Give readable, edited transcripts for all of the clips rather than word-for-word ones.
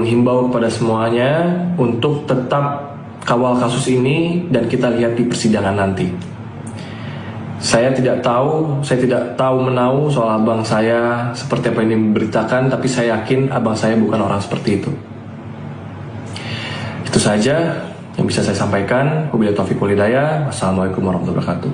Menghimbau kepada semuanya untuk tetap kawal kasus ini dan kita lihat di persidangan nanti. Saya tidak tahu menau soal abang saya seperti apa ini memberitakan, tapi saya yakin abang saya bukan orang seperti itu. Itu saja yang bisa saya sampaikan. Wabillahi taufiq wal hidayah. Wassalamualaikum warahmatullahi wabarakatuh.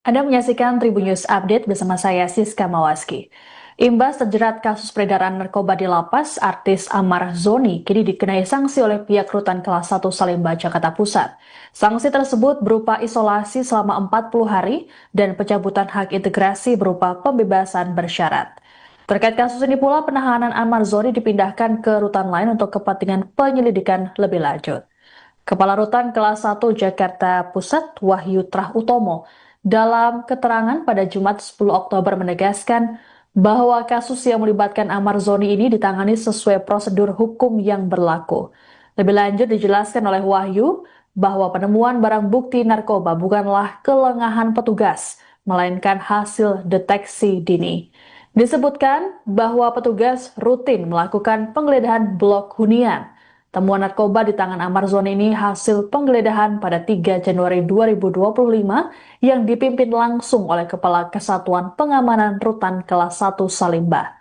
Anda menyaksikan Tribun News Update bersama saya Siska Mawaski. Imbas terjerat kasus peredaran narkoba di lapas, artis Amar Zoni kini dikenai sanksi oleh pihak Rutan Kelas 1 Salemba, Jakarta Pusat. Sanksi tersebut berupa isolasi selama 40 hari dan pencabutan hak integrasi berupa pembebasan bersyarat. Terkait kasus ini pula, penahanan Amar Zoni dipindahkan ke rutan lain untuk kepentingan penyelidikan lebih lanjut. Kepala Rutan Kelas 1 Jakarta Pusat, Wahyu Trah Utomo, dalam keterangan pada Jumat 10 Oktober menegaskan bahwa kasus yang melibatkan Amar Zoni ini ditangani sesuai prosedur hukum yang berlaku. Lebih lanjut dijelaskan oleh Wahyu bahwa penemuan barang bukti narkoba bukanlah kelengahan petugas, melainkan hasil deteksi dini. Disebutkan bahwa petugas rutin melakukan penggeledahan blok hunian. Temuan narkoba di tangan Amar Zoni ini hasil penggeledahan pada 3 Januari 2025 yang dipimpin langsung oleh Kepala Kesatuan Pengamanan Rutan Kelas 1 Salemba.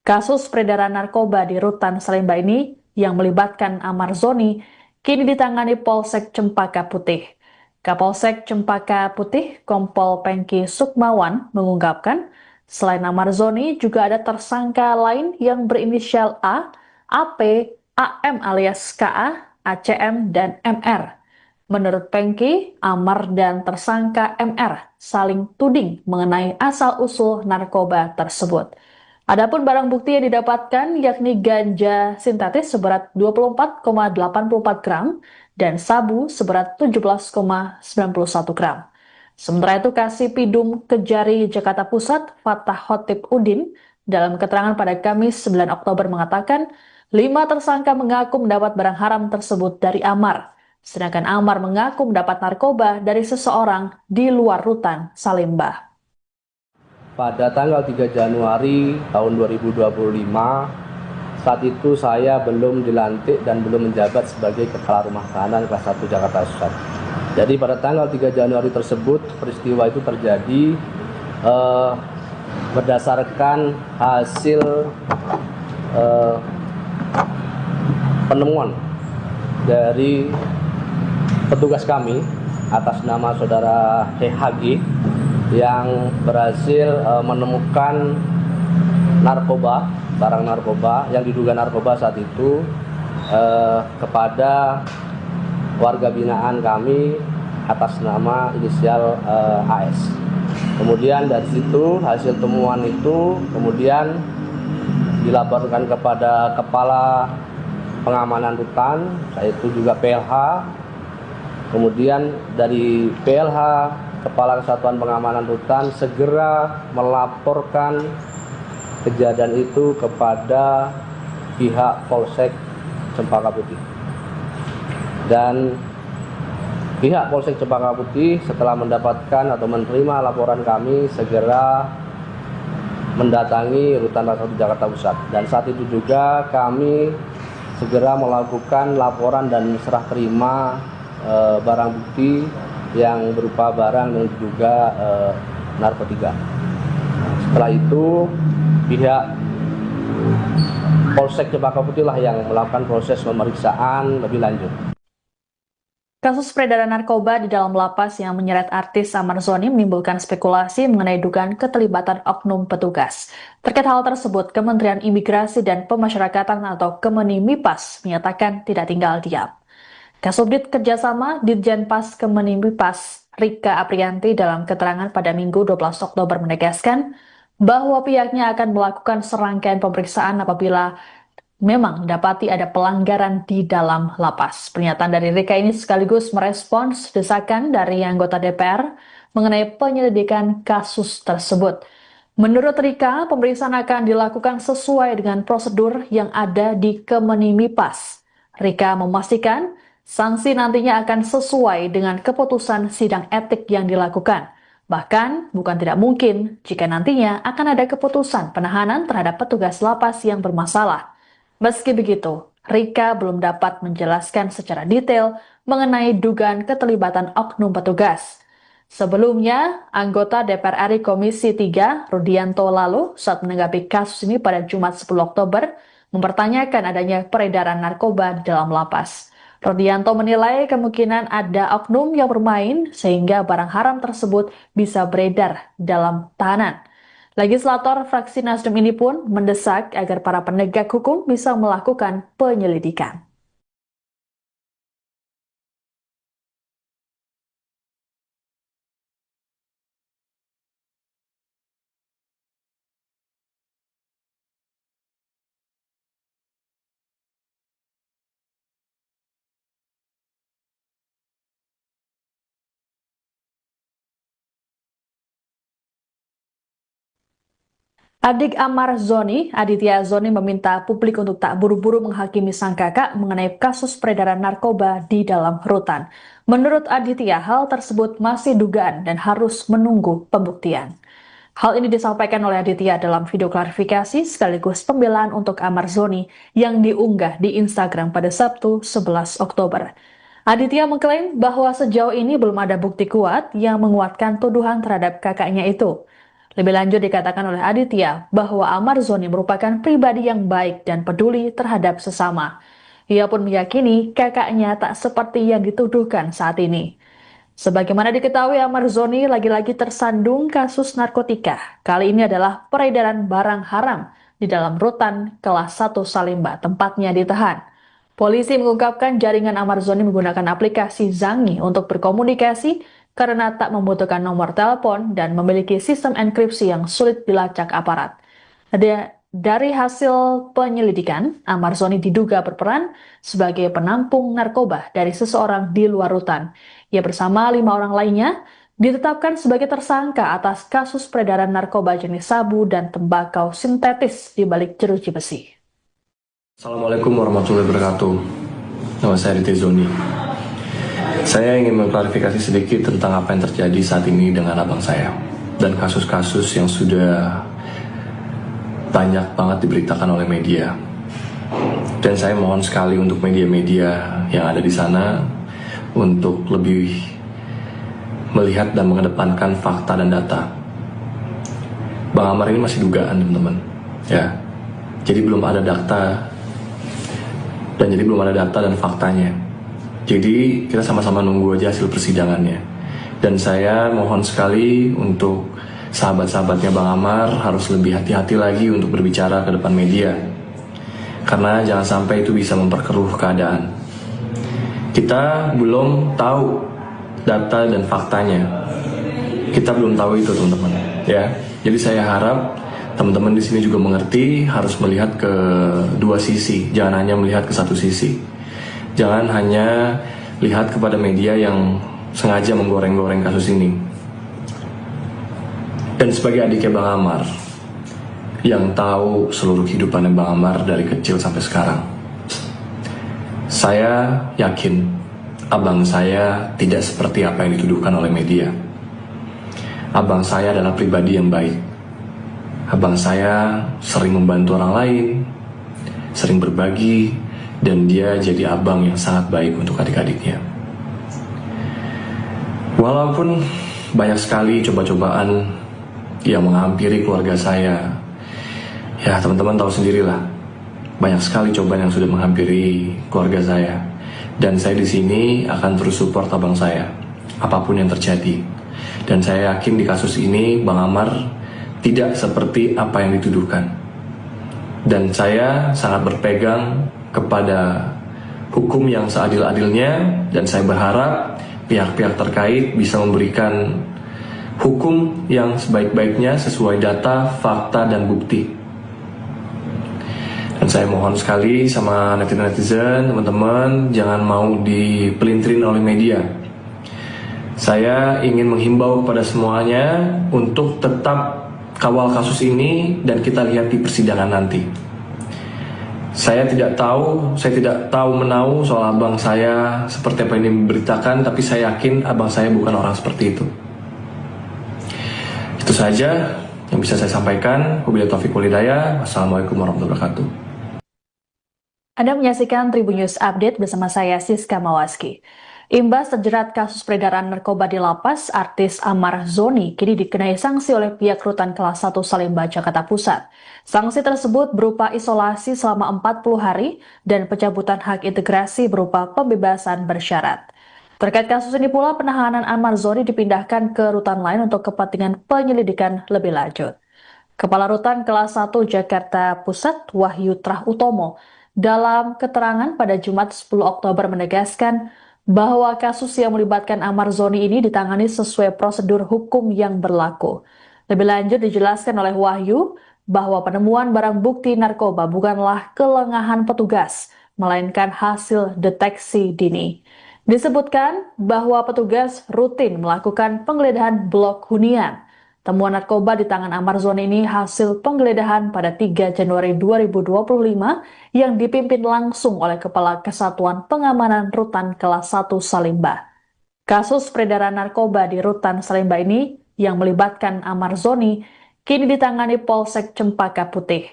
Kasus peredaran narkoba di Rutan Salemba ini yang melibatkan Amar Zoni kini ditangani Polsek Cempaka Putih. Kapolsek Cempaka Putih, Kompol Pengki Sukmawan, mengungkapkan selain Amar Zoni juga ada tersangka lain yang berinisial A, AP, AM alias KA, ACM, dan MR. Menurut Pengki, Amar dan tersangka MR saling tuding mengenai asal-usul narkoba tersebut. Adapun barang bukti yang didapatkan yakni ganja sintetis seberat 24,84 gram dan sabu seberat 17,91 gram. Sementara itu, Kasipidum Kejari Jakarta Pusat, Fatah Khotib Udin, dalam keterangan pada Kamis 9 Oktober mengatakan 5 tersangka mengaku mendapat barang haram tersebut dari Amar, sedangkan Amar mengaku mendapat narkoba dari seseorang di luar Rutan Salemba. Pada tanggal 3 Januari tahun 2025, saat itu saya belum dilantik dan belum menjabat sebagai Kepala Rumah Tahanan Kelas 1 Jakarta Pusat. Jadi pada tanggal 3 Januari tersebut, peristiwa itu terjadi berdasarkan hasil penemuan dari petugas kami atas nama saudara HG yang berhasil menemukan narkoba, barang narkoba yang diduga narkoba saat itu kepada warga binaan kami atas nama inisial AS. Kemudian dari situ hasil temuan itu kemudian dilaporkan kepada Kepala Pengamanan Rutan, yaitu juga PLH. Kemudian dari PLH, Kepala Kesatuan Pengamanan Rutan, segera melaporkan kejadian itu kepada pihak Polsek Cempaka Putih. Dan pihak Polsek Cempaka Putih setelah mendapatkan atau menerima laporan kami segera mendatangi Rutan Kelas 1 Jakarta Pusat. Dan saat itu juga kami segera melakukan laporan dan serah terima barang bukti yang berupa barang yang diduga narkotika. Setelah itu pihak Polsek Cempaka Putih lah yang melakukan proses pemeriksaan lebih lanjut. Kasus peredaran narkoba di dalam lapas yang menyeret artis Amar Zoni menimbulkan spekulasi mengenai dugaan keterlibatan oknum petugas. Terkait hal tersebut, Kementerian Imigrasi dan Pemasyarakatan atau Kemenimipas menyatakan tidak tinggal diam. Kasubdit Kerjasama Ditjenpas Kemenimipas Rika Aprianti dalam keterangan pada Minggu 12 Oktober menegaskan bahwa pihaknya akan melakukan serangkaian pemeriksaan apabila memang dapati ada pelanggaran di dalam lapas. Pernyataan dari Rika ini sekaligus merespons desakan dari anggota DPR mengenai penyelidikan kasus tersebut. Menurut Rika, pemeriksaan akan dilakukan sesuai dengan prosedur yang ada di Kemenimipas. Rika memastikan sanksi nantinya akan sesuai dengan keputusan sidang etik yang dilakukan. Bahkan, bukan tidak mungkin jika nantinya akan ada keputusan penahanan terhadap petugas lapas yang bermasalah. Meski begitu, Rika belum dapat menjelaskan secara detail mengenai dugaan keterlibatan oknum petugas. Sebelumnya, anggota DPR RI Komisi 3, Rudianto lalu, saat menanggapi kasus ini pada Jumat 10 Oktober, mempertanyakan adanya peredaran narkoba dalam lapas. Rudianto menilai kemungkinan ada oknum yang bermain sehingga barang haram tersebut bisa beredar dalam tahanan. Legislator fraksi Nasdem ini pun mendesak agar para penegak hukum bisa melakukan penyelidikan. Adik Amar Zoni, Aditya Zoni meminta publik untuk tak buru-buru menghakimi sang kakak mengenai kasus peredaran narkoba di dalam rutan. Menurut Aditya, hal tersebut masih dugaan dan harus menunggu pembuktian. Hal ini disampaikan oleh Aditya dalam video klarifikasi sekaligus pembelaan untuk Amar Zoni yang diunggah di Instagram pada Sabtu 11 Oktober. Aditya mengklaim bahwa sejauh ini belum ada bukti kuat yang menguatkan tuduhan terhadap kakaknya itu. Lebih lanjut dikatakan oleh Aditya bahwa Amar Zoni merupakan pribadi yang baik dan peduli terhadap sesama. Ia pun meyakini kakaknya tak seperti yang dituduhkan saat ini. Sebagaimana diketahui, Amar Zoni lagi-lagi tersandung kasus narkotika. Kali ini adalah peredaran barang haram di dalam rutan kelas 1 Salemba, tempatnya ditahan. Polisi mengungkapkan jaringan Amar Zoni menggunakan aplikasi Zangi untuk berkomunikasi karena tak membutuhkan nomor telepon dan memiliki sistem enkripsi yang sulit dilacak aparat. Dari hasil penyelidikan, Amar Zoni diduga berperan sebagai penampung narkoba dari seseorang di luar rutan. Ia bersama 5 orang lainnya ditetapkan sebagai tersangka atas kasus peredaran narkoba jenis sabu dan tembakau sintetis di balik jeruji besi. Assalamualaikum warahmatullahi wabarakatuh. Nama saya Aditya Zoni. Saya ingin mengklarifikasi sedikit tentang apa yang terjadi saat ini dengan abang saya dan kasus-kasus yang sudah banyak banget diberitakan oleh media. Dan saya mohon sekali untuk media-media yang ada di sana untuk lebih melihat dan mengedepankan fakta dan data. Bang Amar ini masih dugaan, teman-teman. Ya. Jadi belum ada data dan faktanya. Jadi kita sama-sama nunggu aja hasil persidangannya. Dan saya mohon sekali untuk sahabat-sahabatnya Bang Amar harus lebih hati-hati lagi untuk berbicara ke depan media. Karena jangan sampai itu bisa memperkeruh keadaan. Kita belum tahu data dan faktanya. Kita belum tahu itu, teman-teman. Ya. Jadi saya harap teman-teman di sini juga mengerti harus melihat ke dua sisi, jangan hanya melihat ke satu sisi. Jangan hanya lihat kepada media yang sengaja menggoreng-goreng kasus ini. Dan sebagai adiknya Bang Amar, yang tahu seluruh kehidupannya Bang Amar dari kecil sampai sekarang, saya yakin abang saya tidak seperti apa yang dituduhkan oleh media. Abang saya adalah pribadi yang baik. Abang saya sering membantu orang lain, sering berbagi, dan dia jadi abang yang sangat baik untuk adik-adiknya. Walaupun banyak sekali coba-cobaan yang menghampiri keluarga saya, ya teman-teman tahu sendirilah, banyak sekali cobaan yang sudah menghampiri keluarga saya. Dan saya di sini akan terus support abang saya, apapun yang terjadi. Dan saya yakin di kasus ini Bang Amar tidak seperti apa yang dituduhkan. Dan saya sangat berpegang kepada hukum yang seadil-adilnya, dan saya berharap pihak-pihak terkait bisa memberikan hukum yang sebaik-baiknya sesuai data, fakta, dan bukti. Dan saya mohon sekali sama netizen-netizen, teman-teman, jangan mau dipelintirin oleh media. Saya ingin menghimbau kepada semuanya untuk tetap kawal kasus ini dan kita lihat di persidangan nanti. Saya tidak tahu menahu soal abang saya seperti apa yang diberitakan, tapi saya yakin abang saya bukan orang seperti itu. Itu saja yang bisa saya sampaikan. Wabillahi taufiq wal hidayah. Wassalamualaikum warahmatullahi wabarakatuh. Anda menyaksikan Tribun News Update bersama saya Siska Mawaski. Imbas terjerat kasus peredaran narkoba di lapas, artis Amar Zoni kini dikenai sanksi oleh pihak Rutan Kelas 1 Salemba, Jakarta Pusat. Sanksi tersebut berupa isolasi selama 40 hari dan pencabutan hak integrasi berupa pembebasan bersyarat. Terkait kasus ini pula, penahanan Amar Zoni dipindahkan ke rutan lain untuk kepentingan penyelidikan lebih lanjut. Kepala Rutan Kelas 1 Jakarta Pusat, Wahyu Trah Utomo, dalam keterangan pada Jumat 10 Oktober menegaskan bahwa kasus yang melibatkan Amar Zoni ini ditangani sesuai prosedur hukum yang berlaku. Lebih lanjut dijelaskan oleh Wahyu bahwa penemuan barang bukti narkoba bukanlah kelengahan petugas, melainkan hasil deteksi dini. Disebutkan bahwa petugas rutin melakukan penggeledahan blok hunian. Temuan narkoba di tangan Amar Zoni ini hasil penggeledahan pada 3 Januari 2025 yang dipimpin langsung oleh Kepala Kesatuan Pengamanan Rutan Kelas 1 Salemba. Kasus peredaran narkoba di Rutan Salemba ini yang melibatkan Amar Zoni kini ditangani Polsek Cempaka Putih.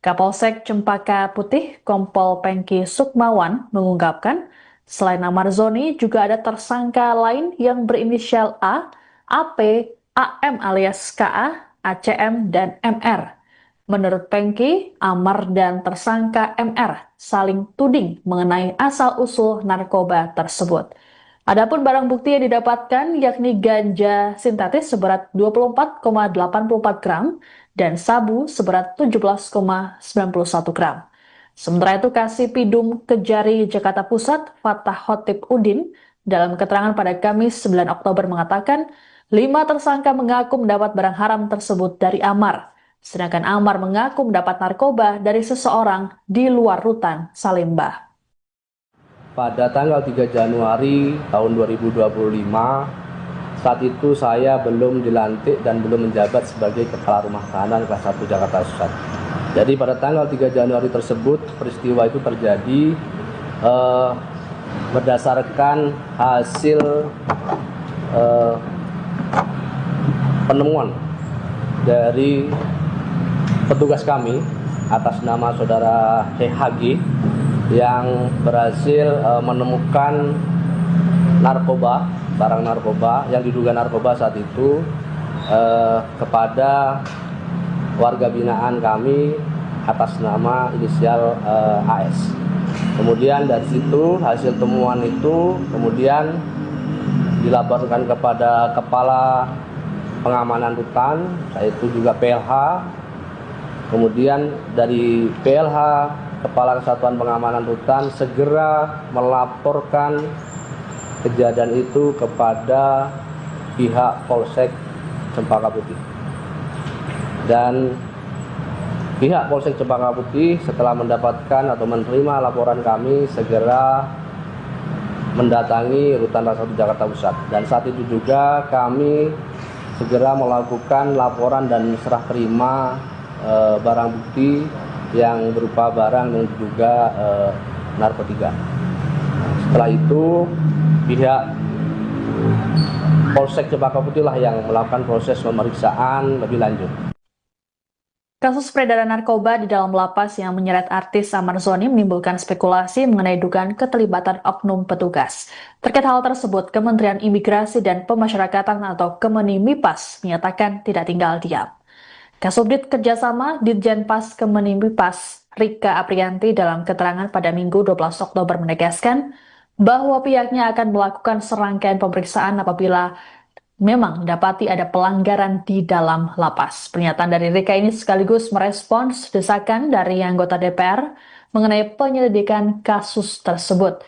Kapolsek Cempaka Putih, Kompol Pengki Sukmawan, mengungkapkan selain Amar Zoni juga ada tersangka lain yang berinisial A, AP, AM alias KA, ACM, dan MR. Menurut Pengki, Amar dan tersangka MR saling tuding mengenai asal-usul narkoba tersebut. Adapun barang bukti yang didapatkan yakni ganja sintetis seberat 24,84 gram dan sabu seberat 17,91 gram. Sementara itu, Kasipidum Kejari Jakarta Pusat, Fatah Khotib Udin, dalam keterangan pada Kamis 9 Oktober mengatakan 5 tersangka mengaku mendapat barang haram tersebut dari Amar, sedangkan Amar mengaku mendapat narkoba dari seseorang di luar Rutan Salemba. Pada tanggal 3 Januari tahun 2025, saat itu saya belum dilantik dan belum menjabat sebagai Kepala Rumah Tahanan Kelas 1 Jakarta Pusat. Jadi pada tanggal 3 Januari tersebut, peristiwa itu terjadi berdasarkan hasil penemuan dari petugas kami atas nama saudara HG yang berhasil menemukan narkoba, barang narkoba yang diduga narkoba saat itu kepada warga binaan kami atas nama inisial AS. Kemudian dari situ hasil temuan itu kemudian dilaporkan kepada Kepala Pengamanan Rutan, yaitu juga PLH. Kemudian dari PLH, Kepala Kesatuan Pengamanan Rutan, segera melaporkan kejadian itu kepada pihak Polsek Cempaka Putih. Dan pihak Polsek Cempaka Putih setelah mendapatkan atau menerima laporan kami segera mendatangi Rutan Kelas 1 Jakarta Pusat. Dan saat itu juga kami segera melakukan laporan dan serah terima barang bukti yang berupa barang yang diduga narkotika. Setelah itu pihak Polsek Cempaka Putih lah yang melakukan proses pemeriksaan lebih lanjut. Kasus peredaran narkoba di dalam lapas yang menyeret artis Amar Zoni menimbulkan spekulasi mengenai dugaan keterlibatan oknum petugas. Terkait hal tersebut, Kementerian Imigrasi dan Pemasyarakatan atau Kemenimipas menyatakan tidak tinggal diam. Kasubdit Kerjasama Ditjenpas Kemenimipas, Rika Aprianti dalam keterangan pada Minggu 12 Oktober menegaskan bahwa pihaknya akan melakukan serangkaian pemeriksaan apabila memang dapati ada pelanggaran di dalam lapas. Pernyataan dari Rika ini sekaligus merespons desakan dari anggota DPR mengenai penyelidikan kasus tersebut.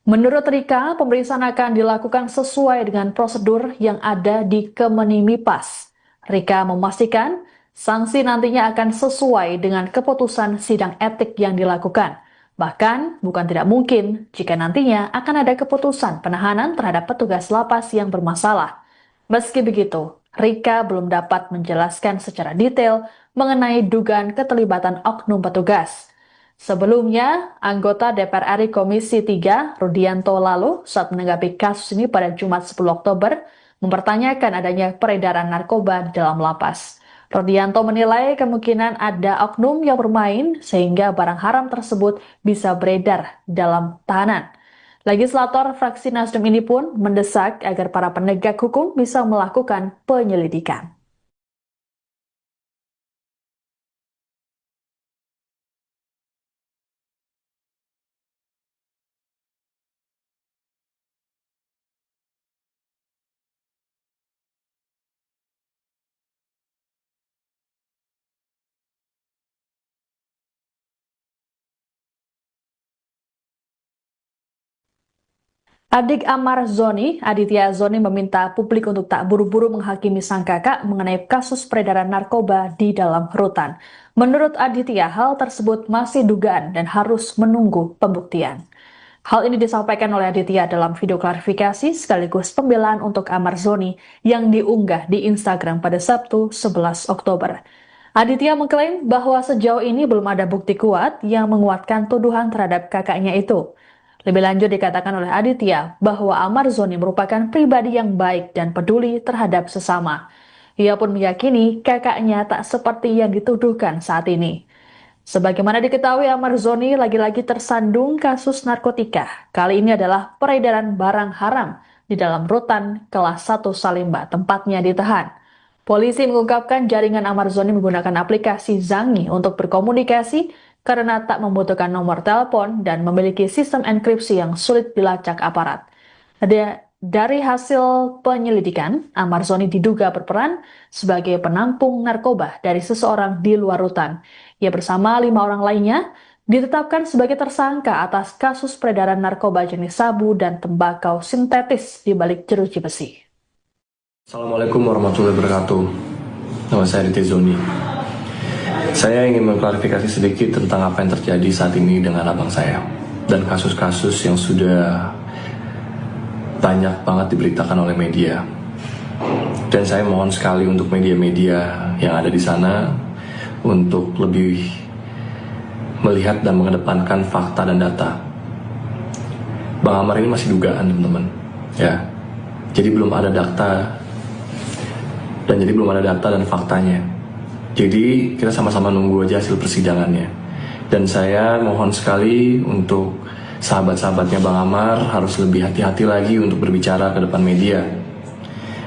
Menurut Rika, pemeriksaan akan dilakukan sesuai dengan prosedur yang ada di Kemenimipas. Rika memastikan sanksi nantinya akan sesuai dengan keputusan sidang etik yang dilakukan. Bahkan, bukan tidak mungkin jika nantinya akan ada keputusan penahanan terhadap petugas lapas yang bermasalah. Meski begitu, Rika belum dapat menjelaskan secara detail mengenai dugaan keterlibatan oknum petugas. Sebelumnya, anggota DPR RI Komisi 3, Rudianto lalu, saat menanggapi kasus ini pada Jumat 10 Oktober, mempertanyakan adanya peredaran narkoba di dalam lapas. Rodianto menilai kemungkinan ada oknum yang bermain sehingga barang haram tersebut bisa beredar dalam tahanan. Legislator fraksi Nasdem ini pun mendesak agar para penegak hukum bisa melakukan penyelidikan. Adik Amar Zoni, Aditya Zoni meminta publik untuk tak buru-buru menghakimi sang kakak mengenai kasus peredaran narkoba di dalam rutan. Menurut Aditya, hal tersebut masih dugaan dan harus menunggu pembuktian. Hal ini disampaikan oleh Aditya dalam video klarifikasi sekaligus pembelaan untuk Amar Zoni yang diunggah di Instagram pada Sabtu 11 Oktober. Aditya mengklaim bahwa sejauh ini belum ada bukti kuat yang menguatkan tuduhan terhadap kakaknya itu. Lebih lanjut dikatakan oleh Aditya bahwa Amar Zoni merupakan pribadi yang baik dan peduli terhadap sesama. Ia pun meyakini kakaknya tak seperti yang dituduhkan saat ini. Sebagaimana diketahui, Amar Zoni lagi-lagi tersandung kasus narkotika. Kali ini adalah peredaran barang haram di dalam rutan kelas 1 Salemba, tempatnya ditahan. Polisi mengungkapkan jaringan Amar Zoni menggunakan aplikasi Zangi untuk berkomunikasi karena tak membutuhkan nomor telepon dan memiliki sistem enkripsi yang sulit dilacak aparat. Dari hasil penyelidikan, Amar Zoni diduga berperan sebagai penampung narkoba dari seseorang di luar rutan. Ia bersama 5 orang lainnya ditetapkan sebagai tersangka atas kasus peredaran narkoba jenis sabu dan tembakau sintetis di balik jeruji besi. Assalamualaikum warahmatullahi wabarakatuh. Nama saya Aditya Zoni. Saya ingin mengklarifikasi sedikit tentang apa yang terjadi saat ini dengan abang saya dan kasus-kasus yang sudah banyak banget diberitakan oleh media. Dan saya mohon sekali untuk media-media yang ada di sana untuk lebih melihat dan mengedepankan fakta dan data. Bang Amar ini masih dugaan, teman-teman. Ya. Jadi belum ada data dan faktanya. Jadi kita sama-sama nunggu aja hasil persidangannya. Dan saya mohon sekali untuk sahabat-sahabatnya Bang Amar harus lebih hati-hati lagi untuk berbicara ke depan media.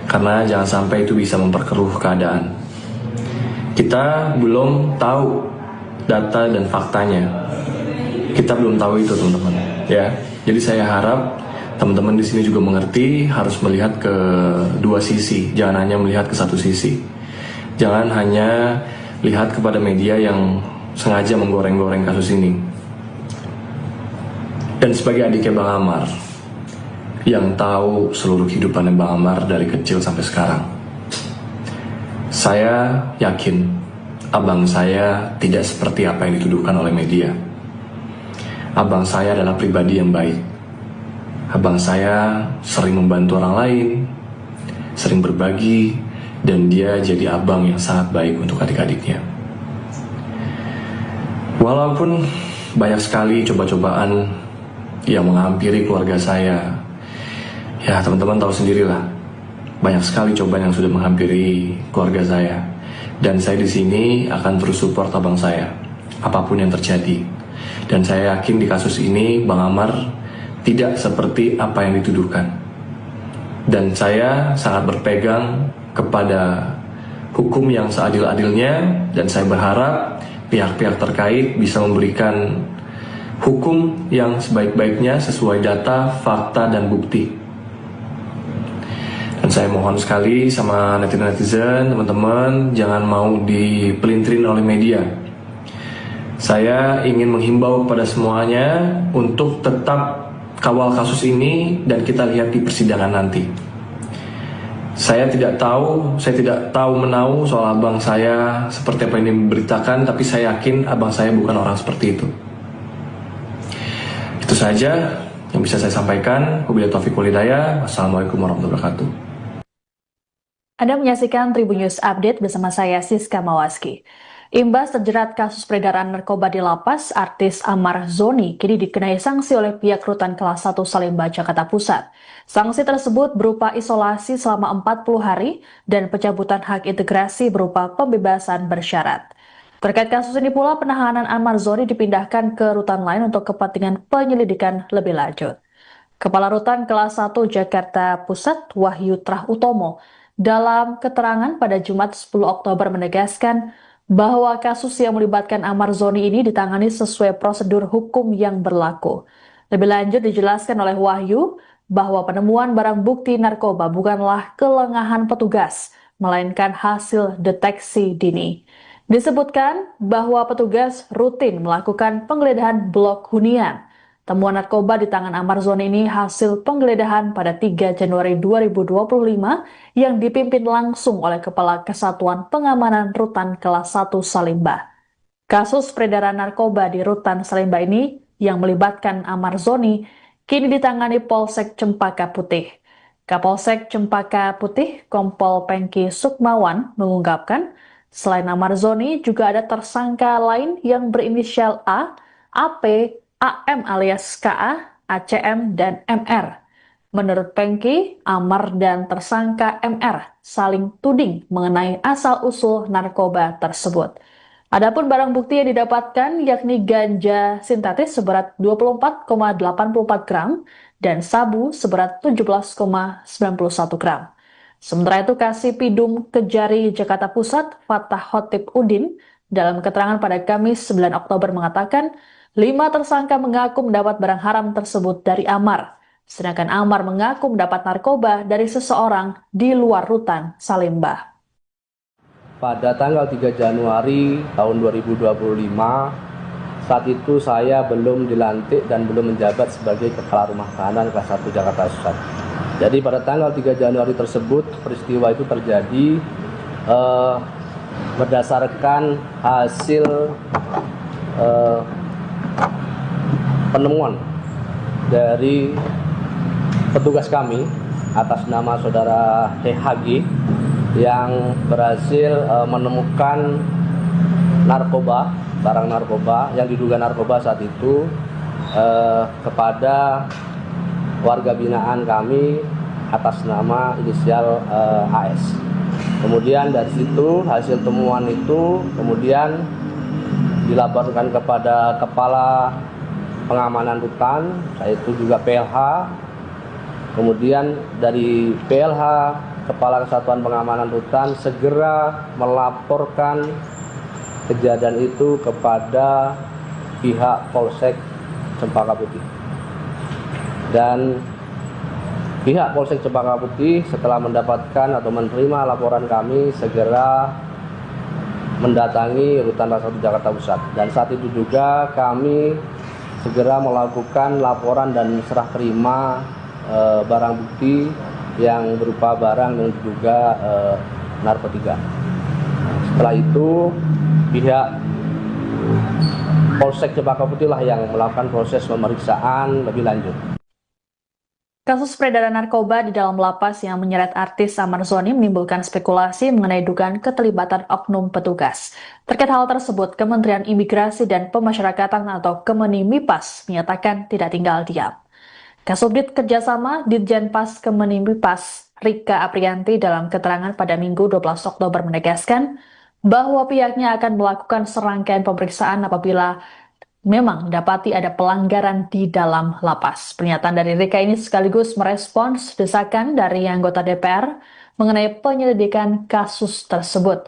Karena jangan sampai itu bisa memperkeruh keadaan. Kita belum tahu data dan faktanya. Kita belum tahu itu, teman-teman. Ya. Jadi saya harap teman-teman di sini juga mengerti harus melihat ke dua sisi, jangan hanya melihat ke satu sisi. Jangan hanya lihat kepada media yang sengaja menggoreng-goreng kasus ini. Dan sebagai adiknya Bang Amar, yang tahu seluruh kehidupan Bang Amar dari kecil sampai sekarang, saya yakin abang saya tidak seperti apa yang dituduhkan oleh media. Abang saya adalah pribadi yang baik. Abang saya sering membantu orang lain, sering berbagi, dan dia jadi abang yang sangat baik untuk adik-adiknya. Walaupun banyak sekali coba-cobaan yang menghampiri keluarga saya, ya teman-teman tahu sendirilah, banyak sekali cobaan yang sudah menghampiri keluarga saya. Dan saya di sini akan terus support abang saya, apapun yang terjadi. Dan saya yakin di kasus ini Bang Amar tidak seperti apa yang dituduhkan. Dan saya sangat berpegang kepada hukum yang seadil-adilnya, dan saya berharap pihak-pihak terkait bisa memberikan hukum yang sebaik-baiknya sesuai data, fakta, dan bukti. Dan saya mohon sekali sama netizen-netizen, teman-teman, jangan mau dipelintirin oleh media. Saya ingin menghimbau kepada semuanya untuk tetap kawal kasus ini dan kita lihat di persidangan nanti. Saya tidak tahu menahu soal abang saya seperti apa yang diberitakan, tapi saya yakin abang saya bukan orang seperti itu. Itu saja yang bisa saya sampaikan. Wabillahi taufiq wal hidayah. Wassalamualaikum warahmatullahi wabarakatuh. Anda menyaksikan Tribun News Update bersama saya Siska Mawaski. Imbas terjerat kasus peredaran narkoba di lapas, artis Amar Zoni kini dikenai sanksi oleh pihak Rutan Kelas 1 Salemba, Jakarta Pusat. Sanksi tersebut berupa isolasi selama 40 hari dan pencabutan hak integrasi berupa pembebasan bersyarat. Terkait kasus ini pula, penahanan Amar Zoni dipindahkan ke rutan lain untuk kepentingan penyelidikan lebih lanjut. Kepala Rutan Kelas 1 Jakarta Pusat, Wahyu Trah Utomo, dalam keterangan pada Jumat 10 Oktober menegaskan bahwa kasus yang melibatkan Amar Zoni ini ditangani sesuai prosedur hukum yang berlaku. Lebih lanjut dijelaskan oleh Wahyu bahwa penemuan barang bukti narkoba bukanlah kelengahan petugas, melainkan hasil deteksi dini. Disebutkan bahwa petugas rutin melakukan penggeledahan blok hunian. Temuan narkoba di tangan Amar Zoni ini hasil penggeledahan pada 3 Januari 2025 yang dipimpin langsung oleh Kepala Kesatuan Pengamanan Rutan Kelas 1 Salemba. Kasus peredaran narkoba di Rutan Salemba ini yang melibatkan Amar Zoni kini ditangani Polsek Cempaka Putih. Kapolsek Cempaka Putih, Kompol Pengki Sukmawan, mengungkapkan selain Amar Zoni juga ada tersangka lain yang berinisial A, AP, AM alias KA, ACM, dan MR. Menurut Pengki, Amar dan tersangka MR saling tuding mengenai asal-usul narkoba tersebut. Adapun barang bukti yang didapatkan yakni ganja sintetis seberat 24,84 gram dan sabu seberat 17,91 gram. Sementara itu, Kasipidum Kejari Jakarta Pusat, Fatah Khotib Udin, dalam keterangan pada Kamis 9 Oktober mengatakan 5 tersangka mengaku mendapat barang haram tersebut dari Amar, sedangkan Amar mengaku mendapat narkoba dari seseorang di luar Rutan Salemba. Pada tanggal 3 Januari tahun 2025, saat itu saya belum dilantik dan belum menjabat sebagai Kepala Rumah Tahanan Kelas 1 Jakarta Pusat. Jadi pada tanggal 3 Januari tersebut, peristiwa itu terjadi berdasarkan hasil penemuan dari petugas kami atas nama saudara HG yang berhasil menemukan narkoba, barang narkoba yang diduga narkoba saat itu kepada warga binaan kami atas nama inisial AS. Kemudian dari situ hasil temuan itu kemudian dilaporkan kepada Kepala Pengamanan Rutan, yaitu juga PLH. Kemudian dari PLH, Kepala Kesatuan Pengamanan Rutan segera melaporkan kejadian itu kepada pihak Polsek Cempaka Putih. Dan pihak Polsek Cempaka Putih setelah mendapatkan atau menerima laporan kami segera mendatangi Rutan Kelas 1 Jakarta Pusat. Dan saat itu juga kami segera melakukan laporan dan serah terima barang bukti yang berupa barang yang diduga narkotika. Setelah itu pihak Polsek Cempaka Putih lah yang melakukan proses pemeriksaan lebih lanjut. Kasus peredaran narkoba di dalam lapas yang menyeret artis Amar Zoni menimbulkan spekulasi mengenai dugaan keterlibatan oknum petugas. Terkait hal tersebut, Kementerian Imigrasi dan Pemasyarakatan atau Kemenimipas menyatakan tidak tinggal diam. Kasubdit Kerjasama Ditjenpas Kemenimipas, Rika Aprianti, dalam keterangan pada Minggu 12 Oktober menegaskan bahwa pihaknya akan melakukan serangkaian pemeriksaan apabila memang dapati ada pelanggaran di dalam lapas. Pernyataan dari Rika ini sekaligus merespons desakan dari anggota DPR mengenai penyelidikan kasus tersebut.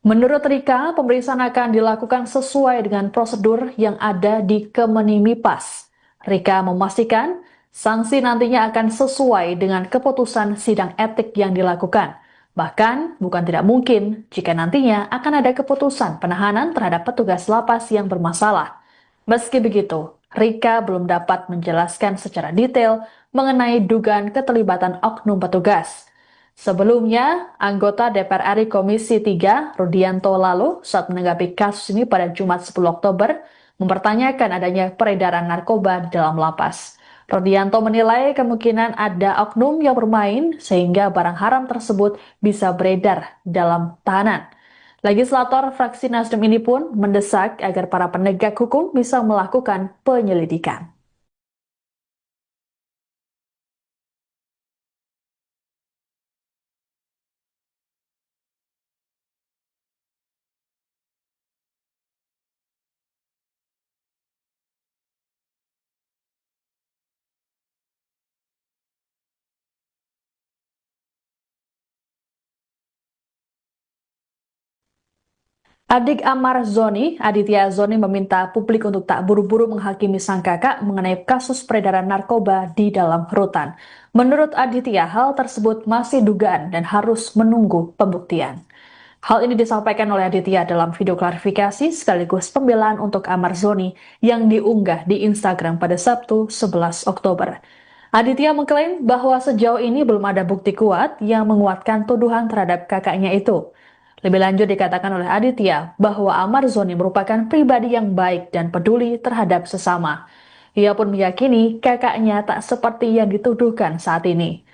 Menurut Rika, pemeriksaan akan dilakukan sesuai dengan prosedur yang ada di Kemenimipas. Rika memastikan sanksi nantinya akan sesuai dengan keputusan sidang etik yang dilakukan. Bahkan, bukan tidak mungkin jika nantinya akan ada keputusan penahanan terhadap petugas lapas yang bermasalah. Meski begitu, Rika belum dapat menjelaskan secara detail mengenai dugaan keterlibatan oknum petugas. Sebelumnya, anggota DPR RI Komisi 3, Rudianto lalu, saat menanggapi kasus ini pada Jumat 10 Oktober, mempertanyakan adanya peredaran narkoba dalam lapas. Rudianto menilai kemungkinan ada oknum yang bermain sehingga barang haram tersebut bisa beredar dalam tahanan. Legislator fraksi Nasdem ini pun mendesak agar para penegak hukum bisa melakukan penyelidikan. Adik Amar Zoni, Aditya Zoni meminta publik untuk tak buru-buru menghakimi sang kakak mengenai kasus peredaran narkoba di dalam rutan. Menurut Aditya, hal tersebut masih dugaan dan harus menunggu pembuktian. Hal ini disampaikan oleh Aditya dalam video klarifikasi sekaligus pembelaan untuk Amar Zoni yang diunggah di Instagram pada Sabtu 11 Oktober. Aditya mengklaim bahwa sejauh ini belum ada bukti kuat yang menguatkan tuduhan terhadap kakaknya itu. Lebih lanjut dikatakan oleh Aditya bahwa Amar Zoni merupakan pribadi yang baik dan peduli terhadap sesama. Ia pun meyakini kakaknya tak seperti yang dituduhkan saat ini.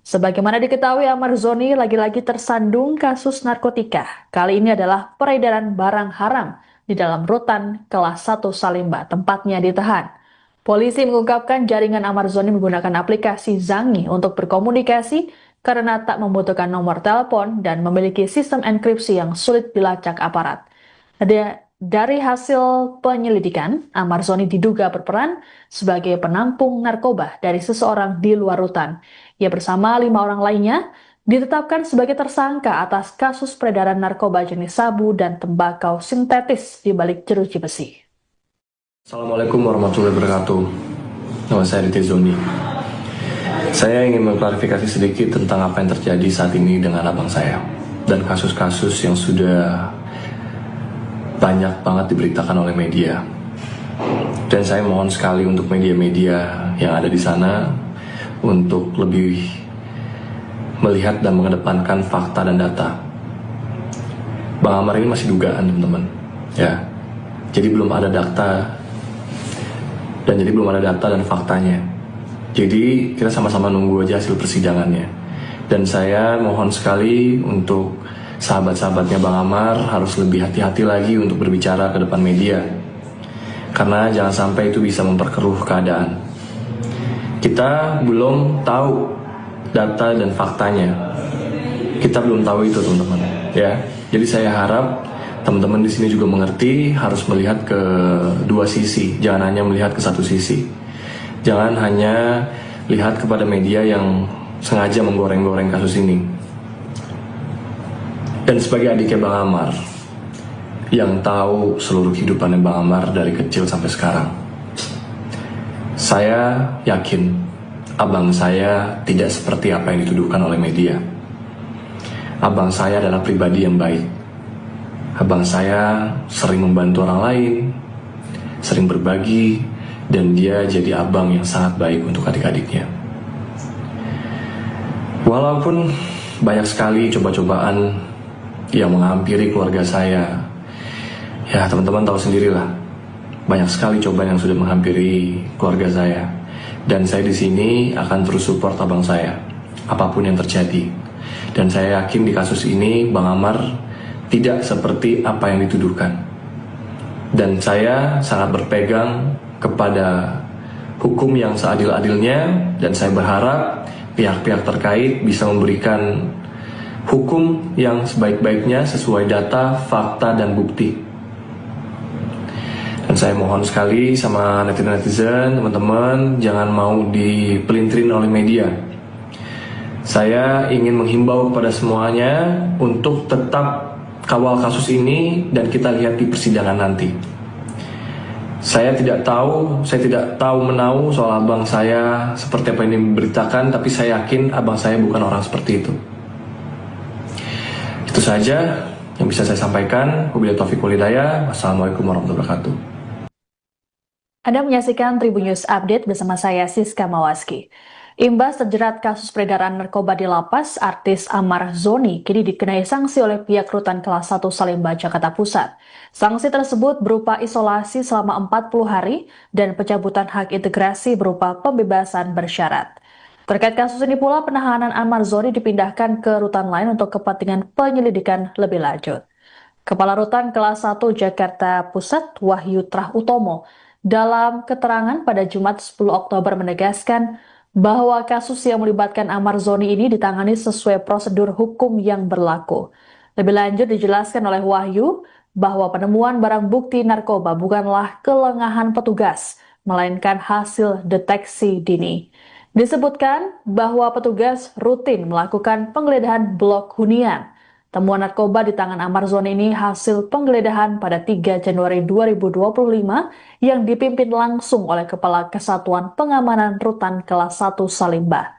Sebagaimana diketahui, Amar Zoni lagi-lagi tersandung kasus narkotika. Kali ini adalah peredaran barang haram di dalam rutan kelas 1 Salimba, tempatnya ditahan. Polisi mengungkapkan jaringan Amar Zoni menggunakan aplikasi Zangi untuk berkomunikasi karena tak membutuhkan nomor telepon dan memiliki sistem enkripsi yang sulit dilacak aparat. Dari hasil penyelidikan, Amar Zoni diduga berperan sebagai penampung narkoba dari seseorang di luar rutan. Ia bersama 5 orang lainnya ditetapkan sebagai tersangka atas kasus peredaran narkoba jenis sabu dan tembakau sintetis di balik jeruji besi. Assalamualaikum warahmatullahi wabarakatuh. Nama saya Aditya Zoni. Saya ingin mengklarifikasi sedikit tentang apa yang terjadi saat ini dengan abang saya dan kasus-kasus yang sudah banyak banget diberitakan oleh media. Dan saya mohon sekali untuk media-media yang ada di sana untuk lebih melihat dan mengedepankan fakta dan data. Bang Amar ini masih dugaan, teman-teman. Ya. Jadi belum ada data dan faktanya. Jadi kita sama-sama nunggu aja hasil persidangannya. Dan saya mohon sekali untuk sahabat-sahabatnya Bang Amar harus lebih hati-hati lagi untuk berbicara ke depan media. Karena jangan sampai itu bisa memperkeruh keadaan. Kita belum tahu data dan faktanya. Kita belum tahu itu, teman-teman. Ya. Jadi saya harap teman-teman di sini juga mengerti harus melihat ke dua sisi, jangan hanya melihat ke satu sisi. Jangan hanya lihat kepada media yang sengaja menggoreng-goreng kasus ini. Dan sebagai adiknya Bang Amar, yang tahu seluruh kehidupannya Bang Amar dari kecil sampai sekarang, saya yakin abang saya tidak seperti apa yang dituduhkan oleh media. Abang saya adalah pribadi yang baik. Abang saya sering membantu orang lain, sering berbagi, dan dia jadi abang yang sangat baik untuk adik-adiknya. Walaupun banyak sekali coba-cobaan yang menghampiri keluarga saya, ya teman-teman tahu sendirilah, banyak sekali cobaan yang sudah menghampiri keluarga saya. Dan saya di sini akan terus support abang saya, apapun yang terjadi. Dan saya yakin di kasus ini Bang Amar tidak seperti apa yang dituduhkan. Dan saya sangat berpegang kepada hukum yang seadil-adilnya, dan saya berharap pihak-pihak terkait bisa memberikan hukum yang sebaik-baiknya sesuai data, fakta, dan bukti. Dan saya mohon sekali sama netizen-netizen, teman-teman, jangan mau dipelintirin oleh media. Saya ingin menghimbau kepada semuanya untuk tetap kawal kasus ini dan kita lihat di persidangan nanti. Saya tidak tahu menahu soal abang saya seperti apa yang diberitakan, tapi saya yakin abang saya bukan orang seperti itu. Itu saja yang bisa saya sampaikan. Wabillahi taufiq wal hidayah. Wassalamualaikum warahmatullahi wabarakatuh. Anda menyaksikan Tribun News Update bersama saya Siska Mawaski. Imbas terjerat kasus peredaran narkoba di lapas, artis Amar Zoni kini dikenai sanksi oleh pihak rutan kelas 1 Salimba, Jakarta Pusat. Sanksi tersebut berupa isolasi selama 40 hari dan pencabutan hak integrasi berupa pembebasan bersyarat. Terkait kasus ini pula, penahanan Amar Zoni dipindahkan ke rutan lain untuk kepentingan penyelidikan lebih lanjut. Kepala Rutan Kelas 1 Jakarta Pusat Wahyu Trah Utomo dalam keterangan pada Jumat 10 Oktober menegaskan bahwa kasus yang melibatkan Amar Zoni ini ditangani sesuai prosedur hukum yang berlaku. Lebih lanjut dijelaskan oleh Wahyu bahwa penemuan barang bukti narkoba bukanlah kelengahan petugas, melainkan hasil deteksi dini. Disebutkan bahwa petugas rutin melakukan penggeledahan blok hunian. Temuan narkoba di tangan Amar Zoni ini hasil penggeledahan pada 3 Januari 2025 yang dipimpin langsung oleh Kepala Kesatuan Pengamanan Rutan Kelas 1 Salimba.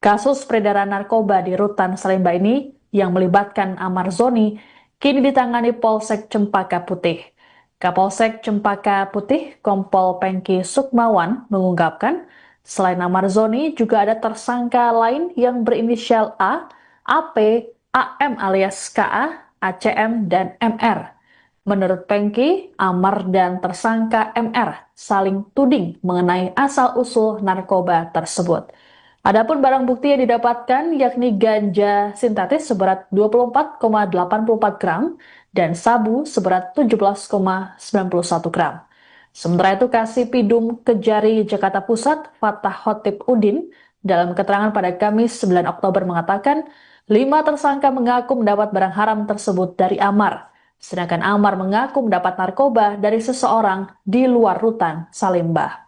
Kasus peredaran narkoba di Rutan Salimba ini yang melibatkan Amar Zoni kini ditangani Polsek Cempaka Putih. Kapolsek Cempaka Putih, Kompol Pengki Sukmawan mengungkapkan, selain Amar Zoni juga ada tersangka lain yang berinisial A, AP, AM alias KA, ACM, dan MR. Menurut Pengki, Amar dan tersangka MR saling tuding mengenai asal-usul narkoba tersebut. Adapun barang bukti yang didapatkan yakni ganja sintetis seberat 24,84 gram dan sabu seberat 17,91 gram. Sementara itu Kasih Pidum Kejari Jakarta Pusat Fatah Khotib Udin dalam keterangan pada Kamis 9 Oktober mengatakan 5 tersangka mengaku mendapat barang haram tersebut dari Amar, sedangkan Amar mengaku mendapat narkoba dari seseorang di luar Rutan Salimba.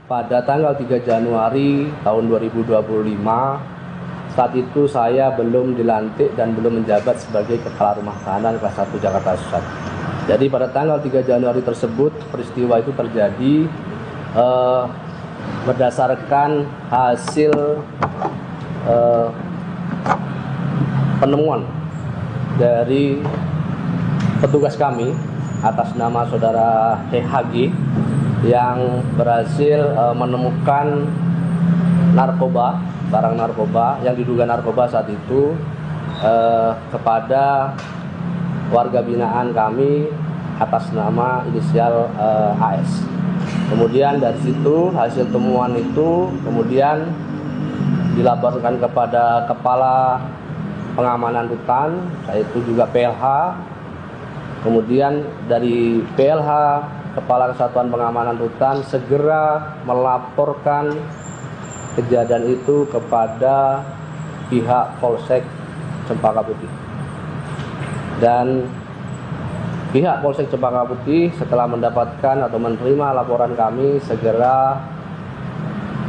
Pada tanggal 3 Januari tahun 2025, saat itu saya belum dilantik dan belum menjabat sebagai Kepala Rumah Tahanan Kelas 1 Jakarta Pusat. Jadi pada tanggal 3 Januari tersebut, peristiwa itu terjadi berdasarkan hasil penemuan dari petugas kami atas nama saudara HG yang berhasil menemukan narkoba, barang narkoba yang diduga narkoba saat itu kepada warga binaan kami atas nama inisial AS. Kemudian dari situ hasil temuan itu kemudian dilaporkan kepada Kepala Pengamanan Rutan, yaitu juga PLH. Kemudian dari PLH, Kepala Kesatuan Pengamanan Rutan segera melaporkan kejadian itu kepada pihak Polsek Cempaka Putih. Dan pihak Polsek Cempaka Putih setelah mendapatkan atau menerima laporan kami segera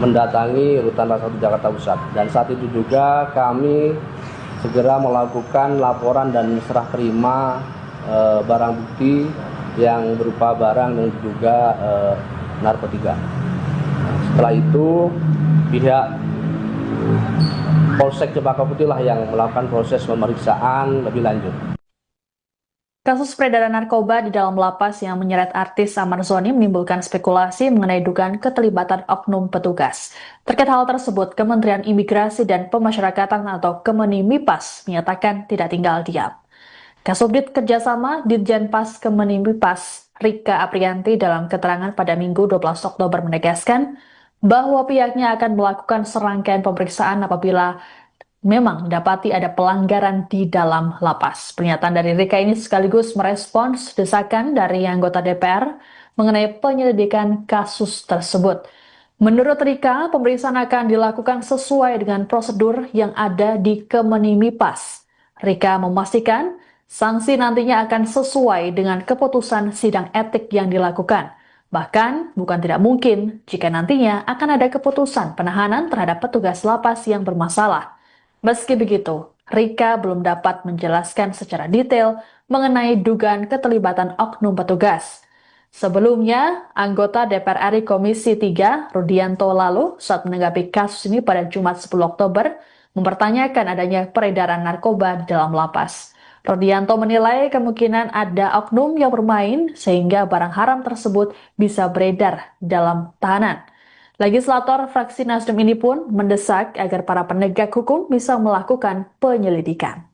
mendatangi Rutan Kelas 1 Jakarta Pusat. Dan saat itu juga kami segera melakukan laporan dan serah terima barang bukti yang berupa barang dan juga narkotika. Setelah itu pihak Polsek Cempaka Putih lah yang melakukan proses pemeriksaan lebih lanjut. Kasus peredaran narkoba di dalam lapas yang menyeret artis Amar Zoni menimbulkan spekulasi mengenai dugaan keterlibatan oknum petugas. Terkait hal tersebut, Kementerian Imigrasi dan Pemasyarakatan atau Kemenimipas menyatakan tidak tinggal diam. Kasubdit Kerjasama Ditjenpas Kemenimipas Rika Aprianti dalam keterangan pada Minggu 12 Oktober menegaskan bahwa pihaknya akan melakukan serangkaian pemeriksaan apabila memang mendapati ada pelanggaran di dalam lapas. Pernyataan dari Rika ini sekaligus merespons desakan dari anggota DPR mengenai penyelidikan kasus tersebut. Menurut Rika, pemeriksaan akan dilakukan sesuai dengan prosedur yang ada di Kemenimipas. Rika memastikan sanksi nantinya akan sesuai dengan keputusan sidang etik yang dilakukan. Bahkan, bukan tidak mungkin jika nantinya akan ada keputusan penahanan terhadap petugas lapas yang bermasalah. Meski begitu, Rika belum dapat menjelaskan secara detail mengenai dugaan keterlibatan oknum petugas. Sebelumnya, anggota DPR RI Komisi 3, Rudianto lalu, saat menanggapi kasus ini pada Jumat 10 Oktober, mempertanyakan adanya peredaran narkoba di dalam lapas. Rudianto menilai kemungkinan ada oknum yang bermain sehingga barang haram tersebut bisa beredar dalam tahanan. Legislator fraksi Nasdem ini pun mendesak agar para penegak hukum bisa melakukan penyelidikan.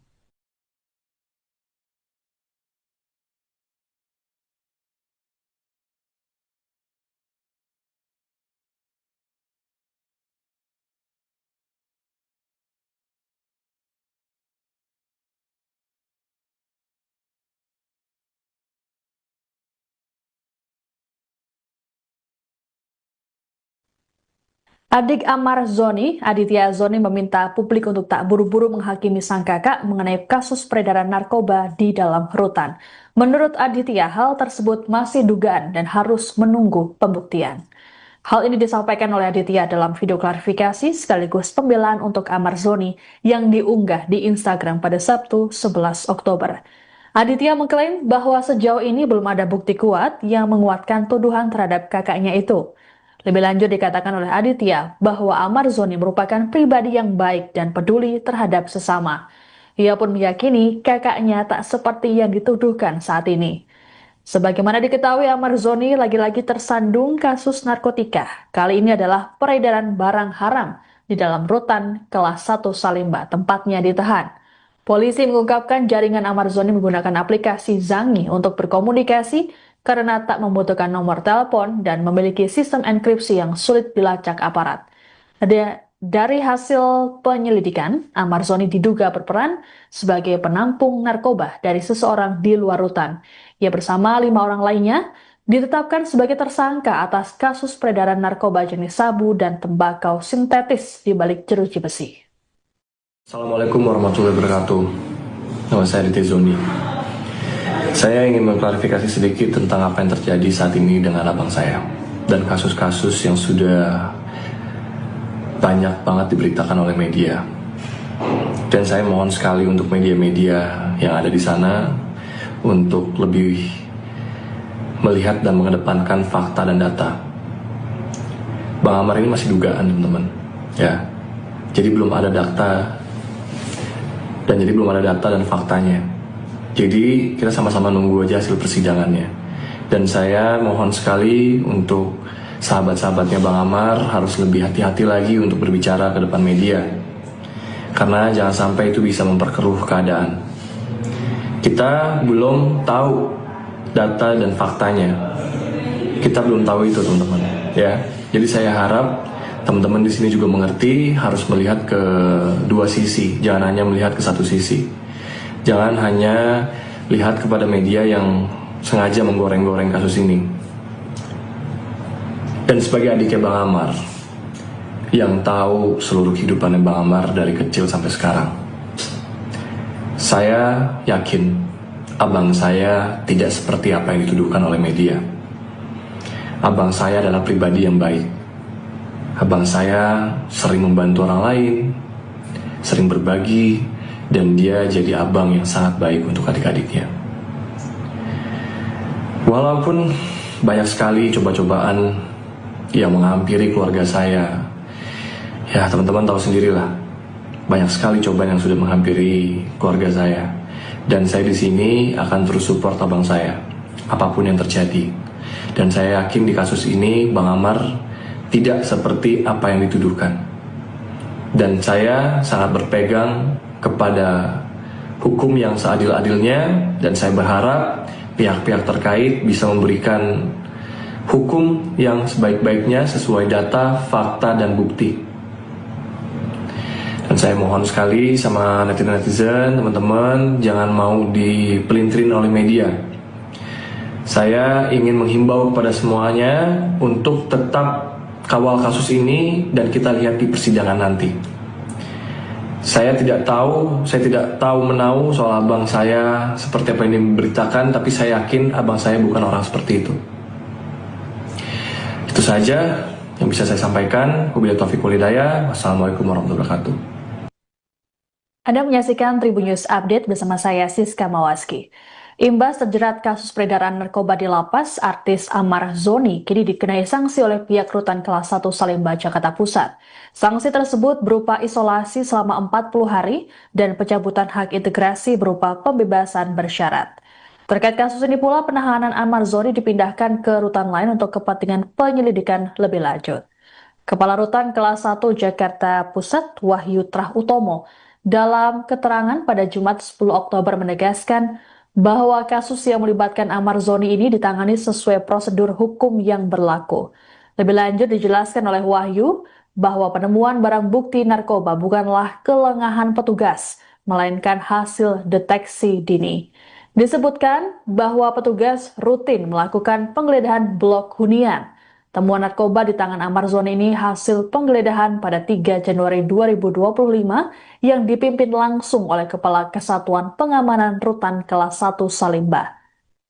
Adik Amar Zoni, Aditya Zoni meminta publik untuk tak buru-buru menghakimi sang kakak mengenai kasus peredaran narkoba di dalam rutan. Menurut Aditya, hal tersebut masih dugaan dan harus menunggu pembuktian. Hal ini disampaikan oleh Aditya dalam video klarifikasi sekaligus pembelaan untuk Amar Zoni yang diunggah di Instagram pada Sabtu 11 Oktober. Aditya mengklaim bahwa sejauh ini belum ada bukti kuat yang menguatkan tuduhan terhadap kakaknya itu. Lebih lanjut dikatakan oleh Aditya bahwa Amar Zoni merupakan pribadi yang baik dan peduli terhadap sesama. Ia pun meyakini kakaknya tak seperti yang dituduhkan saat ini. Sebagaimana diketahui, Amar Zoni lagi-lagi tersandung kasus narkotika. Kali ini adalah peredaran barang haram di dalam rutan kelas 1 Salimba, tempatnya ditahan. Polisi mengungkapkan jaringan Amar Zoni menggunakan aplikasi Zangi untuk berkomunikasi karena tak membutuhkan nomor telepon dan memiliki sistem enkripsi yang sulit dilacak aparat. Dari hasil penyelidikan, Amar Zoni diduga berperan sebagai penampung narkoba dari seseorang di luar rutan. Ia bersama 5 orang lainnya ditetapkan sebagai tersangka atas kasus peredaran narkoba jenis sabu dan tembakau sintetis di balik jeruji besi. Assalamualaikum warahmatullahi wabarakatuh. Nama saya Aditya Zoni. Saya ingin mengklarifikasi sedikit tentang apa yang terjadi saat ini dengan abang saya dan kasus-kasus yang sudah banyak banget diberitakan oleh media. Dan saya mohon sekali untuk media-media yang ada di sana untuk lebih melihat dan mengedepankan fakta dan data. Bang Amar ini masih dugaan, teman-teman. Ya. Jadi belum ada data dan faktanya. Jadi kita sama-sama nunggu aja hasil persidangannya. Dan saya mohon sekali untuk sahabat-sahabatnya Bang Amar harus lebih hati-hati lagi untuk berbicara ke depan media. Karena jangan sampai itu bisa memperkeruh keadaan. Kita belum tahu data dan faktanya. Kita belum tahu itu, teman-teman. Ya. Jadi saya harap teman-teman di sini juga mengerti harus melihat ke dua sisi, jangan hanya melihat ke satu sisi. Jangan hanya lihat kepada media yang sengaja menggoreng-goreng kasus ini. Dan sebagai adiknya Bang Amar, yang tahu seluruh kehidupannya Bang Amar dari kecil sampai sekarang, saya yakin abang saya tidak seperti apa yang dituduhkan oleh media. Abang saya adalah pribadi yang baik. Abang saya sering membantu orang lain, sering berbagi, dan dia jadi abang yang sangat baik untuk adik-adiknya. Walaupun banyak sekali coba-cobaan yang menghampiri keluarga saya, ya teman-teman tahu sendirilah, banyak sekali cobaan yang sudah menghampiri keluarga saya. Dan saya di sini akan terus support abang saya, apapun yang terjadi. Dan saya yakin di kasus ini Bang Amar tidak seperti apa yang dituduhkan. Dan saya sangat berpegang kepada hukum yang seadil-adilnya, dan saya berharap pihak-pihak terkait bisa memberikan hukum yang sebaik-baiknya sesuai data, fakta, dan bukti. Dan saya mohon sekali sama netizen, teman-teman, jangan mau dipelintirin oleh media. Saya ingin menghimbau kepada semuanya untuk tetap kawal kasus ini dan kita lihat di persidangan nanti. Saya tidak tahu menahu soal abang saya seperti apa yang diberitakan, tapi saya yakin abang saya bukan orang seperti itu. Itu saja yang bisa saya sampaikan. Wabillahi taufiq wal hidayah. Wassalamualaikum warahmatullahi wabarakatuh. Anda menyaksikan Tribun News Update bersama saya Siska Mawaski. Imbas terjerat kasus peredaran narkoba di lapas, artis Amar Zoni kini dikenai sanksi oleh pihak rutan kelas 1 Salimba, Jakarta Pusat. Sanksi tersebut berupa isolasi selama 40 hari dan pencabutan hak integrasi berupa pembebasan bersyarat. Terkait kasus ini pula, penahanan Amar Zoni dipindahkan ke rutan lain untuk kepentingan penyelidikan lebih lanjut. Kepala Rutan kelas 1 Jakarta Pusat, Wahyu Trah Utomo, dalam keterangan pada Jumat 10 Oktober menegaskan bahwa kasus yang melibatkan Amar Zoni ini ditangani sesuai prosedur hukum yang berlaku. Lebih lanjut dijelaskan oleh Wahyu bahwa penemuan barang bukti narkoba bukanlah kelengahan petugas, melainkan hasil deteksi dini. Disebutkan bahwa petugas rutin melakukan penggeledahan blok hunian, Temuan narkoba di tangan Amar Zoni ini hasil penggeledahan pada 3 Januari 2025 yang dipimpin langsung oleh Kepala Kesatuan Pengamanan Rutan Kelas 1 Salimba.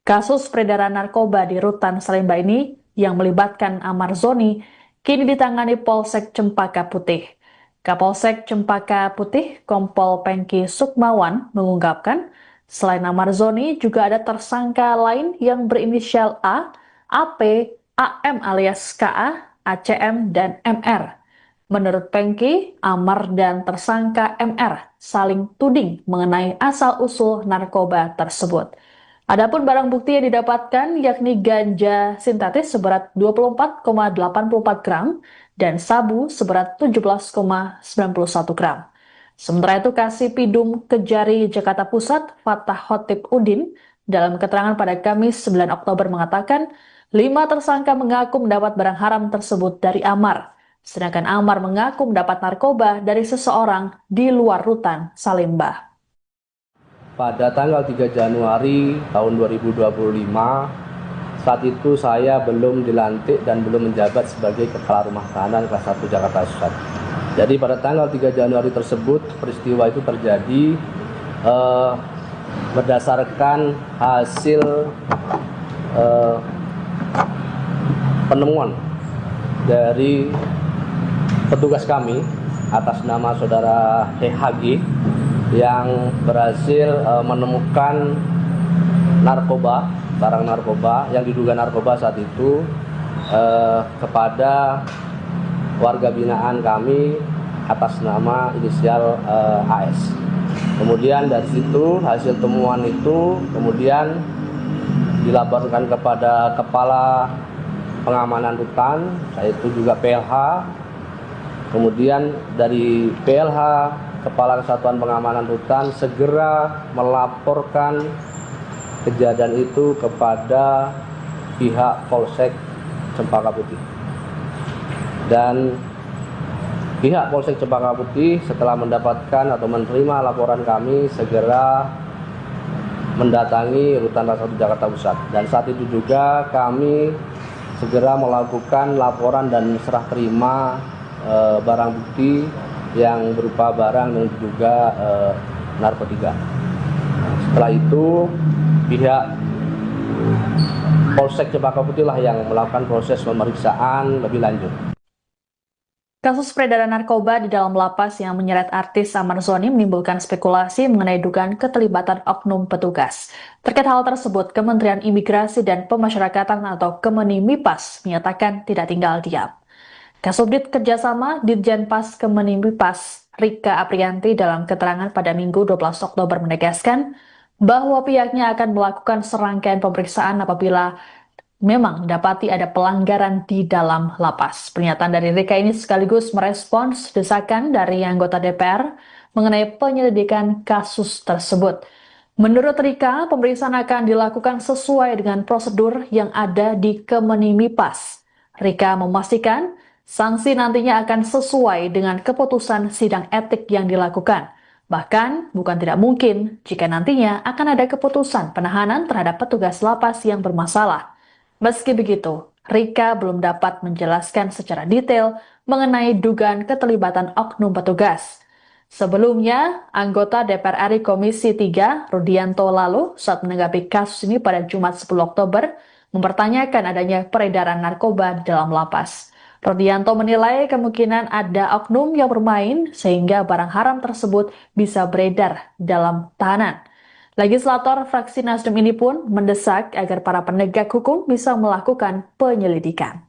Kasus peredaran narkoba di Rutan Salimba ini yang melibatkan Amar Zoni kini ditangani Polsek Cempaka Putih. Kapolsek Cempaka Putih, Kompol Pengki Sukmawan, mengungkapkan selain Amar Zoni juga ada tersangka lain yang berinisial A, AP, AM alias KA, ACM, dan MR. Menurut Pengki, Amar dan tersangka MR saling tuding mengenai asal-usul narkoba tersebut. Adapun barang bukti yang didapatkan yakni ganja sintetis seberat 24,84 gram dan sabu seberat 17,91 gram. Sementara itu Kasipidum Kejari Jakarta Pusat, Fatah Khotib Udin, dalam keterangan pada Kamis 9 Oktober mengatakan 5 tersangka mengaku mendapat barang haram tersebut dari Amar, sedangkan Amar mengaku mendapat narkoba dari seseorang di luar Rutan Salimba. Pada tanggal 3 Januari tahun 2025, saat itu saya belum dilantik dan belum menjabat sebagai Kepala Rumah Tahanan Kelas 1 Jakarta Pusat. Jadi pada tanggal 3 Januari tersebut, peristiwa itu terjadi berdasarkan hasil penemuan dari petugas kami atas nama saudara HG yang berhasil menemukan narkoba, barang narkoba yang diduga narkoba saat itu kepada warga binaan kami atas nama inisial AS. Kemudian dari situ hasil temuan itu kemudian dilaporkan kepada Kepala Pengamanan Rutan, yaitu juga PLH. Kemudian dari PLH, Kepala Kesatuan Pengamanan Rutan segera melaporkan kejadian itu kepada pihak Polsek Cempaka Putih. Dan pihak Polsek Cempaka Putih setelah mendapatkan atau menerima laporan kami segera mendatangi Rutan Kelas 1 Jakarta Pusat. Dan saat itu juga kami segera melakukan laporan dan serah terima barang bukti yang berupa barang yang diduga narkotika. Setelah itu pihak Polsek Cempaka Putih lah yang melakukan proses pemeriksaan lebih lanjut. Kasus peredaran narkoba di dalam lapas yang menyeret artis Amar Zoni menimbulkan spekulasi mengenai dugaan keterlibatan oknum petugas. Terkait hal tersebut, Kementerian Imigrasi dan Pemasyarakatan atau Kemenimipas menyatakan tidak tinggal diam. Kasubdit Kerjasama Ditjenpas Kemenimipas Rika Aprianti dalam keterangan pada Minggu 12 Oktober menegaskan bahwa pihaknya akan melakukan serangkaian pemeriksaan apabila memang dapati ada pelanggaran di dalam lapas. Pernyataan dari Rika ini sekaligus merespons desakan dari anggota DPR mengenai penyelidikan kasus tersebut. Menurut Rika, pemeriksaan akan dilakukan sesuai dengan prosedur yang ada di Kemenimipas. Rika memastikan sanksi nantinya akan sesuai dengan keputusan sidang etik yang dilakukan. Bahkan, bukan tidak mungkin jika nantinya akan ada keputusan penahanan terhadap petugas lapas yang bermasalah. Meski begitu, Rika belum dapat menjelaskan secara detail mengenai dugaan keterlibatan oknum petugas. Sebelumnya, anggota DPR RI Komisi 3, Rudianto lalu, saat menanggapi kasus ini pada Jumat 10 Oktober, mempertanyakan adanya peredaran narkoba di dalam lapas. Rudianto menilai kemungkinan ada oknum yang bermain sehingga barang haram tersebut bisa beredar dalam tahanan. Legislator fraksi Nasdem ini pun mendesak agar para penegak hukum bisa melakukan penyelidikan.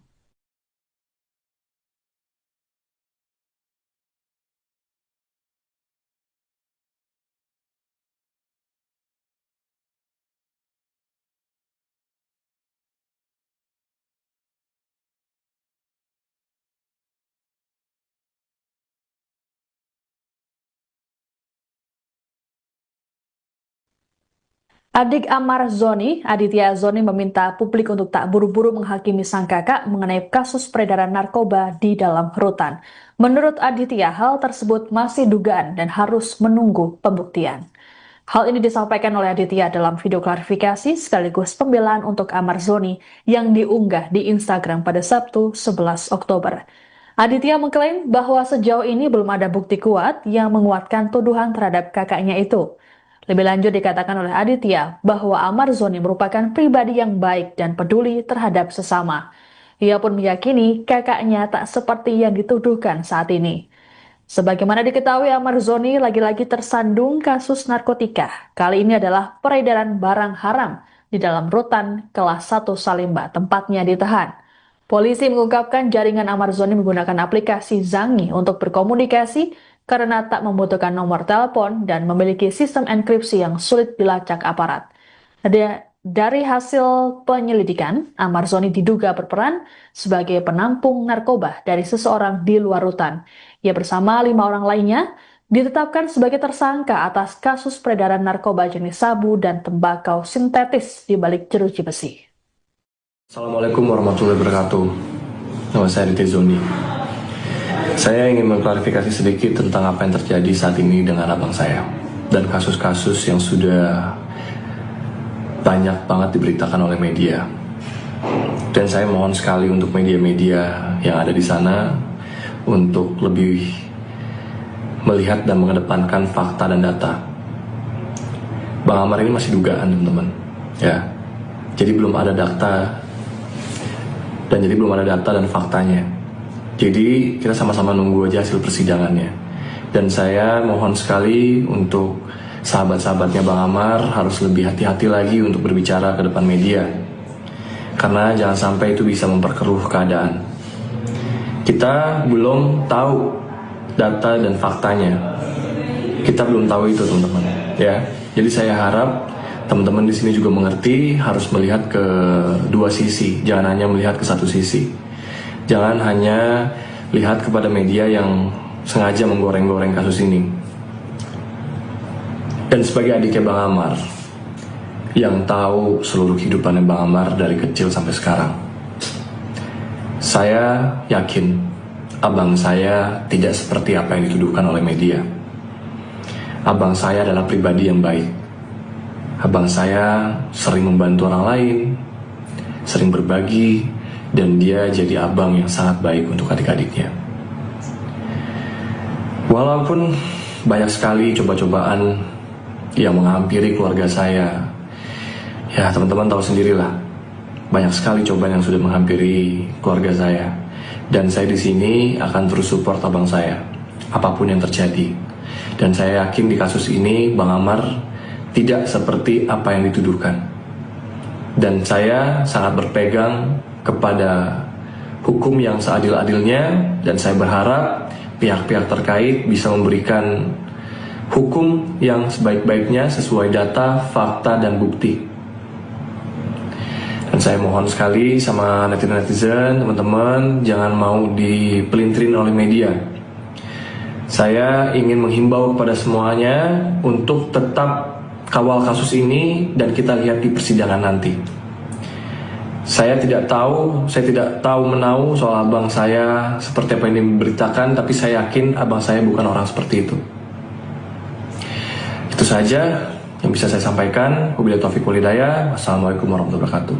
Adik Amar Zoni, Aditya Zoni meminta publik untuk tak buru-buru menghakimi sang kakak mengenai kasus peredaran narkoba di dalam rutan. Menurut Aditya, hal tersebut masih dugaan dan harus menunggu pembuktian. Hal ini disampaikan oleh Aditya dalam video klarifikasi sekaligus pembelaan untuk Amar Zoni yang diunggah di Instagram pada Sabtu 11 Oktober. Aditya mengklaim bahwa sejauh ini belum ada bukti kuat yang menguatkan tuduhan terhadap kakaknya itu. Lebih lanjut dikatakan oleh Aditya bahwa Amar Zoni merupakan pribadi yang baik dan peduli terhadap sesama. Ia pun meyakini kakaknya tak seperti yang dituduhkan saat ini. Sebagaimana diketahui, Amar Zoni lagi-lagi tersandung kasus narkotika. Kali ini adalah peredaran barang haram di dalam rutan kelas 1 Salimba, tempatnya ditahan. Polisi mengungkapkan jaringan Amar Zoni menggunakan aplikasi Zangi untuk berkomunikasi karena tak membutuhkan nomor telepon dan memiliki sistem enkripsi yang sulit dilacak aparat. Dari hasil penyelidikan, Amar Zoni diduga berperan sebagai penampung narkoba dari seseorang di luar rutan. Ia bersama 5 orang lainnya ditetapkan sebagai tersangka atas kasus peredaran narkoba jenis sabu dan tembakau sintetis di balik jeruji besi. Assalamualaikum warahmatullahi wabarakatuh. Nama saya Aditya Zoni. Saya ingin mengklarifikasi sedikit tentang apa yang terjadi saat ini dengan abang saya dan kasus-kasus yang sudah banyak banget diberitakan oleh media. Dan saya mohon sekali untuk media-media yang ada di sana untuk lebih melihat dan mengedepankan fakta dan data. Bang Amar ini masih dugaan, teman-teman. Ya. Jadi belum ada data dan faktanya. Jadi kita sama-sama nunggu aja hasil persidangannya. Dan saya mohon sekali untuk sahabat-sahabatnya Bang Amar harus lebih hati-hati lagi untuk berbicara ke depan media. Karena jangan sampai itu bisa memperkeruh keadaan. Kita belum tahu data dan faktanya. Kita belum tahu itu, teman-teman. Ya. Jadi saya harap teman-teman di sini juga mengerti, harus melihat ke dua sisi, jangan hanya melihat ke satu sisi. Jangan hanya lihat kepada media yang sengaja menggoreng-goreng kasus ini. Dan sebagai adiknya Bang Amar, yang tahu seluruh kehidupannya Bang Amar dari kecil sampai sekarang, saya yakin abang saya tidak seperti apa yang dituduhkan oleh media. Abang saya adalah pribadi yang baik. Abang saya sering membantu orang lain, sering berbagi, dan dia jadi abang yang sangat baik untuk adik-adiknya. Walaupun banyak sekali coba-cobaan yang menghampiri keluarga saya, ya teman-teman tahu sendirilah, banyak sekali cobaan yang sudah menghampiri keluarga saya. Dan saya di sini akan terus support abang saya, apapun yang terjadi. Dan saya yakin di kasus ini Bang Amar tidak seperti apa yang dituduhkan. Dan saya sangat berpegang kepada hukum yang seadil-adilnya, dan saya berharap pihak-pihak terkait bisa memberikan hukum yang sebaik-baiknya sesuai data, fakta, dan bukti. Dan saya mohon sekali sama netizen, teman-teman, jangan mau dipelintirin oleh media. Saya ingin menghimbau kepada semuanya untuk tetap kawal kasus ini dan kita lihat di persidangan nanti. Saya tidak tahu menahu soal abang saya seperti apa yang diberitakan, tapi saya yakin abang saya bukan orang seperti itu. Itu saja yang bisa saya sampaikan. Wabillahi taufiq wal hidayah. Wassalamualaikum warahmatullahi wabarakatuh.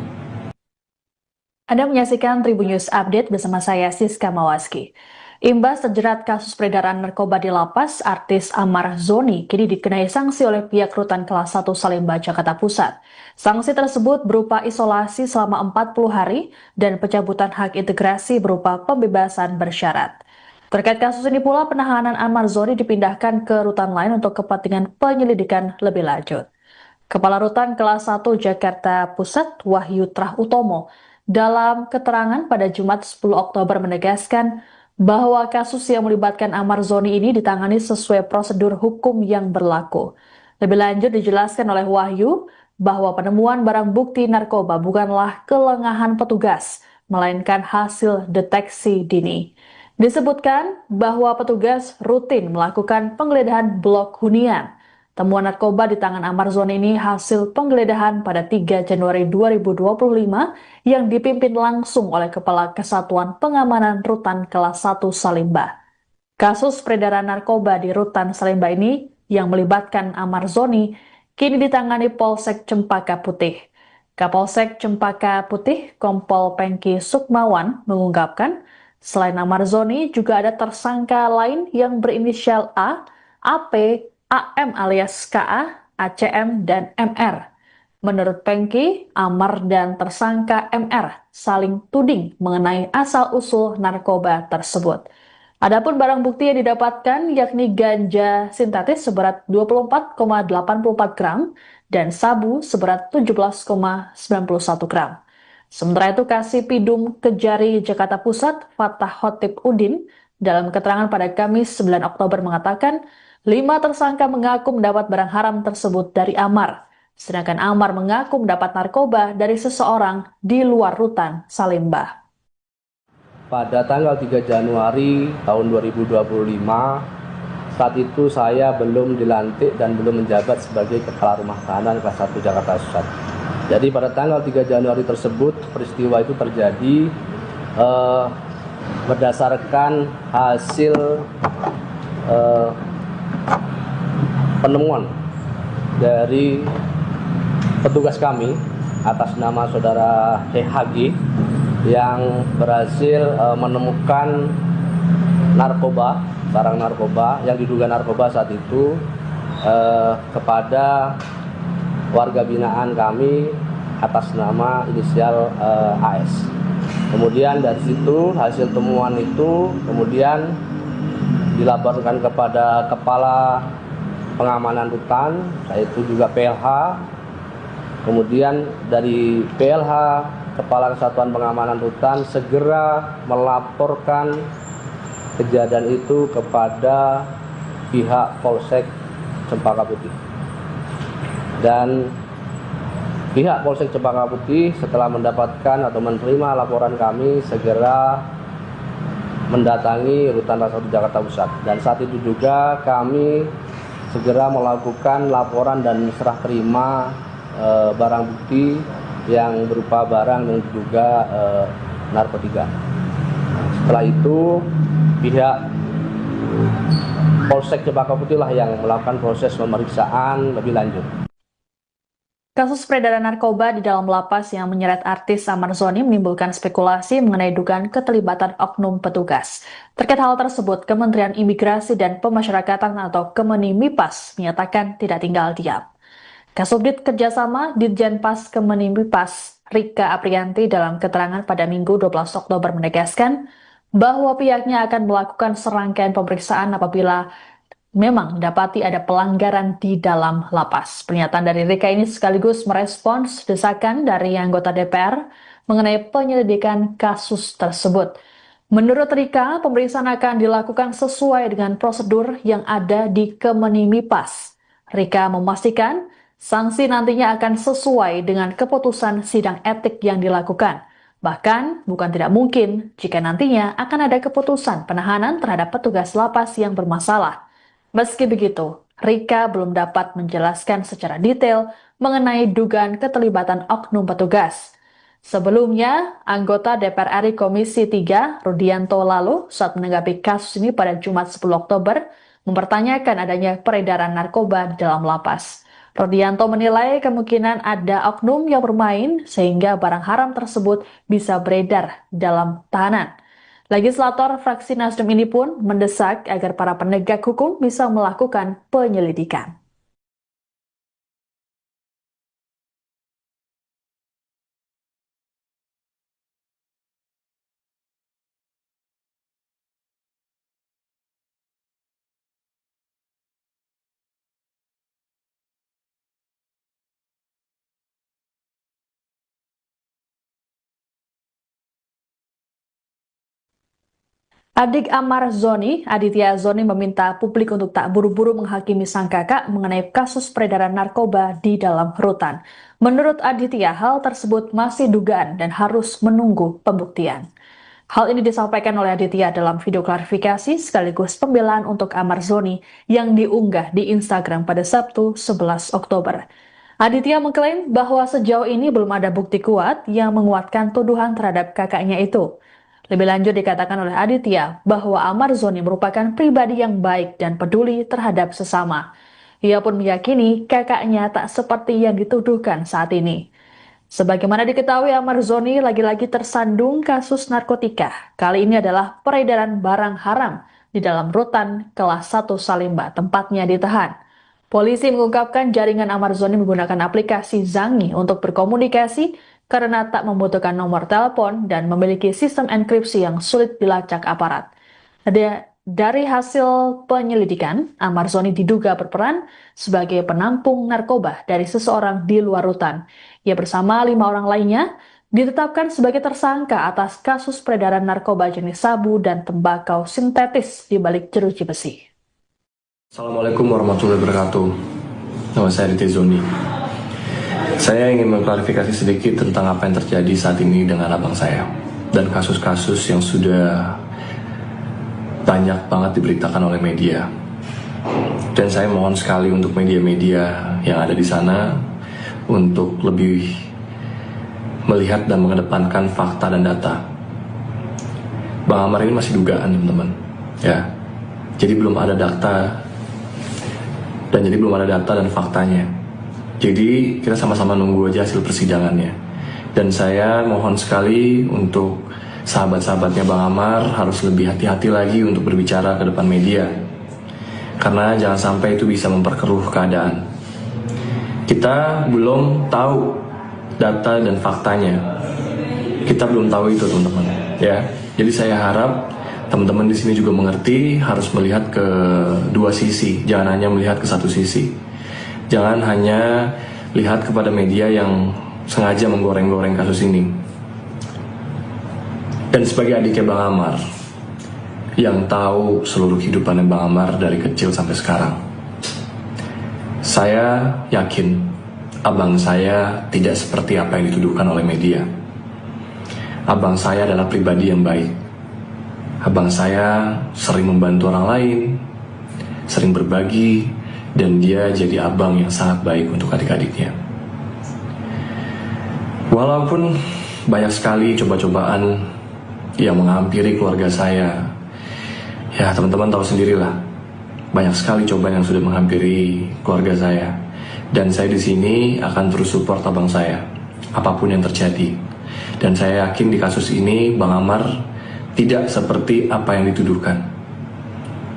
Anda menyaksikan Tribun News Update bersama saya Siska Mawaski. Imbas terjerat kasus peredaran narkoba di lapas, artis Amar Zoni kini dikenai sanksi oleh pihak rutan kelas 1 Salimba, Jakarta Pusat. Sanksi tersebut berupa isolasi selama 40 hari dan pencabutan hak integrasi berupa pembebasan bersyarat. Terkait kasus ini pula, penahanan Amar Zoni dipindahkan ke rutan lain untuk kepentingan penyelidikan lebih lanjut. Kepala Rutan kelas 1 Jakarta Pusat, Wahyu Trah Utomo, dalam keterangan pada Jumat 10 Oktober menegaskan bahwa kasus yang melibatkan Amar Zoni ini ditangani sesuai prosedur hukum yang berlaku. Lebih lanjut dijelaskan oleh Wahyu bahwa penemuan barang bukti narkoba bukanlah kelengahan petugas, melainkan hasil deteksi dini. Disebutkan bahwa petugas rutin melakukan penggeledahan blok hunian. Temuan narkoba di tangan Amar Zoni ini hasil penggeledahan pada 3 Januari 2025 yang dipimpin langsung oleh Kepala Kesatuan Pengamanan Rutan Kelas 1 Salimba. Kasus peredaran narkoba di Rutan Salimba ini yang melibatkan Amar Zoni kini ditangani Polsek Cempaka Putih. Kapolsek Cempaka Putih, Kompol Pengki Sukmawan, mengungkapkan selain Amar Zoni juga ada tersangka lain yang berinisial A, AP, AM alias KA, ACM, dan MR. Menurut Pengki, Amar dan tersangka MR saling tuding mengenai asal-usul narkoba tersebut. Adapun barang bukti yang didapatkan yakni ganja sintetis seberat 24,84 gram dan sabu seberat 17,91 gram. Sementara itu Kasih Pidum Kejari Jakarta Pusat, Fatah Khotib Udin, dalam keterangan pada Kamis 9 Oktober mengatakan 5 tersangka mengaku mendapat barang haram tersebut dari Amar. Sedangkan Amar mengaku mendapat narkoba dari seseorang di luar rutan Salemba. Pada tanggal 3 Januari tahun 2025, saat itu saya belum dilantik dan belum menjabat sebagai Kepala Rumah Tahanan kelas 1 Jakarta Pusat. Jadi pada tanggal 3 Januari tersebut, peristiwa itu terjadi berdasarkan hasil penemuan dari petugas kami atas nama saudara HG yang berhasil menemukan narkoba, barang narkoba yang diduga narkoba saat itu kepada warga binaan kami atas nama inisial AS. Kemudian dari situ hasil temuan itu kemudian dilaporkan kepada Kepala Pengamanan Rutan, yaitu juga PLH. Kemudian dari PLH, Kepala Kesatuan Pengamanan Rutan, segera melaporkan kejadian itu kepada pihak Polsek Cempaka Putih. Dan pihak Polsek Cempaka Putih setelah mendapatkan atau menerima laporan kami segera mendatangi Rutan Kelas 1 Jakarta Pusat. Dan saat itu juga kami segera melakukan laporan dan serah terima barang bukti yang berupa barang yang diduga narkotika. Setelah itu pihak Polsek Cempaka Putih lah yang melakukan proses pemeriksaan lebih lanjut. Kasus peredaran narkoba di dalam lapas yang menyeret artis Amar Zoni menimbulkan spekulasi mengenai dugaan keterlibatan oknum petugas. Terkait hal tersebut, Kementerian Imigrasi dan Pemasyarakatan atau Kemenimipas menyatakan tidak tinggal diam. Kasubdit Kerjasama Ditjenpas Kemenimipas Rika Aprianti dalam keterangan pada Minggu 12 Oktober menegaskan bahwa pihaknya akan melakukan serangkaian pemeriksaan apabila memang dapati ada pelanggaran di dalam lapas. Pernyataan dari Rika ini sekaligus merespons desakan dari anggota DPR mengenai penyelidikan kasus tersebut. Menurut Rika, pemeriksaan akan dilakukan sesuai dengan prosedur yang ada di Kemenimipas. Rika memastikan sanksi nantinya akan sesuai dengan keputusan sidang etik yang dilakukan. Bahkan, bukan tidak mungkin jika nantinya akan ada keputusan penahanan terhadap petugas lapas yang bermasalah. Meski begitu, Rika belum dapat menjelaskan secara detail mengenai dugaan keterlibatan oknum petugas. Sebelumnya, anggota DPR RI Komisi 3, Rudianto lalu, saat menanggapi kasus ini pada Jumat 10 Oktober, mempertanyakan adanya peredaran narkoba di dalam lapas. Rudianto menilai kemungkinan ada oknum yang bermain sehingga barang haram tersebut bisa beredar dalam tahanan. Legislator fraksi Nasdem ini pun mendesak agar para penegak hukum bisa melakukan penyelidikan. Adik Amar Zoni, Aditya Zoni meminta publik untuk tak buru-buru menghakimi sang kakak mengenai kasus peredaran narkoba di dalam rutan. Menurut Aditya, hal tersebut masih dugaan dan harus menunggu pembuktian. Hal ini disampaikan oleh Aditya dalam video klarifikasi sekaligus pembelaan untuk Amar Zoni yang diunggah di Instagram pada Sabtu 11 Oktober. Aditya mengklaim bahwa sejauh ini belum ada bukti kuat yang menguatkan tuduhan terhadap kakaknya itu. Lebih lanjut dikatakan oleh Aditya bahwa Amar Zoni merupakan pribadi yang baik dan peduli terhadap sesama. Ia pun meyakini kakaknya tak seperti yang dituduhkan saat ini. Sebagaimana diketahui, Amar Zoni lagi-lagi tersandung kasus narkotika. Kali ini adalah peredaran barang haram di dalam rutan kelas 1 Salemba, tempatnya ditahan. Polisi mengungkapkan jaringan Amar Zoni menggunakan aplikasi Zangi untuk berkomunikasi karena tak membutuhkan nomor telepon dan memiliki sistem enkripsi yang sulit dilacak aparat. Dari hasil penyelidikan, Amar Zoni diduga berperan sebagai penampung narkoba dari seseorang di luar rutan. Ia bersama 5 orang lainnya ditetapkan sebagai tersangka atas kasus peredaran narkoba jenis sabu dan tembakau sintetis di balik jeruji besi. Assalamualaikum warahmatullahi wabarakatuh. Nama saya Riti Zoni. Saya ingin mengklarifikasi sedikit tentang apa yang terjadi saat ini dengan abang saya dan kasus-kasus yang sudah banyak banget diberitakan oleh media. Dan saya mohon sekali untuk media-media yang ada di sana untuk lebih melihat dan mengedepankan fakta dan data. Bang Amar ini masih dugaan, teman-teman. Ya. Jadi belum ada data dan faktanya. Jadi kita sama-sama nunggu aja hasil persidangannya. Dan saya mohon sekali untuk sahabat-sahabatnya Bang Amar harus lebih hati-hati lagi untuk berbicara ke depan media. Karena jangan sampai itu bisa memperkeruh keadaan. Kita belum tahu data dan faktanya. Kita belum tahu itu, teman-teman. Ya. Jadi saya harap teman-teman di sini juga mengerti, harus melihat ke dua sisi, jangan hanya melihat ke satu sisi. Jangan hanya lihat kepada media yang sengaja menggoreng-goreng kasus ini. Dan sebagai adiknya Bang Amar, yang tahu seluruh kehidupannya Bang Amar dari kecil sampai sekarang, saya yakin abang saya tidak seperti apa yang dituduhkan oleh media. Abang saya adalah pribadi yang baik. Abang saya sering membantu orang lain, sering berbagi, dan dia jadi abang yang sangat baik untuk adik-adiknya. Walaupun banyak sekali coba-cobaan yang menghampiri keluarga saya, ya teman-teman tahu sendirilah, banyak sekali cobaan yang sudah menghampiri keluarga saya. Dan saya di sini akan terus support abang saya, apapun yang terjadi. Dan saya yakin di kasus ini Bang Amar tidak seperti apa yang dituduhkan.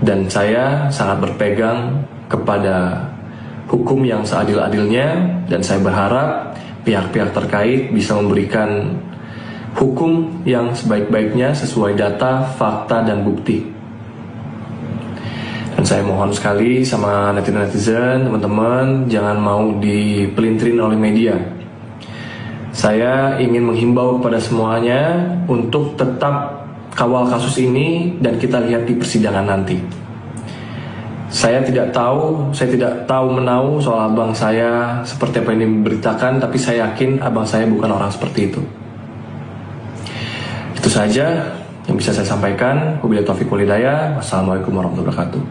Dan saya sangat berpegang kepada hukum yang seadil-adilnya, dan saya berharap pihak-pihak terkait bisa memberikan hukum yang sebaik-baiknya sesuai data, fakta, dan bukti. Dan saya mohon sekali sama netizen, teman-teman, jangan mau dipelintirin oleh media. Saya ingin menghimbau kepada semuanya untuk tetap kawal kasus ini dan kita lihat di persidangan nanti. Saya tidak tahu menahu soal abang saya seperti apa yang diberitakan, tapi saya yakin abang saya bukan orang seperti itu. Itu saja yang bisa saya sampaikan. Wabillahi taufiq wal hidayah. Wassalamualaikum warahmatullahi wabarakatuh.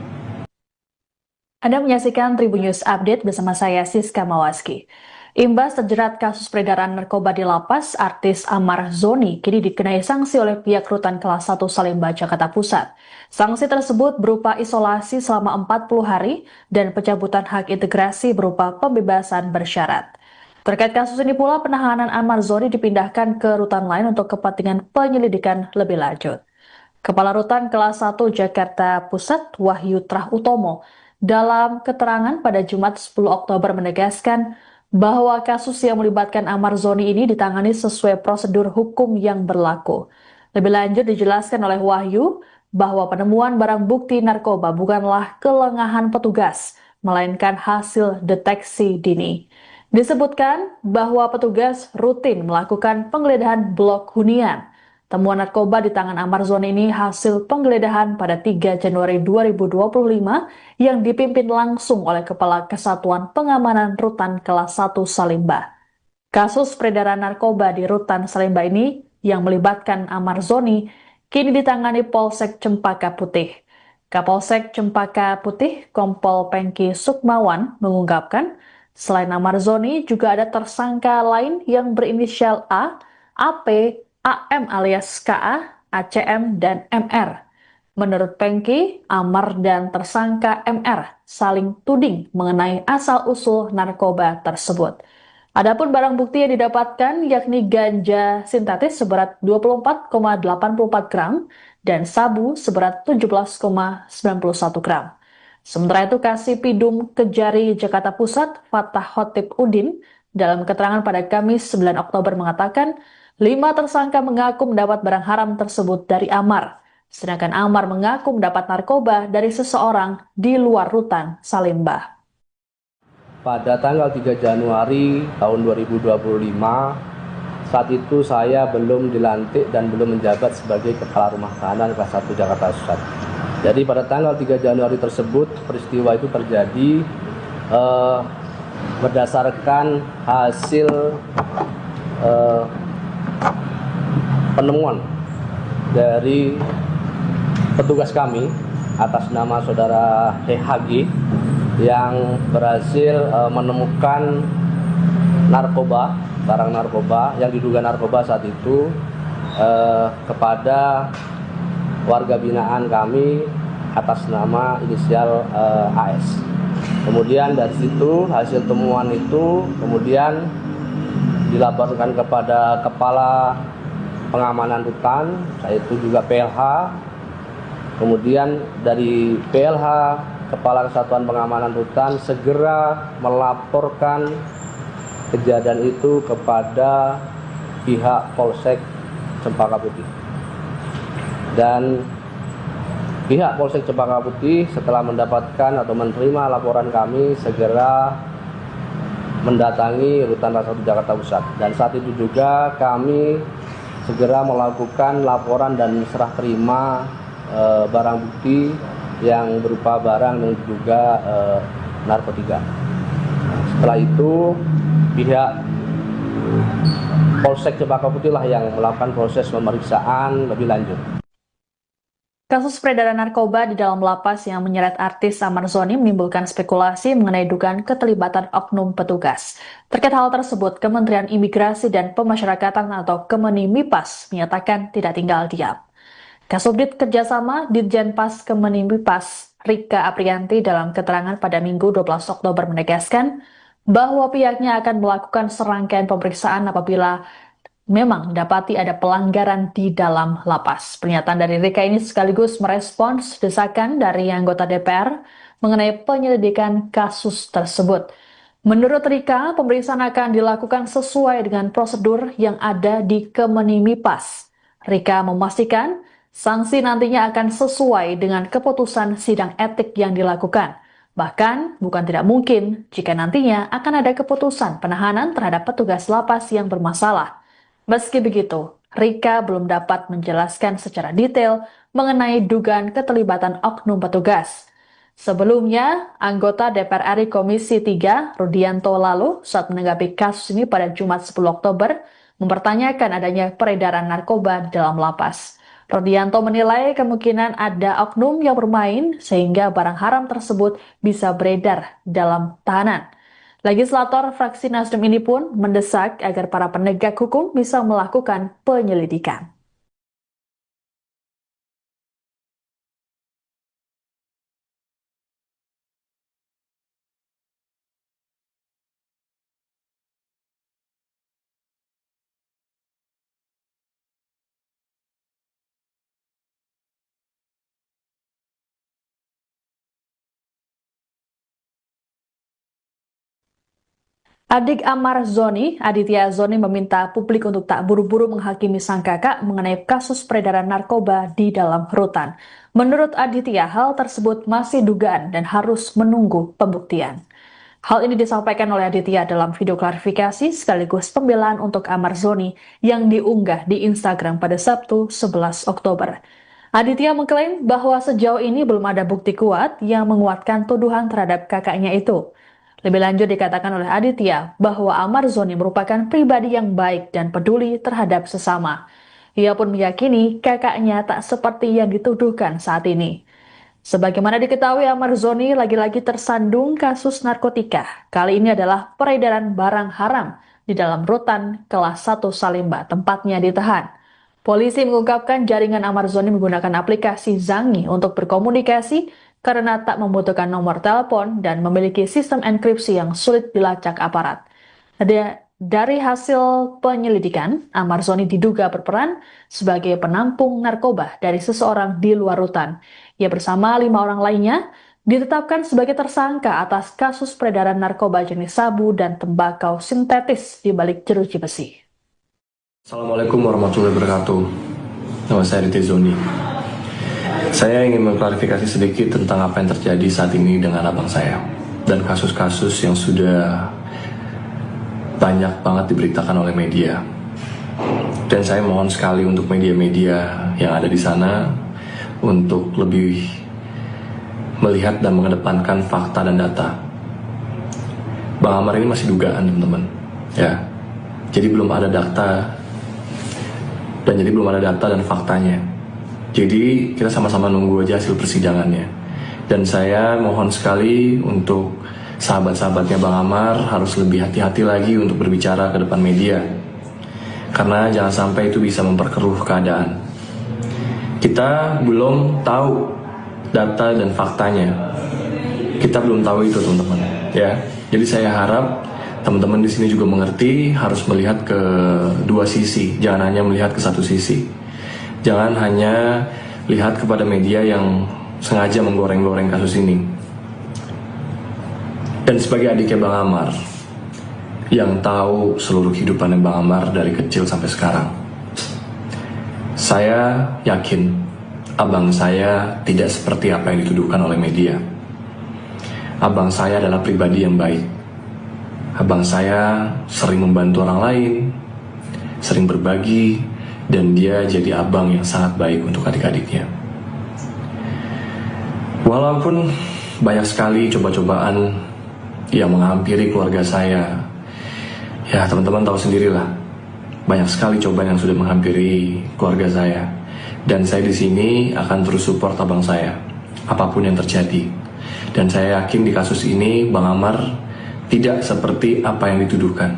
Anda menyaksikan Tribun News Update bersama saya Siska Mawaski. Imbas terjerat kasus peredaran narkoba di lapas, artis Amar Zoni kini dikenai sanksi oleh pihak rutan kelas 1 Salemba, Jakarta Pusat. Sanksi tersebut berupa isolasi selama 40 hari dan pencabutan hak integrasi berupa pembebasan bersyarat. Terkait kasus ini pula, penahanan Amar Zoni dipindahkan ke rutan lain untuk kepentingan penyelidikan lebih lanjut. Kepala Rutan Kelas 1 Jakarta Pusat, Wahyu Trah Utomo, dalam keterangan pada Jumat 10 Oktober menegaskan bahwa kasus yang melibatkan Amar Zoni ini ditangani sesuai prosedur hukum yang berlaku. Lebih lanjut dijelaskan oleh Wahyu bahwa penemuan barang bukti narkoba bukanlah kelengahan petugas, melainkan hasil deteksi dini. Disebutkan bahwa petugas rutin melakukan penggeledahan blok hunian. Temuan narkoba di tangan Amar Zoni ini hasil penggeledahan pada 3 Januari 2025 yang dipimpin langsung oleh Kepala Kesatuan Pengamanan Rutan Kelas 1 Salemba. Kasus peredaran narkoba di Rutan Salemba ini yang melibatkan Amar Zoni kini ditangani Polsek Cempaka Putih. Kapolsek Cempaka Putih, Kompol Pengki Sukmawan, mengungkapkan selain Amar Zoni juga ada tersangka lain yang berinisial A, AP, AM alias KA, ACM, dan MR. Menurut Pengki, Amar dan tersangka MR saling tuding mengenai asal-usul narkoba tersebut. Adapun barang bukti yang didapatkan yakni ganja sintetis seberat 24,84 gram dan sabu seberat 17,91 gram. Sementara itu Kasih Pidum Kejari Jakarta Pusat, Fatah Khotib Udin, dalam keterangan pada Kamis 9 Oktober mengatakan, 5 tersangka mengaku mendapat barang haram tersebut dari Amar. Sedangkan Amar mengaku mendapat narkoba dari seseorang di luar rutan Salemba. Pada tanggal 3 Januari tahun 2025, saat itu saya belum dilantik dan belum menjabat sebagai Kepala Rumah Tahanan kelas 1 Jakarta Pusat. Jadi pada tanggal 3 Januari tersebut, peristiwa itu terjadi berdasarkan hasil penemuan dari petugas kami atas nama saudara HG yang berhasil menemukan narkoba, barang narkoba yang diduga narkoba saat itu kepada warga binaan kami atas nama inisial AS. Kemudian dari situ hasil temuan itu kemudian dilaporkan kepada Kepala Pengamanan Rutan, yaitu juga PLH. Kemudian dari PLH, Kepala Kesatuan Pengamanan Rutan segera melaporkan kejadian itu kepada pihak Polsek Cempaka Putih. Dan pihak Polsek Cempaka Putih setelah mendapatkan atau menerima laporan kami segera mendatangi Rutan Kelas 1 Jakarta Pusat. Dan saat itu juga kami segera melakukan laporan dan serah terima barang bukti yang berupa barang yang diduga narkotika. Setelah itu pihak Polsek Cempaka Putih lah yang melakukan proses pemeriksaan lebih lanjut. Kasus peredaran narkoba di dalam lapas yang menyeret artis Amar Zoni menimbulkan spekulasi mengenai dugaan keterlibatan oknum petugas. Terkait hal tersebut, Kementerian Imigrasi dan Pemasyarakatan atau Kemenimipas menyatakan tidak tinggal diam. Kasubdit Kerjasama Ditjenpas Kemenimipas Rika Aprianti dalam keterangan pada Minggu 12 Oktober menegaskan bahwa pihaknya akan melakukan serangkaian pemeriksaan apabila memang dapati ada pelanggaran di dalam lapas. Pernyataan dari Rika ini sekaligus merespons desakan dari anggota DPR mengenai penyelidikan kasus tersebut. Menurut Rika, pemeriksaan akan dilakukan sesuai dengan prosedur yang ada di Kemenimipas. Rika memastikan sanksi nantinya akan sesuai dengan keputusan sidang etik yang dilakukan. Bahkan, bukan tidak mungkin jika nantinya akan ada keputusan penahanan terhadap petugas lapas yang bermasalah. Meski begitu, Rika belum dapat menjelaskan secara detail mengenai dugaan keterlibatan oknum petugas. Sebelumnya, anggota DPR RI Komisi 3, Rudianto lalu, saat menanggapi kasus ini pada Jumat 10 Oktober, mempertanyakan adanya peredaran narkoba dalam lapas. Rudianto menilai kemungkinan ada oknum yang bermain sehingga barang haram tersebut bisa beredar dalam tahanan. Legislator fraksi Nasdem ini pun mendesak agar para penegak hukum bisa melakukan penyelidikan. Adik Amar Zoni, Aditya Zoni meminta publik untuk tak buru-buru menghakimi sang kakak mengenai kasus peredaran narkoba di dalam rutan. Menurut Aditya, hal tersebut masih dugaan dan harus menunggu pembuktian. Hal ini disampaikan oleh Aditya dalam video klarifikasi sekaligus pembelaan untuk Amar Zoni yang diunggah di Instagram pada Sabtu 11 Oktober. Aditya mengklaim bahwa sejauh ini belum ada bukti kuat yang menguatkan tuduhan terhadap kakaknya itu. Lebih lanjut dikatakan oleh Aditya bahwa Amar Zoni merupakan pribadi yang baik dan peduli terhadap sesama. Ia pun meyakini kakaknya tak seperti yang dituduhkan saat ini. Sebagaimana diketahui, Amar Zoni lagi-lagi tersandung kasus narkotika. Kali ini adalah peredaran barang haram di dalam rutan kelas 1 Salemba, tempatnya ditahan. Polisi mengungkapkan jaringan Amar Zoni menggunakan aplikasi Zangi untuk berkomunikasi karena tak membutuhkan nomor telepon dan memiliki sistem enkripsi yang sulit dilacak aparat. Dari hasil penyelidikan, Amar Zoni diduga berperan sebagai penampung narkoba dari seseorang di luar rutan. Ia bersama 5 orang lainnya ditetapkan sebagai tersangka atas kasus peredaran narkoba jenis sabu dan tembakau sintetis di balik jeruji besi. Assalamualaikum warahmatullahi wabarakatuh. Nama saya Riti Zoni. Saya ingin mengklarifikasi sedikit tentang apa yang terjadi saat ini dengan abang saya dan kasus-kasus yang sudah banyak banget diberitakan oleh media. Dan saya mohon sekali untuk media-media yang ada di sana untuk lebih melihat dan mengedepankan fakta dan data. Bang Amar ini masih dugaan, teman-teman. Ya. Jadi belum ada data dan faktanya. Jadi kita sama-sama nunggu aja hasil persidangannya. Dan saya mohon sekali untuk sahabat-sahabatnya Bang Amar harus lebih hati-hati lagi untuk berbicara ke depan media. Karena jangan sampai itu bisa memperkeruh keadaan. Kita belum tahu data dan faktanya. Kita belum tahu itu, teman-teman. Ya. Jadi saya harap teman-teman di sini juga mengerti, harus melihat ke dua sisi, jangan hanya melihat ke satu sisi. Jangan hanya lihat kepada media yang sengaja menggoreng-goreng kasus ini. Dan sebagai adiknya Bang Amar, yang tahu seluruh kehidupan Bang Amar dari kecil sampai sekarang, saya yakin abang saya tidak seperti apa yang dituduhkan oleh media. Abang saya adalah pribadi yang baik. Abang saya sering membantu orang lain, sering berbagi, dan dia jadi abang yang sangat baik untuk adik-adiknya. Walaupun banyak sekali coba-cobaan yang menghampiri keluarga saya, ya teman-teman tahu sendirilah, banyak sekali cobaan yang sudah menghampiri keluarga saya. Dan saya di sini akan terus support abang saya, apapun yang terjadi. Dan saya yakin di kasus ini Bang Amar tidak seperti apa yang dituduhkan.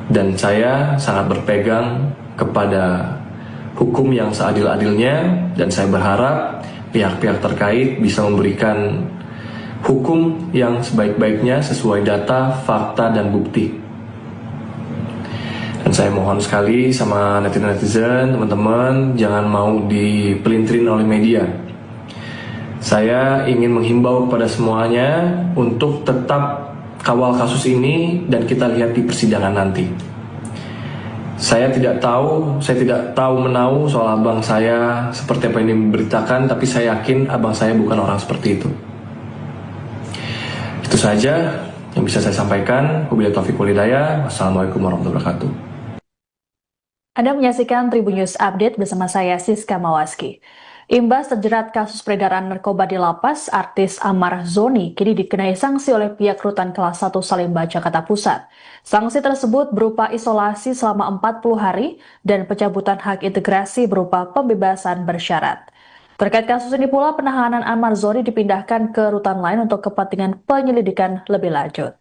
Dan saya sangat berpegang kepada hukum yang seadil-adilnya, dan saya berharap pihak-pihak terkait bisa memberikan hukum yang sebaik-baiknya sesuai data, fakta, dan bukti. Dan saya mohon sekali sama netizen-netizen, teman-teman, jangan mau dipelintirin oleh media. Saya ingin menghimbau kepada semuanya untuk tetap kawal kasus ini dan kita lihat di persidangan nanti. Saya tidak tahu menahu soal abang saya seperti apa yang diberitakan, tapi saya yakin abang saya bukan orang seperti itu. Itu saja yang bisa saya sampaikan. Wabillahi taufiq wal hidayah. Wassalamualaikum warahmatullahi wabarakatuh. Anda menyaksikan Tribun News Update bersama saya Siska Mawaski. Imbas terjerat kasus peredaran narkoba di lapas, artis Amar Zoni kini dikenai sanksi oleh pihak Rutan Kelas 1 Salemba, Jakarta Pusat. Sanksi tersebut berupa isolasi selama 40 hari dan pencabutan hak integrasi berupa pembebasan bersyarat. Terkait kasus ini pula, penahanan Amar Zoni dipindahkan ke rutan lain untuk kepentingan penyelidikan lebih lanjut.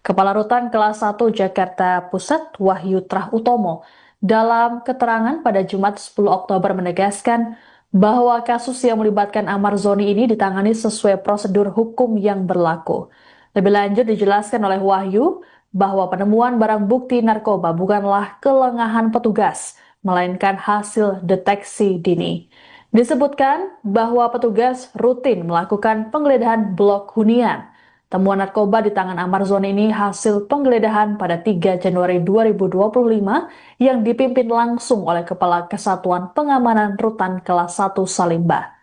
Kepala Rutan Kelas 1 Jakarta Pusat, Wahyu Trah Utomo, dalam keterangan pada Jumat 10 Oktober menegaskan bahwa kasus yang melibatkan Amar Zoni ini ditangani sesuai prosedur hukum yang berlaku. Lebih lanjut dijelaskan oleh Wahyu bahwa penemuan barang bukti narkoba bukanlah kelengahan petugas, melainkan hasil deteksi dini. Disebutkan bahwa petugas rutin melakukan penggeledahan blok hunian. Temuan narkoba di tangan Amar Zoni ini hasil penggeledahan pada 3 Januari 2025 yang dipimpin langsung oleh Kepala Kesatuan Pengamanan Rutan Kelas 1 Salemba.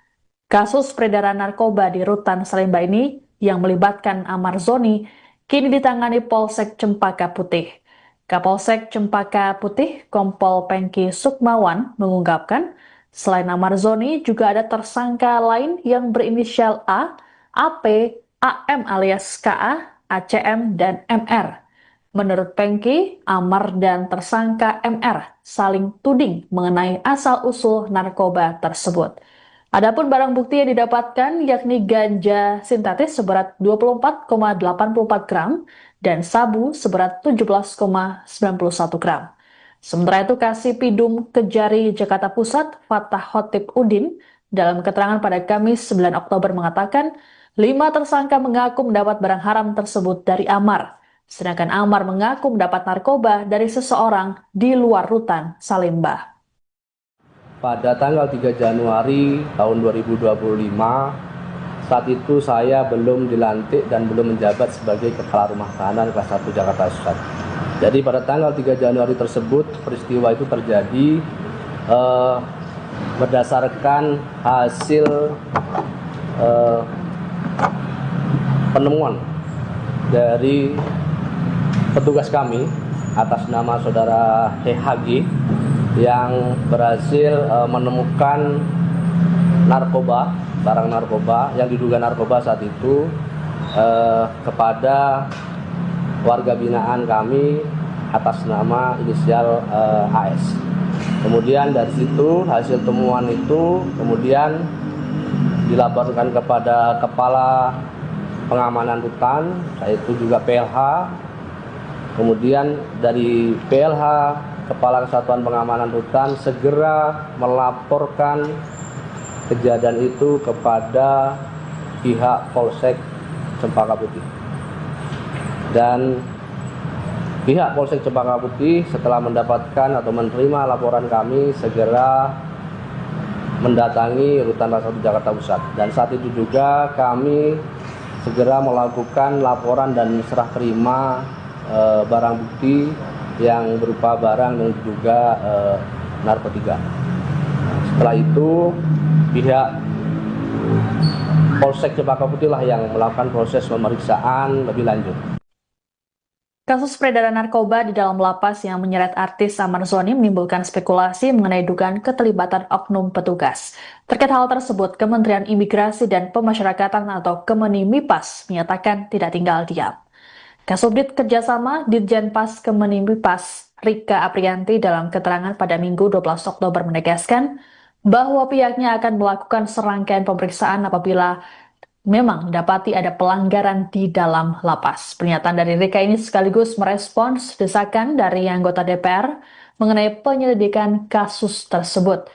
Kasus peredaran narkoba di Rutan Salemba ini yang melibatkan Amar Zoni kini ditangani Polsek Cempaka Putih. Kapolsek Cempaka Putih, Kompol Pengki Sukmawan, mengungkapkan selain Amar Zoni juga ada tersangka lain yang berinisial A, AP, AM alias KA, ACM, dan MR. Menurut Pengki, Amar dan tersangka MR saling tuding mengenai asal-usul narkoba tersebut. Adapun barang bukti yang didapatkan yakni ganja sintetis seberat 24,84 gram dan sabu seberat 17,91 gram. Sementara itu, Kasipidum Kejari Jakarta Pusat, Fatah Khotib Udin, dalam keterangan pada Kamis 9 Oktober mengatakan, 5 tersangka mengaku mendapat barang haram tersebut dari Amar, sedangkan Amar mengaku mendapat narkoba dari seseorang di luar rutan Salemba. Pada tanggal 3 Januari tahun 2025, saat itu saya belum dilantik dan belum menjabat sebagai Kepala Rumah Tahanan kelas 1 Jakarta Pusat. Jadi pada tanggal 3 Januari tersebut, peristiwa itu terjadi berdasarkan hasil penemuan dari petugas kami atas nama saudara HG yang berhasil menemukan narkoba, barang narkoba yang diduga narkoba saat itu kepada warga binaan kami atas nama inisial AS. Kemudian dari situ hasil temuan itu kemudian dilaporkan kepada Kepala Pengamanan Hutan, yaitu juga PLH. Kemudian dari PLH, Kepala Kesatuan Pengamanan Hutan, segera melaporkan kejadian itu kepada pihak Polsek Cempaka Putih. Dan pihak Polsek Cempaka Putih setelah mendapatkan atau menerima laporan kami segera mendatangi Rutan Kelas 1 Jakarta Pusat. Dan saat itu juga kami segera melakukan laporan dan serah terima barang bukti yang berupa barang yang diduga narkotika. Setelah itu pihak Polsek Cempaka Putih lah yang melakukan proses pemeriksaan lebih lanjut. Kasus peredaran narkoba di dalam lapas yang menyeret artis Amar Zoni menimbulkan spekulasi mengenai dugaan keterlibatan oknum petugas. Terkait hal tersebut, Kementerian Imigrasi dan Pemasyarakatan atau Kemenimipas menyatakan tidak tinggal diam. Kasubdit Kerjasama Ditjenpas Kemenimipas Rika Aprianti dalam keterangan pada Minggu 12 Oktober menegaskan bahwa pihaknya akan melakukan serangkaian pemeriksaan apabila memang dapati ada pelanggaran di dalam lapas. Pernyataan dari Rika ini sekaligus merespons desakan dari anggota DPR mengenai penyelidikan kasus tersebut.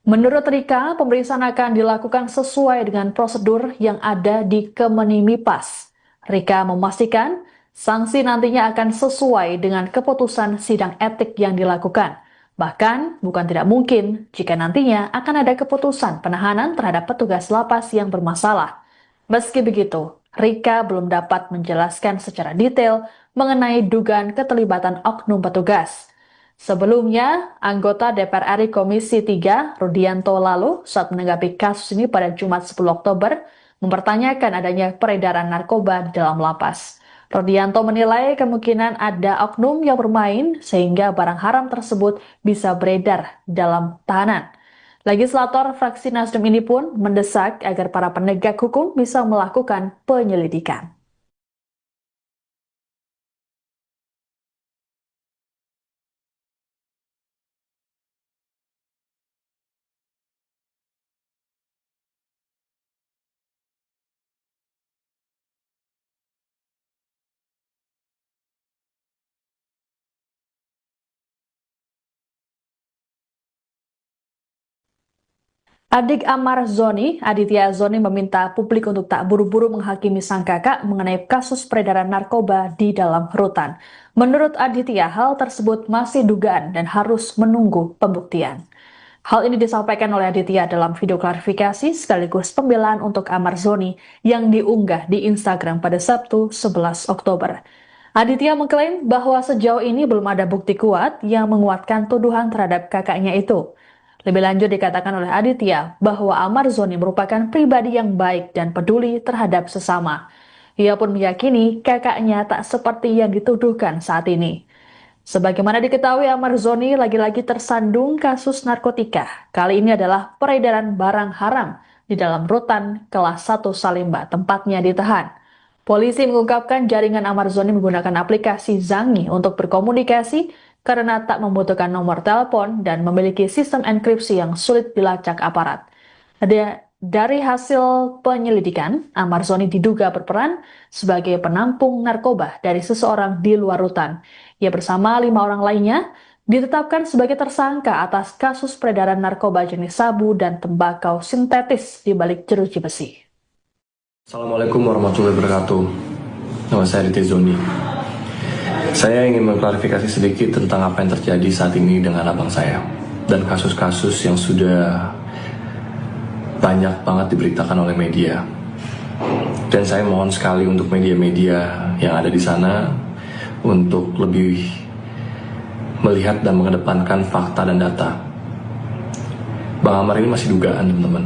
Menurut Rika, pemeriksaan akan dilakukan sesuai dengan prosedur yang ada di Kemenimipas. Rika memastikan sanksi nantinya akan sesuai dengan keputusan sidang etik yang dilakukan. Bahkan, bukan tidak mungkin jika nantinya akan ada keputusan penahanan terhadap petugas lapas yang bermasalah. Meski begitu, Rika belum dapat menjelaskan secara detail mengenai dugaan keterlibatan oknum petugas. Sebelumnya, anggota DPR RI Komisi 3, Rudianto lalu, saat menanggapi kasus ini pada Jumat 10 Oktober, mempertanyakan adanya peredaran narkoba di dalam lapas. Rudianto menilai kemungkinan ada oknum yang bermain sehingga barang haram tersebut bisa beredar dalam tahanan. Legislator fraksi Nasdem ini pun mendesak agar para penegak hukum bisa melakukan penyelidikan. Adik Amar Zoni, Aditya Zoni meminta publik untuk tak buru-buru menghakimi sang kakak mengenai kasus peredaran narkoba di dalam rutan. Menurut Aditya, hal tersebut masih dugaan dan harus menunggu pembuktian. Hal ini disampaikan oleh Aditya dalam video klarifikasi sekaligus pembelaan untuk Amar Zoni yang diunggah di Instagram pada Sabtu 11 Oktober. Aditya mengklaim bahwa sejauh ini belum ada bukti kuat yang menguatkan tuduhan terhadap kakaknya itu. Lebih lanjut dikatakan oleh Aditya bahwa Amar Zoni merupakan pribadi yang baik dan peduli terhadap sesama. Ia pun meyakini kakaknya tak seperti yang dituduhkan saat ini. Sebagaimana diketahui, Amar Zoni lagi-lagi tersandung kasus narkotika. Kali ini adalah peredaran barang haram di dalam rutan kelas 1 Salemba, tempatnya ditahan. Polisi mengungkapkan jaringan Amar Zoni menggunakan aplikasi Zangi untuk berkomunikasi karena tak membutuhkan nomor telepon dan memiliki sistem enkripsi yang sulit dilacak aparat. Dari hasil penyelidikan, Amar Zoni diduga berperan sebagai penampung narkoba dari seseorang di luar rutan. Ia bersama 5 orang lainnya ditetapkan sebagai tersangka atas kasus peredaran narkoba jenis sabu dan tembakau sintetis di balik jeruji besi. Assalamualaikum warahmatullahi wabarakatuh. Nama saya Riti Zoni. Saya ingin mengklarifikasi sedikit tentang apa yang terjadi saat ini dengan abang saya dan kasus-kasus yang sudah banyak banget diberitakan oleh media. Dan saya mohon sekali untuk media-media yang ada di sana untuk lebih melihat dan mengedepankan fakta dan data. Bang Amar ini masih dugaan, teman-teman.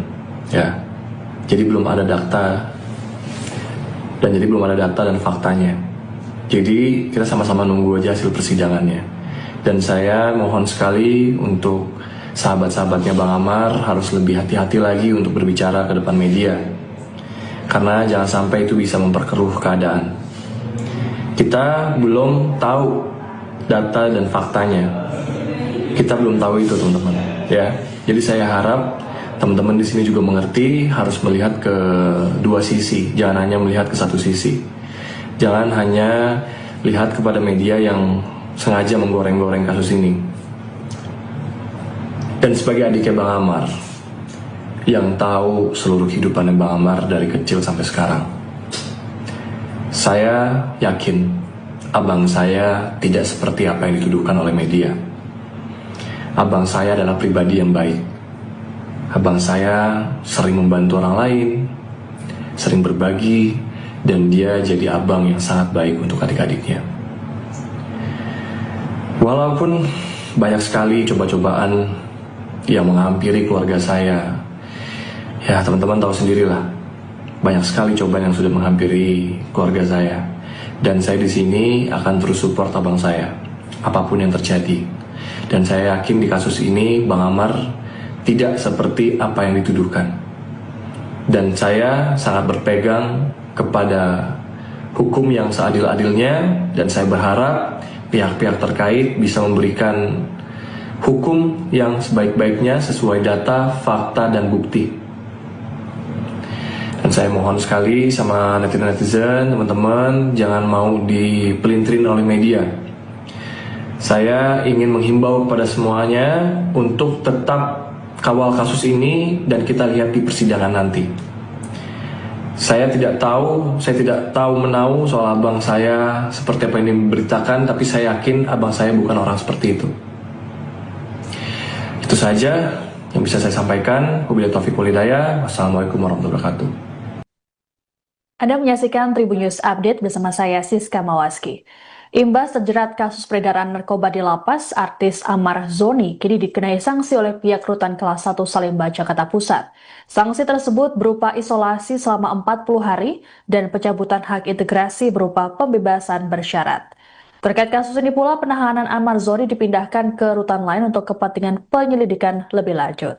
Ya. Jadi belum ada data dan faktanya. Jadi kita sama-sama nunggu aja hasil persidangannya. Dan saya mohon sekali untuk sahabat-sahabatnya Bang Amar harus lebih hati-hati lagi untuk berbicara ke depan media. Karena jangan sampai itu bisa memperkeruh keadaan. Kita belum tahu data dan faktanya. Kita belum tahu itu, teman-teman. Ya. Jadi saya harap teman-teman di sini juga mengerti, harus melihat ke dua sisi, jangan hanya melihat ke satu sisi. Jangan hanya lihat kepada media yang sengaja menggoreng-goreng kasus ini. Dan sebagai adiknya Bang Amar, yang tahu seluruh kehidupannya Bang Amar dari kecil sampai sekarang, saya yakin abang saya tidak seperti apa yang dituduhkan oleh media. Abang saya adalah pribadi yang baik. Abang saya sering membantu orang lain, sering berbagi, dan dia jadi abang yang sangat baik untuk adik-adiknya. Walaupun banyak sekali coba-cobaan yang menghampiri keluarga saya, ya teman-teman tahu sendirilah, banyak sekali cobaan yang sudah menghampiri keluarga saya. Dan saya di sini akan terus support abang saya, apapun yang terjadi. Dan saya yakin di kasus ini Bang Amar tidak seperti apa yang dituduhkan. Dan saya sangat berpegang kepada hukum yang seadil-adilnya, dan saya berharap pihak-pihak terkait bisa memberikan hukum yang sebaik-baiknya sesuai data, fakta, dan bukti. Dan saya mohon sekali sama netizen, teman-teman, jangan mau dipelintirin oleh media. Saya ingin menghimbau kepada semuanya untuk tetap kawal kasus ini dan kita lihat di persidangan nanti. Saya tidak tahu menahu soal abang saya seperti apa yang diberitakan, tapi saya yakin abang saya bukan orang seperti itu. Itu saja yang bisa saya sampaikan. Wabillahi taufiq wal hidayah. Wassalamualaikum warahmatullahi wabarakatuh. Anda menyaksikan Tribun News Update bersama saya Siska Mawaski. Imbas terjerat kasus peredaran narkoba di lapas, artis Amar Zoni kini dikenai sanksi oleh pihak Rutan Kelas 1 Salemba, Jakarta Pusat. Sanksi tersebut berupa isolasi selama 40 hari dan pencabutan hak integrasi berupa pembebasan bersyarat. Terkait kasus ini pula, penahanan Amar Zoni dipindahkan ke rutan lain untuk kepentingan penyelidikan lebih lanjut.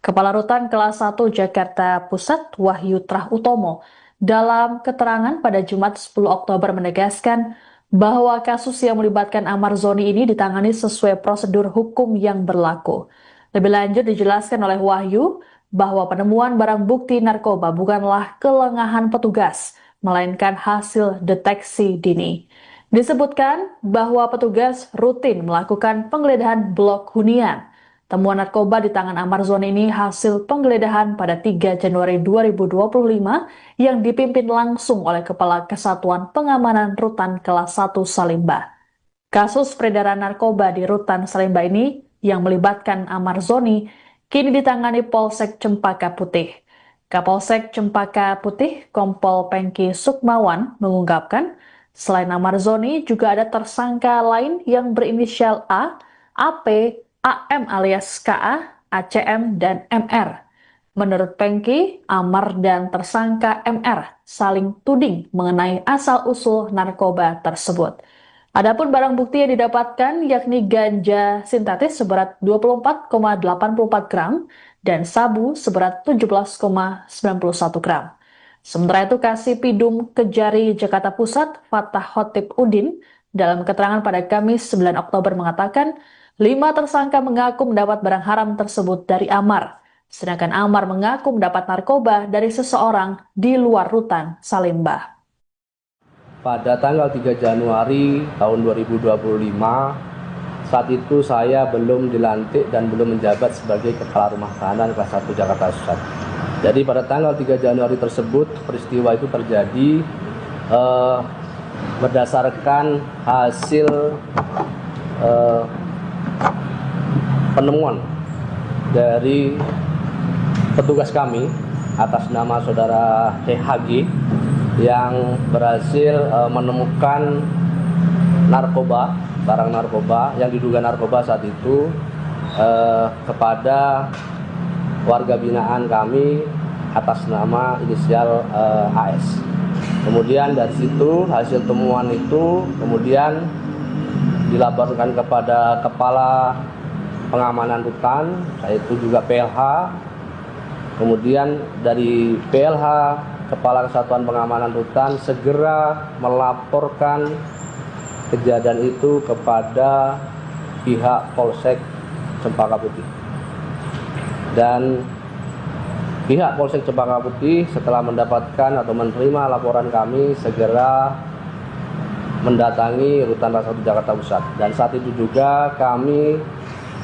Kepala Rutan Kelas 1 Jakarta Pusat, Wahyu Trah Utomo, dalam keterangan pada Jumat 10 Oktober menegaskan bahwa kasus yang melibatkan Amar Zoni ini ditangani sesuai prosedur hukum yang berlaku. Lebih lanjut dijelaskan oleh Wahyu bahwa penemuan barang bukti narkoba bukanlah kelengahan petugas, melainkan hasil deteksi dini. Disebutkan bahwa petugas rutin melakukan penggeledahan blok hunian. Temuan narkoba di tangan Amar Zoni ini hasil penggeledahan pada 3 Januari 2025 yang dipimpin langsung oleh Kepala Kesatuan Pengamanan Rutan Kelas 1 Salemba. Kasus peredaran narkoba di Rutan Salemba ini yang melibatkan Amar Zoni kini ditangani Polsek Cempaka Putih. Kapolsek Cempaka Putih, Kompol Pengki Sukmawan, mengungkapkan selain Amar Zoni juga ada tersangka lain yang berinisial A, AP, AM alias KA, ACM, dan MR. Menurut Pengki, Amar dan tersangka MR saling tuding mengenai asal-usul narkoba tersebut. Adapun barang bukti yang didapatkan yakni ganja sintetis seberat 24,84 gram dan sabu seberat 17,91 gram. Sementara itu, Kasipidum Kejari Jakarta Pusat, Fatah Khotib Udin, dalam keterangan pada Kamis 9 Oktober mengatakan 5 tersangka mengaku mendapat barang haram tersebut dari Amar, sedangkan Amar mengaku mendapat narkoba dari seseorang di luar Rutan Salemba. Pada tanggal 3 Januari tahun 2025, saat itu saya belum dilantik dan belum menjabat sebagai Kepala Rumah Tahanan kelas 1 Jakarta Pusat. Jadi pada tanggal 3 Januari tersebut peristiwa itu terjadi berdasarkan hasil penemuan dari petugas kami atas nama saudara THG yang berhasil menemukan narkoba, barang narkoba yang diduga narkoba saat itu kepada warga binaan kami atas nama inisial AS. Kemudian dari situ hasil temuan itu kemudian dilaporkan kepada Kepala Pengamanan Rutan, yaitu juga PLH. Kemudian dari PLH, Kepala Kesatuan Pengamanan Rutan, segera melaporkan kejadian itu kepada pihak Polsek Cempaka Putih. Dan pihak Polsek Cempaka Putih setelah mendapatkan atau menerima laporan kami segera mendatangi Rutan Kelas 1 Jakarta Pusat. Dan saat itu juga kami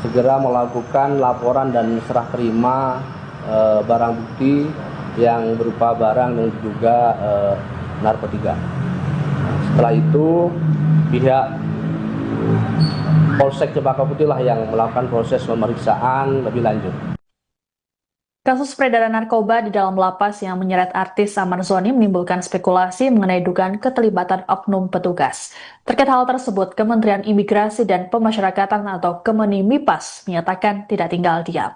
segera melakukan laporan dan serah terima barang bukti yang berupa barang yang diduga narkotika. Setelah itu pihak Polsek Cempaka Putih lah yang melakukan proses pemeriksaan lebih lanjut. Kasus peredaran narkoba di dalam lapas yang menyeret artis Amar Zoni menimbulkan spekulasi mengenai dugaan keterlibatan oknum petugas. Terkait hal tersebut, Kementerian Imigrasi dan Pemasyarakatan atau Kemenimipas menyatakan tidak tinggal diam.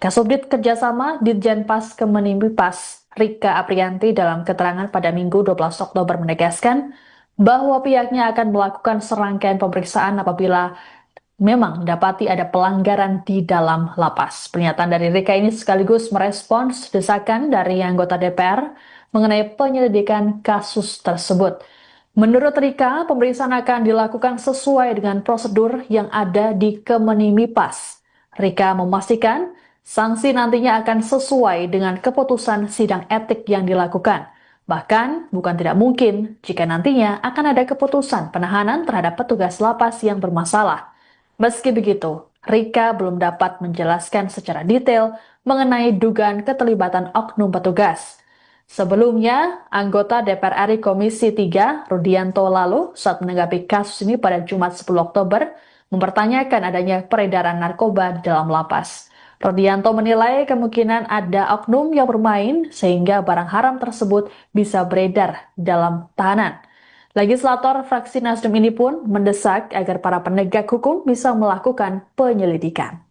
Kasubdit Kerjasama Ditjenpas Kemenimipas Rika Aprianti dalam keterangan pada Minggu 12 Oktober menegaskan bahwa pihaknya akan melakukan serangkaian pemeriksaan apabila memang dapati ada pelanggaran di dalam lapas. Pernyataan dari Rika ini sekaligus merespons desakan dari anggota DPR mengenai penyelidikan kasus tersebut. Menurut Rika, pemeriksaan akan dilakukan sesuai dengan prosedur yang ada di Kemenimipas. Rika memastikan sanksi nantinya akan sesuai dengan keputusan sidang etik yang dilakukan. Bahkan, bukan tidak mungkin jika nantinya akan ada keputusan penahanan terhadap petugas lapas yang bermasalah. Meski begitu, Rika belum dapat menjelaskan secara detail mengenai dugaan keterlibatan oknum petugas. Sebelumnya, anggota DPR RI Komisi 3, Rudianto lalu, saat menanggapi kasus ini pada Jumat 10 Oktober, mempertanyakan adanya peredaran narkoba di dalam lapas. Rudianto menilai kemungkinan ada oknum yang bermain sehingga barang haram tersebut bisa beredar dalam tahanan. Legislator fraksi Nasdem ini pun mendesak agar para penegak hukum bisa melakukan penyelidikan.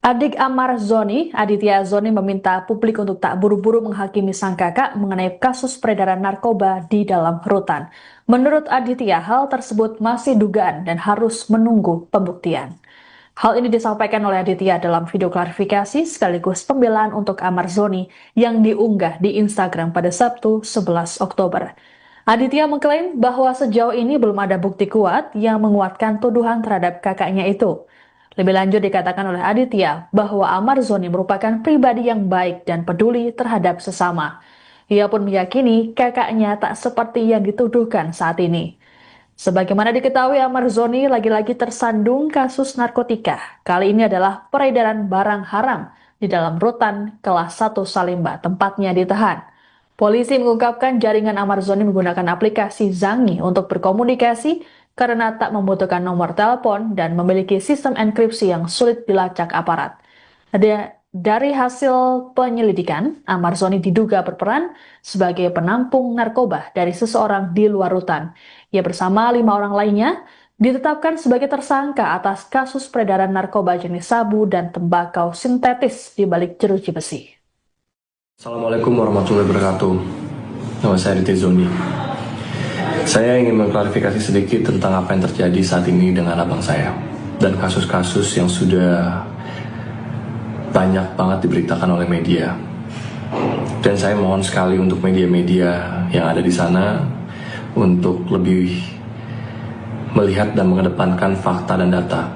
Adik Amar Zoni, Aditya Zoni meminta publik untuk tak buru-buru menghakimi sang kakak mengenai kasus peredaran narkoba di dalam rutan. Menurut Aditya, hal tersebut masih dugaan dan harus menunggu pembuktian. Hal ini disampaikan oleh Aditya dalam video klarifikasi sekaligus pembelaan untuk Amar Zoni yang diunggah di Instagram pada Sabtu 11 Oktober. Aditya mengklaim bahwa sejauh ini belum ada bukti kuat yang menguatkan tuduhan terhadap kakaknya itu. Lebih lanjut dikatakan oleh Aditya bahwa Amar Zoni merupakan pribadi yang baik dan peduli terhadap sesama. Ia pun meyakini kakaknya tak seperti yang dituduhkan saat ini. Sebagaimana diketahui, Amar Zoni lagi-lagi tersandung kasus narkotika. Kali ini adalah peredaran barang haram di dalam rutan kelas 1 Salimba, tempatnya ditahan. Polisi mengungkapkan jaringan Amar Zoni menggunakan aplikasi Zangi untuk berkomunikasi karena tak membutuhkan nomor telepon dan memiliki sistem enkripsi yang sulit dilacak aparat. Dari hasil penyelidikan, Amar Zoni diduga berperan sebagai penampung narkoba dari seseorang di luar rutan. Ia bersama 5 orang lainnya ditetapkan sebagai tersangka atas kasus peredaran narkoba jenis sabu dan tembakau sintetis di balik jeruji besi. Assalamualaikum warahmatullahi wabarakatuh. Nama saya Aditya Zoni. Saya ingin mengklarifikasi sedikit tentang apa yang terjadi saat ini dengan abang saya dan kasus-kasus yang sudah banyak banget diberitakan oleh media. Dan saya mohon sekali untuk media-media yang ada di sana untuk lebih melihat dan mengedepankan fakta dan data.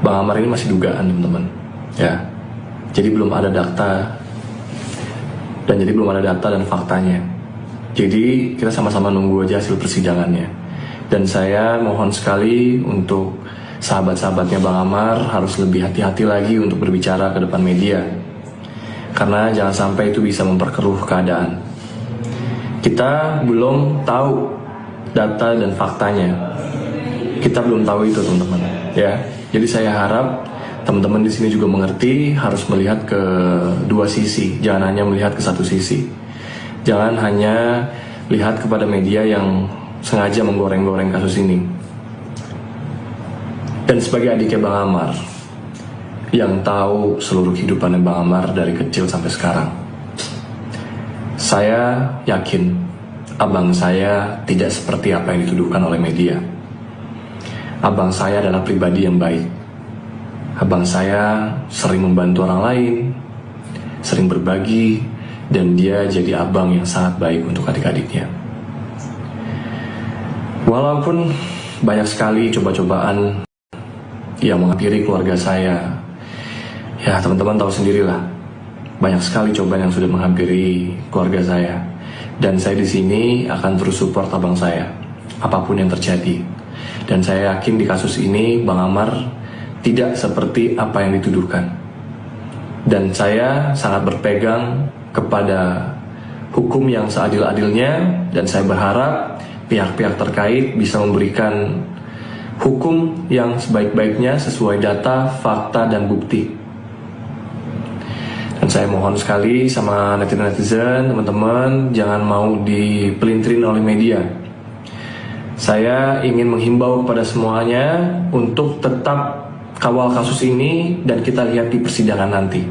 Bang Amar ini masih dugaan, teman-teman. Ya, jadi belum ada data dan faktanya. Jadi kita sama-sama nunggu aja hasil persidangannya. Dan saya mohon sekali untuk sahabat-sahabatnya Bang Amar harus lebih hati-hati lagi untuk berbicara ke depan media. Karena jangan sampai itu bisa memperkeruh keadaan. Kita belum tahu data dan faktanya. Kita belum tahu itu, teman-teman. Ya, jadi saya harap teman-teman di sini juga mengerti, harus melihat ke dua sisi, jangan hanya melihat ke satu sisi. Jangan hanya lihat kepada media yang sengaja menggoreng-goreng kasus ini. Dan sebagai adiknya Bang Amar, yang tahu seluruh kehidupannya Bang Amar dari kecil sampai sekarang, saya yakin abang saya tidak seperti apa yang dituduhkan oleh media. Abang saya adalah pribadi yang baik. Abang saya sering membantu orang lain, sering berbagi, dan dia jadi abang yang sangat baik untuk adik-adiknya. Walaupun banyak sekali coba-cobaan yang menghampiri keluarga saya, ya teman-teman tahu sendirilah, banyak sekali cobaan yang sudah menghampiri keluarga saya. Dan saya di sini akan terus support abang saya, apapun yang terjadi. Dan saya yakin di kasus ini Bang Amar tidak seperti apa yang dituduhkan. Dan saya sangat berpegang kepada hukum yang seadil-adilnya, dan saya berharap pihak-pihak terkait bisa memberikan hukum yang sebaik-baiknya sesuai data, fakta, dan bukti. Dan saya mohon sekali sama netizen-netizen, teman-teman, jangan mau dipelintirin oleh media. Saya ingin menghimbau kepada semuanya untuk tetap kawal kasus ini dan kita lihat di persidangan nanti.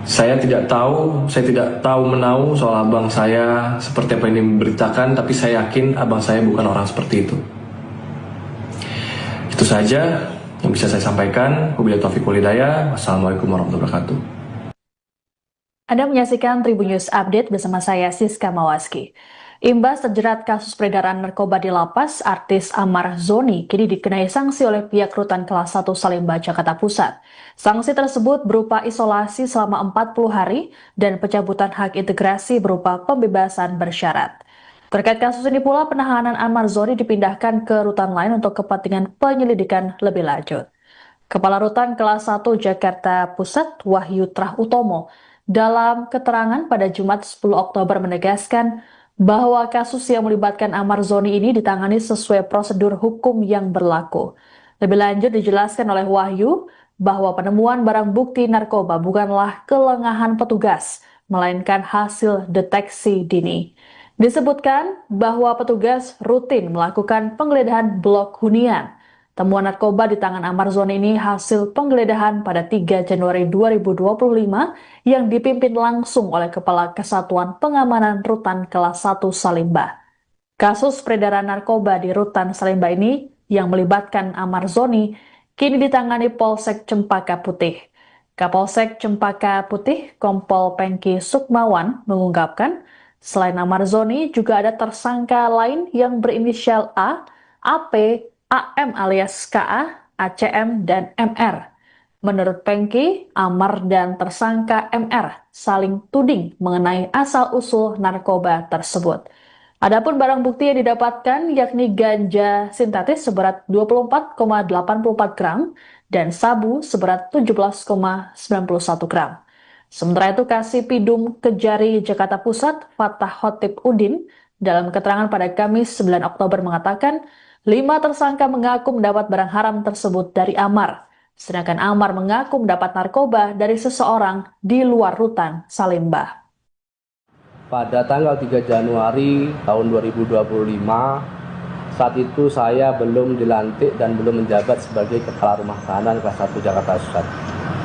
Saya tidak tahu menahu soal abang saya seperti apa yang diberitakan, tapi saya yakin abang saya bukan orang seperti itu. Itu saja yang bisa saya sampaikan. Wabillahi taufiq wal hidayah. Wassalamualaikum warahmatullahi wabarakatuh. Anda menyaksikan Tribun News Update bersama saya Siska Mawaski. Imbas terjerat kasus peredaran narkoba di lapas, artis Amar Zoni kini dikenai sanksi oleh pihak Rutan Kelas 1 Salemba, Jakarta Pusat. Sanksi tersebut berupa isolasi selama 40 hari dan pencabutan hak integrasi berupa pembebasan bersyarat. Terkait kasus ini pula, penahanan Amar Zoni dipindahkan ke rutan lain untuk kepentingan penyelidikan lebih lanjut. Kepala Rutan Kelas 1 Jakarta Pusat, Wahyu Trah Utomo, dalam keterangan pada Jumat 10 Oktober menegaskan bahwa kasus yang melibatkan Amar Zoni ini ditangani sesuai prosedur hukum yang berlaku. Lebih lanjut dijelaskan oleh Wahyu bahwa penemuan barang bukti narkoba bukanlah kelengahan petugas, melainkan hasil deteksi dini. Disebutkan bahwa petugas rutin melakukan penggeledahan blok hunian. Temuan narkoba di tangan Amar Zoni ini hasil penggeledahan pada 3 Januari 2025 yang dipimpin langsung oleh Kepala Kesatuan Pengamanan Rutan Kelas 1 Salemba. Kasus peredaran narkoba di Rutan Salemba ini yang melibatkan Amar Zoni kini ditangani Polsek Cempaka Putih. Kapolsek Cempaka Putih, Kompol Pengki Sukmawan, mengungkapkan selain Amar Zoni juga ada tersangka lain yang berinisial A, AP, AM alias KA, ACM, dan MR. Menurut Pengki, Amar dan tersangka MR saling tuding mengenai asal-usul narkoba tersebut. Adapun barang bukti yang didapatkan yakni ganja sintetis seberat 24,84 gram dan sabu seberat 17,91 gram. Sementara itu, Kasipidum Kejari Jakarta Pusat, Fatah Khotib Udin, dalam keterangan pada Kamis 9 Oktober mengatakan 5 tersangka mengaku mendapat barang haram tersebut dari Amar, sedangkan Amar mengaku mendapat narkoba dari seseorang di luar Rutan Salemba. Pada tanggal 3 Januari tahun 2025, saat itu saya belum dilantik dan belum menjabat sebagai Kepala Rumah Tahanan Kelas 1 Jakarta Pusat.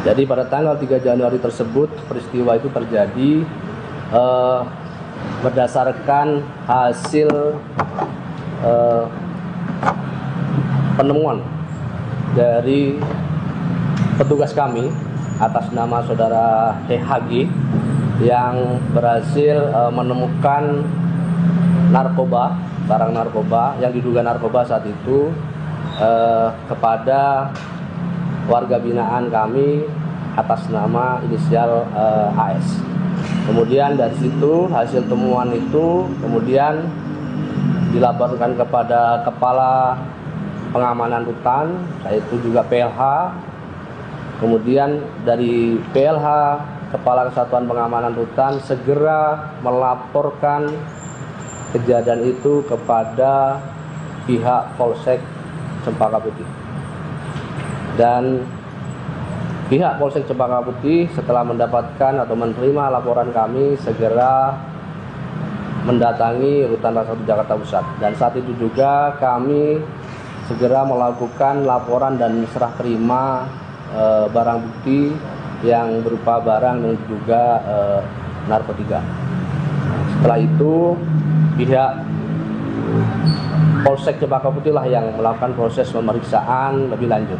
Jadi pada tanggal 3 Januari tersebut, peristiwa itu terjadi berdasarkan hasil penemuan dari petugas kami atas nama saudara HG yang berhasil menemukan narkoba, barang narkoba yang diduga narkoba saat itu kepada warga binaan kami atas nama inisial AS. Kemudian dari situ hasil temuan itu kemudian dilaporkan kepada Kepala Pengamanan Rutan, yaitu juga PLH. Kemudian dari PLH, Kepala Kesatuan Pengamanan Rutan, segera melaporkan kejadian itu kepada pihak Polsek Cempaka Putih. Dan pihak Polsek Cempaka Putih setelah mendapatkan atau menerima laporan kami segera mendatangi Rutan Pasar Jakarta Pusat. Dan saat itu juga kami segera melakukan laporan dan serah terima barang bukti yang berupa barang yang diduga narkotika. Setelah itu pihak Polsek Cempaka Putih lah yang melakukan proses pemeriksaan lebih lanjut.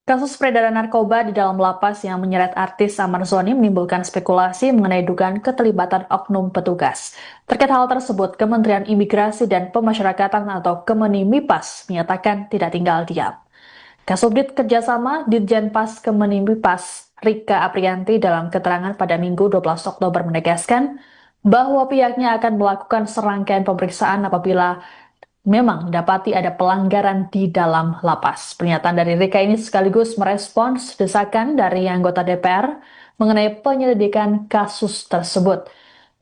Kasus peredaran narkoba di dalam lapas yang menyeret artis Amar Zoni menimbulkan spekulasi mengenai dugaan keterlibatan oknum petugas. Terkait hal tersebut, Kementerian Imigrasi dan Pemasyarakatan atau Kemenimipas menyatakan tidak tinggal diam. Kasubdit Kerjasama Ditjenpas Kemenimipas Rika Aprianti dalam keterangan pada Minggu 12 Oktober menegaskan bahwa pihaknya akan melakukan serangkaian pemeriksaan apabila memang dapati ada pelanggaran di dalam lapas. Pernyataan dari Rika ini sekaligus merespons desakan dari anggota DPR mengenai penyelidikan kasus tersebut.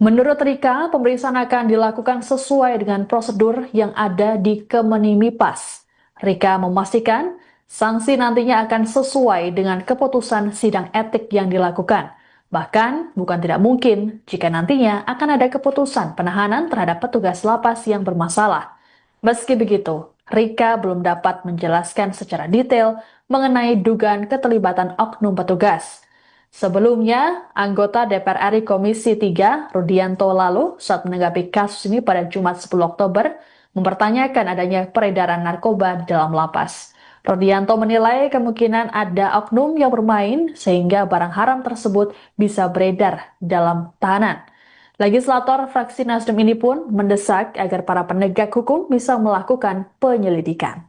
Menurut Rika, pemeriksaan akan dilakukan sesuai dengan prosedur yang ada di Kemenimipas. Rika memastikan sanksi nantinya akan sesuai dengan keputusan sidang etik yang dilakukan. Bahkan, bukan tidak mungkin jika nantinya akan ada keputusan penahanan terhadap petugas lapas yang bermasalah. Meski begitu, Rika belum dapat menjelaskan secara detail mengenai dugaan keterlibatan oknum petugas. Sebelumnya, anggota DPR RI Komisi 3, Rudianto lalu, saat menanggapi kasus ini pada Jumat 10 Oktober, mempertanyakan adanya peredaran narkoba di dalam lapas. Rudianto menilai kemungkinan ada oknum yang bermain sehingga barang haram tersebut bisa beredar dalam tahanan. Legislator fraksi Nasdem ini pun mendesak agar para penegak hukum bisa melakukan penyelidikan.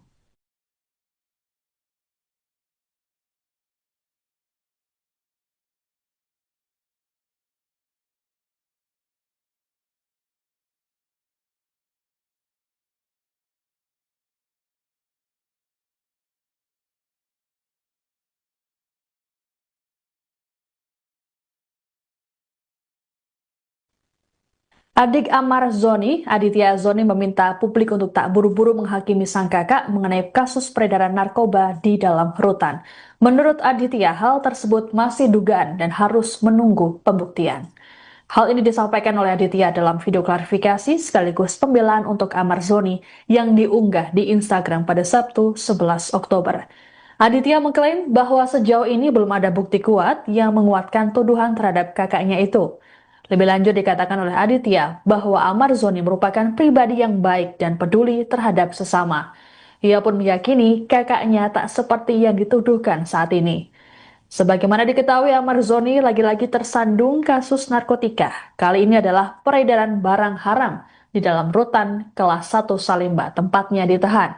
Adik Amar Zoni, Aditya Zoni meminta publik untuk tak buru-buru menghakimi sang kakak mengenai kasus peredaran narkoba di dalam rutan. Menurut Aditya, hal tersebut masih dugaan dan harus menunggu pembuktian. Hal ini disampaikan oleh Aditya dalam video klarifikasi sekaligus pembelaan untuk Amar Zoni yang diunggah di Instagram pada Sabtu 11 Oktober. Aditya mengklaim bahwa sejauh ini belum ada bukti kuat yang menguatkan tuduhan terhadap kakaknya itu. Lebih lanjut dikatakan oleh Aditya bahwa Amar Zoni merupakan pribadi yang baik dan peduli terhadap sesama. Ia pun meyakini kakaknya tak seperti yang dituduhkan saat ini. Sebagaimana diketahui, Amar Zoni lagi-lagi tersandung kasus narkotika. Kali ini adalah peredaran barang haram di dalam rutan kelas 1 Salimba, tempatnya ditahan.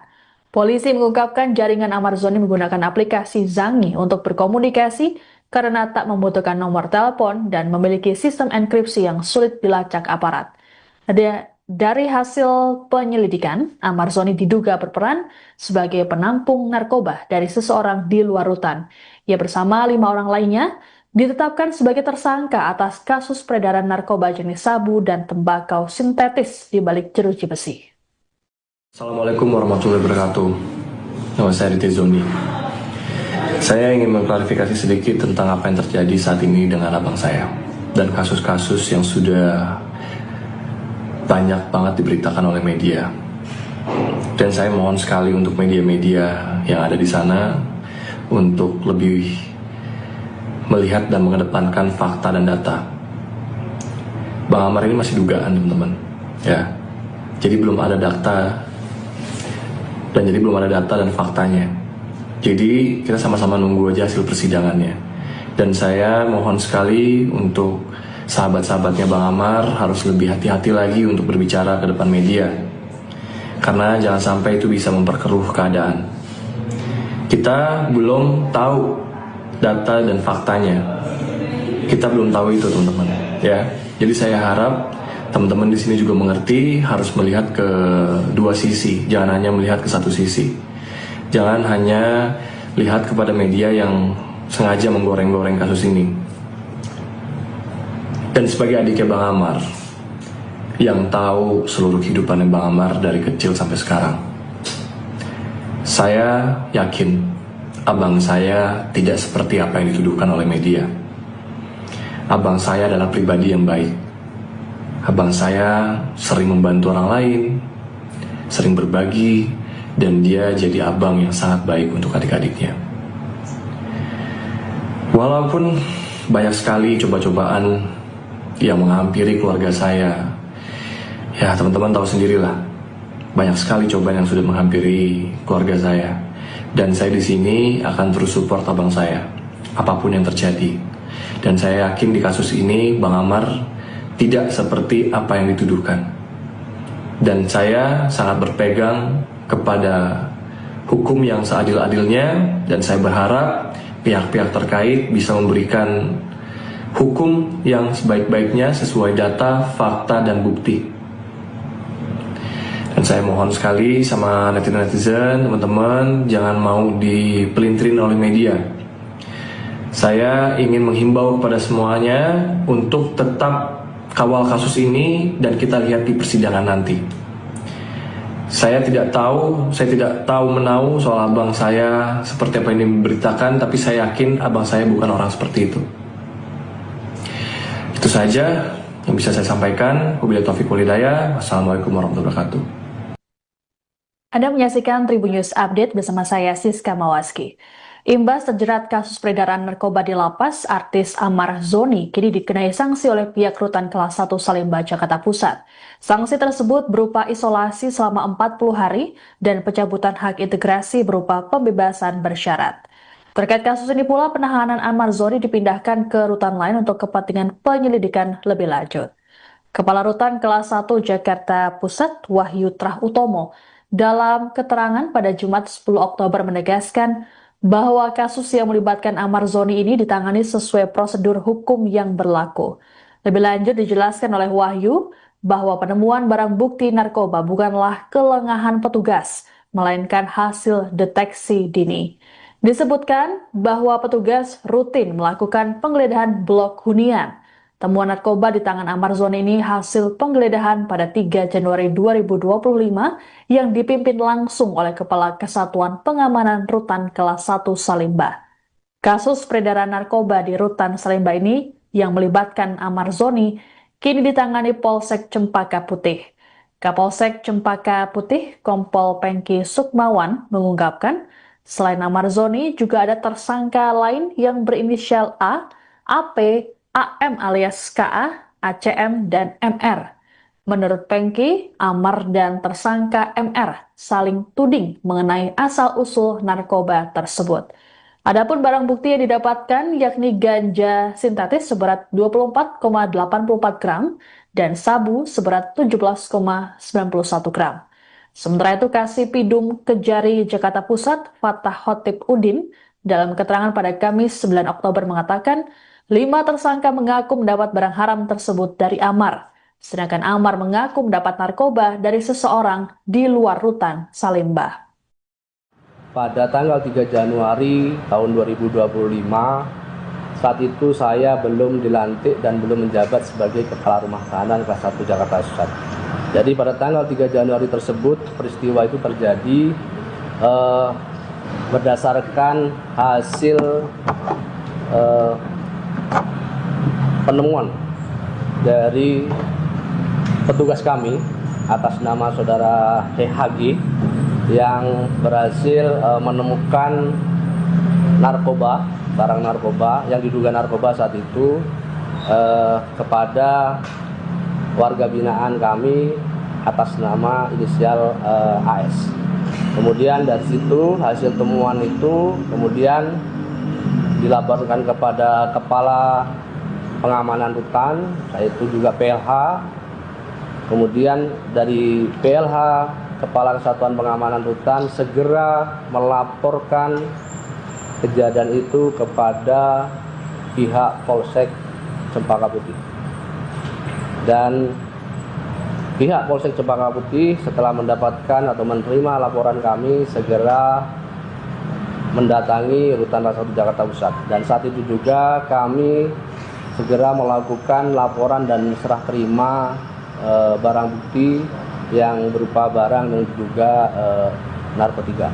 Polisi mengungkapkan jaringan Amar Zoni menggunakan aplikasi Zangi untuk berkomunikasi karena tak membutuhkan nomor telepon dan memiliki sistem enkripsi yang sulit dilacak aparat. Dari hasil penyelidikan, Amar Zoni diduga berperan sebagai penampung narkoba dari seseorang di luar rutan. Ia bersama 5 orang lainnya ditetapkan sebagai tersangka atas kasus peredaran narkoba jenis sabu dan tembakau sintetis di balik jeruji besi. Assalamualaikum warahmatullahi wabarakatuh. Nama saya Aditya Zoni. Saya ingin mengklarifikasi sedikit tentang apa yang terjadi saat ini dengan abang saya dan kasus-kasus yang sudah banyak banget diberitakan oleh media. Dan saya mohon sekali untuk media-media yang ada di sana untuk lebih melihat dan mengedepankan fakta dan data. Bang Amar ini masih dugaan, teman-teman. Ya. Jadi belum ada data dan faktanya. Jadi kita sama-sama nunggu aja hasil persidangannya. Dan saya mohon sekali untuk sahabat-sahabatnya Bang Amar harus lebih hati-hati lagi untuk berbicara ke depan media. Karena jangan sampai itu bisa memperkeruh keadaan. Kita belum tahu data dan faktanya. Kita belum tahu itu, teman-teman. Ya, jadi saya harap teman-teman di sini juga mengerti, harus melihat ke dua sisi, jangan hanya melihat ke satu sisi. Jangan hanya lihat kepada media yang sengaja menggoreng-goreng kasus ini. Dan sebagai adiknya Bang Amar, yang tahu seluruh kehidupan Bang Amar dari kecil sampai sekarang, saya yakin abang saya tidak seperti apa yang dituduhkan oleh media. Abang saya adalah pribadi yang baik. Abang saya sering membantu orang lain, sering berbagi, dan dia jadi abang yang sangat baik untuk adik-adiknya. Walaupun banyak sekali coba-cobaan yang menghampiri keluarga saya, ya teman-teman tahu sendirilah, banyak sekali cobaan yang sudah menghampiri keluarga saya. Dan saya di sini akan terus support abang saya, apapun yang terjadi. Dan saya yakin di kasus ini Bang Amar tidak seperti apa yang dituduhkan. Dan saya sangat berpegang kepada hukum yang seadil-adilnya, dan saya berharap pihak-pihak terkait bisa memberikan hukum yang sebaik-baiknya sesuai data, fakta, dan bukti. Dan saya mohon sekali sama netizen-netizen, teman-teman, jangan mau dipelintirin oleh media. Saya ingin menghimbau kepada semuanya untuk tetap kawal kasus ini dan kita lihat di persidangan nanti. Saya tidak tahu menahu soal abang saya seperti apa yang diberitakan, tapi saya yakin abang saya bukan orang seperti itu. Itu saja yang bisa saya sampaikan. Wabillahi taufiq wal hidayah. Wassalamualaikum warahmatullahi wabarakatuh. Anda menyaksikan Tribun News Update bersama saya Siska Mawaski. Imbas terjerat kasus peredaran narkoba di lapas, artis Amar Zoni kini dikenai sanksi oleh pihak Rutan Kelas 1 Salemba, Jakarta Pusat. Sanksi tersebut berupa isolasi selama 40 hari dan pencabutan hak integrasi berupa pembebasan bersyarat. Terkait kasus ini pula, penahanan Amar Zoni dipindahkan ke rutan lain untuk kepentingan penyelidikan lebih lanjut. Kepala Rutan Kelas 1 Jakarta Pusat, Wahyu Trah Utomo, dalam keterangan pada Jumat 10 Oktober menegaskan bahwa kasus yang melibatkan Amar Zoni ini ditangani sesuai prosedur hukum yang berlaku. Lebih lanjut dijelaskan oleh Wahyu bahwa penemuan barang bukti narkoba bukanlah kelengahan petugas, melainkan hasil deteksi dini. Disebutkan bahwa petugas rutin melakukan penggeledahan blok hunian. Temuan narkoba di tangan Amar Zoni ini hasil penggeledahan pada 3 Januari 2025 yang dipimpin langsung oleh Kepala Kesatuan Pengamanan Rutan Kelas 1 Salemba. Kasus peredaran narkoba di Rutan Salemba ini yang melibatkan Amar Zoni kini ditangani Polsek Cempaka Putih. Kapolsek Cempaka Putih, Kompol Pengki Sukmawan, mengungkapkan selain Amar Zoni juga ada tersangka lain yang berinisial A, AP, AM alias KA, ACM, dan MR. Menurut Pengki, Amar dan tersangka MR saling tuding mengenai asal-usul narkoba tersebut. Adapun barang bukti yang didapatkan yakni ganja sintetis seberat 24,84 gram dan sabu seberat 17,91 gram. Sementara itu, Kasipidum Kejari Jakarta Pusat, Fatah Khotib Udin, dalam keterangan pada Kamis 9 Oktober mengatakan 5 tersangka mengaku mendapat barang haram tersebut dari Amar, sedangkan Amar mengaku mendapat narkoba dari seseorang di luar Rutan Salemba. Pada tanggal 3 Januari tahun 2025, saat itu saya belum dilantik dan belum menjabat sebagai Kepala Rumah Tahanan Kelas 1 Jakarta Pusat. Jadi pada tanggal 3 Januari tersebut, peristiwa itu terjadi berdasarkan hasil penemuan dari petugas kami atas nama saudara HG yang berhasil menemukan narkoba, barang narkoba yang diduga narkoba saat itu kepada warga binaan kami atas nama inisial AS. Kemudian dari situ hasil temuan itu kemudian dilaporkan kepada Kepala Pengamanan Rutan, yaitu juga PLH. Kemudian dari PLH, Kepala Kesatuan Pengamanan Rutan, segera melaporkan kejadian itu kepada pihak Polsek Cempaka Putih. Dan pihak Polsek Cempaka Putih setelah mendapatkan atau menerima laporan kami segera mendatangi Rutan Ras 1 Jakarta Pusat. Dan saat itu juga kami segera melakukan laporan dan serah terima barang bukti yang berupa barang dan juga narkotika.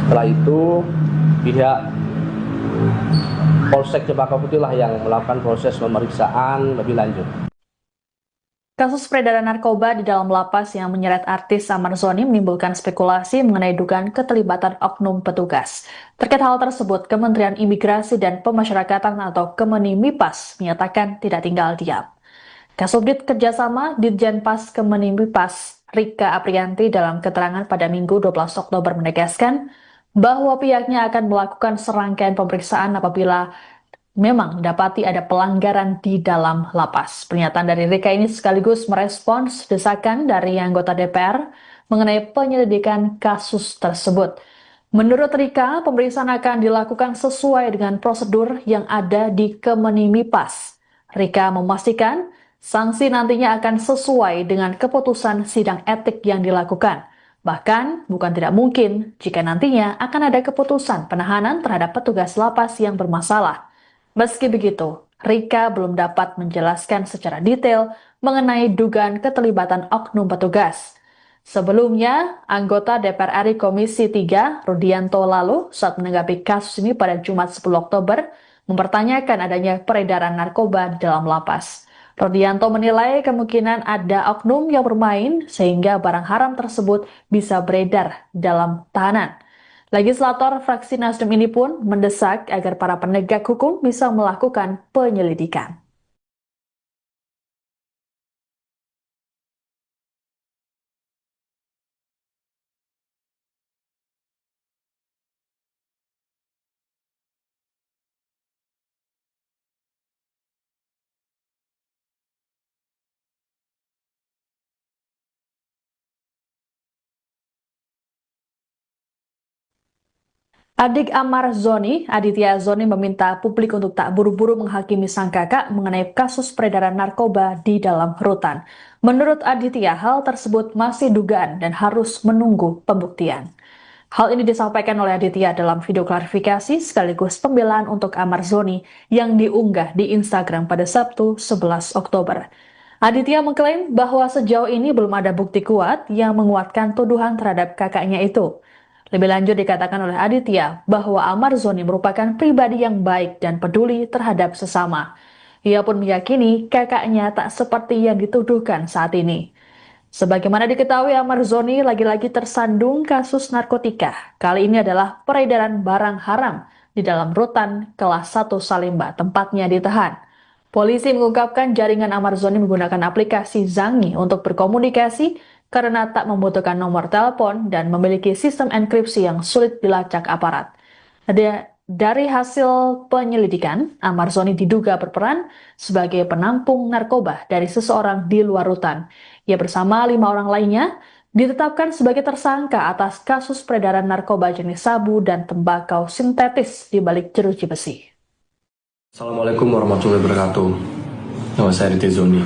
Setelah itu pihak Polsek Cempaka Putih lah yang melakukan proses pemeriksaan lebih lanjut. Kasus peredaran narkoba di dalam lapas yang menyeret artis Amar Zoni menimbulkan spekulasi mengenai dugaan keterlibatan oknum petugas. Terkait hal tersebut, Kementerian Imigrasi dan Pemasyarakatan atau Kemenimipas menyatakan tidak tinggal diam. Kasubdit Kerjasama Ditjenpas Kemenimipas Rika Aprianti dalam keterangan pada Minggu 12 Oktober menegaskan bahwa pihaknya akan melakukan serangkaian pemeriksaan apabila memang dapati ada pelanggaran di dalam lapas. Pernyataan dari Rika ini sekaligus merespons desakan dari anggota DPR mengenai penyelidikan kasus tersebut. Menurut Rika, pemeriksaan akan dilakukan sesuai dengan prosedur yang ada di Kemenimipas. Rika memastikan sanksi nantinya akan sesuai dengan keputusan sidang etik yang dilakukan. Bahkan, bukan tidak mungkin jika nantinya akan ada keputusan penahanan terhadap petugas lapas yang bermasalah. Meski begitu, Rika belum dapat menjelaskan secara detail mengenai dugaan keterlibatan oknum petugas. Sebelumnya, anggota DPR RI Komisi 3, Rudianto lalu, saat menanggapi kasus ini pada Jumat 10 Oktober, mempertanyakan adanya peredaran narkoba di dalam lapas. Rudianto menilai kemungkinan ada oknum yang bermain sehingga barang haram tersebut bisa beredar dalam tahanan. Legislator fraksi Nasdem ini pun mendesak agar para penegak hukum bisa melakukan penyelidikan. Adik Amar Zoni, Aditya Zoni meminta publik untuk tak buru-buru menghakimi sang kakak mengenai kasus peredaran narkoba di dalam rutan. Menurut Aditya, hal tersebut masih dugaan dan harus menunggu pembuktian. Hal ini disampaikan oleh Aditya dalam video klarifikasi sekaligus pembelaan untuk Amar Zoni yang diunggah di Instagram pada Sabtu 11 Oktober. Aditya mengklaim bahwa sejauh ini belum ada bukti kuat yang menguatkan tuduhan terhadap kakaknya itu. Lebih lanjut dikatakan oleh Aditya bahwa Amar Zoni merupakan pribadi yang baik dan peduli terhadap sesama. Ia pun meyakini kakaknya tak seperti yang dituduhkan saat ini. Sebagaimana diketahui, Amar Zoni lagi-lagi tersandung kasus narkotika. Kali ini adalah peredaran barang haram di dalam rutan kelas 1 Salemba, tempatnya ditahan. Polisi mengungkapkan jaringan Amar Zoni menggunakan aplikasi Zangi untuk berkomunikasi karena tak membutuhkan nomor telepon dan memiliki sistem enkripsi yang sulit dilacak aparat. Dari hasil penyelidikan, Amar Zoni diduga berperan sebagai penampung narkoba dari seseorang di luar rutan. Ia bersama 5 orang lainnya ditetapkan sebagai tersangka atas kasus peredaran narkoba jenis sabu dan tembakau sintetis di balik jeruji besi. Assalamualaikum warahmatullahi wabarakatuh. Nama saya Aditya Zoni.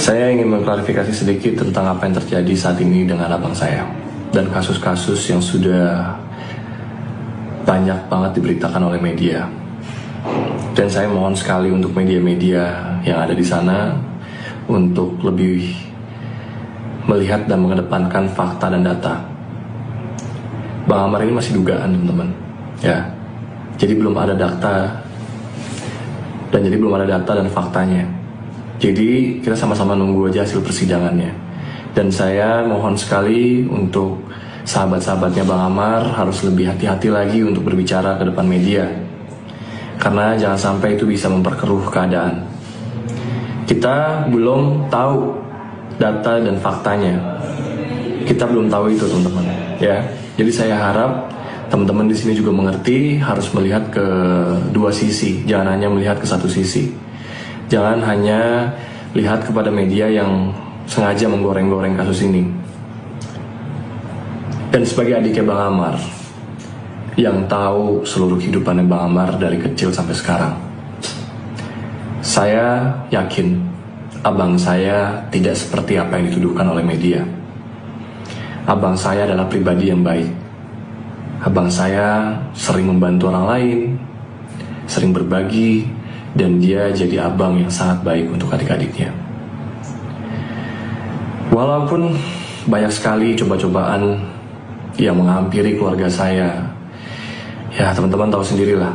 Saya ingin mengklarifikasi sedikit tentang apa yang terjadi saat ini dengan abang saya dan kasus-kasus yang sudah banyak banget diberitakan oleh media. Dan saya mohon sekali untuk media-media yang ada di sana untuk lebih melihat dan mengedepankan fakta dan data. Bang Amar ini masih dugaan, teman-teman. Ya. Jadi belum ada data dan faktanya. Jadi kita sama-sama nunggu aja hasil persidangannya. Dan saya mohon sekali untuk sahabat-sahabatnya Bang Amar harus lebih hati-hati lagi untuk berbicara ke depan media. Karena jangan sampai itu bisa memperkeruh keadaan. Kita belum tahu data dan faktanya. Kita belum tahu itu, teman-teman. Ya, jadi saya harap teman-teman di sini juga mengerti, harus melihat ke dua sisi, jangan hanya melihat ke satu sisi. Jangan hanya lihat kepada media yang sengaja menggoreng-goreng kasus ini. Dan sebagai adiknya Bang Amar, yang tahu seluruh kehidupannya Bang Amar dari kecil sampai sekarang, saya yakin abang saya tidak seperti apa yang dituduhkan oleh media. Abang saya adalah pribadi yang baik. Abang saya sering membantu orang lain, sering berbagi, dan dia jadi abang yang sangat baik untuk adik-adiknya. Walaupun banyak sekali coba-cobaan yang menghampiri keluarga saya, ya teman-teman tahu sendirilah,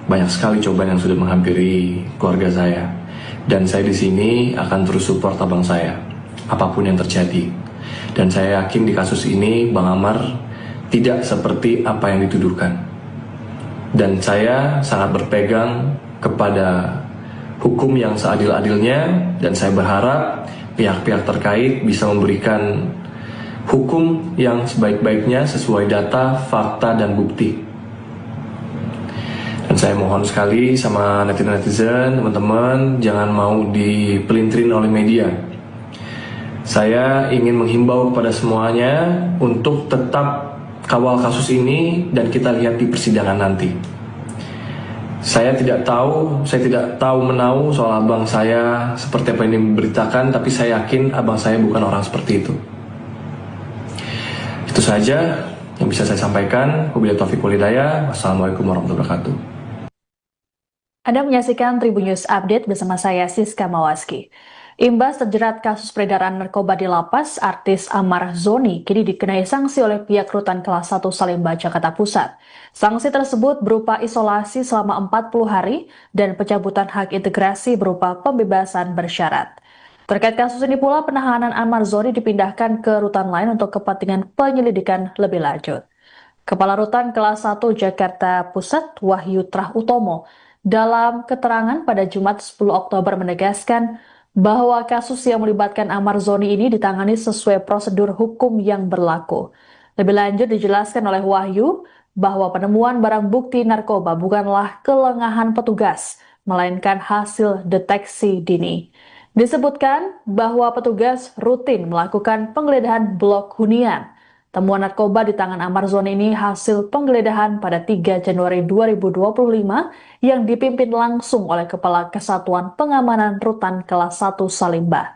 banyak sekali cobaan yang sudah menghampiri keluarga saya. Dan saya di sini akan terus support abang saya, apapun yang terjadi. Dan saya yakin di kasus ini Bang Amar tidak seperti apa yang dituduhkan. Dan saya sangat berpegang kepada hukum yang seadil-adilnya, dan saya berharap pihak-pihak terkait bisa memberikan hukum yang sebaik-baiknya sesuai data, fakta, dan bukti. Dan saya mohon sekali sama netizen-netizen, teman-teman, jangan mau dipelintirin oleh media. Saya ingin menghimbau kepada semuanya untuk tetap kawal kasus ini dan kita lihat di persidangan nanti. Saya tidak tahu menau soal abang saya seperti apa yang diberitakan, tapi saya yakin abang saya bukan orang seperti itu. Itu saja yang bisa saya sampaikan. Wabillahi taufiq wal hidayah. Wassalamualaikum warahmatullahi wabarakatuh. Anda menyaksikan Tribun News Update bersama saya Siska Mawaski. Imbas terjerat kasus peredaran narkoba di lapas, artis Amar Zoni kini dikenai sanksi oleh pihak Rutan Kelas 1 Salemba, Jakarta Pusat. Sanksi tersebut berupa isolasi selama 40 hari dan pencabutan hak integrasi berupa pembebasan bersyarat. Terkait kasus ini pula, penahanan Amar Zoni dipindahkan ke rutan lain untuk kepentingan penyelidikan lebih lanjut. Kepala Rutan Kelas 1 Jakarta Pusat, Wahyu Trah Utomo, dalam keterangan pada Jumat 10 Oktober menegaskan bahwa kasus yang melibatkan Amar Zoni ini ditangani sesuai prosedur hukum yang berlaku. Lebih lanjut dijelaskan oleh Wahyu bahwa penemuan barang bukti narkoba bukanlah kelengahan petugas, melainkan hasil deteksi dini. Disebutkan bahwa petugas rutin melakukan penggeledahan blok hunian. Temuan narkoba di tangan Amar Zoni ini hasil penggeledahan pada 3 Januari 2025 yang dipimpin langsung oleh Kepala Kesatuan Pengamanan Rutan Kelas 1 Salemba.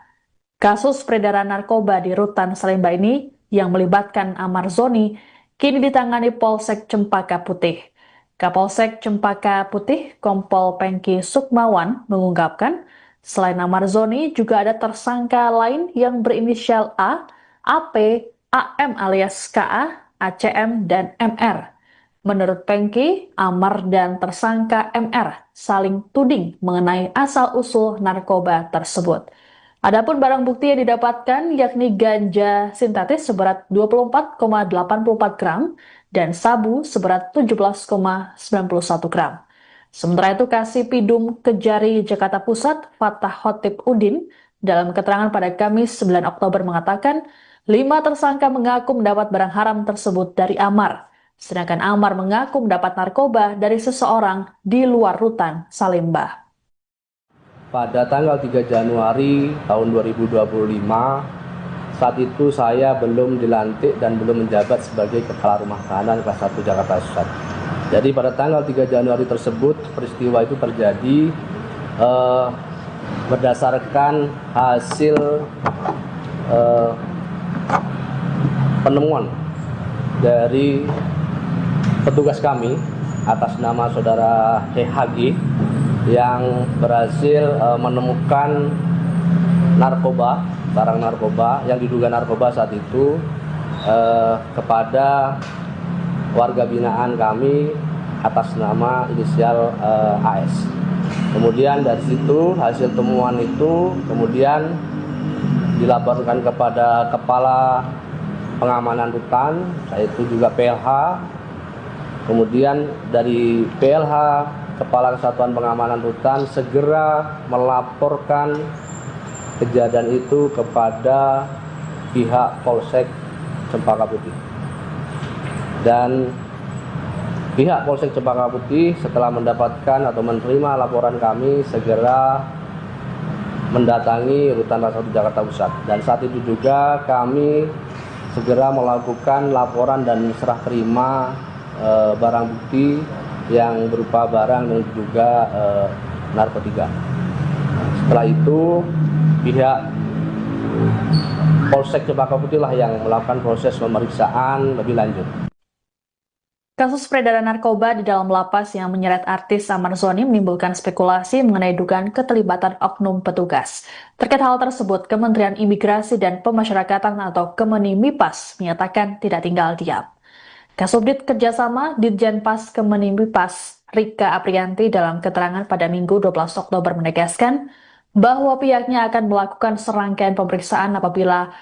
Kasus peredaran narkoba di Rutan Salemba ini yang melibatkan Amar Zoni kini ditangani Polsek Cempaka Putih. Kapolsek Cempaka Putih, Kompol Pengki Sukmawan, mengungkapkan selain Amar Zoni juga ada tersangka lain yang berinisial A, AP, AM alias KA, ACM, dan MR. Menurut Pengki, Amar dan tersangka MR saling tuding mengenai asal-usul narkoba tersebut. Adapun barang bukti yang didapatkan yakni ganja sintetis seberat 24,84 gram dan sabu seberat 17,91 gram. Sementara itu, Kasipidum Kejari Jakarta Pusat, Fatah Khotib Udin, dalam keterangan pada Kamis 9 Oktober mengatakan 5 tersangka mengaku mendapat barang haram tersebut dari Amar, sedangkan Amar mengaku mendapat narkoba dari seseorang di luar Rutan Salemba. Pada tanggal 3 Januari tahun 2025, saat itu saya belum dilantik dan belum menjabat sebagai Kepala Rumah Tahanan Kelas 1 Jakarta Pusat. Jadi pada tanggal 3 Januari tersebut, peristiwa itu terjadi berdasarkan hasil penemuan dari petugas kami atas nama saudara HG yang berhasil menemukan narkoba, barang narkoba yang diduga narkoba saat itu kepada warga binaan kami atas nama inisial AS. Kemudian dari situ hasil temuan itu kemudian dilaporkan kepada Kepala Pengamanan Rutan, yaitu juga PLH. Kemudian dari PLH, Kepala Kesatuan Pengamanan Rutan segera melaporkan kejadian itu kepada pihak Polsek Cempaka Putih. Dan pihak Polsek Cempaka Putih setelah mendapatkan atau menerima laporan kami segera mendatangi Rutan Ras 1 Jakarta Pusat. Dan saat itu juga kami segera melakukan laporan dan serah terima barang bukti yang berupa barang dan juga narkotika. Setelah itu pihak Polsek Cempaka Putih lah yang melakukan proses pemeriksaan lebih lanjut. Kasus peredaran narkoba di dalam lapas yang menyeret artis Amar Zoni menimbulkan spekulasi mengenai dugaan keterlibatan oknum petugas. Terkait hal tersebut, Kementerian Imigrasi dan Pemasyarakatan atau Kemenimipas menyatakan tidak tinggal diam. Kasubdit Kerjasama Ditjenpas Kemenimipas Rika Aprianti dalam keterangan pada Minggu 12 Oktober menegaskan bahwa pihaknya akan melakukan serangkaian pemeriksaan apabila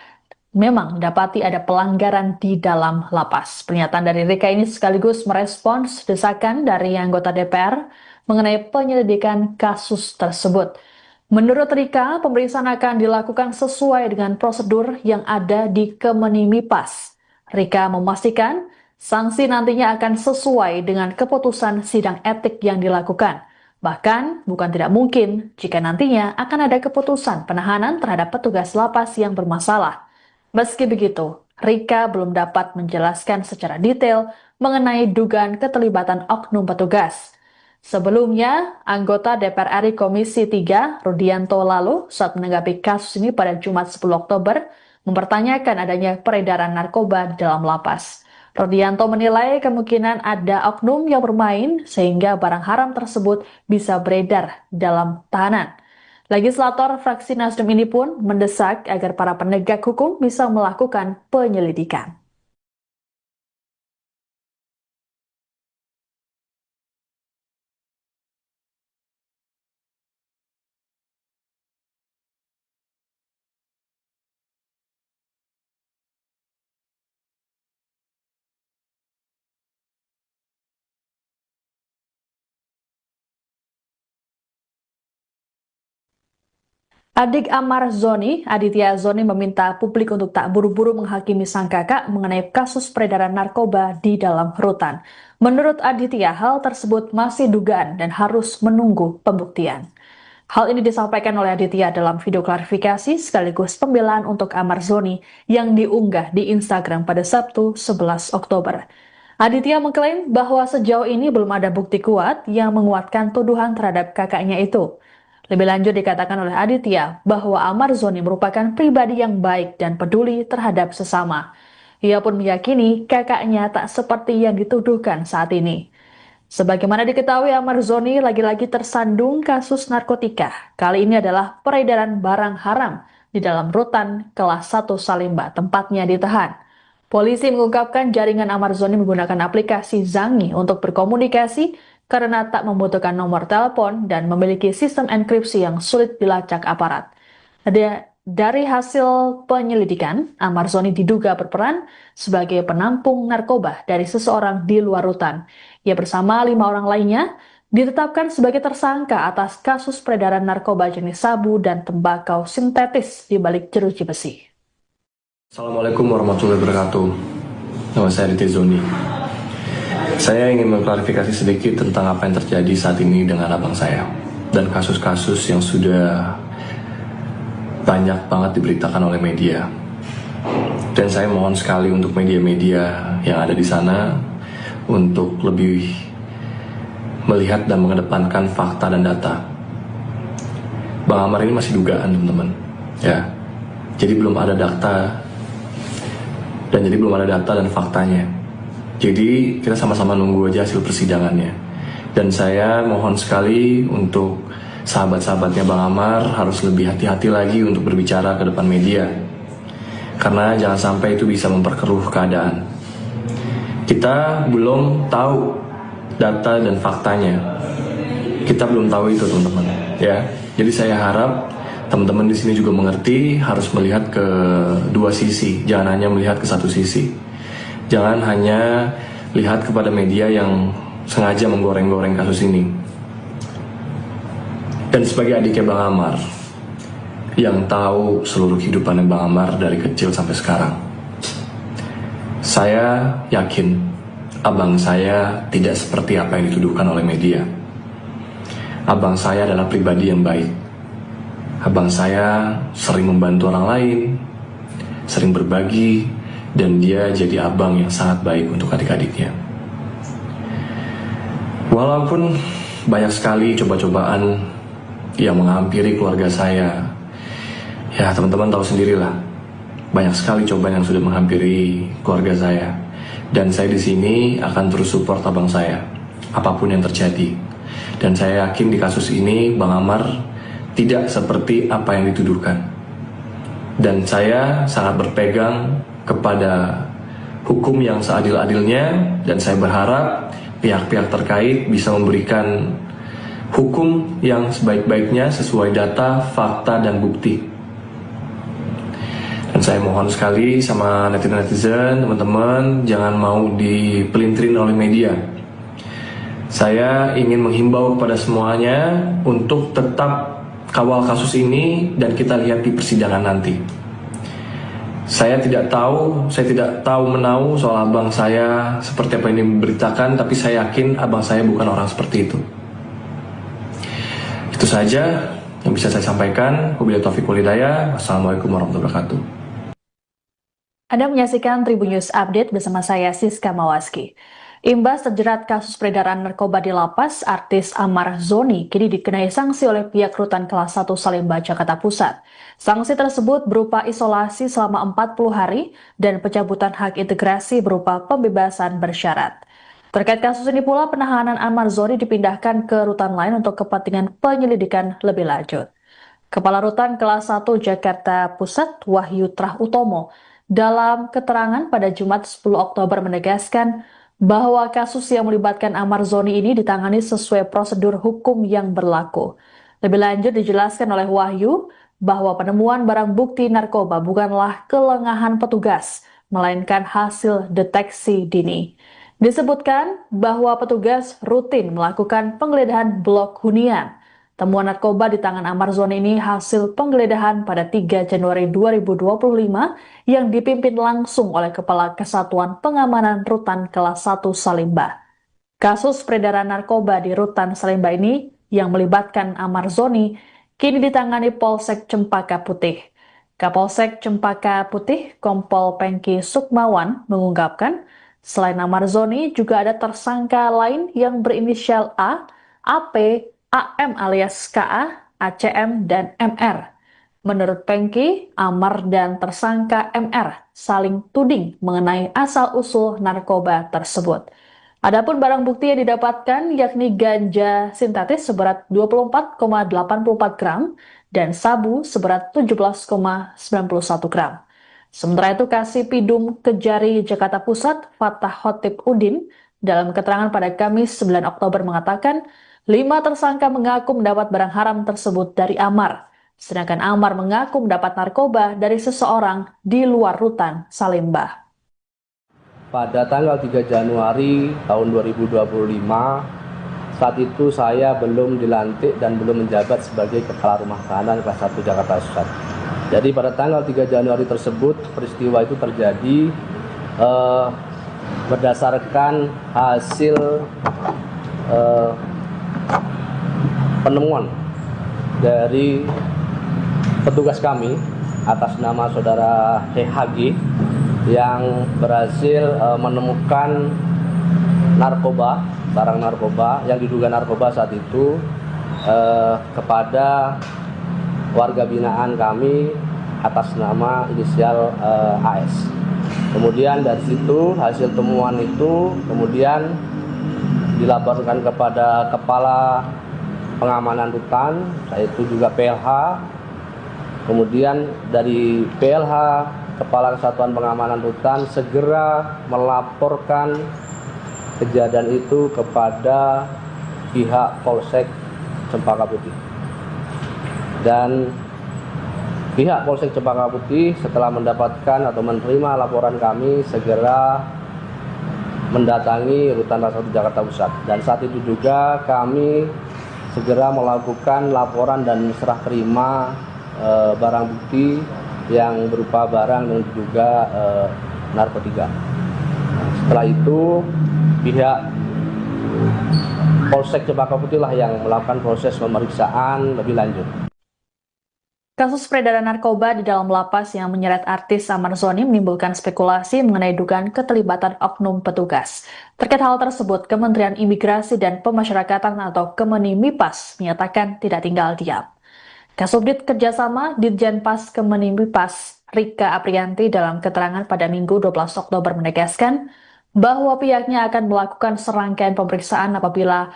memang dapati ada pelanggaran di dalam lapas. Pernyataan dari Rika ini sekaligus merespons desakan dari anggota DPR mengenai penyelidikan kasus tersebut. Menurut Rika, pemeriksaan akan dilakukan sesuai dengan prosedur yang ada di Kemenimipas. Rika memastikan sanksi nantinya akan sesuai dengan keputusan sidang etik yang dilakukan. Bahkan, bukan tidak mungkin jika nantinya akan ada keputusan penahanan terhadap petugas lapas yang bermasalah. Meski begitu, Rika belum dapat menjelaskan secara detail mengenai dugaan keterlibatan oknum petugas. Sebelumnya, anggota DPR RI Komisi 3, Rudianto lalu, saat menanggapi kasus ini pada Jumat 10 Oktober, mempertanyakan adanya peredaran narkoba di dalam lapas. Rudianto menilai kemungkinan ada oknum yang bermain sehingga barang haram tersebut bisa beredar dalam tahanan. Legislator fraksi Nasdem ini pun mendesak agar para penegak hukum bisa melakukan penyelidikan. Adik Amar Zoni, Aditya Zoni meminta publik untuk tak buru-buru menghakimi sang kakak mengenai kasus peredaran narkoba di dalam rutan. Menurut Aditya, hal tersebut masih dugaan dan harus menunggu pembuktian. Hal ini disampaikan oleh Aditya dalam video klarifikasi sekaligus pembelaan untuk Amar Zoni yang diunggah di Instagram pada Sabtu 11 Oktober. Aditya mengklaim bahwa sejauh ini belum ada bukti kuat yang menguatkan tuduhan terhadap kakaknya itu. Lebih lanjut dikatakan oleh Aditya bahwa Amar Zoni merupakan pribadi yang baik dan peduli terhadap sesama. Ia pun meyakini kakaknya tak seperti yang dituduhkan saat ini. Sebagaimana diketahui, Amar Zoni lagi-lagi tersandung kasus narkotika. Kali ini adalah peredaran barang haram di dalam rutan kelas 1 Salimba, tempatnya ditahan. Polisi mengungkapkan jaringan Amar Zoni menggunakan aplikasi Zangi untuk berkomunikasi karena tak membutuhkan nomor telepon dan memiliki sistem enkripsi yang sulit dilacak aparat. Dari hasil penyelidikan, Amar Zoni diduga berperan sebagai penampung narkoba dari seseorang di luar rutan. Ia bersama 5 orang lainnya ditetapkan sebagai tersangka atas kasus peredaran narkoba jenis sabu dan tembakau sintetis di balik jeruji besi. Assalamualaikum warahmatullahi wabarakatuh. Nama saya Aditya Zoni. Saya ingin mengklarifikasi sedikit tentang apa yang terjadi saat ini dengan abang saya dan kasus-kasus yang sudah banyak banget diberitakan oleh media. Dan saya mohon sekali untuk media-media yang ada di sana untuk lebih melihat dan mengedepankan fakta dan data. Bang Amar ini masih dugaan, teman-teman. Ya. Jadi belum ada data dan faktanya. Jadi kita sama-sama nunggu aja hasil persidangannya. Dan saya mohon sekali untuk sahabat-sahabatnya Bang Amar harus lebih hati-hati lagi untuk berbicara ke depan media. Karena jangan sampai itu bisa memperkeruh keadaan. Kita belum tahu data dan faktanya. Kita belum tahu itu, teman-teman. Ya. Jadi saya harap teman-teman di sini juga mengerti harus melihat ke dua sisi, jangan hanya melihat ke satu sisi. Jangan hanya lihat kepada media yang sengaja menggoreng-goreng kasus ini. Dan sebagai adiknya Bang Amar, yang tahu seluruh kehidupan Bang Amar dari kecil sampai sekarang, Saya yakin abang saya tidak seperti apa yang dituduhkan oleh media. Abang saya adalah pribadi yang baik. Abang saya sering membantu orang lain, sering berbagi, dan dia jadi abang yang sangat baik untuk adik-adiknya. Walaupun banyak sekali coba-cobaan yang menghampiri keluarga saya, ya teman-teman tahu sendirilah, banyak sekali cobaan yang sudah menghampiri keluarga saya. Dan saya di sini akan terus support abang saya, apapun yang terjadi. Dan saya yakin di kasus ini Bang Amar tidak seperti apa yang dituduhkan. Dan saya sangat berpegang kepada hukum yang seadil-adilnya, dan saya berharap pihak-pihak terkait bisa memberikan hukum yang sebaik-baiknya sesuai data, fakta, dan bukti. Dan saya mohon sekali sama netizen, teman-teman, jangan mau dipelintirin oleh media. Saya ingin menghimbau kepada semuanya untuk tetap kawal kasus ini dan kita lihat di persidangan nanti. Saya tidak tahu menahu soal abang saya seperti apa yang diberitakan, tapi saya yakin abang saya bukan orang seperti itu. Itu saja yang bisa saya sampaikan. Wabillahi taufiq wal hidayah. Wassalamualaikum warahmatullahi wabarakatuh. Anda menyaksikan Tribun News Update bersama saya Siska Mawaski. Imbas terjerat kasus peredaran narkoba di lapas, artis Amar Zoni kini dikenai sanksi oleh pihak Rutan Kelas 1 Salemba, Jakarta Pusat. Sanksi tersebut berupa isolasi selama 40 hari dan pencabutan hak integrasi berupa pembebasan bersyarat. Terkait kasus ini pula, penahanan Amar Zoni dipindahkan ke rutan lain untuk kepentingan penyelidikan lebih lanjut. Kepala Rutan Kelas 1 Jakarta Pusat, Wahyu Trah Utomo, dalam keterangan pada Jumat 10 Oktober menegaskan bahwa kasus yang melibatkan Amar Zoni ini ditangani sesuai prosedur hukum yang berlaku. Lebih lanjut dijelaskan oleh Wahyu bahwa penemuan barang bukti narkoba bukanlah kelengahan petugas, melainkan hasil deteksi dini. Disebutkan bahwa petugas rutin melakukan penggeledahan blok hunian. Temuan narkoba di tangan Amar Zoni ini hasil penggeledahan pada 3 Januari 2025 yang dipimpin langsung oleh Kepala Kesatuan Pengamanan Rutan Kelas 1 Salemba. Kasus peredaran narkoba di Rutan Salemba ini yang melibatkan Amar Zoni kini ditangani Polsek Cempaka Putih. Kapolsek Cempaka Putih, Kompol Pengki Sukmawan, mengungkapkan selain Amar Zoni juga ada tersangka lain yang berinisial A, AP, AM alias KA, ACM, dan MR. Menurut Pengki, Amar dan tersangka MR saling tuding mengenai asal-usul narkoba tersebut. Adapun barang bukti yang didapatkan yakni ganja sintetis seberat 24,84 gram dan sabu seberat 17,91 gram. Sementara itu, Kasipidum Kejari Jakarta Pusat, Fatah Khotib Udin, dalam keterangan pada Kamis 9 Oktober mengatakan 5 tersangka mengaku mendapat barang haram tersebut dari Amar, sedangkan Amar mengaku mendapat narkoba dari seseorang di luar Rutan Salemba. Pada tanggal 3 Januari tahun 2025, saat itu saya belum dilantik dan belum menjabat sebagai Kepala Rumah Tahanan Kelas 1 Jakarta Pusat. Jadi pada tanggal 3 Januari tersebut, peristiwa itu terjadi berdasarkan hasil penemuan dari petugas kami atas nama saudara HG yang berhasil menemukan narkoba, barang narkoba yang diduga narkoba saat itu kepada warga binaan kami atas nama inisial AS. Kemudian dari situ hasil temuan itu kemudian dilaporkan kepada Kepala Pengamanan Rutan, yaitu juga PLH. Kemudian dari PLH, Kepala Kesatuan Pengamanan Rutan segera melaporkan kejadian itu kepada pihak Polsek Cempaka Putih. Dan pihak Polsek Cempaka Putih setelah mendapatkan atau menerima laporan kami segera mendatangi Rutan Kelas 1 Jakarta Pusat. Dan saat itu juga kami segera melakukan laporan dan serah terima barang bukti yang berupa barang yang diduga narkotika. Setelah itu pihak Polsek Cempaka Putih lah yang melakukan proses pemeriksaan lebih lanjut. Kasus peredaran narkoba di dalam lapas yang menyeret artis Amar Zoni menimbulkan spekulasi mengenai dugaan keterlibatan oknum petugas. Terkait hal tersebut, Kementerian Imigrasi dan Pemasyarakatan atau Kemenimipas menyatakan tidak tinggal diam. Kasubdit Kerjasama Ditjenpas Kemenimipas Rika Aprianti dalam keterangan pada Minggu 12 Oktober menegaskan bahwa pihaknya akan melakukan serangkaian pemeriksaan apabila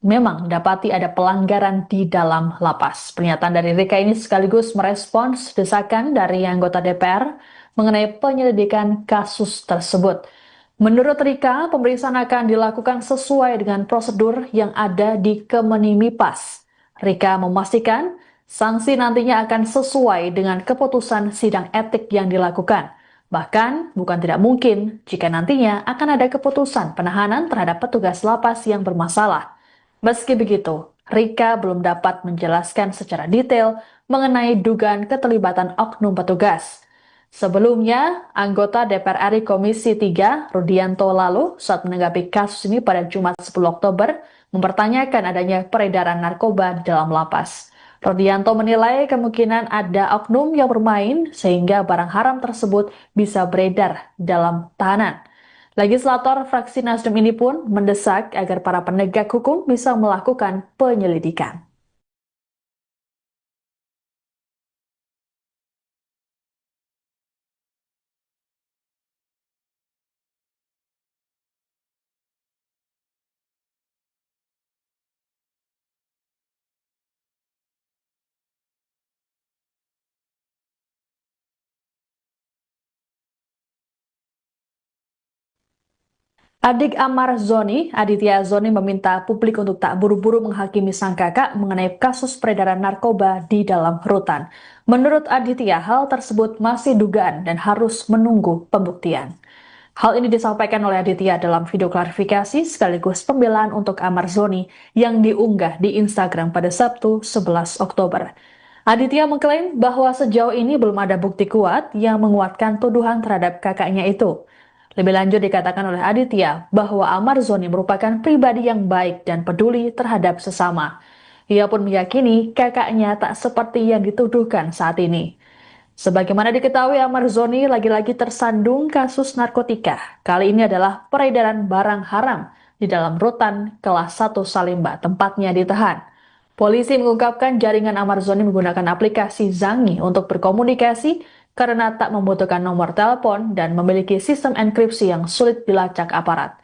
memang dapati ada pelanggaran di dalam lapas. Pernyataan dari Rika ini sekaligus merespons desakan dari anggota DPR mengenai penyelidikan kasus tersebut. Menurut Rika, pemeriksaan akan dilakukan sesuai dengan prosedur yang ada di Kemenimipas. Rika memastikan sanksi nantinya akan sesuai dengan keputusan sidang etik yang dilakukan. Bahkan, bukan tidak mungkin jika nantinya akan ada keputusan penahanan terhadap petugas lapas yang bermasalah. Meski begitu, Rika belum dapat menjelaskan secara detail mengenai dugaan keterlibatan oknum petugas. Sebelumnya, anggota DPR RI Komisi 3, Rudianto lalu, saat menanggapi kasus ini pada Jumat 10 Oktober, mempertanyakan adanya peredaran narkoba di dalam lapas. Rudianto menilai kemungkinan ada oknum yang bermain sehingga barang haram tersebut bisa beredar dalam tahanan. Legislator fraksi Nasdem ini pun mendesak agar para penegak hukum bisa melakukan penyelidikan. Adik Amar Zoni, Aditya Zoni meminta publik untuk tak buru-buru menghakimi sang kakak mengenai kasus peredaran narkoba di dalam rutan. Menurut Aditya, hal tersebut masih dugaan dan harus menunggu pembuktian. Hal ini disampaikan oleh Aditya dalam video klarifikasi sekaligus pembelaan untuk Amar Zoni yang diunggah di Instagram pada Sabtu 11 Oktober. Aditya mengklaim bahwa sejauh ini belum ada bukti kuat yang menguatkan tuduhan terhadap kakaknya itu. Lebih lanjut dikatakan oleh Aditya bahwa Amar Zoni merupakan pribadi yang baik dan peduli terhadap sesama. Ia pun meyakini kakaknya tak seperti yang dituduhkan saat ini. Sebagaimana diketahui, Amar Zoni lagi-lagi tersandung kasus narkotika. Kali ini adalah peredaran barang haram di dalam rutan kelas 1 Salimba, tempatnya ditahan. Polisi mengungkapkan jaringan Amar Zoni menggunakan aplikasi Zangi untuk berkomunikasi karena tak membutuhkan nomor telepon dan memiliki sistem enkripsi yang sulit dilacak aparat.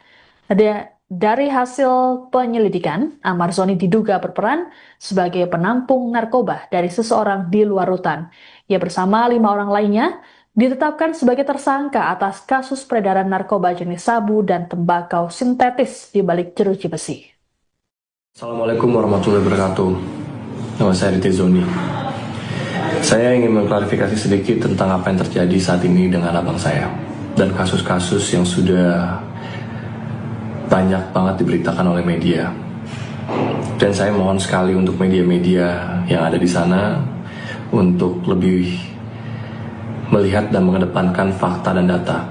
Dari hasil penyelidikan, Amar Zoni diduga berperan sebagai penampung narkoba dari seseorang di luar rutan. Ia bersama 5 orang lainnya ditetapkan sebagai tersangka atas kasus peredaran narkoba jenis sabu dan tembakau sintetis di balik jeruji besi. Assalamualaikum warahmatullahi wabarakatuh. Nama saya Aditya Zoni. Saya ingin mengklarifikasi sedikit tentang apa yang terjadi saat ini dengan abang saya dan kasus-kasus yang sudah banyak banget diberitakan oleh media. Dan saya mohon sekali untuk media-media yang ada di sana untuk lebih melihat dan mengedepankan fakta dan data.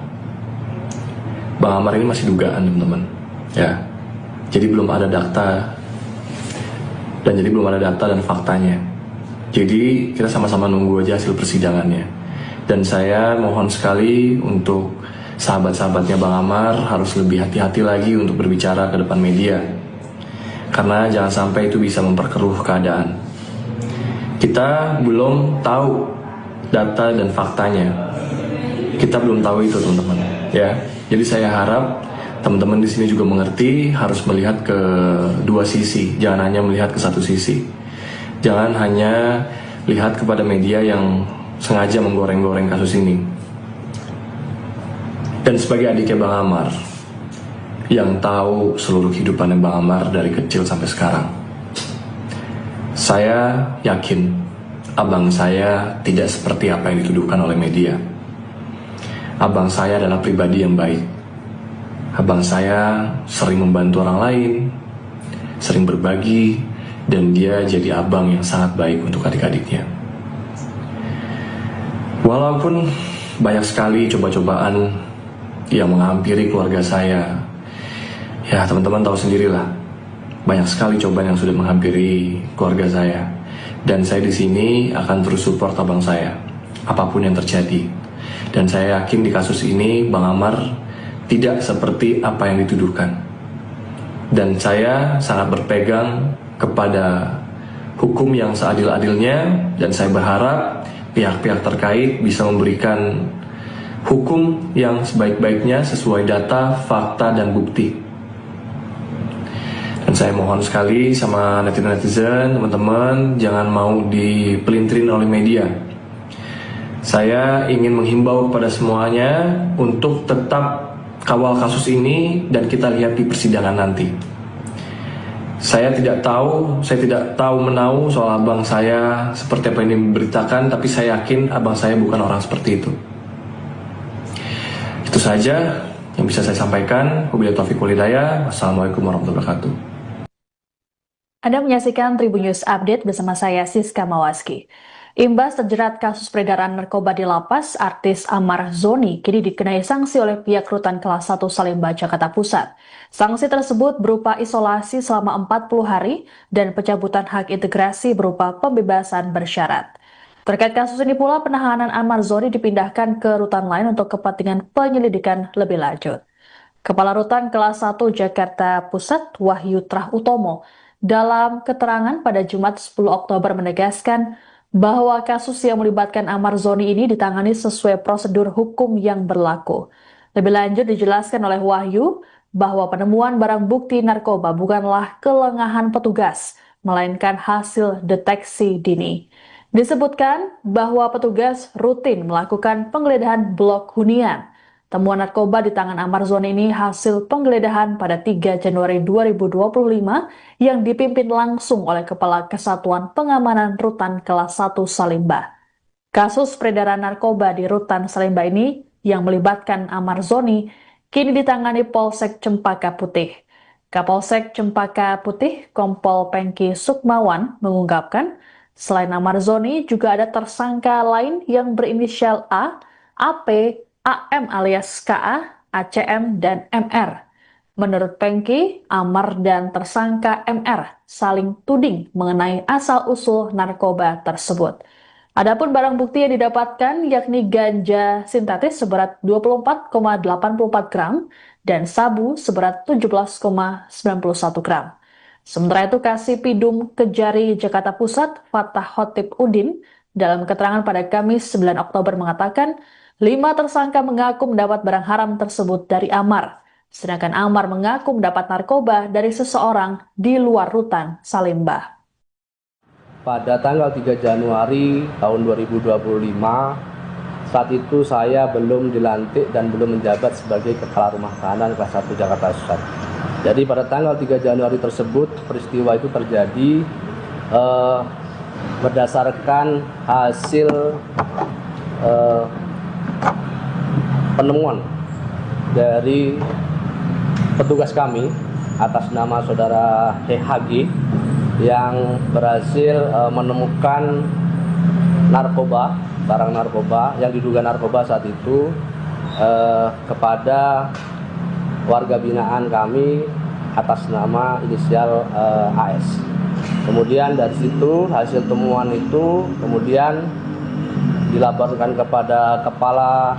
Bang Amar ini masih dugaan, teman-teman. Ya. Jadi belum ada data dan faktanya. Jadi kita sama-sama nunggu aja hasil persidangannya. Dan saya mohon sekali untuk sahabat-sahabatnya Bang Amar harus lebih hati-hati lagi untuk berbicara ke depan media. Karena jangan sampai itu bisa memperkeruh keadaan. Kita belum tahu data dan faktanya. Kita belum tahu itu, teman-teman. Ya. Jadi saya harap teman-teman di sini juga mengerti harus melihat ke dua sisi, jangan hanya melihat ke satu sisi. Jangan hanya lihat kepada media yang sengaja menggoreng-goreng kasus ini. Dan sebagai adiknya Bang Amar, yang tahu seluruh kehidupannya Bang Amar dari kecil sampai sekarang, saya yakin abang saya tidak seperti apa yang dituduhkan oleh media. Abang saya adalah pribadi yang baik. Abang saya sering membantu orang lain, sering berbagi, dan dia jadi abang yang sangat baik untuk adik-adiknya. Walaupun banyak sekali coba-cobaan yang menghampiri keluarga saya. Ya, teman-teman tahu sendirilah, banyak sekali cobaan yang sudah menghampiri keluarga saya. Dan saya di sini akan terus support abang saya, apapun yang terjadi. Dan saya yakin di kasus ini Bang Amar tidak seperti apa yang dituduhkan. Dan saya sangat berpegang kepada hukum yang seadil-adilnya, dan saya berharap pihak-pihak terkait bisa memberikan hukum yang sebaik-baiknya sesuai data, fakta, dan bukti. Dan saya mohon sekali sama netizen-netizen, teman-teman, jangan mau dipelintirin oleh media. Saya ingin menghimbau kepada semuanya untuk tetap kawal kasus ini dan kita lihat di persidangan nanti. Saya tidak tahu menau soal abang saya seperti apa yang diberitakan, tapi saya yakin abang saya bukan orang seperti itu. Itu saja yang bisa saya sampaikan. Wabillahi taufiq wal hidayah. Wassalamualaikum warahmatullahi wabarakatuh. Anda menyaksikan Tribun News Update bersama saya Siska Mawaski. Imbas terjerat kasus peredaran narkoba di lapas, artis Amar Zoni kini dikenai sanksi oleh pihak Rutan Kelas 1 Salemba, Jakarta Pusat. Sanksi tersebut berupa isolasi selama 40 hari dan pencabutan hak integrasi berupa pembebasan bersyarat. Terkait kasus ini pula, penahanan Amar Zoni dipindahkan ke rutan lain untuk kepentingan penyelidikan lebih lanjut. Kepala Rutan Kelas 1 Jakarta Pusat, Wahyu Trah Utomo, dalam keterangan pada Jumat 10 Oktober menegaskan bahwa kasus yang melibatkan Amar Zoni ini ditangani sesuai prosedur hukum yang berlaku. Lebih lanjut dijelaskan oleh Wahyu bahwa penemuan barang bukti narkoba bukanlah kelengahan petugas, melainkan hasil deteksi dini. Disebutkan bahwa petugas rutin melakukan penggeledahan blok hunian. Temuan narkoba di tangan Amar Zoni ini hasil penggeledahan pada 3 Januari 2025 yang dipimpin langsung oleh Kepala Kesatuan Pengamanan Rutan Kelas 1 Salemba. Kasus peredaran narkoba di Rutan Salemba ini yang melibatkan Amar Zoni kini ditangani Polsek Cempaka Putih. Kapolsek Cempaka Putih, Kompol Pengki Sukmawan, mengungkapkan selain Amar Zoni juga ada tersangka lain yang berinisial A, AP, AM alias KA, ACM, dan MR. Menurut Pengki, Amar dan tersangka MR saling tuding mengenai asal-usul narkoba tersebut. Adapun barang bukti yang didapatkan yakni ganja sintetis seberat 24,84 gram dan sabu seberat 17,91 gram. Sementara itu, Kasipidum Kejari Jakarta Pusat, Fatah Khotib Udin, dalam keterangan pada Kamis 9 Oktober mengatakan 5 tersangka mengaku mendapat barang haram tersebut dari Amar, sedangkan Amar mengaku mendapat narkoba dari seseorang di luar Rutan Salemba. Pada tanggal 3 Januari tahun 2025, saat itu saya belum dilantik dan belum menjabat sebagai Kepala Rumah Tahanan Kelas 1 Jakarta Pusat. Jadi pada tanggal 3 Januari tersebut, peristiwa itu terjadi berdasarkan hasil penemuan dari petugas kami atas nama saudara HG yang berhasil menemukan narkoba, barang narkoba yang diduga narkoba saat itu kepada warga binaan kami atas nama inisial AS. Kemudian dari situ hasil temuan itu kemudian dilaporkan kepada Kepala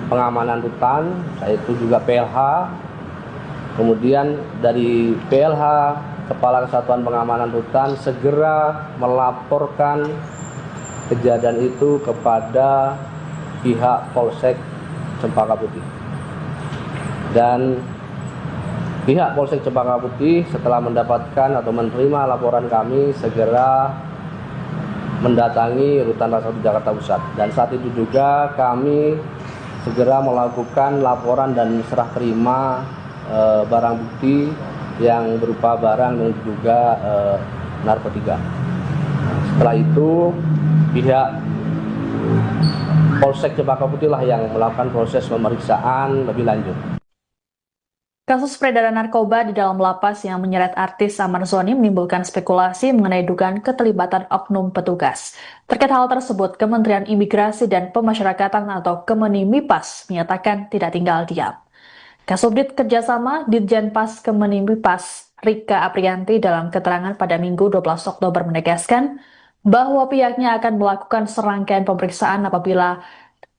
Pengamanan Rutan, yaitu juga PLH. Kemudian dari PLH, Kepala Kesatuan Pengamanan Rutan segera melaporkan kejadian itu kepada pihak Polsek Cempaka Putih. Dan pihak Polsek Cempaka Putih setelah mendapatkan atau menerima laporan kami segera mendatangi Rutan Kelas 1 Jakarta Pusat. Dan saat itu juga kami segera melakukan laporan dan serah terima barang bukti yang berupa barang yang diduga narkotika. Setelah itu pihak Polsek Cempaka Putih lah yang melakukan proses pemeriksaan lebih lanjut. Kasus peredaran narkoba di dalam lapas yang menyeret artis Amar Zoni menimbulkan spekulasi mengenai dugaan keterlibatan oknum petugas. Terkait hal tersebut, Kementerian Imigrasi dan Pemasyarakatan atau Kemenimipas menyatakan tidak tinggal diam. Kasubdit Kerjasama Ditjenpas Kemenimipas Rika Aprianti dalam keterangan pada Minggu 12 Oktober menegaskan bahwa pihaknya akan melakukan serangkaian pemeriksaan apabila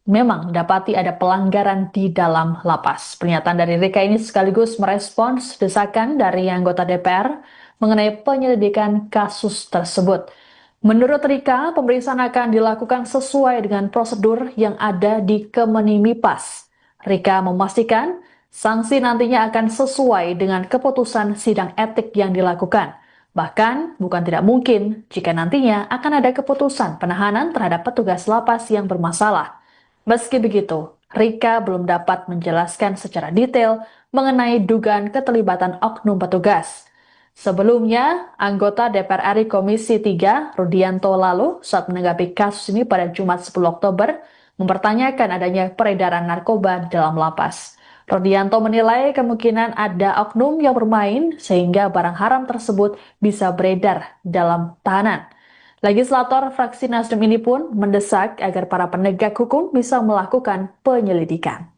memang dapati ada pelanggaran di dalam lapas. Pernyataan dari Rika ini sekaligus merespons desakan dari anggota DPR mengenai penyelidikan kasus tersebut. Menurut Rika, pemeriksaan akan dilakukan sesuai dengan prosedur yang ada di Kemenimipas. Rika memastikan sanksi nantinya akan sesuai dengan keputusan sidang etik yang dilakukan. Bahkan, bukan tidak mungkin jika nantinya akan ada keputusan penahanan terhadap petugas lapas yang bermasalah. Meski begitu, Rika belum dapat menjelaskan secara detail mengenai dugaan keterlibatan oknum petugas. Sebelumnya, anggota DPR RI Komisi 3, Rudianto lalu, saat menanggapi kasus ini pada Jumat 10 Oktober, mempertanyakan adanya peredaran narkoba di dalam lapas. Rudianto menilai kemungkinan ada oknum yang bermain sehingga barang haram tersebut bisa beredar dalam tahanan. Legislator fraksi Nasdem ini pun mendesak agar para penegak hukum bisa melakukan penyelidikan.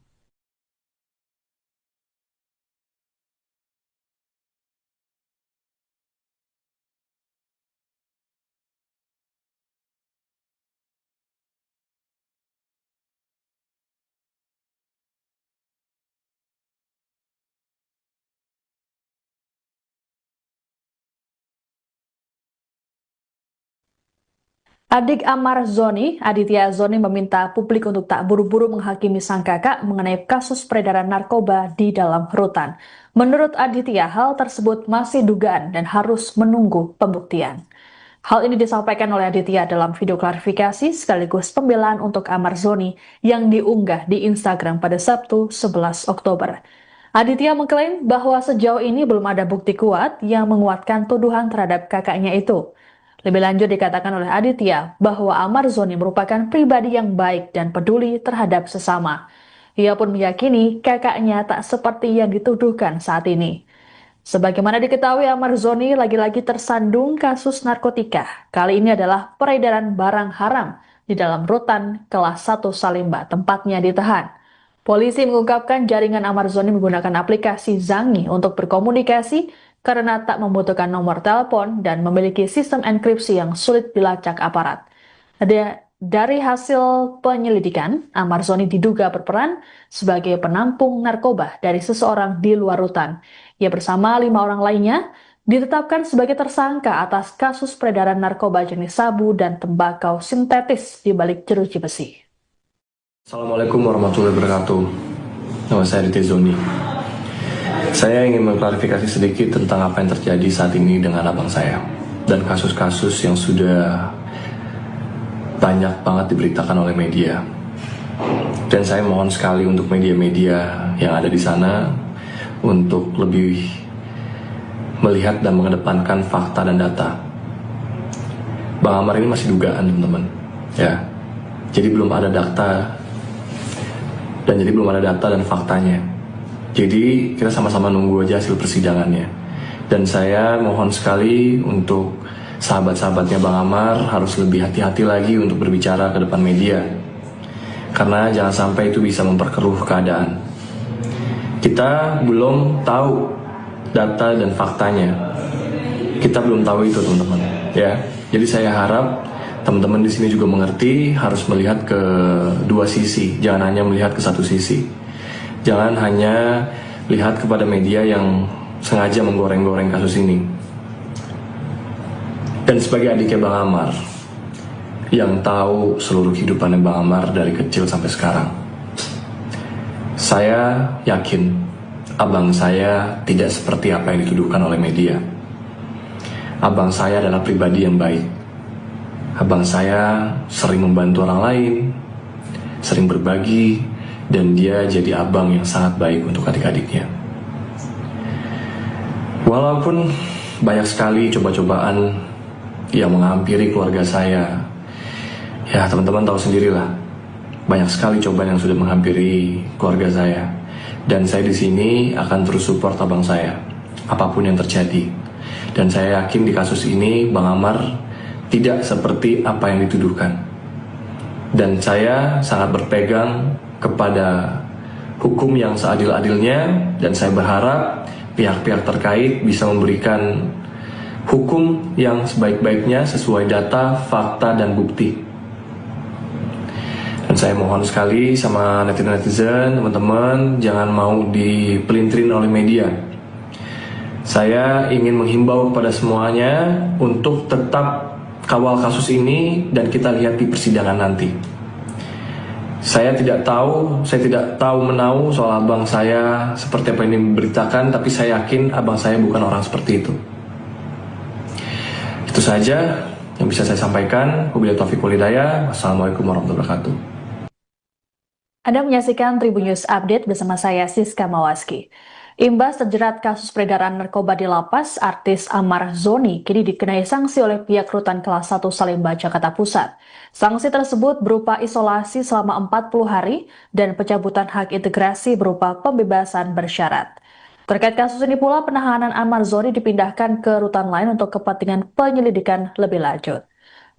Adik Amar Zoni, Aditya Zoni meminta publik untuk tak buru-buru menghakimi sang kakak mengenai kasus peredaran narkoba di dalam rutan. Menurut Aditya, hal tersebut masih dugaan dan harus menunggu pembuktian. Hal ini disampaikan oleh Aditya dalam video klarifikasi sekaligus pembelaan untuk Amar Zoni yang diunggah di Instagram pada Sabtu 11 Oktober. Aditya mengklaim bahwa sejauh ini belum ada bukti kuat yang menguatkan tuduhan terhadap kakaknya itu. Lebih lanjut dikatakan oleh Aditya bahwa Amar Zoni merupakan pribadi yang baik dan peduli terhadap sesama. Ia pun meyakini kakaknya tak seperti yang dituduhkan saat ini. Sebagaimana diketahui, Amar Zoni lagi-lagi tersandung kasus narkotika. Kali ini adalah peredaran barang haram di dalam rutan kelas 1 Salemba, tempatnya ditahan. Polisi mengungkapkan jaringan Amar Zoni menggunakan aplikasi Zangi untuk berkomunikasi karena tak membutuhkan nomor telepon dan memiliki sistem enkripsi yang sulit dilacak aparat. Dari hasil penyelidikan, Amar Zoni diduga berperan sebagai penampung narkoba dari seseorang di luar rutan. Ia bersama 5 orang lainnya ditetapkan sebagai tersangka atas kasus peredaran narkoba jenis sabu dan tembakau sintetis di balik jeruji besi. Assalamualaikum warahmatullahi wabarakatuh. Nama saya Aditya Zoni. Saya ingin mengklarifikasi sedikit tentang apa yang terjadi saat ini dengan abang saya dan kasus-kasus yang sudah banyak banget diberitakan oleh media. Dan saya mohon sekali untuk media-media yang ada di sana untuk lebih melihat dan mengedepankan fakta dan data. Bang Amar ini masih dugaan, teman-teman. Ya. Jadi belum ada data dan faktanya. Jadi kita sama-sama nunggu aja hasil persidangannya. Dan saya mohon sekali untuk sahabat-sahabatnya Bang Amar harus lebih hati-hati lagi untuk berbicara ke depan media. Karena jangan sampai itu bisa memperkeruh keadaan. Kita belum tahu data dan faktanya. Kita belum tahu itu, teman-teman. Ya. Jadi saya harap teman-teman di sini juga mengerti harus melihat ke dua sisi, jangan hanya melihat ke satu sisi. Jangan hanya lihat kepada media yang sengaja menggoreng-goreng kasus ini. Dan sebagai adiknya Bang Amar, yang tahu seluruh kehidupannya Bang Amar dari kecil sampai sekarang, saya yakin abang saya tidak seperti apa yang dituduhkan oleh media. Abang saya adalah pribadi yang baik. Abang saya sering membantu orang lain, sering berbagi, dan dia jadi abang yang sangat baik untuk adik-adiknya. Walaupun banyak sekali coba-cobaan yang menghampiri keluarga saya, ya teman-teman tahu sendirilah, banyak sekali cobaan yang sudah menghampiri keluarga saya. Dan saya di sini akan terus support abang saya, apapun yang terjadi. Dan saya yakin di kasus ini Bang Amar tidak seperti apa yang dituduhkan. Dan saya sangat berpegang kepada hukum yang seadil-adilnya, dan saya berharap pihak-pihak terkait bisa memberikan hukum yang sebaik-baiknya sesuai data, fakta, dan bukti. Dan saya mohon sekali sama netizen-netizen, teman-teman, jangan mau dipelintirin oleh media. Saya ingin menghimbau kepada semuanya untuk tetap kawal kasus ini dan kita lihat di persidangan nanti. Saya tidak tahu menau soal abang saya seperti apa yang diberitakan, tapi saya yakin abang saya bukan orang seperti itu. Itu saja yang bisa saya sampaikan. Wabillahi taufiq wal hidayah. Wassalamualaikum warahmatullahi wabarakatuh. Anda menyaksikan Tribun News Update bersama saya Siska Mawaski. Imbas terjerat kasus peredaran narkoba di lapas, artis Amar Zoni kini dikenai sanksi oleh pihak Rutan Kelas 1 Salemba, Jakarta Pusat. Sanksi tersebut berupa isolasi selama 40 hari dan pencabutan hak integrasi berupa pembebasan bersyarat. Terkait kasus ini pula, penahanan Amar Zoni dipindahkan ke rutan lain untuk kepentingan penyelidikan lebih lanjut.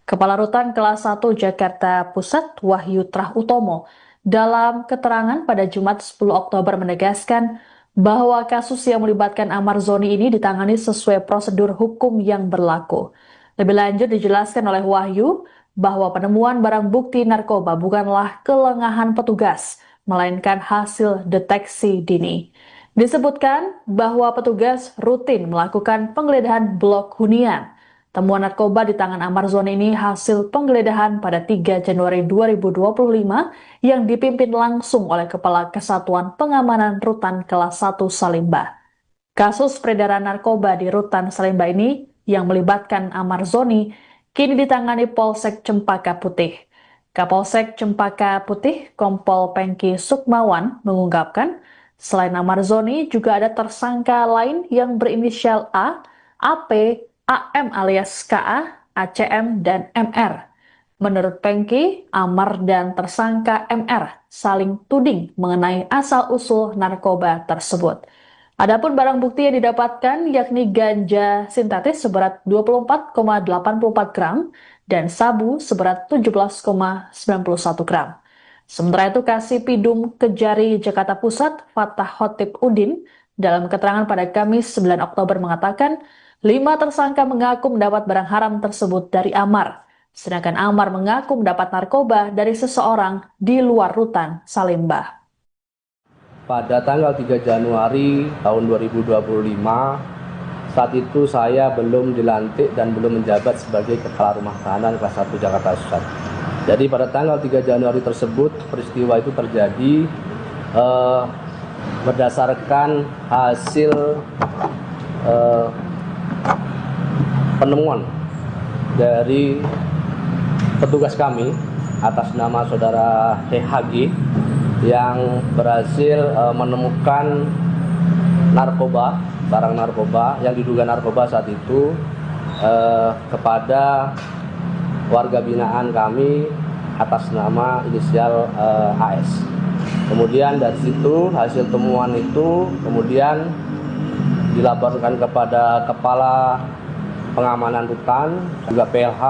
Kepala Rutan Kelas 1 Jakarta Pusat, Wahyu Trah Utomo, dalam keterangan pada Jumat 10 Oktober menegaskan bahwa kasus yang melibatkan Amar Zoni ini ditangani sesuai prosedur hukum yang berlaku. Lebih lanjut dijelaskan oleh Wahyu bahwa penemuan barang bukti narkoba bukanlah kelengahan petugas, melainkan hasil deteksi dini. Disebutkan bahwa petugas rutin melakukan penggeledahan blok hunian. Temuan narkoba di tangan Amar Zoni ini hasil penggeledahan pada 3 Januari 2025 yang dipimpin langsung oleh Kepala Kesatuan Pengamanan Rutan Kelas 1 Salemba. Kasus peredaran narkoba di Rutan Salemba ini yang melibatkan Amar Zoni kini ditangani Polsek Cempaka Putih. Kapolsek Cempaka Putih, Kompol Pengki Sukmawan, mengungkapkan selain Amar Zoni juga ada tersangka lain yang berinisial A, AP, AM alias KA, ACM, dan MR. Menurut Pengki, Amar dan tersangka MR saling tuding mengenai asal-usul narkoba tersebut. Adapun barang bukti yang didapatkan yakni ganja sintetis seberat 24,84 gram dan sabu seberat 17,91 gram. Sementara itu, Kasipidum Kejari Jakarta Pusat, Fatah Khotib Udin, dalam keterangan pada Kamis 9 Oktober mengatakan 5 tersangka mengaku mendapat barang haram tersebut dari Amar, sedangkan Amar mengaku mendapat narkoba dari seseorang di luar Rutan Salemba. Pada tanggal 3 Januari tahun 2025, saat itu saya belum dilantik dan belum menjabat sebagai Kepala Rumah Tahanan Kelas 1 Jakarta Pusat. Jadi pada tanggal 3 Januari tersebut, peristiwa itu terjadi berdasarkan hasil penemuan dari petugas kami atas nama saudara HG yang berhasil menemukan narkoba, barang narkoba yang diduga narkoba saat itu kepada warga binaan kami atas nama inisial AS. Kemudian dari situ hasil temuan itu kemudian dilaporkan kepada Kepala Pengamanan Rutan, juga PLH.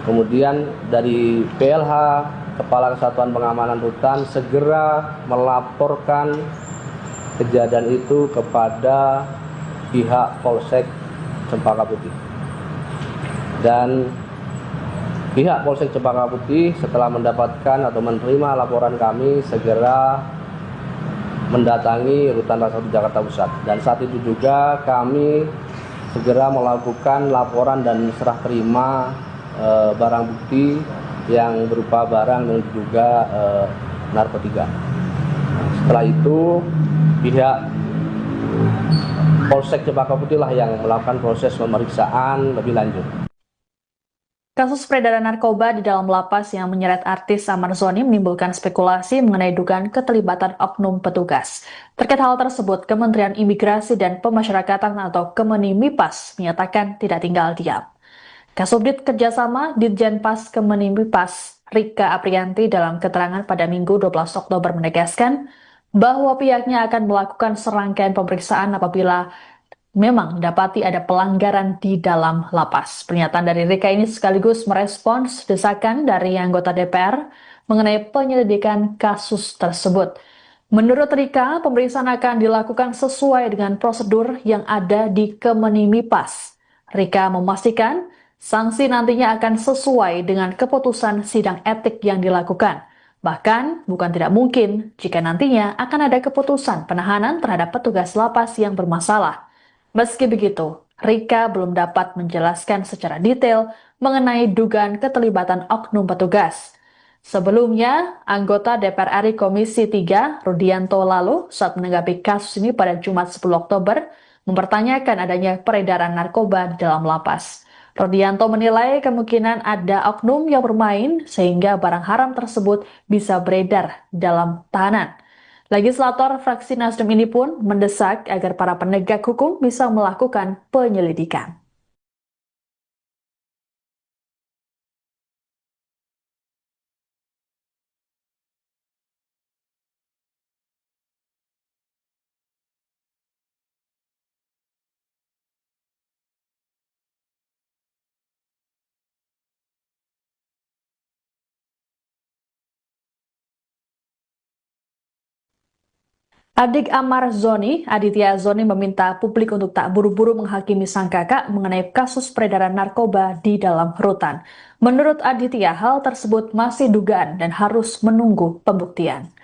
Kemudian dari PLH, Kepala Kesatuan Pengamanan Rutan segera melaporkan kejadian itu kepada pihak Polsek Cempaka Putih. Dan pihak Polsek Cempaka Putih setelah mendapatkan atau menerima laporan kami segera mendatangi Rutan Kelas 1 Jakarta Pusat. Dan saat itu juga kami segera melakukan laporan dan serah terima barang bukti yang berupa barang yang diduga narkotika. Setelah itu pihak Polsek Cempaka Putih lah yang melakukan proses pemeriksaan lebih lanjut. Kasus peredaran narkoba di dalam lapas yang menyeret artis Amar Zoni menimbulkan spekulasi mengenai dugaan keterlibatan oknum petugas. Terkait hal tersebut, Kementerian Imigrasi dan Pemasyarakatan atau Kemenimipas menyatakan tidak tinggal diam. Kasubdit Kerjasama Ditjenpas Kemenimipas, Rika Aprianti, dalam keterangan pada Minggu 12 Oktober menegaskan bahwa pihaknya akan melakukan serangkaian pemeriksaan apabila memang dapati ada pelanggaran di dalam lapas. Pernyataan dari Rika ini sekaligus merespons desakan dari anggota DPR mengenai penyelidikan kasus tersebut. Menurut Rika, pemeriksaan akan dilakukan sesuai dengan prosedur yang ada di Kemenimipas. Rika memastikan sanksi nantinya akan sesuai dengan keputusan sidang etik yang dilakukan. Bahkan, bukan tidak mungkin jika nantinya akan ada keputusan penahanan terhadap petugas lapas yang bermasalah. Meski begitu, Rika belum dapat menjelaskan secara detail mengenai dugaan keterlibatan oknum petugas. Sebelumnya, anggota DPR RI Komisi 3, Rudianto lalu, saat menanggapi kasus ini pada Jumat 10 Oktober, mempertanyakan adanya peredaran narkoba dalam lapas. Rudianto menilai kemungkinan ada oknum yang bermain sehingga barang haram tersebut bisa beredar dalam tahanan. Legislator fraksi Nasdem ini pun mendesak agar para penegak hukum bisa melakukan penyelidikan. Adik Amar Zoni, Aditya Zoni meminta publik untuk tak buru-buru menghakimi sang kakak mengenai kasus peredaran narkoba di dalam rutan. Menurut Aditya, hal tersebut masih dugaan dan harus menunggu pembuktian.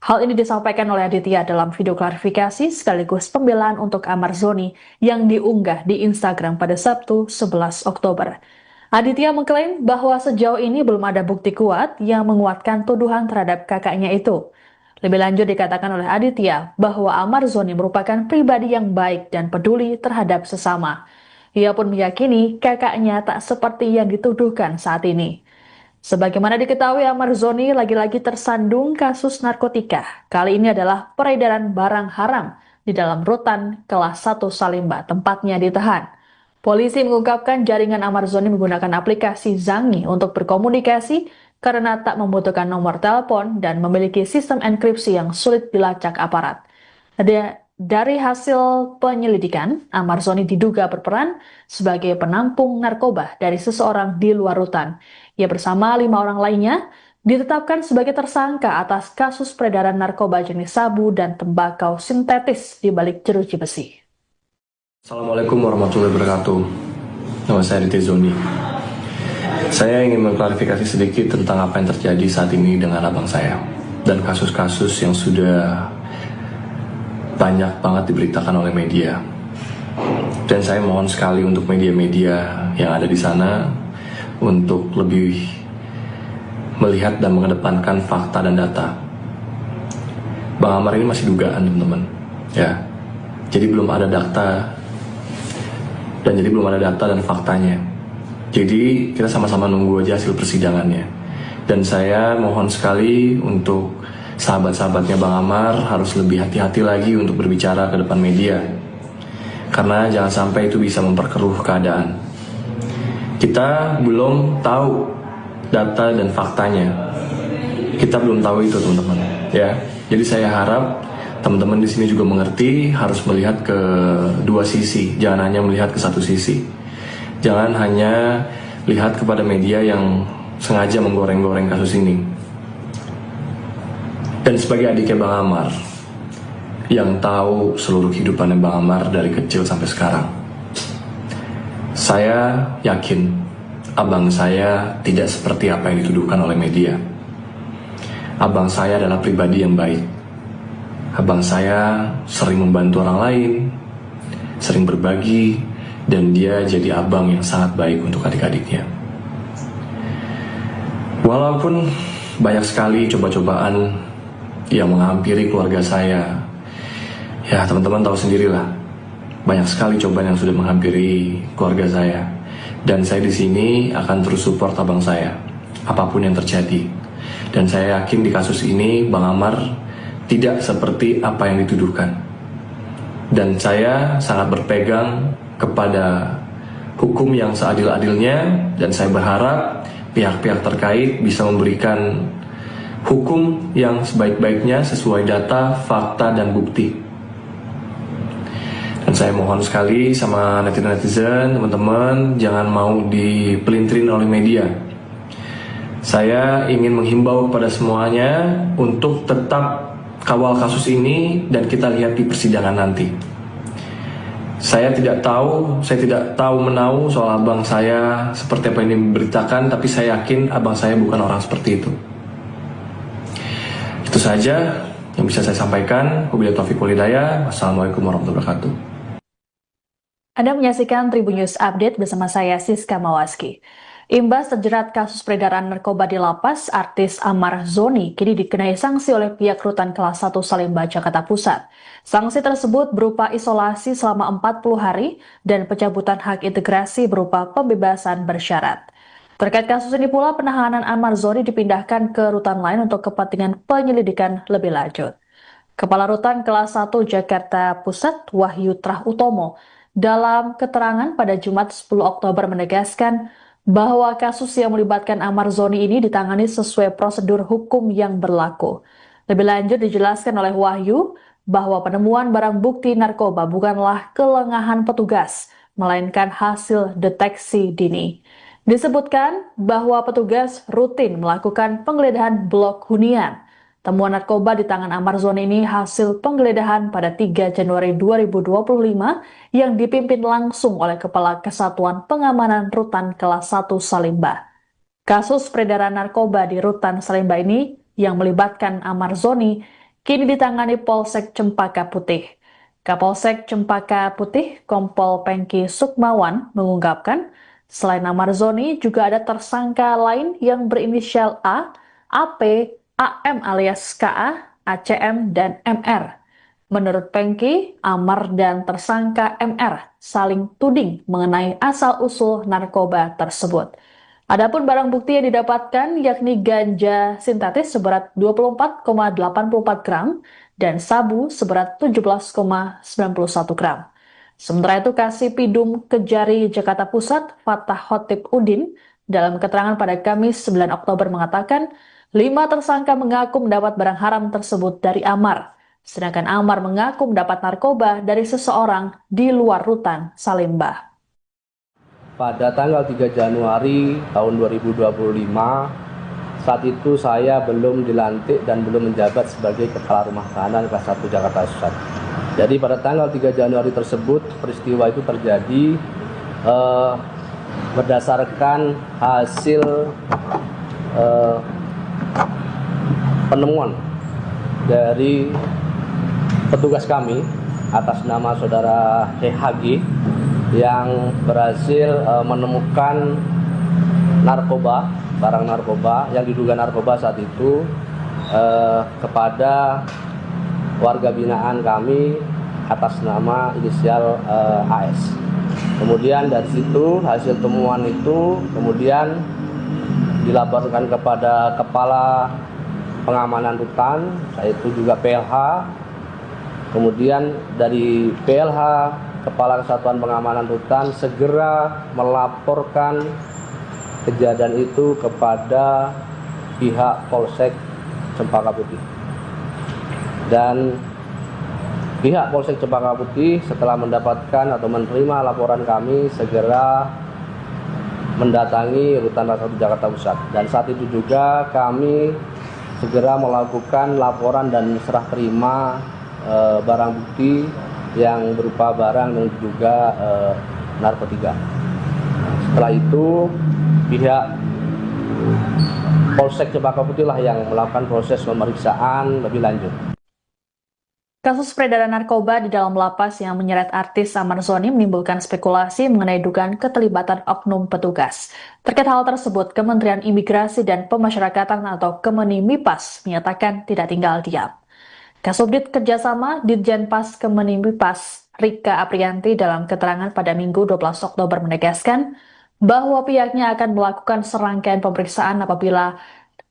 Hal ini disampaikan oleh Aditya dalam video klarifikasi sekaligus pembelaan untuk Amar Zoni yang diunggah di Instagram pada Sabtu 11 Oktober. Aditya mengklaim bahwa sejauh ini belum ada bukti kuat yang menguatkan tuduhan terhadap kakaknya itu. Lebih lanjut dikatakan oleh Aditya bahwa Amar Zoni merupakan pribadi yang baik dan peduli terhadap sesama. Ia pun meyakini kakaknya tak seperti yang dituduhkan saat ini. Sebagaimana diketahui, Amar Zoni lagi-lagi tersandung kasus narkotika. Kali ini adalah peredaran barang haram di dalam rutan kelas 1 Salimba, tempatnya ditahan. Polisi mengungkapkan jaringan Amar Zoni menggunakan aplikasi Zangi untuk berkomunikasi karena tak membutuhkan nomor telepon dan memiliki sistem enkripsi yang sulit dilacak aparat. Dari hasil penyelidikan, Amar Zoni diduga berperan sebagai penampung narkoba dari seseorang di luar rutan. Ia bersama 5 orang lainnya ditetapkan sebagai tersangka atas kasus peredaran narkoba jenis sabu dan tembakau sintetis di balik jeruji besi. Assalamualaikum warahmatullahi wabarakatuh. Nama saya Aditya Zoni. Saya ingin mengklarifikasi sedikit tentang apa yang terjadi saat ini dengan abang saya dan kasus-kasus yang sudah banyak banget diberitakan oleh media. Dan saya mohon sekali untuk media-media yang ada di sana untuk lebih melihat dan mengedepankan fakta dan data. Bang Amar ini masih dugaan, teman-teman. Ya. Jadi belum ada data dan faktanya. Jadi kita sama-sama nunggu aja hasil persidangannya. Dan saya mohon sekali untuk sahabat-sahabatnya Bang Amar harus lebih hati-hati lagi untuk berbicara ke depan media. Karena jangan sampai itu bisa memperkeruh keadaan. Kita belum tahu data dan faktanya. Kita belum tahu itu, teman-teman. Ya. Jadi saya harap teman-teman di sini juga mengerti harus melihat ke dua sisi, jangan hanya melihat ke satu sisi. Jangan hanya lihat kepada media yang sengaja menggoreng-goreng kasus ini. Dan sebagai adiknya Bang Amar, yang tahu seluruh kehidupannya Bang Amar dari kecil sampai sekarang, saya yakin abang saya tidak seperti apa yang dituduhkan oleh media. Abang saya adalah pribadi yang baik. Abang saya sering membantu orang lain, sering berbagi, dan dia jadi abang yang sangat baik untuk adik-adiknya. Walaupun banyak sekali coba-cobaan yang menghampiri keluarga saya, ya teman-teman tahu sendirilah, banyak sekali cobaan yang sudah menghampiri keluarga saya. Dan saya di sini akan terus support abang saya, apapun yang terjadi. Dan saya yakin di kasus ini Bang Amar tidak seperti apa yang dituduhkan. Dan saya sangat berpegang kepada hukum yang seadil-adilnya, dan saya berharap pihak-pihak terkait bisa memberikan Hukum yang sebaik-baiknya sesuai data, fakta, dan bukti. Dan saya mohon sekali sama netizen-netizen, teman-teman, jangan mau dipelintirin oleh media. Saya ingin menghimbau kepada semuanya untuk tetap kawal kasus ini dan kita lihat di persidangan nanti. Saya tidak tahu menahu soal abang saya seperti apa yang diberitakan, tapi saya yakin abang saya bukan orang seperti itu. Itu saja yang bisa saya sampaikan. Wabillahi taufiq wal hidayah. Wassalamualaikum warahmatullahi wabarakatuh. Anda menyaksikan Tribun News Update bersama saya Siska Mawaski. Imbas terjerat kasus peredaran narkoba di lapas, artis Amar Zoni kini dikenai sanksi oleh pihak Rutan Kelas 1 Salemba, Jakarta Pusat. Sanksi tersebut berupa isolasi selama 40 hari dan pencabutan hak integrasi berupa pembebasan bersyarat. Terkait kasus ini pula, penahanan Amar Zoni dipindahkan ke rutan lain untuk kepentingan penyelidikan lebih lanjut. Kepala Rutan Kelas 1 Jakarta Pusat, Wahyu Trah Utomo, dalam keterangan pada Jumat 10 Oktober menegaskan bahwa kasus yang melibatkan Amar Zoni ini ditangani sesuai prosedur hukum yang berlaku. Lebih lanjut dijelaskan oleh Wahyu bahwa penemuan barang bukti narkoba bukanlah kelengahan petugas, melainkan hasil deteksi dini. Disebutkan bahwa petugas rutin melakukan penggeledahan blok hunian. Temuan narkoba di tangan Amar Zoni ini hasil penggeledahan pada 3 Januari 2025 yang dipimpin langsung oleh Kepala Kesatuan Pengamanan Rutan Kelas 1 Salemba. Kasus peredaran narkoba di Rutan Salemba ini yang melibatkan Amar Zoni kini ditangani Polsek Cempaka Putih. Kapolsek Cempaka Putih, Kompol Pengki Sukmawan, mengungkapkan selain Amar Zoni juga ada tersangka lain yang berinisial A, AP, AM alias KA, ACM, dan MR. Menurut Pengki, Amar dan tersangka MR saling tuding mengenai asal-usul narkoba tersebut. Adapun barang bukti yang didapatkan yakni ganja sintetis seberat 24,84 gram dan sabu seberat 17,91 gram. Sementara itu, Kasipidum Kejari Jakarta Pusat, Fatah Khotib Udin, dalam keterangan pada Kamis 9 Oktober mengatakan 5 tersangka mengaku mendapat barang haram tersebut dari Amar, sedangkan Amar mengaku mendapat narkoba dari seseorang di luar Rutan Salemba. Pada tanggal 3 Januari tahun 2025, saat itu saya belum dilantik dan belum menjabat sebagai Kepala Rumah Tahanan Kelas 1 Jakarta Pusat. Jadi pada tanggal 3 Januari tersebut, peristiwa itu terjadi berdasarkan hasil penemuan dari petugas kami atas nama saudara HG yang berhasil menemukan narkoba, barang narkoba yang diduga narkoba saat itu kepada warga binaan kami atas nama inisial AS. Kemudian dari situ hasil temuan itu kemudian dilaporkan kepada Kepala Pengamanan Rutan, yaitu juga PLH. Kemudian dari PLH, Kepala Kesatuan Pengamanan Rutan segera melaporkan kejadian itu kepada pihak Polsek Cempaka Putih. Dan pihak Polsek Cempaka Putih setelah mendapatkan atau menerima laporan kami segera mendatangi Rutan Kelas 1 Jakarta Pusat. Dan saat itu juga kami segera melakukan laporan dan serah terima barang bukti yang berupa barang dan juga narkotika. Setelah itu pihak Polsek Cempaka Putih lah yang melakukan proses pemeriksaan lebih lanjut. Kasus peredaran narkoba di dalam lapas yang menyeret artis Amar Zoni menimbulkan spekulasi mengenai dugaan keterlibatan oknum petugas. Terkait hal tersebut, Kementerian Imigrasi dan Pemasyarakatan atau Kemenimipas menyatakan tidak tinggal diam. Kasubdit Kerjasama Ditjenpas Kemenimipas Rika Aprianti dalam keterangan pada Minggu 12 Oktober menegaskan bahwa pihaknya akan melakukan serangkaian pemeriksaan apabila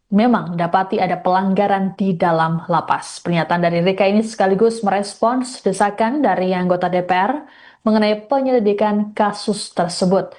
memang dapati ada pelanggaran di dalam lapas. Pernyataan dari Rika ini sekaligus merespons desakan dari anggota DPR mengenai penyelidikan kasus tersebut.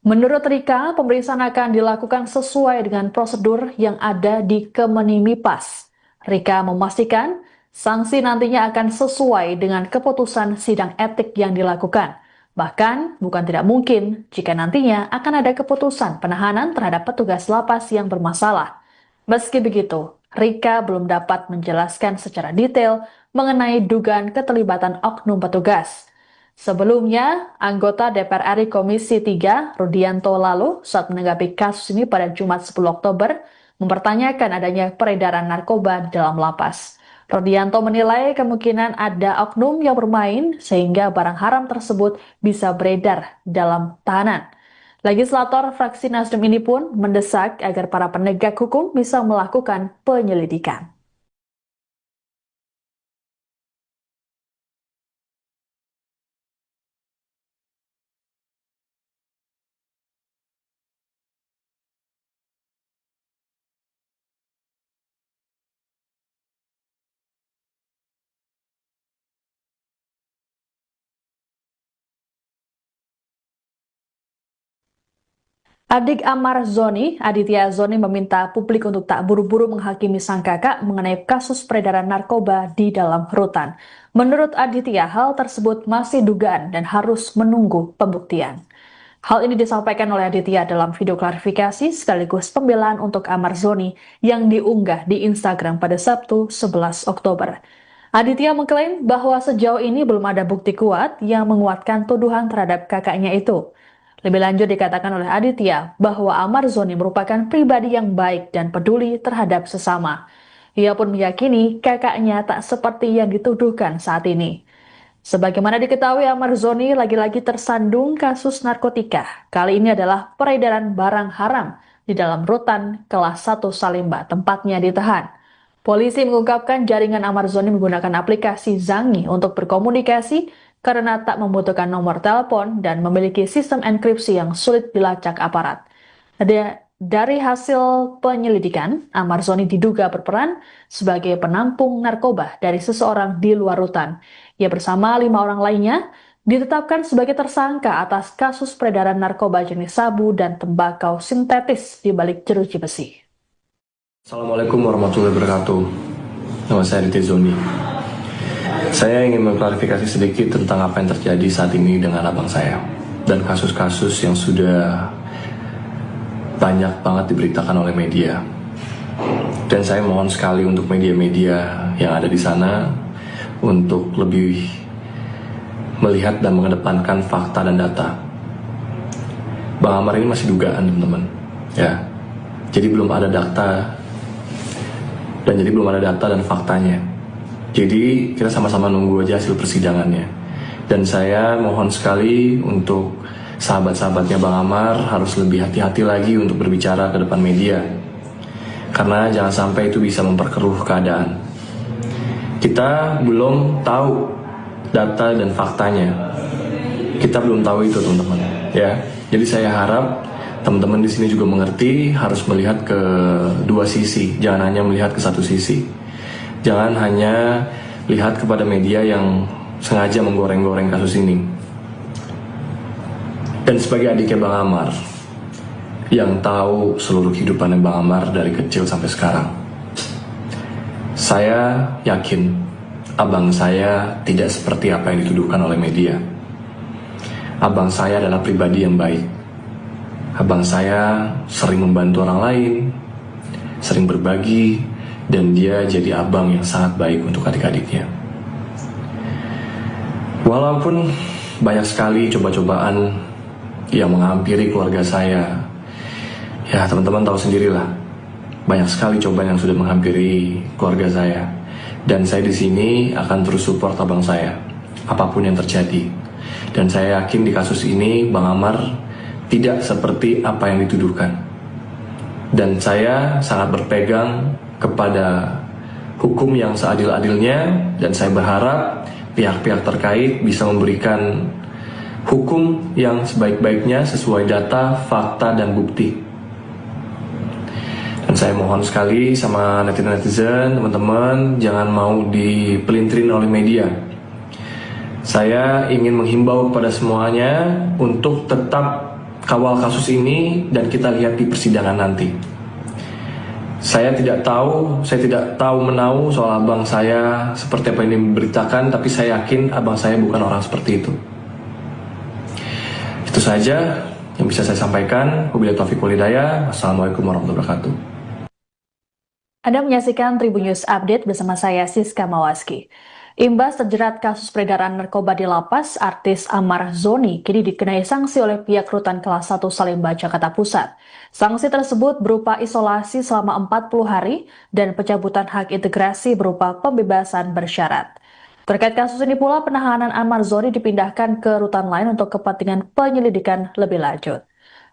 Menurut Rika, pemeriksaan akan dilakukan sesuai dengan prosedur yang ada di Kemenimipas. Rika memastikan sanksi nantinya akan sesuai dengan keputusan sidang etik yang dilakukan. Bahkan, bukan tidak mungkin jika nantinya akan ada keputusan penahanan terhadap petugas lapas yang bermasalah. Meski begitu, Rika belum dapat menjelaskan secara detail mengenai dugaan keterlibatan oknum petugas. Sebelumnya, anggota DPR RI Komisi 3, Rudianto lalu, saat menanggapi kasus ini pada Jumat 10 Oktober, mempertanyakan adanya peredaran narkoba di dalam lapas. Rudianto menilai kemungkinan ada oknum yang bermain sehingga barang haram tersebut bisa beredar dalam tahanan. Legislator fraksi Nasdem ini pun mendesak agar para penegak hukum bisa melakukan penyelidikan. Adik Amar Zoni, Aditya Zoni meminta publik untuk tak buru-buru menghakimi sang kakak mengenai kasus peredaran narkoba di dalam rutan. Menurut Aditya, hal tersebut masih dugaan dan harus menunggu pembuktian. Hal ini disampaikan oleh Aditya dalam video klarifikasi sekaligus pembelaan untuk Amar Zoni yang diunggah di Instagram pada Sabtu 11 Oktober. Aditya mengklaim bahwa sejauh ini belum ada bukti kuat yang menguatkan tuduhan terhadap kakaknya itu. Lebih lanjut dikatakan oleh Aditya bahwa Amar Zoni merupakan pribadi yang baik dan peduli terhadap sesama. Ia pun meyakini kakaknya tak seperti yang dituduhkan saat ini. Sebagaimana diketahui, Amar Zoni lagi-lagi tersandung kasus narkotika. Kali ini adalah peredaran barang haram di dalam rutan kelas 1 Salemba, tempatnya ditahan. Polisi mengungkapkan jaringan Amar Zoni menggunakan aplikasi Zangi untuk berkomunikasi karena tak membutuhkan nomor telepon dan memiliki sistem enkripsi yang sulit dilacak aparat. Dari hasil penyelidikan, Amar Zoni diduga berperan sebagai penampung narkoba dari seseorang di luar rutan. Ia bersama 5 orang lainnya ditetapkan sebagai tersangka atas kasus peredaran narkoba jenis sabu dan tembakau sintetis di balik jeruji besi. Assalamualaikum warahmatullahi wabarakatuh. Nama saya Aditya Zoni. Saya ingin mengklarifikasi sedikit tentang apa yang terjadi saat ini dengan abang saya dan kasus-kasus yang sudah banyak banget diberitakan oleh media. Dan saya mohon sekali untuk media-media yang ada di sana untuk lebih melihat dan mengedepankan fakta dan data. Bang Amar ini masih dugaan, teman-teman. Ya. Jadi belum ada data dan faktanya. Jadi kita sama-sama nunggu aja hasil persidangannya. Dan saya mohon sekali untuk sahabat-sahabatnya Bang Amar harus lebih hati-hati lagi untuk berbicara ke depan media. Karena jangan sampai itu bisa memperkeruh keadaan. Kita belum tahu data dan faktanya. Kita belum tahu itu, teman-teman. Ya. Jadi saya harap teman-teman di sini juga mengerti harus melihat ke dua sisi, jangan hanya melihat ke satu sisi. Jangan hanya lihat kepada media yang sengaja menggoreng-goreng kasus ini. Dan sebagai adiknya Bang Amar, yang tahu seluruh kehidupannya Bang Amar dari kecil sampai sekarang, saya yakin abang saya tidak seperti apa yang dituduhkan oleh media. Abang saya adalah pribadi yang baik. Abang saya sering membantu orang lain, sering berbagi, dan dia jadi abang yang sangat baik untuk adik-adiknya. Walaupun banyak sekali coba-cobaan yang menghampiri keluarga saya, ya teman-teman tahu sendirilah, banyak sekali cobaan yang sudah menghampiri keluarga saya. Dan saya di sini akan terus support abang saya, apapun yang terjadi. Dan saya yakin di kasus ini Bang Amar tidak seperti apa yang dituduhkan. Dan saya sangat berpegang kepada hukum yang seadil-adilnya, dan saya berharap pihak-pihak terkait bisa memberikan hukum yang sebaik-baiknya sesuai data, fakta, dan bukti. Dan saya mohon sekali sama netizen, teman-teman, jangan mau dipelintirin oleh media. Saya ingin menghimbau kepada semuanya untuk tetap kawal kasus ini dan kita lihat di persidangan nanti. Saya tidak tahu menahu soal abang saya seperti apa yang diberitakan, tapi saya yakin abang saya bukan orang seperti itu. Itu saja yang bisa saya sampaikan. Wabillahi taufiq wal hidayah. Wassalamualaikum warahmatullahi wabarakatuh. Anda menyaksikan Tribun News Update bersama saya Siska Mawaski. Imbas terjerat kasus peredaran narkoba di lapas, artis Amar Zoni kini dikenai sanksi oleh pihak Rutan Kelas 1 Salemba, Jakarta Pusat. Sanksi tersebut berupa isolasi selama 40 hari dan pencabutan hak integrasi berupa pembebasan bersyarat. Terkait kasus ini pula, penahanan Amar Zoni dipindahkan ke rutan lain untuk kepentingan penyelidikan lebih lanjut.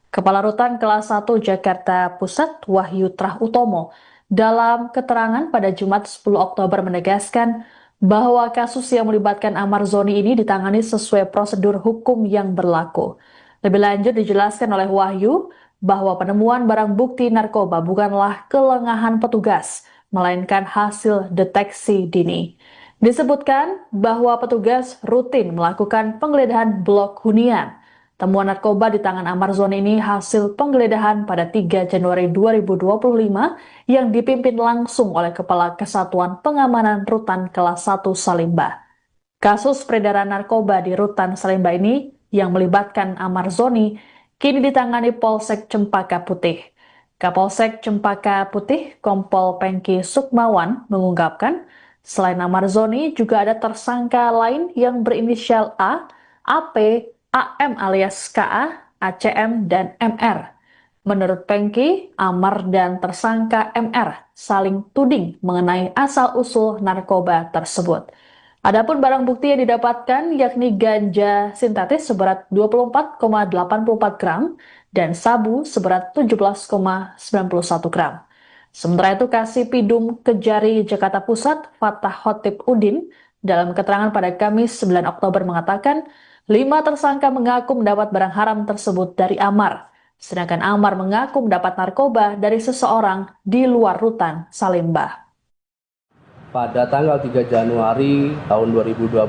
Kepala Rutan Kelas 1 Jakarta Pusat, Wahyu Trah Utomo, dalam keterangan pada Jumat 10 Oktober menegaskan bahwa kasus yang melibatkan Amar Zoni ini ditangani sesuai prosedur hukum yang berlaku. Lebih lanjut dijelaskan oleh Wahyu bahwa penemuan barang bukti narkoba bukanlah kelengahan petugas, melainkan hasil deteksi dini. Disebutkan bahwa petugas rutin melakukan penggeledahan blok hunian. Temuan narkoba di tangan Amar Zoni ini hasil penggeledahan pada 3 Januari 2025 yang dipimpin langsung oleh Kepala Kesatuan Pengamanan Rutan Kelas 1 Salemba. Kasus peredaran narkoba di Rutan Salemba ini yang melibatkan Amar Zoni kini ditangani Polsek Cempaka Putih. Kapolsek Cempaka Putih, Kompol Pengki Sukmawan, mengungkapkan selain Amar Zoni juga ada tersangka lain yang berinisial A, AP, AM alias KA, ACM, dan MR. Menurut Pengki, Amar dan tersangka MR saling tuding mengenai asal-usul narkoba tersebut. Adapun barang bukti yang didapatkan yakni ganja sintetis seberat 24,84 gram dan sabu seberat 17,91 gram. Sementara itu, Kasipidum Kejari Jakarta Pusat, Fatah Khotib Udin, dalam keterangan pada Kamis 9 Oktober mengatakan 5 tersangka mengaku mendapat barang haram tersebut dari Amar, sedangkan Amar mengaku mendapat narkoba dari seseorang di luar Rutan Salemba. Pada tanggal 3 Januari tahun 2025,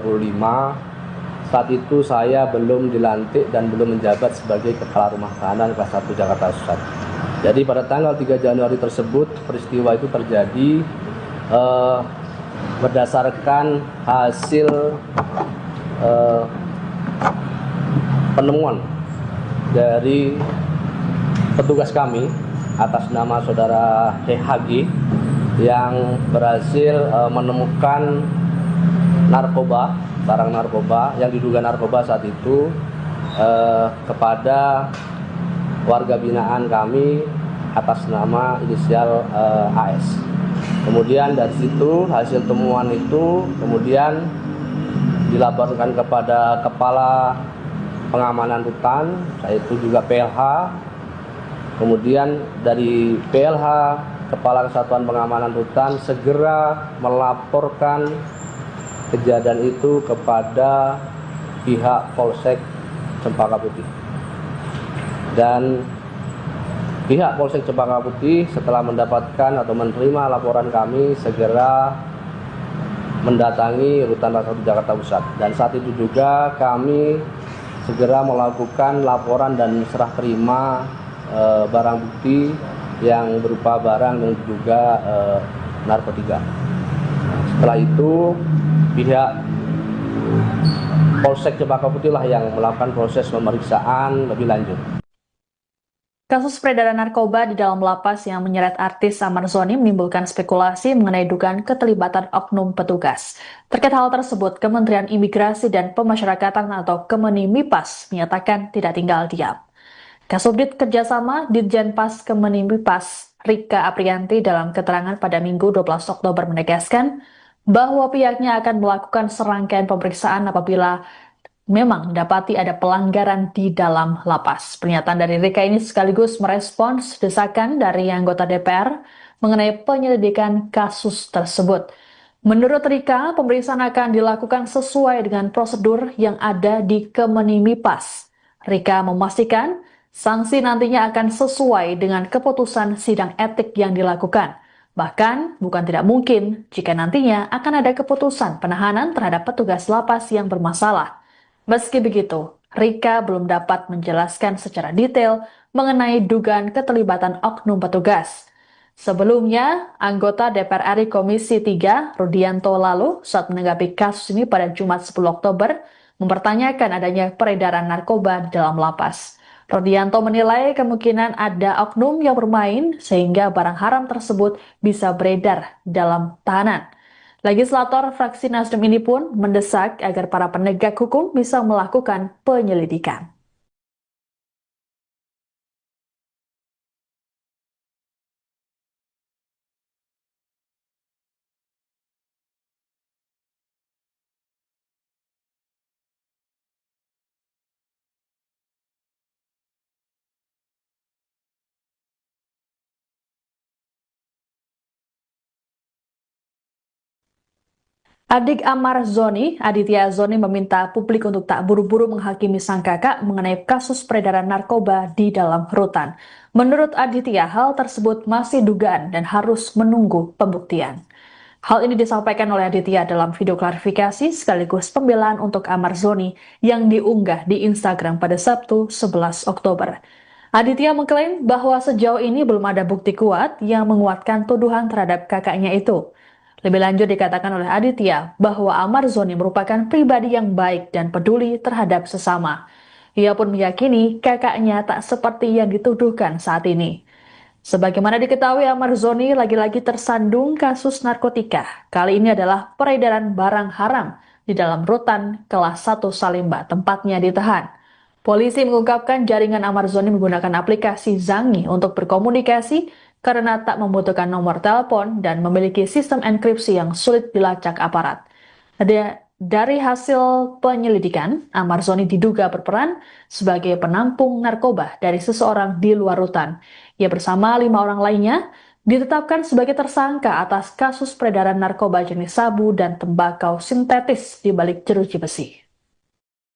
saat itu saya belum dilantik dan belum menjabat sebagai Kepala Rumah Tahanan Kelas 1 Jakarta Pusat. Jadi pada tanggal 3 Januari tersebut, peristiwa itu terjadi berdasarkan hasil penemuan dari petugas kami atas nama saudara HG yang berhasil menemukan narkoba, barang narkoba yang diduga narkoba saat itu kepada warga binaan kami atas nama inisial AS. Kemudian dari situ hasil temuan itu kemudian dilaporkan kepada Kepala Pengamanan Rutan, yaitu juga PLH. Kemudian dari PLH, Kepala Kesatuan Pengamanan Rutan segera melaporkan kejadian itu kepada pihak Polsek Cempaka Putih. Dan pihak Polsek Cempaka Putih setelah mendapatkan atau menerima laporan kami segera mendatangi Rutan Kelas 1 Jakarta Pusat. Dan saat itu juga kami segera melakukan laporan dan serah terima barang bukti yang berupa barang yang diduga narkotika. Setelah itu pihak Polsek Cempaka Putih lah yang melakukan proses pemeriksaan lebih lanjut. Kasus peredaran narkoba di dalam lapas yang menyeret artis Amar Zoni menimbulkan spekulasi mengenai dugaan keterlibatan oknum petugas. Terkait hal tersebut, Kementerian Imigrasi dan Pemasyarakatan atau Kemenimipas menyatakan tidak tinggal diam. Kasubdit Kerjasama Ditjenpas Kemenimipas Rika Aprianti dalam keterangan pada Minggu 12 Oktober menegaskan bahwa pihaknya akan melakukan serangkaian pemeriksaan apabila memang dapati ada pelanggaran di dalam lapas. Pernyataan dari Rika ini sekaligus merespons desakan dari anggota DPR mengenai penyelidikan kasus tersebut. Menurut Rika, pemeriksaan akan dilakukan sesuai dengan prosedur yang ada di Kemenimipas. Rika memastikan sanksi nantinya akan sesuai dengan keputusan sidang etik yang dilakukan. Bahkan, bukan tidak mungkin jika nantinya akan ada keputusan penahanan terhadap petugas lapas yang bermasalah. Meski begitu, Rika belum dapat menjelaskan secara detail mengenai dugaan keterlibatan oknum petugas. Sebelumnya, anggota DPR RI Komisi 3, Rudianto lalu, saat menanggapi kasus ini pada Jumat 10 Oktober, mempertanyakan adanya peredaran narkoba di dalam lapas. Rudianto menilai kemungkinan ada oknum yang bermain sehingga barang haram tersebut bisa beredar dalam tahanan. Legislator fraksi Nasdem ini pun mendesak agar para penegak hukum bisa melakukan penyelidikan. Adik Amar Zoni, Aditya Zoni meminta publik untuk tak buru-buru menghakimi sang kakak mengenai kasus peredaran narkoba di dalam rutan. Menurut Aditya, hal tersebut masih dugaan dan harus menunggu pembuktian. Hal ini disampaikan oleh Aditya dalam video klarifikasi sekaligus pembelaan untuk Amar Zoni yang diunggah di Instagram pada Sabtu 11 Oktober. Aditya mengklaim bahwa sejauh ini belum ada bukti kuat yang menguatkan tuduhan terhadap kakaknya itu. Lebih lanjut dikatakan oleh Aditya bahwa Amar Zoni merupakan pribadi yang baik dan peduli terhadap sesama. Ia pun meyakini kakaknya tak seperti yang dituduhkan saat ini. Sebagaimana diketahui, Amar Zoni lagi-lagi tersandung kasus narkotika. Kali ini adalah peredaran barang haram di dalam rutan kelas 1 Salemba, tempatnya ditahan. Polisi mengungkapkan jaringan Amar Zoni menggunakan aplikasi Zangi untuk berkomunikasi karena tak membutuhkan nomor telepon dan memiliki sistem enkripsi yang sulit dilacak aparat. Dari hasil penyelidikan, Amar Zoni diduga berperan sebagai penampung narkoba dari seseorang di luar rutan. Ia bersama 5 orang lainnya ditetapkan sebagai tersangka atas kasus peredaran narkoba jenis sabu dan tembakau sintetis di balik jeruji besi.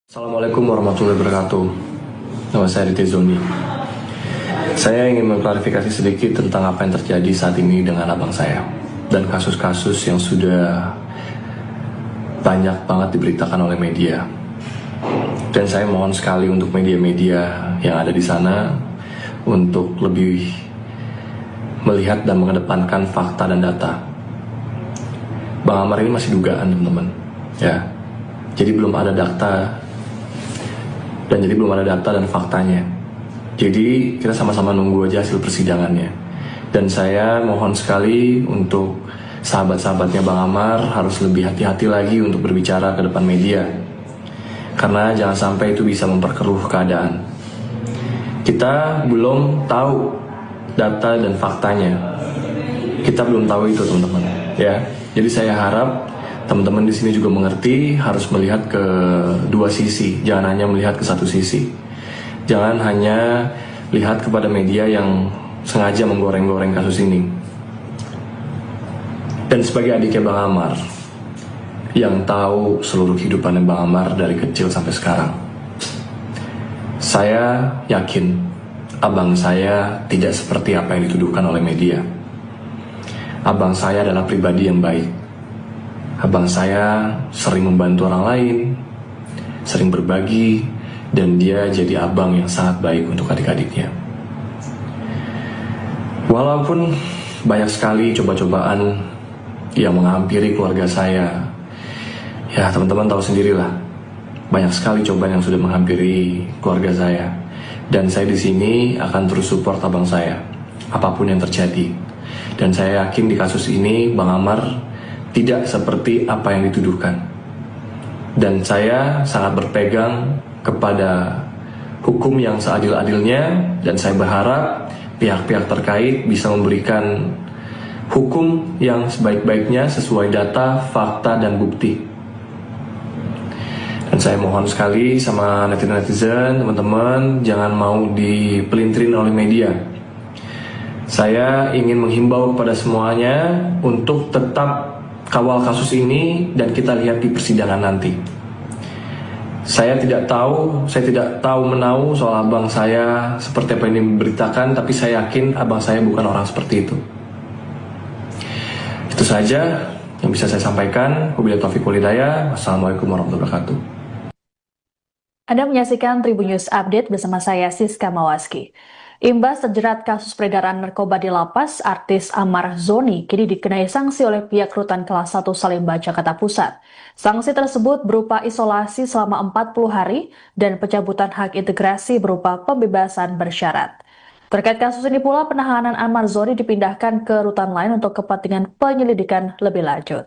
Assalamualaikum warahmatullahi wabarakatuh. Nama saya Aditya Zoni. Saya ingin mengklarifikasi sedikit tentang apa yang terjadi saat ini dengan abang saya dan kasus-kasus yang sudah banyak banget diberitakan oleh media. Dan saya mohon sekali untuk media-media yang ada di sana untuk lebih melihat dan mengedepankan fakta dan data. Bang Amar ini masih dugaan, teman-teman. Ya. Jadi belum ada data dan faktanya. Jadi kita sama-sama nunggu aja hasil persidangannya. Dan saya mohon sekali untuk sahabat-sahabatnya Bang Amar harus lebih hati-hati lagi untuk berbicara ke depan media. Karena jangan sampai itu bisa memperkeruh keadaan. Kita belum tahu data dan faktanya. Kita belum tahu itu, teman-teman. Ya. Jadi saya harap teman-teman di sini juga mengerti harus melihat ke dua sisi, jangan hanya melihat ke satu sisi. Jangan hanya lihat kepada media yang sengaja menggoreng-goreng kasus ini. Dan sebagai adiknya Bang Amar, yang tahu seluruh kehidupannya Bang Amar dari kecil sampai sekarang, saya yakin abang saya tidak seperti apa yang dituduhkan oleh media. Abang saya adalah pribadi yang baik. Abang saya sering membantu orang lain, sering berbagi, dan dia jadi abang yang sangat baik untuk adik-adiknya. Walaupun banyak sekali coba-cobaan yang menghampiri keluarga saya, ya teman-teman tahu sendirilah, banyak sekali cobaan yang sudah menghampiri keluarga saya. Dan saya di sini akan terus support abang saya, apapun yang terjadi. Dan saya yakin di kasus ini Bang Amar tidak seperti apa yang dituduhkan. Dan saya sangat berpegang kepada hukum yang seadil-adilnya, dan saya berharap pihak-pihak terkait bisa memberikan hukum yang sebaik-baiknya sesuai data, fakta, dan bukti. Dan saya mohon sekali sama netizen, teman-teman, jangan mau dipelintirin oleh media. Saya ingin menghimbau kepada semuanya untuk tetap kawal kasus ini dan kita lihat di persidangan nanti. Saya tidak tahu menahu soal abang saya seperti apa yang diberitakan, tapi saya yakin abang saya bukan orang seperti itu. Itu saja yang bisa saya sampaikan. Wabillahi taufiq wal hidayah. Wassalamualaikum warahmatullahi wabarakatuh. Anda menyaksikan Tribun News Update bersama saya Siska Mawaski. Imbas terjerat kasus peredaran narkoba di lapas, artis Amar Zoni kini dikenai sanksi oleh pihak Rutan Kelas 1 Salemba, Jakarta Pusat. Sanksi tersebut berupa isolasi selama 40 hari dan pencabutan hak integrasi berupa pembebasan bersyarat. Terkait kasus ini pula, penahanan Amar Zoni dipindahkan ke rutan lain untuk kepentingan penyelidikan lebih lanjut.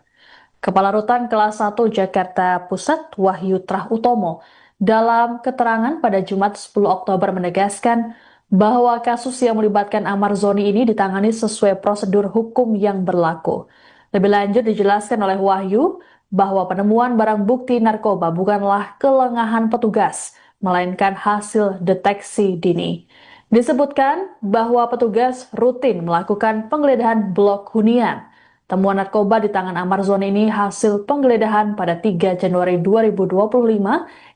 Kepala Rutan Kelas 1 Jakarta Pusat, Wahyu Trah Utomo, dalam keterangan pada Jumat 10 Oktober menegaskan bahwa kasus yang melibatkan Amar Zoni ini ditangani sesuai prosedur hukum yang berlaku. Lebih lanjut dijelaskan oleh Wahyu bahwa penemuan barang bukti narkoba bukanlah kelengahan petugas, melainkan hasil deteksi dini. Disebutkan bahwa petugas rutin melakukan penggeledahan blok hunian. Temuan narkoba di tangan Amar Zoni ini hasil penggeledahan pada 3 Januari 2025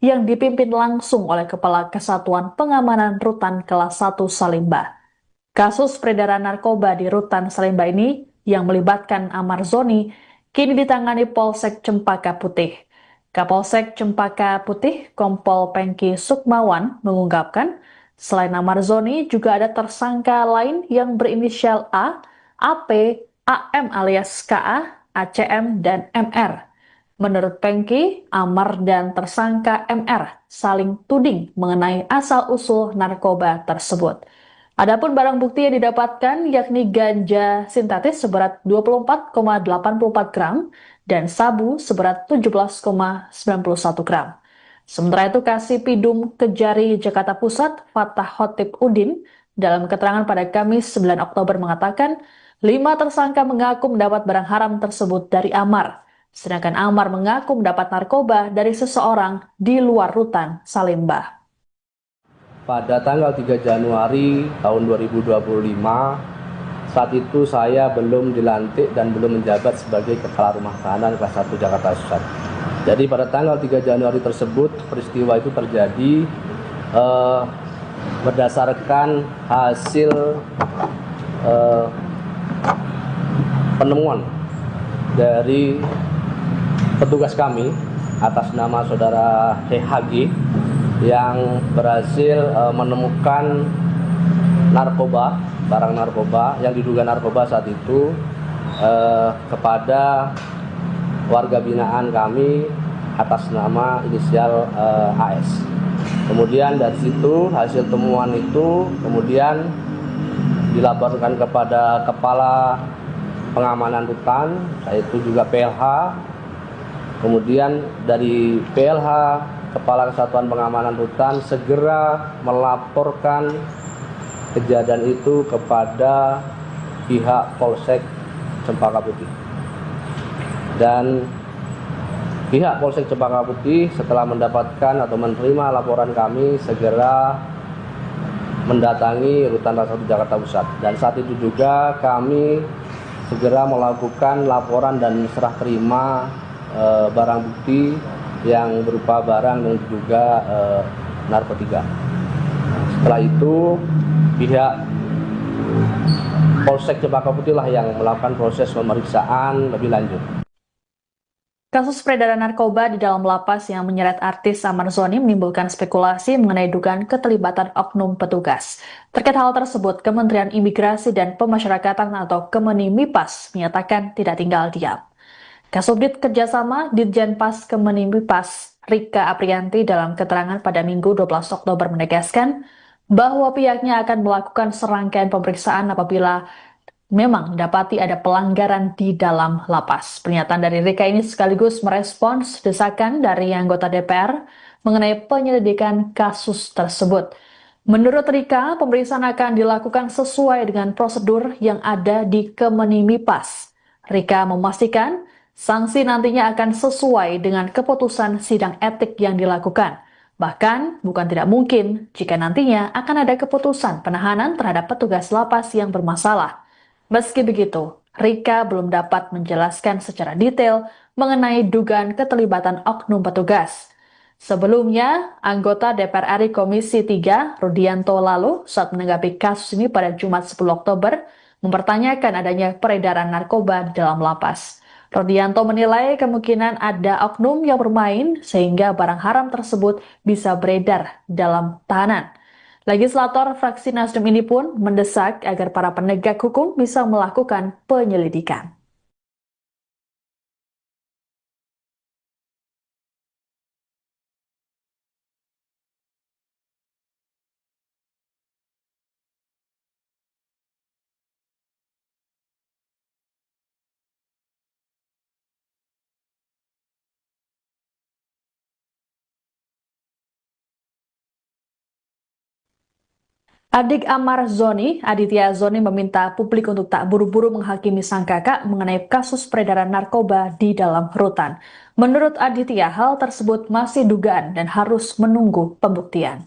yang dipimpin langsung oleh Kepala Kesatuan Pengamanan Rutan Kelas 1 Salemba. Kasus peredaran narkoba di Rutan Salemba ini yang melibatkan Amar Zoni kini ditangani Polsek Cempaka Putih. Kapolsek Cempaka Putih, Kompol Pengki Sukmawan, mengungkapkan selain Amar Zoni juga ada tersangka lain yang berinisial A, AP, AM alias KA, ACM, dan MR. Menurut Pengki, Amar dan tersangka MR saling tuding mengenai asal-usul narkoba tersebut. Adapun barang bukti yang didapatkan yakni ganja sintetis seberat 24,84 gram dan sabu seberat 17,91 gram. Sementara itu, Kasipidum Kejari Jakarta Pusat, Fatah Khotib Udin, dalam keterangan pada Kamis 9 Oktober mengatakan 5 tersangka mengaku mendapat barang haram tersebut dari Amar, sedangkan Amar mengaku mendapat narkoba dari seseorang di luar Rutan Salemba. Pada tanggal 3 Januari tahun 2025, saat itu saya belum dilantik dan belum menjabat sebagai Kepala Rumah Tahanan Kelas 1 Jakarta Pusat. Jadi pada tanggal 3 Januari tersebut, peristiwa itu terjadi berdasarkan hasil penemuan dari petugas kami atas nama saudara HG yang berhasil menemukan narkoba, barang narkoba yang diduga narkoba saat itu kepada warga binaan kami atas nama inisial AS. Kemudian dari situ hasil temuan itu kemudian dilaporkan kepada Kepala Pengamanan Rutan, yaitu juga PLH. Kemudian dari PLH, Kepala Kesatuan Pengamanan Rutan, segera melaporkan kejadian itu kepada pihak Polsek Cempaka Putih. Dan pihak Polsek Cempaka Putih setelah mendapatkan atau menerima laporan kami segera mendatangi Rutan Kelas 1 Jakarta Pusat. Dan saat itu juga kami segera melakukan laporan dan serah terima barang bukti yang berupa barang yang diduga narkotika. Setelah itu pihak Polsek Cempaka Putih lah yang melakukan proses pemeriksaan lebih lanjut. Kasus peredaran narkoba di dalam lapas yang menyeret artis Amar Zoni menimbulkan spekulasi mengenai dugaan keterlibatan oknum petugas. Terkait hal tersebut, Kementerian Imigrasi dan Pemasyarakatan atau Kemenimipas menyatakan tidak tinggal diam. Kasubdit Kerjasama Ditjenpas Kemenimipas Rika Aprianti dalam keterangan pada Minggu 12 Oktober menegaskan bahwa pihaknya akan melakukan serangkaian pemeriksaan apabila memang dapati ada pelanggaran di dalam lapas. Pernyataan dari Rika ini sekaligus merespons desakan dari anggota DPR mengenai penyelidikan kasus tersebut. Menurut Rika, pemeriksaan akan dilakukan sesuai dengan prosedur yang ada di Kemenimipas. Rika memastikan sanksi nantinya akan sesuai dengan keputusan sidang etik yang dilakukan. Bahkan, bukan tidak mungkin jika nantinya akan ada keputusan penahanan terhadap petugas lapas yang bermasalah. Meski begitu, Rika belum dapat menjelaskan secara detail mengenai dugaan keterlibatan oknum petugas. Sebelumnya, anggota DPR RI Komisi 3, Rudianto lalu, saat menanggapi kasus ini pada Jumat 10 Oktober, mempertanyakan adanya peredaran narkoba di dalam lapas. Rodianto menilai kemungkinan ada oknum yang bermain sehingga barang haram tersebut bisa beredar dalam tahanan. Legislator fraksi Nasdem ini pun mendesak agar para penegak hukum bisa melakukan penyelidikan. Adik Amar Zoni, Aditya Zoni meminta publik untuk tak buru-buru menghakimi sang kakak mengenai kasus peredaran narkoba di dalam rutan. Menurut Aditya, hal tersebut masih dugaan dan harus menunggu pembuktian.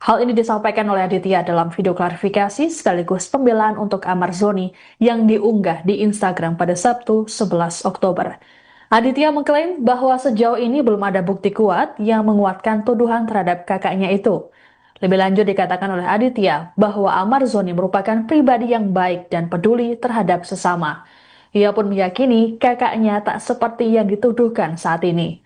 Hal ini disampaikan oleh Aditya dalam video klarifikasi sekaligus pembelaan untuk Amar Zoni yang diunggah di Instagram pada Sabtu 11 Oktober. Aditya mengklaim bahwa sejauh ini belum ada bukti kuat yang menguatkan tuduhan terhadap kakaknya itu. Lebih lanjut dikatakan oleh Aditya bahwa Amar Zoni merupakan pribadi yang baik dan peduli terhadap sesama. Ia pun meyakini kakaknya tak seperti yang dituduhkan saat ini.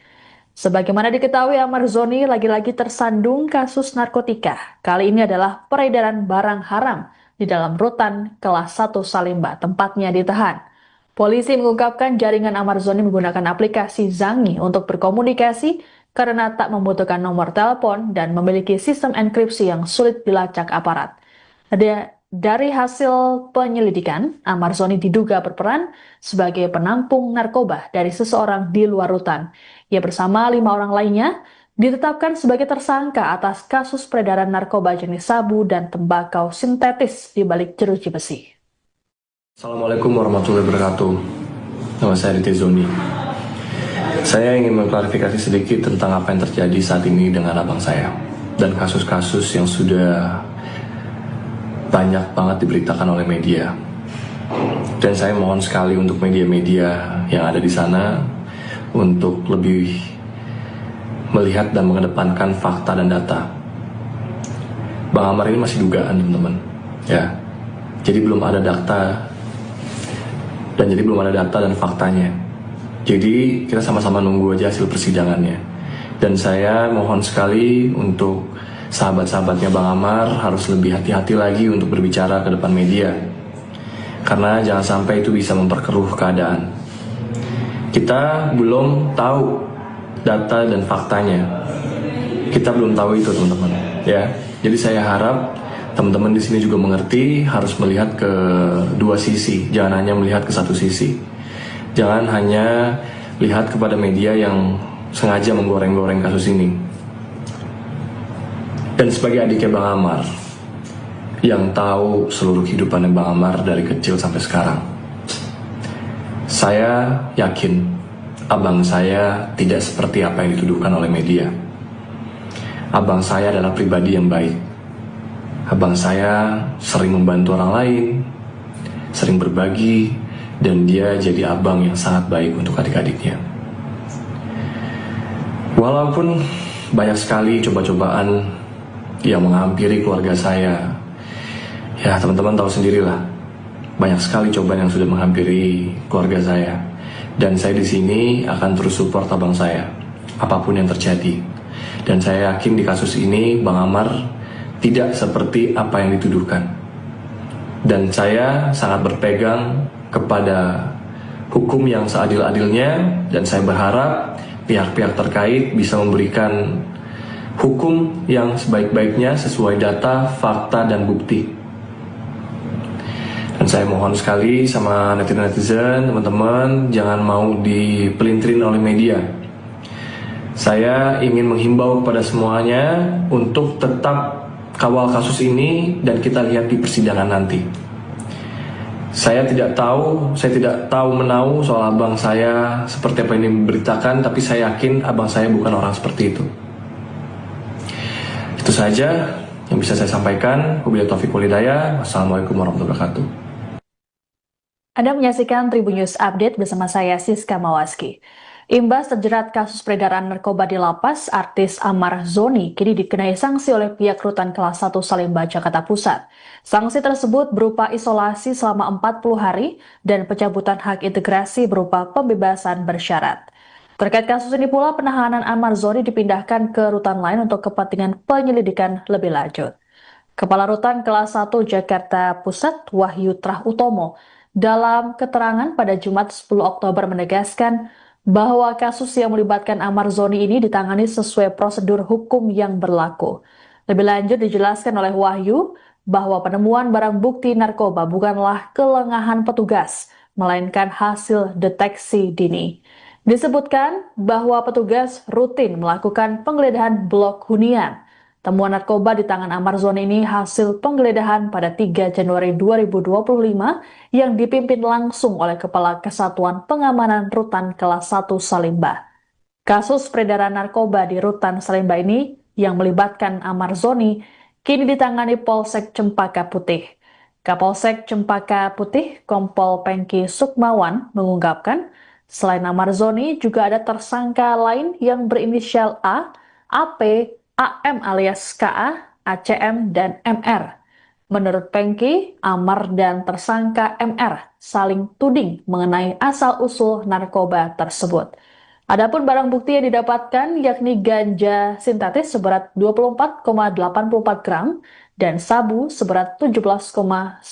Sebagaimana diketahui, Amar Zoni lagi-lagi tersandung kasus narkotika. Kali ini adalah peredaran barang haram di dalam rutan kelas 1 Salemba, tempatnya ditahan. Polisi mengungkapkan jaringan Amar Zoni menggunakan aplikasi Zangi untuk berkomunikasi karena tak membutuhkan nomor telepon dan memiliki sistem enkripsi yang sulit dilacak aparat. Dari hasil penyelidikan, Amar Zoni diduga berperan sebagai penampung narkoba dari seseorang di luar rutan. Ia bersama 5 orang lainnya ditetapkan sebagai tersangka atas kasus peredaran narkoba jenis sabu dan tembakau sintetis di balik jeruji besi. Assalamualaikum warahmatullahi wabarakatuh. Nama saya Aditya Zoni. Saya ingin mengklarifikasi sedikit tentang apa yang terjadi saat ini dengan abang saya dan kasus-kasus yang sudah banyak banget diberitakan oleh media. Dan saya mohon sekali untuk media-media yang ada di sana untuk lebih melihat dan mengedepankan fakta dan data. Bang Amar ini masih dugaan, teman-teman. Ya. Jadi belum ada data dan faktanya. Jadi kita sama-sama nunggu aja hasil persidangannya. Dan saya mohon sekali untuk sahabat-sahabatnya Bang Amar harus lebih hati-hati lagi untuk berbicara ke depan media. Karena jangan sampai itu bisa memperkeruh keadaan. Kita belum tahu data dan faktanya. Kita belum tahu itu, teman-teman. Ya. Jadi saya harap teman-teman di sini juga mengerti harus melihat ke dua sisi, jangan hanya melihat ke satu sisi. Jangan hanya lihat kepada media yang sengaja menggoreng-goreng kasus ini. Dan sebagai adiknya Bang Amar, yang tahu seluruh kehidupan Bang Amar dari kecil sampai sekarang, saya yakin abang saya tidak seperti apa yang dituduhkan oleh media. Abang saya adalah pribadi yang baik. Abang saya sering membantu orang lain, sering berbagi, dan dia jadi abang yang sangat baik untuk adik-adiknya. Walaupun banyak sekali coba-cobaan yang menghampiri keluarga saya, ya teman-teman tahu sendirilah, banyak sekali cobaan yang sudah menghampiri keluarga saya. Dan saya di sini akan terus support abang saya, apapun yang terjadi. Dan saya yakin di kasus ini Bang Amar tidak seperti apa yang dituduhkan. Dan saya sangat berpegang kepada hukum yang seadil-adilnya, dan saya berharap pihak-pihak terkait bisa memberikan hukum yang sebaik-baiknya sesuai data, fakta, dan bukti. Dan saya mohon sekali sama netizen-netizen, teman-teman, jangan mau dipelintirin oleh media. Saya ingin menghimbau kepada semuanya untuk tetap kawal kasus ini dan kita lihat di persidangan nanti. Saya tidak tahu menahu soal abang saya seperti apa ini diberitakan, tapi saya yakin abang saya bukan orang seperti itu. Itu saja yang bisa saya sampaikan. Wabillahi taufiq wal hidayah. Wassalamualaikum warahmatullahi wabarakatuh. Anda menyaksikan Tribun News Update bersama saya Siska Mawaski. Imbas terjerat kasus peredaran narkoba di lapas, artis Amar Zoni kini dikenai sanksi oleh pihak Rutan Kelas 1 Salemba, Jakarta Pusat. Sanksi tersebut berupa isolasi selama 40 hari dan pencabutan hak integrasi berupa pembebasan bersyarat. Terkait kasus ini pula, penahanan Amar Zoni dipindahkan ke rutan lain untuk kepentingan penyelidikan lebih lanjut. Kepala Rutan Kelas 1 Jakarta Pusat, Wahyu Trah Utomo, dalam keterangan pada Jumat 10 Oktober menegaskan bahwa kasus yang melibatkan Amar Zoni ini ditangani sesuai prosedur hukum yang berlaku. Lebih lanjut dijelaskan oleh Wahyu bahwa penemuan barang bukti narkoba bukanlah kelengahan petugas, melainkan hasil deteksi dini. Disebutkan bahwa petugas rutin melakukan penggeledahan blok hunian. Temuan narkoba di tangan Amar Zoni ini hasil penggeledahan pada 3 Januari 2025 yang dipimpin langsung oleh Kepala Kesatuan Pengamanan Rutan Kelas 1 Salemba. Kasus peredaran narkoba di Rutan Salemba ini yang melibatkan Amar Zoni kini ditangani Polsek Cempaka Putih. Kapolsek Cempaka Putih, Kompol Pengki Sukmawan, mengungkapkan selain Amar Zoni juga ada tersangka lain yang berinisial A, AP, AM alias KA, ACM, dan MR. Menurut Pengki, Amar dan tersangka MR saling tuding mengenai asal-usul narkoba tersebut. Adapun barang bukti yang didapatkan yakni ganja sintetis seberat 24,84 gram dan sabu seberat 17,91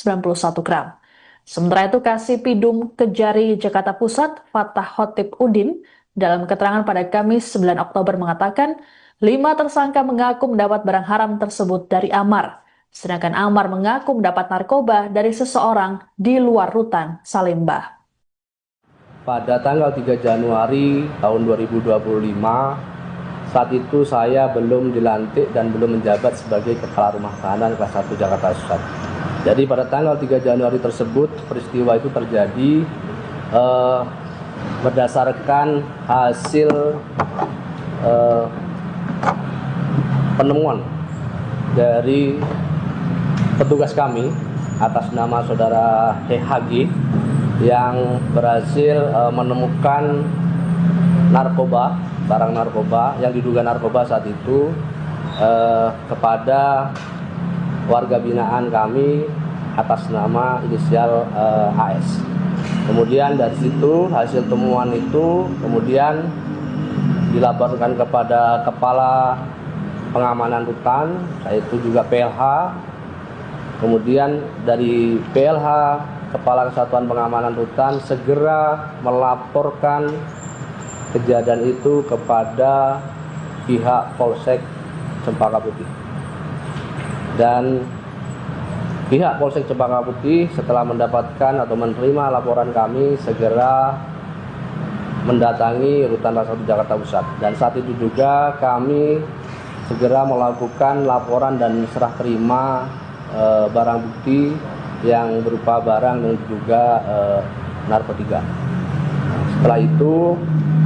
gram. Sementara itu, Kasipidum Kejari Jakarta Pusat, Fatah Khotib Udin, dalam keterangan pada Kamis 9 Oktober mengatakan, 5 tersangka mengaku mendapat barang haram tersebut dari Amar, sedangkan Amar mengaku mendapat narkoba dari seseorang di luar Rutan Salemba. Pada tanggal 3 Januari tahun 2025, saat itu saya belum dilantik dan belum menjabat sebagai Kepala Rumah Tahanan Kelas 1 Jakarta Pusat. Jadi pada tanggal 3 Januari tersebut, peristiwa itu terjadi berdasarkan hasil penemuan dari petugas kami atas nama saudara HG yang berhasil menemukan narkoba, barang narkoba yang diduga narkoba saat itu kepada warga binaan kami atas nama inisial AS. Kemudian dari situ hasil temuan itu kemudian dilaporkan kepada Kepala Pengamanan Rutan, yaitu juga PLH. Kemudian dari PLH, Kepala Kesatuan Pengamanan Rutan, segera melaporkan kejadian itu kepada pihak Polsek Cempaka Putih. Dan pihak Polsek Cempaka Putih setelah mendapatkan atau menerima laporan kami segera mendatangi Rutan Kelas 1 Jakarta Pusat. Dan saat itu juga kami segera melakukan laporan dan serah terima barang bukti yang berupa barang yang diduga narkotika. Setelah itu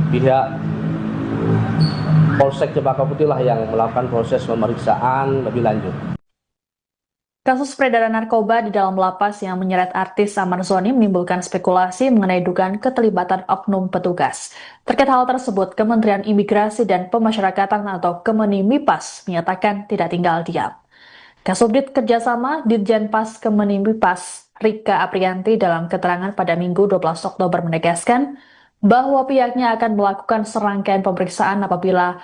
pihak Polsek Cempaka Putih lah yang melakukan proses pemeriksaan lebih lanjut. Kasus peredaran narkoba di dalam lapas yang menyeret artis Amar Zoni menimbulkan spekulasi mengenai dugaan keterlibatan oknum petugas. Terkait hal tersebut, Kementerian Imigrasi dan Pemasyarakatan atau Kemenimipas menyatakan tidak tinggal diam. Kasubdit Kerjasama Ditjenpas Kemenimipas, Rika Aprianti dalam keterangan pada Minggu 12 Oktober menegaskan bahwa pihaknya akan melakukan serangkaian pemeriksaan apabila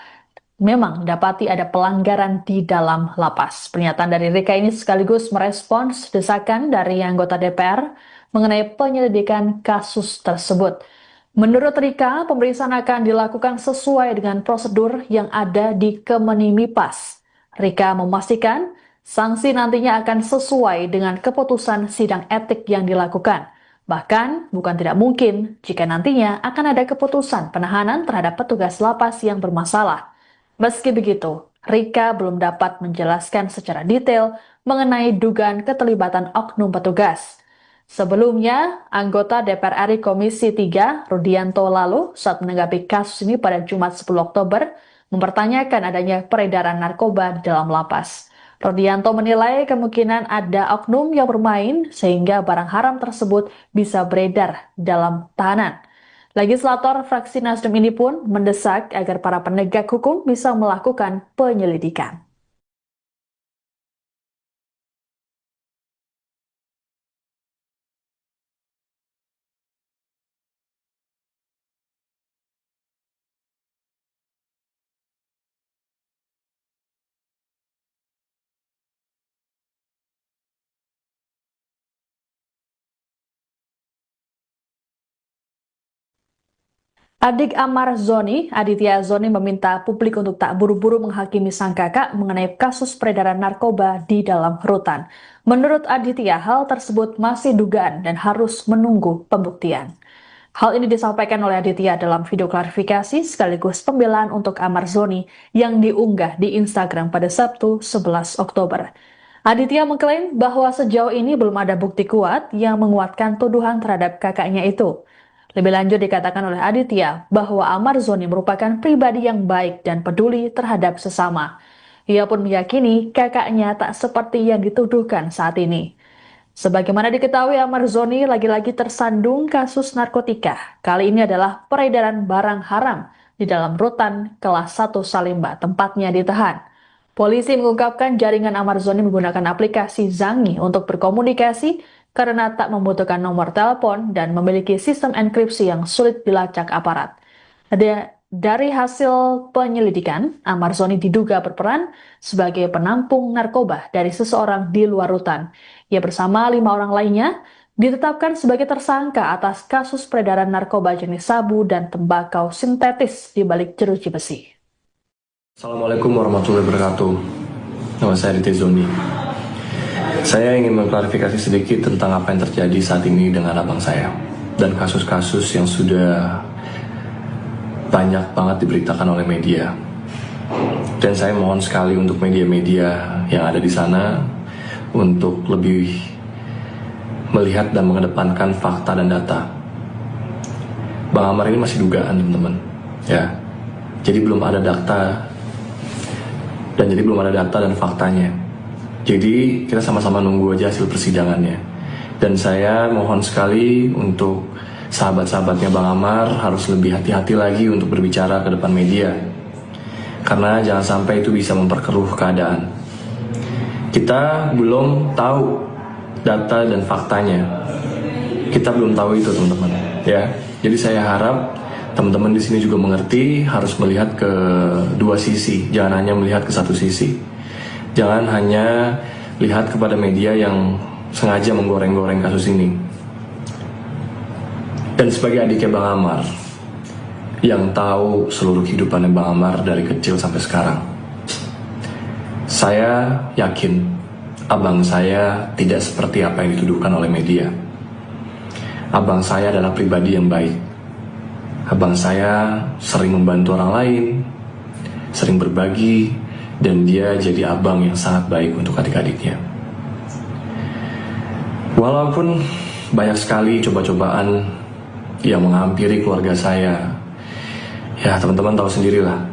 memang dapati ada pelanggaran di dalam lapas. Pernyataan dari Rika ini sekaligus merespons desakan dari anggota DPR mengenai penyelidikan kasus tersebut. Menurut Rika, pemeriksaan akan dilakukan sesuai dengan prosedur yang ada di Kemenimipas. Rika memastikan sanksi nantinya akan sesuai dengan keputusan sidang etik yang dilakukan. Bahkan, bukan tidak mungkin jika nantinya akan ada keputusan penahanan terhadap petugas lapas yang bermasalah. Meski begitu, Rika belum dapat menjelaskan secara detail mengenai dugaan keterlibatan oknum petugas. Sebelumnya, anggota DPR RI Komisi 3, Rudianto lalu, saat menanggapi kasus ini pada Jumat 10 Oktober, mempertanyakan adanya peredaran narkoba di dalam lapas. Rudianto menilai kemungkinan ada oknum yang bermain sehingga barang haram tersebut bisa beredar dalam tahanan. Legislator fraksi Nasdem ini pun mendesak agar para penegak hukum bisa melakukan penyelidikan. Adik Amar Zoni, Aditya Zoni meminta publik untuk tak buru-buru menghakimi sang kakak mengenai kasus peredaran narkoba di dalam rutan. Menurut Aditya, hal tersebut masih dugaan dan harus menunggu pembuktian. Hal ini disampaikan oleh Aditya dalam video klarifikasi sekaligus pembelaan untuk Amar Zoni yang diunggah di Instagram pada Sabtu 11 Oktober. Aditya mengklaim bahwa sejauh ini belum ada bukti kuat yang menguatkan tuduhan terhadap kakaknya itu. Lebih lanjut dikatakan oleh Aditya bahwa Amar Zoni merupakan pribadi yang baik dan peduli terhadap sesama. Ia pun meyakini kakaknya tak seperti yang dituduhkan saat ini. Sebagaimana diketahui, Amar Zoni lagi-lagi tersandung kasus narkotika. Kali ini adalah peredaran barang haram di dalam rutan kelas 1 Salemba, tempatnya ditahan. Polisi mengungkapkan jaringan Amar Zoni menggunakan aplikasi Zangi untuk berkomunikasi karena tak membutuhkan nomor telepon dan memiliki sistem enkripsi yang sulit dilacak aparat. Dari hasil penyelidikan, Amar Zoni diduga berperan sebagai penampung narkoba dari seseorang di luar rutan. Ia bersama 5 orang lainnya ditetapkan sebagai tersangka atas kasus peredaran narkoba jenis sabu dan tembakau sintetis di balik jeruji besi. Assalamualaikum warahmatullahi wabarakatuh. Nama saya Aditya Zoni. Saya ingin mengklarifikasi sedikit tentang apa yang terjadi saat ini dengan abang saya dan kasus-kasus yang sudah banyak banget diberitakan oleh media. Dan saya mohon sekali untuk media-media yang ada di sana untuk lebih melihat dan mengedepankan fakta dan data. Bang Amar ini masih dugaan, teman-teman. Ya. Jadi belum ada data dan faktanya. Jadi kita sama-sama nunggu aja hasil persidangannya. Dan saya mohon sekali untuk sahabat-sahabatnya Bang Amar harus lebih hati-hati lagi untuk berbicara ke depan media. Karena jangan sampai itu bisa memperkeruh keadaan. Kita belum tahu data dan faktanya. Kita belum tahu itu, teman-teman. Ya. Jadi saya harap teman-teman di sini juga mengerti harus melihat ke dua sisi, jangan hanya melihat ke satu sisi. Jangan hanya lihat kepada media yang sengaja menggoreng-goreng kasus ini. Dan sebagai adiknya Bang Amar, yang tahu seluruh kehidupannya Bang Amar dari kecil sampai sekarang, saya yakin abang saya tidak seperti apa yang dituduhkan oleh media. Abang saya adalah pribadi yang baik. Abang saya sering membantu orang lain, sering berbagi, dan dia jadi abang yang sangat baik untuk adik-adiknya. Walaupun banyak sekali coba-cobaan yang menghampiri keluarga saya, ya teman-teman tahu sendirilah,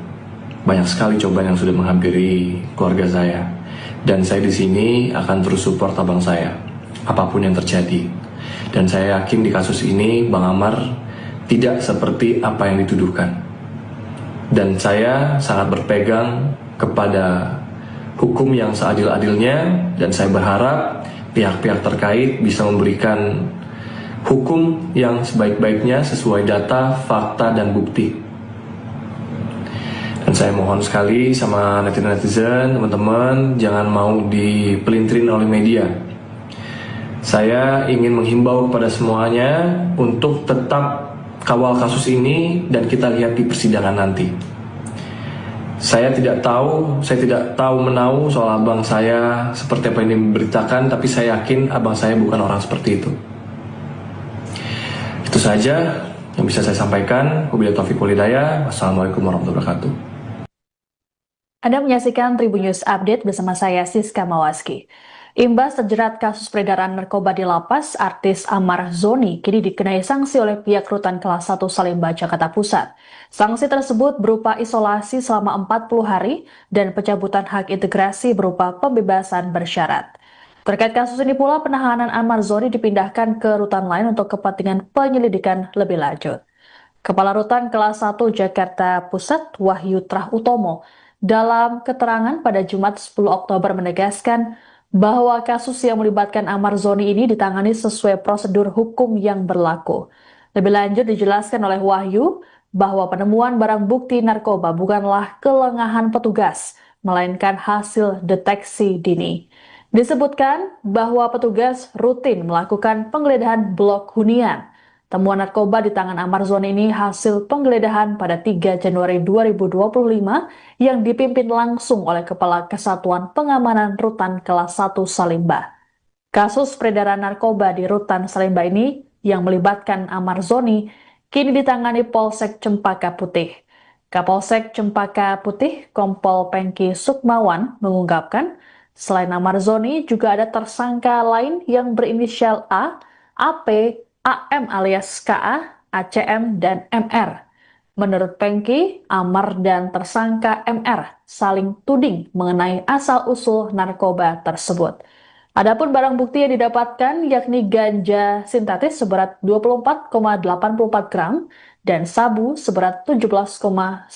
banyak sekali cobaan yang sudah menghampiri keluarga saya. Dan saya di sini akan terus support abang saya, apapun yang terjadi. Dan saya yakin di kasus ini Bang Amar tidak seperti apa yang dituduhkan. Dan saya sangat berpegang kepada hukum yang seadil-adilnya, dan saya berharap pihak-pihak terkait bisa memberikan hukum yang sebaik-baiknya sesuai data, fakta, dan bukti. Dan saya mohon sekali sama netizen-netizen, teman-teman, jangan mau dipelintirin oleh media. Saya ingin menghimbau kepada semuanya untuk tetap kawal kasus ini dan kita lihat di persidangan nanti. Saya tidak tahu menahu soal abang saya seperti apa yang diberitakan, tapi saya yakin abang saya bukan orang seperti itu. Itu saja yang bisa saya sampaikan. Wabillahi taufiq wal hidayah. Wassalamualaikum warahmatullahi wabarakatuh. Anda menyaksikan Tribun News Update bersama saya Siska Mawaski. Imbas terjerat kasus peredaran narkoba di lapas, artis Amar Zoni kini dikenai sanksi oleh pihak rutan kelas 1 Salemba, Jakarta Pusat. Sanksi tersebut berupa isolasi selama 40 hari dan pencabutan hak integrasi berupa pembebasan bersyarat. Terkait kasus ini pula, penahanan Amar Zoni dipindahkan ke rutan lain untuk kepentingan penyelidikan lebih lanjut. Kepala Rutan Kelas 1 Jakarta Pusat Wahyu Trah Utomo dalam keterangan pada Jumat 10 Oktober menegaskan bahwa kasus yang melibatkan Amar Zoni ini ditangani sesuai prosedur hukum yang berlaku. Lebih lanjut dijelaskan oleh Wahyu bahwa penemuan barang bukti narkoba bukanlah kelengahan petugas, melainkan hasil deteksi dini. Disebutkan bahwa petugas rutin melakukan penggeledahan blok hunian. Temuan narkoba di tangan Amar Zoni ini hasil penggeledahan pada 3 Januari 2025 yang dipimpin langsung oleh Kepala Kesatuan Pengamanan Rutan Kelas 1 Salimba. Kasus peredaran narkoba di Rutan Salimba ini yang melibatkan Amar Zoni kini ditangani Polsek Cempaka Putih. Kapolsek Cempaka Putih, Kompol Pengki Sukmawan, mengungkapkan selain Amar Zoni juga ada tersangka lain yang berinisial A, AP, AM alias KA, ACM, dan MR. Menurut Pengki, Amar dan tersangka MR saling tuding mengenai asal-usul narkoba tersebut. Adapun barang bukti yang didapatkan yakni ganja sintetis seberat 24,84 gram dan sabu seberat 17,91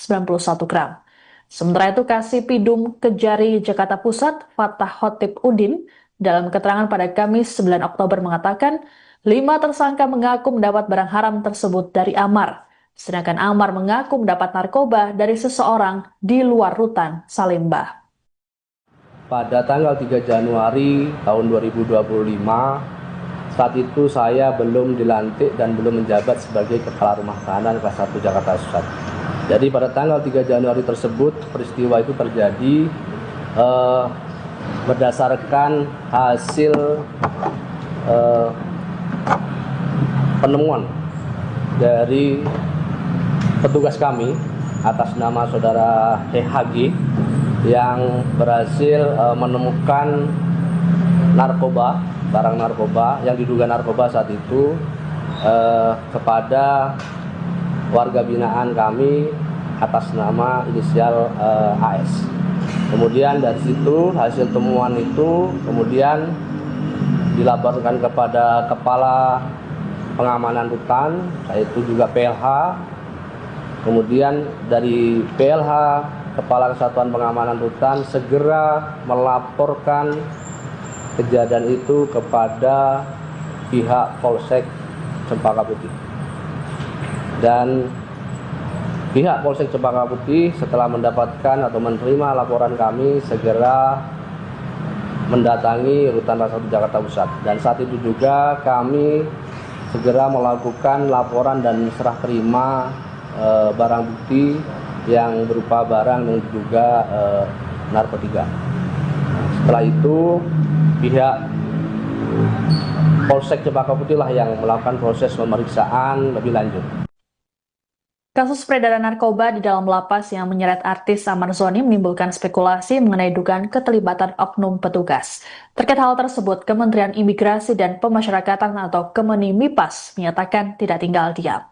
gram. Sementara itu Kasih Pidum Kejari Jakarta Pusat Fatah Khotib Udin dalam keterangan pada Kamis 9 Oktober mengatakan 5 tersangka mengaku mendapat barang haram tersebut dari Amar, sedangkan Amar mengaku mendapat narkoba dari seseorang di luar Rutan Salimba. Pada tanggal 3 Januari tahun 2025, saat itu saya belum dilantik dan belum menjabat sebagai Kepala Rumah Tahanan Kelas 1 Jakarta Pusat. Jadi pada tanggal 3 Januari tersebut, peristiwa itu terjadi berdasarkan hasil penemuan dari petugas kami atas nama saudara HG yang berhasil menemukan narkoba, barang narkoba yang diduga narkoba saat itu kepada warga binaan kami atas nama inisial AS. Kemudian dari situ hasil temuan itu kemudian dilaporkan kepada Kepala Pengamanan Rutan, yaitu juga PLH. Kemudian dari PLH, Kepala Kesatuan Pengamanan Rutan segera melaporkan kejadian itu kepada pihak Polsek Cempaka Putih. Dan pihak Polsek Cempaka Putih setelah mendapatkan atau menerima laporan kami segera mendatangi Rutan Kelas 1 Jakarta Pusat. Dan saat itu juga kami segera melakukan laporan dan serah terima barang bukti yang berupa barang yang diduga narkotika. Setelah itu pihak Polsek Cempaka Putih lah yang melakukan proses pemeriksaan lebih lanjut. Kasus peredaran narkoba di dalam lapas yang menyeret artis Amar Zoni menimbulkan spekulasi mengenai dugaan keterlibatan oknum petugas. Terkait hal tersebut, Kementerian Imigrasi dan Pemasyarakatan atau Kemenimipas menyatakan tidak tinggal diam.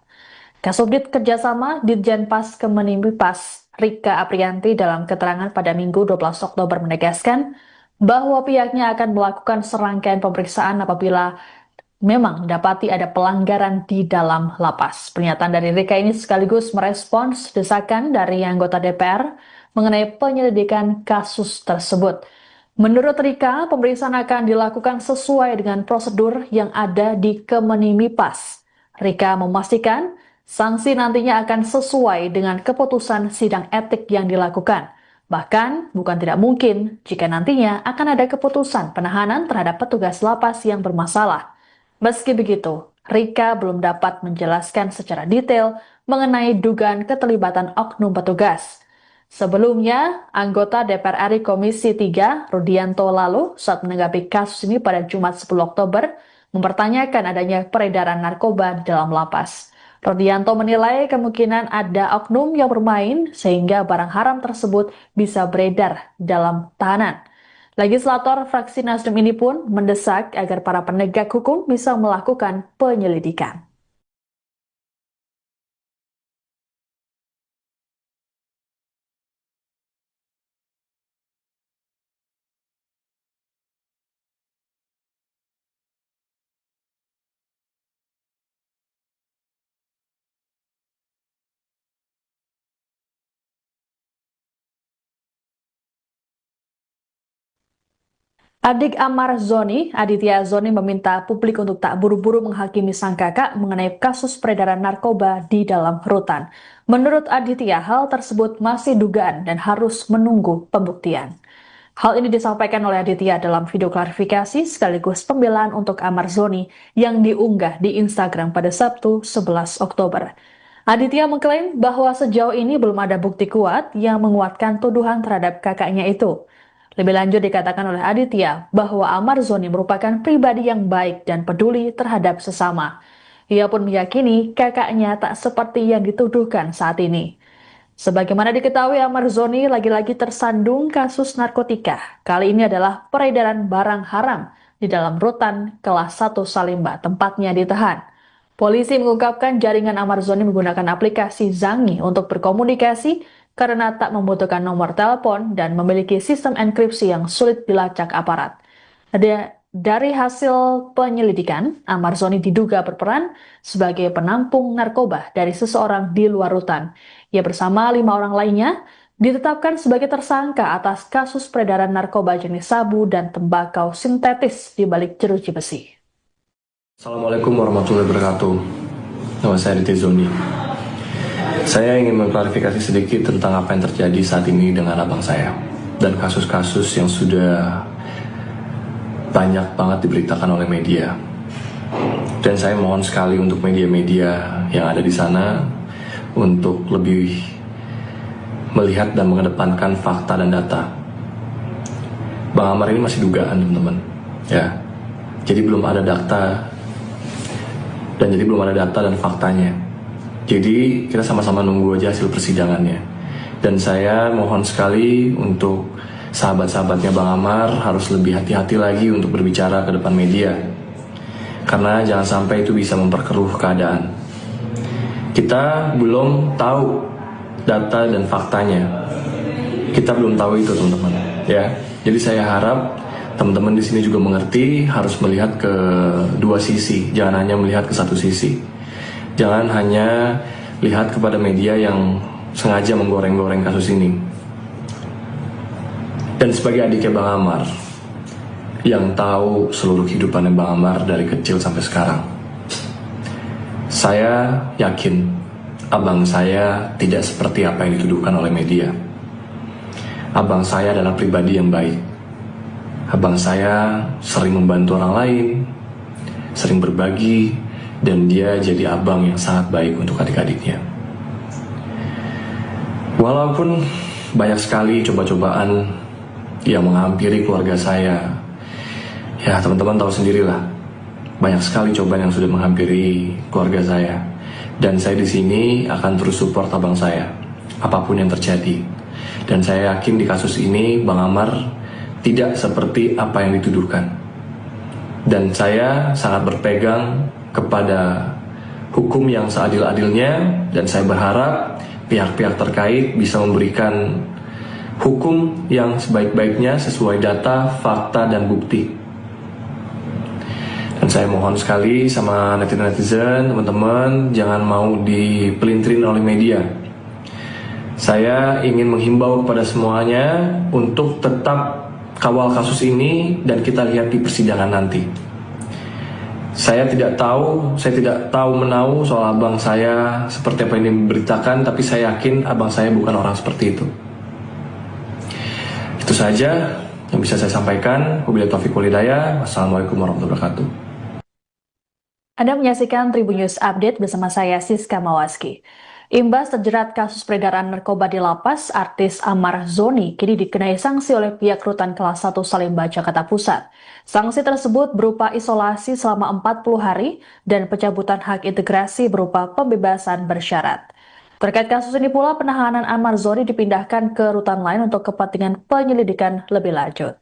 Kasubdit Kerjasama Ditjenpas Kemenimipas Rika Aprianti dalam keterangan pada Minggu 12 Oktober menegaskan bahwa pihaknya akan melakukan serangkaian pemeriksaan apabila memang dapati ada pelanggaran di dalam lapas. Pernyataan dari Rika ini sekaligus merespons desakan dari anggota DPR mengenai penyelidikan kasus tersebut. Menurut Rika, pemeriksaan akan dilakukan sesuai dengan prosedur yang ada di Kemenimipas. Rika memastikan sanksi nantinya akan sesuai dengan keputusan sidang etik yang dilakukan. Bahkan, bukan tidak mungkin jika nantinya akan ada keputusan penahanan terhadap petugas lapas yang bermasalah. Meski begitu, Rika belum dapat menjelaskan secara detail mengenai dugaan keterlibatan oknum petugas. Sebelumnya, anggota DPR RI Komisi 3, Rudianto lalu, saat menanggapi kasus ini pada Jumat 10 Oktober, mempertanyakan adanya peredaran narkoba di dalam lapas. Rudianto menilai kemungkinan ada oknum yang bermain sehingga barang haram tersebut bisa beredar dalam tahanan. Legislator fraksi Nasdem ini pun mendesak agar para penegak hukum bisa melakukan penyelidikan. Adik Amar Zoni, Aditya Zoni meminta publik untuk tak buru-buru menghakimi sang kakak mengenai kasus peredaran narkoba di dalam rutan. Menurut Aditya, hal tersebut masih dugaan dan harus menunggu pembuktian. Hal ini disampaikan oleh Aditya dalam video klarifikasi sekaligus pembelaan untuk Amar Zoni yang diunggah di Instagram pada Sabtu 11 Oktober. Aditya mengklaim bahwa sejauh ini belum ada bukti kuat yang menguatkan tuduhan terhadap kakaknya itu. Lebih lanjut dikatakan oleh Aditya bahwa Amar Zoni merupakan pribadi yang baik dan peduli terhadap sesama. Ia pun meyakini kakaknya tak seperti yang dituduhkan saat ini. Sebagaimana diketahui, Amar Zoni lagi-lagi tersandung kasus narkotika. Kali ini adalah peredaran barang haram di dalam rutan kelas 1 Salimba, tempatnya ditahan. Polisi mengungkapkan jaringan Amar Zoni menggunakan aplikasi Zangi untuk berkomunikasi karena tak membutuhkan nomor telepon dan memiliki sistem enkripsi yang sulit dilacak aparat. Dari hasil penyelidikan, Amar Zoni diduga berperan sebagai penampung narkoba dari seseorang di luar rutan. Ia bersama 5 orang lainnya ditetapkan sebagai tersangka atas kasus peredaran narkoba jenis sabu dan tembakau sintetis di balik jeruji besi. Assalamualaikum warahmatullahi wabarakatuh. Nama saya Aditya Zoni. Saya ingin mengklarifikasi sedikit tentang apa yang terjadi saat ini dengan abang saya dan kasus-kasus yang sudah banyak banget diberitakan oleh media. Dan saya mohon sekali untuk media-media yang ada di sana untuk lebih melihat dan mengedepankan fakta dan data. Bang Amar ini masih dugaan, teman-teman. Ya. Jadi belum ada data dan faktanya. Jadi kita sama-sama nunggu aja hasil persidangannya. Dan saya mohon sekali untuk sahabat-sahabatnya Bang Amar harus lebih hati-hati lagi untuk berbicara ke depan media. Karena jangan sampai itu bisa memperkeruh keadaan. Kita belum tahu data dan faktanya. Kita belum tahu itu, teman-teman. Ya. Jadi saya harap teman-teman di sini juga mengerti harus melihat ke dua sisi, jangan hanya melihat ke satu sisi. Jangan hanya lihat kepada media yang sengaja menggoreng-goreng kasus ini. Dan sebagai adiknya Bang Amar, yang tahu seluruh kehidupannya Bang Amar dari kecil sampai sekarang, saya yakin abang saya tidak seperti apa yang dituduhkan oleh media. Abang saya adalah pribadi yang baik. Abang saya sering membantu orang lain, sering berbagi, dan dia jadi abang yang sangat baik untuk adik-adiknya. Walaupun banyak sekali coba-cobaan yang menghampiri keluarga saya, ya teman-teman tahu sendirilah, banyak sekali cobaan yang sudah menghampiri keluarga saya. Dan saya di sini akan terus support abang saya, apapun yang terjadi. Dan saya yakin di kasus ini Bang Amar tidak seperti apa yang dituduhkan. Dan saya sangat berpegang kepada hukum yang seadil-adilnya, dan saya berharap pihak-pihak terkait bisa memberikan hukum yang sebaik-baiknya sesuai data, fakta, dan bukti. Dan saya mohon sekali sama netizen-netizen, teman-teman, jangan mau dipelintirin oleh media. Saya ingin menghimbau kepada semuanya untuk tetap kawal kasus ini dan kita lihat di persidangan nanti. Saya tidak tahu menahu soal abang saya seperti apa yang diberitakan, tapi saya yakin abang saya bukan orang seperti itu. Itu saja yang bisa saya sampaikan. Wabillahi taufiq wal hidayah. Wassalamualaikum warahmatullahi wabarakatuh. Anda menyaksikan Tribun News Update bersama saya Siska Mawaski. Imbas terjerat kasus peredaran narkoba di lapas, artis Amar Zoni kini dikenai sanksi oleh pihak rutan kelas 1 Salimba, Jakarta Pusat. Sanksi tersebut berupa isolasi selama 40 hari dan pencabutan hak integrasi berupa pembebasan bersyarat. Terkait kasus ini pula, penahanan Amar Zoni dipindahkan ke rutan lain untuk kepentingan penyelidikan lebih lanjut.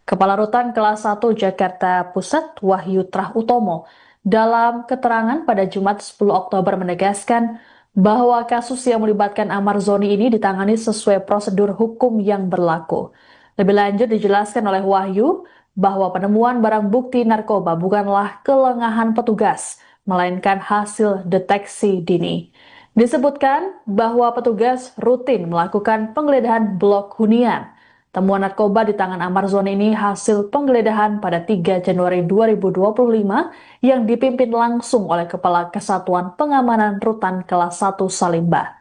Kepala Rutan kelas 1 Jakarta Pusat, Wahyu Trah Utomo, dalam keterangan pada Jumat 10 Oktober menegaskan bahwa kasus yang melibatkan Amar Zoni ini ditangani sesuai prosedur hukum yang berlaku. Lebih lanjut dijelaskan oleh Wahyu bahwa penemuan barang bukti narkoba bukanlah kelengahan petugas, melainkan hasil deteksi dini. Disebutkan bahwa petugas rutin melakukan penggeledahan blok hunian, Temuan narkoba di tangan Amar Zoni ini hasil penggeledahan pada 3 Januari 2025 yang dipimpin langsung oleh Kepala Kesatuan Pengamanan Rutan Kelas 1 Salimba.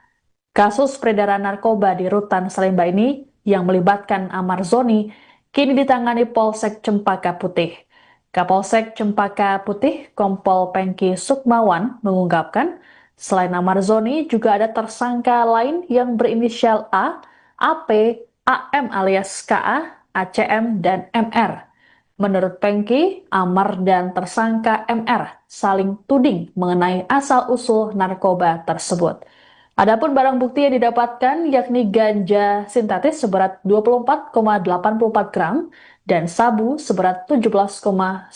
Kasus peredaran narkoba di Rutan Salimba ini yang melibatkan Amar Zoni kini ditangani Polsek Cempaka Putih. Kapolsek Cempaka Putih, Kompol Pengki Sukmawan, mengungkapkan selain Amar Zoni juga ada tersangka lain yang berinisial A, AP, AM alias KA, ACM, dan MR. Menurut Pengki, Amar dan tersangka MR saling tuding mengenai asal-usul narkoba tersebut. Adapun barang bukti yang didapatkan yakni ganja sintetis seberat 24,84 gram dan sabu seberat 17,91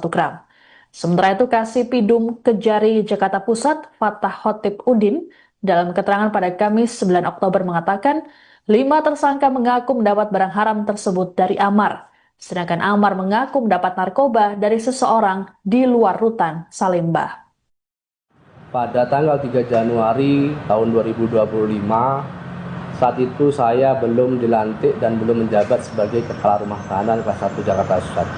gram. Sementara itu Kasih Pidum Kejari Jakarta Pusat, Fatah Khotib Udin, dalam keterangan pada Kamis 9 Oktober mengatakan 5 tersangka mengaku mendapat barang haram tersebut dari Amar, sedangkan Amar mengaku mendapat narkoba dari seseorang di luar Rutan Salimba. Pada tanggal 3 Januari tahun 2025, saat itu saya belum dilantik dan belum menjabat sebagai Kepala Rumah Tahanan Kelas 1 Jakarta Pusat.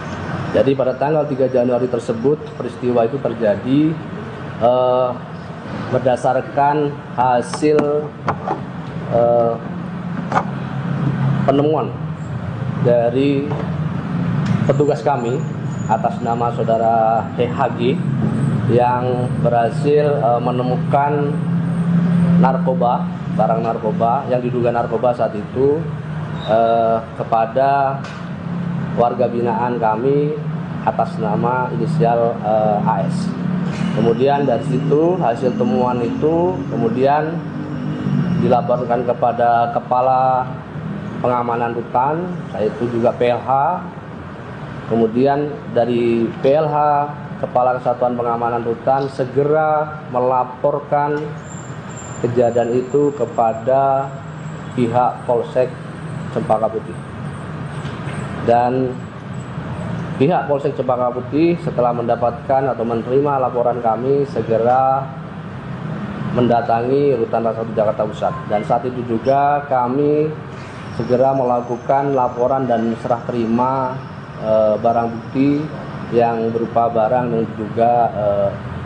Jadi pada tanggal 3 Januari tersebut, peristiwa itu terjadi berdasarkan hasil penemuan dari petugas kami atas nama saudara HG yang berhasil menemukan narkoba, barang narkoba yang diduga narkoba saat itu kepada warga binaan kami atas nama inisial AS. Kemudian dari situ hasil temuan itu kemudian dilaporkan kepada Kepala Pengamanan Rutan, yaitu juga PLH. Kemudian dari PLH, Kepala Kesatuan Pengamanan Rutan segera melaporkan kejadian itu kepada pihak Polsek Cempaka Putih. Dan pihak Polsek Cempaka Putih setelah mendapatkan atau menerima laporan kami segera mendatangi Rutan Kelas 1 Jakarta Pusat. Dan saat itu juga kami segera melakukan laporan dan serah terima barang bukti yang berupa barang dan juga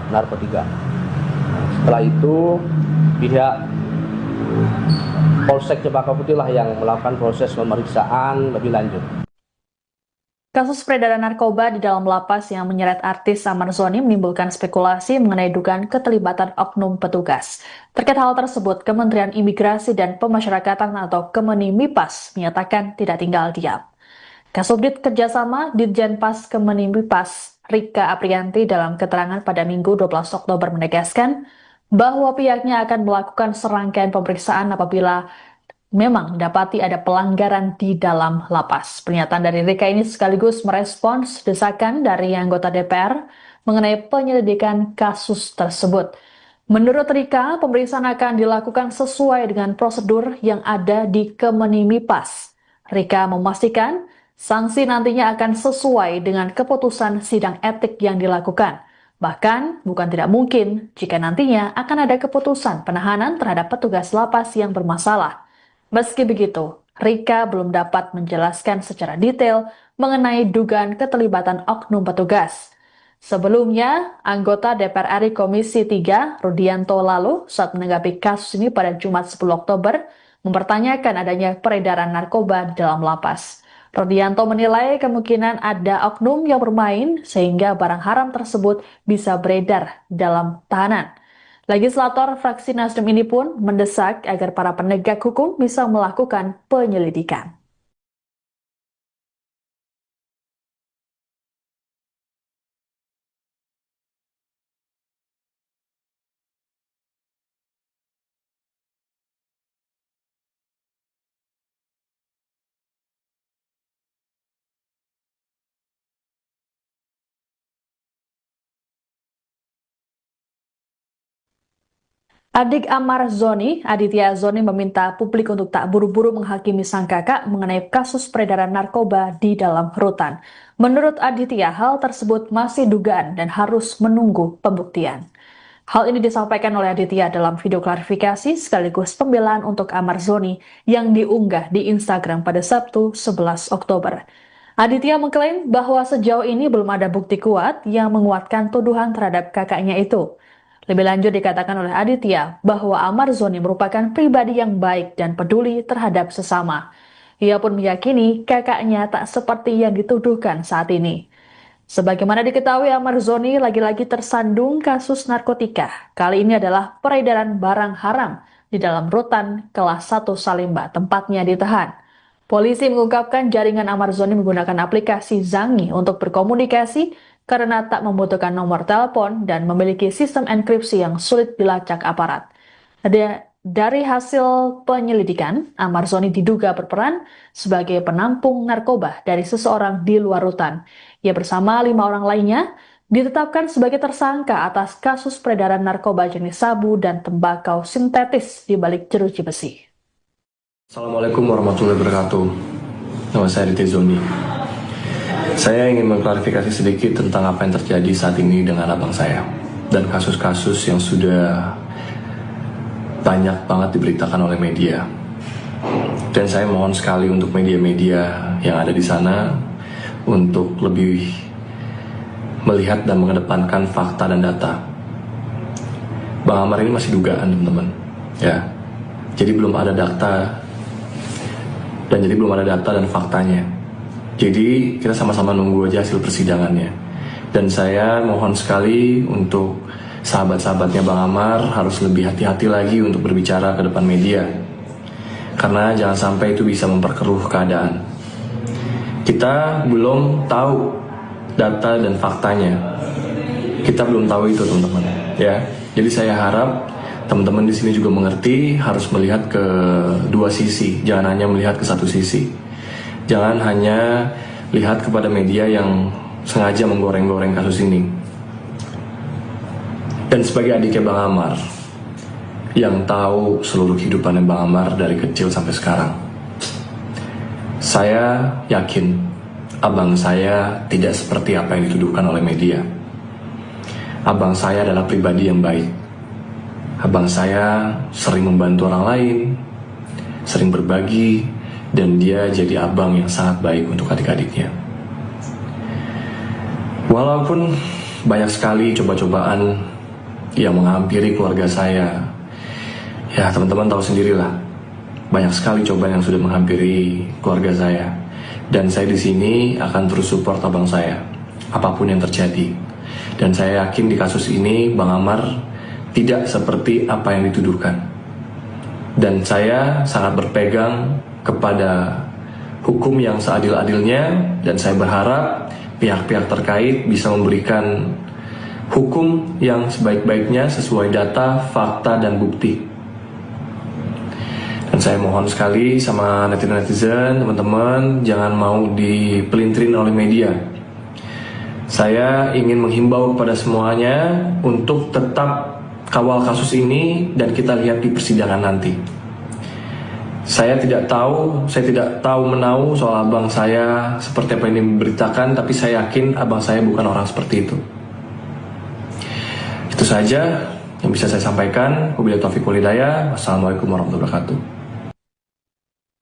narkotika. Setelah itu pihak Polsek Cempaka Putih lah yang melakukan proses pemeriksaan lebih lanjut. Kasus peredaran narkoba di dalam lapas yang menyeret artis Amar Zoni menimbulkan spekulasi mengenai dugaan keterlibatan oknum petugas. Terkait hal tersebut, Kementerian Imigrasi dan Pemasyarakatan atau Kemenimipas menyatakan tidak tinggal diam. Kasubdit Kerjasama Ditjenpas Kemenimipas Rika Aprianti dalam keterangan pada Minggu 12 Oktober menegaskan bahwa pihaknya akan melakukan serangkaian pemeriksaan apabila memang dapati ada pelanggaran di dalam lapas. Pernyataan dari Rika ini sekaligus merespons desakan dari anggota DPR mengenai penyelidikan kasus tersebut. Menurut Rika, pemeriksaan akan dilakukan sesuai dengan prosedur yang ada di Kemenimipas. Rika memastikan sanksi nantinya akan sesuai dengan keputusan sidang etik yang dilakukan. Bahkan, bukan tidak mungkin jika nantinya akan ada keputusan penahanan terhadap petugas lapas yang bermasalah. Meski begitu, Rika belum dapat menjelaskan secara detail mengenai dugaan keterlibatan oknum petugas. Sebelumnya, anggota DPR RI Komisi 3, Rudianto lalu, saat menanggapi kasus ini pada Jumat 10 Oktober, mempertanyakan adanya peredaran narkoba di dalam lapas. Rudianto menilai kemungkinan ada oknum yang bermain sehingga barang haram tersebut bisa beredar dalam tahanan. Legislator fraksi Nasdem ini pun mendesak agar para penegak hukum bisa melakukan penyelidikan. Adik Amar Zoni, Aditya Zoni meminta publik untuk tak buru-buru menghakimi sang kakak mengenai kasus peredaran narkoba di dalam rutan. Menurut Aditya, hal tersebut masih dugaan dan harus menunggu pembuktian. Hal ini disampaikan oleh Aditya dalam video klarifikasi sekaligus pembelaan untuk Amar Zoni yang diunggah di Instagram pada Sabtu 11 Oktober. Aditya mengklaim bahwa sejauh ini belum ada bukti kuat yang menguatkan tuduhan terhadap kakaknya itu. Lebih lanjut dikatakan oleh Aditya bahwa Amar Zoni merupakan pribadi yang baik dan peduli terhadap sesama. Ia pun meyakini kakaknya tak seperti yang dituduhkan saat ini. Sebagaimana diketahui, Amar Zoni lagi-lagi tersandung kasus narkotika. Kali ini adalah peredaran barang haram di dalam rutan kelas 1 Salemba, tempatnya ditahan. Polisi mengungkapkan jaringan Amar Zoni menggunakan aplikasi Zangi untuk berkomunikasi karena tak membutuhkan nomor telepon dan memiliki sistem enkripsi yang sulit dilacak aparat. Dari hasil penyelidikan, Amar Zoni diduga berperan sebagai penampung narkoba dari seseorang di luar rutan. Ia bersama 5 orang lainnya ditetapkan sebagai tersangka atas kasus peredaran narkoba jenis sabu dan tembakau sintetis di balik jeruji besi. Assalamualaikum warahmatullahi wabarakatuh. Nama saya Aditya Zoni. Saya ingin mengklarifikasi sedikit tentang apa yang terjadi saat ini dengan abang saya dan kasus-kasus yang sudah banyak banget diberitakan oleh media. Dan saya mohon sekali untuk media-media yang ada di sana untuk lebih melihat dan mengedepankan fakta dan data. Bang Amar ini masih dugaan, teman-teman. Ya. Jadi belum ada data dan faktanya. Jadi kita sama-sama nunggu aja hasil persidangannya. Dan saya mohon sekali untuk sahabat-sahabatnya Bang Amar harus lebih hati-hati lagi untuk berbicara ke depan media. Karena jangan sampai itu bisa memperkeruh keadaan. Kita belum tahu data dan faktanya. Kita belum tahu itu, teman-teman. Ya. Jadi saya harap teman-teman di sini juga mengerti, harus melihat ke dua sisi, jangan hanya melihat ke satu sisi. Jangan hanya lihat kepada media yang sengaja menggoreng-goreng kasus ini. Dan sebagai adiknya Bang Amar, yang tahu seluruh kehidupannya Bang Amar dari kecil sampai sekarang, saya yakin abang saya tidak seperti apa yang dituduhkan oleh media. Abang saya adalah pribadi yang baik. Abang saya sering membantu orang lain, sering berbagi, dan dia jadi abang yang sangat baik untuk adik-adiknya. Walaupun banyak sekali coba-cobaan yang menghampiri keluarga saya, ya teman-teman tahu sendirilah, banyak sekali cobaan yang sudah menghampiri keluarga saya. Dan saya di sini akan terus support abang saya, apapun yang terjadi. Dan saya yakin di kasus ini Bang Amar tidak seperti apa yang dituduhkan. Dan saya sangat berpegang kepada hukum yang seadil-adilnya, dan saya berharap pihak-pihak terkait bisa memberikan hukum yang sebaik-baiknya sesuai data, fakta, dan bukti. Dan saya mohon sekali sama netizen, teman-teman, jangan mau dipelintirin oleh media. Saya ingin menghimbau kepada semuanya untuk tetap kawal kasus ini dan kita lihat di persidangan nanti. Saya tidak tahu menahu soal abang saya seperti apa yang diberitakan, tapi saya yakin abang saya bukan orang seperti itu. Itu saja yang bisa saya sampaikan. Wabillahi taufiq wal hidayah. Wassalamualaikum warahmatullahi wabarakatuh.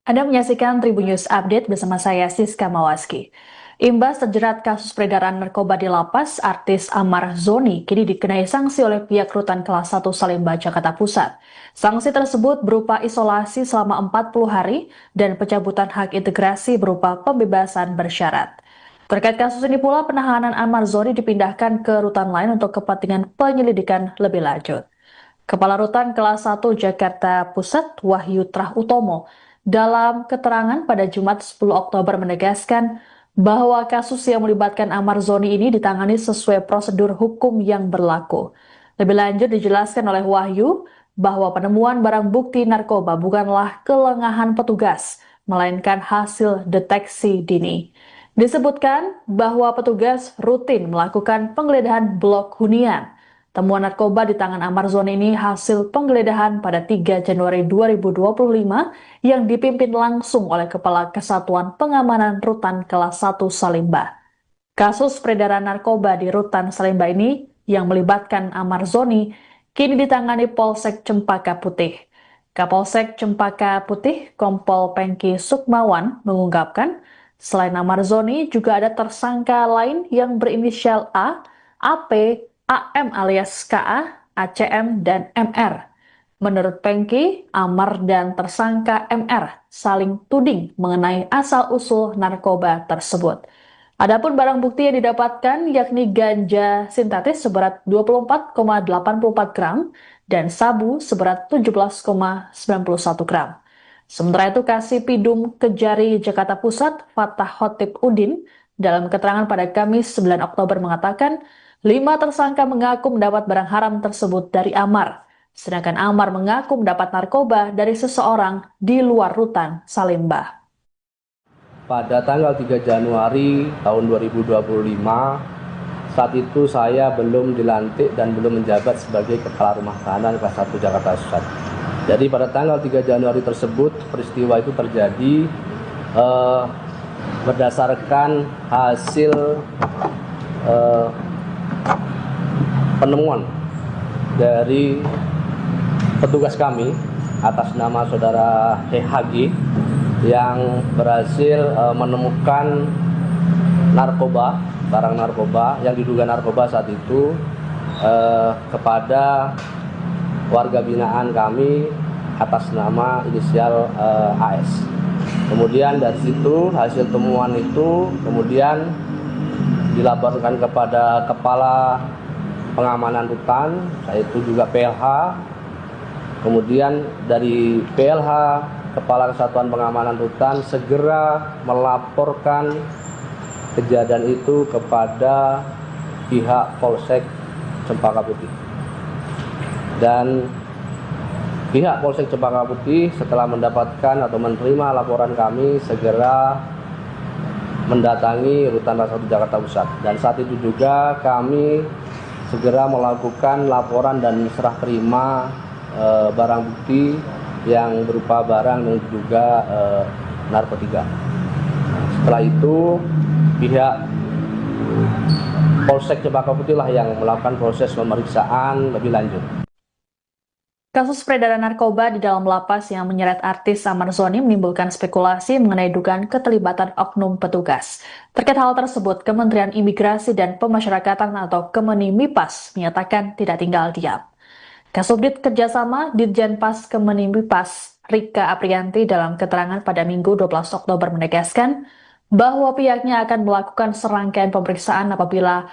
Anda menyaksikan Tribun News Update bersama saya Siska Mawaski. Imbas terjerat kasus peredaran narkoba di lapas, artis Amar Zoni kini dikenai sanksi oleh pihak rutan kelas 1 Salemba, Jakarta Pusat. Sanksi tersebut berupa isolasi selama 40 hari dan pencabutan hak integrasi berupa pembebasan bersyarat. Terkait kasus ini pula, penahanan Amar Zoni dipindahkan ke rutan lain untuk kepentingan penyelidikan lebih lanjut. Kepala Rutan kelas 1 Jakarta Pusat, Wahyu Trah Utomo, dalam keterangan pada Jumat 10 Oktober menegaskan bahwa kasus yang melibatkan Amar Zoni ini ditangani sesuai prosedur hukum yang berlaku. Lebih lanjut dijelaskan oleh Wahyu bahwa penemuan barang bukti narkoba bukanlah kelengahan petugas, melainkan hasil deteksi dini. Disebutkan bahwa petugas rutin melakukan penggeledahan blok hunian. Temuan narkoba di tangan Amar Zoni ini hasil penggeledahan pada 3 Januari 2025 yang dipimpin langsung oleh Kepala Kesatuan Pengamanan Rutan Kelas 1 Salemba. Kasus peredaran narkoba di Rutan Salemba ini yang melibatkan Amar Zoni kini ditangani Polsek Cempaka Putih. Kapolsek Cempaka Putih, Kompol Pengki Sukmawan, mengungkapkan selain Amar Zoni juga ada tersangka lain yang berinisial A, AP, AM alias KA, ACM, dan MR. Menurut Pengki, Amar dan tersangka MR saling tuding mengenai asal-usul narkoba tersebut. Adapun barang bukti yang didapatkan yakni ganja sintetis seberat 24,84 gram dan sabu seberat 17,91 gram. Sementara itu Kasipidum Kejari Jakarta Pusat, Fatah Khotib Udin, dalam keterangan pada Kamis 9 Oktober mengatakan 5 tersangka mengaku mendapat barang haram tersebut dari Amar, sedangkan Amar mengaku mendapat narkoba dari seseorang di luar rutan Salemba. Pada tanggal 3 Januari tahun 2025, saat itu saya belum dilantik dan belum menjabat sebagai Kepala Rumah Tahanan Kelas 1 Jakarta Pusat. Jadi pada tanggal 3 Januari tersebut, peristiwa itu terjadi berdasarkan hasil penemuan dari petugas kami atas nama saudara HG yang berhasil menemukan narkoba, barang narkoba yang diduga narkoba saat itu kepada warga binaan kami atas nama inisial AS. Kemudian dari situ hasil temuan itu kemudian dilaporkan kepada Kepala Pengamanan Hutan, yaitu juga PLH. Kemudian dari PLH, Kepala Kesatuan Pengamanan Hutan, segera melaporkan kejadian itu kepada pihak Polsek Cempaka Putih. Dan pihak Polsek Cempaka Putih setelah mendapatkan atau menerima laporan kami segera mendatangi Rutan Kelas 1 Jakarta Pusat. Dan saat itu juga kami segera melakukan laporan dan serah terima barang bukti yang berupa barang yang diduga narkotika. Setelah itu pihak Polsek Cempaka Putih lah yang melakukan proses pemeriksaan lebih lanjut. Kasus peredaran narkoba di dalam lapas yang menyeret artis Amar Zoni menimbulkan spekulasi mengenai dugaan keterlibatan oknum petugas. Terkait hal tersebut, Kementerian Imigrasi dan Pemasyarakatan atau Kemenimipas menyatakan tidak tinggal diam. Kasubdit Kerjasama Ditjenpas Kemenimipas Rika Aprianti dalam keterangan pada Minggu 12 Oktober menegaskan bahwa pihaknya akan melakukan serangkaian pemeriksaan apabila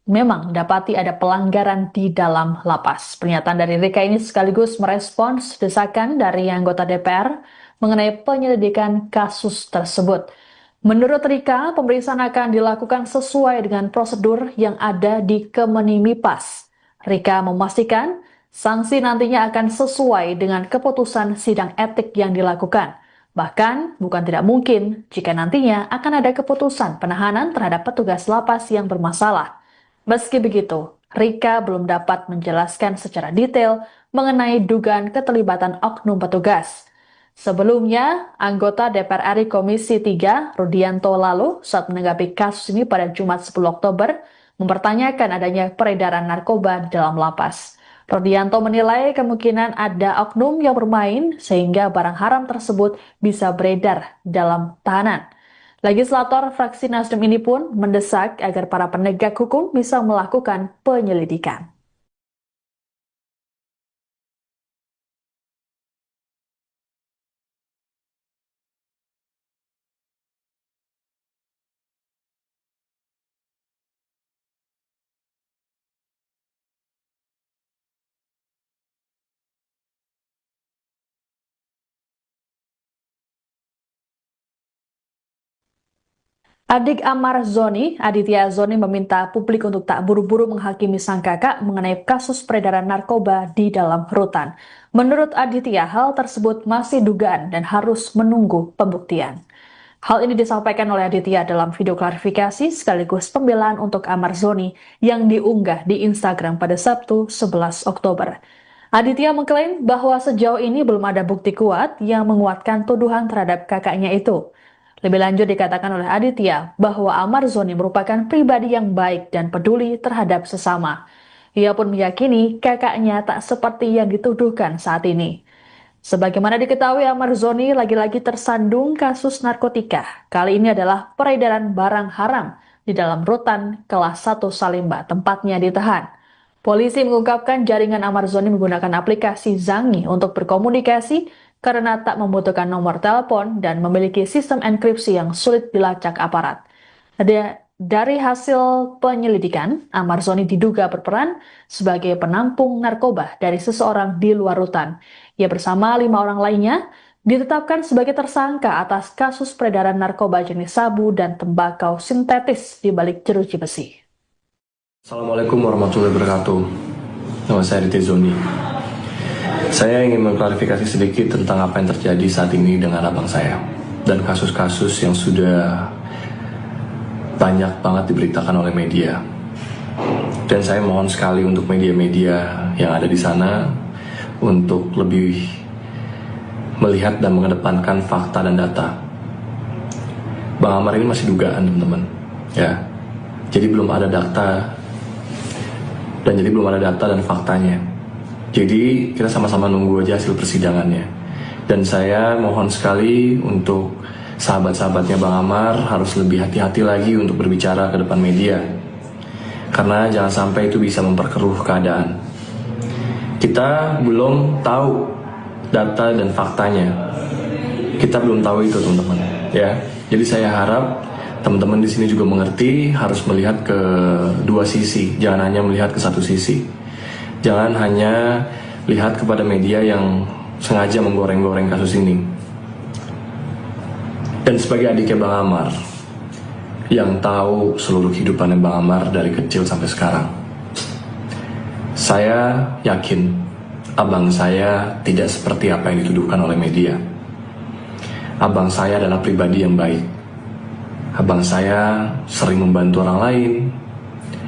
memang dapati ada pelanggaran di dalam lapas. Pernyataan dari Rika ini sekaligus merespons desakan dari anggota DPR mengenai penyelidikan kasus tersebut. Menurut Rika, pemeriksaan akan dilakukan sesuai dengan prosedur yang ada di Kemenimipas. Rika memastikan sanksi nantinya akan sesuai dengan keputusan sidang etik yang dilakukan. Bahkan, bukan tidak mungkin jika nantinya akan ada keputusan penahanan terhadap petugas lapas yang bermasalah. Meski begitu, Rika belum dapat menjelaskan secara detail mengenai dugaan keterlibatan oknum petugas. Sebelumnya, anggota DPR RI Komisi 3, Rudianto lalu, saat menanggapi kasus ini pada Jumat 10 Oktober, mempertanyakan adanya peredaran narkoba di dalam lapas. Rudianto menilai kemungkinan ada oknum yang bermain sehingga barang haram tersebut bisa beredar dalam tahanan. Legislator fraksi Nasdem ini pun mendesak agar para penegak hukum bisa melakukan penyelidikan. Adik Amar Zoni, Aditya Zoni meminta publik untuk tak buru-buru menghakimi sang kakak mengenai kasus peredaran narkoba di dalam rutan. Menurut Aditya, hal tersebut masih dugaan dan harus menunggu pembuktian. Hal ini disampaikan oleh Aditya dalam video klarifikasi sekaligus pembelaan untuk Amar Zoni yang diunggah di Instagram pada Sabtu 11 Oktober. Aditya mengklaim bahwa sejauh ini belum ada bukti kuat yang menguatkan tuduhan terhadap kakaknya itu. Lebih lanjut dikatakan oleh Aditya bahwa Amar Zoni merupakan pribadi yang baik dan peduli terhadap sesama. Ia pun meyakini kakaknya tak seperti yang dituduhkan saat ini. Sebagaimana diketahui, Ahmad Zoni lagi-lagi tersandung kasus narkotika. Kali ini adalah peredaran barang haram di dalam rutan kelas 1 Salimba, tempatnya ditahan. Polisi mengungkapkan jaringan Ahmad Zoni menggunakan aplikasi Zangi untuk berkomunikasi karena tak membutuhkan nomor telepon dan memiliki sistem enkripsi yang sulit dilacak aparat. Dari hasil penyelidikan, Ahmad Zoni diduga berperan sebagai penampung narkoba dari seseorang di luar rutan. Ia bersama 5 orang lainnya ditetapkan sebagai tersangka atas kasus peredaran narkoba jenis sabu dan tembakau sintetis di balik jeruji besi. Assalamualaikum warahmatullahi wabarakatuh. Nama saya Riti Zoni. Saya ingin mengklarifikasi sedikit tentang apa yang terjadi saat ini dengan abang saya dan kasus-kasus yang sudah banyak banget diberitakan oleh media. Dan saya mohon sekali untuk media-media yang ada di sana untuk lebih melihat dan mengedepankan fakta dan data. Bang Amar ini masih dugaan, teman-teman. Ya. Jadi belum ada data dan faktanya. Jadi kita sama-sama nunggu aja hasil persidangannya. Dan saya mohon sekali untuk sahabat-sahabatnya Bang Amar harus lebih hati-hati lagi untuk berbicara ke depan media. Karena jangan sampai itu bisa memperkeruh keadaan. Kita belum tahu data dan faktanya. Kita belum tahu itu, teman-teman. Ya. Jadi saya harap teman-teman di sini juga mengerti, harus melihat ke dua sisi, jangan hanya melihat ke satu sisi. Jangan hanya lihat kepada media yang sengaja menggoreng-goreng kasus ini. Dan sebagai adiknya Bang Amar, yang tahu seluruh kehidupannya Bang Amar dari kecil sampai sekarang, saya yakin abang saya tidak seperti apa yang dituduhkan oleh media. Abang saya adalah pribadi yang baik. Abang saya sering membantu orang lain,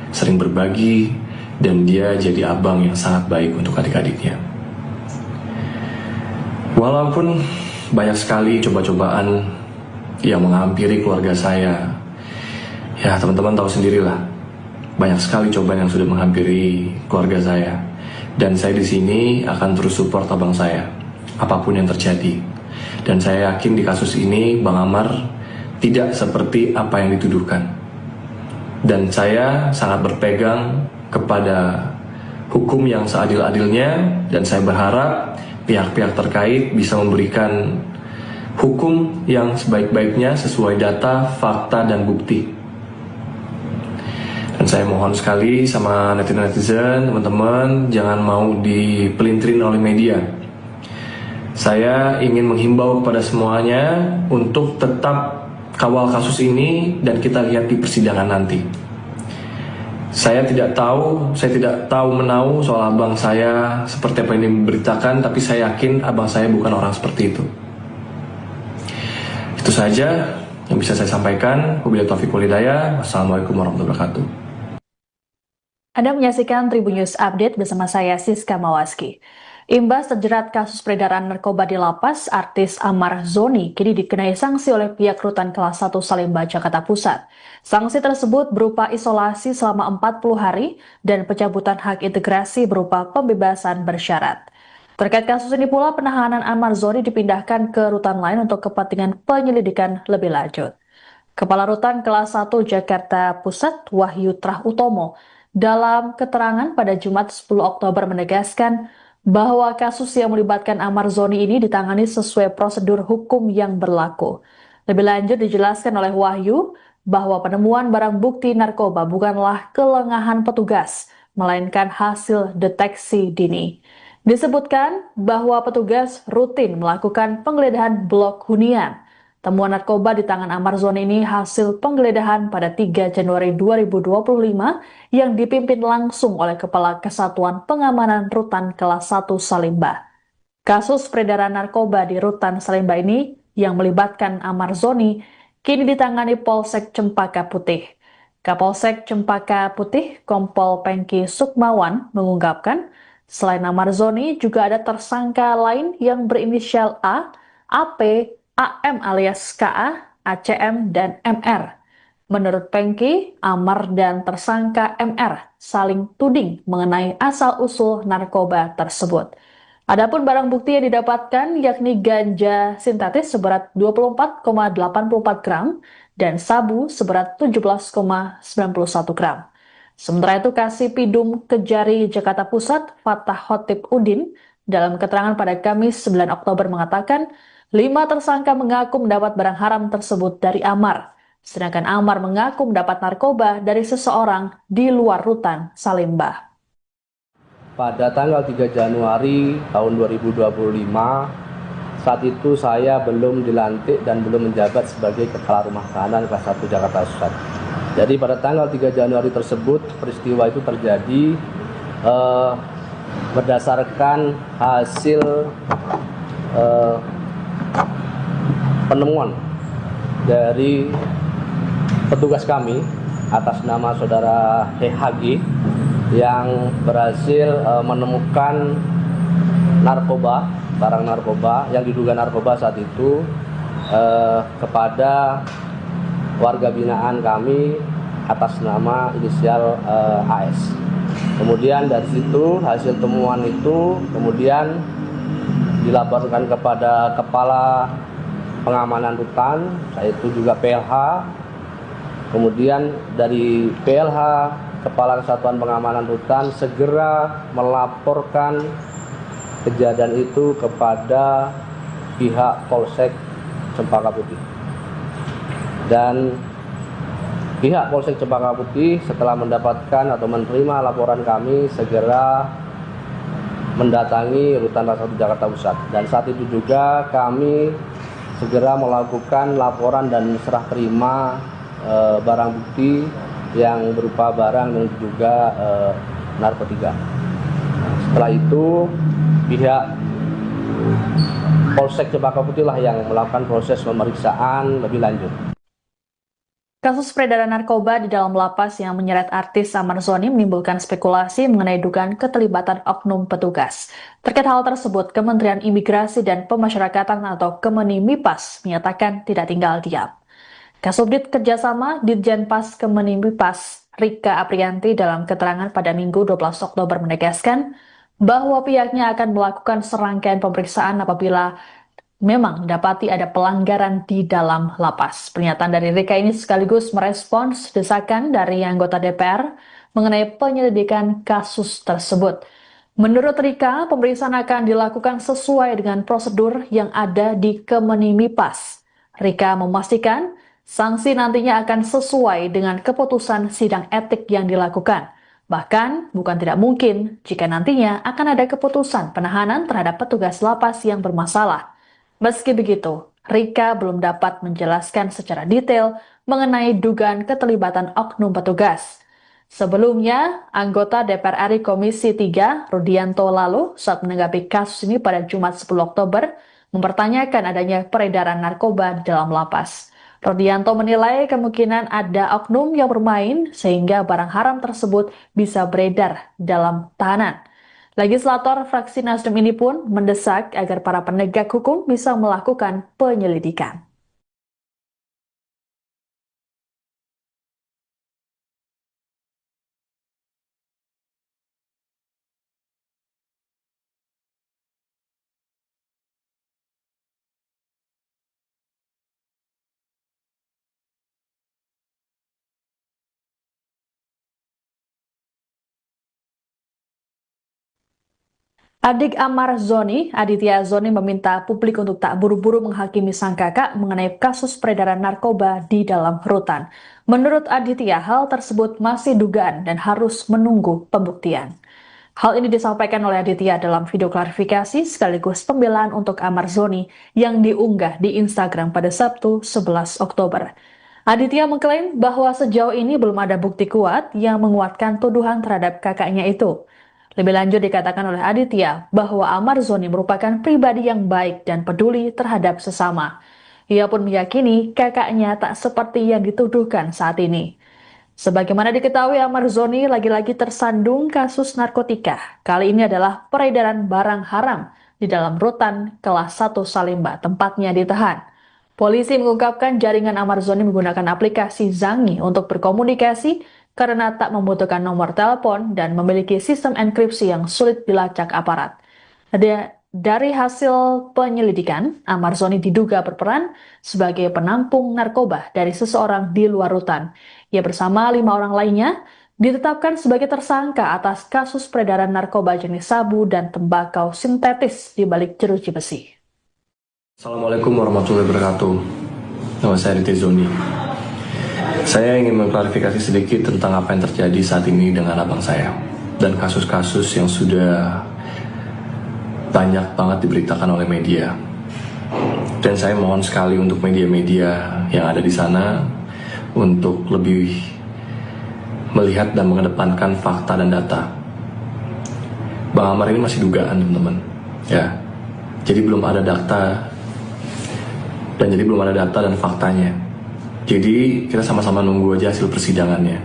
sering berbagi, dan dia jadi abang yang sangat baik untuk adik-adiknya. Walaupun banyak sekali coba-cobaan yang menghampiri keluarga saya, ya teman-teman tahu sendirilah, banyak sekali cobaan yang sudah menghampiri keluarga saya. Dan saya di sini akan terus support abang saya, apapun yang terjadi. Dan saya yakin di kasus ini Bang Amar tidak seperti apa yang dituduhkan. Dan saya sangat berpegang kepada hukum yang seadil-adilnya, dan saya berharap pihak-pihak terkait bisa memberikan hukum yang sebaik-baiknya sesuai data, fakta, dan bukti. Dan saya mohon sekali sama netizen, teman-teman, jangan mau dipelintirin oleh media. Saya ingin menghimbau kepada semuanya untuk tetap kawal kasus ini dan kita lihat di persidangan nanti. Saya tidak tahu menau soal abang saya seperti apa yang diberitakan, tapi saya yakin abang saya bukan orang seperti itu. Itu saja yang bisa saya sampaikan. Wabillahi taufiq wal hidayah. Wassalamualaikum warahmatullahi wabarakatuh. Anda menyaksikan Tribun News Update bersama saya Siska Mawaski. Imbas terjerat kasus peredaran narkoba di lapas, artis Ahmad Zoni kini dikenai sanksi oleh pihak rutan kelas 1 Salimba, Jakarta Pusat. Sanksi tersebut berupa isolasi selama 40 hari dan pencabutan hak integrasi berupa pembebasan bersyarat. Terkait kasus ini pula, penahanan Ahmad Zoni dipindahkan ke rutan lain untuk kepentingan penyelidikan lebih lanjut. Kepala Rutan Kelas 1 Jakarta Pusat, Wahyu Trah Utomo, dalam keterangan pada Jumat 10 Oktober menegaskan bahwa kasus yang melibatkan Ahmad Zoni ini ditangani sesuai prosedur hukum yang berlaku. Lebih lanjut dijelaskan oleh Wahyu bahwa penemuan barang bukti narkoba bukanlah kelengahan petugas, melainkan hasil deteksi dini. Disebutkan bahwa petugas rutin melakukan penggeledahan blok hunian. Temuan narkoba di tangan Ahmad Zoni ini hasil penggeledahan pada 3 Januari 2025 yang dipimpin langsung oleh Kepala Kesatuan Pengamanan Rutan Kelas 1 Salimba. Kasus peredaran narkoba di Rutan Salimba ini yang melibatkan Ahmad Zoni kini ditangani Polsek Cempaka Putih. Kapolsek Cempaka Putih, Kompol Pengki Sukmawan, mengungkapkan selain Ahmad Zoni juga ada tersangka lain yang berinisial A, AP, AM alias KA, ACM, dan MR. Menurut Pengki, Amar dan tersangka MR saling tuding mengenai asal-usul narkoba tersebut. Adapun barang bukti yang didapatkan yakni ganja sintetis seberat 24,84 gram dan sabu seberat 17,91 gram. Sementara itu Kasih Pidum Kejari Jakarta Pusat, Fatah Khotib Udin, dalam keterangan pada Kamis 9 Oktober mengatakan, 5 tersangka mengaku mendapat barang haram tersebut dari Amar. Sedangkan Amar mengaku mendapat narkoba dari seseorang di luar rutan Salemba. Pada tanggal 3 Januari tahun 2025, saat itu saya belum dilantik dan belum menjabat sebagai Kepala Rumah Tahanan kelas 1 Jakarta Pusat. Jadi pada tanggal 3 Januari tersebut, peristiwa itu terjadi berdasarkan hasil penemuan dari petugas kami atas nama saudara HG yang berhasil menemukan narkoba, barang narkoba yang diduga narkoba saat itu kepada warga binaan kami atas nama inisial AS. Kemudian dari situ hasil temuan itu kemudian dilaporkan kepada Kepala Pengamanan Rutan, yaitu juga PLH. Kemudian dari PLH, Kepala Kesatuan Pengamanan Rutan segera melaporkan kejadian itu kepada pihak Polsek Cempaka Putih. Dan pihak Polsek Cempaka Putih setelah mendapatkan atau menerima laporan kami segera mendatangi Rutan Kelas 1 Jakarta Pusat. Dan saat itu juga kami segera melakukan laporan dan serah terima barang bukti yang berupa barang yang diduga narkotika. Setelah itu pihak Polsek Cempaka Putih lah yang melakukan proses pemeriksaan lebih lanjut. Kasus peredaran narkoba di dalam lapas yang menyeret artis Amar Zoni menimbulkan spekulasi mengenai dugaan keterlibatan oknum petugas. Terkait hal tersebut, Kementerian Imigrasi dan Pemasyarakatan atau Kemenimipas menyatakan tidak tinggal diam. Kasubdit Kerjasama Ditjenpas Kemenimipas Rika Aprianti dalam keterangan pada Minggu 12 Oktober menegaskan bahwa pihaknya akan melakukan serangkaian pemeriksaan apabila memang dapati ada pelanggaran di dalam lapas. Pernyataan dari Rika ini sekaligus merespons desakan dari anggota DPR mengenai penyelidikan kasus tersebut. Menurut Rika, pemeriksaan akan dilakukan sesuai dengan prosedur yang ada di Kemenimipas. Rika memastikan sanksi nantinya akan sesuai dengan keputusan sidang etik yang dilakukan. Bahkan, bukan tidak mungkin jika nantinya akan ada keputusan penahanan terhadap petugas lapas yang bermasalah. Meski begitu, Rika belum dapat menjelaskan secara detail mengenai dugaan keterlibatan oknum petugas. Sebelumnya, anggota DPR RI Komisi 3, Rudianto lalu, saat menanggapi kasus ini pada Jumat 10 Oktober, mempertanyakan adanya peredaran narkoba di dalam lapas. Rudianto menilai kemungkinan ada oknum yang bermain sehingga barang haram tersebut bisa beredar dalam tahanan. Legislator fraksi Nasdem ini pun mendesak agar para penegak hukum bisa melakukan penyelidikan. Adik Amar Zoni, Aditya Zoni meminta publik untuk tak buru-buru menghakimi sang kakak mengenai kasus peredaran narkoba di dalam rutan. Menurut Aditya, hal tersebut masih dugaan dan harus menunggu pembuktian. Hal ini disampaikan oleh Aditya dalam video klarifikasi sekaligus pembelaan untuk Amar Zoni yang diunggah di Instagram pada Sabtu 11 Oktober. Aditya mengklaim bahwa sejauh ini belum ada bukti kuat yang menguatkan tuduhan terhadap kakaknya itu. Lebih lanjut dikatakan oleh Aditya bahwa Amar Zoni merupakan pribadi yang baik dan peduli terhadap sesama. Ia pun meyakini kakaknya tak seperti yang dituduhkan saat ini. Sebagaimana diketahui, Amar Zoni lagi-lagi tersandung kasus narkotika. Kali ini adalah peredaran barang haram di dalam rutan kelas 1 Salemba, tempatnya ditahan. Polisi mengungkapkan jaringan Amar Zoni menggunakan aplikasi Zangi untuk berkomunikasi karena tak membutuhkan nomor telepon dan memiliki sistem enkripsi yang sulit dilacak aparat. Dari hasil penyelidikan, Amar Zoni diduga berperan sebagai penampung narkoba dari seseorang di luar rutan. Ia bersama 5 orang lainnya ditetapkan sebagai tersangka atas kasus peredaran narkoba jenis sabu dan tembakau sintetis di balik jeruji besi. Assalamualaikum warahmatullahi wabarakatuh. Nama saya Riti Zoni. Saya ingin mengklarifikasi sedikit tentang apa yang terjadi saat ini dengan abang saya dan kasus-kasus yang sudah banyak banget diberitakan oleh media. Dan saya mohon sekali untuk media-media yang ada di sana untuk lebih melihat dan mengedepankan fakta dan data. Bang Amar ini masih dugaan, teman-teman. Ya. Jadi belum ada data dan faktanya. Jadi kita sama-sama nunggu aja hasil persidangannya.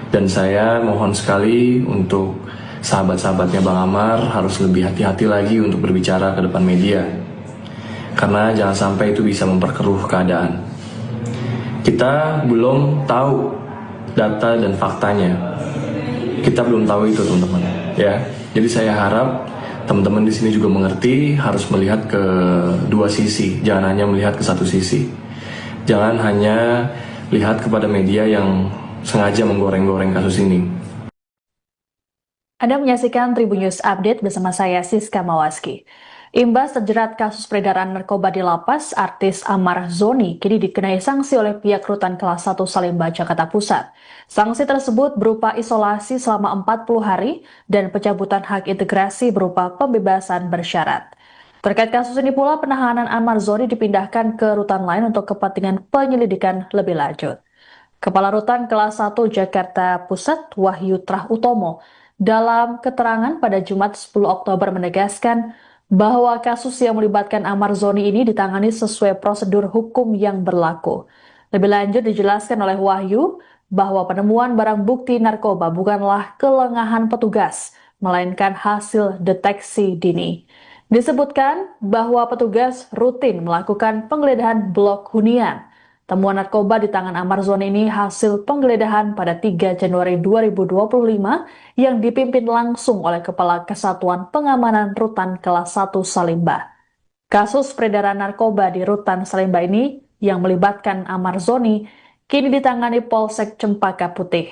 Dan saya mohon sekali untuk sahabat-sahabatnya Bang Amar harus lebih hati-hati lagi untuk berbicara ke depan media. Karena jangan sampai itu bisa memperkeruh keadaan. Kita belum tahu data dan faktanya. Kita belum tahu itu, teman-teman. Ya. Jadi saya harap teman-teman di sini juga mengerti, harus melihat ke dua sisi, jangan hanya melihat ke satu sisi. Jangan hanya lihat kepada media yang sengaja menggoreng-goreng kasus ini. Anda menyaksikan Tribun News Update bersama saya Siska Mawaski. Imbas terjerat kasus peredaran narkoba di lapas, artis Amar Zoni kini dikenai sanksi oleh pihak Rutan Kelas 1 Salemba, Jakarta Pusat. Sanksi tersebut berupa isolasi selama 40 hari dan pencabutan hak integrasi berupa pembebasan bersyarat. Terkait kasus ini pula, penahanan Amar Zoni dipindahkan ke rutan lain untuk kepentingan penyelidikan lebih lanjut. Kepala Rutan Kelas 1 Jakarta Pusat, Wahyu Trah Utomo, dalam keterangan pada Jumat 10 Oktober menegaskan bahwa kasus yang melibatkan Amar Zoni ini ditangani sesuai prosedur hukum yang berlaku. Lebih lanjut dijelaskan oleh Wahyu bahwa penemuan barang bukti narkoba bukanlah kelengahan petugas, melainkan hasil deteksi dini. Disebutkan bahwa petugas rutin melakukan penggeledahan blok hunian. Temuan narkoba di tangan Amar Zoni ini hasil penggeledahan pada 3 Januari 2025 yang dipimpin langsung oleh Kepala Kesatuan Pengamanan Rutan Kelas 1 Salemba. Kasus peredaran narkoba di Rutan Salemba ini yang melibatkan Amar Zoni kini ditangani Polsek Cempaka Putih.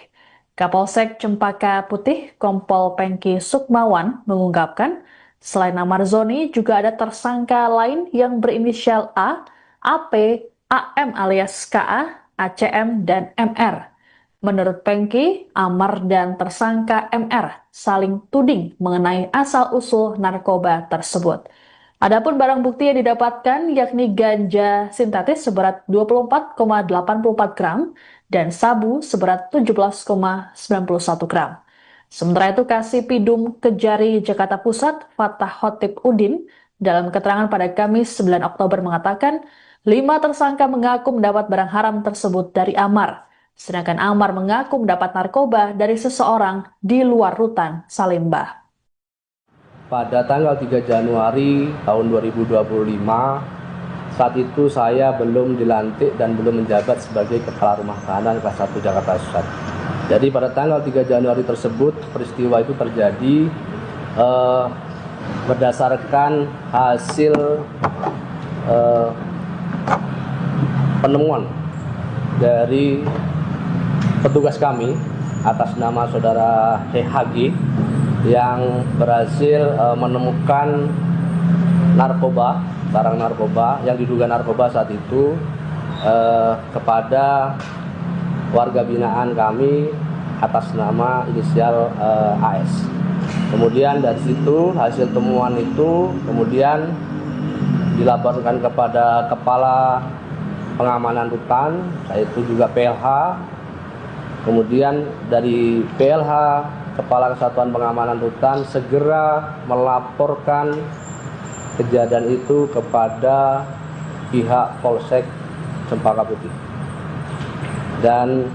Kapolsek Cempaka Putih, Kompol Pengki Sukmawan, mengungkapkan selain Amar Zoni juga ada tersangka lain yang berinisial A, AP, AM alias KA, ACM, dan MR. Menurut Pengki, Amar dan tersangka MR saling tuding mengenai asal-usul narkoba tersebut. Adapun barang bukti yang didapatkan yakni ganja sintetis seberat 24,84 gram dan sabu seberat 17,91 gram. Sementara itu, Kasipidum Kejari Jakarta Pusat, Fatah Khotib Udin, dalam keterangan pada Kamis 9 Oktober mengatakan 5 tersangka mengaku mendapat barang haram tersebut dari Amar, sedangkan Amar mengaku mendapat narkoba dari seseorang di luar Rutan Salemba. Pada tanggal 3 Januari tahun 2025, saat itu saya belum dilantik dan belum menjabat sebagai Kepala Rumah Tahanan Kelas 1 Jakarta Pusat. Jadi pada tanggal 3 Januari tersebut, peristiwa itu terjadi berdasarkan hasil penemuan dari petugas kami atas nama saudara HG yang berhasil menemukan narkoba, barang narkoba yang diduga narkoba saat itu kepada warga binaan kami atas nama inisial AS. Kemudian dari situ hasil temuan itu kemudian dilaporkan kepada Kepala Pengamanan Rutan, yaitu juga PLH. Kemudian dari PLH, Kepala Kesatuan Pengamanan Rutan segera melaporkan kejadian itu kepada pihak Polsek Cempaka Putih. Dan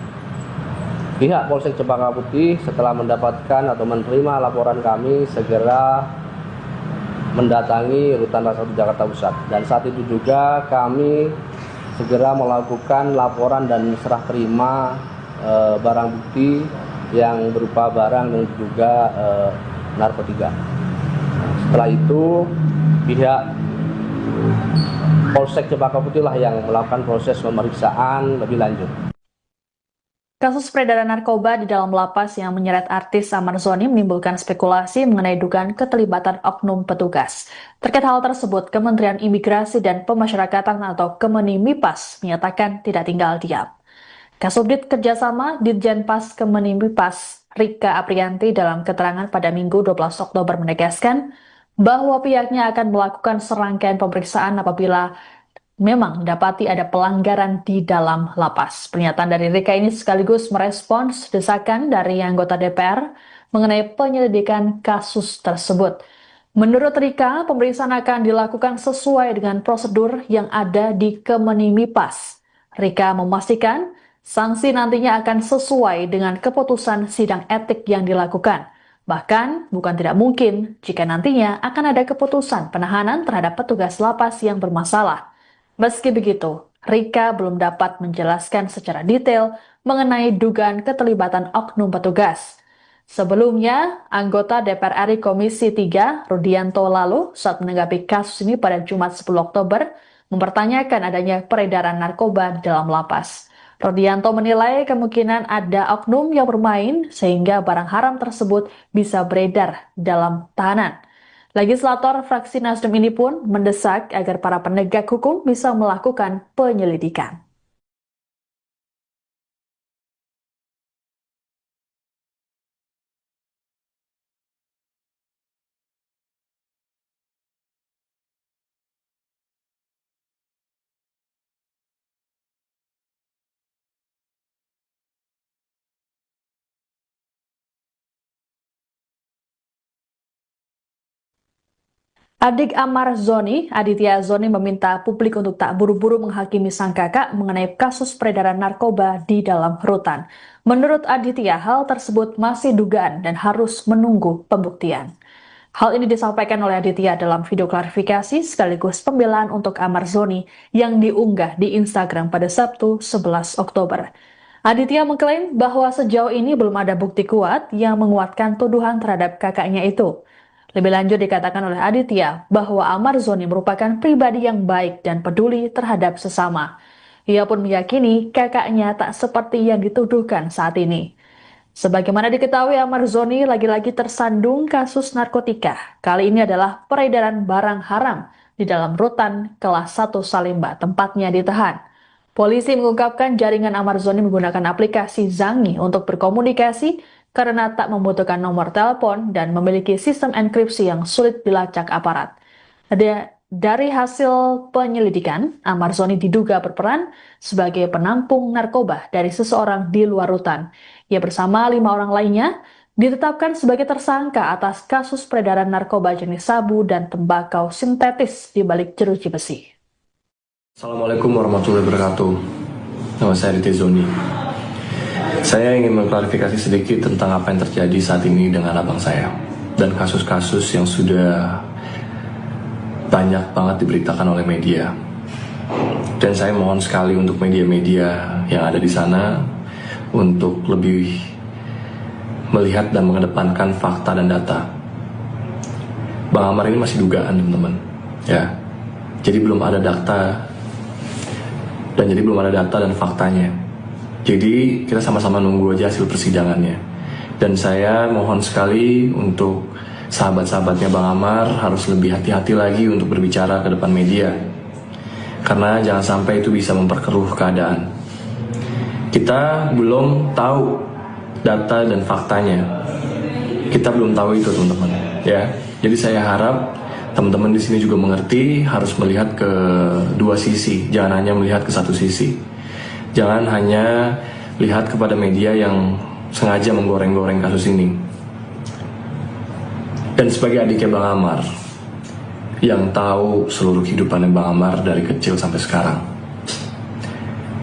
pihak Polsek Cempaka Putih setelah mendapatkan atau menerima laporan kami segera mendatangi Rutan Kelas 1 Jakarta Pusat. Dan saat itu juga kami segera melakukan laporan dan serah terima barang bukti yang berupa barang dan juga narkotika. Setelah itu pihak Polsek Cempaka Putih lah yang melakukan proses pemeriksaan lebih lanjut. Kasus peredaran narkoba di dalam lapas yang menyeret artis Amar Zoni menimbulkan spekulasi mengenai dugaan keterlibatan oknum petugas. Terkait hal tersebut, Kementerian Imigrasi dan Pemasyarakatan atau Kemenimipas menyatakan tidak tinggal diam. Kasubdit Kerjasama Ditjenpas Kemenimipas Rika Aprianti dalam keterangan pada Minggu 12 Oktober menegaskan bahwa pihaknya akan melakukan serangkaian pemeriksaan apabila memang dapati ada pelanggaran di dalam lapas. Pernyataan dari Rika ini sekaligus merespons desakan dari anggota DPR mengenai penyelidikan kasus tersebut. Menurut Rika, pemeriksaan akan dilakukan sesuai dengan prosedur yang ada di Kemenimipas. Rika memastikan sanksi nantinya akan sesuai dengan keputusan sidang etik yang dilakukan. Bahkan, bukan tidak mungkin jika nantinya akan ada keputusan penahanan terhadap petugas lapas yang bermasalah. Meski begitu, Rika belum dapat menjelaskan secara detail mengenai dugaan keterlibatan oknum petugas. Sebelumnya, anggota DPR RI Komisi 3, Rudianto lalu, saat menanggapi kasus ini pada Jumat 10 Oktober, mempertanyakan adanya peredaran narkoba dalam lapas. Rudianto menilai kemungkinan ada oknum yang bermain sehingga barang haram tersebut bisa beredar dalam tahanan. Legislator fraksi Nasdem ini pun mendesak agar para penegak hukum bisa melakukan penyelidikan. Adik Amar Zoni, Aditya Zoni meminta publik untuk tak buru-buru menghakimi sang kakak mengenai kasus peredaran narkoba di dalam rutan. Menurut Aditya, hal tersebut masih dugaan dan harus menunggu pembuktian. Hal ini disampaikan oleh Aditya dalam video klarifikasi sekaligus pembelaan untuk Amar Zoni yang diunggah di Instagram pada Sabtu 11 Oktober. Aditya mengklaim bahwa sejauh ini belum ada bukti kuat yang menguatkan tuduhan terhadap kakaknya itu. Lebih lanjut dikatakan oleh Aditya bahwa Amar Zoni merupakan pribadi yang baik dan peduli terhadap sesama. Ia pun meyakini kakaknya tak seperti yang dituduhkan saat ini. Sebagaimana diketahui, Amar Zoni lagi-lagi tersandung kasus narkotika. Kali ini adalah peredaran barang haram di dalam rutan kelas 1 Salemba, tempatnya ditahan. Polisi mengungkapkan jaringan Amar Zoni menggunakan aplikasi Zangi untuk berkomunikasi karena tak membutuhkan nomor telepon dan memiliki sistem enkripsi yang sulit dilacak aparat. Dari hasil penyelidikan, Amar Zoni diduga berperan sebagai penampung narkoba dari seseorang di luar rutan. Ia bersama 5 orang lainnya ditetapkan sebagai tersangka atas kasus peredaran narkoba jenis sabu dan tembakau sintetis di balik jeruji besi. Assalamualaikum warahmatullahi wabarakatuh. Nama saya Aditya Zoni. Saya ingin mengklarifikasi sedikit tentang apa yang terjadi saat ini dengan abang saya dan kasus-kasus yang sudah banyak banget diberitakan oleh media. Dan saya mohon sekali untuk media-media yang ada di sana untuk lebih melihat dan mengedepankan fakta dan data. Bang Amar ini masih dugaan, teman-teman. Ya. Jadi belum ada data dan faktanya. Jadi kita sama-sama nunggu aja hasil persidangannya. Dan saya mohon sekali untuk sahabat-sahabatnya Bang Amar harus lebih hati-hati lagi untuk berbicara ke depan media. Karena jangan sampai itu bisa memperkeruh keadaan. Kita belum tahu data dan faktanya. Kita belum tahu itu, teman-teman. Ya. Jadi saya harap teman-teman di sini juga mengerti harus melihat ke dua sisi, jangan hanya melihat ke satu sisi. Jangan hanya lihat kepada media yang sengaja menggoreng-goreng kasus ini. Dan sebagai adiknya Bang Amar, yang tahu seluruh kehidupannya Bang Amar dari kecil sampai sekarang,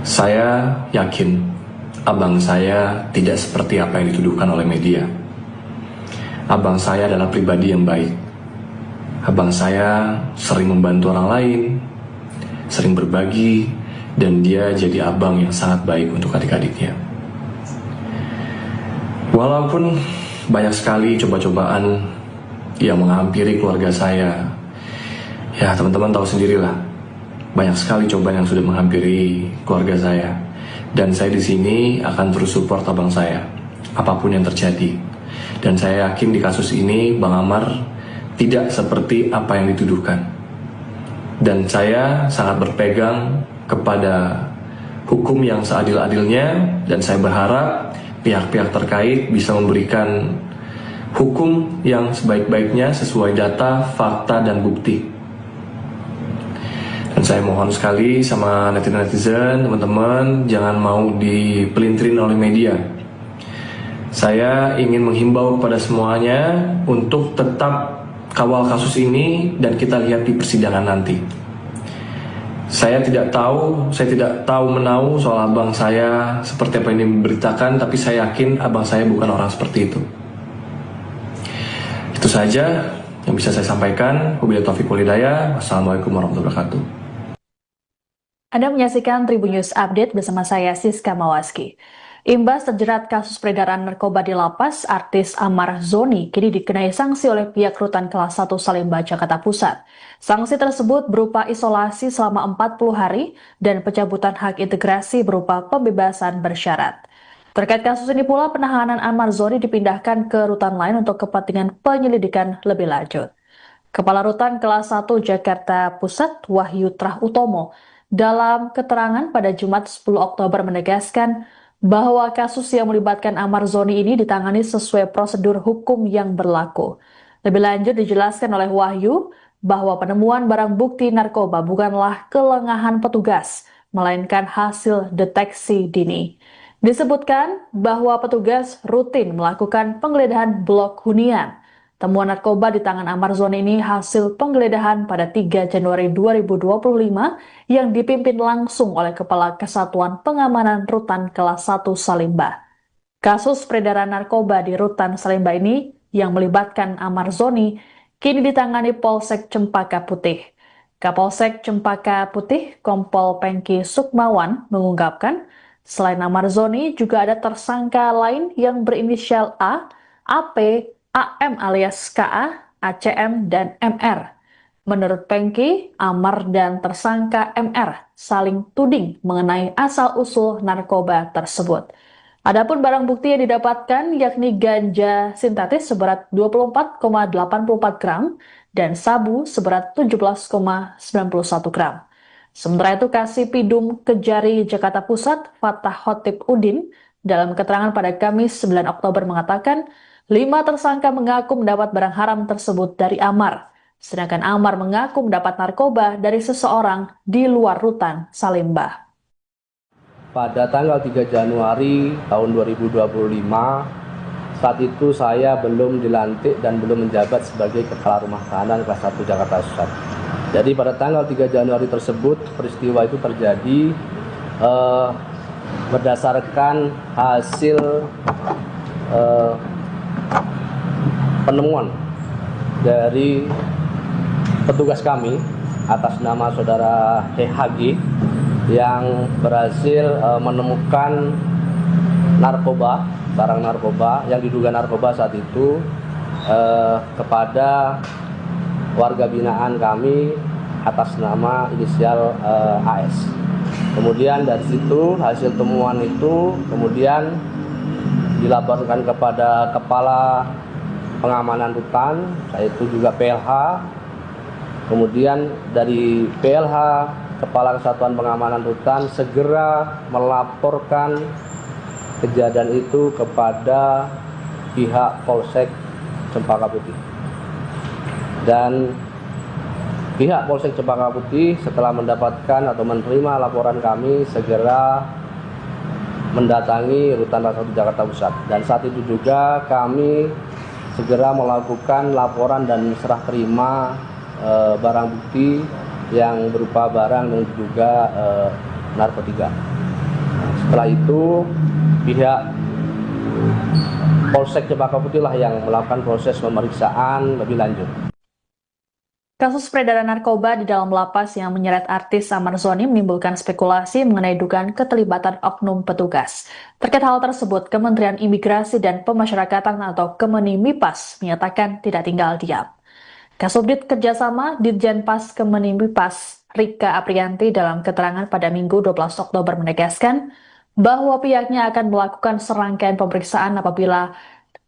saya yakin abang saya tidak seperti apa yang dituduhkan oleh media. Abang saya adalah pribadi yang baik. Abang saya sering membantu orang lain, sering berbagi, dan dia jadi abang yang sangat baik untuk adik-adiknya. Walaupun banyak sekali coba-cobaan yang menghampiri keluarga saya, ya teman-teman tahu sendirilah, banyak sekali cobaan yang sudah menghampiri keluarga saya, dan saya di sini akan terus support abang saya, apapun yang terjadi. Dan saya yakin di kasus ini Bang Amar tidak seperti apa yang dituduhkan. Dan saya sangat berpegang kepada hukum yang seadil-adilnya, dan saya berharap pihak-pihak terkait bisa memberikan hukum yang sebaik-baiknya sesuai data, fakta, dan bukti. Dan saya mohon sekali sama netizen-netizen, teman-teman, jangan mau dipelintirin oleh media. Saya ingin menghimbau kepada semuanya untuk tetap kawal kasus ini dan kita lihat di persidangan nanti. Saya tidak tahu menau soal abang saya seperti apa ini diberitakan, tapi saya yakin abang saya bukan orang seperti itu. Itu saja yang bisa saya sampaikan. Wabillahi taufiq wal hidayah. Wassalamualaikum warahmatullahi wabarakatuh. Anda menyaksikan Tribun News Update bersama saya Siska Mawaski. Imbas terjerat kasus peredaran narkoba di lapas, artis Amar Zoni kini dikenai sanksi oleh pihak Rutan Kelas 1 Salemba, Jakarta Pusat. Sanksi tersebut berupa isolasi selama 40 hari dan pencabutan hak integrasi berupa pembebasan bersyarat. Terkait kasus ini pula, penahanan Amar Zoni dipindahkan ke rutan lain untuk kepentingan penyelidikan lebih lanjut. Kepala Rutan Kelas 1 Jakarta Pusat, Wahyu Trah Utomo, dalam keterangan pada Jumat 10 Oktober menegaskan bahwa kasus yang melibatkan Amar Zoni ini ditangani sesuai prosedur hukum yang berlaku. Lebih lanjut dijelaskan oleh Wahyu bahwa penemuan barang bukti narkoba bukanlah kelengahan petugas, melainkan hasil deteksi dini. Disebutkan bahwa petugas rutin melakukan penggeledahan blok hunian. Temuan narkoba di tangan Amar Zoni ini hasil penggeledahan pada 3 Januari 2025 yang dipimpin langsung oleh Kepala Kesatuan Pengamanan Rutan Kelas 1 Salemba. Kasus peredaran narkoba di Rutan Salemba ini yang melibatkan Amar Zoni kini ditangani Polsek Cempaka Putih. Kapolsek Cempaka Putih, Kompol Pengki Sukmawan, mengungkapkan selain Amar Zoni juga ada tersangka lain yang berinisial A, AP, AM alias KA, ACM, dan MR. Menurut Pengki, Amar dan tersangka MR saling tuding mengenai asal-usul narkoba tersebut. Adapun barang bukti yang didapatkan yakni ganja sintetis seberat 24,84 gram dan sabu seberat 17,91 gram. Sementara itu, Kasipidum Kejari Jakarta Pusat, Fatah Khotib Udin, dalam keterangan pada Kamis 9 Oktober mengatakan 5 tersangka mengaku mendapat barang haram tersebut dari Amar, sedangkan Amar mengaku mendapat narkoba dari seseorang di luar Rutan Salemba. Pada tanggal 3 Januari tahun 2025, saat itu saya belum dilantik dan belum menjabat sebagai Kepala Rumah Tahanan Kelas 1 Jakarta Pusat. Jadi pada tanggal 3 Januari tersebut, peristiwa itu terjadi berdasarkan hasil penemuan dari petugas kami atas nama saudara HG yang berhasil menemukan narkoba, barang narkoba yang diduga narkoba saat itu kepada warga binaan kami atas nama inisial AS. Kemudian dari situ hasil temuan itu kemudian dilaporkan kepada Kepala Pengamanan Rutan, yaitu juga PLH. Kemudian dari PLH, Kepala Kesatuan Pengamanan Rutan segera melaporkan kejadian itu kepada pihak Polsek Cempaka Putih. Dan pihak Polsek Cempaka Putih setelah mendapatkan atau menerima laporan kami segera mendatangi Rutan Kelas 1 Jakarta Pusat. Dan saat itu juga kami segera melakukan laporan dan serah terima barang bukti yang berupa barang yang diduga narkotika. Setelah itu pihak Polsek Cempaka Putih lah yang melakukan proses pemeriksaan lebih lanjut. Kasus peredaran narkoba di dalam lapas yang menyeret artis Amar Zoni menimbulkan spekulasi mengenai dugaan keterlibatan oknum petugas. Terkait hal tersebut, Kementerian Imigrasi dan Pemasyarakatan atau Kemenimipas menyatakan tidak tinggal diam. Kasubdit Kerjasama Ditjenpas Kemenimipas Rika Aprianti dalam keterangan pada Minggu 12 Oktober menegaskan bahwa pihaknya akan melakukan serangkaian pemeriksaan apabila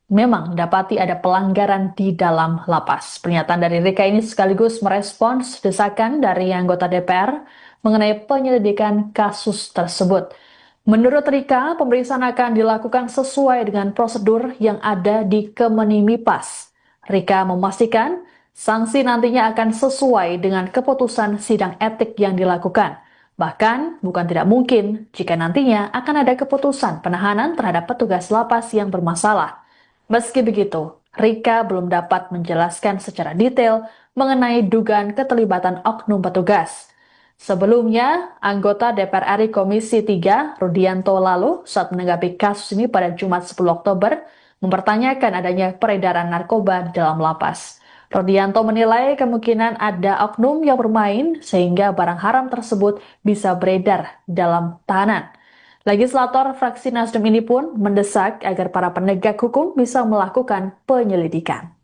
memang dapati ada pelanggaran di dalam lapas. Pernyataan dari Rika ini sekaligus merespons desakan dari anggota DPR mengenai penyelidikan kasus tersebut. Menurut Rika, pemeriksaan akan dilakukan sesuai dengan prosedur yang ada di Kemenimipas. Rika memastikan sanksi nantinya akan sesuai dengan keputusan sidang etik yang dilakukan. Bahkan, bukan tidak mungkin jika nantinya akan ada keputusan penahanan terhadap petugas lapas yang bermasalah. Meski begitu, Rika belum dapat menjelaskan secara detail mengenai dugaan keterlibatan oknum petugas. Sebelumnya, anggota DPR RI Komisi 3, Rudianto lalu, saat menanggapi kasus ini pada Jumat 10 Oktober, mempertanyakan adanya peredaran narkoba dalam lapas. Rudianto menilai kemungkinan ada oknum yang bermain sehingga barang haram tersebut bisa beredar dalam tahanan. Legislator fraksi Nasdem ini pun mendesak agar para penegak hukum bisa melakukan penyelidikan.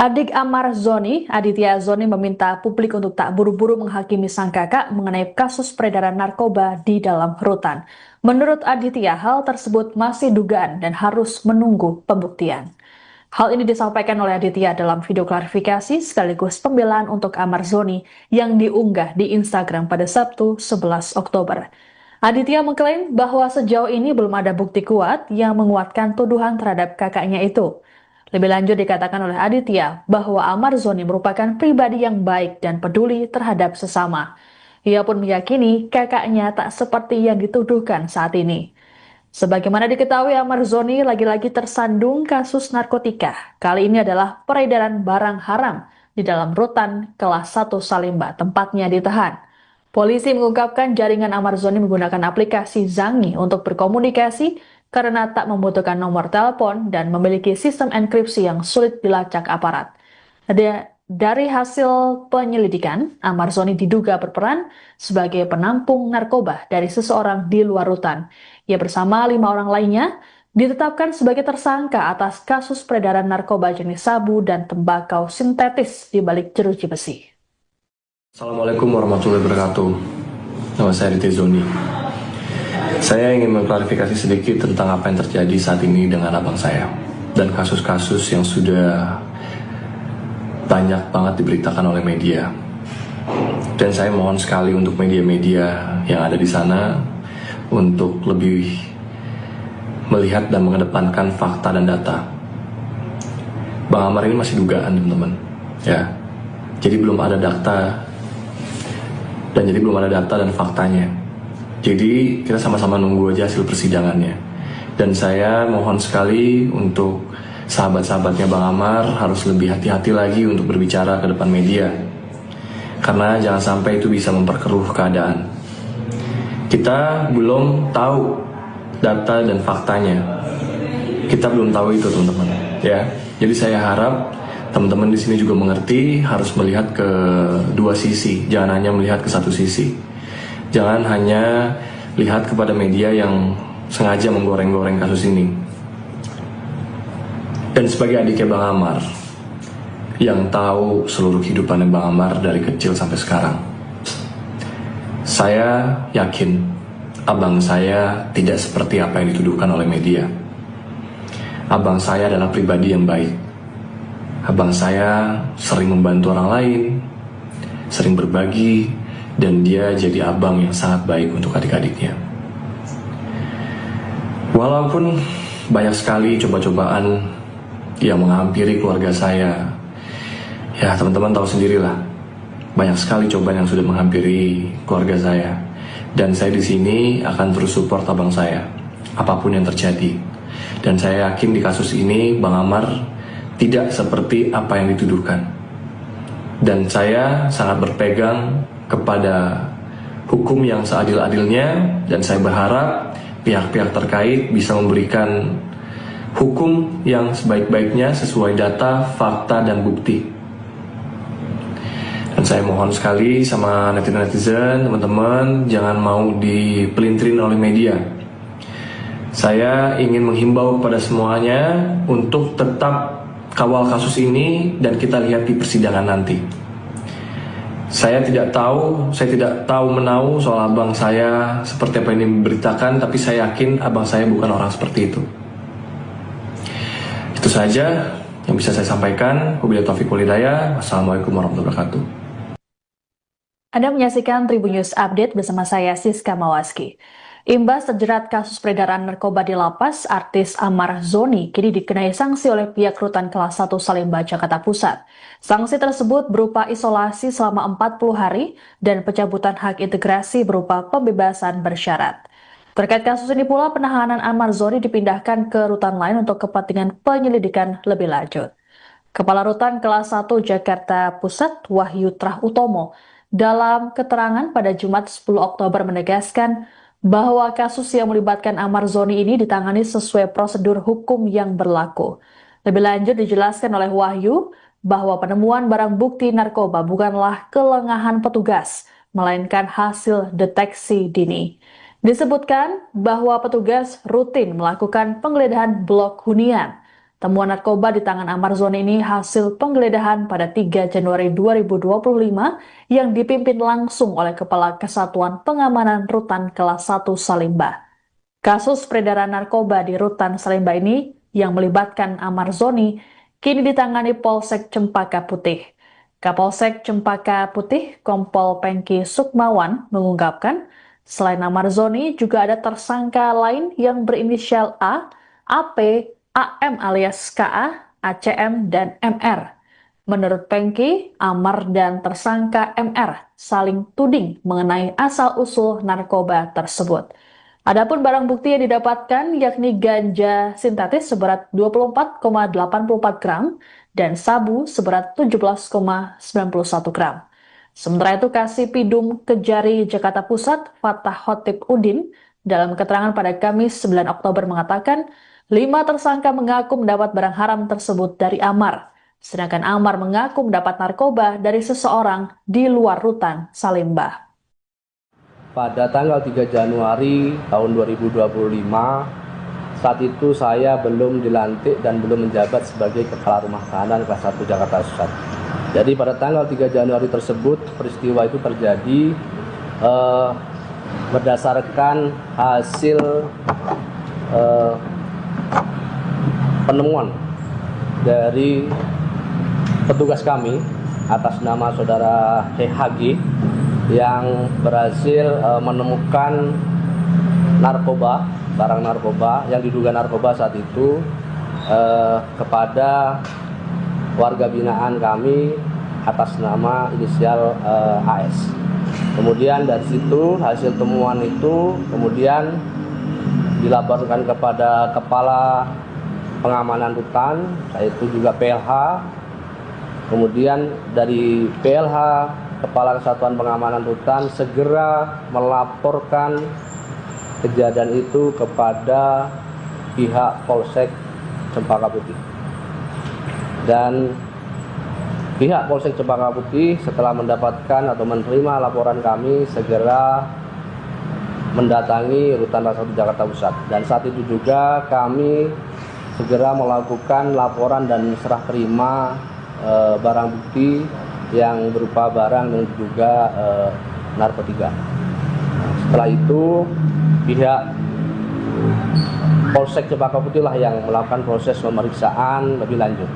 Adik Amar Zoni, Aditya Zoni meminta publik untuk tak buru-buru menghakimi sang kakak mengenai kasus peredaran narkoba di dalam rutan. Menurut Aditya, hal tersebut masih dugaan dan harus menunggu pembuktian. Hal ini disampaikan oleh Aditya dalam video klarifikasi sekaligus pembelaan untuk Amar Zoni yang diunggah di Instagram pada Sabtu 11 Oktober. Aditya mengklaim bahwa sejauh ini belum ada bukti kuat yang menguatkan tuduhan terhadap kakaknya itu. Lebih lanjut dikatakan oleh Aditya bahwa Amar Zoni merupakan pribadi yang baik dan peduli terhadap sesama. Ia pun meyakini kakaknya tak seperti yang dituduhkan saat ini. Sebagaimana diketahui, Amar Zoni lagi-lagi tersandung kasus narkotika. Kali ini adalah peredaran barang haram di dalam rutan kelas 1 Salemba, tempatnya ditahan. Polisi mengungkapkan jaringan Amar Zoni menggunakan aplikasi Zangi untuk berkomunikasi karena tak membutuhkan nomor telepon dan memiliki sistem enkripsi yang sulit dilacak aparat. Dari hasil penyelidikan, Amar Zoni diduga berperan sebagai penampung narkoba dari seseorang di luar rutan. Ia bersama 5 orang lainnya ditetapkan sebagai tersangka atas kasus peredaran narkoba jenis sabu dan tembakau sintetis di balik jeruji besi. Assalamualaikum warahmatullahi wabarakatuh. Nama saya Aditya Zoni. Saya ingin mengklarifikasi sedikit tentang apa yang terjadi saat ini dengan abang saya dan kasus-kasus yang sudah banyak banget diberitakan oleh media. Dan saya mohon sekali untuk media-media yang ada di sana untuk lebih melihat dan mengedepankan fakta dan data. Bang Amar ini masih dugaan, teman-teman. Ya. Jadi belum ada data dan faktanya. Jadi kita sama-sama nunggu aja hasil persidangannya. Dan saya mohon sekali untuk sahabat-sahabatnya Bang Amar harus lebih hati-hati lagi untuk berbicara ke depan media. Karena jangan sampai itu bisa memperkeruh keadaan. Kita belum tahu data dan faktanya. Kita belum tahu itu, teman-teman. Ya. Jadi saya harap teman-teman di sini juga mengerti harus melihat ke dua sisi, jangan hanya melihat ke satu sisi. Jangan hanya lihat kepada media yang sengaja menggoreng-goreng kasus ini. Dan sebagai adiknya Bang Amar, yang tahu seluruh kehidupannya Bang Amar dari kecil sampai sekarang, saya yakin abang saya tidak seperti apa yang dituduhkan oleh media. Abang saya adalah pribadi yang baik. Abang saya sering membantu orang lain, sering berbagi, dan dia jadi abang yang sangat baik untuk adik-adiknya. Walaupun banyak sekali coba-cobaan yang menghampiri keluarga saya, ya teman-teman tahu sendirilah, banyak sekali cobaan yang sudah menghampiri keluarga saya. Dan saya di sini akan terus support abang saya, apapun yang terjadi. Dan saya yakin di kasus ini Bang Amar tidak seperti apa yang dituduhkan. Dan saya sangat berpegang kepada hukum yang seadil-adilnya, dan saya berharap pihak-pihak terkait bisa memberikan hukum yang sebaik-baiknya sesuai data, fakta, dan bukti. Dan saya mohon sekali sama netizen, teman-teman, jangan mau dipelintirin oleh media. Saya ingin menghimbau kepada semuanya untuk tetap kawal kasus ini dan kita lihat di persidangan nanti. Saya tidak tahu menahu soal abang saya seperti apa yang diberitakan, tapi saya yakin abang saya bukan orang seperti itu. Itu saja yang bisa saya sampaikan. Wabillahi taufiq wal hidayah. Wassalamualaikum warahmatullahi wabarakatuh. Anda menyaksikan Tribun News Update bersama saya Siska Mawaski. Imbas terjerat kasus peredaran narkoba di lapas, artis Amar Zoni kini dikenai sanksi oleh pihak Rutan Kelas 1 Salemba, Jakarta Pusat. Sanksi tersebut berupa isolasi selama 40 hari dan pencabutan hak integrasi berupa pembebasan bersyarat. Terkait kasus ini pula, penahanan Amar Zoni dipindahkan ke rutan lain untuk kepentingan penyelidikan lebih lanjut. Kepala Rutan Kelas 1 Jakarta Pusat, Wahyu Trah Utomo, dalam keterangan pada Jumat 10 Oktober menegaskan bahwa kasus yang melibatkan Amar Zoni ini ditangani sesuai prosedur hukum yang berlaku. Lebih lanjut dijelaskan oleh Wahyu bahwa penemuan barang bukti narkoba bukanlah kelengahan petugas, melainkan hasil deteksi dini. Disebutkan bahwa petugas rutin melakukan penggeledahan blok hunian. Temuan narkoba di tangan Amar Zoni ini hasil penggeledahan pada 3 Januari 2025 yang dipimpin langsung oleh Kepala Kesatuan Pengamanan Rutan Kelas 1 Salemba. Kasus peredaran narkoba di Rutan Salemba ini yang melibatkan Amar Zoni kini ditangani Polsek Cempaka Putih. Kapolsek Cempaka Putih, Kompol Pengki Sukmawan, mengungkapkan selain Amar Zoni juga ada tersangka lain yang berinisial A, AP, AM alias KA, ACM, dan MR. Menurut Pengki, Amar dan tersangka MR saling tuding mengenai asal-usul narkoba tersebut. Adapun barang bukti yang didapatkan yakni ganja sintetis seberat 24,84 gram dan sabu seberat 17,91 gram. Sementara itu, Kasipidum Kejari Jakarta Pusat, Fatah Khotib Udin, dalam keterangan pada Kamis 9 Oktober mengatakan 5 tersangka mengaku mendapat barang haram tersebut dari Amar, sedangkan Amar mengaku mendapat narkoba dari seseorang di luar Rutan Salemba. Pada tanggal 3 Januari tahun 2025, saat itu saya belum dilantik dan belum menjabat sebagai Kepala Rumah Tahanan Kelas 1 Jakarta Pusat. Jadi pada tanggal 3 Januari tersebut, peristiwa itu terjadi berdasarkan hasil penemuan dari petugas kami atas nama saudara HG yang berhasil menemukan narkoba, barang narkoba yang diduga narkoba saat itu kepada warga binaan kami atas nama inisial AS. Kemudian dari situ hasil temuan itu kemudian dilaporkan kepada Kepala Pengamanan Rutan, yaitu juga PLH. Kemudian dari PLH, Kepala Kesatuan Pengamanan Rutan, segera melaporkan kejadian itu kepada pihak Polsek Cempaka Putih. Dan pihak Polsek Cempaka Putih setelah mendapatkan atau menerima laporan kami segera mendatangi Rutan Kelas 1 Jakarta Pusat. Dan saat itu juga kami segera melakukan laporan dan serah terima barang bukti yang berupa barang yang diduga narkotika. Setelah itu pihak Polsek Cempaka Putih lah yang melakukan proses pemeriksaan lebih lanjut.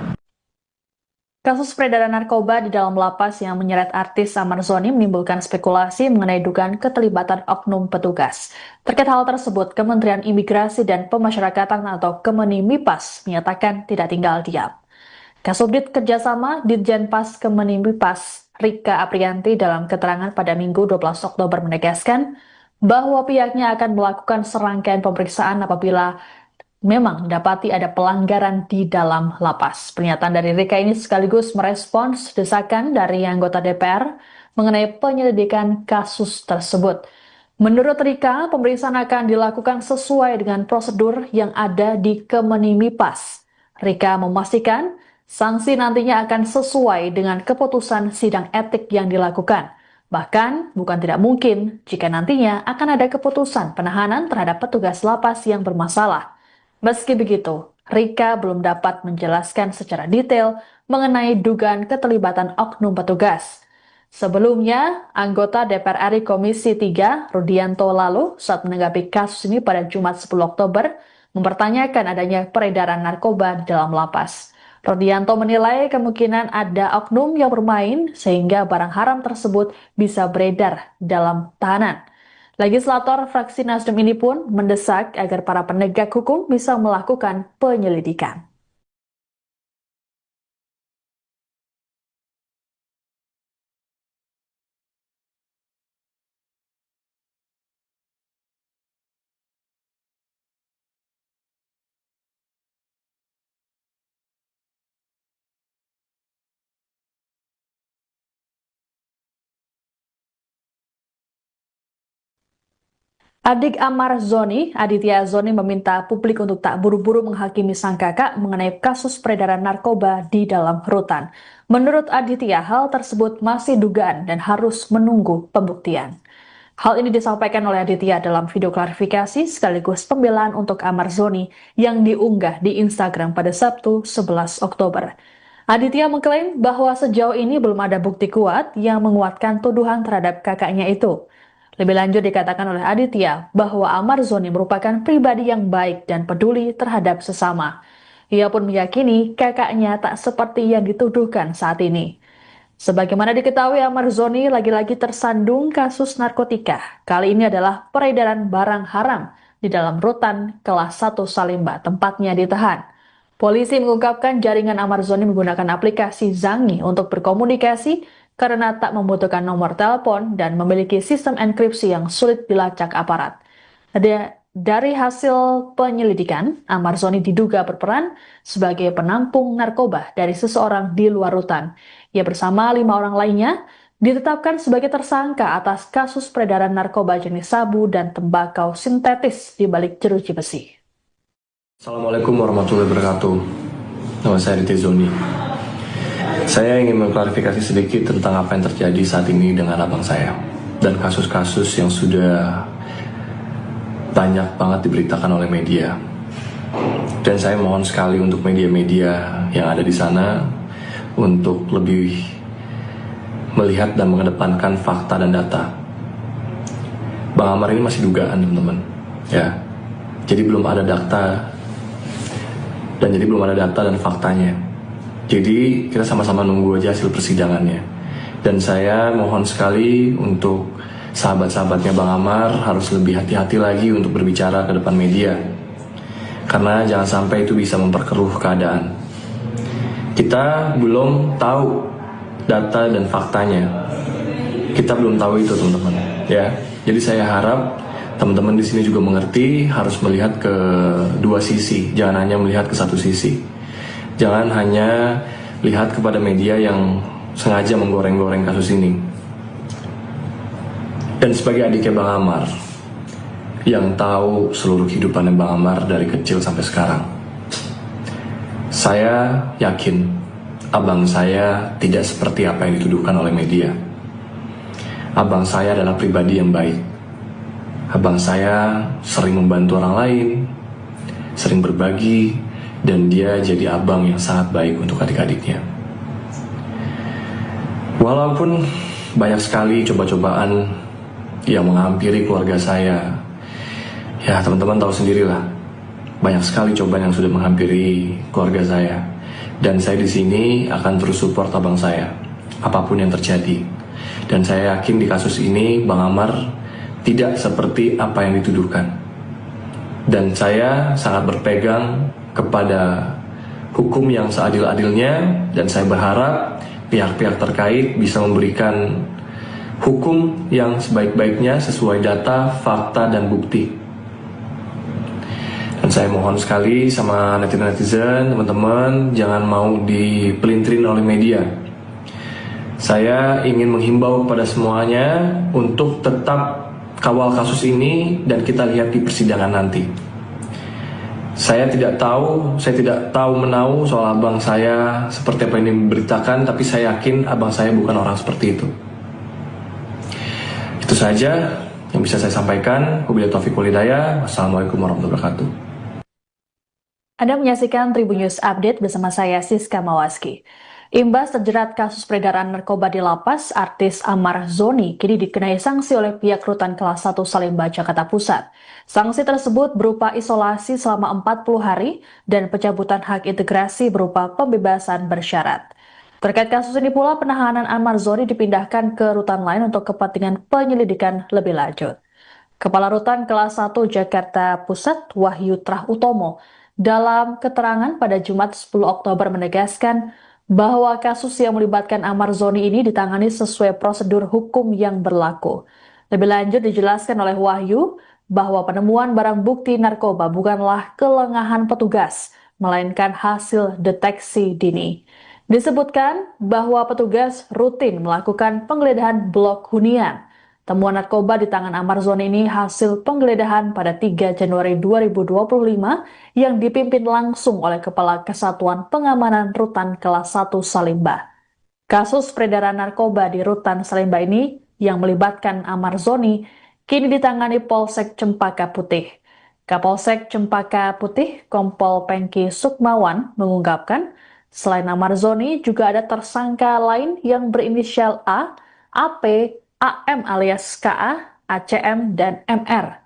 Kasus peredaran narkoba di dalam lapas yang menyeret artis Amar Zoni menimbulkan spekulasi mengenai dugaan keterlibatan oknum petugas. Terkait hal tersebut, Kementerian Imigrasi dan Pemasyarakatan atau Kemenimipas menyatakan tidak tinggal diam. Kasubdit Kerjasama Ditjenpas Kemenimipas Rika Aprianti dalam keterangan pada Minggu 12 Oktober menegaskan bahwa pihaknya akan melakukan serangkaian pemeriksaan apabila memang dapati ada pelanggaran di dalam lapas. Pernyataan dari Rika ini sekaligus merespons desakan dari anggota DPR mengenai penyelidikan kasus tersebut. Menurut Rika, pemeriksaan akan dilakukan sesuai dengan prosedur yang ada di Kemenimipas. Rika memastikan sanksi nantinya akan sesuai dengan keputusan sidang etik yang dilakukan. Bahkan, bukan tidak mungkin jika nantinya akan ada keputusan penahanan terhadap petugas lapas yang bermasalah. Meski begitu, Rika belum dapat menjelaskan secara detail mengenai dugaan keterlibatan oknum petugas. Sebelumnya, anggota DPR RI Komisi 3, Rudianto lalu, saat menanggapi kasus ini pada Jumat 10 Oktober, mempertanyakan adanya peredaran narkoba di dalam lapas. Rudianto menilai kemungkinan ada oknum yang bermain sehingga barang haram tersebut bisa beredar dalam tahanan. Legislator fraksi Nasdem ini pun mendesak agar para penegak hukum bisa melakukan penyelidikan. Adik Amar Zoni, Aditya Zoni meminta publik untuk tak buru-buru menghakimi sang kakak mengenai kasus peredaran narkoba di dalam rutan. Menurut Aditya, hal tersebut masih dugaan dan harus menunggu pembuktian. Hal ini disampaikan oleh Aditya dalam video klarifikasi sekaligus pembelaan untuk Amar Zoni yang diunggah di Instagram pada Sabtu 11 Oktober. Aditya mengklaim bahwa sejauh ini belum ada bukti kuat yang menguatkan tuduhan terhadap kakaknya itu. Lebih lanjut dikatakan oleh Aditya bahwa Amar Zoni merupakan pribadi yang baik dan peduli terhadap sesama. Ia pun meyakini kakaknya tak seperti yang dituduhkan saat ini. Sebagaimana diketahui, Amar Zoni lagi-lagi tersandung kasus narkotika. Kali ini adalah peredaran barang haram di dalam rutan kelas 1 Salemba, tempatnya ditahan. Polisi mengungkapkan jaringan Amar Zoni menggunakan aplikasi Zangi untuk berkomunikasi karena tak membutuhkan nomor telepon dan memiliki sistem enkripsi yang sulit dilacak aparat. Dari hasil penyelidikan, Amar Zoni diduga berperan sebagai penampung narkoba dari seseorang di luar rutan. Ia bersama 5 orang lainnya ditetapkan sebagai tersangka atas kasus peredaran narkoba jenis sabu dan tembakau sintetis di balik jeruji besi. Assalamualaikum warahmatullahi wabarakatuh. Nama saya Aditya Zoni. Saya ingin mengklarifikasi sedikit tentang apa yang terjadi saat ini dengan abang saya dan kasus-kasus yang sudah banyak banget diberitakan oleh media. Dan saya mohon sekali untuk media-media yang ada di sana untuk lebih melihat dan mengedepankan fakta dan data. Bang Amar ini masih dugaan, teman-teman. Ya. Jadi belum ada data dan faktanya. Jadi kita sama-sama nunggu aja hasil persidangannya. Dan saya mohon sekali untuk sahabat-sahabatnya Bang Amar harus lebih hati-hati lagi untuk berbicara ke depan media. Karena jangan sampai itu bisa memperkeruh keadaan. Kita belum tahu data dan faktanya. Kita belum tahu itu, teman-teman. Ya. Jadi saya harap teman-teman di sini juga mengerti harus melihat ke dua sisi, jangan hanya melihat ke satu sisi. Jangan hanya lihat kepada media yang sengaja menggoreng-goreng kasus ini. Dan sebagai adiknya Bang Amar, yang tahu seluruh kehidupannya Bang Amar dari kecil sampai sekarang, saya yakin abang saya tidak seperti apa yang dituduhkan oleh media. Abang saya adalah pribadi yang baik. Abang saya sering membantu orang lain, sering berbagi, dan dia jadi abang yang sangat baik untuk adik-adiknya. Walaupun banyak sekali coba-cobaan yang menghampiri keluarga saya, ya teman-teman tahu sendirilah, banyak sekali cobaan yang sudah menghampiri keluarga saya. Dan saya di sini akan terus support abang saya, apapun yang terjadi. Dan saya yakin di kasus ini Bang Amar tidak seperti apa yang dituduhkan. Dan saya sangat berpegang kepada hukum yang seadil-adilnya, dan saya berharap pihak-pihak terkait bisa memberikan Hukum yang sebaik-baiknya sesuai data, fakta, dan bukti. Dan saya mohon sekali sama netizen-netizen, teman-teman, jangan mau dipelintirin oleh media. Saya ingin menghimbau kepada semuanya untuk tetap kawal kasus ini dan kita lihat di persidangan nanti. Saya tidak tahu menahu soal abang saya seperti apa ini diberitakan, tapi saya yakin abang saya bukan orang seperti itu. Itu saja yang bisa saya sampaikan. Wabillahi taufiq wal hidayah. Wassalamualaikum warahmatullahi wabarakatuh. Anda menyaksikan Tribun News Update bersama saya Siska Mawaski. Imbas terjerat kasus peredaran narkoba di lapas, artis Amar Zoni kini dikenai sanksi oleh pihak Rutan Kelas 1 Salemba, Jakarta Pusat. Sanksi tersebut berupa isolasi selama 40 hari dan pencabutan hak integrasi berupa pembebasan bersyarat. Terkait kasus ini pula, penahanan Amar Zoni dipindahkan ke rutan lain untuk kepentingan penyelidikan lebih lanjut. Kepala Rutan Kelas 1 Jakarta Pusat, Wahyu Trah Utomo, dalam keterangan pada Jumat 10 Oktober menegaskan bahwa kasus yang melibatkan Amar Zoni ini ditangani sesuai prosedur hukum yang berlaku. Lebih lanjut dijelaskan oleh Wahyu bahwa penemuan barang bukti narkoba bukanlah kelengahan petugas, melainkan hasil deteksi dini. Disebutkan bahwa petugas rutin melakukan penggeledahan blok hunian. Temuan narkoba di tangan Amar Zoni ini hasil penggeledahan pada 3 Januari 2025 yang dipimpin langsung oleh Kepala Kesatuan Pengamanan Rutan Kelas 1 Salemba. Kasus peredaran narkoba di Rutan Salemba ini yang melibatkan Amar Zoni kini ditangani Polsek Cempaka Putih. Kapolsek Cempaka Putih, Kompol Pengki Sukmawan, mengungkapkan selain Amar Zoni juga ada tersangka lain yang berinisial A, AP, AM alias KA, ACM, dan MR.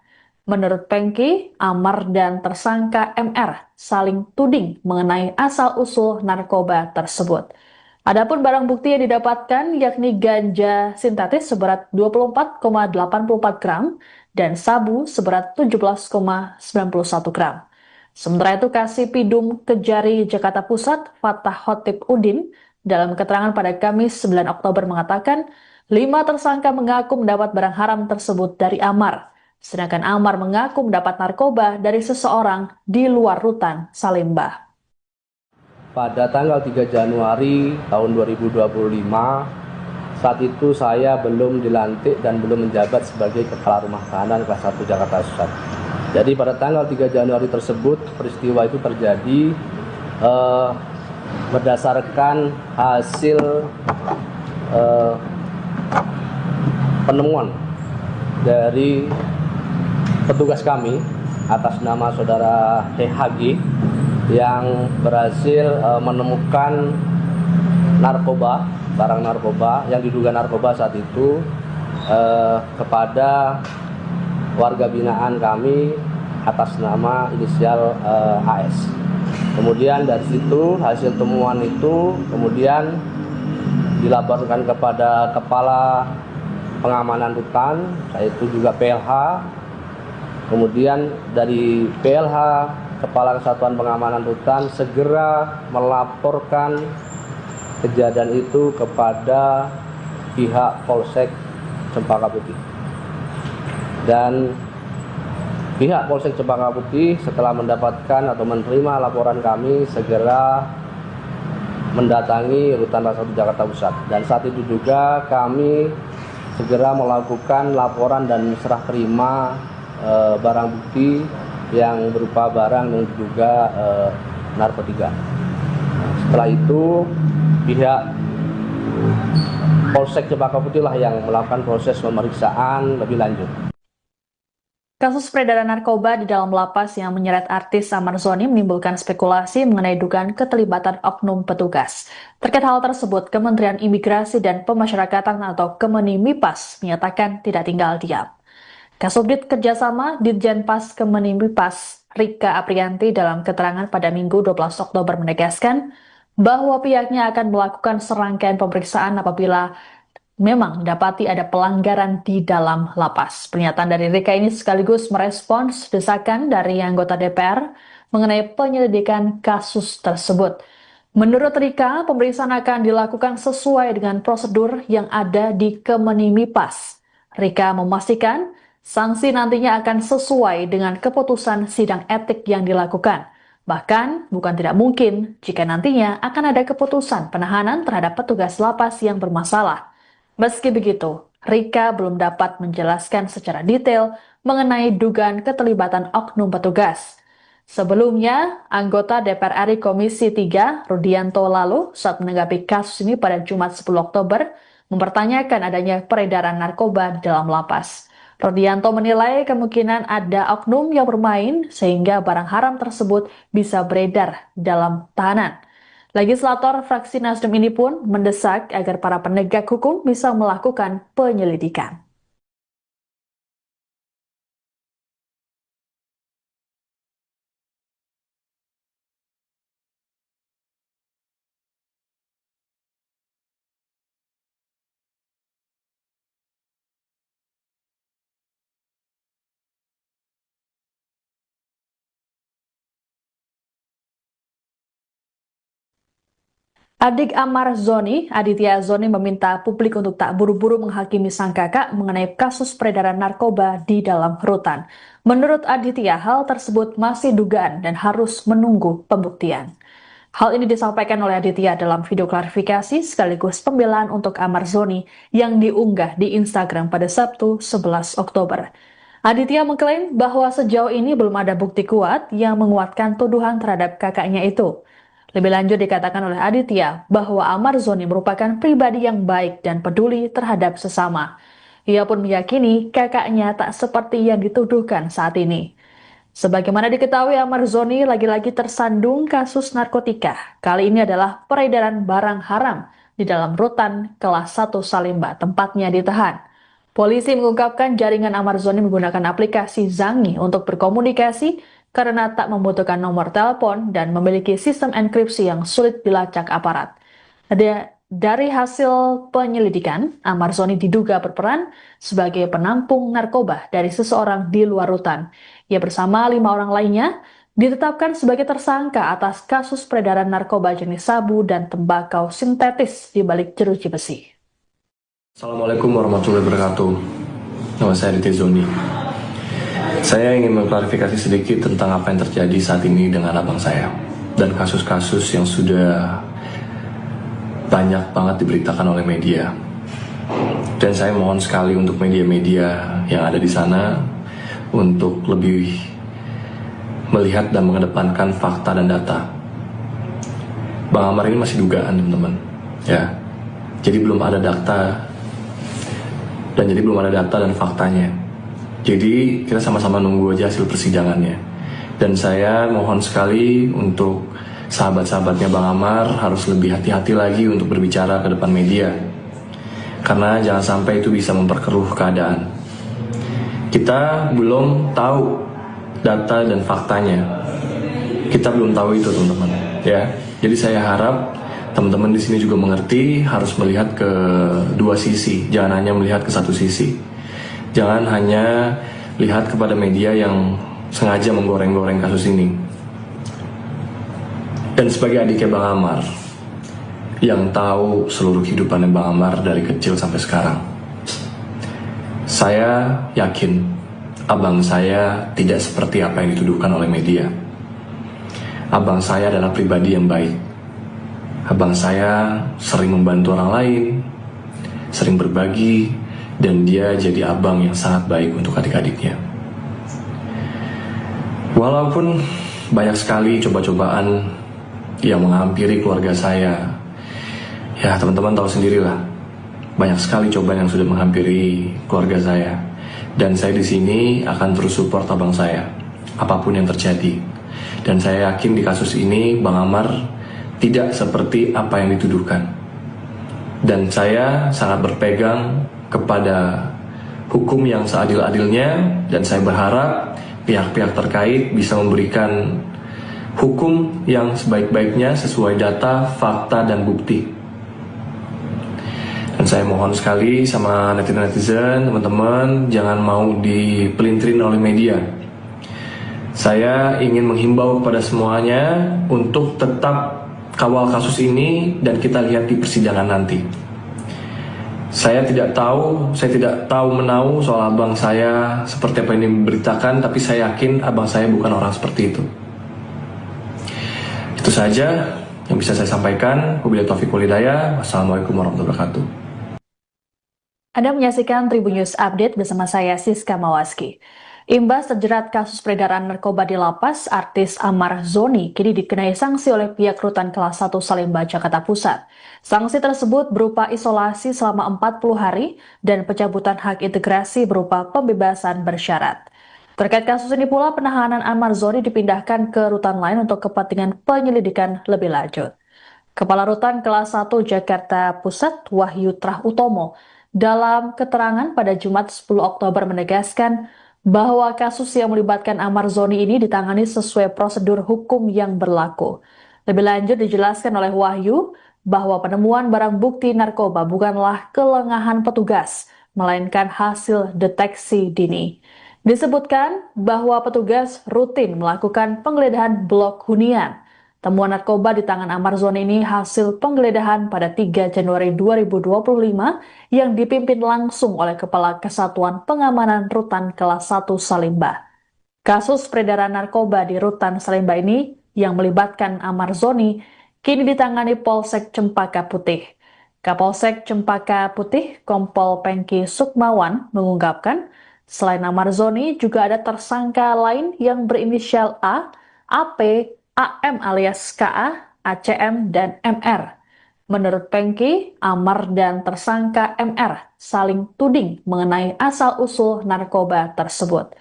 Menurut Pengki, Amar dan tersangka MR saling tuding mengenai asal-usul narkoba tersebut. Adapun barang bukti yang didapatkan yakni ganja sintetis seberat 24,84 gram dan sabu seberat 17,91 gram. Sementara itu, Kasipidum Kejari Jakarta Pusat, Fatah Khotib Udin, dalam keterangan pada Kamis 9 Oktober mengatakan 5 tersangka mengaku mendapat barang haram tersebut dari Amar, sedangkan Amar mengaku mendapat narkoba dari seseorang di luar Rutan Salemba. Pada tanggal 3 Januari tahun 2025, saat itu saya belum dilantik dan belum menjabat sebagai Kepala Rumah Tahanan Kelas 1 Jakarta Pusat. Jadi pada tanggal 3 Januari tersebut, peristiwa itu terjadi berdasarkan hasil penemuan dari petugas kami atas nama saudara HG yang berhasil menemukan narkoba, barang narkoba yang diduga narkoba saat itu kepada warga binaan kami atas nama inisial AS. Kemudian dari situ hasil temuan itu kemudian dilaporkan kepada Kepala Pengamanan Rutan, yaitu juga PLH. Kemudian dari PLH, Kepala Kesatuan Pengamanan Rutan, segera melaporkan kejadian itu kepada pihak Polsek Cempaka Putih. Dan pihak Polsek Cempaka Putih setelah mendapatkan atau menerima laporan kami segera mendatangi Rutan Kelas 1 Jakarta Pusat. Dan saat itu juga kami segera melakukan laporan dan serah terima barang bukti yang berupa barang yang diduga narkotika. Setelah itu pihak Polsek Cempaka Putih lah yang melakukan proses pemeriksaan lebih lanjut. Kasus peredaran narkoba di dalam lapas yang menyeret artis Amar Zoni menimbulkan spekulasi mengenai dugaan keterlibatan oknum petugas. Terkait hal tersebut, Kementerian Imigrasi dan Pemasyarakatan atau Kemenimipas menyatakan tidak tinggal diam. Kasubdit Kerjasama Ditjenpas Kemenimipas Rika Aprianti dalam keterangan pada Minggu 12 Oktober menegaskan bahwa pihaknya akan melakukan serangkaian pemeriksaan apabila memang dapati ada pelanggaran di dalam lapas. Pernyataan dari Rika ini sekaligus merespons desakan dari anggota DPR mengenai penyelidikan kasus tersebut. Menurut Rika, pemeriksaan akan dilakukan sesuai dengan prosedur yang ada di Kemenimipas. Rika memastikan sanksi nantinya akan sesuai dengan keputusan sidang etik yang dilakukan. Bahkan, bukan tidak mungkin jika nantinya akan ada keputusan penahanan terhadap petugas lapas yang bermasalah. Meski begitu, Rika belum dapat menjelaskan secara detail mengenai dugaan keterlibatan oknum petugas. Sebelumnya, anggota DPR RI Komisi 3, Rudianto lalu, saat menanggapi kasus ini pada Jumat 10 Oktober, mempertanyakan adanya peredaran narkoba di dalam lapas. Rudianto menilai kemungkinan ada oknum yang bermain sehingga barang haram tersebut bisa beredar dalam tahanan. Legislator fraksi Nasdem ini pun mendesak agar para penegak hukum bisa melakukan penyelidikan. Adik Amar Zoni, Aditya Zoni meminta publik untuk tak buru-buru menghakimi sang kakak mengenai kasus peredaran narkoba di dalam rutan. Menurut Aditya, hal tersebut masih dugaan dan harus menunggu pembuktian. Hal ini disampaikan oleh Aditya dalam video klarifikasi sekaligus pembelaan untuk Amar Zoni yang diunggah di Instagram pada Sabtu 11 Oktober. Aditya mengklaim bahwa sejauh ini belum ada bukti kuat yang menguatkan tuduhan terhadap kakaknya itu. Lebih lanjut dikatakan oleh Aditya bahwa Amar Zoni merupakan pribadi yang baik dan peduli terhadap sesama. Ia pun meyakini kakaknya tak seperti yang dituduhkan saat ini. Sebagaimana diketahui, Amar Zoni lagi-lagi tersandung kasus narkotika. Kali ini adalah peredaran barang haram di dalam rutan kelas 1 Salemba, tempatnya ditahan. Polisi mengungkapkan jaringan Amar Zoni menggunakan aplikasi Zangi untuk berkomunikasi karena tak membutuhkan nomor telepon dan memiliki sistem enkripsi yang sulit dilacak aparat. Dari hasil penyelidikan, Amar Zoni diduga berperan sebagai penampung narkoba dari seseorang di luar rutan. Ia bersama 5 orang lainnya ditetapkan sebagai tersangka atas kasus peredaran narkoba jenis sabu dan tembakau sintetis di balik jeruji besi. Assalamualaikum warahmatullahi wabarakatuh. Nama saya Aditya Zoni. Saya ingin mengklarifikasi sedikit tentang apa yang terjadi saat ini dengan abang saya dan kasus-kasus yang sudah banyak banget diberitakan oleh media. Dan saya mohon sekali untuk media-media yang ada di sana untuk lebih melihat dan mengedepankan fakta dan data. Bang Amar ini masih dugaan, teman-teman. Ya. Jadi belum ada data dan faktanya. Jadi kita sama-sama nunggu aja hasil persidangannya. Dan saya mohon sekali untuk sahabat-sahabatnya Bang Amar harus lebih hati-hati lagi untuk berbicara ke depan media. Karena jangan sampai itu bisa memperkeruh keadaan. Kita belum tahu data dan faktanya. Kita belum tahu itu, teman-teman. Ya. Jadi saya harap teman-teman di sini juga mengerti harus melihat ke dua sisi, jangan hanya melihat ke satu sisi. Jangan hanya lihat kepada media yang sengaja menggoreng-goreng kasus ini. Dan sebagai adiknya Bang Amar, yang tahu seluruh kehidupannya Bang Amar dari kecil sampai sekarang, saya yakin abang saya tidak seperti apa yang dituduhkan oleh media. Abang saya adalah pribadi yang baik. Abang saya sering membantu orang lain, sering berbagi, dan dia jadi abang yang sangat baik untuk adik-adiknya. Walaupun banyak sekali coba-cobaan yang menghampiri keluarga saya, ya teman-teman tahu sendirilah, banyak sekali cobaan yang sudah menghampiri keluarga saya. Dan saya di sini akan terus support abang saya, apapun yang terjadi. Dan saya yakin di kasus ini Bang Amar tidak seperti apa yang dituduhkan. Dan saya sangat berpegang kepada hukum yang seadil-adilnya, dan saya berharap pihak-pihak terkait bisa memberikan hukum yang sebaik-baiknya sesuai data, fakta, dan bukti. Dan saya mohon sekali sama netizen-netizen, teman-teman, jangan mau dipelintirin oleh media. Saya ingin menghimbau kepada semuanya untuk tetap kawal kasus ini dan kita lihat di persidangan nanti. Saya tidak tahu menau soal abang saya seperti apa ini diberitakan, tapi saya yakin abang saya bukan orang seperti itu. Itu saja yang bisa saya sampaikan. Wabillahi taufiq wal hidayah. Wassalamualaikum warahmatullahi wabarakatuh. Anda menyaksikan Tribun News Update bersama saya Siska Mawaski. Imbas terjerat kasus peredaran narkoba di lapas, artis Amar Zoni kini dikenai sanksi oleh pihak Rutan Kelas 1 Salemba, Jakarta Pusat. Sanksi tersebut berupa isolasi selama 40 hari dan pencabutan hak integrasi berupa pembebasan bersyarat. Terkait kasus ini pula, penahanan Amar Zoni dipindahkan ke rutan lain untuk kepentingan penyelidikan lebih lanjut. Kepala Rutan Kelas 1 Jakarta Pusat, Wahyu Trah Utomo, dalam keterangan pada Jumat 10 Oktober menegaskan bahwa kasus yang melibatkan Amar Zoni ini ditangani sesuai prosedur hukum yang berlaku. Lebih lanjut dijelaskan oleh Wahyu bahwa penemuan barang bukti narkoba bukanlah kelengahan petugas, melainkan hasil deteksi dini. Disebutkan bahwa petugas rutin melakukan penggeledahan blok hunian. Temuan narkoba di tangan Amar Zoni ini hasil penggeledahan pada 3 Januari 2025 yang dipimpin langsung oleh Kepala Kesatuan Pengamanan Rutan Kelas 1 Salemba. Kasus peredaran narkoba di Rutan Salemba ini yang melibatkan Amar Zoni kini ditangani Polsek Cempaka Putih. Kapolsek Cempaka Putih, Kompol Pengki Sukmawan, mengungkapkan selain Amar Zoni juga ada tersangka lain yang berinisial A, AP, AM alias KA, ACM, dan MR. Menurut Pengki, Amar dan tersangka MR saling tuding mengenai asal-usul narkoba tersebut.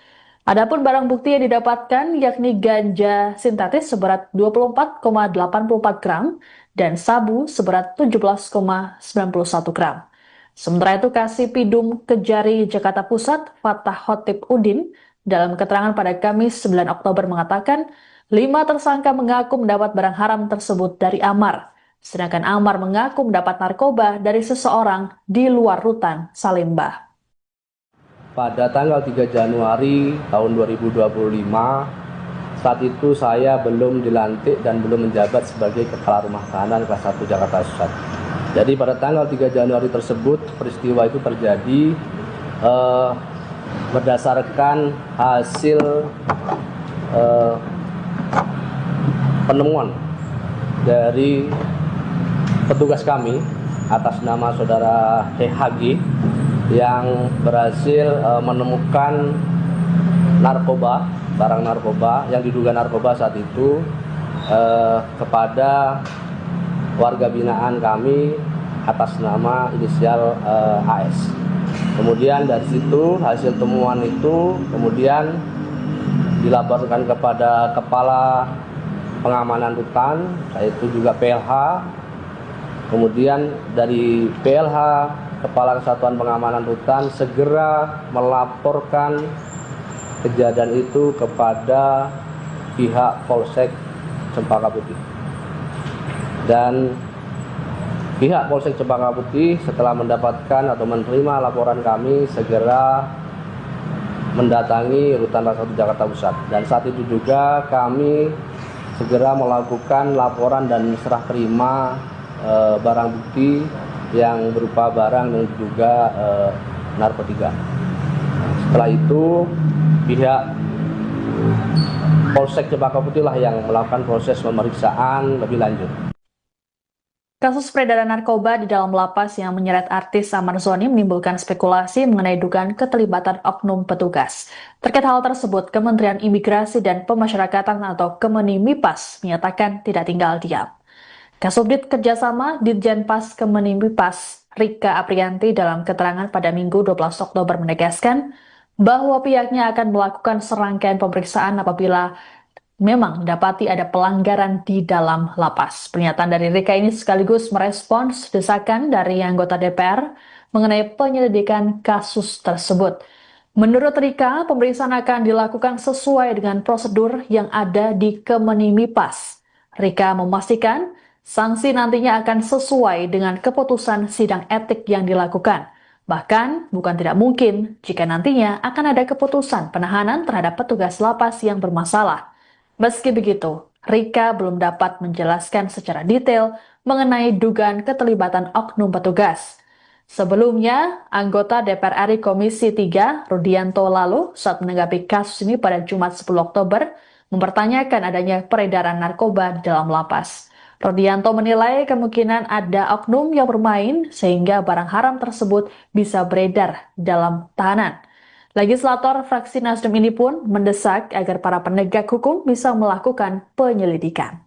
Adapun barang bukti yang didapatkan yakni ganja sintetis seberat 24,84 gram dan sabu seberat 17,91 gram. Sementara itu, Kasipidum Kejari Jakarta Pusat, Fatah Khotib Udin, dalam keterangan pada Kamis 9 Oktober mengatakan 5 tersangka mengaku mendapat barang haram tersebut dari Amar, sedangkan Amar mengaku mendapat narkoba dari seseorang di luar Rutan Salemba. Pada tanggal 3 Januari tahun 2025, saat itu saya belum dilantik dan belum menjabat sebagai Kepala Rumah Tahanan Kelas 1 Jakarta Pusat. Jadi pada tanggal 3 Januari tersebut, peristiwa itu terjadi berdasarkan hasil penemuan dari petugas kami atas nama saudara HG yang berhasil menemukan narkoba, barang narkoba yang diduga narkoba saat itu kepada warga binaan kami atas nama inisial AS. Kemudian dari situ hasil temuan itu kemudian dilaporkan kepada Kepala Pengamanan Rutan, yaitu juga PLH. Kemudian dari PLH, Kepala Kesatuan Pengamanan Rutan, segera melaporkan kejadian itu kepada pihak Polsek Cempaka Putih. Dan pihak Polsek Cempaka Putih setelah mendapatkan atau menerima laporan kami segera mendatangi Rutan Kelas 1 Jakarta Pusat. Dan saat itu juga kami segera melakukan laporan dan serah terima barang bukti yang berupa barang yang diduga narkotika. Setelah itu pihak Polsek Cempaka Putih lah yang melakukan proses pemeriksaan lebih lanjut. Kasus peredaran narkoba di dalam lapas yang menyeret artis Amar Zoni menimbulkan spekulasi mengenai dugaan keterlibatan oknum petugas. Terkait hal tersebut, Kementerian Imigrasi dan Pemasyarakatan atau Kemenimipas menyatakan tidak tinggal diam. Kasubdit Kerjasama Ditjenpas Kemenimipas, Rika Aprianti, dalam keterangan pada Minggu 12 Oktober menegaskan bahwa pihaknya akan melakukan serangkaian pemeriksaan apabila memang dapati ada pelanggaran di dalam lapas. Pernyataan dari Rika ini sekaligus merespons desakan dari anggota DPR mengenai penyelidikan kasus tersebut. Menurut Rika, pemeriksaan akan dilakukan sesuai dengan prosedur yang ada di Kemenimipas. Rika memastikan sanksi nantinya akan sesuai dengan keputusan sidang etik yang dilakukan. Bahkan, bukan tidak mungkin jika nantinya akan ada keputusan penahanan terhadap petugas lapas yang bermasalah. Meski begitu, Rika belum dapat menjelaskan secara detail mengenai dugaan keterlibatan oknum petugas. Sebelumnya, anggota DPR RI Komisi 3, Rudianto lalu, saat menanggapi kasus ini pada Jumat 10 Oktober, mempertanyakan adanya peredaran narkoba dalam lapas. Rudianto menilai kemungkinan ada oknum yang bermain sehingga barang haram tersebut bisa beredar dalam tahanan. Legislator fraksi Nasdem ini pun mendesak agar para penegak hukum bisa melakukan penyelidikan.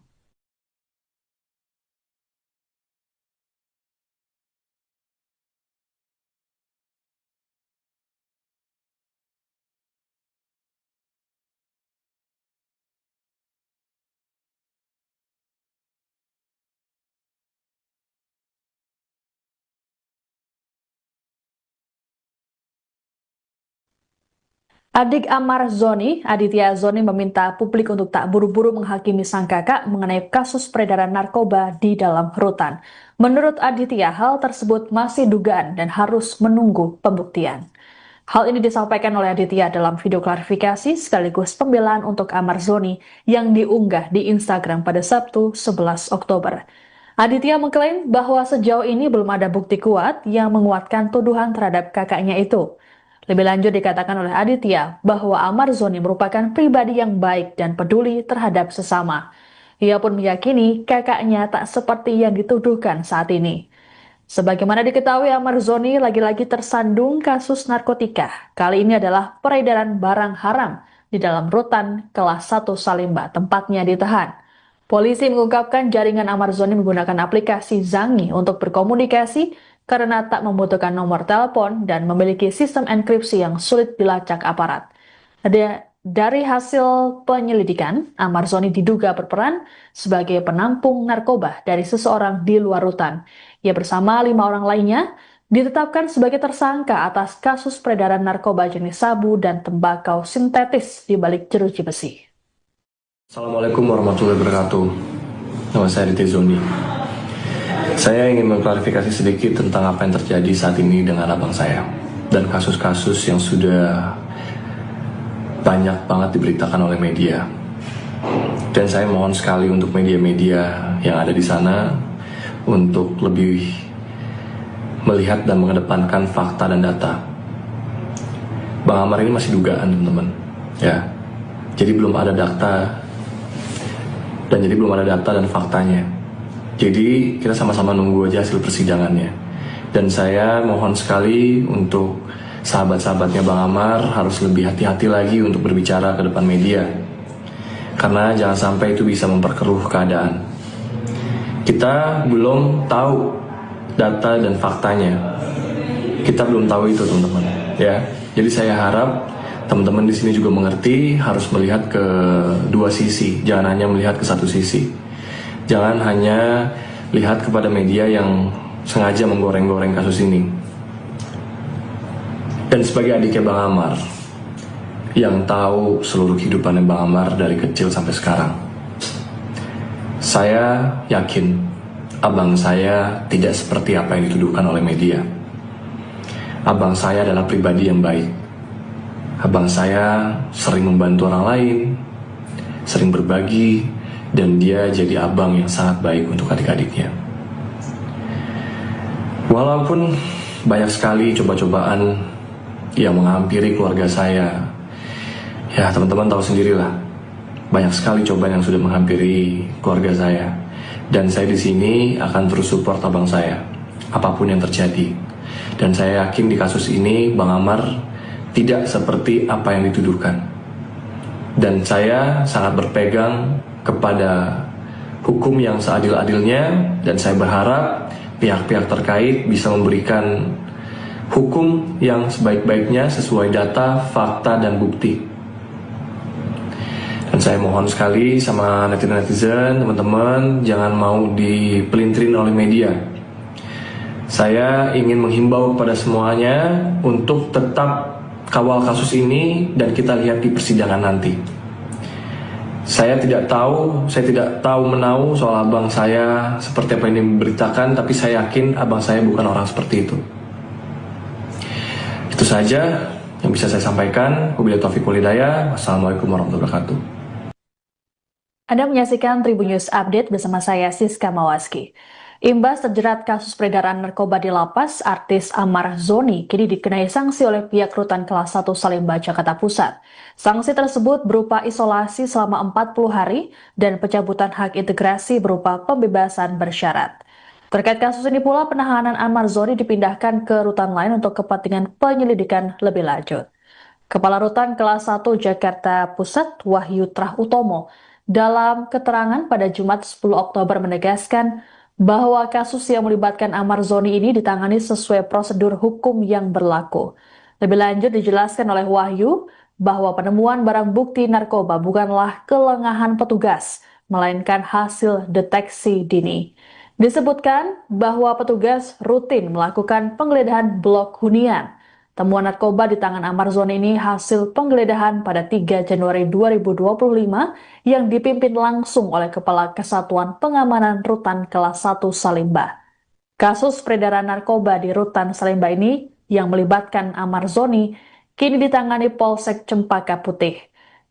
Adik Amar Zoni, Aditya Zoni meminta publik untuk tak buru-buru menghakimi sang kakak mengenai kasus peredaran narkoba di dalam rutan. Menurut Aditya, hal tersebut masih dugaan dan harus menunggu pembuktian. Hal ini disampaikan oleh Aditya dalam video klarifikasi sekaligus pembelaan untuk Amar Zoni yang diunggah di Instagram pada Sabtu 11 Oktober. Aditya mengklaim bahwa sejauh ini belum ada bukti kuat yang menguatkan tuduhan terhadap kakaknya itu. Lebih lanjut dikatakan oleh Aditya bahwa Amar Zoni merupakan pribadi yang baik dan peduli terhadap sesama. Ia pun meyakini kakaknya tak seperti yang dituduhkan saat ini. Sebagaimana diketahui, Amar Zoni lagi-lagi tersandung kasus narkotika. Kali ini adalah peredaran barang haram di dalam rutan kelas 1 Salemba, tempatnya ditahan. Polisi mengungkapkan jaringan Amar Zoni menggunakan aplikasi Zangi untuk berkomunikasi karena tak membutuhkan nomor telepon dan memiliki sistem enkripsi yang sulit dilacak aparat. Dari hasil penyelidikan, Amar Zoni diduga berperan sebagai penampung narkoba dari seseorang di luar rutan. Ia bersama 5 orang lainnya ditetapkan sebagai tersangka atas kasus peredaran narkoba jenis sabu dan tembakau sintetis di balik jeruji besi. Assalamualaikum warahmatullahi wabarakatuh. Nama saya Aditya Zoni. Saya ingin mengklarifikasi sedikit tentang apa yang terjadi saat ini dengan abang saya dan kasus-kasus yang sudah banyak banget diberitakan oleh media. Dan saya mohon sekali untuk media-media yang ada di sana untuk lebih melihat dan mengedepankan fakta dan data. Bang Amar ini masih dugaan, teman-teman. Ya. Jadi belum ada data dan faktanya. Jadi kita sama-sama nunggu aja hasil persidangannya. Dan saya mohon sekali untuk sahabat-sahabatnya Bang Amar harus lebih hati-hati lagi untuk berbicara ke depan media. Karena jangan sampai itu bisa memperkeruh keadaan. Kita belum tahu data dan faktanya. Kita belum tahu itu, teman-teman. Ya. Jadi saya harap teman-teman di sini juga mengerti harus melihat ke dua sisi, jangan hanya melihat ke satu sisi. Jangan hanya lihat kepada media yang sengaja menggoreng-goreng kasus ini. Dan sebagai adiknya Bang Amar, yang tahu seluruh kehidupannya Bang Amar dari kecil sampai sekarang, saya yakin abang saya tidak seperti apa yang dituduhkan oleh media. Abang saya adalah pribadi yang baik. Abang saya sering membantu orang lain, sering berbagi, dan dia jadi abang yang sangat baik untuk adik-adiknya. Walaupun banyak sekali coba-cobaan yang menghampiri keluarga saya, ya teman-teman tahu sendirilah, banyak sekali cobaan yang sudah menghampiri keluarga saya. Dan saya di sini akan terus support abang saya, apapun yang terjadi. Dan saya yakin di kasus ini Bang Amar tidak seperti apa yang dituduhkan. Dan saya sangat berpegang kepada hukum yang seadil-adilnya, dan saya berharap pihak-pihak terkait bisa memberikan hukum yang sebaik-baiknya sesuai data, fakta, dan bukti. Dan saya mohon sekali sama netizen-netizen, teman-teman, jangan mau dipelintirin oleh media. Saya ingin menghimbau kepada semuanya untuk tetap kawal kasus ini dan kita lihat di persidangan nanti. Saya tidak tahu menahu soal abang saya seperti apa yang diberitakan, tapi saya yakin abang saya bukan orang seperti itu. Itu saja yang bisa saya sampaikan. Wabillahi taufiq wal hidayah. Wassalamualaikum warahmatullahi wabarakatuh. Anda menyaksikan Tribun News Update bersama saya Siska Mawaski. Imbas terjerat kasus peredaran narkoba di lapas, artis Amar Zoni kini dikenai sanksi oleh pihak Rutan Kelas 1 Salemba, Jakarta Pusat. Sanksi tersebut berupa isolasi selama 40 hari dan pencabutan hak integrasi berupa pembebasan bersyarat. Terkait kasus ini pula, penahanan Amar Zoni dipindahkan ke rutan lain untuk kepentingan penyelidikan lebih lanjut. Kepala Rutan Kelas 1 Jakarta Pusat, Wahyu Trah Utomo, dalam keterangan pada Jumat 10 Oktober menegaskan bahwa kasus yang melibatkan Amar Zoni ini ditangani sesuai prosedur hukum yang berlaku. Lebih lanjut dijelaskan oleh Wahyu bahwa penemuan barang bukti narkoba bukanlah kelengahan petugas, melainkan hasil deteksi dini. Disebutkan bahwa petugas rutin melakukan penggeledahan blok hunian. Temuan narkoba di tangan Amar Zoni ini hasil penggeledahan pada 3 Januari 2025 yang dipimpin langsung oleh Kepala Kesatuan Pengamanan Rutan Kelas 1 Salemba. Kasus peredaran narkoba di Rutan Salemba ini yang melibatkan Amar Zoni kini ditangani Polsek Cempaka Putih.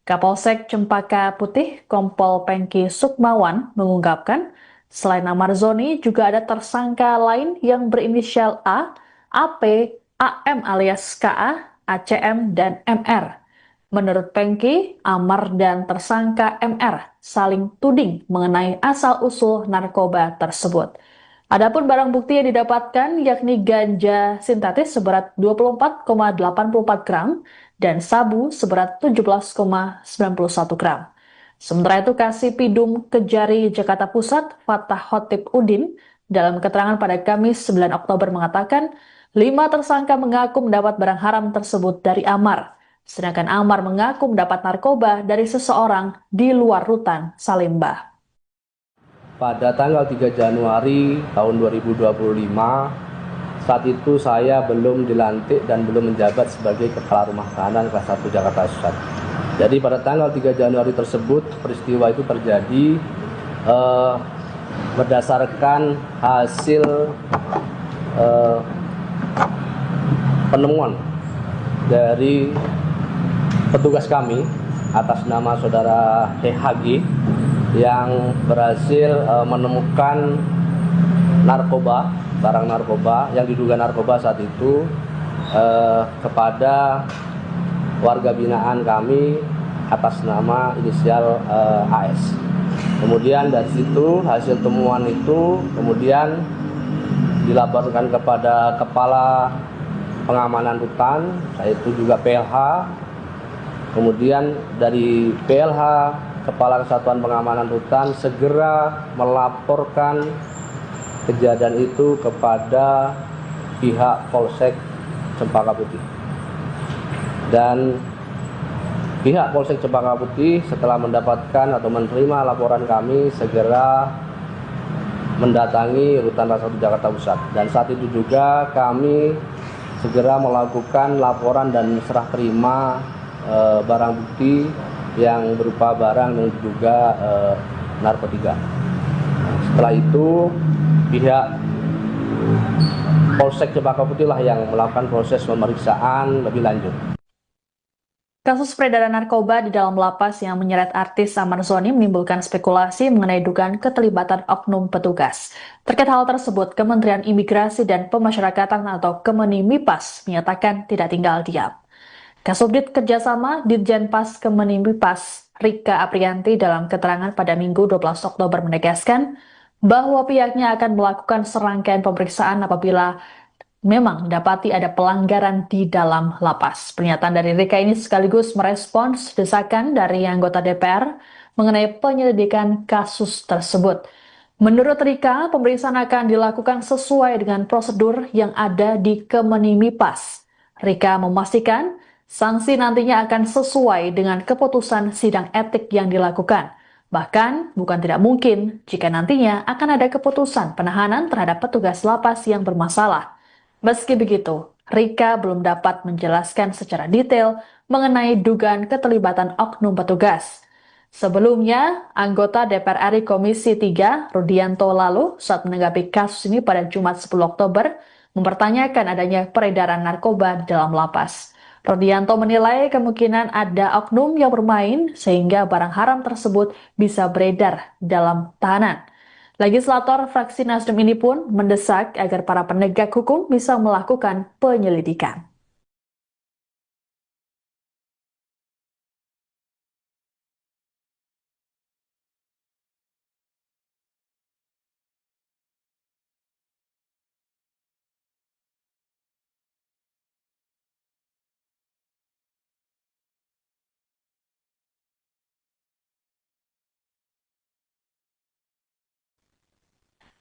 Kapolsek Cempaka Putih, Kompol Pengki Sukmawan, mengungkapkan selain Amar Zoni juga ada tersangka lain yang berinisial A, AP, AM alias KA, ACM, dan MR. Menurut Pengki, Amar dan tersangka MR saling tuding mengenai asal-usul narkoba tersebut. Adapun barang bukti yang didapatkan yakni ganja sintetis seberat 24,84 gram dan sabu seberat 17,91 gram. Sementara itu, Kasipidum Kejari Jakarta Pusat, Fatah Khotib Udin, dalam keterangan pada Kamis 9 Oktober mengatakan 5 tersangka mengaku mendapat barang haram tersebut dari Amar, sedangkan Amar mengaku mendapat narkoba dari seseorang di luar Rutan Salemba. Pada tanggal 3 Januari tahun 2025, saat itu saya belum dilantik dan belum menjabat sebagai Kepala Rumah Tahanan Kelas 1 Jakarta Pusat. Jadi pada tanggal 3 Januari tersebut, peristiwa itu terjadi berdasarkan hasil penemuan dari petugas kami atas nama saudara HG yang berhasil menemukan narkoba, barang narkoba yang diduga narkoba saat itu kepada warga binaan kami atas nama inisial AS. Kemudian dari situ hasil temuan itu kemudian dilaporkan kepada Kepala Pengamanan Rutan, yaitu juga PLH. Kemudian dari PLH, Kepala Kesatuan Pengamanan Rutan segera melaporkan kejadian itu kepada pihak Polsek Cempaka Putih. Dan pihak Polsek Cempaka Putih setelah mendapatkan atau menerima laporan kami segera mendatangi Rutan Kelas 1 Jakarta Pusat. Dan saat itu juga kami segera melakukan laporan dan serah terima barang bukti yang berupa barang yang diduga narkotika. Setelah itu pihak Polsek Cempaka Putih lah yang melakukan proses pemeriksaan lebih lanjut. Kasus peredaran narkoba di dalam lapas yang menyeret artis Amar Zoni menimbulkan spekulasi mengenai dugaan keterlibatan oknum petugas. Terkait hal tersebut, Kementerian Imigrasi dan Pemasyarakatan atau Kemenimipas menyatakan tidak tinggal diam. Kasubdit Kerjasama Ditjenpas Kemenimipas, Rika Aprianti, dalam keterangan pada Minggu 12 Oktober menegaskan bahwa pihaknya akan melakukan serangkaian pemeriksaan apabila memang dapati ada pelanggaran di dalam lapas. Pernyataan dari Rika ini sekaligus merespons desakan dari anggota DPR mengenai penyelidikan kasus tersebut. Menurut Rika, pemeriksaan akan dilakukan sesuai dengan prosedur yang ada di Kemenimipas. Rika memastikan sanksi nantinya akan sesuai dengan keputusan sidang etik yang dilakukan. Bahkan, bukan tidak mungkin jika nantinya akan ada keputusan penahanan terhadap petugas lapas yang bermasalah. Meski begitu, Rika belum dapat menjelaskan secara detail mengenai dugaan keterlibatan oknum petugas. Sebelumnya, anggota DPR RI Komisi 3, Rudianto lalu, saat menanggapi kasus ini pada Jumat 10 Oktober, mempertanyakan adanya peredaran narkoba di dalam lapas. Rodianto menilai kemungkinan ada oknum yang bermain sehingga barang haram tersebut bisa beredar dalam tahanan. Legislator fraksi Nasdem ini pun mendesak agar para penegak hukum bisa melakukan penyelidikan.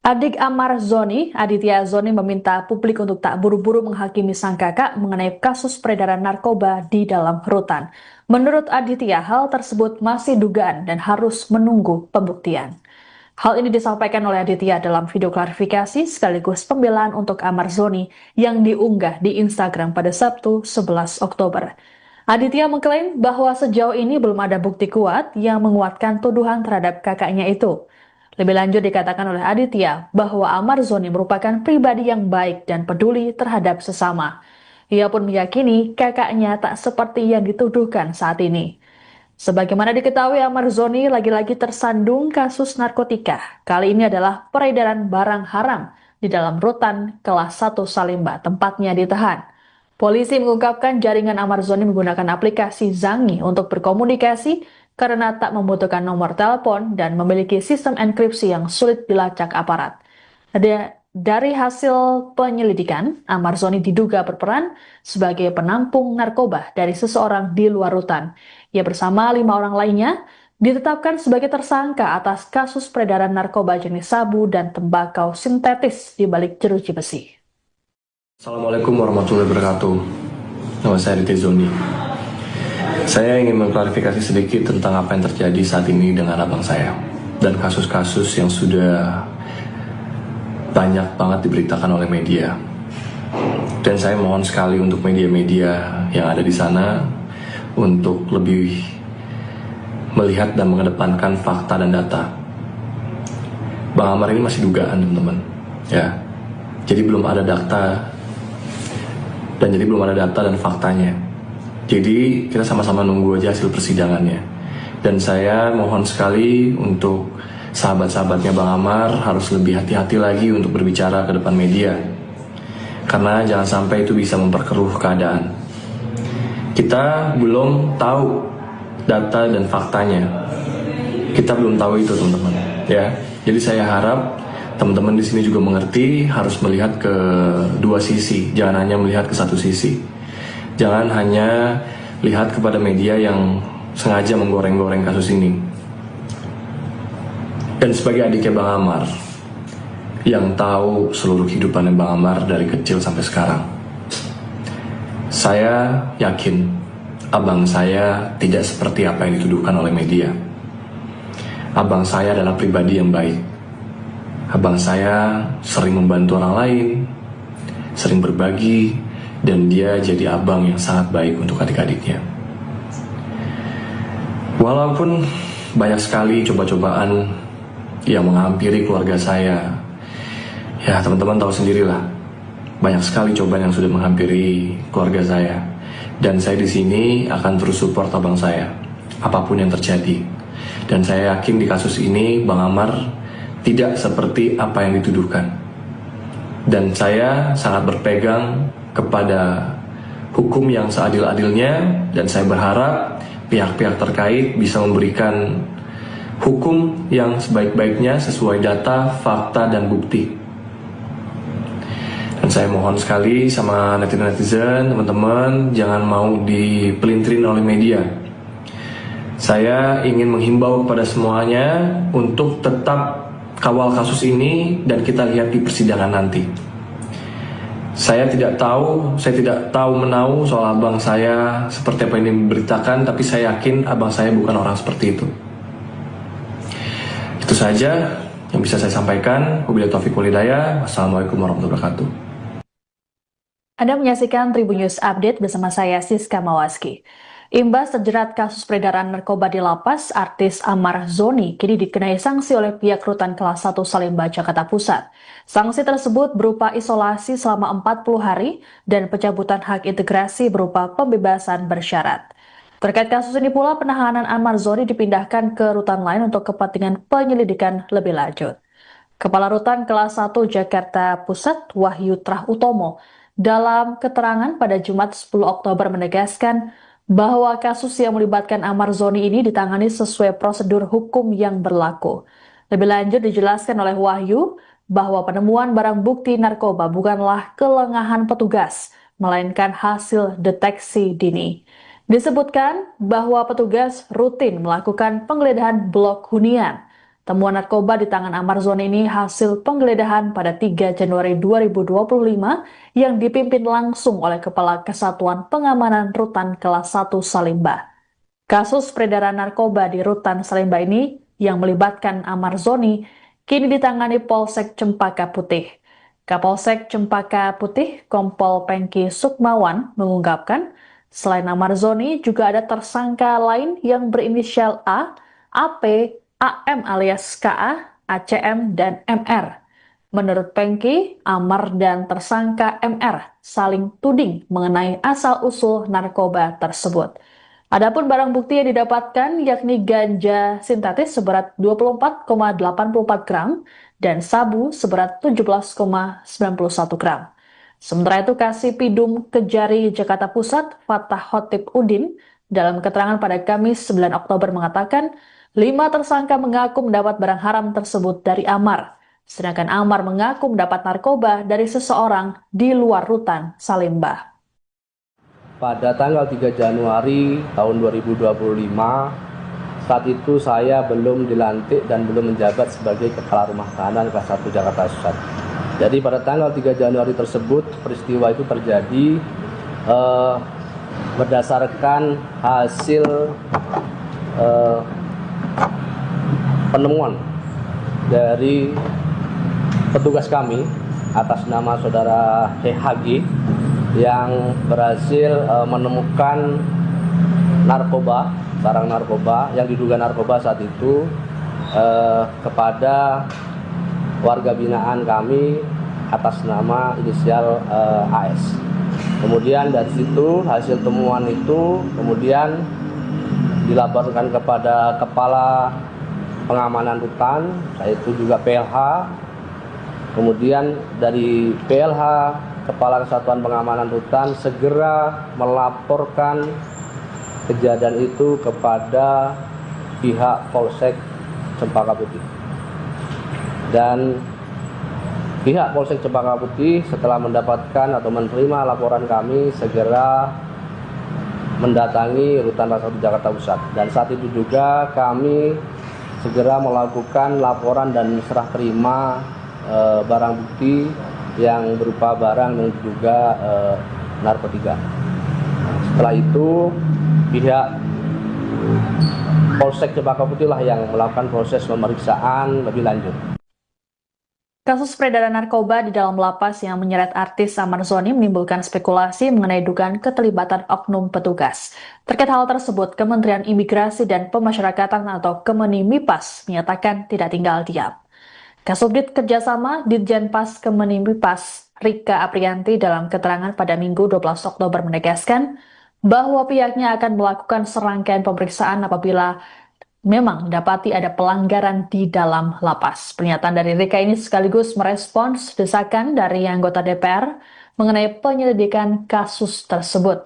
Adik Amar Zoni, Aditya Zoni meminta publik untuk tak buru-buru menghakimi sang kakak mengenai kasus peredaran narkoba di dalam rutan. Menurut Aditya, hal tersebut masih dugaan dan harus menunggu pembuktian. Hal ini disampaikan oleh Aditya dalam video klarifikasi sekaligus pembelaan untuk Amar Zoni yang diunggah di Instagram pada Sabtu 11 Oktober. Aditya mengklaim bahwa sejauh ini belum ada bukti kuat yang menguatkan tuduhan terhadap kakaknya itu. Lebih lanjut dikatakan oleh Aditya bahwa Amar Zoni merupakan pribadi yang baik dan peduli terhadap sesama. Ia pun meyakini kakaknya tak seperti yang dituduhkan saat ini. Sebagaimana diketahui, Amar Zoni lagi-lagi tersandung kasus narkotika. Kali ini adalah peredaran barang haram di dalam rutan kelas 1 Salimba, tempatnya ditahan. Polisi mengungkapkan jaringan Amar Zoni menggunakan aplikasi Zangi untuk berkomunikasi karena tak membutuhkan nomor telepon dan memiliki sistem enkripsi yang sulit dilacak aparat. Dari hasil penyelidikan, Amar Zoni diduga berperan sebagai penampung narkoba dari seseorang di luar rutan. Ia bersama 5 orang lainnya ditetapkan sebagai tersangka atas kasus peredaran narkoba jenis sabu dan tembakau sintetis di balik jeruji besi. Assalamualaikum warahmatullahi wabarakatuh. Nama saya Aditya Zoni. Saya ingin mengklarifikasi sedikit tentang apa yang terjadi saat ini dengan abang saya dan kasus-kasus yang sudah banyak banget diberitakan oleh media. Dan saya mohon sekali untuk media-media yang ada di sana untuk lebih melihat dan mengedepankan fakta dan data. Bang Amar ini masih dugaan, teman-teman. Ya. Jadi belum ada data dan faktanya. Jadi kita sama-sama nunggu aja hasil persidangannya. Dan saya mohon sekali untuk sahabat-sahabatnya Bang Amar harus lebih hati-hati lagi untuk berbicara ke depan media. Karena jangan sampai itu bisa memperkeruh keadaan. Kita belum tahu data dan faktanya. Kita belum tahu itu, teman-teman. Ya. Jadi saya harap teman-teman di sini juga mengerti harus melihat ke dua sisi, jangan hanya melihat ke satu sisi. Jangan hanya lihat kepada media yang sengaja menggoreng-goreng kasus ini. Dan sebagai adiknya Bang Amar, yang tahu seluruh kehidupan Bang Amar dari kecil sampai sekarang, saya yakin abang saya tidak seperti apa yang dituduhkan oleh media. Abang saya adalah pribadi yang baik. Abang saya sering membantu orang lain, sering berbagi, dan dia jadi abang yang sangat baik untuk adik-adiknya. Walaupun banyak sekali coba-cobaan yang menghampiri keluarga saya, ya teman-teman tahu sendirilah, banyak sekali cobaan yang sudah menghampiri keluarga saya. Dan saya di sini akan terus support abang saya, apapun yang terjadi. Dan saya yakin di kasus ini Bang Amar tidak seperti apa yang dituduhkan. Dan saya sangat berpegang kepada hukum yang seadil-adilnya, dan saya berharap pihak-pihak terkait bisa memberikan hukum yang sebaik-baiknya sesuai data, fakta, dan bukti. Dan saya mohon sekali sama netizen-netizen, teman-teman, jangan mau dipelintirin oleh media. Saya ingin menghimbau kepada semuanya untuk tetap kawal kasus ini dan kita lihat di persidangan nanti. Saya tidak tahu menahu soal abang saya seperti apa yang diberitakan, tapi saya yakin abang saya bukan orang seperti itu. Itu saja yang bisa saya sampaikan. Wabillahi taufiq wal hidayah. Wassalamualaikum warahmatullahi wabarakatuh. Anda menyaksikan Tribun News Update bersama saya Siska Mawaski. Imbas terjerat kasus peredaran narkoba di lapas, artis Amar Zoni kini dikenai sanksi oleh pihak Rutan Kelas 1 Salemba, Jakarta Pusat. Sanksi tersebut berupa isolasi selama 40 hari dan pencabutan hak integrasi berupa pembebasan bersyarat. Terkait kasus ini pula, penahanan Amar Zoni dipindahkan ke rutan lain untuk kepentingan penyelidikan lebih lanjut. Kepala Rutan Kelas 1 Jakarta Pusat, Wahyu Trah Utomo, dalam keterangan pada Jumat 10 Oktober menegaskan bahwa kasus yang melibatkan Amar Zoni ini ditangani sesuai prosedur hukum yang berlaku. Lebih lanjut dijelaskan oleh Wahyu bahwa penemuan barang bukti narkoba bukanlah kelengahan petugas, melainkan hasil deteksi dini. Disebutkan bahwa petugas rutin melakukan penggeledahan blok hunian. Temuan narkoba di tangan Amar Zoni ini hasil penggeledahan pada 3 Januari 2025 yang dipimpin langsung oleh Kepala Kesatuan Pengamanan Rutan Kelas 1 Salemba. Kasus peredaran narkoba di Rutan Salemba ini yang melibatkan Amar Zoni kini ditangani Polsek Cempaka Putih. Kapolsek Cempaka Putih, Kompol Pengki Sukmawan, mengungkapkan selain Amar Zoni juga ada tersangka lain yang berinisial A, AP, AM alias KA, ACM, dan MR. Menurut Pengki, Amar dan tersangka MR saling tuding mengenai asal-usul narkoba tersebut. Adapun barang bukti yang didapatkan yakni ganja sintetis seberat 24,84 gram dan sabu seberat 17,91 gram. Sementara itu, Kasipidum Kejari Jakarta Pusat, Fatah Khotib Udin, dalam keterangan pada Kamis 9 Oktober mengatakan 5 tersangka mengaku mendapat barang haram tersebut dari Amar, sedangkan Amar mengaku mendapat narkoba dari seseorang di luar Rutan Salemba. Pada tanggal 3 Januari tahun 2025, saat itu saya belum dilantik dan belum menjabat sebagai Kepala Rumah Tahanan Kelas 1 Jakarta Pusat. Jadi pada tanggal 3 Januari tersebut, peristiwa itu terjadi berdasarkan hasil penemuan dari petugas kami atas nama saudara HG yang berhasil menemukan narkoba, barang narkoba yang diduga narkoba saat itu kepada warga binaan kami atas nama inisial AS. Kemudian dari situ hasil temuan itu kemudian dilaporkan kepada Kepala Pengamanan Rutan, yaitu juga PLH. Kemudian dari PLH, Kepala Kesatuan Pengamanan Rutan segera melaporkan kejadian itu kepada pihak Polsek Cempaka Putih. Dan pihak Polsek Cempaka Putih setelah mendapatkan atau menerima laporan kami segera mendatangi Rutan Kelas 1 Jakarta Pusat. Dan saat itu juga kami segera melakukan laporan dan serah terima barang bukti yang berupa barang yang diduga narkotika. Setelah itu pihak Polsek Cempaka Putih lah yang melakukan proses pemeriksaan lebih lanjut. Kasus peredaran narkoba di dalam lapas yang menyeret artis Amar Zoni menimbulkan spekulasi mengenai dugaan keterlibatan oknum petugas. Terkait hal tersebut, Kementerian Imigrasi dan Pemasyarakatan atau Kemenimipas menyatakan tidak tinggal diam. Kasubdit Kerjasama Ditjenpas Kemenimipas Rika Aprianti dalam keterangan pada Minggu 12 Oktober menegaskan bahwa pihaknya akan melakukan serangkaian pemeriksaan apabila memang dapati ada pelanggaran di dalam lapas. Pernyataan dari Rika ini sekaligus merespons desakan dari anggota DPR mengenai penyelidikan kasus tersebut.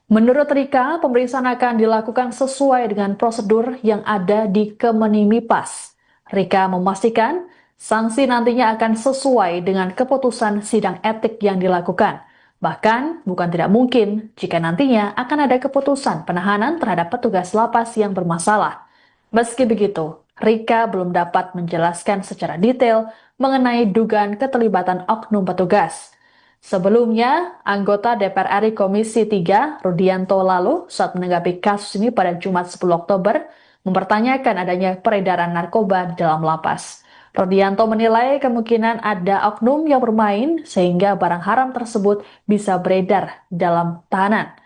Menurut Rika, pemeriksaan akan dilakukan sesuai dengan prosedur yang ada di Kemenimipas. Rika memastikan sanksi nantinya akan sesuai dengan keputusan sidang etik yang dilakukan. Bahkan, bukan tidak mungkin jika nantinya akan ada keputusan penahanan terhadap petugas lapas yang bermasalah. Meski begitu, Rika belum dapat menjelaskan secara detail mengenai dugaan keterlibatan oknum petugas. Sebelumnya, anggota DPR RI Komisi 3, Rudianto lalu, saat menanggapi kasus ini pada Jumat 10 Oktober, mempertanyakan adanya peredaran narkoba di dalam lapas. Rudianto menilai kemungkinan ada oknum yang bermain sehingga barang haram tersebut bisa beredar dalam tahanan.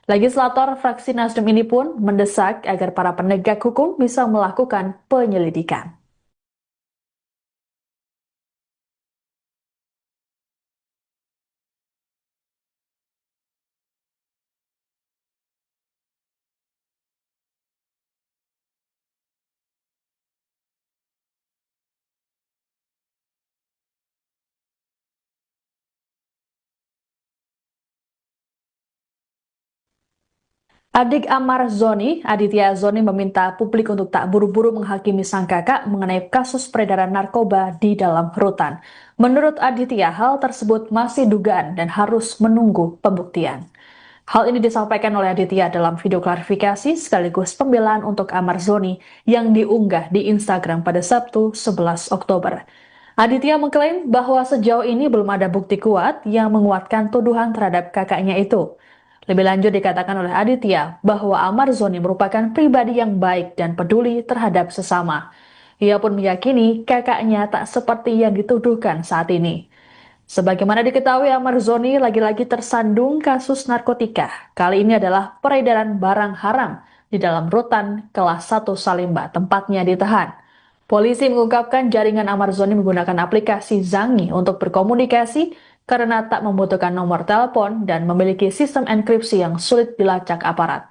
Legislator fraksi Nasdem ini pun mendesak agar para penegak hukum bisa melakukan penyelidikan. Adik Amar Zoni, Aditya Zoni meminta publik untuk tak buru-buru menghakimi sang kakak mengenai kasus peredaran narkoba di dalam rutan. Menurut Aditya, hal tersebut masih dugaan dan harus menunggu pembuktian. Hal ini disampaikan oleh Aditya dalam video klarifikasi sekaligus pembelaan untuk Amar Zoni yang diunggah di Instagram pada Sabtu 11 Oktober. Aditya mengklaim bahwa sejauh ini belum ada bukti kuat yang menguatkan tuduhan terhadap kakaknya itu. Lebih lanjut dikatakan oleh Aditya bahwa Amar Zoni merupakan pribadi yang baik dan peduli terhadap sesama. Ia pun meyakini kakaknya tak seperti yang dituduhkan saat ini. Sebagaimana diketahui, Amar Zoni lagi-lagi tersandung kasus narkotika. Kali ini adalah peredaran barang haram di dalam rutan kelas 1 Salemba, tempatnya ditahan. Polisi mengungkapkan jaringan Amar Zoni menggunakan aplikasi Zangi untuk berkomunikasi karena tak membutuhkan nomor telepon dan memiliki sistem enkripsi yang sulit dilacak aparat.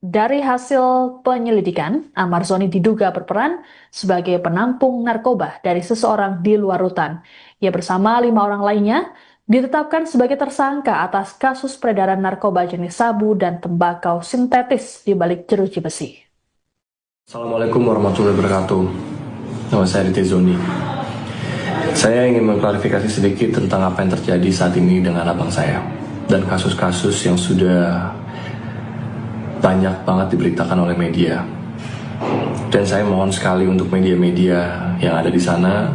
Dari hasil penyelidikan, Amar Zoni diduga berperan sebagai penampung narkoba dari seseorang di luar rutan. Ia bersama 5 orang lainnya ditetapkan sebagai tersangka atas kasus peredaran narkoba jenis sabu dan tembakau sintetis di balik jeruji besi. Assalamualaikum warahmatullahi wabarakatuh. Nama saya Aditya Zoni. Saya ingin mengklarifikasi sedikit tentang apa yang terjadi saat ini dengan abang saya dan kasus-kasus yang sudah banyak banget diberitakan oleh media. Dan saya mohon sekali untuk media-media yang ada di sana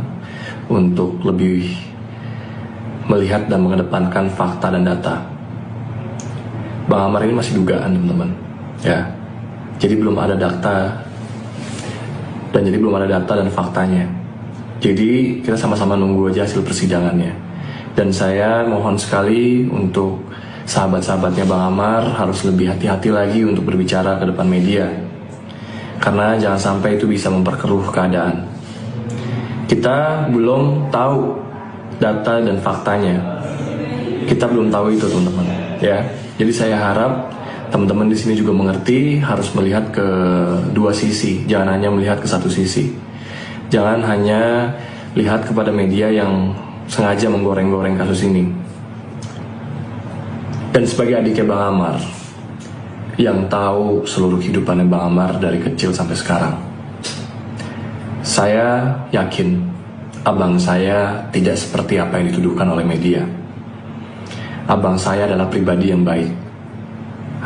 untuk lebih melihat dan mengedepankan fakta dan data. Bang Amar ini masih dugaan, teman-teman. Ya. Jadi belum ada data dan faktanya. Jadi kita sama-sama nunggu aja hasil persidangannya. Dan saya mohon sekali untuk sahabat-sahabatnya Bang Amar harus lebih hati-hati lagi untuk berbicara ke depan media. Karena jangan sampai itu bisa memperkeruh keadaan. Kita belum tahu data dan faktanya. Kita belum tahu itu, teman-teman. Ya. Jadi saya harap teman-teman di sini juga mengerti harus melihat ke dua sisi, jangan hanya melihat ke satu sisi. Jangan hanya lihat kepada media yang sengaja menggoreng-goreng kasus ini. Dan sebagai adiknya Bang Amar, yang tahu seluruh kehidupannya Bang Amar dari kecil sampai sekarang, saya yakin abang saya tidak seperti apa yang dituduhkan oleh media. Abang saya adalah pribadi yang baik.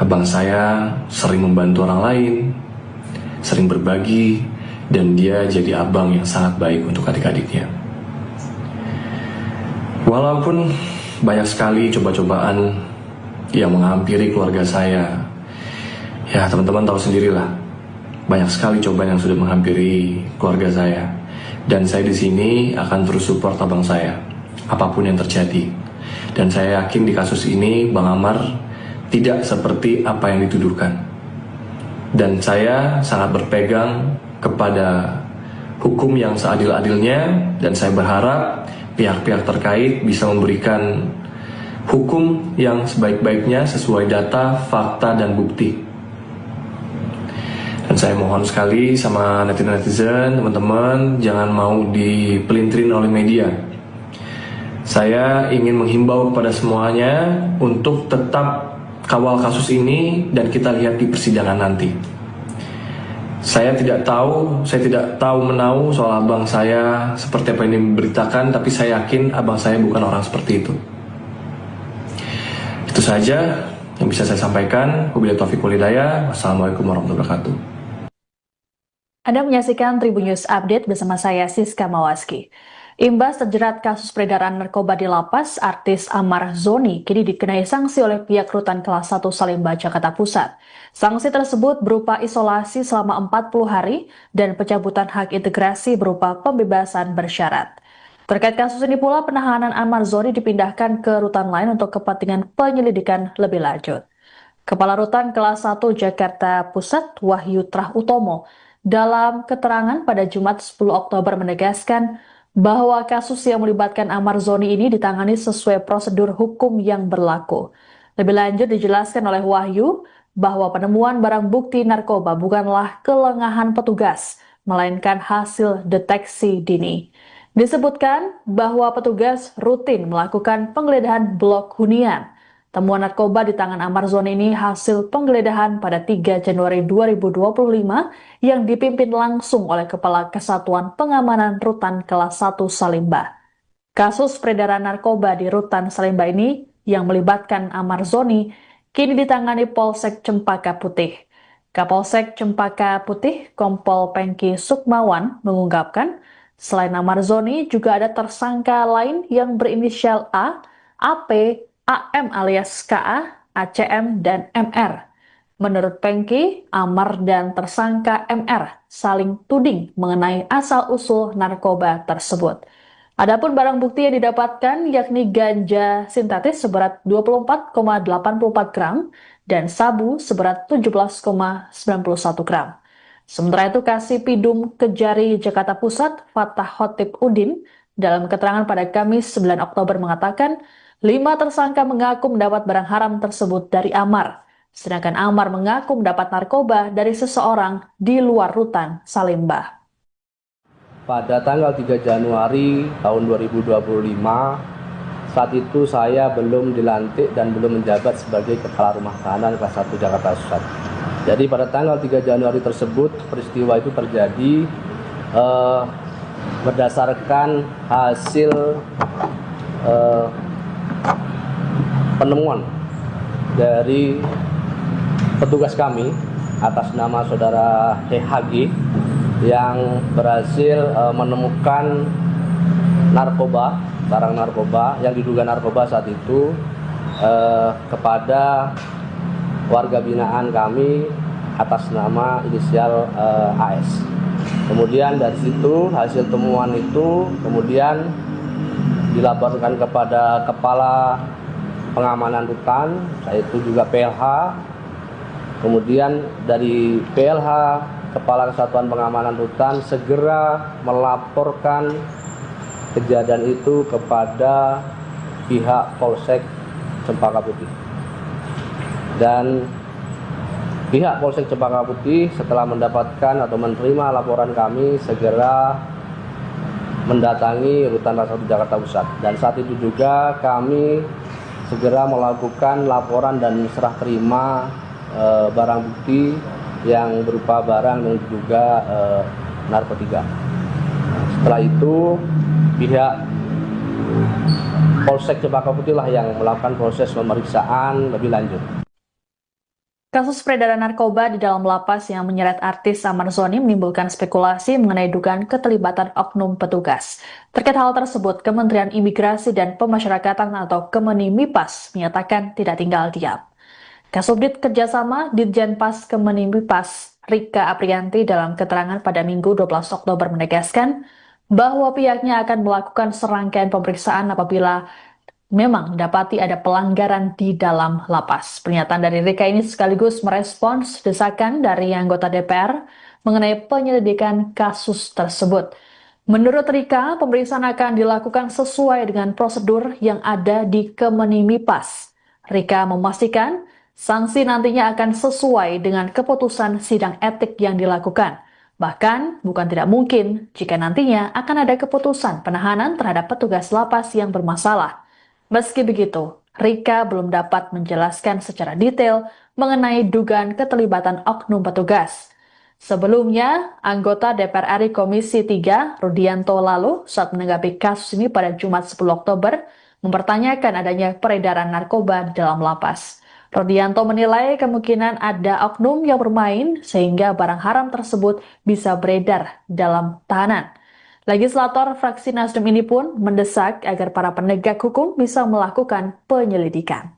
Abang saya sering membantu orang lain, sering berbagi, dan dia jadi abang yang sangat baik untuk adik-adiknya. Walaupun banyak sekali coba-cobaan yang menghampiri keluarga saya, ya teman-teman tahu sendirilah, banyak sekali cobaan yang sudah menghampiri keluarga saya. Dan saya di sini akan terus support abang saya, apapun yang terjadi. Dan saya yakin di kasus ini Bang Amar tidak seperti apa yang dituduhkan. Dan saya sangat berpegang kepada hukum yang seadil-adilnya, dan saya berharap pihak-pihak terkait bisa memberikan hukum yang sebaik-baiknya sesuai data, fakta, dan bukti. Dan saya mohon sekali sama netizen, teman-teman, jangan mau dipelintirin oleh media. Saya ingin menghimbau kepada semuanya untuk tetap kawal kasus ini dan kita lihat di persidangan nanti. Saya tidak tahu menahu soal abang saya seperti apa yang diberitakan, tapi saya yakin abang saya bukan orang seperti itu. Itu saja yang bisa saya sampaikan. Wabillahi taufiq wal hidayah. Wassalamualaikum warahmatullahi wabarakatuh. Anda menyaksikan Tribun News Update bersama saya Siska Mawaski. Imbas terjerat kasus peredaran narkoba di lapas, artis Amar Zoni kini dikenai sanksi oleh pihak rutan kelas 1 Salemba, Jakarta Pusat. Sanksi tersebut berupa isolasi selama 40 hari dan pencabutan hak integrasi berupa pembebasan bersyarat. Terkait kasus ini pula, penahanan Amar Zoni dipindahkan ke rutan lain untuk kepentingan penyelidikan lebih lanjut. Kepala Rutan Kelas 1 Jakarta Pusat Wahyu Trah Utomo dalam keterangan pada Jumat 10 Oktober menegaskan bahwa kasus yang melibatkan Amar Zoni ini ditangani sesuai prosedur hukum yang berlaku. Lebih lanjut dijelaskan oleh Wahyu bahwa penemuan barang bukti narkoba bukanlah kelengahan petugas, melainkan hasil deteksi dini. Disebutkan bahwa petugas rutin melakukan penggeledahan blok hunian. Temuan narkoba di tangan Amar Zoni ini hasil penggeledahan pada 3 Januari 2025 yang dipimpin langsung oleh Kepala Kesatuan Pengamanan Rutan Kelas 1 Salimba. Kasus peredaran narkoba di Rutan Salimba ini yang melibatkan Amar Zoni kini ditangani Polsek Cempaka Putih. Kapolsek Cempaka Putih, Kompol Pengki Sukmawan mengungkapkan, selain Amar Zoni juga ada tersangka lain yang berinisial A, AP, AM alias KA, ACM, dan MR. Menurut Pengki, Amar dan tersangka MR saling tuding mengenai asal-usul narkoba tersebut. Adapun barang bukti yang didapatkan yakni ganja sintetis seberat 24,84 gram dan sabu seberat 17,91 gram. Sementara itu Kasipidum Kejari Jakarta Pusat Fatah Khotib Udin dalam keterangan pada Kamis 9 Oktober mengatakan 5 tersangka mengaku mendapat barang haram tersebut dari Amar, sedangkan Amar mengaku mendapat narkoba dari seseorang di luar Rutan Salimba. Pada tanggal 3 Januari tahun 2025, saat itu saya belum dilantik dan belum menjabat sebagai Kepala Rumah Tahanan Kelas 1 Jakarta Pusat. Jadi pada tanggal 3 Januari tersebut peristiwa itu terjadi berdasarkan hasil penemuan dari petugas kami atas nama saudara HG yang berhasil menemukan narkoba, barang narkoba yang diduga narkoba saat itu kepada warga binaan kami atas nama inisial AS. Kemudian dari situ hasil temuan itu kemudian dilaporkan kepada Kepala Pengamanan Rutan, yaitu juga PLH. Kemudian dari PLH, Kepala Kesatuan Pengamanan Rutan segera melaporkan kejadian itu kepada pihak Polsek Cempaka Putih. Dan pihak Polsek Cempaka Putih setelah mendapatkan atau menerima laporan kami segera mendatangi Rutan Kelas 1 Jakarta Pusat. Dan saat itu juga kami segera melakukan laporan dan serah terima barang bukti yang berupa barang yang diduga narkotika. Setelah itu pihak Polsek Cempaka Putih lah yang melakukan proses pemeriksaan lebih lanjut. Kasus peredaran narkoba di dalam lapas yang menyeret artis Amar Zoni menimbulkan spekulasi mengenai dugaan keterlibatan oknum petugas. Terkait hal tersebut, Kementerian Imigrasi dan Pemasyarakatan atau Kemenimipas menyatakan tidak tinggal diam. Kasubdit Kerjasama Ditjenpas Kemenimipas Rika Aprianti dalam keterangan pada Minggu 12 Oktober menegaskan bahwa pihaknya akan melakukan serangkaian pemeriksaan apabila memang dapati ada pelanggaran di dalam lapas. Pernyataan dari Rika ini sekaligus merespons desakan dari anggota DPR mengenai penyelidikan kasus tersebut. Menurut Rika, pemeriksaan akan dilakukan sesuai dengan prosedur yang ada di Kemenimipas. Rika memastikan sanksi nantinya akan sesuai dengan keputusan sidang etik yang dilakukan. Bahkan, bukan tidak mungkin jika nantinya akan ada keputusan penahanan terhadap petugas lapas yang bermasalah. Meski begitu, Rika belum dapat menjelaskan secara detail mengenai dugaan keterlibatan oknum petugas. Sebelumnya, anggota DPR RI Komisi 3, Rudianto lalu, saat menanggapi kasus ini pada Jumat 10 Oktober, mempertanyakan adanya peredaran narkoba di dalam lapas. Rudianto menilai kemungkinan ada oknum yang bermain sehingga barang haram tersebut bisa beredar dalam tahanan. Legislator fraksi Nasdem ini pun mendesak agar para penegak hukum bisa melakukan penyelidikan.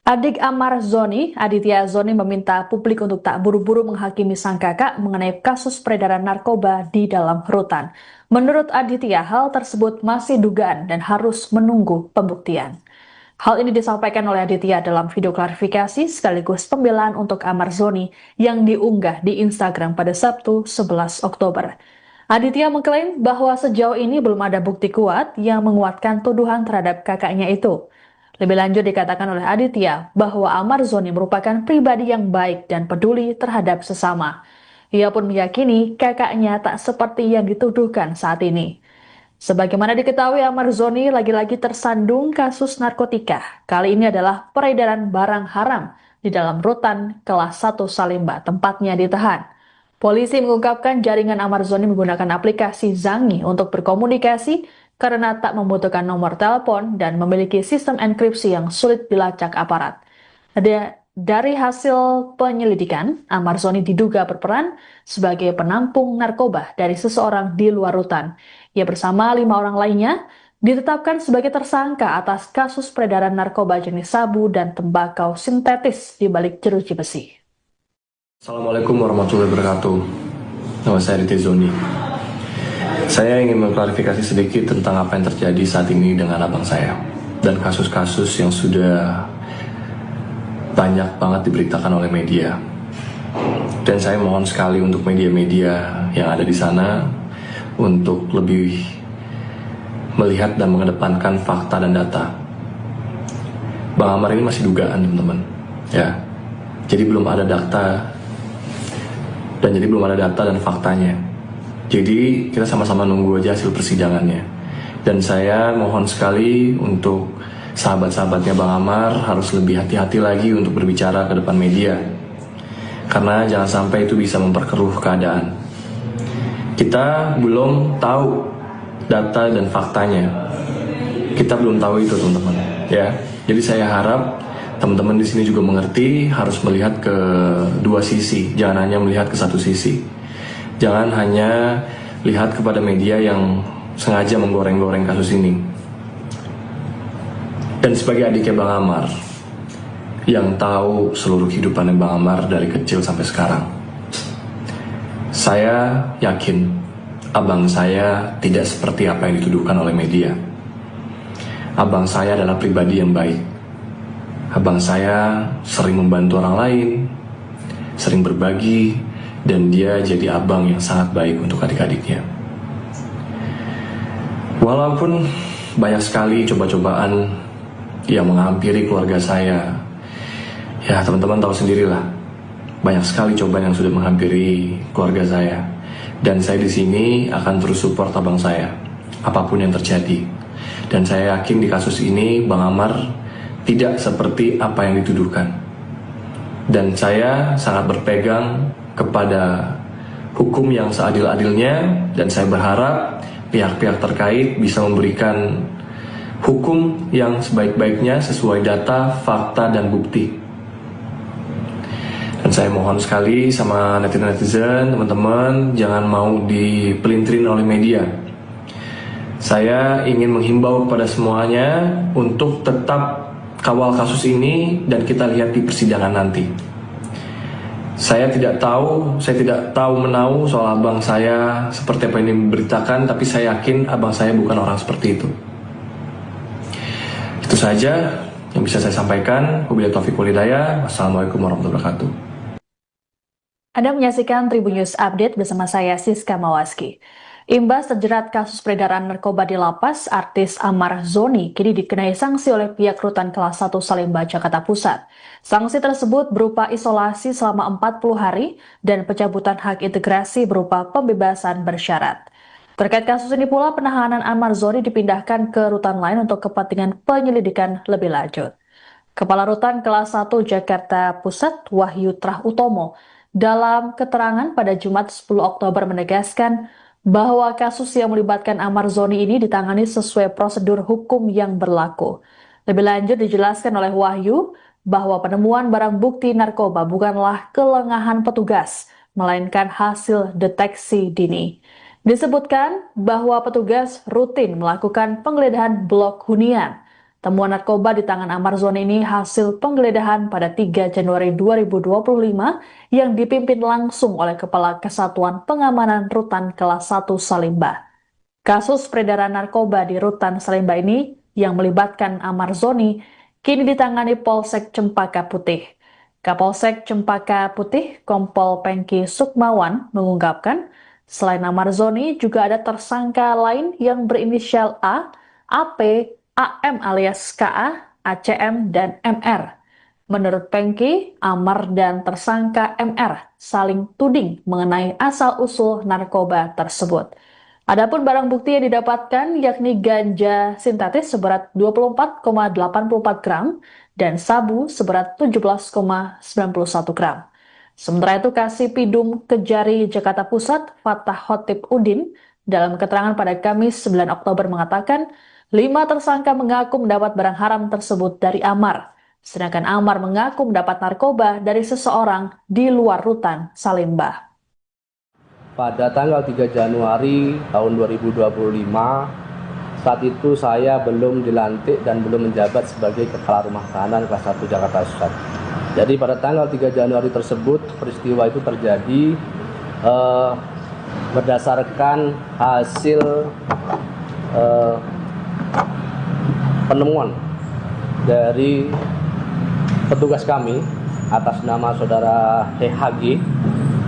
Adik Amar Zoni, Aditya Zoni meminta publik untuk tak buru-buru menghakimi sang kakak mengenai kasus peredaran narkoba di dalam rutan. Menurut Aditya, hal tersebut masih dugaan dan harus menunggu pembuktian. Hal ini disampaikan oleh Aditya dalam video klarifikasi sekaligus pembelaan untuk Amar Zoni yang diunggah di Instagram pada Sabtu 11 Oktober. Aditya mengklaim bahwa sejauh ini belum ada bukti kuat yang menguatkan tuduhan terhadap kakaknya itu. Lebih lanjut dikatakan oleh Aditya bahwa Amar Zoni merupakan pribadi yang baik dan peduli terhadap sesama. Ia pun meyakini kakaknya tak seperti yang dituduhkan saat ini. Sebagaimana diketahui, Amar Zoni lagi-lagi tersandung kasus narkotika. Kali ini adalah peredaran barang haram di dalam rutan kelas 1 Salemba, tempatnya ditahan. Polisi mengungkapkan jaringan Amar Zoni menggunakan aplikasi Zangi untuk berkomunikasi karena tak membutuhkan nomor telepon dan memiliki sistem enkripsi yang sulit dilacak aparat. Dari hasil penyelidikan, Amar Zoni diduga berperan sebagai penampung narkoba dari seseorang di luar rutan. Ia bersama 5 orang lainnya ditetapkan sebagai tersangka atas kasus peredaran narkoba jenis sabu dan tembakau sintetis di balik jeruji besi. Assalamualaikum warahmatullahi wabarakatuh. Nama saya Aditya Zoni. Saya ingin mengklarifikasi sedikit tentang apa yang terjadi saat ini dengan abang saya dan kasus-kasus yang sudah banyak banget diberitakan oleh media. Dan saya mohon sekali untuk media-media yang ada di sana untuk lebih melihat dan mengedepankan fakta dan data. Bang Amar ini masih dugaan, teman-teman. Ya. Jadi belum ada data dan faktanya. Jadi kita sama-sama nunggu aja hasil persidangannya. Dan saya mohon sekali untuk sahabat-sahabatnya Bang Amar harus lebih hati-hati lagi untuk berbicara ke depan media. Karena jangan sampai itu bisa memperkeruh keadaan. Kita belum tahu data dan faktanya. Kita belum tahu itu, teman-teman. Ya. Jadi saya harap teman-teman di sini juga mengerti harus melihat ke dua sisi, jangan hanya melihat ke satu sisi. Jangan hanya lihat kepada media yang sengaja menggoreng-goreng kasus ini. Dan sebagai adiknya Bang Amar, yang tahu seluruh kehidupannya Bang Amar dari kecil sampai sekarang, saya yakin abang saya tidak seperti apa yang dituduhkan oleh media. Abang saya adalah pribadi yang baik. Abang saya sering membantu orang lain, sering berbagi, dan dia jadi abang yang sangat baik untuk adik-adiknya. Walaupun banyak sekali coba-cobaan yang menghampiri keluarga saya, ya teman-teman tahu sendirilah, banyak sekali cobaan yang sudah menghampiri keluarga saya. Dan saya di sini akan terus support abang saya, apapun yang terjadi. Dan saya yakin di kasus ini Bang Amar tidak seperti apa yang dituduhkan. Dan saya sangat berpegang kepada hukum yang seadil-adilnya, dan saya berharap pihak-pihak terkait bisa memberikan hukum yang sebaik-baiknya sesuai data, fakta, dan bukti. Dan saya mohon sekali sama netizen, teman-teman, jangan mau dipelintirin oleh media. Saya ingin menghimbau kepada semuanya untuk tetap kawal kasus ini dan kita lihat di persidangan nanti. Saya tidak tahu menahu soal abang saya seperti apa yang diberitakan, tapi saya yakin abang saya bukan orang seperti itu. Itu saja yang bisa saya sampaikan. Wabillahi taufiq wal hidayah. Wassalamualaikum warahmatullahi wabarakatuh. Anda menyaksikan Tribun News Update bersama saya Siska Mawaski. Imbas terjerat kasus peredaran narkoba di lapas, artis Amar Zoni kini dikenai sanksi oleh pihak rutan kelas 1 Salemba, Jakarta Pusat. Sanksi tersebut berupa isolasi selama 40 hari dan pencabutan hak integrasi berupa pembebasan bersyarat. Terkait kasus ini pula, penahanan Amar Zoni dipindahkan ke rutan lain untuk kepentingan penyelidikan lebih lanjut. Kepala Rutan kelas 1 Jakarta Pusat, Wahyu Trah Utomo, dalam keterangan pada Jumat 10 Oktober menegaskan bahwa kasus yang melibatkan Amar Zoni ini ditangani sesuai prosedur hukum yang berlaku. Lebih lanjut dijelaskan oleh Wahyu bahwa penemuan barang bukti narkoba bukanlah kelengahan petugas, melainkan hasil deteksi dini. Disebutkan bahwa petugas rutin melakukan penggeledahan blok hunian Temuan narkoba di tangan Amar Zoni ini hasil penggeledahan pada 3 Januari 2025 yang dipimpin langsung oleh Kepala Kesatuan Pengamanan Rutan Kelas 1 Salimba. Kasus peredaran narkoba di Rutan Salimba ini yang melibatkan Amar Zoni kini ditangani Polsek Cempaka Putih. Kapolsek Cempaka Putih, Kompol Pengki Sukmawan, mengungkapkan selain Amar Zoni juga ada tersangka lain yang berinisial A, AP, AM alias KA, ACM, dan MR. Menurut Pengki, Amar dan tersangka MR saling tuding mengenai asal-usul narkoba tersebut. Adapun barang bukti yang didapatkan yakni ganja sintetis seberat 24,84 gram dan sabu seberat 17,91 gram. Sementara itu Kasipidum Kejari Jakarta Pusat, Fatah Khotib Udin, dalam keterangan pada Kamis 9 Oktober mengatakan 5 tersangka mengaku mendapat barang haram tersebut dari Amar, sedangkan Amar mengaku mendapat narkoba dari seseorang di luar Rutan Salimba. Pada tanggal 3 Januari tahun 2025, saat itu saya belum dilantik dan belum menjabat sebagai Kepala Rumah Tahanan Kelas 1 Jakarta Pusat. Jadi pada tanggal 3 Januari tersebut, peristiwa itu terjadi berdasarkan hasil penemuan dari petugas kami atas nama saudara HG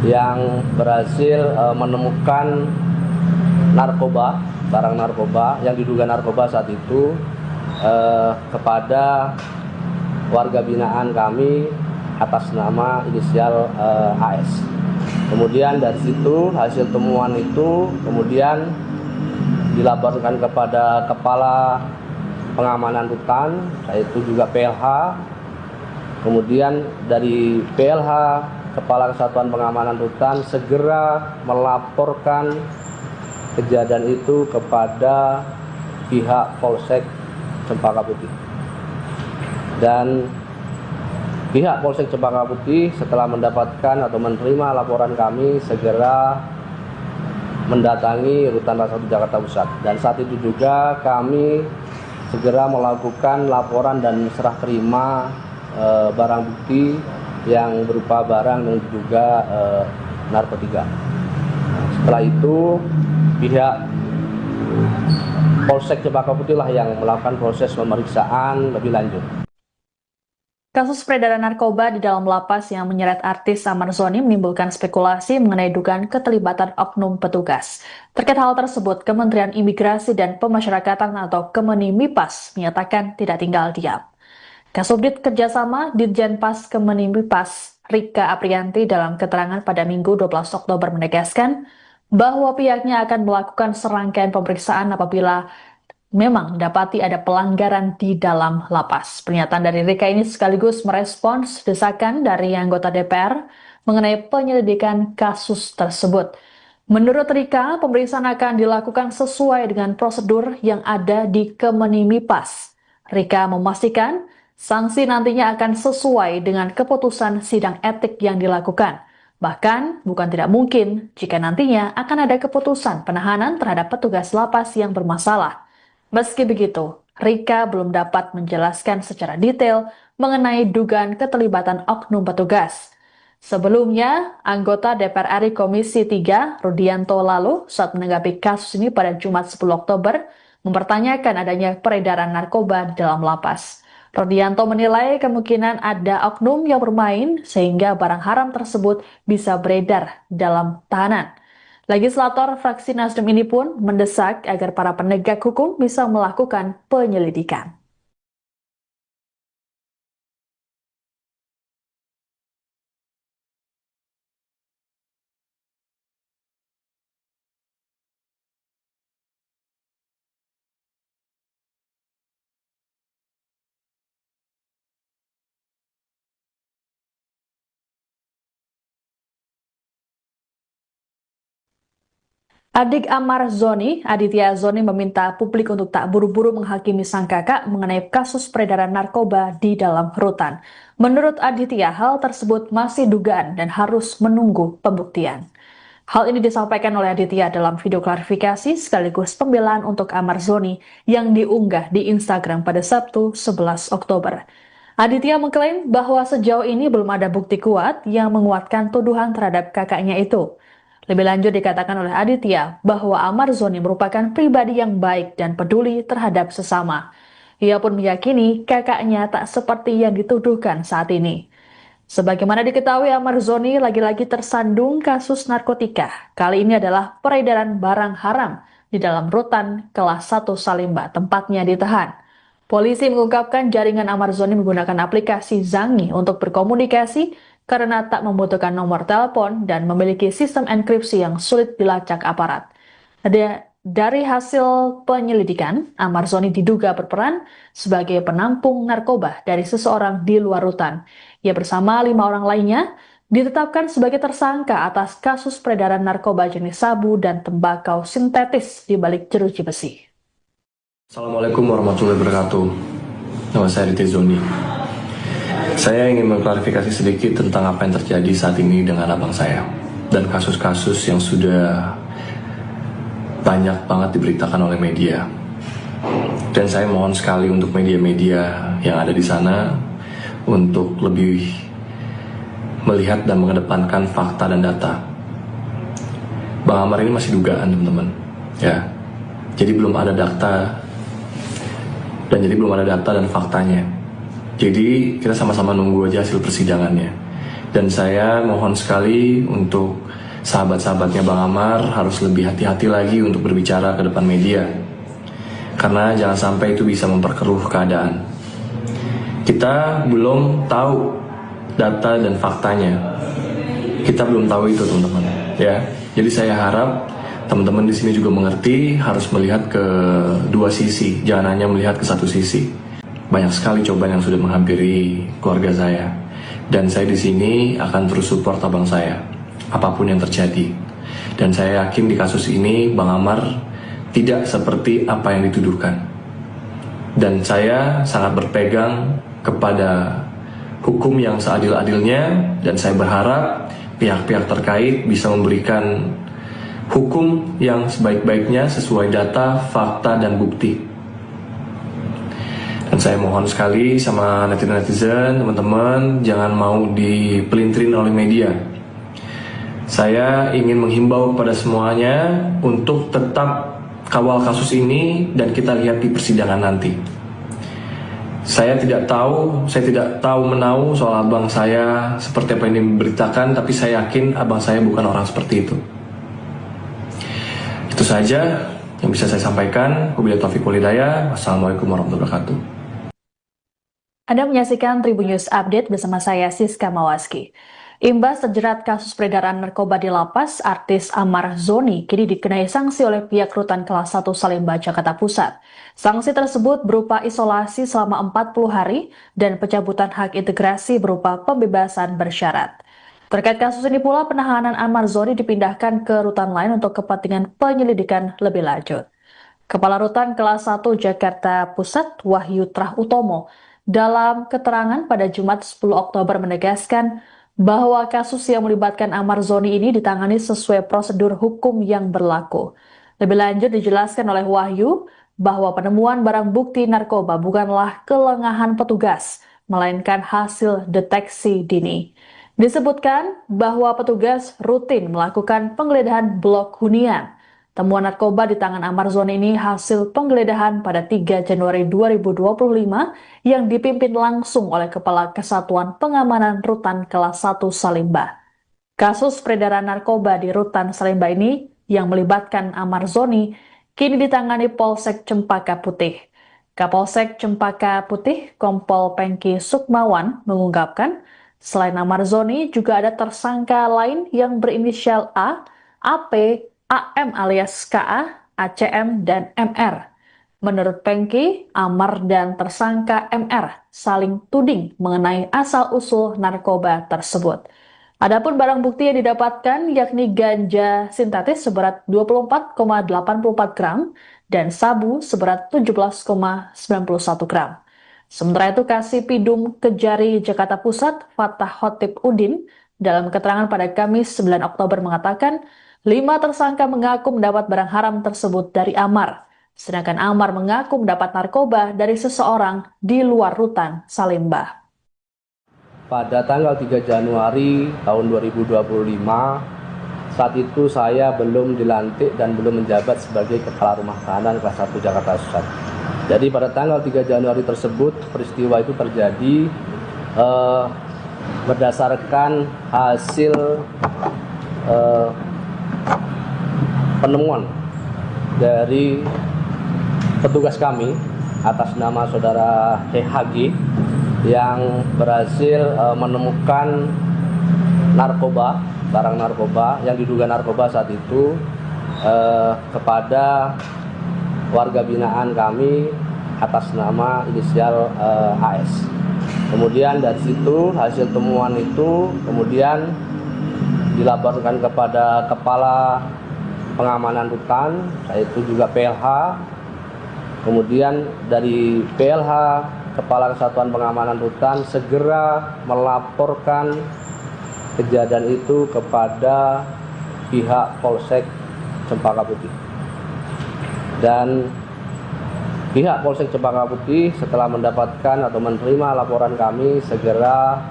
yang berhasil menemukan narkoba, barang narkoba yang diduga narkoba saat itu kepada warga binaan kami atas nama inisial AS. Kemudian dari situ hasil temuan itu kemudian dilaporkan kepada Kepala Pengamanan Rutan, yaitu juga PLH. Kemudian dari PLH, Kepala Kesatuan Pengamanan Rutan segera melaporkan kejadian itu kepada pihak Polsek Cempaka Putih. Dan pihak Polsek Cempaka Putih setelah mendapatkan atau menerima laporan kami segera mendatangi Rutan Kelas 1 Jakarta Pusat. Dan saat itu juga kami segera melakukan laporan dan serah terima barang bukti yang berupa barang dan juga narkotika. Setelah itu pihak Polsek Cempaka Putih lah yang melakukan proses pemeriksaan lebih lanjut. Kasus peredaran narkoba di dalam lapas yang menyeret artis Amar Zoni menimbulkan spekulasi mengenai dugaan keterlibatan oknum petugas. Terkait hal tersebut, Kementerian Imigrasi dan Pemasyarakatan atau Kemenimipas menyatakan tidak tinggal diam. Kasubdit Kerjasama Ditjenpas Kemenimipas Rika Aprianti dalam keterangan pada Minggu 12 Oktober menegaskan bahwa pihaknya akan melakukan serangkaian pemeriksaan apabila memang dapati ada pelanggaran di dalam lapas. Pernyataan dari Rika ini sekaligus merespons desakan dari anggota DPR mengenai penyelidikan kasus tersebut. Menurut Rika, pemeriksaan akan dilakukan sesuai dengan prosedur yang ada di Kemenimipas. Rika memastikan sanksi nantinya akan sesuai dengan keputusan sidang etik yang dilakukan. Bahkan, bukan tidak mungkin jika nantinya akan ada keputusan penahanan terhadap petugas lapas yang bermasalah. Meski begitu, Rika belum dapat menjelaskan secara detail mengenai dugaan keterlibatan oknum petugas. Sebelumnya, anggota DPR RI Komisi 3, Rudianto lalu, saat menanggapi kasus ini pada Jumat 10 Oktober, mempertanyakan adanya peredaran narkoba di dalam lapas. Rudianto menilai kemungkinan ada oknum yang bermain sehingga barang haram tersebut bisa beredar dalam tahanan. Legislator fraksi Nasdem ini pun mendesak agar para penegak hukum bisa melakukan penyelidikan. Adik Amar Zoni, Aditya Zoni meminta publik untuk tak buru-buru menghakimi sang kakak mengenai kasus peredaran narkoba di dalam rutan. Menurut Aditya, hal tersebut masih dugaan dan harus menunggu pembuktian. Hal ini disampaikan oleh Aditya dalam video klarifikasi sekaligus pembelaan untuk Amar Zoni yang diunggah di Instagram pada Sabtu 11 Oktober. Aditya mengklaim bahwa sejauh ini belum ada bukti kuat yang menguatkan tuduhan terhadap kakaknya itu. Lebih lanjut dikatakan oleh Aditya bahwa Amar Zoni merupakan pribadi yang baik dan peduli terhadap sesama. Ia pun meyakini kakaknya tak seperti yang dituduhkan saat ini. Sebagaimana diketahui, Amar Zoni lagi-lagi tersandung kasus narkotika. Kali ini adalah peredaran barang haram di dalam rutan kelas 1 Salimba, tempatnya ditahan. Polisi mengungkapkan jaringan Amar Zoni menggunakan aplikasi Zangi untuk berkomunikasi karena tak membutuhkan nomor telepon dan memiliki sistem enkripsi yang sulit dilacak aparat. Dari hasil penyelidikan, Amar Zoni diduga berperan sebagai penampung narkoba dari seseorang di luar rutan. Ia bersama 5 orang lainnya ditetapkan sebagai tersangka atas kasus peredaran narkoba jenis sabu dan tembakau sintetis di balik jeruji besi. Assalamualaikum warahmatullahi wabarakatuh. Nama saya Aditya Zoni. Saya ingin mengklarifikasi sedikit tentang apa yang terjadi saat ini dengan abang saya dan kasus-kasus yang sudah banyak banget diberitakan oleh media. Dan saya mohon sekali untuk media-media yang ada di sana untuk lebih melihat dan mengedepankan fakta dan data. Bang Amar ini masih dugaan, teman-teman. Ya. Jadi belum ada data dan faktanya. Jadi kita sama-sama nunggu aja hasil persidangannya. Dan saya mohon sekali untuk sahabat-sahabatnya Bang Amar harus lebih hati-hati lagi untuk berbicara ke depan media. Karena jangan sampai itu bisa memperkeruh keadaan. Kita belum tahu data dan faktanya. Kita belum tahu itu, teman-teman. Ya. Jadi saya harap teman-teman di sini juga mengerti harus melihat ke dua sisi, jangan hanya melihat ke satu sisi. Banyak sekali cobaan yang sudah menghampiri keluarga saya. Dan saya di sini akan terus support abang saya, apapun yang terjadi. Dan saya yakin di kasus ini Bang Amar tidak seperti apa yang dituduhkan. Dan saya sangat berpegang kepada hukum yang seadil-adilnya, dan saya berharap pihak-pihak terkait bisa memberikan hukum yang sebaik-baiknya sesuai data, fakta, dan bukti. Dan saya mohon sekali sama netizen-netizen, teman-teman, jangan mau dipelintirin oleh media. Saya ingin menghimbau kepada semuanya untuk tetap kawal kasus ini dan kita lihat di persidangan nanti. Saya tidak tahu menahu soal abang saya seperti apa yang diberitakan, tapi saya yakin abang saya bukan orang seperti itu. Itu saja yang bisa saya sampaikan. Wabillahi taufiq wal hidayah. Wassalamualaikum warahmatullahi wabarakatuh. Anda menyaksikan Tribun News Update bersama saya Siska Mawaski. Imbas terjerat kasus peredaran narkoba di lapas, artis Amar Zoni kini dikenai sanksi oleh pihak rutan kelas 1 Salimba, Jakarta Pusat. Sanksi tersebut berupa isolasi selama 40 hari dan pencabutan hak integrasi berupa pembebasan bersyarat. Terkait kasus ini pula, penahanan Amar Zoni dipindahkan ke rutan lain untuk kepentingan penyelidikan lebih lanjut. Kepala Rutan kelas 1 Jakarta Pusat, Wahyu Trah Utomo, dalam keterangan pada Jumat 10 Oktober menegaskan bahwa kasus yang melibatkan Amar Zoni ini ditangani sesuai prosedur hukum yang berlaku. Lebih lanjut dijelaskan oleh Wahyu bahwa penemuan barang bukti narkoba bukanlah kelengahan petugas, melainkan hasil deteksi dini. Disebutkan bahwa petugas rutin melakukan penggeledahan blok hunian. Temuan narkoba di tangan Amar Zoni ini hasil penggeledahan pada 3 Januari 2025 yang dipimpin langsung oleh Kepala Kesatuan Pengamanan Rutan Kelas 1 Salimba. Kasus peredaran narkoba di Rutan Salimba ini yang melibatkan Amar Zoni kini ditangani Polsek Cempaka Putih. Kapolsek Cempaka Putih, Kompol Pengki Sukmawan, mengungkapkan selain Amar Zoni juga ada tersangka lain yang berinisial A, AP, AM alias KA, ACM, dan MR. Menurut Pengki, Amar dan tersangka MR saling tuding mengenai asal-usul narkoba tersebut. Adapun barang bukti yang didapatkan yakni ganja sintetis seberat 24,84 gram dan sabu seberat 17,91 gram. Sementara itu, Kasipidum Kejari Jakarta Pusat, Fatah Khotib Udin, dalam keterangan pada Kamis 9 Oktober mengatakan 5 tersangka mengaku mendapat barang haram tersebut dari Amar, sedangkan Amar mengaku mendapat narkoba dari seseorang di luar rutan Salemba. Pada tanggal 3 Januari tahun 2025, saat itu saya belum dilantik dan belum menjabat sebagai Kepala Rumah Tahanan kelas 1 Jakarta Pusat. Jadi pada tanggal 3 Januari tersebut, peristiwa itu terjadi berdasarkan hasil penemuan dari petugas kami atas nama saudara HG yang berhasil menemukan narkoba, barang narkoba yang diduga narkoba saat itu kepada warga binaan kami atas nama inisial AS. Kemudian dari situ hasil temuan itu kemudian dilaporkan kepada Kepala Pengamanan Rutan, yaitu juga PLH. Kemudian dari PLH, Kepala Kesatuan Pengamanan Rutan segera melaporkan kejadian itu kepada pihak Polsek Cempaka Putih. Dan pihak Polsek Cempaka Putih setelah mendapatkan atau menerima laporan kami segera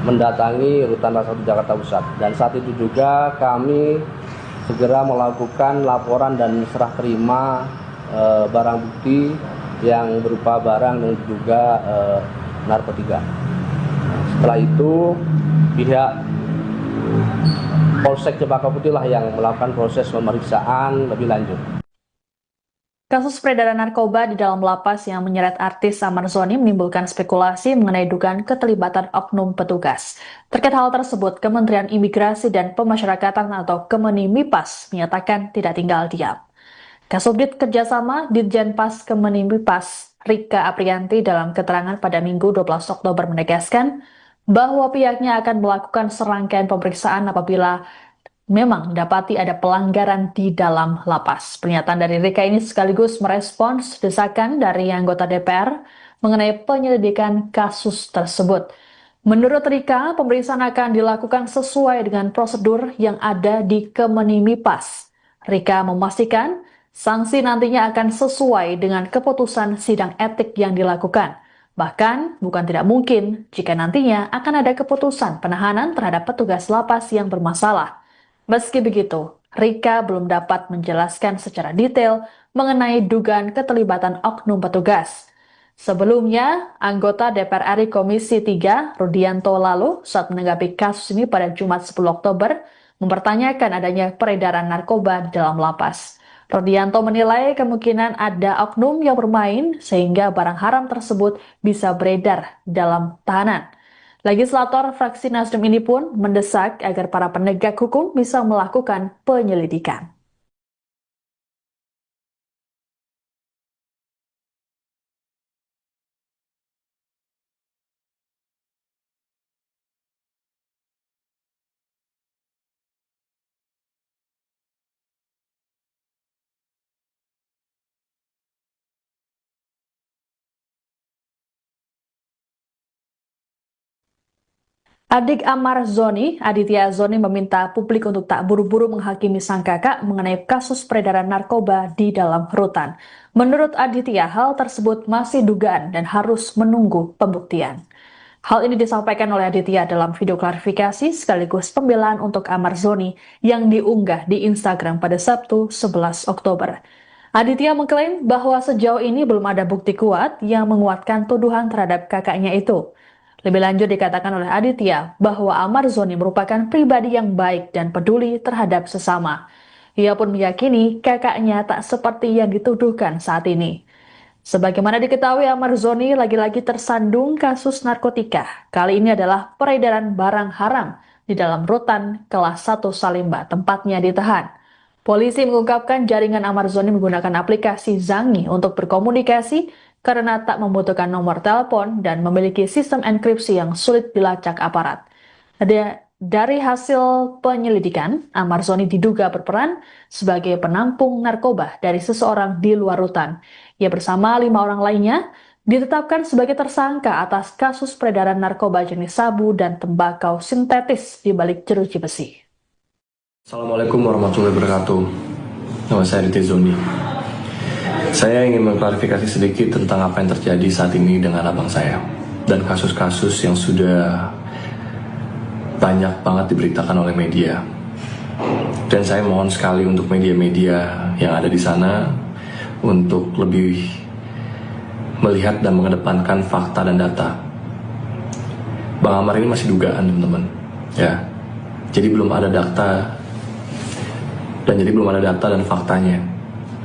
mendatangi Rutan Kelas 1 Jakarta Pusat. Dan saat itu juga kami segera melakukan laporan dan serah terima barang bukti yang berupa barang dan juga narkotika. Setelah itu pihak Polsek Cempaka Putih lah yang melakukan proses pemeriksaan lebih lanjut. Kasus peredaran narkoba di dalam lapas yang menyeret artis Amar Zoni menimbulkan spekulasi mengenai dugaan keterlibatan oknum petugas. Terkait hal tersebut, Kementerian Imigrasi dan Pemasyarakatan atau Kemenimipas menyatakan tidak tinggal diam. Kasubdit Kerjasama Ditjenpas Kemenimipas Rika Aprianti dalam keterangan pada Minggu 12 Oktober menegaskan bahwa pihaknya akan melakukan serangkaian pemeriksaan apabila memang dapati ada pelanggaran di dalam lapas. Pernyataan dari Rika ini sekaligus merespons desakan dari anggota DPR mengenai penyelidikan kasus tersebut. Menurut Rika, pemeriksaan akan dilakukan sesuai dengan prosedur yang ada di Kemenimipas. Rika memastikan sanksi nantinya akan sesuai dengan keputusan sidang etik yang dilakukan. Bahkan, bukan tidak mungkin jika nantinya akan ada keputusan penahanan terhadap petugas lapas yang bermasalah. Meski begitu, Rika belum dapat menjelaskan secara detail mengenai dugaan keterlibatan oknum petugas. Sebelumnya, anggota DPR RI Komisi 3, Rudianto lalu, saat menanggapi kasus ini pada Jumat 10 Oktober, mempertanyakan adanya peredaran narkoba dalam lapas. Rudianto menilai kemungkinan ada oknum yang bermain sehingga barang haram tersebut bisa beredar dalam tahanan. Legislator fraksi Nasdem ini pun mendesak agar para penegak hukum bisa melakukan penyelidikan. Adik Amar Zoni, Aditya Zoni meminta publik untuk tak buru-buru menghakimi sang kakak mengenai kasus peredaran narkoba di dalam rutan. Menurut Aditya, hal tersebut masih dugaan dan harus menunggu pembuktian. Hal ini disampaikan oleh Aditya dalam video klarifikasi sekaligus pembelaan untuk Amar Zoni yang diunggah di Instagram pada Sabtu 11 Oktober. Aditya mengklaim bahwa sejauh ini belum ada bukti kuat yang menguatkan tuduhan terhadap kakaknya itu. Lebih lanjut dikatakan oleh Aditya bahwa Amar Zoni merupakan pribadi yang baik dan peduli terhadap sesama. Ia pun meyakini kakaknya tak seperti yang dituduhkan saat ini. Sebagaimana diketahui, Amar Zoni lagi-lagi tersandung kasus narkotika. Kali ini adalah peredaran barang haram di dalam rutan kelas 1 Salemba, tempatnya ditahan. Polisi mengungkapkan jaringan Amar Zoni menggunakan aplikasi Zangi untuk berkomunikasi karena tak membutuhkan nomor telepon dan memiliki sistem enkripsi yang sulit dilacak aparat. Dari hasil penyelidikan, Amar Zoni diduga berperan sebagai penampung narkoba dari seseorang di luar rutan. Ia bersama 5 orang lainnya ditetapkan sebagai tersangka atas kasus peredaran narkoba jenis sabu dan tembakau sintetis di balik jeruji besi. Assalamualaikum warahmatullahi wabarakatuh. Nama saya Aditya Zoni. Saya ingin mengklarifikasi sedikit tentang apa yang terjadi saat ini dengan abang saya dan kasus-kasus yang sudah banyak banget diberitakan oleh media. Dan saya mohon sekali untuk media-media yang ada di sana untuk lebih melihat dan mengedepankan fakta dan data. Bang Amar ini masih dugaan, teman-teman. Ya. Jadi belum ada data dan faktanya.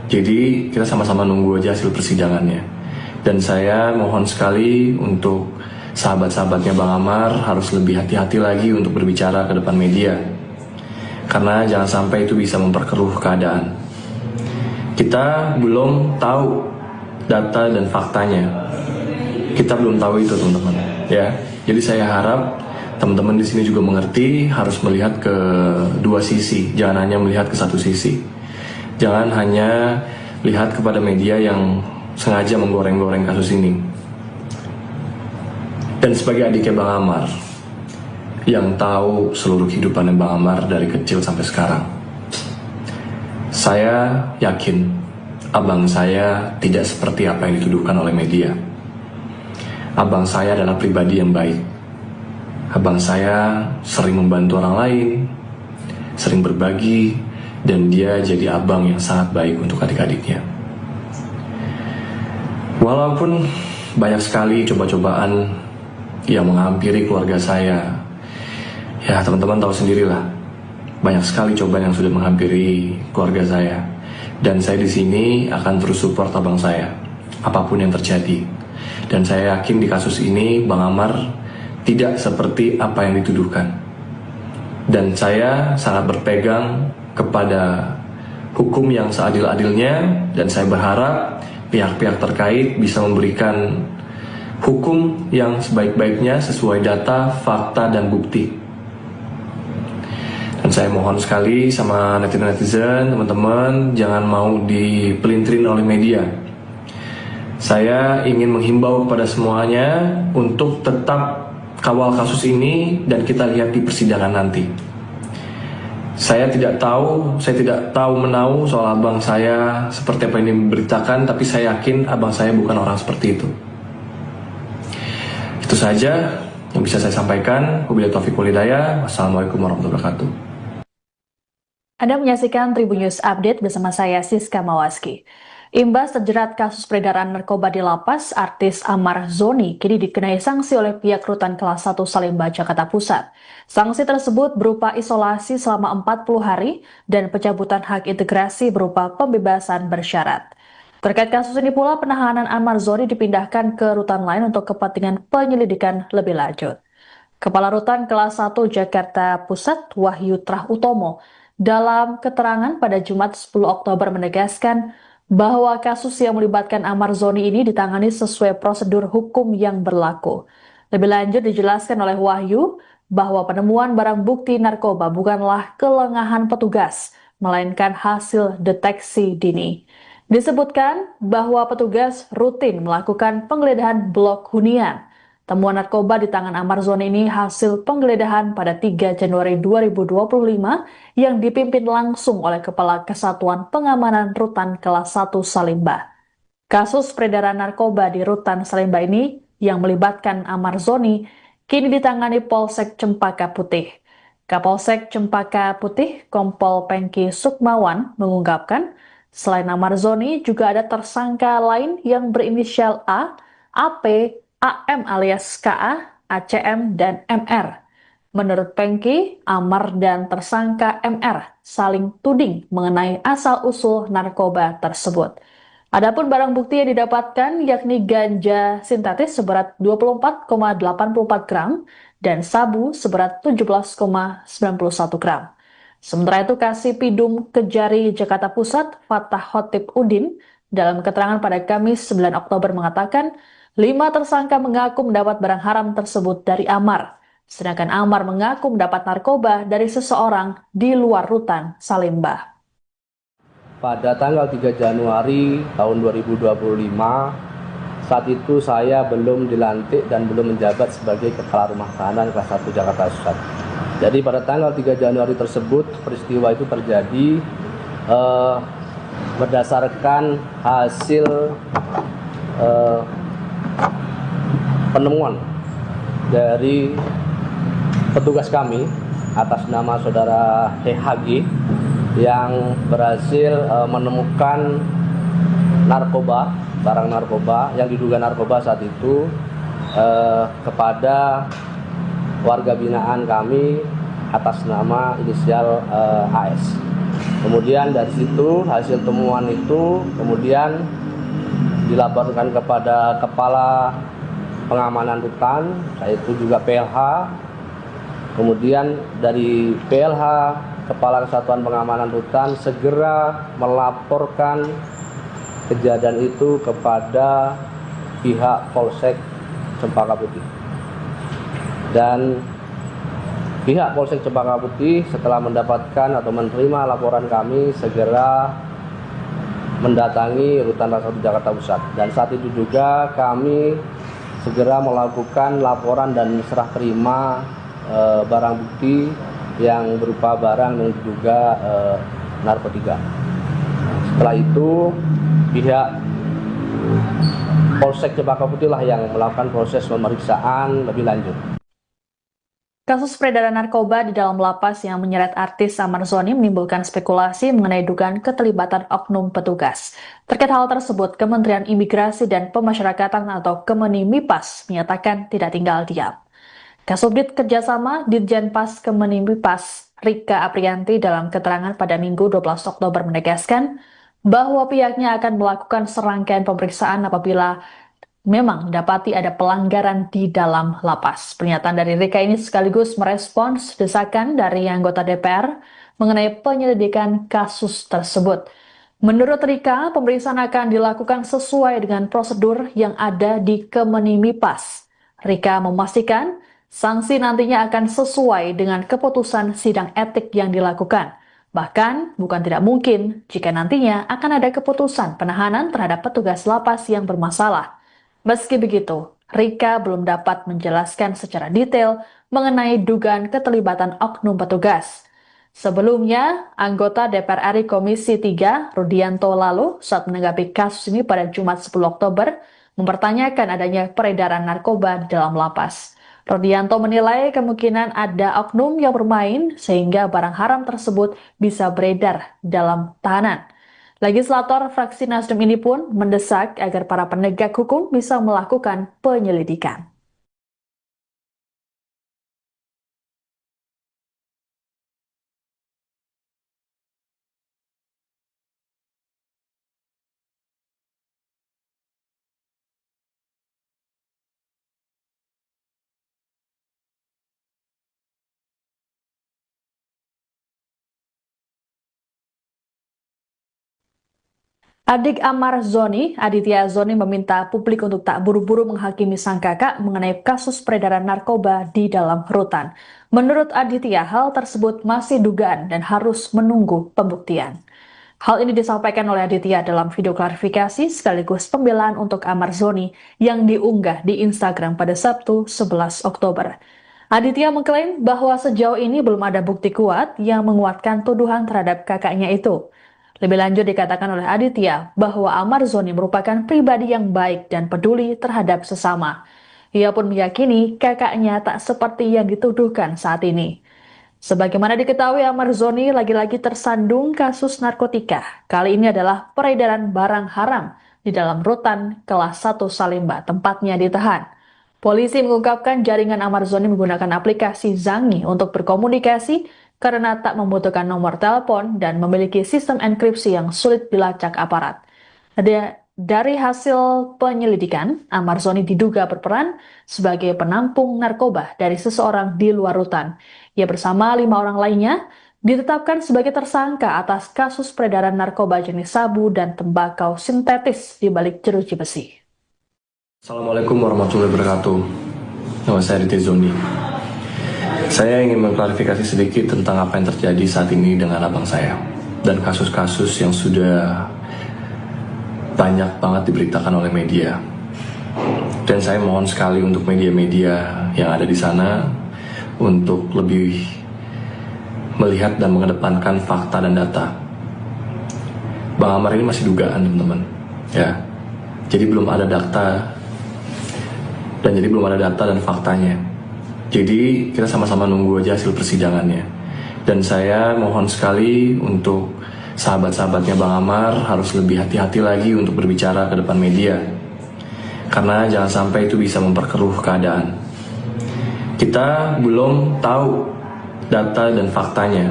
Jadi kita sama-sama nunggu aja hasil persidangannya. Dan saya mohon sekali untuk sahabat-sahabatnya Bang Amar harus lebih hati-hati lagi untuk berbicara ke depan media. Karena jangan sampai itu bisa memperkeruh keadaan. Kita belum tahu data dan faktanya. Kita belum tahu itu, teman-teman. Ya. Jadi saya harap teman-teman di sini juga mengerti, harus melihat ke dua sisi, jangan hanya melihat ke satu sisi. Jangan hanya lihat kepada media yang sengaja menggoreng-goreng kasus ini. Dan sebagai adiknya Bang Amar, yang tahu seluruh kehidupannya Bang Amar dari kecil sampai sekarang, saya yakin abang saya tidak seperti apa yang dituduhkan oleh media. Abang saya adalah pribadi yang baik. Abang saya sering membantu orang lain, sering berbagi, dan dia jadi abang yang sangat baik untuk adik-adiknya. Walaupun banyak sekali coba-cobaan yang menghampiri keluarga saya, ya teman-teman tahu sendirilah, banyak sekali cobaan yang sudah menghampiri keluarga saya. Dan saya di sini akan terus support abang saya, apapun yang terjadi. Dan saya yakin di kasus ini Bang Amar tidak seperti apa yang dituduhkan. Dan saya sangat berpegang kepada hukum yang seadil-adilnya, dan saya berharap pihak-pihak terkait bisa memberikan hukum yang sebaik-baiknya sesuai data, fakta, dan bukti. Dan saya mohon sekali sama netizen-netizen, teman-teman, jangan mau dipelintirin oleh media. Saya ingin menghimbau kepada semuanya untuk tetap kawal kasus ini dan kita lihat di persidangan nanti. Saya tidak tahu menahu soal abang saya seperti apa yang diberitakan, tapi saya yakin abang saya bukan orang seperti itu. Itu saja yang bisa saya sampaikan. Wabillahi taufiq wal hidayah. Wassalamualaikum warahmatullahi wabarakatuh. Anda menyaksikan Tribun News Update bersama saya Siska Mawaski. Imbas terjerat kasus peredaran narkoba di lapas, artis Amar Zoni kini dikenai sanksi oleh pihak Rutan Kelas 1 Salemba, Jakarta Pusat. Sanksi tersebut berupa isolasi selama 40 hari dan pencabutan hak integrasi berupa pembebasan bersyarat. Terkait kasus ini pula, penahanan Amar Zoni dipindahkan ke rutan lain untuk kepentingan penyelidikan lebih lanjut. Kepala Rutan Kelas 1 Jakarta Pusat, Wahyu Trah Utomo, dalam keterangan pada Jumat 10 Oktober menegaskan bahwa kasus yang melibatkan Amar Zoni ini ditangani sesuai prosedur hukum yang berlaku. Lebih lanjut dijelaskan oleh Wahyu bahwa penemuan barang bukti narkoba bukanlah kelengahan petugas, melainkan hasil deteksi dini. Disebutkan bahwa petugas rutin melakukan penggeledahan blok hunian. Temuan narkoba di tangan Amar Zoni ini hasil penggeledahan pada 3 Januari 2025 yang dipimpin langsung oleh Kepala Kesatuan Pengamanan Rutan Kelas 1 Salemba. Kasus peredaran narkoba di Rutan Salemba ini yang melibatkan Amar Zoni kini ditangani Polsek Cempaka Putih. Kapolsek Cempaka Putih, Kompol Pengki Sukmawan, mengungkapkan selain Amar Zoni juga ada tersangka lain yang berinisial A, AP, AM alias KA, ACM, dan MR. Menurut Pengki, Amar dan tersangka MR saling tuding mengenai asal-usul narkoba tersebut. Adapun barang bukti yang didapatkan yakni ganja sintetis seberat 24,84 gram dan sabu seberat 17,91 gram. Sementara itu, Kasipidum Kejari Jakarta Pusat, Fatah Khotib Udin, dalam keterangan pada Kamis 9 Oktober mengatakan 5 tersangka mengaku mendapat barang haram tersebut dari Amar, sedangkan Amar mengaku mendapat narkoba dari seseorang di luar Rutan Salemba. Pada tanggal 3 Januari tahun 2025, saat itu saya belum dilantik dan belum menjabat sebagai Kepala Rumah Tahanan Kelas 1 Jakarta Pusat. Jadi pada tanggal 3 Januari tersebut peristiwa itu terjadi berdasarkan hasil penemuan dari petugas kami atas nama saudara HG yang berhasil menemukan narkoba, barang narkoba yang diduga narkoba saat itu kepada warga binaan kami atas nama inisial AS. Kemudian dari situ hasil temuan itu kemudian dilaporkan kepada Kepala Pengamanan Hutan, yaitu juga PLH. Kemudian dari PLH, Kepala Kesatuan Pengamanan Hutan, segera melaporkan kejadian itu kepada pihak Polsek Cempaka Putih. Dan pihak Polsek Cempaka Putih setelah mendapatkan atau menerima laporan kami segera mendatangi Rutan Rasa Jakarta Pusat. Dan saat itu juga kami segera melakukan laporan dan serah terima barang bukti yang berupa barang yang diduga narkotika. Setelah itu pihak Polsek Cempaka Putih lah yang melakukan proses pemeriksaan lebih lanjut. Kasus peredaran narkoba di dalam lapas yang menyeret artis Amar Zoni menimbulkan spekulasi mengenai dugaan keterlibatan oknum petugas. Terkait hal tersebut, Kementerian Imigrasi dan Pemasyarakatan atau Kemenimipas menyatakan tidak tinggal diam. Kasubdit Kerjasama Ditjenpas Kemenimipas Rika Aprianti dalam keterangan pada Minggu 12 Oktober menegaskan bahwa pihaknya akan melakukan serangkaian pemeriksaan apabila memang dapati ada pelanggaran di dalam lapas. Pernyataan dari Rika ini sekaligus merespons desakan dari anggota DPR mengenai penyelidikan kasus tersebut. Menurut Rika, pemeriksaan akan dilakukan sesuai dengan prosedur yang ada di Kemenimipas. Rika memastikan sanksi nantinya akan sesuai dengan keputusan sidang etik yang dilakukan. Bahkan, bukan tidak mungkin jika nantinya akan ada keputusan penahanan terhadap petugas lapas yang bermasalah. Meski begitu, Rika belum dapat menjelaskan secara detail mengenai dugaan keterlibatan oknum petugas. Sebelumnya, anggota DPR RI Komisi 3, Rudianto lalu, saat menanggapi kasus ini pada Jumat 10 Oktober, mempertanyakan adanya peredaran narkoba di dalam lapas. Rudianto menilai kemungkinan ada oknum yang bermain sehingga barang haram tersebut bisa beredar dalam tahanan. Legislator fraksi Nasdem ini pun mendesak agar para penegak hukum bisa melakukan penyelidikan. Adik Amar Zoni, Aditya Zoni meminta publik untuk tak buru-buru menghakimi sang kakak mengenai kasus peredaran narkoba di dalam rutan. Menurut Aditya, hal tersebut masih dugaan dan harus menunggu pembuktian. Hal ini disampaikan oleh Aditya dalam video klarifikasi sekaligus pembelaan untuk Amar Zoni yang diunggah di Instagram pada Sabtu 11 Oktober. Aditya mengklaim bahwa sejauh ini belum ada bukti kuat yang menguatkan tuduhan terhadap kakaknya itu. Lebih lanjut dikatakan oleh Aditya bahwa Amar Zoni merupakan pribadi yang baik dan peduli terhadap sesama. Ia pun meyakini kakaknya tak seperti yang dituduhkan saat ini. Sebagaimana diketahui, Amar Zoni lagi-lagi tersandung kasus narkotika. Kali ini adalah peredaran barang haram di dalam rutan kelas 1 Salemba, tempatnya ditahan. Polisi mengungkapkan jaringan Amar Zoni menggunakan aplikasi Zangi untuk berkomunikasi karena tak membutuhkan nomor telepon dan memiliki sistem enkripsi yang sulit dilacak aparat. Dari hasil penyelidikan, Amar Zoni diduga berperan sebagai penampung narkoba dari seseorang di luar rutan. Ia bersama 5 orang lainnya ditetapkan sebagai tersangka atas kasus peredaran narkoba jenis sabu dan tembakau sintetis di balik jeruji besi. Assalamualaikum warahmatullahi wabarakatuh. Nama saya Aditya Zoni. Saya ingin mengklarifikasi sedikit tentang apa yang terjadi saat ini dengan abang saya dan kasus-kasus yang sudah banyak banget diberitakan oleh media. Dan saya mohon sekali untuk media-media yang ada di sana untuk lebih melihat dan mengedepankan fakta dan data. Bang Amar ini masih dugaan, teman-teman, ya. Jadi belum ada data dan faktanya. Jadi kita sama-sama nunggu aja hasil persidangannya. Dan saya mohon sekali untuk sahabat-sahabatnya Bang Amar harus lebih hati-hati lagi untuk berbicara ke depan media. Karena jangan sampai itu bisa memperkeruh keadaan. Kita belum tahu data dan faktanya.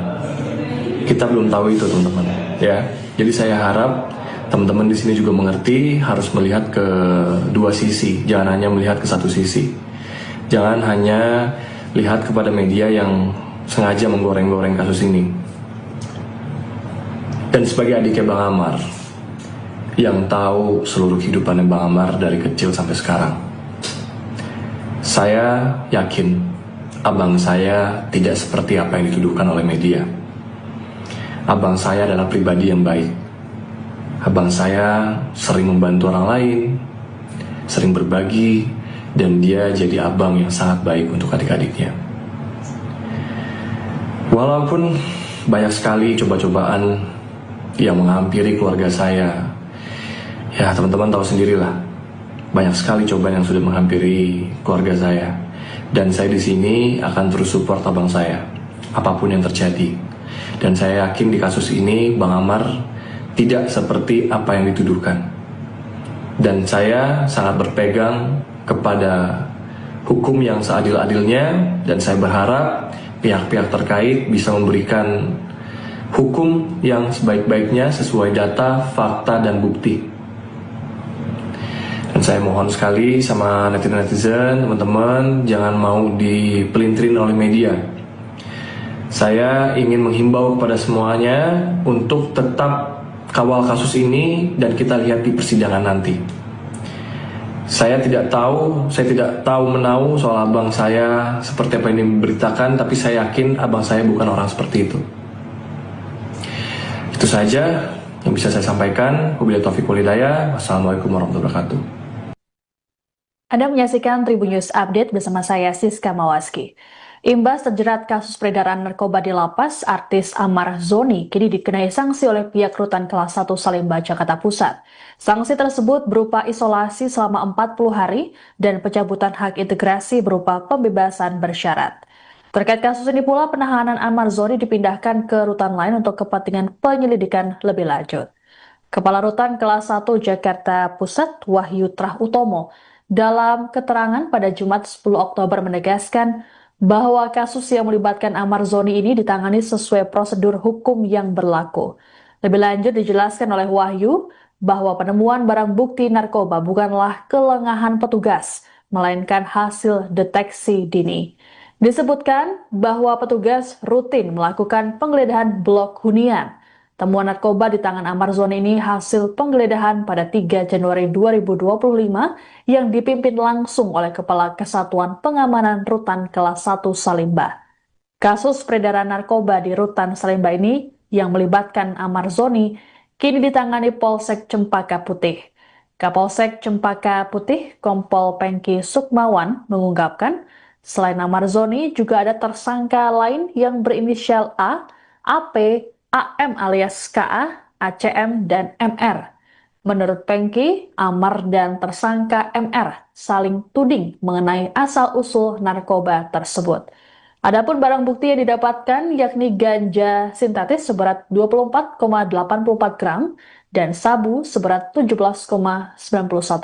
Kita belum tahu itu, teman-teman, ya. Jadi saya harap teman-teman di sini juga mengerti, harus melihat ke dua sisi, jangan hanya melihat ke satu sisi. Jangan hanya lihat kepada media yang sengaja menggoreng-goreng kasus ini. Dan sebagai adiknya Bang Amar, yang tahu seluruh kehidupannya Bang Amar dari kecil sampai sekarang, saya yakin abang saya tidak seperti apa yang dituduhkan oleh media. Abang saya adalah pribadi yang baik. Abang saya sering membantu orang lain, sering berbagi, dan dia jadi abang yang sangat baik untuk adik-adiknya. Walaupun banyak sekali coba-cobaan yang menghampiri keluarga saya, ya teman-teman tahu sendirilah, banyak sekali cobaan yang sudah menghampiri keluarga saya. Dan saya di sini akan terus support abang saya, apapun yang terjadi. Dan saya yakin di kasus ini Bang Amar tidak seperti apa yang dituduhkan. Dan saya sangat berpegang kepada hukum yang seadil-adilnya, dan saya berharap pihak-pihak terkait bisa memberikan hukum yang sebaik-baiknya sesuai data, fakta, dan bukti. Dan saya mohon sekali sama netizen-netizen, teman-teman, jangan mau dipelintirin oleh media. Saya ingin menghimbau kepada semuanya untuk tetap kawal kasus ini dan kita lihat di persidangan nanti. Saya tidak tahu menahu soal abang saya seperti apa yang diberitakan, tapi saya yakin abang saya bukan orang seperti itu. Itu saja yang bisa saya sampaikan. Wabillahi taufiq wal hidayah. Wassalamualaikum warahmatullahi wabarakatuh. Anda menyaksikan Tribun News Update bersama saya Siska Mawaski. Imbas terjerat kasus peredaran narkoba di lapas, artis Amar Zoni kini dikenai sanksi oleh pihak Rutan Kelas 1 Salemba, Jakarta Pusat. Sanksi tersebut berupa isolasi selama 40 hari dan pencabutan hak integrasi berupa pembebasan bersyarat. Terkait kasus ini pula, penahanan Amar Zoni dipindahkan ke rutan lain untuk kepentingan penyelidikan lebih lanjut. Kepala Rutan Kelas 1 Jakarta Pusat, Wahyu Trah Utomo, dalam keterangan pada Jumat 10 Oktober menegaskan bahwa kasus yang melibatkan Amar Zoni ini ditangani sesuai prosedur hukum yang berlaku. Lebih lanjut dijelaskan oleh Wahyu bahwa penemuan barang bukti narkoba bukanlah kelengahan petugas, melainkan hasil deteksi dini. Disebutkan bahwa petugas rutin melakukan penggeledahan blok hunian. Temuan narkoba di tangan Amar Zoni ini hasil penggeledahan pada 3 Januari 2025 yang dipimpin langsung oleh Kepala Kesatuan Pengamanan Rutan Kelas 1 Salemba. Kasus peredaran narkoba di Rutan Salemba ini yang melibatkan Amar Zoni kini ditangani Polsek Cempaka Putih. Kapolsek Cempaka Putih, Kompol Pengki Sukmawan, mengungkapkan selain Amar Zoni juga ada tersangka lain yang berinisial A, AP, AM alias KA, ACM, dan MR. Menurut Pengki, Amar dan tersangka MR saling tuding mengenai asal-usul narkoba tersebut. Adapun barang bukti yang didapatkan yakni ganja sintetis seberat 24,84 gram dan sabu seberat 17,91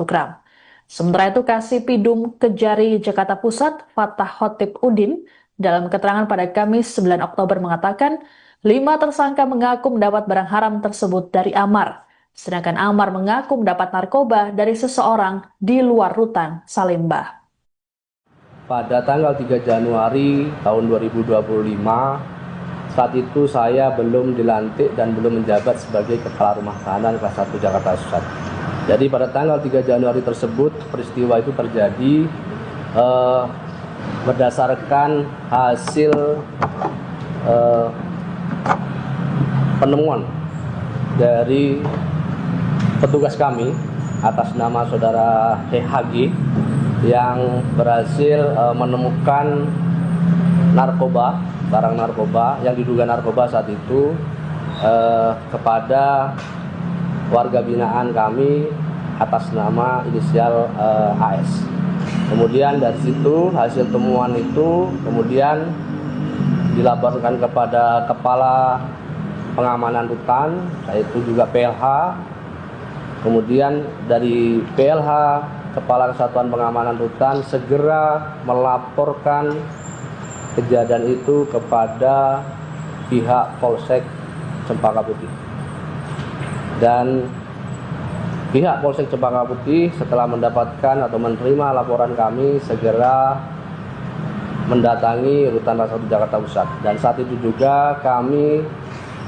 gram. Sementara itu, Kasipidum Kejari Jakarta Pusat, Fatah Khotib Udin, dalam keterangan pada Kamis 9 Oktober mengatakan 5 tersangka mengaku mendapat barang haram tersebut dari Amar, sedangkan Amar mengaku mendapat narkoba dari seseorang di luar Rutan Salemba. Pada tanggal 3 Januari tahun 2025, saat itu saya belum dilantik dan belum menjabat sebagai Kepala Rumah Tahanan Kelas 1 Jakarta Pusat. Jadi pada tanggal 3 Januari tersebut, peristiwa itu terjadi berdasarkan hasil penemuan dari petugas kami atas nama saudara HG yang berhasil menemukan narkoba barang narkoba yang diduga narkoba saat itu kepada warga binaan kami atas nama inisial AS. Kemudian dari situ hasil temuan itu kemudian dilaporkan kepada Kepala Pengamanan Rutan, yaitu juga PLH. Kemudian dari PLH, Kepala Kesatuan Pengamanan Rutan, segera melaporkan kejadian itu kepada pihak Polsek Cempaka Putih. Dan pihak Polsek Cempaka Putih setelah mendapatkan atau menerima laporan kami segera mendatangi Rutan Ras 1 Jakarta Pusat. Dan saat itu juga kami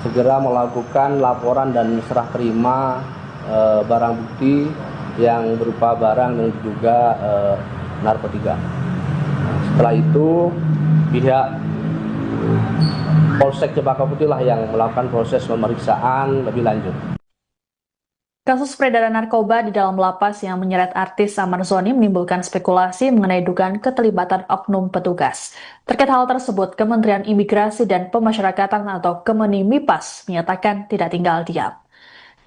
segera melakukan laporan dan serah terima barang bukti yang berupa barang yang diduga narkotika. Setelah itu pihak Polsek Cempaka Putih lah yang melakukan proses pemeriksaan lebih lanjut. Kasus peredaran narkoba di dalam lapas yang menyeret artis Amar Zoni menimbulkan spekulasi mengenai dugaan keterlibatan oknum petugas. Terkait hal tersebut, Kementerian Imigrasi dan Pemasyarakatan atau Kemenimipas menyatakan tidak tinggal diam.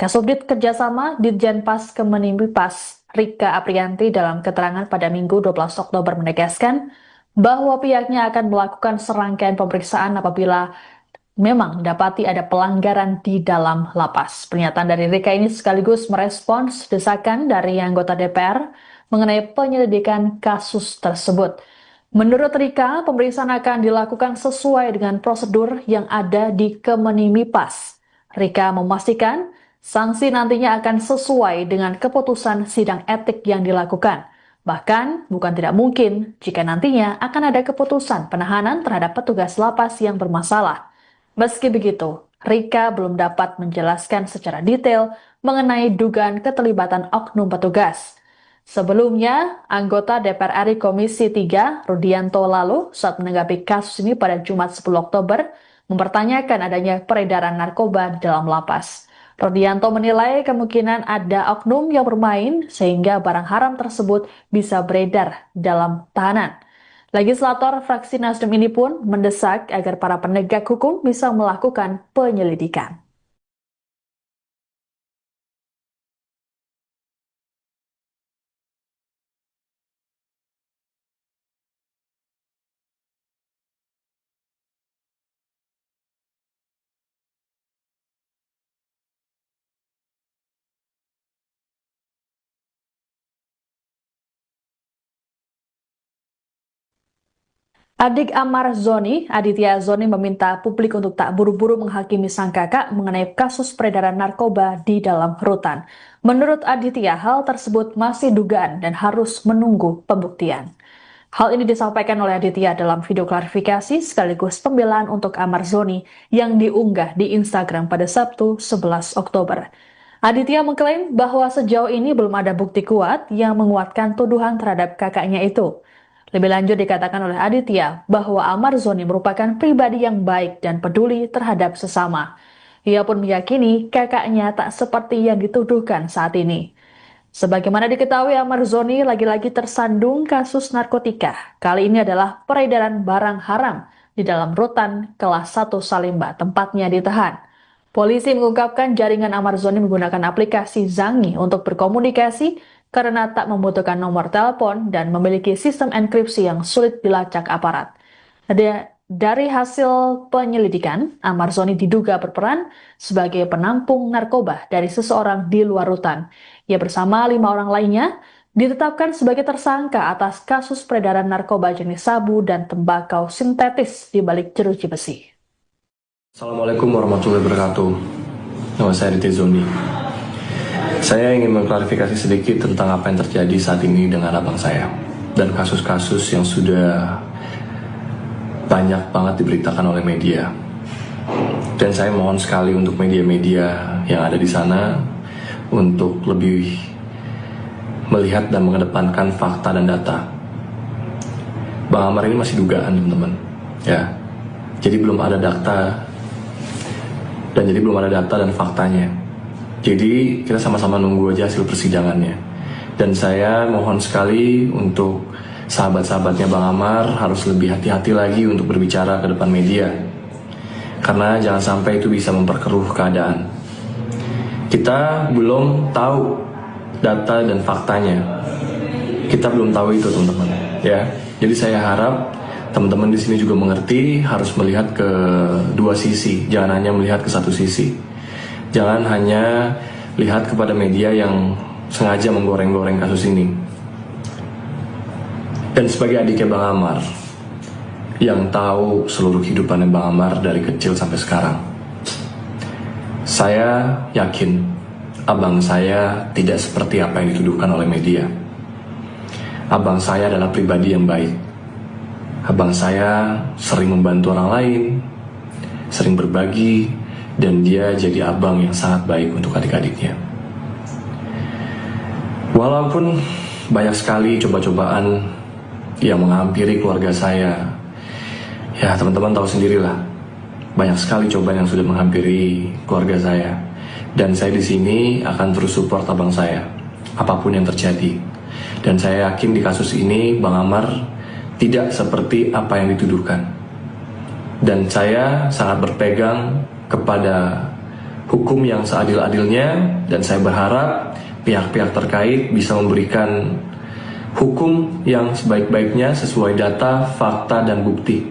Kasubdit Kerjasama Ditjenpas Kemenimipas Rika Aprianti dalam keterangan pada Minggu 12 Oktober menegaskan bahwa pihaknya akan melakukan serangkaian pemeriksaan apabila memang dapati ada pelanggaran di dalam lapas. Pernyataan dari Rika ini sekaligus merespons desakan dari anggota DPR mengenai penyelidikan kasus tersebut. Menurut Rika, pemeriksaan akan dilakukan sesuai dengan prosedur yang ada di Kemenimipas. Rika memastikan sanksi nantinya akan sesuai dengan keputusan sidang etik yang dilakukan. Bahkan, bukan tidak mungkin jika nantinya akan ada keputusan penahanan terhadap petugas lapas yang bermasalah. Meski begitu, Rika belum dapat menjelaskan secara detail mengenai dugaan keterlibatan oknum petugas. Sebelumnya, anggota DPR RI Komisi 3, Rudianto lalu, saat menanggapi kasus ini pada Jumat 10 Oktober, mempertanyakan adanya peredaran narkoba di dalam lapas. Rudianto menilai kemungkinan ada oknum yang bermain sehingga barang haram tersebut bisa beredar dalam tahanan. Legislator fraksi Nasdem ini pun mendesak agar para penegak hukum bisa melakukan penyelidikan. Adik Amar Zoni, Aditya Zoni meminta publik untuk tak buru-buru menghakimi sang kakak mengenai kasus peredaran narkoba di dalam rutan. Menurut Aditya, hal tersebut masih dugaan dan harus menunggu pembuktian. Hal ini disampaikan oleh Aditya dalam video klarifikasi sekaligus pembelaan untuk Amar Zoni yang diunggah di Instagram pada Sabtu 11 Oktober. Aditya mengklaim bahwa sejauh ini belum ada bukti kuat yang menguatkan tuduhan terhadap kakaknya itu. Lebih lanjut dikatakan oleh Aditya bahwa Amar Zoni merupakan pribadi yang baik dan peduli terhadap sesama. Ia pun meyakini kakaknya tak seperti yang dituduhkan saat ini. Sebagaimana diketahui, Amar Zoni lagi-lagi tersandung kasus narkotika. Kali ini adalah peredaran barang haram di dalam rutan kelas 1 Salemba, tempatnya ditahan. Polisi mengungkapkan jaringan Amar Zoni menggunakan aplikasi Zangi untuk berkomunikasi karena tak membutuhkan nomor telepon dan memiliki sistem enkripsi yang sulit dilacak aparat. Dari hasil penyelidikan, Amar Zoni diduga berperan sebagai penampung narkoba dari seseorang di luar rutan. Ia bersama 5 orang lainnya ditetapkan sebagai tersangka atas kasus peredaran narkoba jenis sabu dan tembakau sintetis di balik jeruji besi. Assalamualaikum warahmatullahi wabarakatuh. Nama saya Aditya Zoni. Saya ingin mengklarifikasi sedikit tentang apa yang terjadi saat ini dengan abang saya dan kasus-kasus yang sudah banyak banget diberitakan oleh media. Dan saya mohon sekali untuk media-media yang ada di sana untuk lebih melihat dan mengedepankan fakta dan data. Bang Amar ini masih dugaan, teman-teman. Ya. Jadi belum ada data dan faktanya. Jadi kita sama-sama nunggu aja hasil persidangannya. Dan saya mohon sekali untuk sahabat-sahabatnya Bang Amar harus lebih hati-hati lagi untuk berbicara ke depan media. Karena jangan sampai itu bisa memperkeruh keadaan. Kita belum tahu data dan faktanya. Kita belum tahu itu, teman-teman. Ya, jadi saya harap teman-teman di sini juga mengerti, harus melihat ke dua sisi, jangan hanya melihat ke satu sisi. Jangan hanya lihat kepada media yang sengaja menggoreng-goreng kasus ini. Dan sebagai adiknya Bang Amar, yang tahu seluruh kehidupannya Bang Amar dari kecil sampai sekarang, saya yakin abang saya tidak seperti apa yang dituduhkan oleh media. Abang saya adalah pribadi yang baik. Abang saya sering membantu orang lain, sering berbagi, dan dia jadi abang yang sangat baik untuk adik-adiknya. Walaupun banyak sekali coba-cobaan yang menghampiri keluarga saya, ya teman-teman tahu sendirilah, banyak sekali cobaan yang sudah menghampiri keluarga saya. Dan saya di sini akan terus support abang saya, apapun yang terjadi. Dan saya yakin di kasus ini Bang Amar tidak seperti apa yang dituduhkan. Dan saya sangat berpegang kepada hukum yang seadil-adilnya, dan saya berharap pihak-pihak terkait bisa memberikan hukum yang sebaik-baiknya sesuai data, fakta, dan bukti.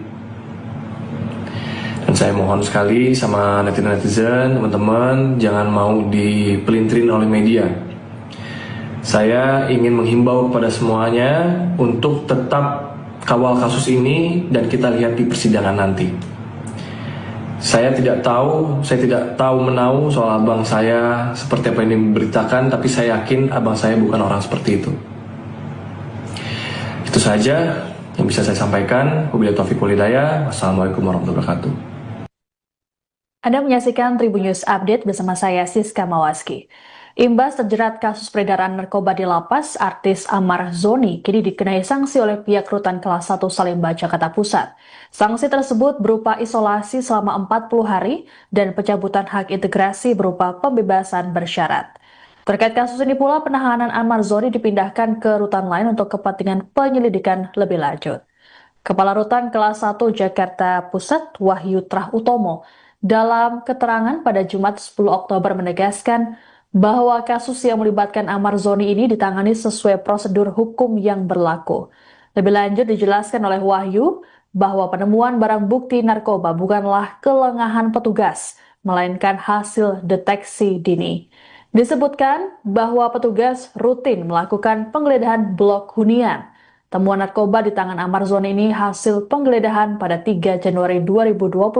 Dan saya mohon sekali sama netizen-netizen, teman-teman, jangan mau dipelintirin oleh media. Saya ingin menghimbau kepada semuanya untuk tetap kawal kasus ini dan kita lihat di persidangan nanti. Saya tidak tahu menahu soal abang saya seperti apa yang diberitakan, tapi saya yakin abang saya bukan orang seperti itu. Itu saja yang bisa saya sampaikan. Wabillahi taufiq wal hidayah. Wassalamualaikum warahmatullahi wabarakatuh. Anda menyaksikan Tribun News Update bersama saya Siska Mawaski. Imbas terjerat kasus peredaran narkoba di lapas, artis Amar Zoni kini dikenai sanksi oleh pihak Rutan Kelas 1 Salemba, Jakarta Pusat. Sanksi tersebut berupa isolasi selama 40 hari dan pencabutan hak integrasi berupa pembebasan bersyarat. Terkait kasus ini pula, penahanan Amar Zoni dipindahkan ke rutan lain untuk kepentingan penyelidikan lebih lanjut. Kepala Rutan Kelas 1 Jakarta Pusat, Wahyu Trah Utomo, dalam keterangan pada Jumat 10 Oktober menegaskan bahwa kasus yang melibatkan Amar Zoni ini ditangani sesuai prosedur hukum yang berlaku. Lebih lanjut dijelaskan oleh Wahyu bahwa penemuan barang bukti narkoba bukanlah kelengahan petugas, melainkan hasil deteksi dini. Disebutkan bahwa petugas rutin melakukan penggeledahan blok hunian. Temuan narkoba di tangan Amar Zoni ini hasil penggeledahan pada 3 Januari 2025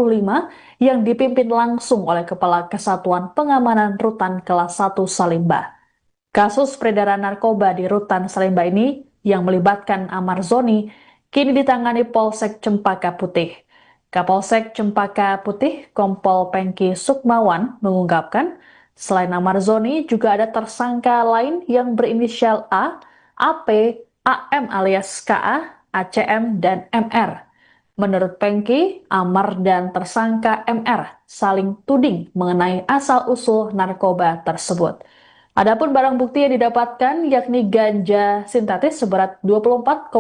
yang dipimpin langsung oleh Kepala Kesatuan Pengamanan Rutan Kelas 1 Salemba. Kasus peredaran narkoba di Rutan Salemba ini yang melibatkan Amar Zoni kini ditangani Polsek Cempaka Putih. Kapolsek Cempaka Putih, Kompol Pengki Sukmawan, mengungkapkan selain Amar Zoni juga ada tersangka lain yang berinisial A, AP, AM alias KA, ACM, dan MR. Menurut Pengki, Amar dan tersangka MR saling tuding mengenai asal-usul narkoba tersebut. Adapun barang bukti yang didapatkan yakni ganja sintetis seberat 24,84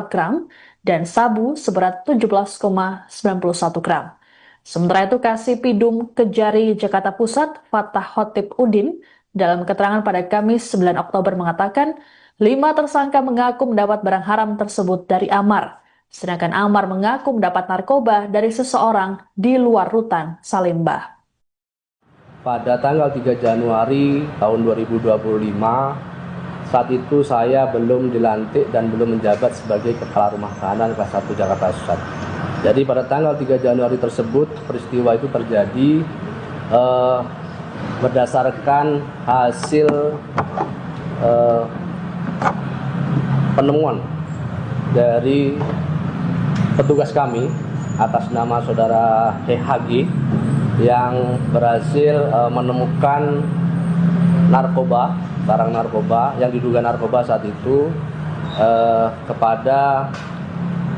gram dan sabu seberat 17,91 gram. Sementara itu, Kasipidum Kejari Jakarta Pusat, Fatah Khotib Udin, dalam keterangan pada Kamis 9 Oktober mengatakan 5 tersangka mengaku mendapat barang haram tersebut dari Amar, sedangkan Amar mengaku mendapat narkoba dari seseorang di luar Rutan Salemba. Pada tanggal 3 Januari tahun 2025, saat itu saya belum dilantik dan belum menjabat sebagai Kepala Rumah Tahanan Kelas 1 Jakarta Pusat. Jadi pada tanggal 3 Januari tersebut, peristiwa itu terjadi berdasarkan hasil penemuan dari petugas kami atas nama saudara HG yang berhasil menemukan narkoba, barang narkoba yang diduga narkoba saat itu kepada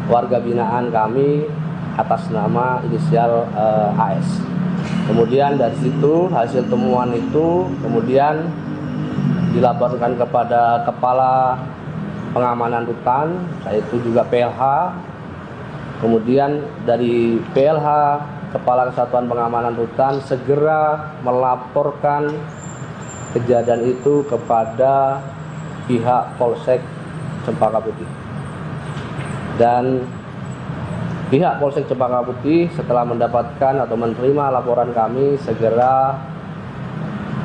warga binaan kami atas nama inisial AS. Kemudian dari situ hasil temuan itu kemudian dilaporkan kepada Kepala Pengamanan Rutan, yaitu juga PLH. Kemudian dari PLH, Kepala Kesatuan Pengamanan Rutan segera melaporkan kejadian itu kepada pihak Polsek Cempaka Putih. Dan pihak Polsek Cempaka Putih setelah mendapatkan atau menerima laporan kami segera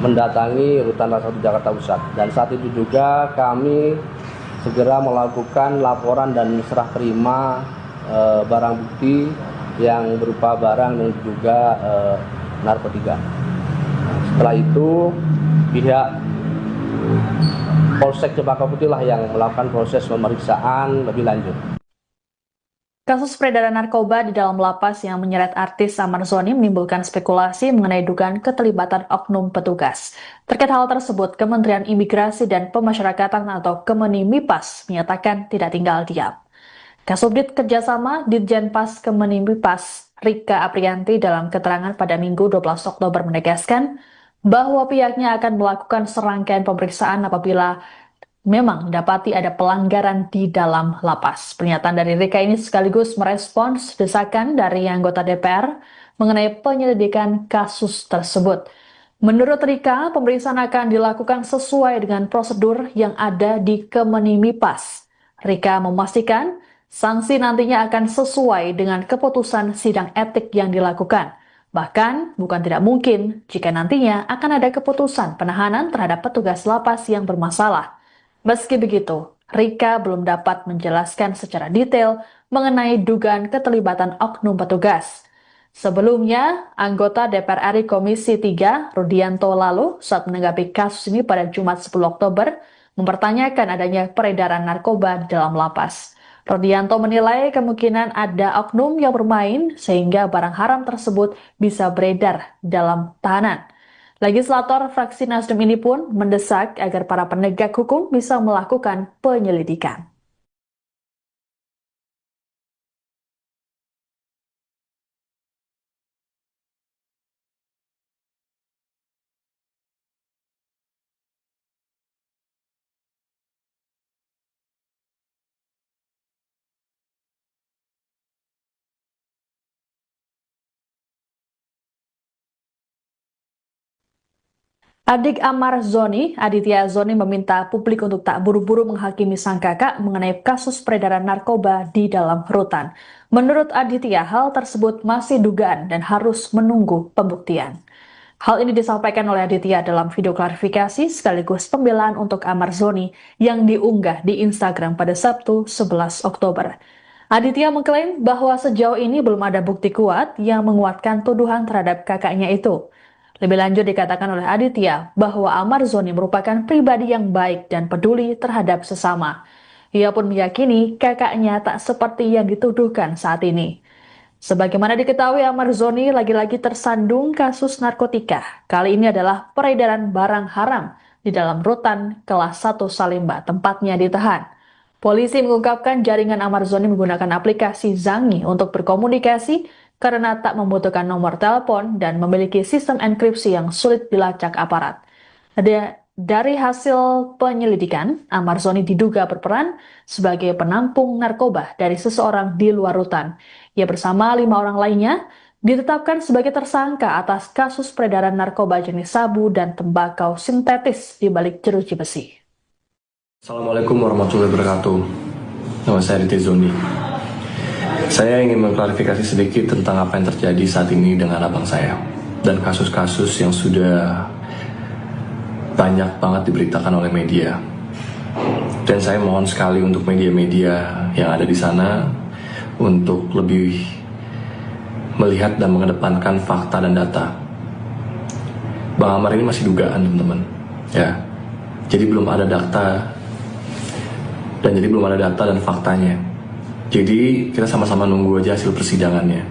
mendatangi Rutan Ras 1 Jakarta Pusat. Dan saat itu juga kami segera melakukan laporan dan serah terima barang bukti yang berupa barang dan juga narkotika. Setelah itu pihak Polsek Cempaka Putih lah yang melakukan proses pemeriksaan lebih lanjut. Kasus peredaran narkoba di dalam lapas yang menyeret artis Amar Zoni menimbulkan spekulasi mengenai dugaan keterlibatan oknum petugas. Terkait hal tersebut, Kementerian Imigrasi dan Pemasyarakatan atau Kemenimipas menyatakan tidak tinggal diam. Kasubdit Kerjasama Ditjenpas Kemenimipas Rika Aprianti dalam keterangan pada Minggu 12 Oktober menegaskan bahwa pihaknya akan melakukan serangkaian pemeriksaan apabila memang didapati ada pelanggaran di dalam lapas. Pernyataan dari Rika ini sekaligus merespons desakan dari anggota DPR mengenai penyelidikan kasus tersebut. Menurut Rika, pemeriksaan akan dilakukan sesuai dengan prosedur yang ada di Kemenimipas. Rika memastikan sanksi nantinya akan sesuai dengan keputusan sidang etik yang dilakukan. Bahkan, bukan tidak mungkin jika nantinya akan ada keputusan penahanan terhadap petugas lapas yang bermasalah. Meski begitu, Rika belum dapat menjelaskan secara detail mengenai dugaan keterlibatan oknum petugas. Sebelumnya, anggota DPR RI Komisi 3, Rudianto lalu, saat menanggapi kasus ini pada Jumat 10 Oktober, mempertanyakan adanya peredaran narkoba di dalam lapas. Rudianto menilai kemungkinan ada oknum yang bermain sehingga barang haram tersebut bisa beredar dalam tahanan. Legislator fraksi Nasdem ini pun mendesak agar para penegak hukum bisa melakukan penyelidikan. Adik Amar Zoni, Aditya Zoni meminta publik untuk tak buru-buru menghakimi sang kakak mengenai kasus peredaran narkoba di dalam rutan. Menurut Aditya, hal tersebut masih dugaan dan harus menunggu pembuktian. Hal ini disampaikan oleh Aditya dalam video klarifikasi sekaligus pembelaan untuk Amar Zoni yang diunggah di Instagram pada Sabtu 11 Oktober. Aditya mengklaim bahwa sejauh ini belum ada bukti kuat yang menguatkan tuduhan terhadap kakaknya itu. Lebih lanjut dikatakan oleh Aditya bahwa Amar Zoni merupakan pribadi yang baik dan peduli terhadap sesama. Ia pun meyakini kakaknya tak seperti yang dituduhkan saat ini. Sebagaimana diketahui, Amar Zoni lagi-lagi tersandung kasus narkotika. Kali ini adalah peredaran barang haram di dalam rutan kelas 1 Salemba, tempatnya ditahan. Polisi mengungkapkan jaringan Amar Zoni menggunakan aplikasi Zangi untuk berkomunikasi karena tak membutuhkan nomor telepon dan memiliki sistem enkripsi yang sulit dilacak aparat. Dari hasil penyelidikan, Amar Zoni diduga berperan sebagai penampung narkoba dari seseorang di luar rutan. Ia bersama 5 orang lainnya ditetapkan sebagai tersangka atas kasus peredaran narkoba jenis sabu dan tembakau sintetis di balik jeruji besi. Assalamualaikum warahmatullahi wabarakatuh. Nama saya Aditya Zoni. Saya ingin mengklarifikasi sedikit tentang apa yang terjadi saat ini dengan abang saya dan kasus-kasus yang sudah banyak banget diberitakan oleh media. Dan saya mohon sekali untuk media-media yang ada di sana untuk lebih melihat dan mengedepankan fakta dan data. Bang Amar ini masih dugaan, teman-teman. Ya. Jadi belum ada data dan faktanya. Jadi kita sama-sama nunggu aja hasil persidangannya.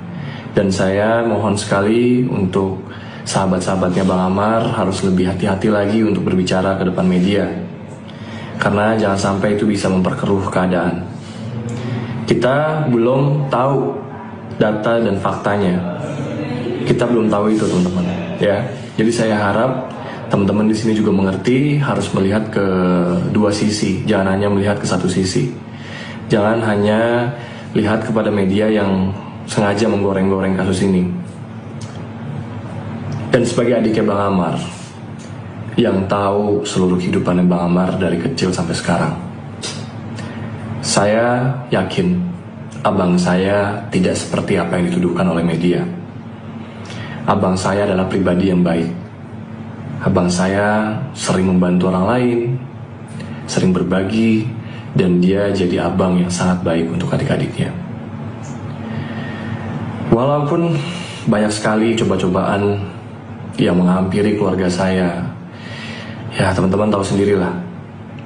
Dan saya mohon sekali untuk sahabat-sahabatnya Bang Amar harus lebih hati-hati lagi untuk berbicara ke depan media. Karena jangan sampai itu bisa memperkeruh keadaan. Kita belum tahu data dan faktanya. Kita belum tahu itu, teman-teman. Ya. Jadi saya harap teman-teman di sini juga mengerti harus melihat ke dua sisi, jangan hanya melihat ke satu sisi. Jangan hanya lihat kepada media yang sengaja menggoreng-goreng kasus ini. Dan sebagai adiknya Bang Amar, yang tahu seluruh kehidupan Bang Amar dari kecil sampai sekarang, saya yakin abang saya tidak seperti apa yang dituduhkan oleh media. Abang saya adalah pribadi yang baik. Abang saya sering membantu orang lain, sering berbagi, dan dia jadi abang yang sangat baik untuk adik-adiknya. Walaupun banyak sekali coba-cobaan yang menghampiri keluarga saya, ya teman-teman tahu sendirilah,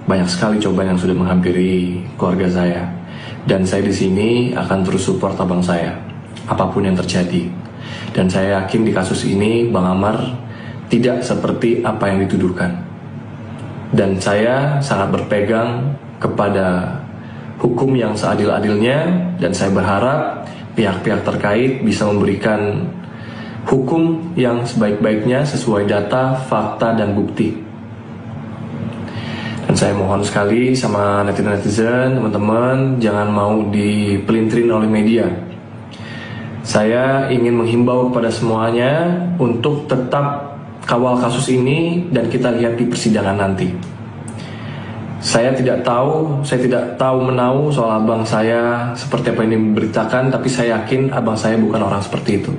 banyak sekali cobaan yang sudah menghampiri keluarga saya. Dan saya di sini akan terus support abang saya, apapun yang terjadi. Dan saya yakin di kasus ini Bang Amar tidak seperti apa yang dituduhkan. Dan saya sangat berpegang kepada hukum yang seadil-adilnya, dan saya berharap pihak-pihak terkait bisa memberikan hukum yang sebaik-baiknya sesuai data, fakta, dan bukti. Dan saya mohon sekali sama netizen-netizen, teman-teman, jangan mau dipelintirin oleh media. Saya ingin menghimbau kepada semuanya untuk tetap kawal kasus ini dan kita lihat di persidangan nanti. Saya tidak tahu menahu soal abang saya seperti apa yang diberitakan, tapi saya yakin abang saya bukan orang seperti itu.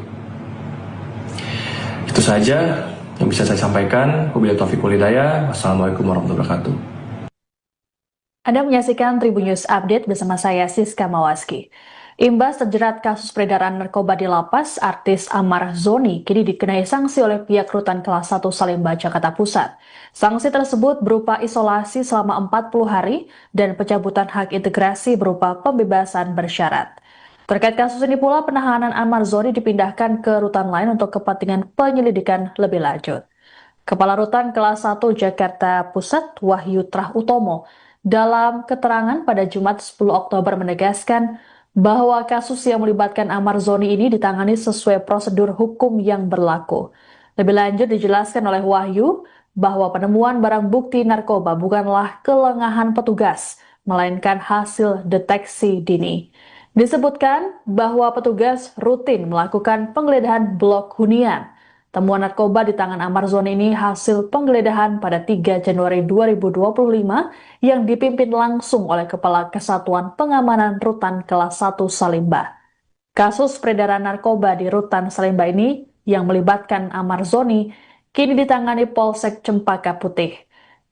Itu saja yang bisa saya sampaikan. Wabillahi taufiq wal hidayah. Wassalamualaikum warahmatullahi wabarakatuh. Anda menyaksikan Tribun News Update bersama saya Siska Mawaski. Imbas terjerat kasus peredaran narkoba di lapas, artis Amar Zoni kini dikenai sanksi oleh pihak Rutan Kelas 1 Salemba, Jakarta Pusat. Sanksi tersebut berupa isolasi selama 40 hari dan pencabutan hak integrasi berupa pembebasan bersyarat. Terkait kasus ini pula, penahanan Amar Zoni dipindahkan ke rutan lain untuk kepentingan penyelidikan lebih lanjut. Kepala Rutan Kelas 1 Jakarta Pusat, Wahyu Trah Utomo, dalam keterangan pada Jumat 10 Oktober menegaskan bahwa kasus yang melibatkan Amar Zoni ini ditangani sesuai prosedur hukum yang berlaku. Lebih lanjut dijelaskan oleh Wahyu bahwa penemuan barang bukti narkoba bukanlah kelengahan petugas, melainkan hasil deteksi dini. Disebutkan bahwa petugas rutin melakukan penggeledahan blok hunian. Temuan narkoba di tangan Amar Zoni ini hasil penggeledahan pada 3 Januari 2025 yang dipimpin langsung oleh Kepala Kesatuan Pengamanan Rutan Kelas 1 Salemba. Kasus peredaran narkoba di Rutan Salemba ini yang melibatkan Amar Zoni kini ditangani Polsek Cempaka Putih.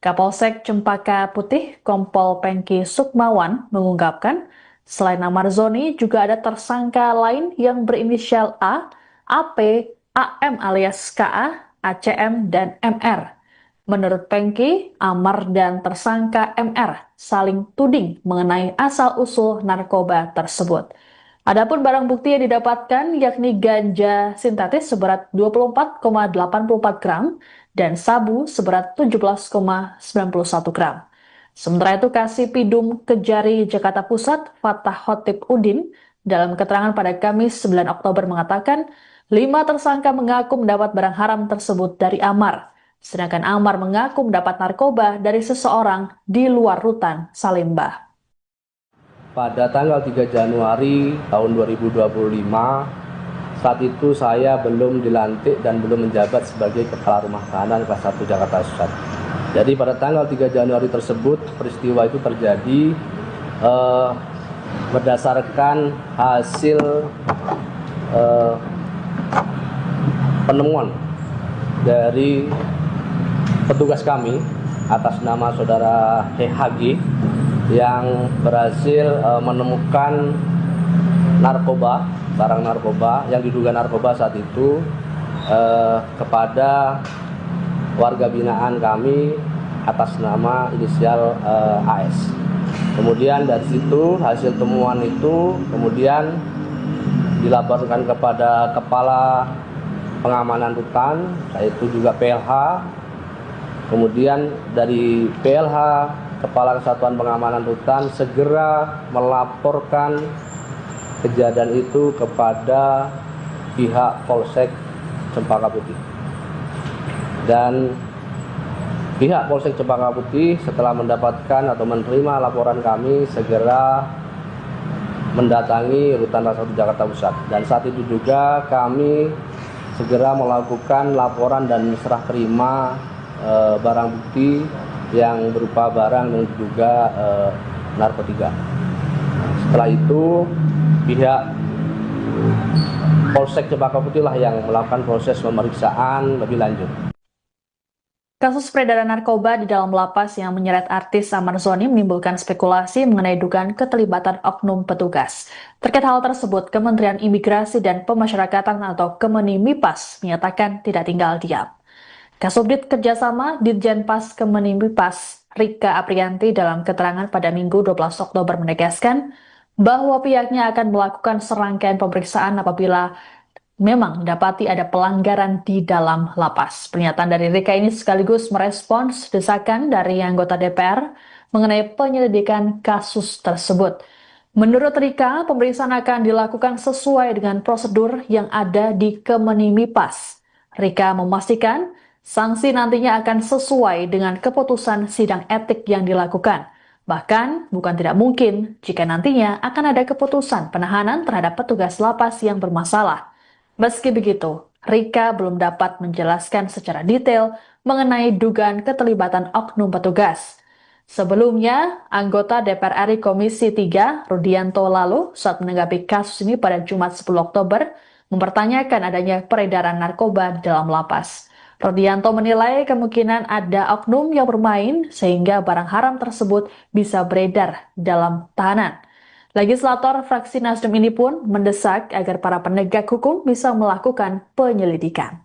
Kapolsek Cempaka Putih, Kompol Pengki Sukmawan, mengungkapkan selain Amar Zoni juga ada tersangka lain yang berinisial A, AP, AM alias KA, ACM, dan MR. Menurut Pengki, Amar dan tersangka MR saling tuding mengenai asal-usul narkoba tersebut. Adapun barang bukti yang didapatkan yakni ganja sintetis seberat 24,84 gram dan sabu seberat 17,91 gram. Sementara itu, Kasipidum Kejari Jakarta Pusat, Fatah Khotib Udin, dalam keterangan pada Kamis 9 Oktober mengatakan 5 tersangka mengaku mendapat barang haram tersebut dari Amar, sedangkan Amar mengaku mendapat narkoba dari seseorang di luar Rutan Salemba. Pada tanggal 3 Januari tahun 2025, saat itu saya belum dilantik dan belum menjabat sebagai Kepala Rumah Tahanan Kelas 1 Jakarta Pusat. Jadi pada tanggal 3 Januari tersebut, peristiwa itu terjadi berdasarkan hasil penemuan dari petugas kami atas nama saudara HG yang berhasil menemukan narkoba, barang narkoba yang diduga narkoba saat itu kepada warga binaan kami atas nama inisial AS. Kemudian dari situ hasil temuan itu kemudian dilaporkan kepada Kepala Pengamanan Rutan, yaitu juga PLH. Kemudian dari PLH, Kepala Kesatuan Pengamanan Rutan, segera melaporkan kejadian itu kepada pihak Polsek Cempaka Putih. Dan Pihak Polsek Cempaka Putih setelah mendapatkan atau menerima laporan kami segera mendatangi Rutan Ras 1 Jakarta Pusat, dan saat itu juga kami segera melakukan laporan dan serah terima barang bukti yang berupa barang yang diduga narkotika. Setelah itu pihak Polsek Cempaka Putih lah yang melakukan proses pemeriksaan lebih lanjut. Kasus peredaran narkoba di dalam lapas yang menyeret artis Amar Zoni menimbulkan spekulasi mengenai dugaan keterlibatan oknum petugas. Terkait hal tersebut, Kementerian Imigrasi dan Pemasyarakatan atau Kemenimipas menyatakan tidak tinggal diam. Kasubdit Kerjasama Ditjenpas Kemenimipas Rika Aprianti dalam keterangan pada Minggu 12 Oktober menegaskan bahwa pihaknya akan melakukan serangkaian pemeriksaan apabila memang dapati ada pelanggaran di dalam lapas. Pernyataan dari Rika ini sekaligus merespons desakan dari anggota DPR mengenai penyelidikan kasus tersebut. Menurut Rika, pemeriksaan akan dilakukan sesuai dengan prosedur yang ada di Kemenimipas. Rika memastikan sanksi nantinya akan sesuai dengan keputusan sidang etik yang dilakukan. Bahkan, bukan tidak mungkin jika nantinya akan ada keputusan penahanan terhadap petugas lapas yang bermasalah. Meski begitu, Rika belum dapat menjelaskan secara detail mengenai dugaan keterlibatan oknum petugas. Sebelumnya, anggota DPR RI Komisi 3, Rudianto lalu, saat menanggapi kasus ini pada Jumat 10 Oktober, mempertanyakan adanya peredaran narkoba dalam lapas. Rudianto menilai kemungkinan ada oknum yang bermain sehingga barang haram tersebut bisa beredar dalam tahanan. Legislator fraksi Nasdem ini pun mendesak agar para penegak hukum bisa melakukan penyelidikan.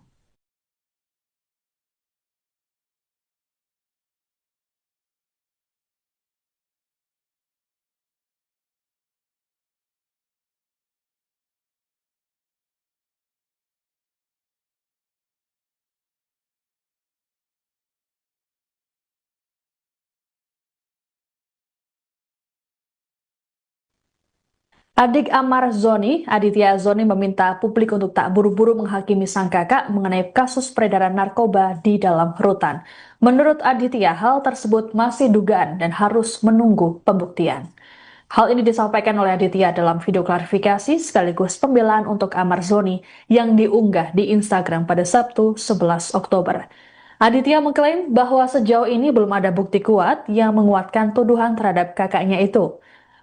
Adik Amar Zoni, Aditya Zoni meminta publik untuk tak buru-buru menghakimi sang kakak mengenai kasus peredaran narkoba di dalam rutan. Menurut Aditya, hal tersebut masih dugaan dan harus menunggu pembuktian. Hal ini disampaikan oleh Aditya dalam video klarifikasi sekaligus pembelaan untuk Amar Zoni yang diunggah di Instagram pada Sabtu 11 Oktober. Aditya mengklaim bahwa sejauh ini belum ada bukti kuat yang menguatkan tuduhan terhadap kakaknya itu.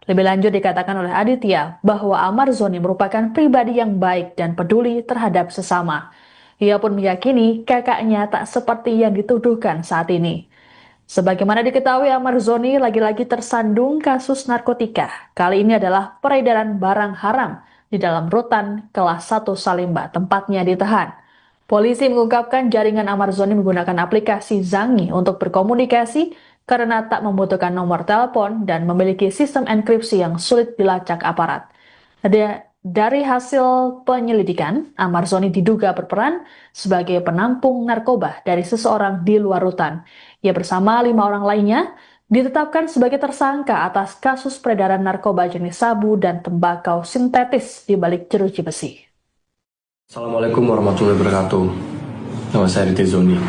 Lebih lanjut dikatakan oleh Aditya bahwa Amar Zoni merupakan pribadi yang baik dan peduli terhadap sesama. Ia pun meyakini kakaknya tak seperti yang dituduhkan saat ini. Sebagaimana diketahui, Amar Zoni lagi-lagi tersandung kasus narkotika. Kali ini adalah peredaran barang haram di dalam rutan kelas 1 Salemba, tempatnya ditahan. Polisi mengungkapkan jaringan Amar Zoni menggunakan aplikasi Zangi untuk berkomunikasi karena tak membutuhkan nomor telepon dan memiliki sistem enkripsi yang sulit dilacak aparat. Dari hasil penyelidikan, Amar Zoni diduga berperan sebagai penampung narkoba dari seseorang di luar rutan. Ia bersama 5 orang lainnya ditetapkan sebagai tersangka atas kasus peredaran narkoba jenis sabu dan tembakau sintetis di balik jeruji besi. Assalamualaikum warahmatullahi wabarakatuh. Nama saya Aditya Zoni.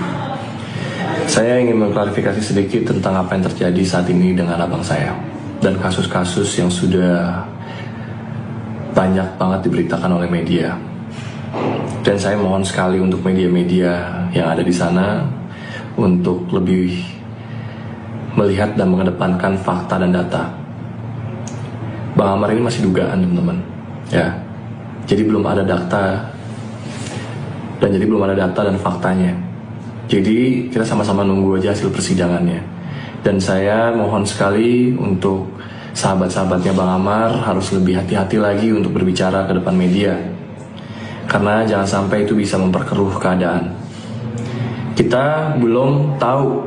Saya ingin mengklarifikasi sedikit tentang apa yang terjadi saat ini dengan abang saya dan kasus-kasus yang sudah banyak banget diberitakan oleh media. Dan saya mohon sekali untuk media-media yang ada di sana untuk lebih melihat dan mengedepankan fakta dan data. Bang Amar ini masih dugaan, teman-teman. Ya. Jadi belum ada data dan faktanya. Jadi kita sama-sama nunggu aja hasil persidangannya. Dan saya mohon sekali untuk sahabat-sahabatnya Bang Amar harus lebih hati-hati lagi untuk berbicara ke depan media. Karena jangan sampai itu bisa memperkeruh keadaan. Kita belum tahu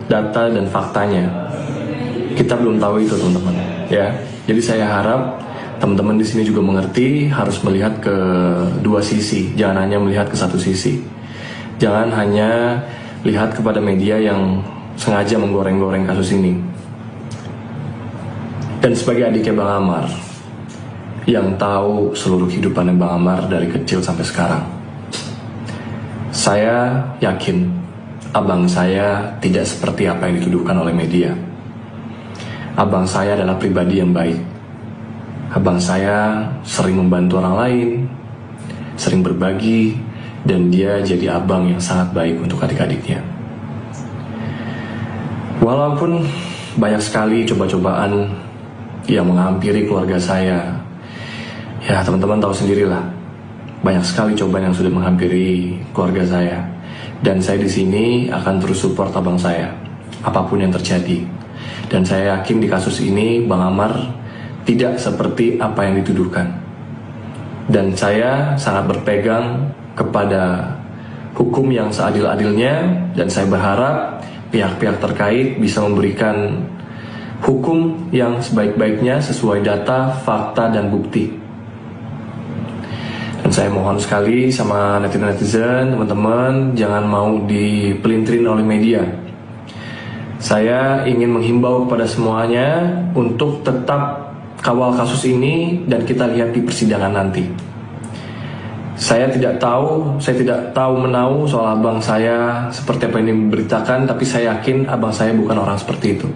data dan faktanya. Kita belum tahu itu, teman-teman. Ya. Jadi saya harap teman-teman di sini juga mengerti, harus melihat ke dua sisi, jangan hanya melihat ke satu sisi. Jangan hanya lihat kepada media yang sengaja menggoreng-goreng kasus ini. Dan sebagai adiknya Bang Amar, yang tahu seluruh kehidupan Bang Amar dari kecil sampai sekarang, saya yakin abang saya tidak seperti apa yang dituduhkan oleh media. Abang saya adalah pribadi yang baik. Abang saya sering membantu orang lain, sering berbagi, dan dia jadi abang yang sangat baik untuk adik-adiknya. Walaupun banyak sekali coba-cobaan yang menghampiri keluarga saya, ya teman-teman tahu sendirilah, banyak sekali cobaan yang sudah menghampiri keluarga saya. Dan saya di sini akan terus support abang saya, apapun yang terjadi. Dan saya yakin di kasus ini Bang Amar tidak seperti apa yang dituduhkan. Dan saya sangat berpegang kepada hukum yang seadil-adilnya, dan saya berharap pihak-pihak terkait bisa memberikan hukum yang sebaik-baiknya sesuai data, fakta, dan bukti. Dan saya mohon sekali sama netizen-netizen, teman-teman, jangan mau dipelintirin oleh media. Saya ingin menghimbau kepada semuanya untuk tetap kawal kasus ini dan kita lihat di persidangan nanti. Saya tidak tahu menahu soal abang saya seperti apa yang diberitakan, tapi saya yakin abang saya bukan orang seperti itu.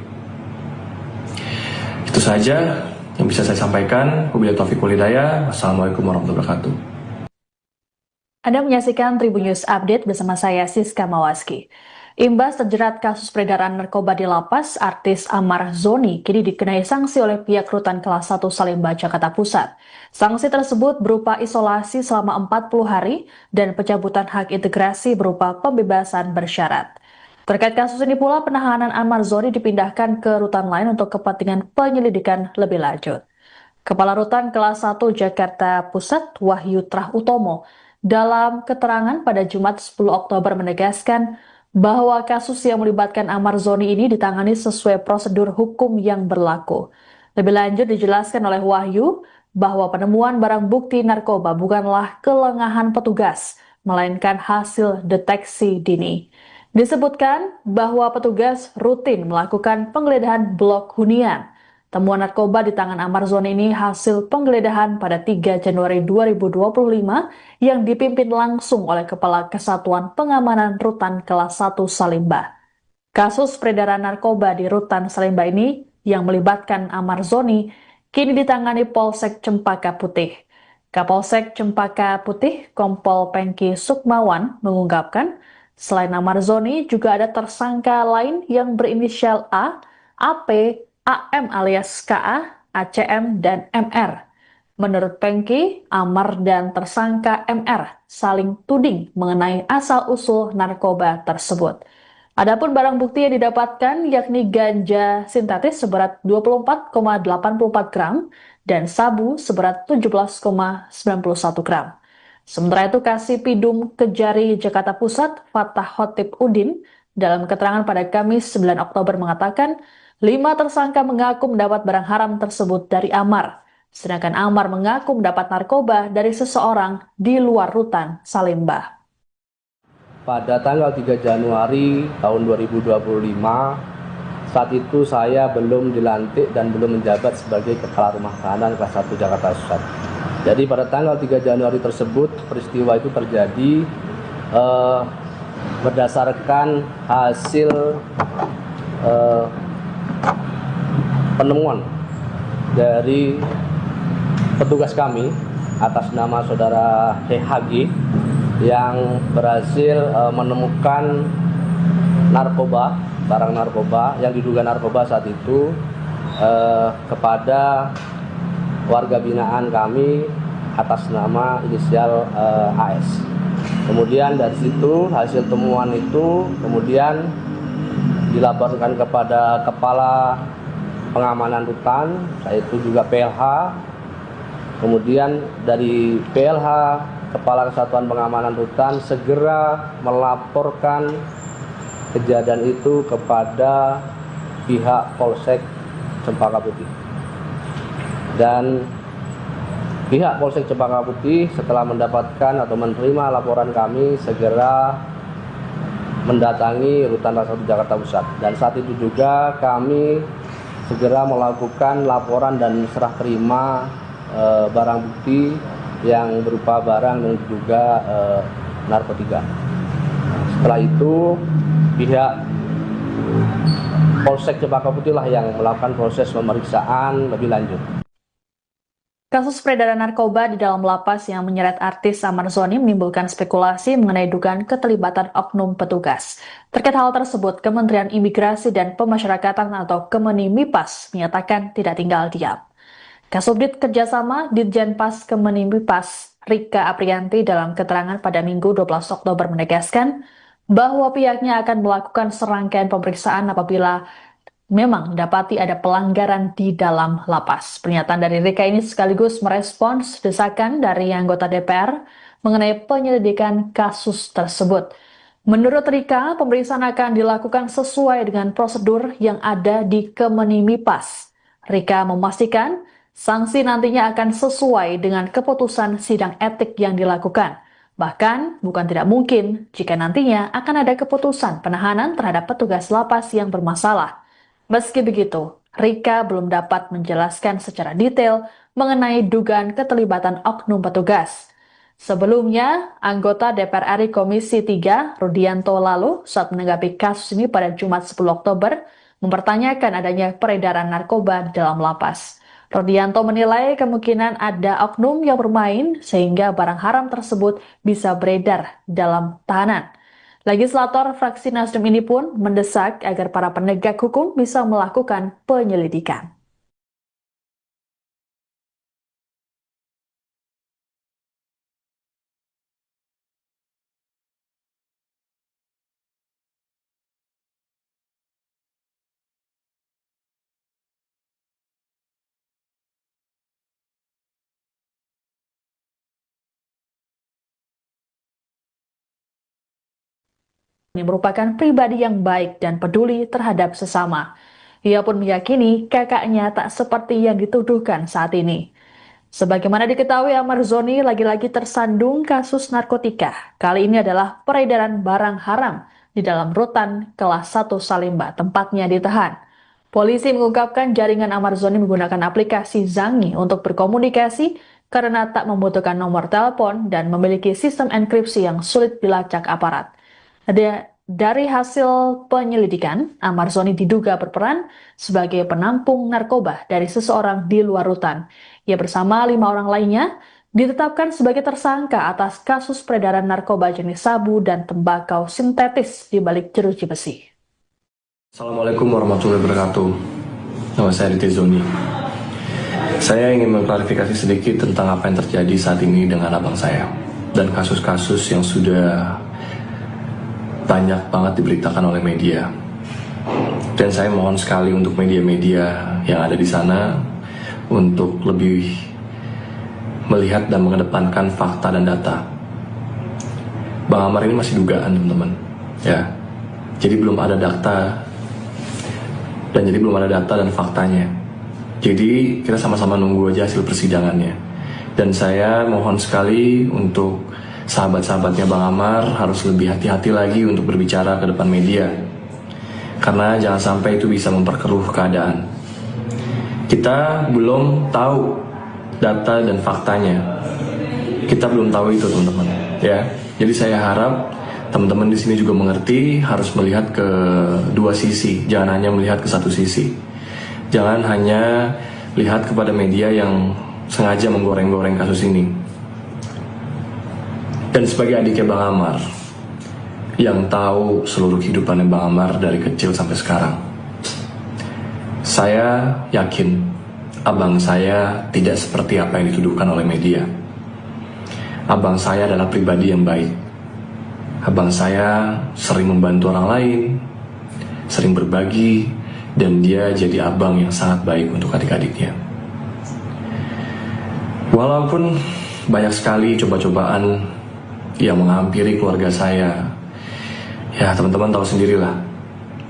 Itu saja yang bisa saya sampaikan. Wabillahi taufiq wal hidayah. Wassalamualaikum warahmatullahi wabarakatuh. Anda menyaksikan Tribun News Update bersama saya Siska Mawaski. Imbas terjerat kasus peredaran narkoba di lapas, artis Amar Zoni kini dikenai sanksi oleh pihak Rutan Kelas 1 Salemba, Jakarta Pusat. Sanksi tersebut berupa isolasi selama 40 hari dan pencabutan hak integrasi berupa pembebasan bersyarat. Terkait kasus ini pula, penahanan Amar Zoni dipindahkan ke rutan lain untuk kepentingan penyelidikan lebih lanjut. Kepala Rutan Kelas 1 Jakarta Pusat, Wahyu Trah Utomo, dalam keterangan pada Jumat 10 Oktober menegaskan bahwa kasus yang melibatkan Amar Zoni ini ditangani sesuai prosedur hukum yang berlaku. Lebih lanjut dijelaskan oleh Wahyu bahwa penemuan barang bukti narkoba bukanlah kelengahan petugas, melainkan hasil deteksi dini. Disebutkan bahwa petugas rutin melakukan penggeledahan blok hunian. Temuan narkoba di tangan Amar Zoni ini hasil penggeledahan pada 3 Januari 2025 yang dipimpin langsung oleh Kepala Kesatuan Pengamanan Rutan Kelas 1 Salemba. Kasus peredaran narkoba di Rutan Salemba ini yang melibatkan Amar Zoni kini ditangani Polsek Cempaka Putih. Kapolsek Cempaka Putih, Kompol Pengki Sukmawan, mengungkapkan selain Amar Zoni juga ada tersangka lain yang berinisial A, AP, AM alias KA, ACM, dan MR. Menurut Pengki, Amar dan tersangka MR saling tuding mengenai asal-usul narkoba tersebut. Adapun barang bukti yang didapatkan yakni ganja sintetis seberat 24,84 gram dan sabu seberat 17,91 gram. Sementara itu, Kasipidum Kejari Jakarta Pusat, Fatah Khotib Udin, dalam keterangan pada Kamis 9 Oktober mengatakan 5 tersangka mengaku mendapat barang haram tersebut dari Amar, sedangkan Amar mengaku mendapat narkoba dari seseorang di luar Rutan Salemba. Pada tanggal 3 Januari tahun 2025, saat itu saya belum dilantik dan belum menjabat sebagai Kepala Rumah Tahanan Kelas 1 Jakarta Pusat. Jadi pada tanggal 3 Januari tersebut, peristiwa itu terjadi berdasarkan hasil penemuan dari petugas kami atas nama saudara HG yang berhasil menemukan narkoba, barang narkoba yang diduga narkoba saat itu kepada warga binaan kami atas nama inisial AS. Kemudian dari situ hasil temuan itu kemudian dilaporkan kepada Kepala Pengamanan Rutan, yaitu juga PLH. Kemudian dari PLH, Kepala Kesatuan Pengamanan Rutan segera melaporkan kejadian itu kepada pihak Polsek Cempaka Putih. Dan pihak Polsek Cempaka Putih setelah mendapatkan atau menerima laporan kami segera mendatangi Rutan Kelas 1 Jakarta Pusat. Dan saat itu juga kami segera melakukan laporan dan serah terima barang bukti yang berupa barang dan juga narkotika. Setelah itu pihak Polsek Cempaka Putih lah yang melakukan proses pemeriksaan lebih lanjut. Kasus peredaran narkoba di dalam lapas yang menyeret artis Amar Zoni menimbulkan spekulasi mengenai dugaan keterlibatan oknum petugas. Terkait hal tersebut, Kementerian Imigrasi dan Pemasyarakatan atau Kemenimipas menyatakan tidak tinggal diam. Kasubdit Kerjasama Ditjenpas Kemenimipas Rika Aprianti dalam keterangan pada Minggu 12 Oktober menegaskan bahwa pihaknya akan melakukan serangkaian pemeriksaan apabila memang dapati ada pelanggaran di dalam lapas. Pernyataan dari Rika ini sekaligus merespons desakan dari anggota DPR mengenai penyelidikan kasus tersebut. Menurut Rika, pemeriksaan akan dilakukan sesuai dengan prosedur yang ada di Kemenimipas. Rika memastikan sanksi nantinya akan sesuai dengan keputusan sidang etik yang dilakukan. Bahkan, bukan tidak mungkin jika nantinya akan ada keputusan penahanan terhadap petugas lapas yang bermasalah. Meski begitu, Rika belum dapat menjelaskan secara detail mengenai dugaan keterlibatan oknum petugas. Sebelumnya, anggota DPR RI Komisi 3, Rudianto lalu, saat menanggapi kasus ini pada Jumat 10 Oktober, mempertanyakan adanya peredaran narkoba dalam lapas. Rudianto menilai kemungkinan ada oknum yang bermain sehingga barang haram tersebut bisa beredar dalam tahanan. Legislator fraksi Nasdem ini pun mendesak agar para penegak hukum bisa melakukan penyelidikan. Ini merupakan pribadi yang baik dan peduli terhadap sesama. Ia pun meyakini kakaknya tak seperti yang dituduhkan saat ini. Sebagaimana diketahui, Amar Zoni lagi-lagi tersandung kasus narkotika. Kali ini adalah peredaran barang haram di dalam rutan kelas 1 Salemba, tempatnya ditahan. Polisi mengungkapkan jaringan Amar Zoni menggunakan aplikasi Zangi untuk berkomunikasi karena tak membutuhkan nomor telepon dan memiliki sistem enkripsi yang sulit dilacak aparat. Dari hasil penyelidikan, Amar Zoni diduga berperan sebagai penampung narkoba dari seseorang di luar rutan. Ia bersama 5 orang lainnya ditetapkan sebagai tersangka atas kasus peredaran narkoba jenis sabu dan tembakau sintetis di balik jeruji besi. Assalamualaikum warahmatullahi wabarakatuh. Nama saya Riti Zoni. Saya ingin mengklarifikasi sedikit tentang apa yang terjadi saat ini dengan abang saya dan kasus-kasus yang sudah banyak banget diberitakan oleh media. Dan saya mohon sekali untuk media-media yang ada di sana untuk lebih melihat dan mengedepankan fakta dan data. Bang Amar ini masih dugaan, teman-teman. Ya. Jadi belum ada data dan faktanya. Jadi kita sama-sama nunggu aja hasil persidangannya. Dan saya mohon sekali untuk sahabat-sahabatnya Bang Amar harus lebih hati-hati lagi untuk berbicara ke depan media. Karena jangan sampai itu bisa memperkeruh keadaan. Kita belum tahu data dan faktanya. Kita belum tahu itu, teman-teman. Ya. Jadi saya harap teman-teman di sini juga mengerti, harus melihat ke dua sisi, jangan hanya melihat ke satu sisi. Jangan hanya lihat kepada media yang sengaja menggoreng-goreng kasus ini. Dan sebagai adiknya Bang Amar, yang tahu seluruh kehidupannya Bang Amar dari kecil sampai sekarang, saya yakin abang saya tidak seperti apa yang dituduhkan oleh media. Abang saya adalah pribadi yang baik. Abang saya sering membantu orang lain, sering berbagi, dan dia jadi abang yang sangat baik untuk adik-adiknya. Walaupun banyak sekali coba-cobaan yang menghampiri keluarga saya, ya teman-teman tahu sendirilah,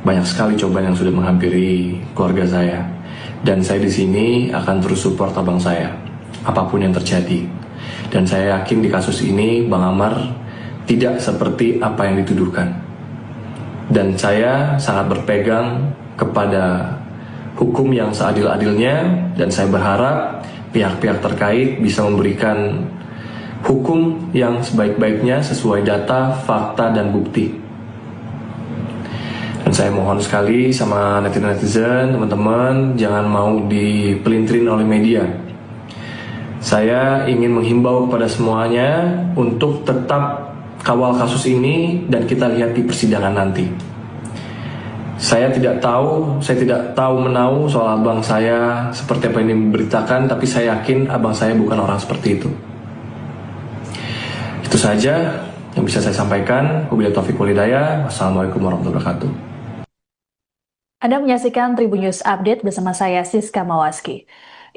banyak sekali cobaan yang sudah menghampiri keluarga saya. Dan saya di sini akan terus support abang saya, apapun yang terjadi. Dan saya yakin di kasus ini Bang Amar tidak seperti apa yang dituduhkan. Dan saya sangat berpegang kepada hukum yang seadil-adilnya, dan saya berharap pihak-pihak terkait bisa memberikan hukum yang sebaik-baiknya sesuai data, fakta, dan bukti. Dan saya mohon sekali sama netizen, teman-teman, jangan mau dipelintirin oleh media. Saya ingin menghimbau kepada semuanya untuk tetap kawal kasus ini dan kita lihat di persidangan nanti. Saya tidak tahu menau soal abang saya seperti apa yang diberitakan, tapi saya yakin abang saya bukan orang seperti itu. Itu saja yang bisa saya sampaikan. Wabillahi taufiq wal hidayah. Wassalamualaikum warahmatullahi wabarakatuh. Anda menyaksikan Tribun News Update bersama saya Siska Mawaski.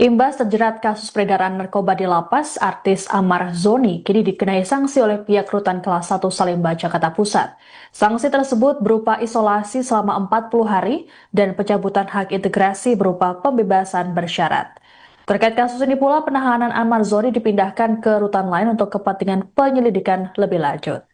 Imbas terjerat kasus peredaran narkoba di lapas, artis Amar Zoni kini dikenai sanksi oleh pihak Rutan Kelas 1 Salemba, Jakarta Pusat. Sanksi tersebut berupa isolasi selama 40 hari dan pencabutan hak integrasi berupa pembebasan bersyarat. Terkait kasus ini pula, penahanan Amar Zoni dipindahkan ke rutan lain untuk kepentingan penyelidikan lebih lanjut.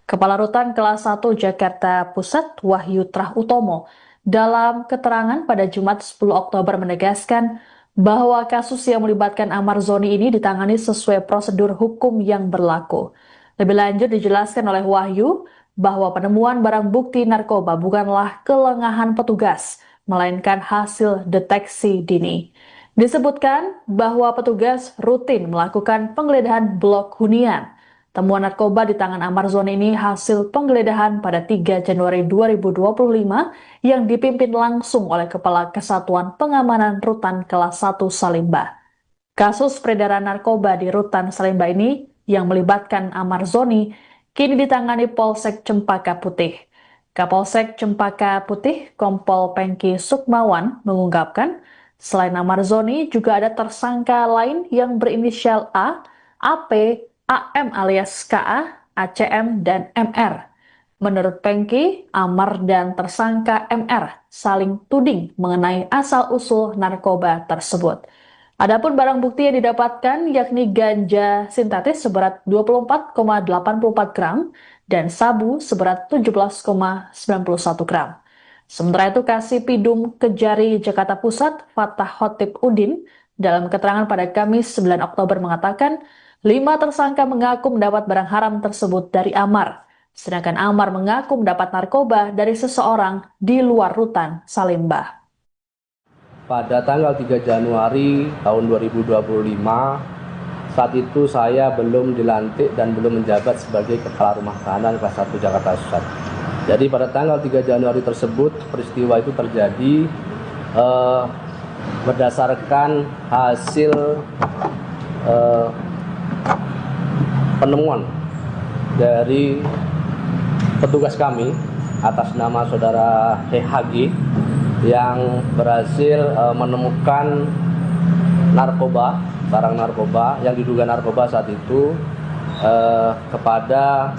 Kepala Rutan Kelas 1 Jakarta Pusat, Wahyu Trah Utomo, dalam keterangan pada Jumat 10 Oktober menegaskan bahwa kasus yang melibatkan Amar Zoni ini ditangani sesuai prosedur hukum yang berlaku. Lebih lanjut dijelaskan oleh Wahyu bahwa penemuan barang bukti narkoba bukanlah kelengahan petugas, melainkan hasil deteksi dini. Disebutkan bahwa petugas rutin melakukan penggeledahan blok hunian. Temuan narkoba di tangan Amar Zoni ini hasil penggeledahan pada 3 Januari 2025 yang dipimpin langsung oleh Kepala Kesatuan Pengamanan Rutan Kelas 1 Salemba. Kasus peredaran narkoba di Rutan Salemba ini yang melibatkan Amar Zoni kini ditangani Polsek Cempaka Putih. Kapolsek Cempaka Putih, Kompol Pengki Sukmawan, mengungkapkan selain Amar Zoni juga ada tersangka lain yang berinisial A, AP, AM alias KA, ACM, dan MR. Menurut Pengki, Amar dan tersangka MR saling tuding mengenai asal-usul narkoba tersebut. Adapun barang bukti yang didapatkan yakni ganja sintetis seberat 24,84 gram dan sabu seberat 17,91 gram. Sementara itu, Kasipidum Kejari Jakarta Pusat, Fatah Khotib Udin, dalam keterangan pada Kamis 9 Oktober mengatakan 5 tersangka mengaku mendapat barang haram tersebut dari Amar, sedangkan Amar mengaku mendapat narkoba dari seseorang di luar Rutan Salemba. Pada tanggal 3 Januari tahun 2025, saat itu saya belum dilantik dan belum menjabat sebagai Kepala Rumah Tahanan Kelas 1 Jakarta Pusat. Jadi pada tanggal 3 Januari tersebut, peristiwa itu terjadi berdasarkan hasil penemuan dari petugas kami atas nama saudara HG yang berhasil menemukan narkoba, barang narkoba yang diduga narkoba saat itu kepada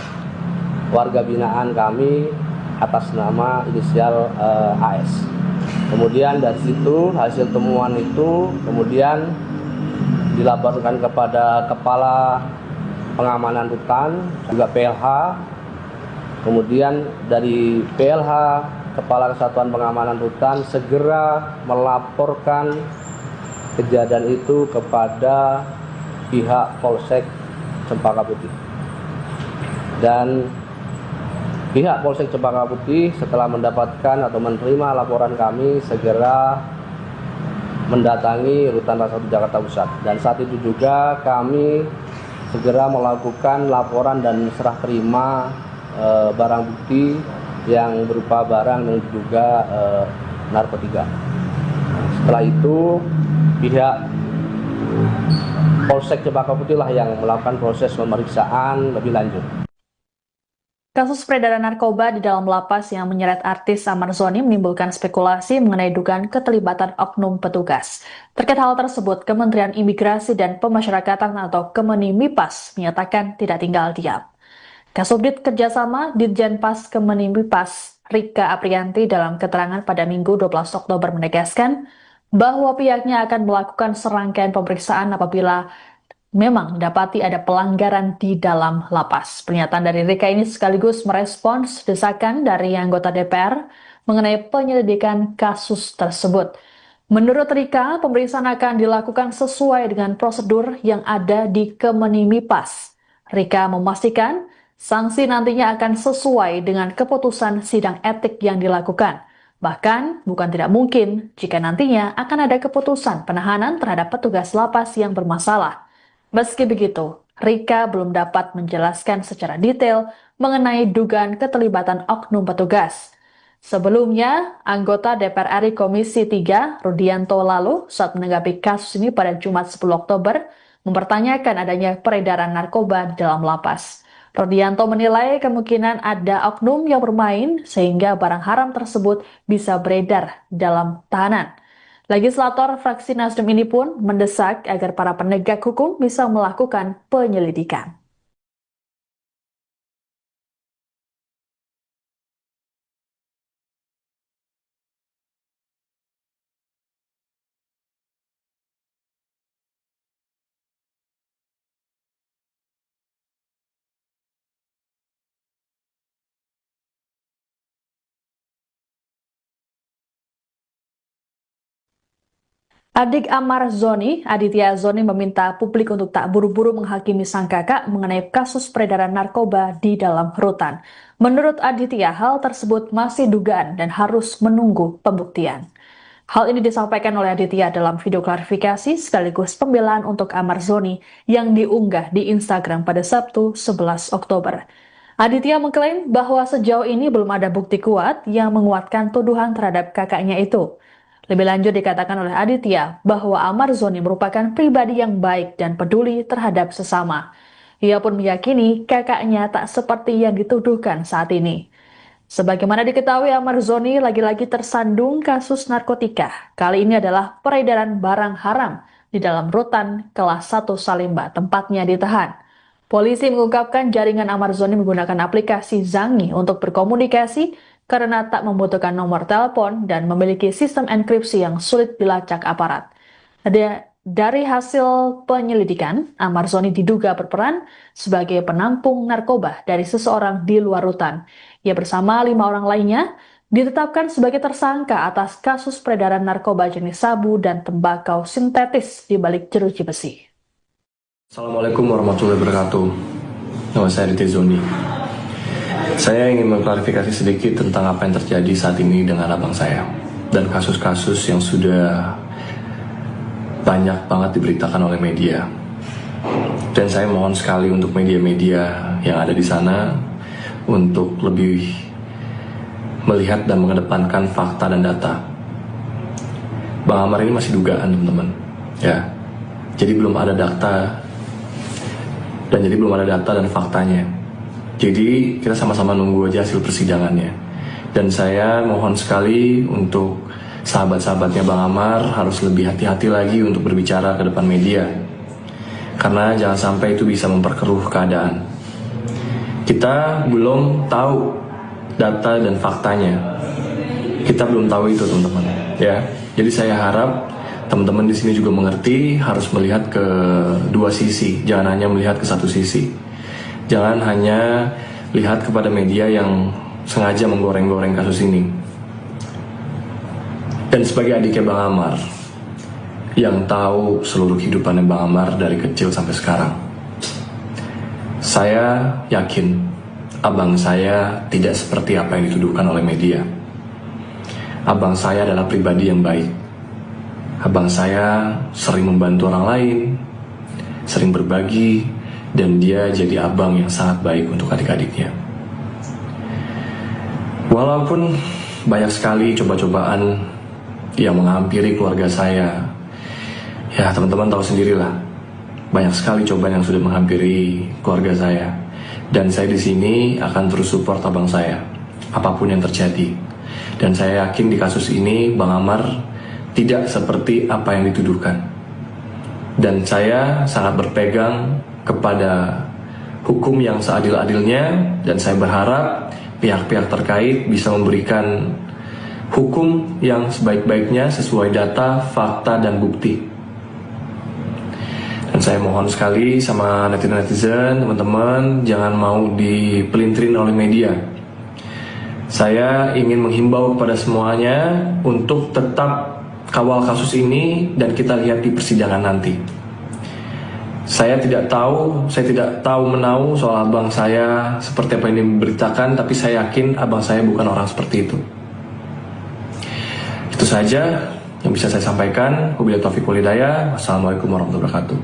warga binaan kami atas nama inisial AS. Kemudian dari situ hasil temuan itu kemudian dilaporkan kepada Kepala Pengamanan Rutan, juga PLH. Kemudian dari PLH, Kepala Kesatuan Pengamanan Rutan segera melaporkan kejadian itu kepada pihak Polsek Cempaka Putih. Dan pihak Polsek Cempaka Putih setelah mendapatkan atau menerima laporan kami segera mendatangi Rutan Kelas 1 Jakarta Pusat. Dan saat itu juga kami segera melakukan laporan dan serah terima barang bukti yang berupa barang yang diduga narkotika. Setelah itu pihak Polsek Cempaka Putih lah yang melakukan proses pemeriksaan lebih lanjut. Kasus peredaran narkoba di dalam lapas yang menyeret artis Amar Zoni menimbulkan spekulasi mengenai dugaan keterlibatan oknum petugas. Terkait hal tersebut, Kementerian Imigrasi dan Pemasyarakatan atau Kemenimipas menyatakan tidak tinggal diam. Kasubdit Kerjasama Ditjenpas Kemenimipas Rika Aprianti dalam keterangan pada Minggu 12 Oktober menegaskan bahwa pihaknya akan melakukan serangkaian pemeriksaan apabila memang dapati ada pelanggaran di dalam lapas. Pernyataan dari Rika ini sekaligus merespons desakan dari anggota DPR mengenai penyelidikan kasus tersebut. Menurut Rika, pemeriksaan akan dilakukan sesuai dengan prosedur yang ada di Kemenimipas. Rika memastikan Sanksi nantinya akan sesuai dengan keputusan sidang etik yang dilakukan. Bahkan, bukan tidak mungkin jika nantinya akan ada keputusan penahanan terhadap petugas lapas yang bermasalah. Meski begitu, Rika belum dapat menjelaskan secara detail mengenai dugaan keterlibatan oknum petugas. Sebelumnya, anggota DPR RI Komisi 3, Rudianto lalu, saat menanggapi kasus ini pada Jumat 10 Oktober, mempertanyakan adanya peredaran narkoba dalam lapas. Rudianto menilai kemungkinan ada oknum yang bermain sehingga barang haram tersebut bisa beredar dalam tahanan. Legislator fraksi Nasdem ini pun mendesak agar para penegak hukum bisa melakukan penyelidikan. Adik Amar Zoni, Aditya Zoni meminta publik untuk tak buru-buru menghakimi sang kakak mengenai kasus peredaran narkoba di dalam rutan. Menurut Aditya, hal tersebut masih dugaan dan harus menunggu pembuktian. Hal ini disampaikan oleh Aditya dalam video klarifikasi sekaligus pembelaan untuk Amar Zoni yang diunggah di Instagram pada Sabtu 11 Oktober. Aditya mengklaim bahwa sejauh ini belum ada bukti kuat yang menguatkan tuduhan terhadap kakaknya itu. Lebih lanjut dikatakan oleh Aditya bahwa Amar Zoni merupakan pribadi yang baik dan peduli terhadap sesama. Ia pun meyakini kakaknya tak seperti yang dituduhkan saat ini. Sebagaimana diketahui, Amar Zoni lagi-lagi tersandung kasus narkotika. Kali ini adalah peredaran barang haram di dalam rutan kelas 1 Salemba, tempatnya ditahan. Polisi mengungkapkan jaringan Amar Zoni menggunakan aplikasi Zangi untuk berkomunikasi karena tak membutuhkan nomor telepon dan memiliki sistem enkripsi yang sulit dilacak aparat. Dari hasil penyelidikan, Amar Zoni diduga berperan sebagai penampung narkoba dari seseorang di luar rutan. Ia bersama 5 orang lainnya ditetapkan sebagai tersangka atas kasus peredaran narkoba jenis sabu dan tembakau sintetis di balik jeruji besi. Assalamualaikum warahmatullahi wabarakatuh. Nama saya Aditya Zoni. Saya ingin mengklarifikasi sedikit tentang apa yang terjadi saat ini dengan abang saya dan kasus-kasus yang sudah banyak banget diberitakan oleh media. Dan saya mohon sekali untuk media-media yang ada di sana untuk lebih melihat dan mengedepankan fakta dan data. Bang Amar ini masih dugaan, teman-teman. Ya. Jadi belum ada data dan faktanya. Jadi kita sama-sama nunggu aja hasil persidangannya. Dan saya mohon sekali untuk sahabat-sahabatnya Bang Amar harus lebih hati-hati lagi untuk berbicara ke depan media. Karena jangan sampai itu bisa memperkeruh keadaan. Kita belum tahu data dan faktanya. Kita belum tahu itu, teman-teman. Ya. Jadi saya harap teman-teman di sini juga mengerti harus melihat ke dua sisi, jangan hanya melihat ke satu sisi. Jangan hanya lihat kepada media yang sengaja menggoreng-goreng kasus ini. Dan sebagai adiknya Bang Amar, yang tahu seluruh kehidupannya Bang Amar dari kecil sampai sekarang, saya yakin abang saya tidak seperti apa yang dituduhkan oleh media. Abang saya adalah pribadi yang baik. Abang saya sering membantu orang lain, sering berbagi, dan dia jadi abang yang sangat baik untuk adik-adiknya. Walaupun banyak sekali coba-cobaan yang menghampiri keluarga saya, ya teman-teman tahu sendirilah, banyak sekali cobaan yang sudah menghampiri keluarga saya. Dan saya di sini akan terus support abang saya, apapun yang terjadi. Dan saya yakin di kasus ini Bang Amar tidak seperti apa yang dituduhkan. Dan saya sangat berpegang kepada hukum yang seadil-adilnya, dan saya berharap pihak-pihak terkait bisa memberikan hukum yang sebaik-baiknya sesuai data, fakta, dan bukti. Dan saya mohon sekali sama netizen-netizen, teman-teman, jangan mau dipelintirin oleh media. Saya ingin menghimbau kepada semuanya untuk tetap kawal kasus ini dan kita lihat di persidangan nanti. Saya tidak tahu menahu soal abang saya seperti apa yang diberitakan, tapi saya yakin abang saya bukan orang seperti itu. Itu saja yang bisa saya sampaikan. Wabillahi taufiq wal hidayah. Wassalamualaikum warahmatullahi wabarakatuh.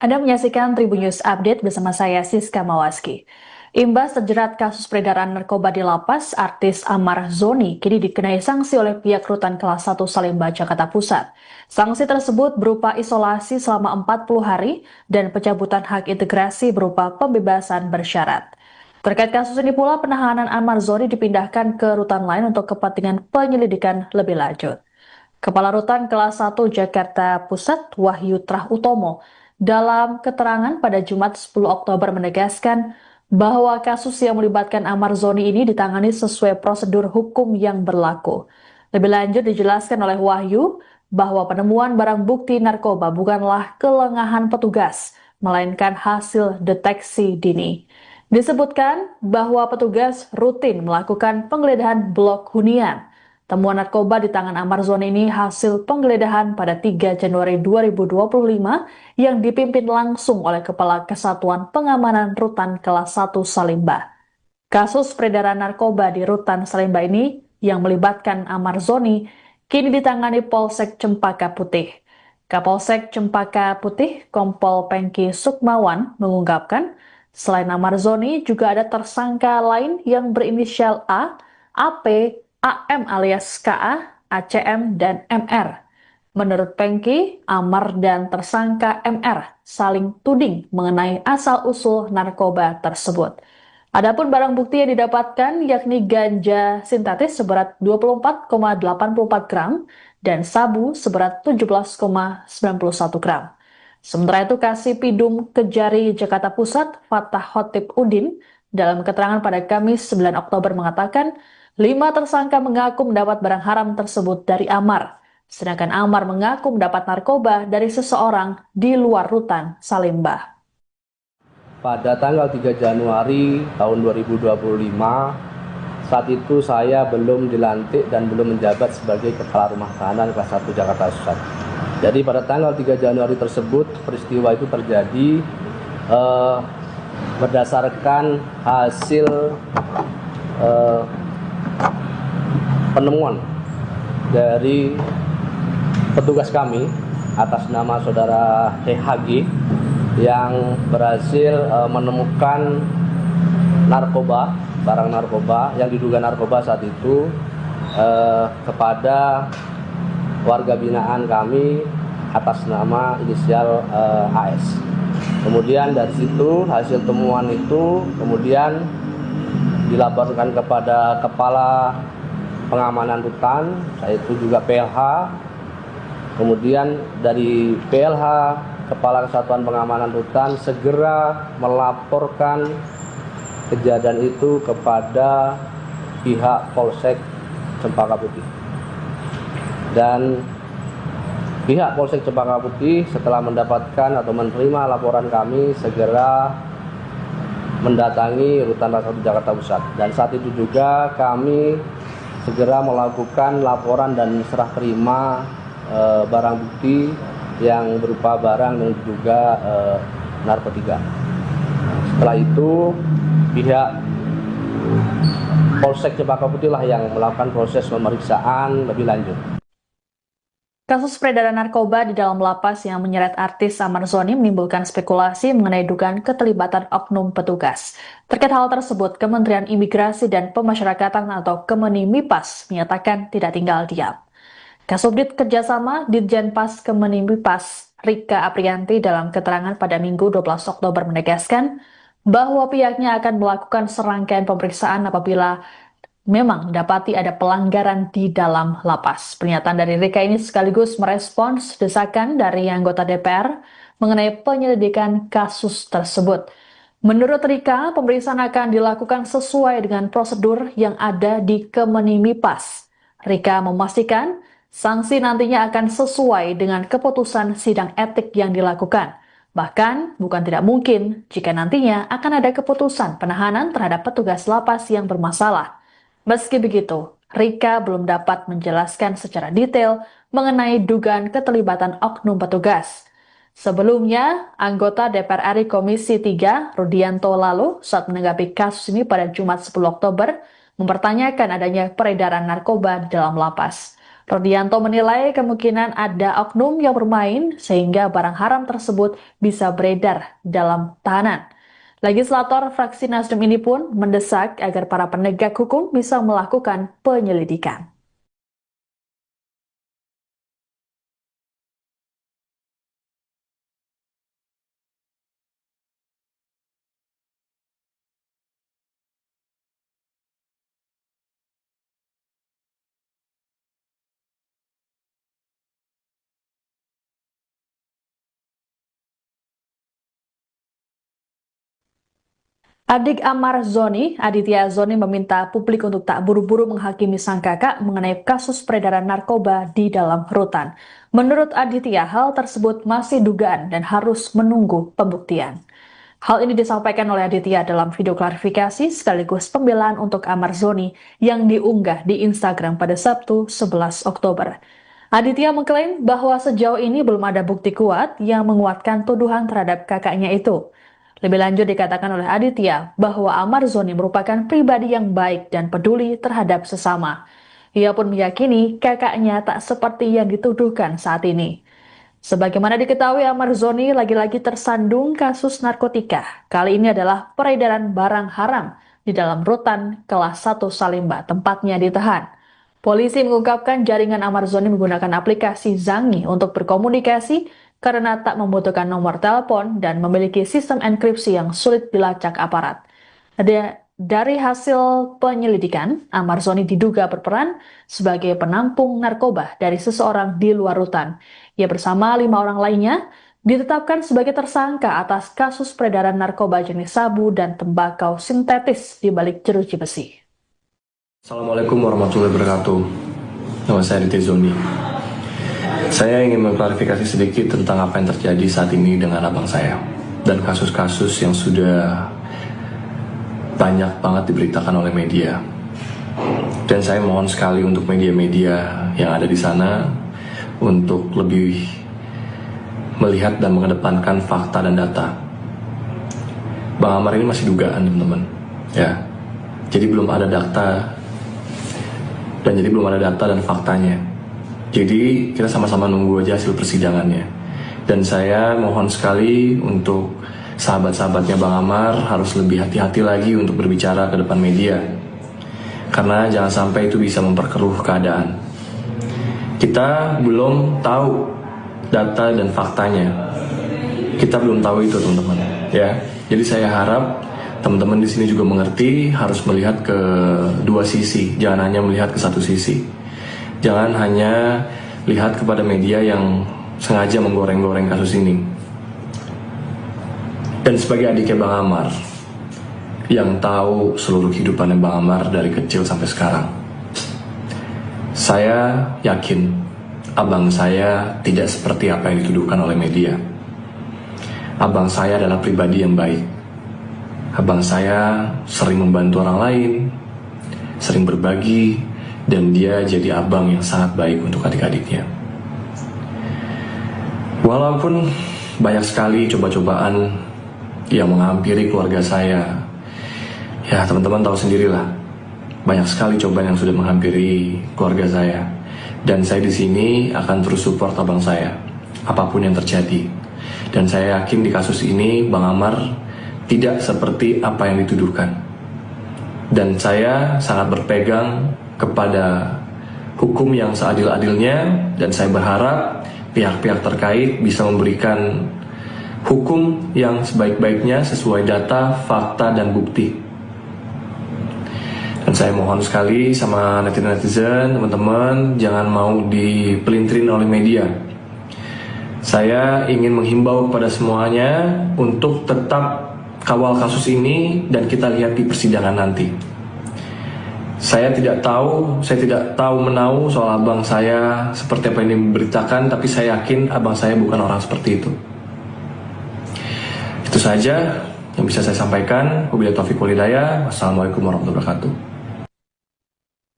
Anda menyaksikan Tribun News Update bersama saya Siska Mawaski. Imbas terjerat kasus peredaran narkoba di lapas, artis Amar Zoni kini dikenai sanksi oleh pihak Rutan Kelas 1 Salemba, Jakarta Pusat. Sanksi tersebut berupa isolasi selama 40 hari dan pencabutan hak integrasi berupa pembebasan bersyarat. Terkait kasus ini pula, penahanan Amar Zoni dipindahkan ke rutan lain untuk kepentingan penyelidikan lebih lanjut. Kepala Rutan Kelas 1 Jakarta Pusat, Wahyu Trah Utomo, dalam keterangan pada Jumat 10 Oktober menegaskan bahwa kasus yang melibatkan Amar Zoni ini ditangani sesuai prosedur hukum yang berlaku. Lebih lanjut dijelaskan oleh Wahyu bahwa penemuan barang bukti narkoba bukanlah kelengahan petugas, melainkan hasil deteksi dini. Disebutkan bahwa petugas rutin melakukan penggeledahan blok hunian. Temuan narkoba di tangan Amar Zoni ini hasil penggeledahan pada 3 Januari 2025 yang dipimpin langsung oleh Kepala Kesatuan Pengamanan Rutan Kelas 1 Salemba. Kasus peredaran narkoba di Rutan Salemba ini yang melibatkan Amar Zoni kini ditangani Polsek Cempaka Putih. Kapolsek Cempaka Putih, Kompol Pengki Sukmawan, mengungkapkan selain Amar Zoni juga ada tersangka lain yang berinisial A, AP, AM alias KA, ACM, dan MR. Menurut Pengki, Amar dan tersangka MR saling tuding mengenai asal-usul narkoba tersebut. Adapun barang bukti yang didapatkan yakni ganja sintetis seberat 24,84 gram dan sabu seberat 17,91 gram. Sementara itu, Kasipidum Kejari Jakarta Pusat, Fatah Khotib Udin, dalam keterangan pada Kamis 9 Oktober mengatakan 5 tersangka mengaku mendapat barang haram tersebut dari Amar, sedangkan Amar mengaku mendapat narkoba dari seseorang di luar Rutan Salemba. Pada tanggal 3 Januari tahun 2025, saat itu saya belum dilantik dan belum menjabat sebagai Kepala Rumah Tahanan Kelas 1 Jakarta Pusat. Jadi pada tanggal 3 Januari tersebut, peristiwa itu terjadi berdasarkan hasil penemuan dari petugas kami atas nama saudara HG yang berhasil menemukan narkoba, barang narkoba yang diduga narkoba saat itu kepada warga binaan kami atas nama inisial AS. Kemudian dari situ hasil temuan itu kemudian dilaporkan kepada Kepala Pengamanan Rutan, yaitu juga PLH. Kemudian dari PLH, Kepala Kesatuan Pengamanan Rutan segera melaporkan kejadian itu kepada pihak Polsek Cempaka Putih. Dan pihak Polsek Cempaka Putih setelah mendapatkan atau menerima laporan kami segera mendatangi Rutan Kelas 1 Jakarta Pusat. Dan saat itu juga kami segera melakukan laporan dan serah terima barang bukti yang berupa barang yang diduga narkotika. Setelah itu pihak Polsek Cempaka Putih lah yang melakukan proses pemeriksaan lebih lanjut. Kasus peredaran narkoba di dalam lapas yang menyeret artis Amar Zoni menimbulkan spekulasi mengenai dugaan keterlibatan oknum petugas. Terkait hal tersebut, Kementerian Imigrasi dan Pemasyarakatan atau Kemenimipas menyatakan tidak tinggal diam. Kasubdit Kerjasama Ditjenpas Kemenimipas Rika Aprianti dalam keterangan pada Minggu 12 Oktober menegaskan bahwa pihaknya akan melakukan serangkaian pemeriksaan apabila memang dapati ada pelanggaran di dalam lapas. Pernyataan dari Rika ini sekaligus merespons desakan dari anggota DPR mengenai penyelidikan kasus tersebut. Menurut Rika, pemeriksaan akan dilakukan sesuai dengan prosedur yang ada di Kemenimipas. Rika memastikan sanksi nantinya akan sesuai dengan keputusan sidang etik yang dilakukan. Bahkan, bukan tidak mungkin jika nantinya akan ada keputusan penahanan terhadap petugas lapas yang bermasalah. Meski begitu, Rika belum dapat menjelaskan secara detail mengenai dugaan keterlibatan oknum petugas. Sebelumnya, anggota DPR RI Komisi 3, Rudianto lalu, saat menanggapi kasus ini pada Jumat 10 Oktober, mempertanyakan adanya peredaran narkoba di dalam lapas. Rudianto menilai kemungkinan ada oknum yang bermain sehingga barang haram tersebut bisa beredar dalam tahanan. Legislator fraksi Nasdem ini pun mendesak agar para penegak hukum bisa melakukan penyelidikan. Adik Amar Zoni, Aditya Zoni meminta publik untuk tak buru-buru menghakimi sang kakak mengenai kasus peredaran narkoba di dalam rutan. Menurut Aditya, hal tersebut masih dugaan dan harus menunggu pembuktian. Hal ini disampaikan oleh Aditya dalam video klarifikasi sekaligus pembelaan untuk Amar Zoni yang diunggah di Instagram pada Sabtu 11 Oktober. Aditya mengklaim bahwa sejauh ini belum ada bukti kuat yang menguatkan tuduhan terhadap kakaknya itu. Lebih lanjut dikatakan oleh Aditya bahwa Amar Zoni merupakan pribadi yang baik dan peduli terhadap sesama. Ia pun meyakini kakaknya tak seperti yang dituduhkan saat ini. Sebagaimana diketahui, Amar Zoni lagi-lagi tersandung kasus narkotika. Kali ini adalah peredaran barang haram di dalam rutan kelas 1 Salimba, tempatnya ditahan. Polisi mengungkapkan jaringan Amar Zoni menggunakan aplikasi Zangi untuk berkomunikasi karena tak membutuhkan nomor telepon dan memiliki sistem enkripsi yang sulit dilacak aparat. Dari hasil penyelidikan, Amar Zoni diduga berperan sebagai penampung narkoba dari seseorang di luar rutan. Ia bersama 5 orang lainnya ditetapkan sebagai tersangka atas kasus peredaran narkoba jenis sabu dan tembakau sintetis di balik jeruji besi. Assalamualaikum warahmatullahi wabarakatuh. Nama saya Aditya Zoni. Saya ingin mengklarifikasi sedikit tentang apa yang terjadi saat ini dengan abang saya dan kasus-kasus yang sudah banyak banget diberitakan oleh media. Dan saya mohon sekali untuk media-media yang ada di sana untuk lebih melihat dan mengedepankan fakta dan data. Bang Amar ini masih dugaan, teman-teman. Ya. Jadi belum ada data dan faktanya. Jadi kita sama-sama nunggu aja hasil persidangannya. Dan saya mohon sekali untuk sahabat-sahabatnya Bang Amar harus lebih hati-hati lagi untuk berbicara ke depan media. Karena jangan sampai itu bisa memperkeruh keadaan. Kita belum tahu data dan faktanya. Kita belum tahu itu, teman-teman. Ya. Jadi saya harap teman-teman di sini juga mengerti, harus melihat ke dua sisi, jangan hanya melihat ke satu sisi. Jangan hanya lihat kepada media yang sengaja menggoreng-goreng kasus ini. Dan sebagai adiknya Bang Amar, yang tahu seluruh kehidupannya Bang Amar dari kecil sampai sekarang, saya yakin abang saya tidak seperti apa yang dituduhkan oleh media. Abang saya adalah pribadi yang baik. Abang saya sering membantu orang lain, sering berbagi, dan dia jadi abang yang sangat baik untuk adik-adiknya. Walaupun banyak sekali coba-cobaan yang menghampiri keluarga saya, ya teman-teman tahu sendirilah, banyak sekali cobaan yang sudah menghampiri keluarga saya. Dan saya di sini akan terus support abang saya, apapun yang terjadi. Dan saya yakin di kasus ini Bang Amar tidak seperti apa yang dituduhkan. Dan saya sangat berpegang kepada hukum yang seadil-adilnya, dan saya berharap pihak-pihak terkait bisa memberikan hukum yang sebaik-baiknya sesuai data, fakta, dan bukti. Dan saya mohon sekali sama netizen, teman-teman, jangan mau dipelintirin oleh media. Saya ingin menghimbau kepada semuanya untuk tetap kawal kasus ini dan kita lihat di persidangan nanti. Saya tidak tahu menahu soal abang saya seperti apa yang diberitakan, tapi saya yakin abang saya bukan orang seperti itu. Itu saja yang bisa saya sampaikan. Wabillahi taufiq wal hidayah. Wassalamualaikum warahmatullahi wabarakatuh.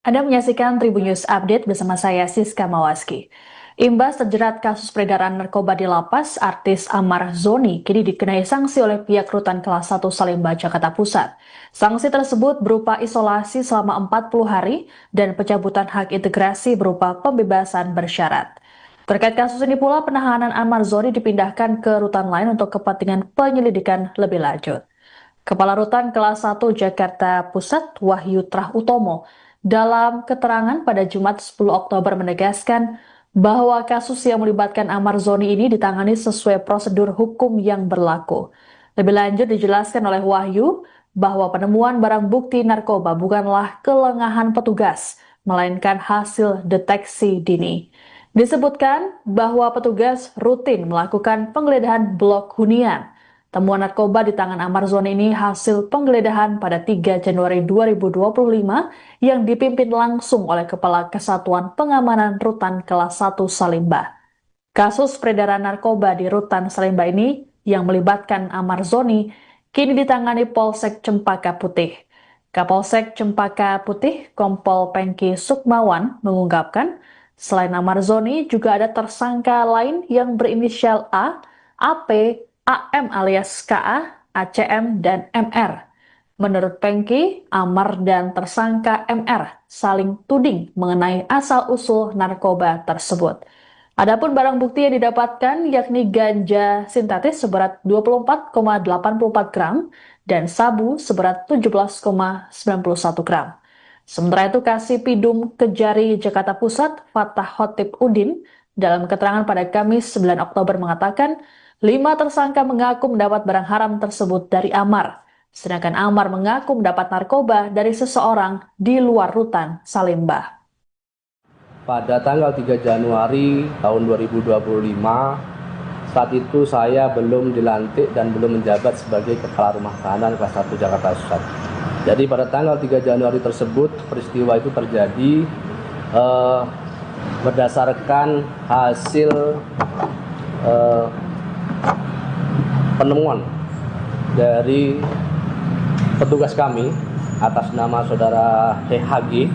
Anda menyaksikan Tribun News Update bersama saya Siska Mawaski. Imbas terjerat kasus peredaran narkoba di lapas, artis Amar Zoni kini dikenai sanksi oleh pihak Rutan Kelas 1 Salemba, Jakarta Pusat. Sanksi tersebut berupa isolasi selama 40 hari dan pencabutan hak integrasi berupa pembebasan bersyarat. Terkait kasus ini pula, penahanan Amar Zoni dipindahkan ke rutan lain untuk kepentingan penyelidikan lebih lanjut. Kepala Rutan Kelas 1 Jakarta Pusat, Wahyu Trah Utomo, dalam keterangan pada Jumat 10 Oktober menegaskan bahwa kasus yang melibatkan Amar Zoni ini ditangani sesuai prosedur hukum yang berlaku. Lebih lanjut dijelaskan oleh Wahyu bahwa penemuan barang bukti narkoba bukanlah kelengahan petugas, melainkan hasil deteksi dini. Disebutkan bahwa petugas rutin melakukan penggeledahan blok hunian. Temuan narkoba di tangan Amar Zoni ini hasil penggeledahan pada 3 Januari 2025 yang dipimpin langsung oleh Kepala Kesatuan Pengamanan Rutan Kelas 1 Salemba. Kasus peredaran narkoba di Rutan Salemba ini yang melibatkan Amar Zoni kini ditangani Polsek Cempaka Putih. Kapolsek Cempaka Putih, Kompol Pengki Sukmawan, mengungkapkan selain Amar Zoni juga ada tersangka lain yang berinisial A, AP, AM alias KA, ACM, dan MR. Menurut Pengki, Amar dan tersangka MR saling tuding mengenai asal-usul narkoba tersebut. Adapun barang bukti yang didapatkan yakni ganja sintetis seberat 24,84 gram dan sabu seberat 17,91 gram. Sementara itu, Kasipidum Kejari Jakarta Pusat, Fatah Khotib Udin, dalam keterangan pada Kamis 9 Oktober mengatakan 5 tersangka mengaku mendapat barang haram tersebut dari Amar, sedangkan Amar mengaku mendapat narkoba dari seseorang di luar Rutan Salemba. Pada tanggal 3 Januari tahun 2025, saat itu saya belum dilantik dan belum menjabat sebagai Kepala Rumah Tahanan Kelas 1 Jakarta Pusat. Jadi pada tanggal 3 Januari tersebut, peristiwa itu terjadi berdasarkan hasil penemuan dari petugas kami atas nama saudara THG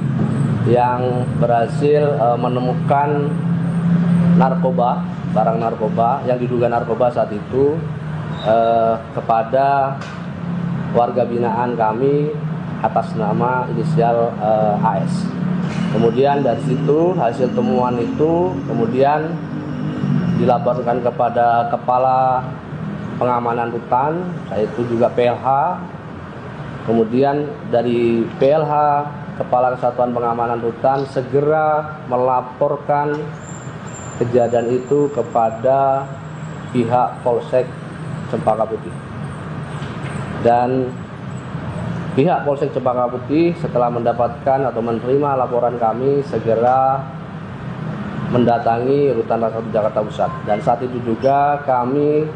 yang berhasil menemukan narkoba, barang narkoba yang diduga narkoba saat itu kepada warga binaan kami atas nama inisial AS. Kemudian dari situ hasil temuan itu kemudian dilaporkan kepada Kepala Pengamanan Rutan, yaitu juga PLH. Kemudian dari PLH, Kepala Kesatuan Pengamanan Rutan segera melaporkan kejadian itu kepada pihak Polsek Cempaka Putih. Dan pihak Polsek Cempaka Putih setelah mendapatkan atau menerima laporan kami segera mendatangi Rutan Kelas 1 Jakarta Pusat. Dan saat itu juga kami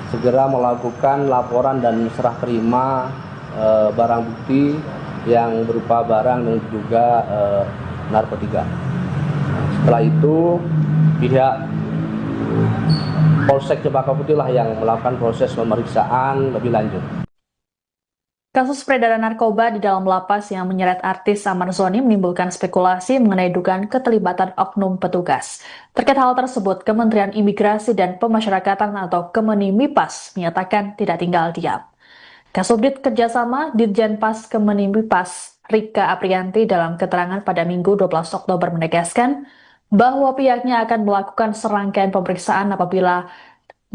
segera melakukan laporan dan serah terima barang bukti yang berupa barang yang diduga narkotika. Setelah itu pihak Polsek Cempaka Putih lah yang melakukan proses pemeriksaan lebih lanjut. Kasus peredaran narkoba di dalam lapas yang menyeret artis Amar Zoni menimbulkan spekulasi mengenai dugaan keterlibatan oknum petugas. Terkait hal tersebut, Kementerian Imigrasi dan Pemasyarakatan atau Kemenimipas menyatakan tidak tinggal diam. Kasubdit Kerjasama Ditjenpas Kemenimipas Rika Aprianti dalam keterangan pada Minggu 12 Oktober menegaskan bahwa pihaknya akan melakukan serangkaian pemeriksaan apabila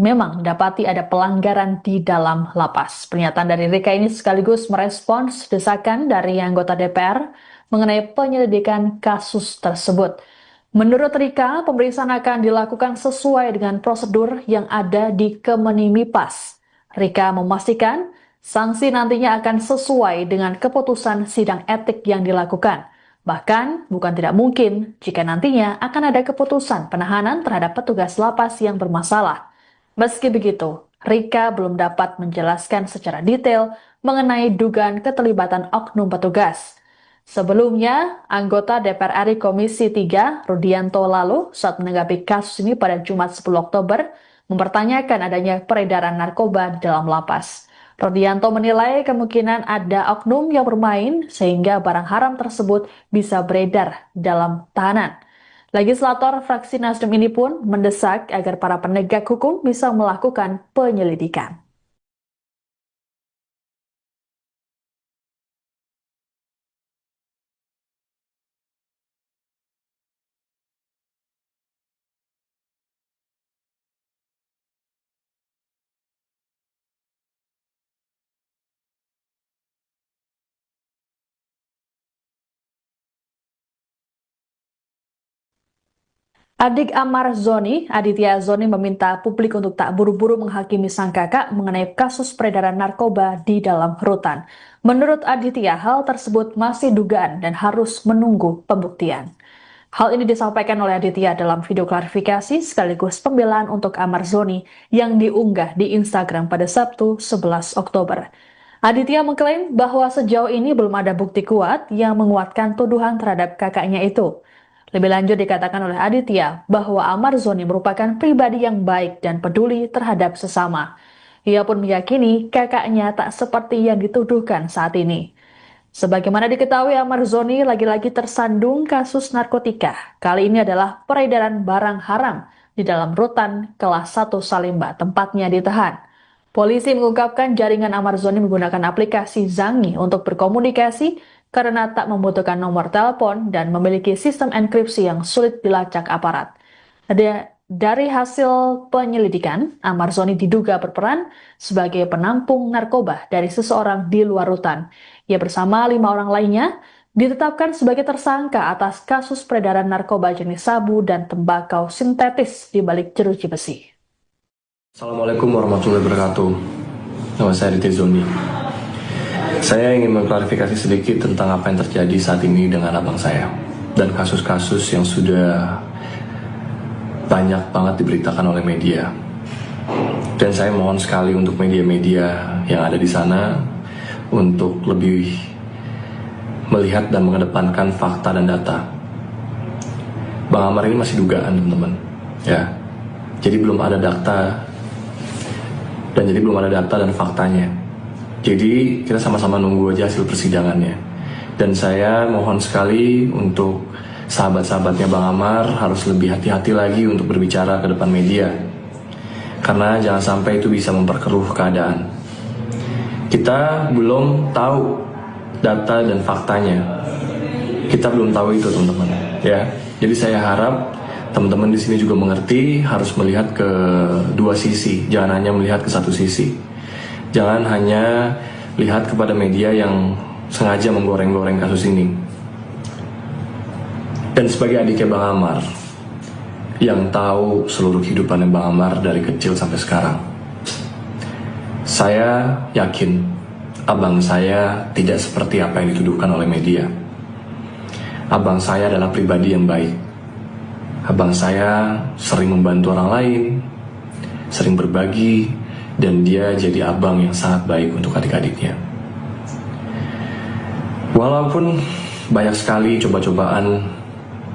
memang dapati ada pelanggaran di dalam lapas. Pernyataan dari Rika ini sekaligus merespons desakan dari anggota DPR mengenai penyelidikan kasus tersebut. Menurut Rika, pemeriksaan akan dilakukan sesuai dengan prosedur yang ada di Kemenimipas. Rika memastikan sanksi nantinya akan sesuai dengan keputusan sidang etik yang dilakukan. Bahkan, bukan tidak mungkin jika nantinya akan ada keputusan penahanan terhadap petugas lapas yang bermasalah. Meski begitu, Rika belum dapat menjelaskan secara detail mengenai dugaan keterlibatan oknum petugas. Sebelumnya, anggota DPR RI Komisi 3, Rudianto lalu, saat menanggapi kasus ini pada Jumat 10 Oktober, mempertanyakan adanya peredaran narkoba di dalam lapas. Rudianto menilai kemungkinan ada oknum yang bermain sehingga barang haram tersebut bisa beredar dalam tahanan. Legislator fraksi Nasdem ini pun mendesak agar para penegak hukum bisa melakukan penyelidikan. Adik Amar Zoni, Aditya Zoni meminta publik untuk tak buru-buru menghakimi sang kakak mengenai kasus peredaran narkoba di dalam rutan. Menurut Aditya, hal tersebut masih dugaan dan harus menunggu pembuktian. Hal ini disampaikan oleh Aditya dalam video klarifikasi sekaligus pembelaan untuk Amar Zoni yang diunggah di Instagram pada Sabtu 11 Oktober. Aditya mengklaim bahwa sejauh ini belum ada bukti kuat yang menguatkan tuduhan terhadap kakaknya itu. Lebih lanjut dikatakan oleh Aditya bahwa Amar Zoni merupakan pribadi yang baik dan peduli terhadap sesama. Ia pun meyakini kakaknya tak seperti yang dituduhkan saat ini. Sebagaimana diketahui, Amar Zoni lagi-lagi tersandung kasus narkotika. Kali ini adalah peredaran barang haram di dalam rutan kelas 1 Salemba, tempatnya ditahan. Polisi mengungkapkan jaringan Amar Zoni menggunakan aplikasi Zangi untuk berkomunikasi karena tak membutuhkan nomor telepon dan memiliki sistem enkripsi yang sulit dilacak aparat. Dari hasil penyelidikan, Amar Zoni diduga berperan sebagai penampung narkoba dari seseorang di luar rutan. Ia bersama 5 orang lainnya ditetapkan sebagai tersangka atas kasus peredaran narkoba jenis sabu dan tembakau sintetis di balik jeruji besi. Assalamualaikum warahmatullahi wabarakatuh. Nama saya Aditya Zoni. Saya ingin mengklarifikasi sedikit tentang apa yang terjadi saat ini dengan abang saya dan kasus-kasus yang sudah banyak banget diberitakan oleh media. Dan saya mohon sekali untuk media-media yang ada di sana untuk lebih melihat dan mengedepankan fakta dan data. Bang Amar ini masih dugaan, teman-teman. Ya. Jadi belum ada data dan faktanya. Jadi kita sama-sama nunggu aja hasil persidangannya. Dan saya mohon sekali untuk sahabat-sahabatnya Bang Amar harus lebih hati-hati lagi untuk berbicara ke depan media. Karena jangan sampai itu bisa memperkeruh keadaan. Kita belum tahu data dan faktanya. Kita belum tahu itu, teman-teman. Ya. Jadi saya harap teman-teman di sini juga mengerti, harus melihat ke dua sisi, jangan hanya melihat ke satu sisi. Jangan hanya lihat kepada media yang sengaja menggoreng-goreng kasus ini. Dan sebagai adiknya Bang Amar, yang tahu seluruh kehidupannya Bang Amar dari kecil sampai sekarang, saya yakin abang saya tidak seperti apa yang dituduhkan oleh media. Abang saya adalah pribadi yang baik. Abang saya sering membantu orang lain, sering berbagi, dan dia jadi abang yang sangat baik untuk adik-adiknya. Walaupun banyak sekali coba-cobaan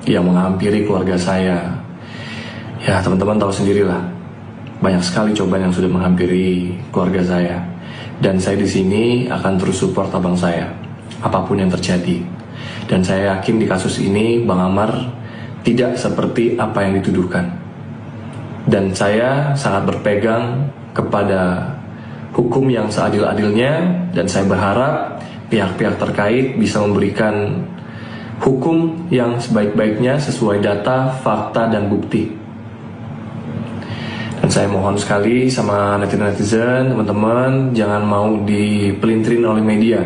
yang menghampiri keluarga saya, ya teman-teman tahu sendirilah, banyak sekali cobaan yang sudah menghampiri keluarga saya. Dan saya di sini akan terus support abang saya, apapun yang terjadi. Dan saya yakin di kasus ini Bang Amar tidak seperti apa yang dituduhkan. Dan saya sangat berpegang kepada hukum yang seadil-adilnya, dan saya berharap pihak-pihak terkait bisa memberikan hukum yang sebaik-baiknya sesuai data, fakta, dan bukti. Dan saya mohon sekali sama netizen, teman-teman, jangan mau dipelintirin oleh media.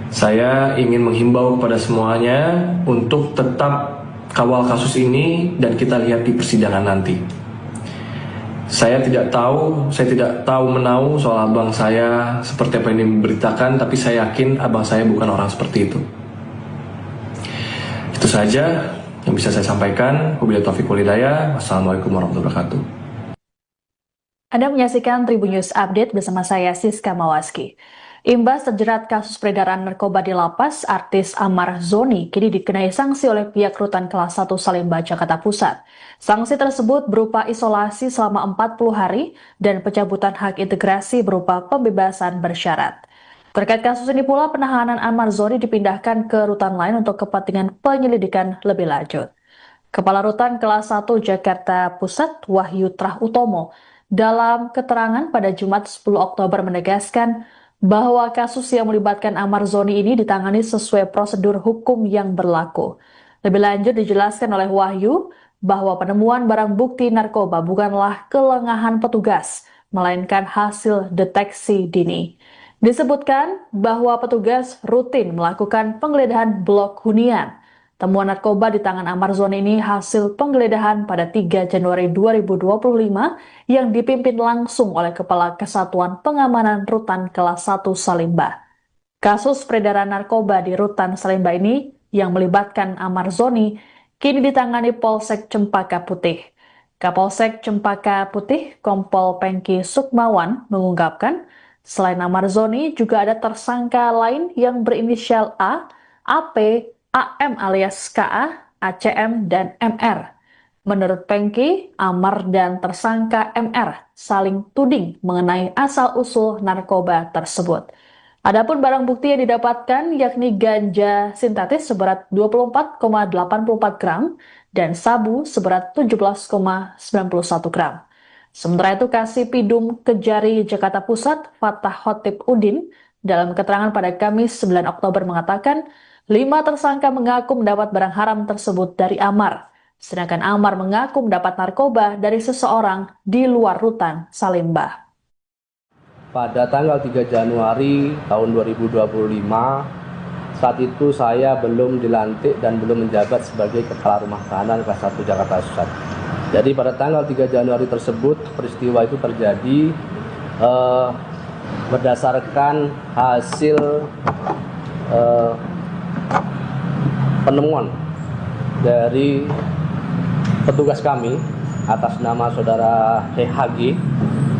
Saya ingin menghimbau kepada semuanya untuk tetap kawal kasus ini dan kita lihat di persidangan nanti. Saya tidak tahu menahu soal abang saya seperti apa yang diberitakan, tapi saya yakin abang saya bukan orang seperti itu. Itu saja yang bisa saya sampaikan. Wabillahi taufiq wal hidayah. Wassalamualaikum warahmatullahi wabarakatuh. Anda menyaksikan Tribun News Update bersama saya Siska Mawaski. Imbas terjerat kasus peredaran narkoba di lapas, artis Amar Zoni kini dikenai sanksi oleh pihak rutan kelas 1 Salemba, Jakarta Pusat. Sanksi tersebut berupa isolasi selama 40 hari dan pencabutan hak integrasi berupa pembebasan bersyarat. Terkait kasus ini pula, penahanan Amar Zoni dipindahkan ke rutan lain untuk kepentingan penyelidikan lebih lanjut. Kepala Rutan Kelas 1 Jakarta Pusat, Wahyu Trah Utomo, dalam keterangan pada Jumat 10 Oktober menegaskan bahwa kasus yang melibatkan Amar Zoni ini ditangani sesuai prosedur hukum yang berlaku. Lebih lanjut dijelaskan oleh Wahyu bahwa penemuan barang bukti narkoba bukanlah kelengahan petugas, melainkan hasil deteksi dini. Disebutkan bahwa petugas rutin melakukan penggeledahan blok hunian. Temuan narkoba di tangan Amar Zoni ini hasil penggeledahan pada 3 Januari 2025 yang dipimpin langsung oleh Kepala Kesatuan Pengamanan Rutan Kelas 1 Salimba. Kasus peredaran narkoba di Rutan Salimba ini yang melibatkan Amar Zoni kini ditangani Polsek Cempaka Putih. Kapolsek Cempaka Putih, Kompol Pengki Sukmawan, mengungkapkan selain Amar Zoni juga ada tersangka lain yang berinisial A, AP, AM alias KA, ACM, dan MR. Menurut Pengki, Amar dan tersangka MR saling tuding mengenai asal-usul narkoba tersebut. Adapun barang bukti yang didapatkan yakni ganja sintetis seberat 24,84 gram dan sabu seberat 17,91 gram. Sementara itu Kasipidum Kejari Jakarta Pusat, Fatah Khotib Udin, dalam keterangan pada Kamis 9 Oktober mengatakan 5 tersangka mengaku mendapat barang haram tersebut dari Amar. Sedangkan Amar mengaku mendapat narkoba dari seseorang di luar rutan Salimba. Pada tanggal 3 Januari tahun 2025, saat itu saya belum dilantik dan belum menjabat sebagai Kepala Rumah Tahanan Kelas 1 Jakarta Pusat. Jadi pada tanggal 3 Januari tersebut, peristiwa itu terjadi berdasarkan hasil penemuan dari petugas kami atas nama saudara HG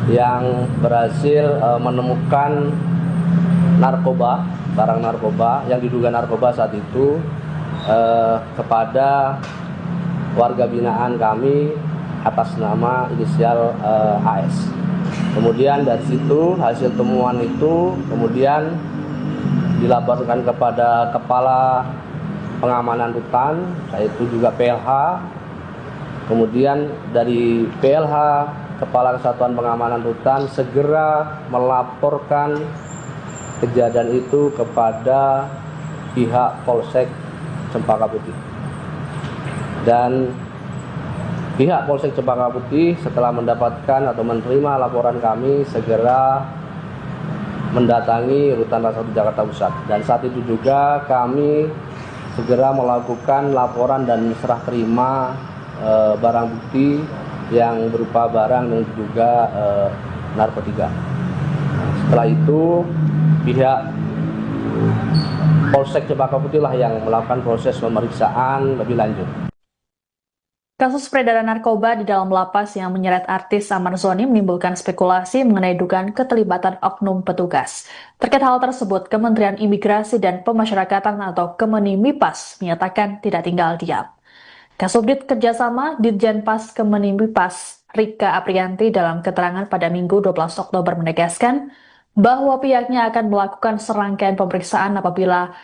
yang berhasil menemukan narkoba, barang narkoba yang diduga narkoba saat itu kepada warga binaan kami atas nama inisial AS. Kemudian dari situ hasil temuan itu kemudian dilaporkan kepada Kepala Pengamanan Rutan, yaitu juga PLH. Kemudian dari PLH, Kepala Kesatuan Pengamanan Rutan segera melaporkan kejadian itu kepada pihak Polsek Cempaka Putih. Dan pihak Polsek Cempaka Putih setelah mendapatkan atau menerima laporan kami segera mendatangi Rutan Kelas 1 Jakarta Pusat. Dan saat itu juga kami segera melakukan laporan dan serah terima barang bukti yang berupa barang yang diduga narkotika. Setelah itu pihak Polsek Cempaka Putih lah yang melakukan proses pemeriksaan lebih lanjut. Kasus peredaran narkoba di dalam lapas yang menyeret artis Amar Zoni menimbulkan spekulasi mengenai dugaan keterlibatan oknum petugas. Terkait hal tersebut, Kementerian Imigrasi dan Pemasyarakatan atau Kemenimipas menyatakan tidak tinggal diam. Kasubdit Kerjasama Ditjenpas Kemenimipas Rika Aprianti dalam keterangan pada Minggu 12 Oktober menegaskan bahwa pihaknya akan melakukan serangkaian pemeriksaan apabila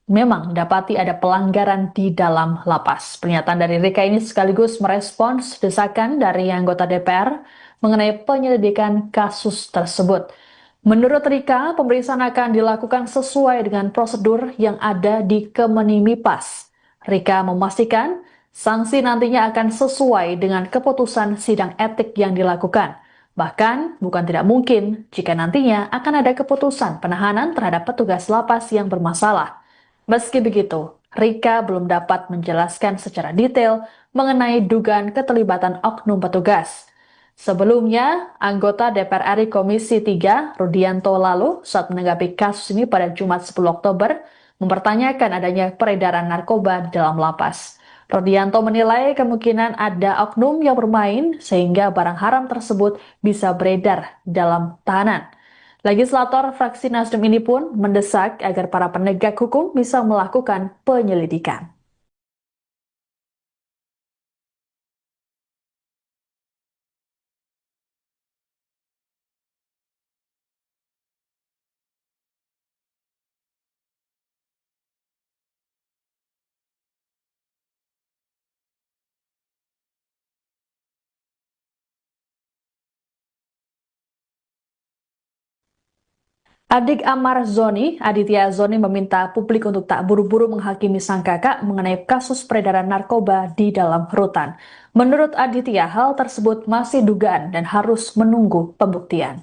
memang dapati ada pelanggaran di dalam lapas. Pernyataan dari Rika ini sekaligus merespons desakan dari anggota DPR mengenai penyelidikan kasus tersebut. Menurut Rika, pemeriksaan akan dilakukan sesuai dengan prosedur yang ada di Kemenimipas. Rika memastikan sanksi nantinya akan sesuai dengan keputusan sidang etik yang dilakukan. Bahkan, bukan tidak mungkin jika nantinya akan ada keputusan penahanan terhadap petugas lapas yang bermasalah. Meski begitu, Rika belum dapat menjelaskan secara detail mengenai dugaan keterlibatan oknum petugas. Sebelumnya, anggota DPR RI Komisi 3, Rudianto lalu, saat menanggapi kasus ini pada Jumat 10 Oktober, mempertanyakan adanya peredaran narkoba di dalam lapas. Rudianto menilai kemungkinan ada oknum yang bermain sehingga barang haram tersebut bisa beredar dalam tahanan. Legislator fraksi Nasdem ini pun mendesak agar para penegak hukum bisa melakukan penyelidikan. Adik Amar Zoni, Aditya Zoni meminta publik untuk tak buru-buru menghakimi sang kakak mengenai kasus peredaran narkoba di dalam rutan. Menurut Aditya, hal tersebut masih dugaan dan harus menunggu pembuktian.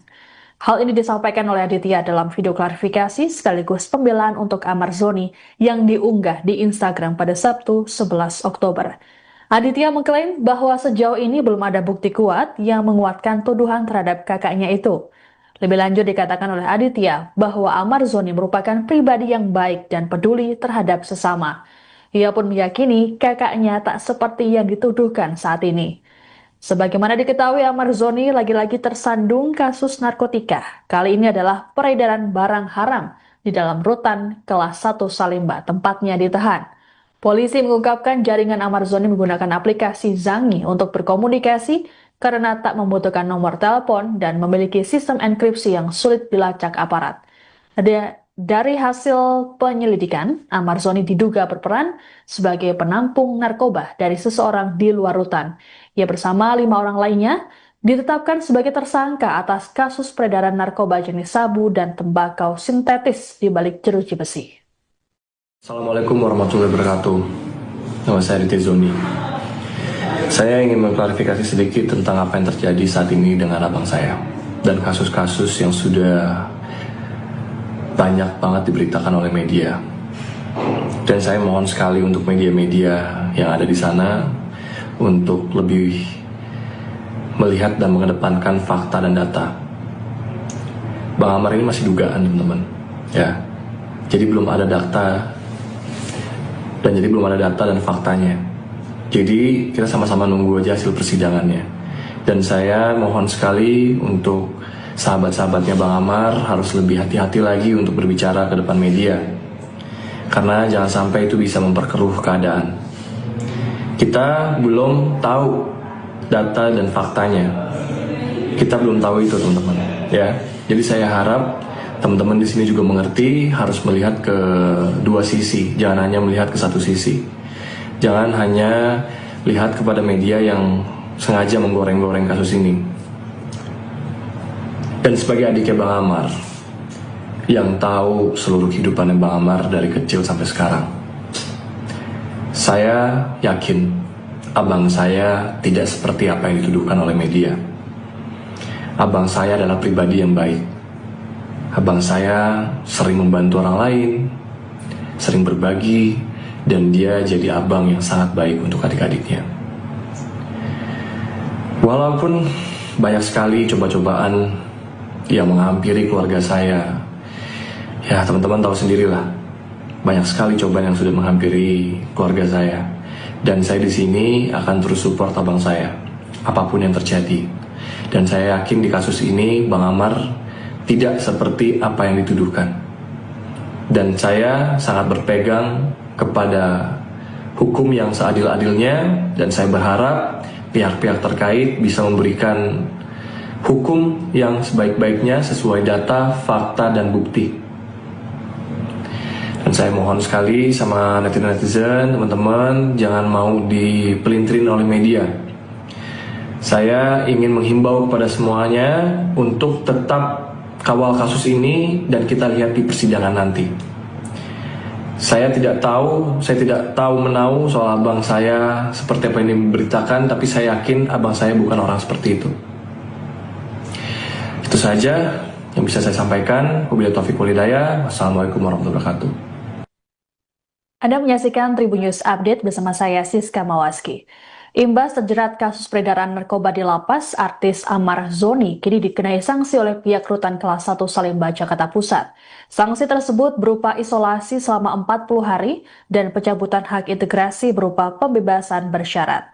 Hal ini disampaikan oleh Aditya dalam video klarifikasi sekaligus pembelaan untuk Amar Zoni yang diunggah di Instagram pada Sabtu 11 Oktober. Aditya mengklaim bahwa sejauh ini belum ada bukti kuat yang menguatkan tuduhan terhadap kakaknya itu. Lebih lanjut dikatakan oleh Aditya bahwa Amar Zoni merupakan pribadi yang baik dan peduli terhadap sesama. Ia pun meyakini kakaknya tak seperti yang dituduhkan saat ini. Sebagaimana diketahui, Amar Zoni lagi-lagi tersandung kasus narkotika. Kali ini adalah peredaran barang haram di dalam rutan kelas 1 Salemba, tempatnya ditahan. Polisi mengungkapkan jaringan Amar Zoni menggunakan aplikasi Zangi untuk berkomunikasi karena tak membutuhkan nomor telepon dan memiliki sistem enkripsi yang sulit dilacak aparat. Dari hasil penyelidikan, Amar Zoni diduga berperan sebagai penampung narkoba dari seseorang di luar rutan. Ia bersama 5 orang lainnya ditetapkan sebagai tersangka atas kasus peredaran narkoba jenis sabu dan tembakau sintetis di balik jeruji besi. Assalamualaikum warahmatullahi wabarakatuh. Nama saya Aditya Zoni. Saya ingin mengklarifikasi sedikit tentang apa yang terjadi saat ini dengan abang saya dan kasus-kasus yang sudah banyak banget diberitakan oleh media. Dan saya mohon sekali untuk media-media yang ada di sana untuk lebih melihat dan mengedepankan fakta dan data. Bang Amar ini masih dugaan, teman-teman. Ya. Jadi belum ada data dan faktanya. Jadi kita sama-sama nunggu aja hasil persidangannya. Dan saya mohon sekali untuk sahabat-sahabatnya Bang Amar harus lebih hati-hati lagi untuk berbicara ke depan media. Karena jangan sampai itu bisa memperkeruh keadaan. Kita belum tahu data dan faktanya. Kita belum tahu itu, teman-teman. Ya. Jadi saya harap teman-teman di sini juga mengerti harus melihat ke dua sisi, jangan hanya melihat ke satu sisi. Jangan hanya lihat kepada media yang sengaja menggoreng-goreng kasus ini. Dan sebagai adiknya Bang Amar, yang tahu seluruh kehidupan Bang Amar dari kecil sampai sekarang, saya yakin abang saya tidak seperti apa yang dituduhkan oleh media. Abang saya adalah pribadi yang baik. Abang saya sering membantu orang lain, sering berbagi, dan dia jadi abang yang sangat baik untuk adik-adiknya. Walaupun banyak sekali coba-cobaan yang menghampiri keluarga saya, ya teman-teman tahu sendirilah, banyak sekali cobaan yang sudah menghampiri keluarga saya. Dan saya di sini akan terus support abang saya, apapun yang terjadi. Dan saya yakin di kasus ini Bang Amar tidak seperti apa yang dituduhkan. Dan saya sangat berpegang kepada hukum yang seadil-adilnya, dan saya berharap pihak-pihak terkait bisa memberikan hukum yang sebaik-baiknya sesuai data, fakta, dan bukti. Dan saya mohon sekali sama netizen, teman-teman, jangan mau dipelintirin oleh media. Saya ingin menghimbau kepada semuanya untuk tetap kawal kasus ini dan kita lihat di persidangan nanti. Saya tidak tahu menahu soal abang saya seperti apa yang diberitakan, tapi saya yakin abang saya bukan orang seperti itu. Itu saja yang bisa saya sampaikan. Wabillahi taufiq wal hidayah. Wassalamualaikum warahmatullahi wabarakatuh. Anda menyaksikan Tribun News Update bersama saya Siska Mawaski. Imbas terjerat kasus peredaran narkoba di lapas, artis Amar Zoni kini dikenai sanksi oleh pihak rutan kelas 1 Salemba, Jakarta Pusat. Sanksi tersebut berupa isolasi selama 40 hari dan pencabutan hak integrasi berupa pembebasan bersyarat.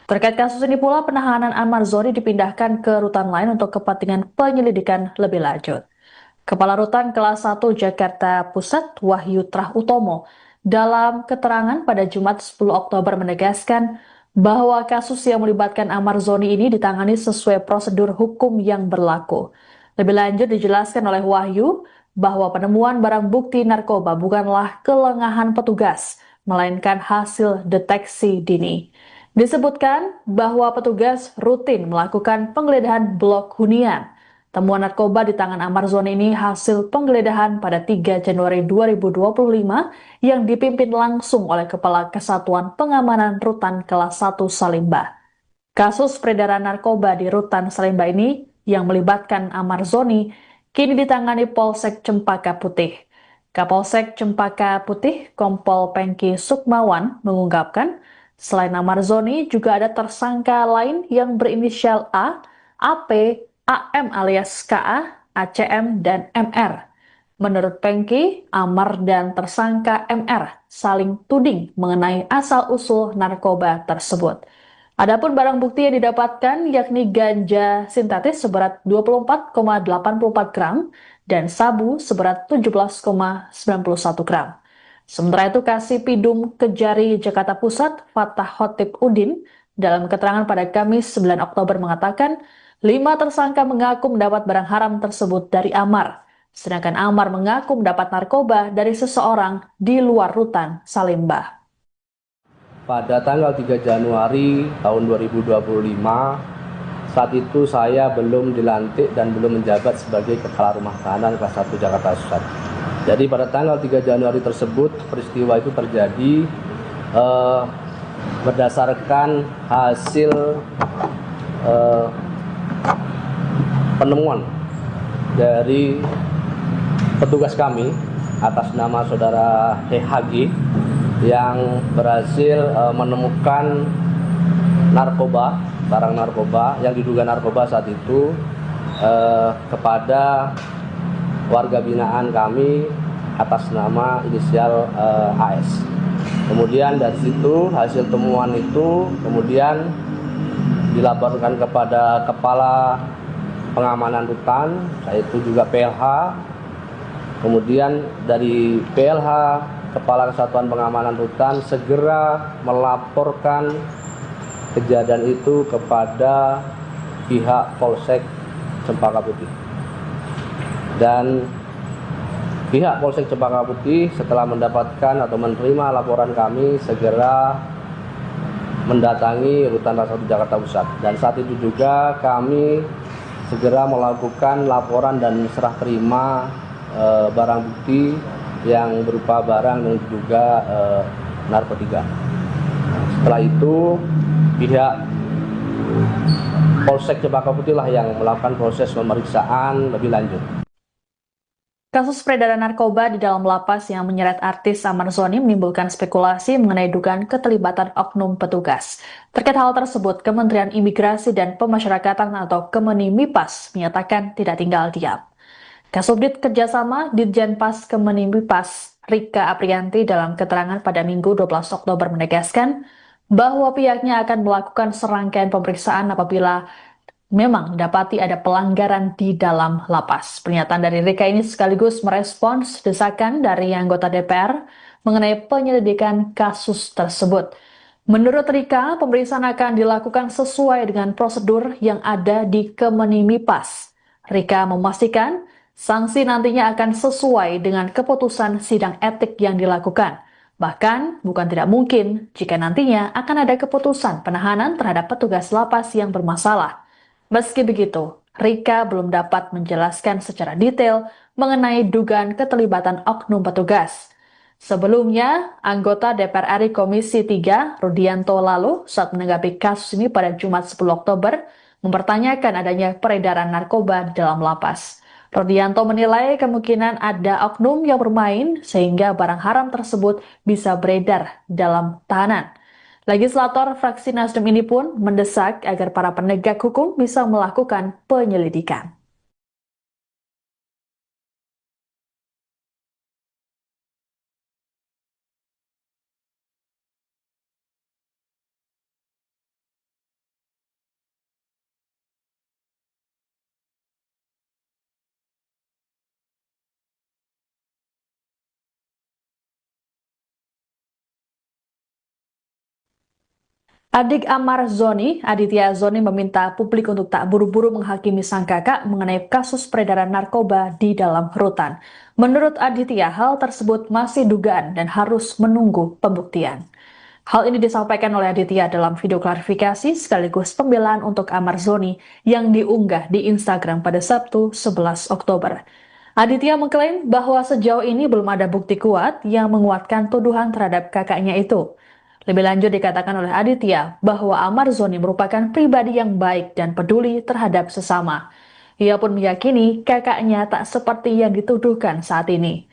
Terkait kasus ini pula, penahanan Amar Zoni dipindahkan ke rutan lain untuk kepentingan penyelidikan lebih lanjut. Kepala Rutan kelas 1 Jakarta Pusat, Wahyu Trah Utomo, dalam keterangan pada Jumat 10 Oktober menegaskan bahwa kasus yang melibatkan Amar Zoni ini ditangani sesuai prosedur hukum yang berlaku. Lebih lanjut dijelaskan oleh Wahyu bahwa penemuan barang bukti narkoba bukanlah kelengahan petugas, melainkan hasil deteksi dini. Disebutkan bahwa petugas rutin melakukan penggeledahan blok hunian Temuan narkoba di tangan Amar Zoni ini hasil penggeledahan pada 3 Januari 2025 yang dipimpin langsung oleh Kepala Kesatuan Pengamanan Rutan Kelas 1 Salimba. Kasus peredaran narkoba di Rutan Salimba ini yang melibatkan Amar Zoni kini ditangani Polsek Cempaka Putih. Kapolsek Cempaka Putih, Kompol Pengki Sukmawan, mengungkapkan selain Amar Zoni juga ada tersangka lain yang berinisial A, AP, AM alias KA, ACM, dan MR. Menurut Pengki, Amar dan tersangka MR saling tuding mengenai asal-usul narkoba tersebut. Adapun barang bukti yang didapatkan yakni ganja sintetis seberat 24,84 gram dan sabu seberat 17,91 gram. Sementara itu Kasipidum Kejari Jakarta Pusat, Fatah Khotib Udin, dalam keterangan pada Kamis 9 Oktober mengatakan 5 tersangka mengaku mendapat barang haram tersebut dari Amar, sedangkan Amar mengaku mendapat narkoba dari seseorang di luar Rutan Salimba. Pada tanggal 3 Januari tahun 2025, saat itu saya belum dilantik dan belum menjabat sebagai Kepala Rumah Tahanan Kelas 1 Jakarta Pusat. Jadi pada tanggal 3 Januari tersebut, peristiwa itu terjadi berdasarkan hasil penemuan dari petugas kami atas nama saudara HG yang berhasil menemukan narkoba, barang narkoba yang diduga narkoba saat itu kepada warga binaan kami atas nama inisial AS. Kemudian dari situ hasil temuan itu kemudian dilaporkan kepada Kepala Pengamanan Rutan, yaitu juga PLH. Kemudian dari PLH, Kepala Kesatuan Pengamanan Rutan segera melaporkan kejadian itu kepada pihak Polsek Cempaka Putih. Dan pihak Polsek Cempaka Putih setelah mendapatkan atau menerima laporan kami segera mendatangi Rutan Kelas 1 Jakarta Pusat. Dan saat itu juga kami segera melakukan laporan dan serah terima barang bukti yang berupa barang yang diduga narkotika. Setelah itu pihak Polsek Cempaka Putih lah yang melakukan proses pemeriksaan lebih lanjut. Kasus peredaran narkoba di dalam lapas yang menyeret artis Amar Zoni menimbulkan spekulasi mengenai dugaan keterlibatan oknum petugas. Terkait hal tersebut, Kementerian Imigrasi dan Pemasyarakatan atau Kemenimipas menyatakan tidak tinggal diam. Kasubdit Kerjasama Ditjenpas Kemenimipas Rika Aprianti dalam keterangan pada Minggu 12 Oktober menegaskan bahwa pihaknya akan melakukan serangkaian pemeriksaan apabila memang dapati ada pelanggaran di dalam lapas. Pernyataan dari Rika ini sekaligus merespons desakan dari anggota DPR mengenai penyelidikan kasus tersebut. Menurut Rika, pemeriksaan akan dilakukan sesuai dengan prosedur yang ada di Kemenimipas. Rika memastikan sanksi nantinya akan sesuai dengan keputusan sidang etik yang dilakukan. Bahkan, bukan tidak mungkin jika nantinya akan ada keputusan penahanan terhadap petugas lapas yang bermasalah. Meski begitu, Rika belum dapat menjelaskan secara detail mengenai dugaan keterlibatan oknum petugas. Sebelumnya, anggota DPR RI Komisi 3, Rudianto lalu, saat menanggapi kasus ini pada Jumat 10 Oktober, mempertanyakan adanya peredaran narkoba dalam lapas. Rudianto menilai kemungkinan ada oknum yang bermain sehingga barang haram tersebut bisa beredar dalam tahanan. Legislator fraksi Nasdem ini pun mendesak agar para penegak hukum bisa melakukan penyelidikan. Adik Amar Zoni, Aditya Zoni meminta publik untuk tak buru-buru menghakimi sang kakak mengenai kasus peredaran narkoba di dalam rutan. Menurut Aditya, hal tersebut masih dugaan dan harus menunggu pembuktian. Hal ini disampaikan oleh Aditya dalam video klarifikasi sekaligus pembelaan untuk Amar Zoni yang diunggah di Instagram pada Sabtu 11 Oktober. Aditya mengklaim bahwa sejauh ini belum ada bukti kuat yang menguatkan tuduhan terhadap kakaknya itu. Lebih lanjut dikatakan oleh Aditya bahwa Amar Zoni merupakan pribadi yang baik dan peduli terhadap sesama. Ia pun meyakini kakaknya tak seperti yang dituduhkan saat ini.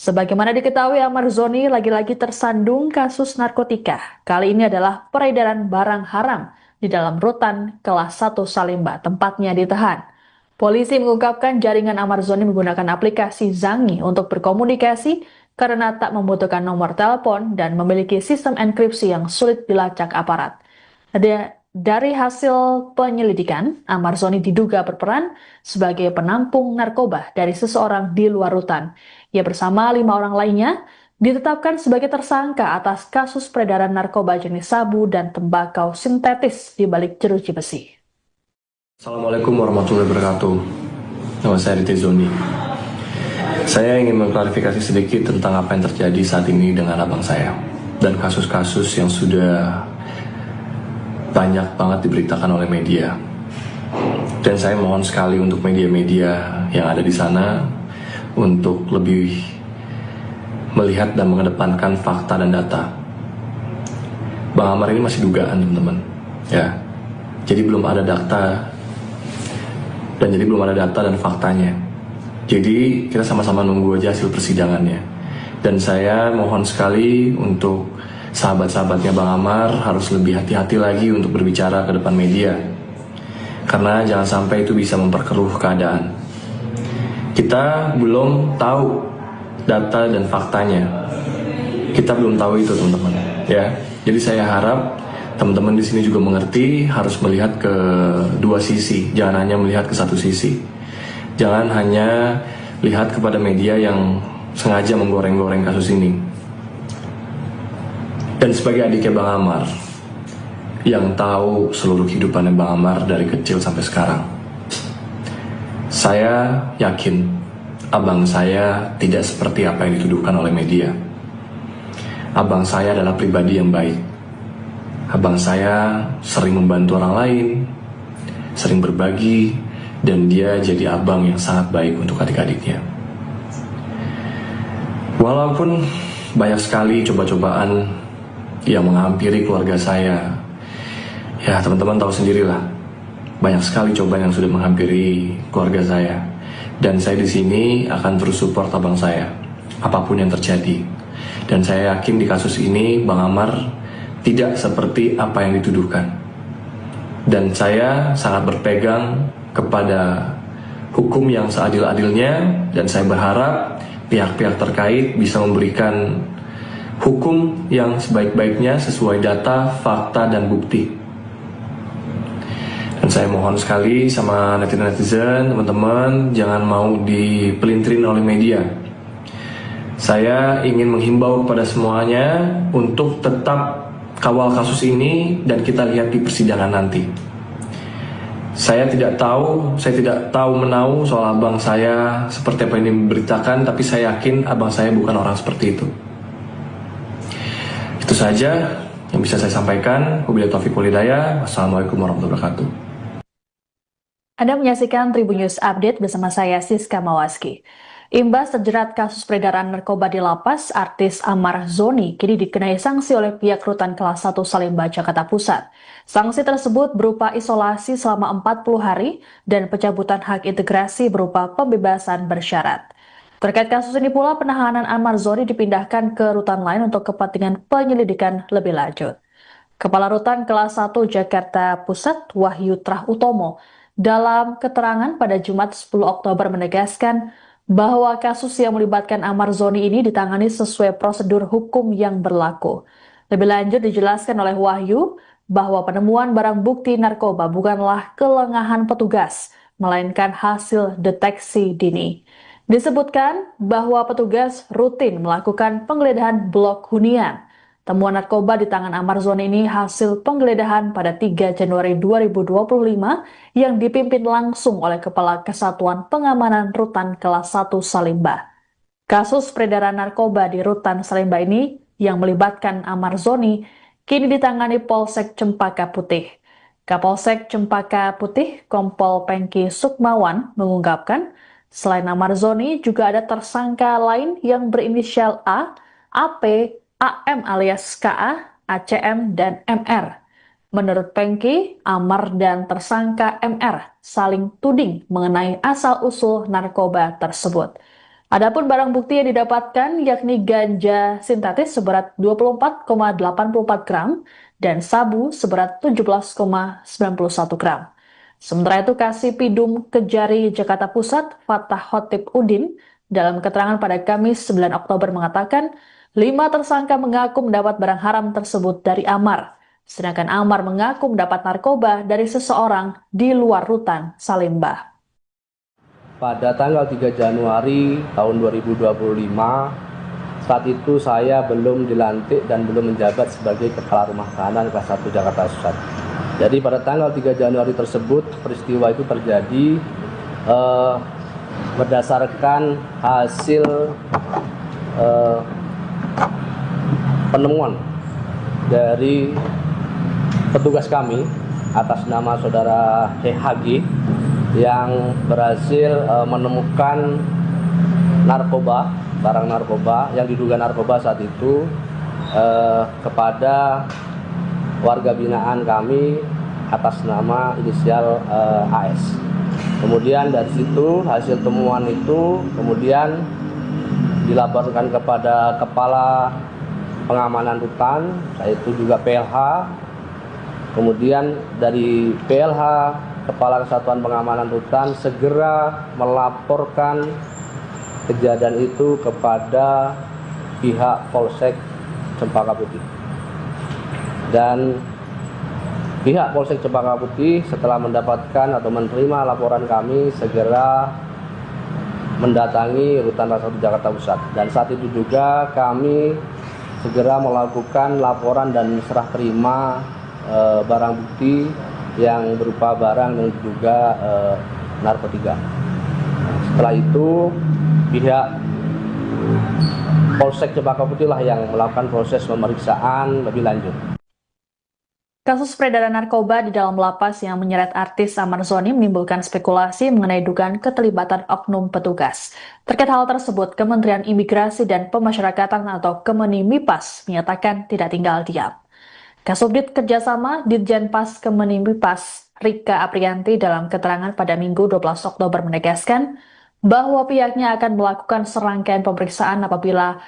Sebagaimana diketahui, Amar Zoni lagi-lagi tersandung kasus narkotika. Kali ini adalah peredaran barang haram di dalam rutan kelas 1 Salemba, tempatnya ditahan. Polisi mengungkapkan jaringan Amar Zoni menggunakan aplikasi Zangi untuk berkomunikasi karena tak membutuhkan nomor telepon dan memiliki sistem enkripsi yang sulit dilacak aparat. Dari hasil penyelidikan, Amar Zoni diduga berperan sebagai penampung narkoba dari seseorang di luar rutan. Ia bersama 5 orang lainnya ditetapkan sebagai tersangka atas kasus peredaran narkoba jenis sabu dan tembakau sintetis di balik jeruji besi. Assalamualaikum warahmatullahi wabarakatuh. Nama saya Aditya Zoni. Saya ingin mengklarifikasi sedikit tentang apa yang terjadi saat ini dengan abang saya dan kasus-kasus yang sudah banyak banget diberitakan oleh media. Dan saya mohon sekali untuk media-media yang ada di sana untuk lebih melihat dan mengedepankan fakta dan data. Bang Amar ini masih dugaan, teman-teman. Ya. Jadi belum ada data dan faktanya. Jadi kita sama-sama nunggu aja hasil persidangannya. Dan saya mohon sekali untuk sahabat-sahabatnya Bang Amar harus lebih hati-hati lagi untuk berbicara ke depan media. Karena jangan sampai itu bisa memperkeruh keadaan. Kita belum tahu data dan faktanya. Kita belum tahu itu, teman-teman. Ya. Jadi saya harap teman-teman di sini juga mengerti, harus melihat ke dua sisi, jangan hanya melihat ke satu sisi. Jangan hanya lihat kepada media yang sengaja menggoreng-goreng kasus ini. Dan sebagai adiknya Bang Amar, yang tahu seluruh kehidupannya Bang Amar dari kecil sampai sekarang, saya yakin abang saya tidak seperti apa yang dituduhkan oleh media. Abang saya adalah pribadi yang baik. Abang saya sering membantu orang lain, sering berbagi, dan dia jadi abang yang sangat baik untuk adik-adiknya. Walaupun banyak sekali coba-cobaan yang menghampiri keluarga saya, ya teman-teman tahu sendirilah, banyak sekali cobaan yang sudah menghampiri keluarga saya. Dan saya di sini akan terus support abang saya, apapun yang terjadi. Dan saya yakin di kasus ini Bang Amar tidak seperti apa yang dituduhkan. Dan saya sangat berpegang kepada hukum yang seadil-adilnya, dan saya berharap pihak-pihak terkait bisa memberikan hukum yang sebaik-baiknya sesuai data, fakta, dan bukti. Dan saya mohon sekali sama netizen-netizen, teman-teman, jangan mau dipelintirin oleh media. Saya ingin menghimbau kepada semuanya untuk tetap kawal kasus ini dan kita lihat di persidangan nanti. Saya tidak tahu menau soal abang saya seperti apa yang diberitakan, tapi saya yakin abang saya bukan orang seperti itu. Itu saja yang bisa saya sampaikan. Wabillahi taufiq wal hidayah. Wassalamualaikum warahmatullahi wabarakatuh. Anda menyaksikan Tribun News Update bersama saya Siska Mawaski. Imbas terjerat kasus peredaran narkoba di lapas, artis Amar Zoni kini dikenai sanksi oleh pihak rutan kelas 1 Salemba, Jakarta Pusat. Sanksi tersebut berupa isolasi selama 40 hari dan pencabutan hak integrasi berupa pembebasan bersyarat. Terkait kasus ini pula, penahanan Amar Zoni dipindahkan ke rutan lain untuk kepentingan penyelidikan lebih lanjut. Kepala Rutan Kelas 1 Jakarta Pusat, Wahyu Trah Utomo, dalam keterangan pada Jumat 10 Oktober menegaskan bahwa kasus yang melibatkan Amar Zoni ini ditangani sesuai prosedur hukum yang berlaku. Lebih lanjut dijelaskan oleh Wahyu bahwa penemuan barang bukti narkoba bukanlah kelengahan petugas, melainkan hasil deteksi dini. Disebutkan bahwa petugas rutin melakukan penggeledahan blok hunian. Temuan narkoba di tangan Amar Zoni ini hasil penggeledahan pada 3 Januari 2025 yang dipimpin langsung oleh Kepala Kesatuan Pengamanan Rutan Kelas 1 Salemba. Kasus peredaran narkoba di Rutan Salemba ini yang melibatkan Amar Zoni kini ditangani Polsek Cempaka Putih. Kapolsek Cempaka Putih, Kompol Pengki Sukmawan, mengungkapkan selain Amar Zoni juga ada tersangka lain yang berinisial A, AP, AM alias KA, ACM, dan MR. Menurut Pengki, Amar dan tersangka MR saling tuding mengenai asal-usul narkoba tersebut. Adapun barang bukti yang didapatkan yakni ganja sintetis seberat 24,84 gram dan sabu seberat 17,91 gram. Sementara itu Kasih Pidum Kejari Jakarta Pusat, Fatah Khotib Udin, dalam keterangan pada Kamis 9 Oktober mengatakan 5 tersangka mengaku mendapat barang haram tersebut dari Amar. Sedangkan Amar mengaku mendapat narkoba dari seseorang di luar rutan Salemba. Pada tanggal 3 Januari tahun 2025, saat itu saya belum dilantik dan belum menjabat sebagai Kepala Rumah Tahanan kelas 1 Jakarta Pusat. Jadi pada tanggal 3 Januari tersebut, peristiwa itu terjadi berdasarkan hasil penemuan dari petugas kami atas nama saudara HG yang berhasil menemukan narkoba, barang narkoba yang diduga narkoba saat itu kepada warga binaan kami atas nama inisial AS. Kemudian dari situ hasil temuan itu kemudian dilaporkan kepada Kepala Pengamanan Rutan, yaitu juga PLH. Kemudian dari PLH, Kepala Kesatuan Pengamanan Rutan segera melaporkan kejadian itu kepada pihak Polsek Cempaka Putih. Dan pihak Polsek Cempaka Putih setelah mendapatkan atau menerima laporan kami segera mendatangi Rutan Kelas 1 Jakarta Pusat. Dan saat itu juga kami segera melakukan laporan dan serah terima barang bukti yang berupa barang yang diduga narkotika. Setelah itu pihak Polsek Cempaka Putih lah yang melakukan proses pemeriksaan lebih lanjut. Kasus peredaran narkoba di dalam lapas yang menyeret artis Amar Zoni menimbulkan spekulasi mengenai dugaan keterlibatan oknum petugas. Terkait hal tersebut, Kementerian Imigrasi dan Pemasyarakatan atau Kemenimipas menyatakan tidak tinggal diam. Kasubdit Kerjasama Ditjenpas Kemenimipas Rika Aprianti dalam keterangan pada Minggu 12 Oktober menegaskan bahwa pihaknya akan melakukan serangkaian pemeriksaan apabila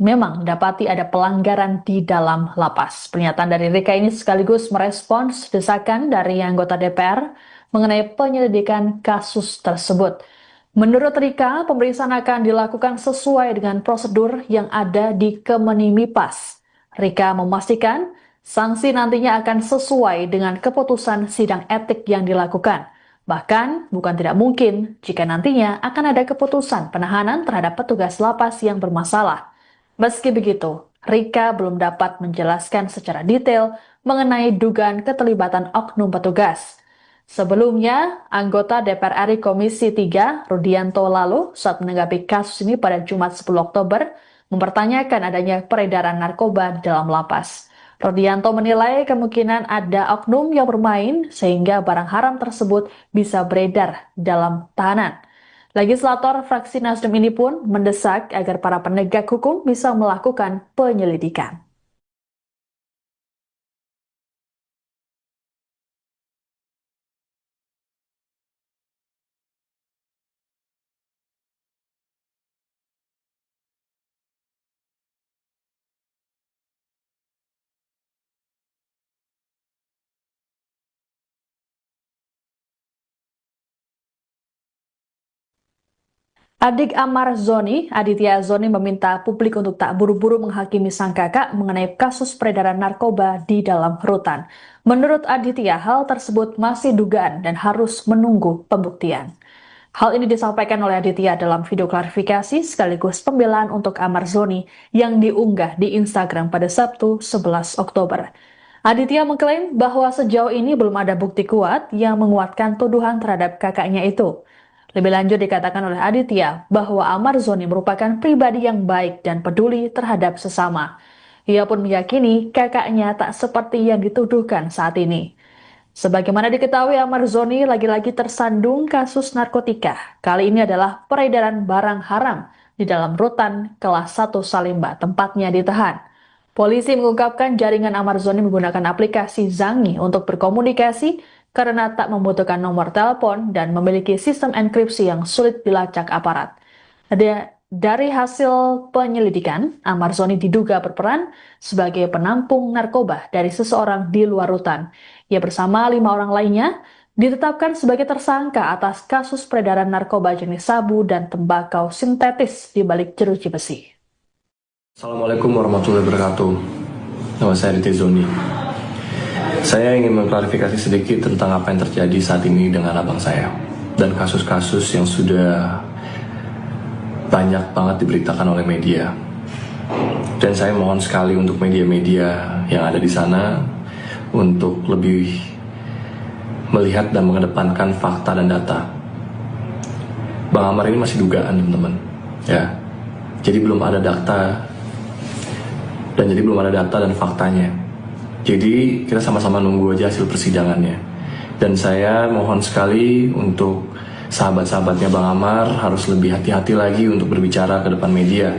memang dapati ada pelanggaran di dalam lapas. Pernyataan dari Rika ini sekaligus merespons desakan dari anggota DPR mengenai penyelidikan kasus tersebut. Menurut Rika, pemeriksaan akan dilakukan sesuai dengan prosedur yang ada di Kemenimipas. Rika memastikan sanksi nantinya akan sesuai dengan keputusan sidang etik yang dilakukan. Bahkan, bukan tidak mungkin jika nantinya akan ada keputusan penahanan terhadap petugas lapas yang bermasalah. Meski begitu, Rika belum dapat menjelaskan secara detail mengenai dugaan keterlibatan oknum petugas. Sebelumnya, anggota DPR RI Komisi 3, Rudianto lalu, saat menanggapi kasus ini pada Jumat 10 Oktober, mempertanyakan adanya peredaran narkoba dalam lapas. Rudianto menilai kemungkinan ada oknum yang bermain sehingga barang haram tersebut bisa beredar dalam tahanan. Legislator fraksi Nasdem ini pun mendesak agar para penegak hukum bisa melakukan penyelidikan. Adik Amar Zoni, Aditya Zoni meminta publik untuk tak buru-buru menghakimi sang kakak mengenai kasus peredaran narkoba di dalam rutan. Menurut Aditya, hal tersebut masih dugaan dan harus menunggu pembuktian. Hal ini disampaikan oleh Aditya dalam video klarifikasi sekaligus pembelaan untuk Amar Zoni yang diunggah di Instagram pada Sabtu 11 Oktober. Aditya mengklaim bahwa sejauh ini belum ada bukti kuat yang menguatkan tuduhan terhadap kakaknya itu. Lebih lanjut dikatakan oleh Aditya bahwa Amar Zoni merupakan pribadi yang baik dan peduli terhadap sesama. Ia pun meyakini kakaknya tak seperti yang dituduhkan saat ini. Sebagaimana diketahui, Ahmad Zoni lagi-lagi tersandung kasus narkotika. Kali ini adalah peredaran barang haram di dalam rutan kelas 1 Salimba, tempatnya ditahan. Polisi mengungkapkan jaringan Ahmad Zoni menggunakan aplikasi Zangi untuk berkomunikasi karena tak membutuhkan nomor telepon dan memiliki sistem enkripsi yang sulit dilacak aparat. Dari hasil penyelidikan, Ahmad Zoni diduga berperan sebagai penampung narkoba dari seseorang di luar rutan. Ia bersama 5 orang lainnya ditetapkan sebagai tersangka atas kasus peredaran narkoba jenis sabu dan tembakau sintetis di balik jeruji besi. Assalamualaikum warahmatullahi wabarakatuh. Nama saya Rite Zoni. Saya ingin mengklarifikasi sedikit tentang apa yang terjadi saat ini dengan abang saya dan kasus-kasus yang sudah banyak banget diberitakan oleh media. Dan saya mohon sekali untuk media-media yang ada di sana untuk lebih melihat dan mengedepankan fakta dan data. Bang Amar ini masih dugaan, teman-teman. Ya. Jadi belum ada data dan faktanya. Jadi kita sama-sama nunggu aja hasil persidangannya. Dan saya mohon sekali untuk sahabat-sahabatnya Bang Amar harus lebih hati-hati lagi untuk berbicara ke depan media.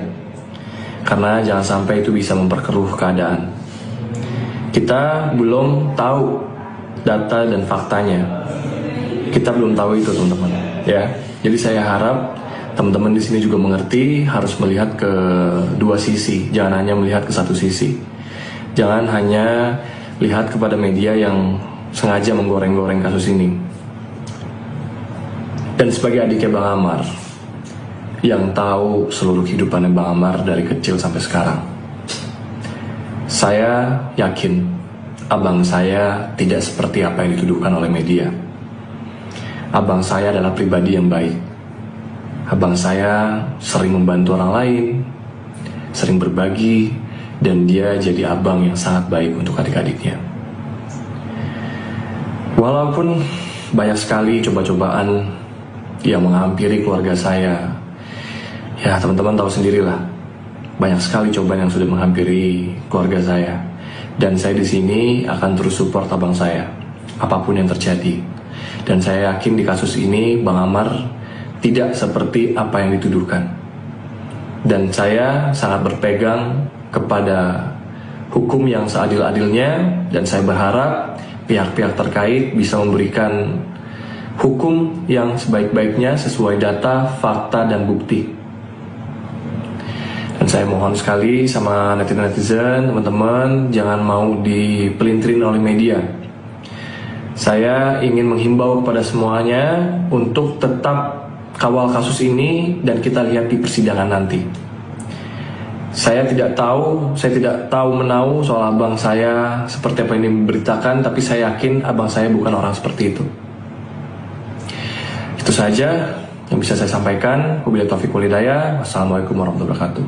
Karena jangan sampai itu bisa memperkeruh keadaan. Kita belum tahu data dan faktanya. Kita belum tahu itu, teman-teman. Ya. Jadi saya harap teman-teman di sini juga mengerti, harus melihat ke dua sisi, jangan hanya melihat ke satu sisi. Jangan hanya lihat kepada media yang sengaja menggoreng-goreng kasus ini. Dan sebagai adiknya Bang Amar, yang tahu seluruh kehidupannya Bang Amar dari kecil sampai sekarang, saya yakin abang saya tidak seperti apa yang dituduhkan oleh media. Abang saya adalah pribadi yang baik. Abang saya sering membantu orang lain, sering berbagi, dan dia jadi abang yang sangat baik untuk adik-adiknya. Walaupun banyak sekali coba-cobaan yang menghampiri keluarga saya, ya teman-teman tahu sendirilah, banyak sekali cobaan yang sudah menghampiri keluarga saya. Dan saya di sini akan terus support abang saya, apapun yang terjadi. Dan saya yakin di kasus ini Bang Amar tidak seperti apa yang dituduhkan. Dan saya sangat berpegang kepada hukum yang seadil-adilnya, dan saya berharap pihak-pihak terkait bisa memberikan hukum yang sebaik-baiknya sesuai data, fakta, dan bukti. Dan saya mohon sekali sama netizen-netizen, teman-teman, jangan mau dipelintirin oleh media. Saya ingin menghimbau kepada semuanya untuk tetap kawal kasus ini dan kita lihat di persidangan nanti. Saya tidak tahu menahu soal abang saya seperti apa ini diberitakan, tapi saya yakin abang saya bukan orang seperti itu. Itu saja yang bisa saya sampaikan. Wabillahi taufiq wal hidayah. Wassalamualaikum warahmatullahi wabarakatuh.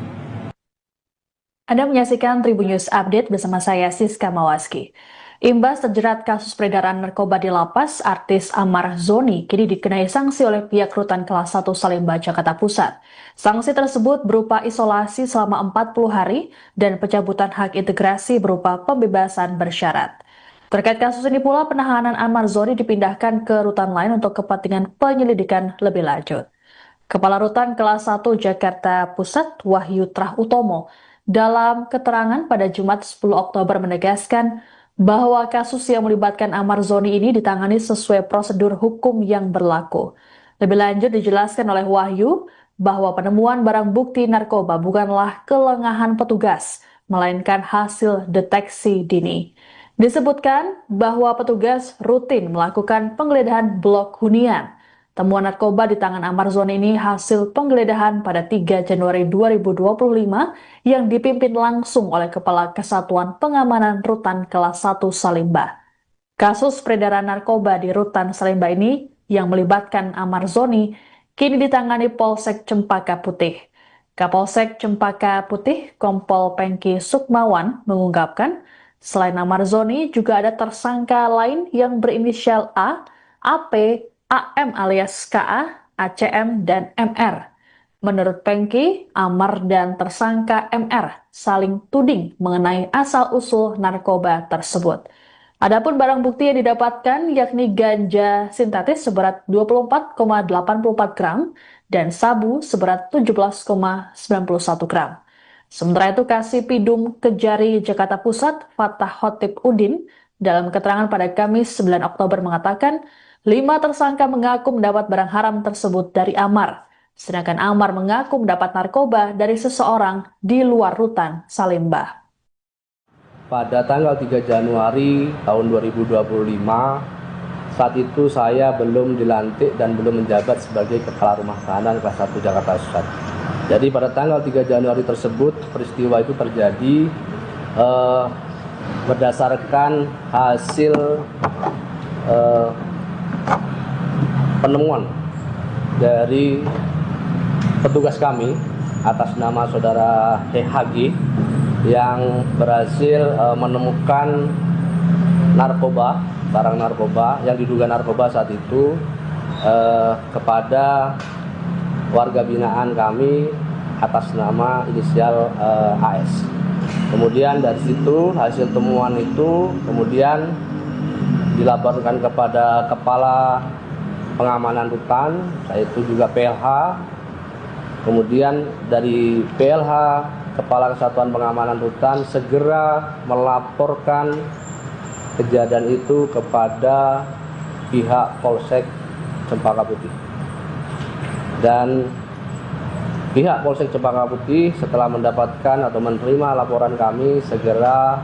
Anda menyaksikan Tribun News Update bersama saya Siska Mawaski. Imbas terjerat kasus peredaran narkoba di lapas, artis Ahmad Zoni kini dikenai sanksi oleh pihak rutan kelas 1 Salimba, Jakarta Pusat. Sanksi tersebut berupa isolasi selama 40 hari dan pencabutan hak integrasi berupa pembebasan bersyarat. Terkait kasus ini pula, penahanan Ahmad Zoni dipindahkan ke rutan lain untuk kepentingan penyelidikan lebih lanjut. Kepala Rutan kelas 1 Jakarta Pusat, Wahyu Trah Utomo, dalam keterangan pada Jumat 10 Oktober menegaskan bahwa kasus yang melibatkan Ahmad Zoni ini ditangani sesuai prosedur hukum yang berlaku. Lebih lanjut dijelaskan oleh Wahyu bahwa penemuan barang bukti narkoba bukanlah kelengahan petugas, melainkan hasil deteksi dini. Disebutkan bahwa petugas rutin melakukan penggeledahan blok hunian. Temuan narkoba di tangan Ahmad Zoni ini hasil penggeledahan pada 3 Januari 2025 yang dipimpin langsung oleh Kepala Kesatuan Pengamanan Rutan Kelas 1 Salimba. Kasus peredaran narkoba di Rutan Salimba ini yang melibatkan Ahmad Zoni kini ditangani Polsek Cempaka Putih. Kapolsek Cempaka Putih, Kompol Pengki Sukmawan, mengungkapkan selain Ahmad Zoni juga ada tersangka lain yang berinisial A, AP, AM alias KA, ACM, dan MR. Menurut Pengki, Amar dan tersangka MR saling tuding mengenai asal-usul narkoba tersebut. Adapun barang bukti yang didapatkan yakni ganja sintetis seberat 24,84 gram dan sabu seberat 17,91 gram. Sementara itu Kasipidum Kejari Jakarta Pusat, Fatah Khotib Udin, dalam keterangan pada Kamis 9 Oktober mengatakan, 5 tersangka mengaku mendapat barang haram tersebut dari Amar. Sedangkan Amar mengaku mendapat narkoba dari seseorang di luar rutan Salemba. Pada tanggal 3 Januari tahun 2025, saat itu saya belum dilantik dan belum menjabat sebagai Kepala Rumah Tahanan kelas 1 Jakarta Pusat. Jadi pada tanggal 3 Januari tersebut, peristiwa itu terjadi berdasarkan hasil penemuan dari petugas kami atas nama saudara HG yang berhasil menemukan narkoba, barang narkoba yang diduga narkoba saat itu kepada warga binaan kami atas nama inisial AS. Kemudian dari situ hasil temuan itu kemudian dilaporkan kepada Kepala Pengamanan Rutan, yaitu juga PLH. Kemudian dari PLH, Kepala Kesatuan Pengamanan Rutan segera melaporkan kejadian itu kepada pihak Polsek Cempaka Putih. Dan pihak Polsek Cempaka Putih setelah mendapatkan atau menerima laporan kami segera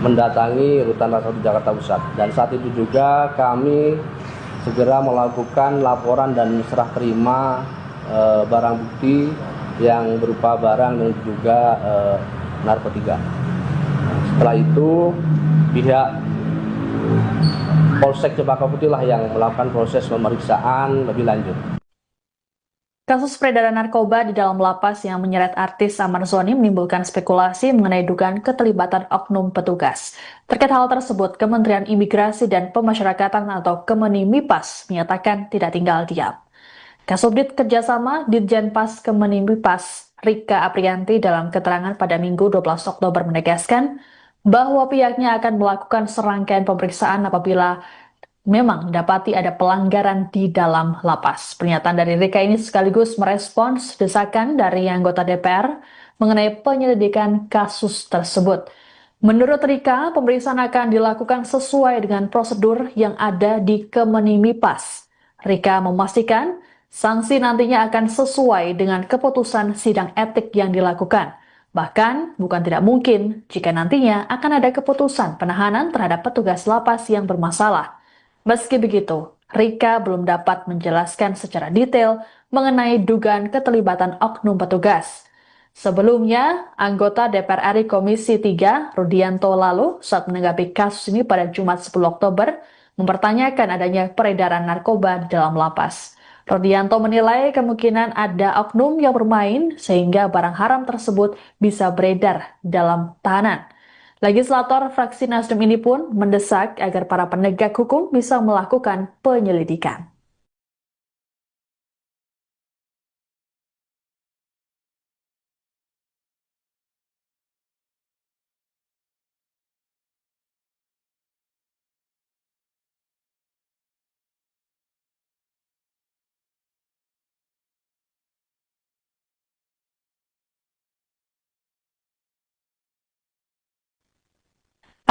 mendatangi Rutan Kelas 1 Jakarta Pusat. Dan saat itu juga kami segera melakukan laporan dan serah terima barang bukti yang berupa barang dan juga narkotika. Setelah itu pihak Polsek Cempaka Putih lah yang melakukan proses pemeriksaan lebih lanjut. Kasus peredaran narkoba di dalam lapas yang menyeret artis Amar Zoni menimbulkan spekulasi mengenai dugaan keterlibatan oknum petugas. Terkait hal tersebut, Kementerian Imigrasi dan Pemasyarakatan atau Kemenimipas menyatakan tidak tinggal diam. Kasubdit Kerjasama Ditjenpas Kemenimipas Rika Aprianti dalam keterangan pada Minggu 12 Oktober menegaskan bahwa pihaknya akan melakukan serangkaian pemeriksaan apabila memang dapati ada pelanggaran di dalam lapas. Pernyataan dari Rika ini sekaligus merespons desakan dari anggota DPR mengenai penyelidikan kasus tersebut. Menurut Rika, pemeriksaan akan dilakukan sesuai dengan prosedur yang ada di Kemenimipas. Rika memastikan sanksi nantinya akan sesuai dengan keputusan sidang etik yang dilakukan. Bahkan, bukan tidak mungkin jika nantinya akan ada keputusan penahanan terhadap petugas lapas yang bermasalah. Meski begitu, Rika belum dapat menjelaskan secara detail mengenai dugaan keterlibatan oknum petugas. Sebelumnya, anggota DPR RI Komisi 3, Rudianto lalu, saat menanggapi kasus ini pada Jumat 10 Oktober, mempertanyakan adanya peredaran narkoba di dalam lapas. Rudianto menilai kemungkinan ada oknum yang bermain sehingga barang haram tersebut bisa beredar dalam tahanan. Legislator fraksi Nasdem ini pun mendesak agar para penegak hukum bisa melakukan penyelidikan.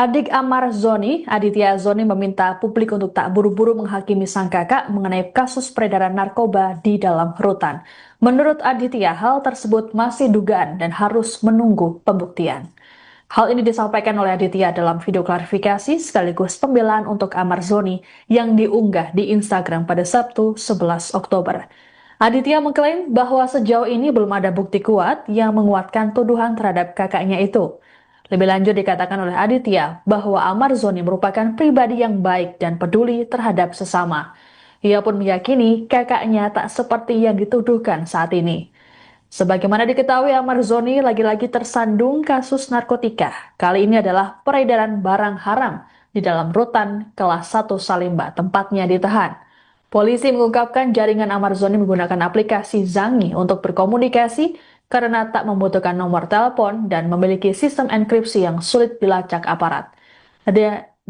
Adik Amar Zoni, Aditya Zoni meminta publik untuk tak buru-buru menghakimi sang kakak mengenai kasus peredaran narkoba di dalam rutan. Menurut Aditya, hal tersebut masih dugaan dan harus menunggu pembuktian. Hal ini disampaikan oleh Aditya dalam video klarifikasi sekaligus pembelaan untuk Amar Zoni yang diunggah di Instagram pada Sabtu 11 Oktober. Aditya mengklaim bahwa sejauh ini belum ada bukti kuat yang menguatkan tuduhan terhadap kakaknya itu. Lebih lanjut dikatakan oleh Aditya bahwa Amar Zoni merupakan pribadi yang baik dan peduli terhadap sesama. Ia pun meyakini kakaknya tak seperti yang dituduhkan saat ini. Sebagaimana diketahui, Amar Zoni lagi-lagi tersandung kasus narkotika. Kali ini adalah peredaran barang haram di dalam rutan kelas 1 Salemba, tempatnya ditahan. Polisi mengungkapkan jaringan Amar Zoni menggunakan aplikasi Zangi untuk berkomunikasi karena tak membutuhkan nomor telepon dan memiliki sistem enkripsi yang sulit dilacak aparat.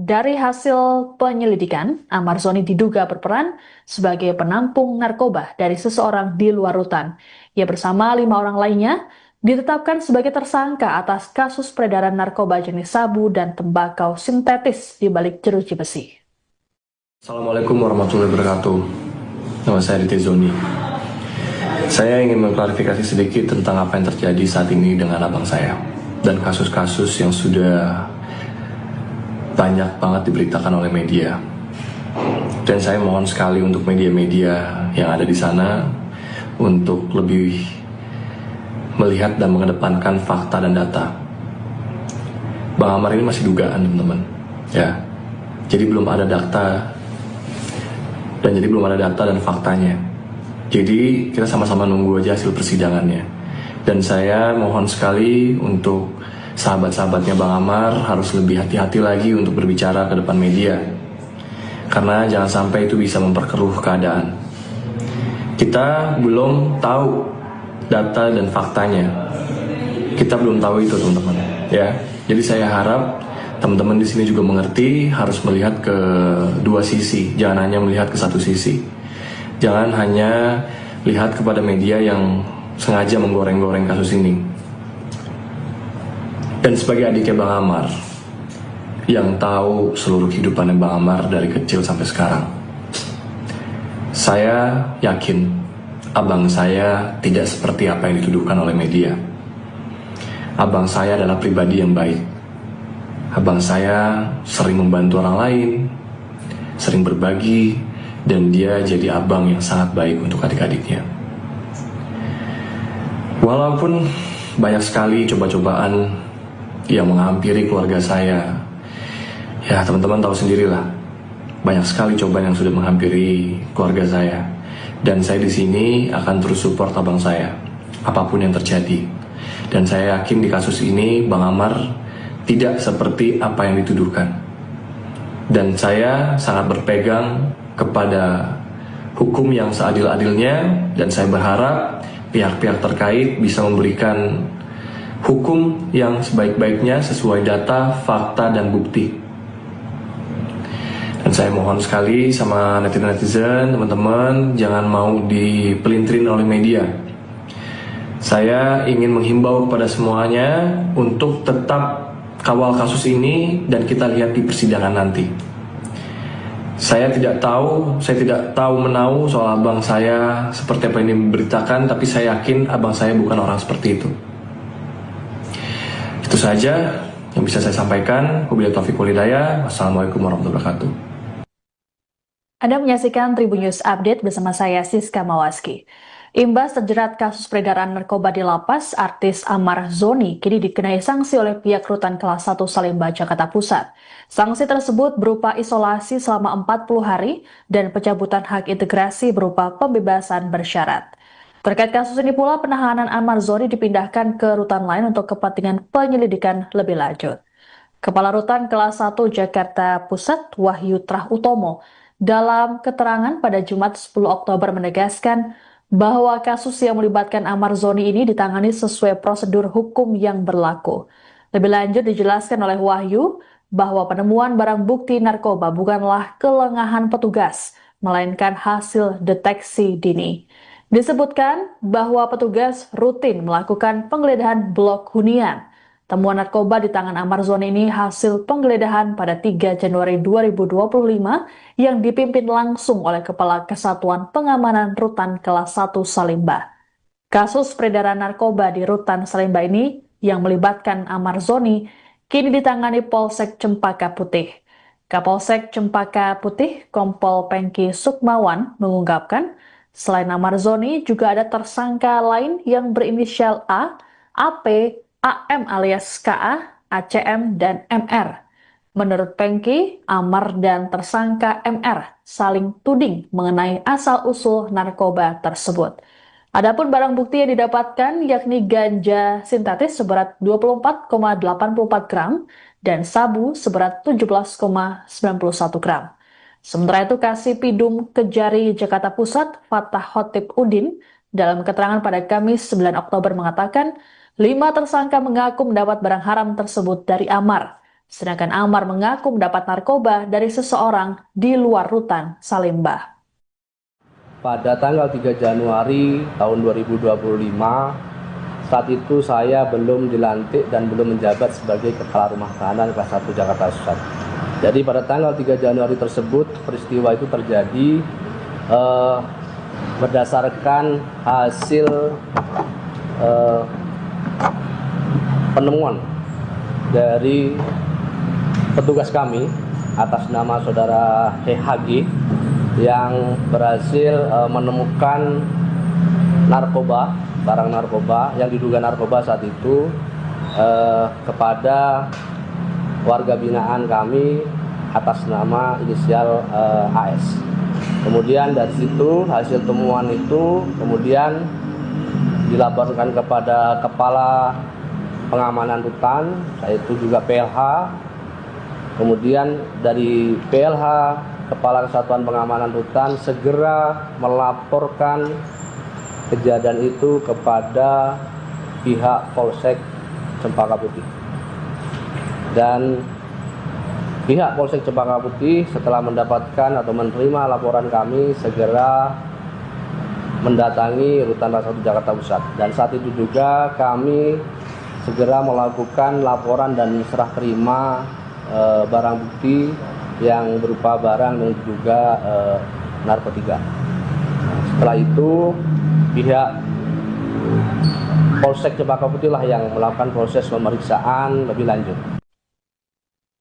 Dari hasil penyelidikan, Amar Zoni diduga berperan sebagai penampung narkoba dari seseorang di luar rutan. Ia bersama 5 orang lainnya ditetapkan sebagai tersangka atas kasus peredaran narkoba jenis sabu dan tembakau sintetis di balik jeruji besi. Assalamualaikum warahmatullahi wabarakatuh. Nama saya Aditya Zoni. Saya ingin mengklarifikasi sedikit tentang apa yang terjadi saat ini dengan abang saya dan kasus-kasus yang sudah banyak banget diberitakan oleh media. Dan saya mohon sekali untuk media-media yang ada di sana untuk lebih melihat dan mengedepankan fakta dan data. Bang Amar ini masih dugaan, teman-teman. Ya. Jadi belum ada data dan faktanya. Jadi kita sama-sama nunggu aja hasil persidangannya. Dan saya mohon sekali untuk sahabat-sahabatnya Bang Amar harus lebih hati-hati lagi untuk berbicara ke depan media. Karena jangan sampai itu bisa memperkeruh keadaan. Kita belum tahu data dan faktanya. Kita belum tahu itu, teman-teman. Ya. Jadi saya harap teman-teman di sini juga mengerti, harus melihat ke dua sisi, jangan hanya melihat ke satu sisi. Jangan hanya lihat kepada media yang sengaja menggoreng-goreng kasus ini. Dan sebagai adiknya Bang Amar, yang tahu seluruh kehidupannya Bang Amar dari kecil sampai sekarang, saya yakin abang saya tidak seperti apa yang dituduhkan oleh media. Abang saya adalah pribadi yang baik. Abang saya sering membantu orang lain, sering berbagi, dan dia jadi abang yang sangat baik untuk adik-adiknya. Walaupun banyak sekali coba-cobaan yang menghampiri keluarga saya, ya teman-teman tahu sendirilah, banyak sekali cobaan yang sudah menghampiri keluarga saya. Dan saya di sini akan terus support abang saya, apapun yang terjadi. Dan saya yakin di kasus ini Bang Amar tidak seperti apa yang dituduhkan. Dan saya sangat berpegang kepada hukum yang seadil-adilnya, dan saya berharap pihak-pihak terkait bisa memberikan hukum yang sebaik-baiknya sesuai data, fakta, dan bukti. Dan saya mohon sekali sama netizen, teman-teman, jangan mau dipelintirin oleh media. Saya ingin menghimbau kepada semuanya untuk tetap kawal kasus ini dan kita lihat di persidangan nanti. Saya tidak tahu menahu soal abang saya seperti apa yang diberitakan, tapi saya yakin abang saya bukan orang seperti itu. Itu saja yang bisa saya sampaikan. Wabillahi taufiq wal hidayah. Wassalamualaikum warahmatullahi wabarakatuh. Anda menyaksikan Tribun News Update bersama saya Siska Mawaski. Imbas terjerat kasus peredaran narkoba di lapas, artis Amar Zoni kini dikenai sanksi oleh pihak Rutan Kelas 1 Salemba, Jakarta Pusat. Sanksi tersebut berupa isolasi selama 40 hari dan pencabutan hak integrasi berupa pembebasan bersyarat. Terkait kasus ini pula, penahanan Amar Zoni dipindahkan ke rutan lain untuk kepentingan penyelidikan lebih lanjut. Kepala Rutan Kelas 1 Jakarta Pusat, Wahyu Trah Utomo, dalam keterangan pada Jumat 10 Oktober menegaskan bahwa kasus yang melibatkan Amar Zoni ini ditangani sesuai prosedur hukum yang berlaku. Lebih lanjut dijelaskan oleh Wahyu bahwa penemuan barang bukti narkoba bukanlah kelengahan petugas, melainkan hasil deteksi dini. Disebutkan bahwa petugas rutin melakukan penggeledahan blok hunian. Temuan narkoba di tangan Amar Zoni ini hasil penggeledahan pada 3 Januari 2025 yang dipimpin langsung oleh Kepala Kesatuan Pengamanan Rutan Kelas 1 Salemba. Kasus peredaran narkoba di Rutan Salemba ini yang melibatkan Amar Zoni kini ditangani Polsek Cempaka Putih. Kapolsek Cempaka Putih, Kompol Pengki Sukmawan, mengungkapkan selain Amar Zoni juga ada tersangka lain yang berinisial A, AP, AM alias KA, ACM, dan MR. Menurut Pengki, Amar dan tersangka MR saling tuding mengenai asal-usul narkoba tersebut. Adapun barang bukti yang didapatkan yakni ganja sintetis seberat 24,84 gram dan sabu seberat 17,91 gram. Sementara itu, Kasipidum Kejari Jakarta Pusat, Fatah Khotib Udin, dalam keterangan pada Kamis 9 Oktober mengatakan, 5 tersangka mengaku mendapat barang haram tersebut dari Amar, sedangkan Amar mengaku mendapat narkoba dari seseorang di luar rutan Salemba. Pada tanggal 3 Januari tahun 2025, saat itu saya belum dilantik dan belum menjabat sebagai Kepala Rumah Tahanan kelas 1 Jakarta Pusat. Jadi pada tanggal 3 Januari tersebut, peristiwa itu terjadi berdasarkan hasil penemuan dari petugas kami atas nama saudara HG yang berhasil menemukan narkoba, barang narkoba yang diduga narkoba saat itu kepada warga binaan kami atas nama inisial AS. Kemudian dari situ hasil temuan itu kemudian dilaporkan kepada Kepala Pengamanan Rutan, yaitu juga PLH. Kemudian dari PLH, Kepala Kesatuan Pengamanan Rutan, segera melaporkan kejadian itu kepada pihak Polsek Cempaka Putih. Dan pihak Polsek Cempaka Putih setelah mendapatkan atau menerima laporan kami segera mendatangi Rutan Kelas 1 Jakarta Pusat. Dan saat itu juga kami segera melakukan laporan dan serah terima barang bukti yang berupa barang yang diduga narkotika. Setelah itu pihak Polsek Cempaka Putih lah yang melakukan proses pemeriksaan lebih lanjut.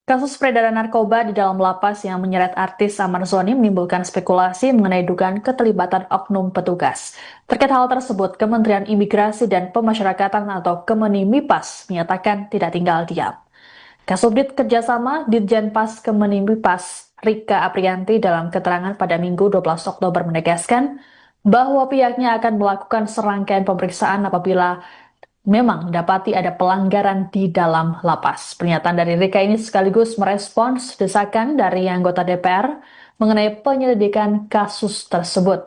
Kasus peredaran narkoba di dalam lapas yang menyeret artis Amar Zoni menimbulkan spekulasi mengenai dugaan keterlibatan oknum petugas. Terkait hal tersebut, Kementerian Imigrasi dan Pemasyarakatan atau Kemenimipas menyatakan tidak tinggal diam. Kasubdit Kerjasama Ditjenpas Kemenimipas Rika Aprianti dalam keterangan pada Minggu 12 Oktober menegaskan bahwa pihaknya akan melakukan serangkaian pemeriksaan apabila memang dapati ada pelanggaran di dalam lapas. Pernyataan dari Rika ini sekaligus merespons desakan dari anggota DPR mengenai penyelidikan kasus tersebut.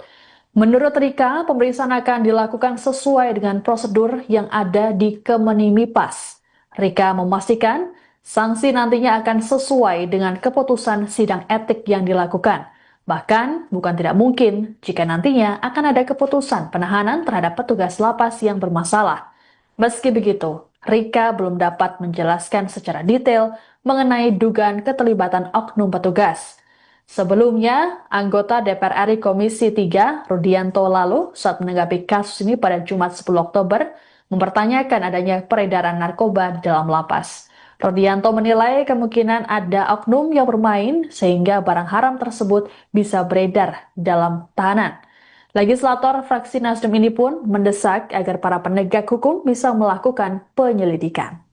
Menurut Rika, pemeriksaan akan dilakukan sesuai dengan prosedur yang ada di Kemenimipas. Rika memastikan sanksi nantinya akan sesuai dengan keputusan sidang etik yang dilakukan. Bahkan, bukan tidak mungkin jika nantinya akan ada keputusan penahanan terhadap petugas lapas yang bermasalah. Meski begitu, Rika belum dapat menjelaskan secara detail mengenai dugaan keterlibatan oknum petugas. Sebelumnya, anggota DPR RI Komisi 3, Rudianto lalu, saat menanggapi kasus ini pada Jumat 10 Oktober, mempertanyakan adanya peredaran narkoba di dalam lapas. Rudianto menilai kemungkinan ada oknum yang bermain sehingga barang haram tersebut bisa beredar dalam tahanan. Legislator fraksi Nasdem ini pun mendesak agar para penegak hukum bisa melakukan penyelidikan.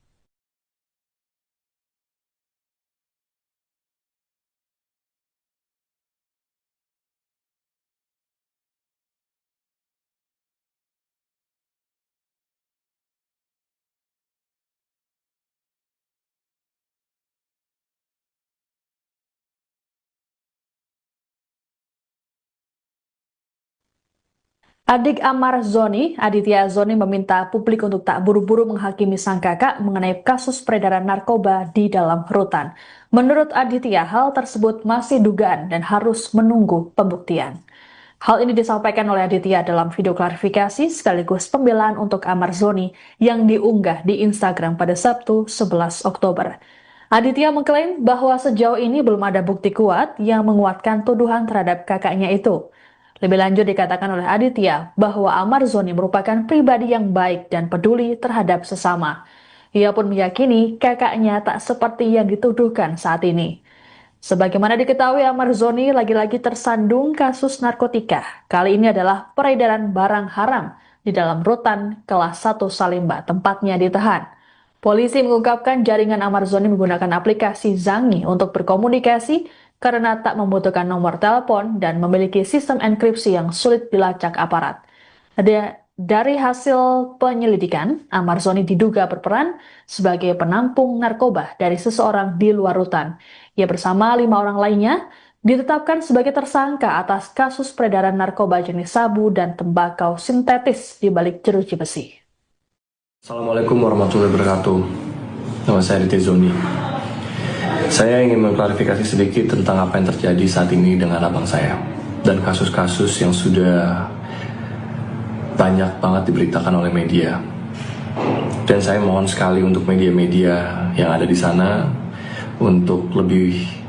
Adik Amar Zoni, Aditya Zoni meminta publik untuk tak buru-buru menghakimi sang kakak mengenai kasus peredaran narkoba di dalam rutan. Menurut Aditya, hal tersebut masih dugaan dan harus menunggu pembuktian. Hal ini disampaikan oleh Aditya dalam video klarifikasi sekaligus pembelaan untuk Amar Zoni yang diunggah di Instagram pada Sabtu 11 Oktober. Aditya mengklaim bahwa sejauh ini belum ada bukti kuat yang menguatkan tuduhan terhadap kakaknya itu. Lebih lanjut dikatakan oleh Aditya bahwa Amar Zoni merupakan pribadi yang baik dan peduli terhadap sesama. Ia pun meyakini kakaknya tak seperti yang dituduhkan saat ini. Sebagaimana diketahui, Amar Zoni lagi-lagi tersandung kasus narkotika. Kali ini adalah peredaran barang haram di dalam rutan kelas 1 Salemba, tempatnya ditahan. Polisi mengungkapkan jaringan Amar Zoni menggunakan aplikasi Zangi untuk berkomunikasi karena tak membutuhkan nomor telepon dan memiliki sistem enkripsi yang sulit dilacak aparat. Dari hasil penyelidikan, Amar Zoni diduga berperan sebagai penampung narkoba dari seseorang di luar rutan. Ia bersama 5 orang lainnya ditetapkan sebagai tersangka atas kasus peredaran narkoba jenis sabu dan tembakau sintetis di balik jeruji besi. Assalamualaikum warahmatullahi wabarakatuh. Nama saya Aditya Zoni. Saya ingin mengklarifikasi sedikit tentang apa yang terjadi saat ini dengan abang saya dan kasus-kasus yang sudah banyak banget diberitakan oleh media. Dan saya mohon sekali untuk media-media yang ada di sana untuk lebih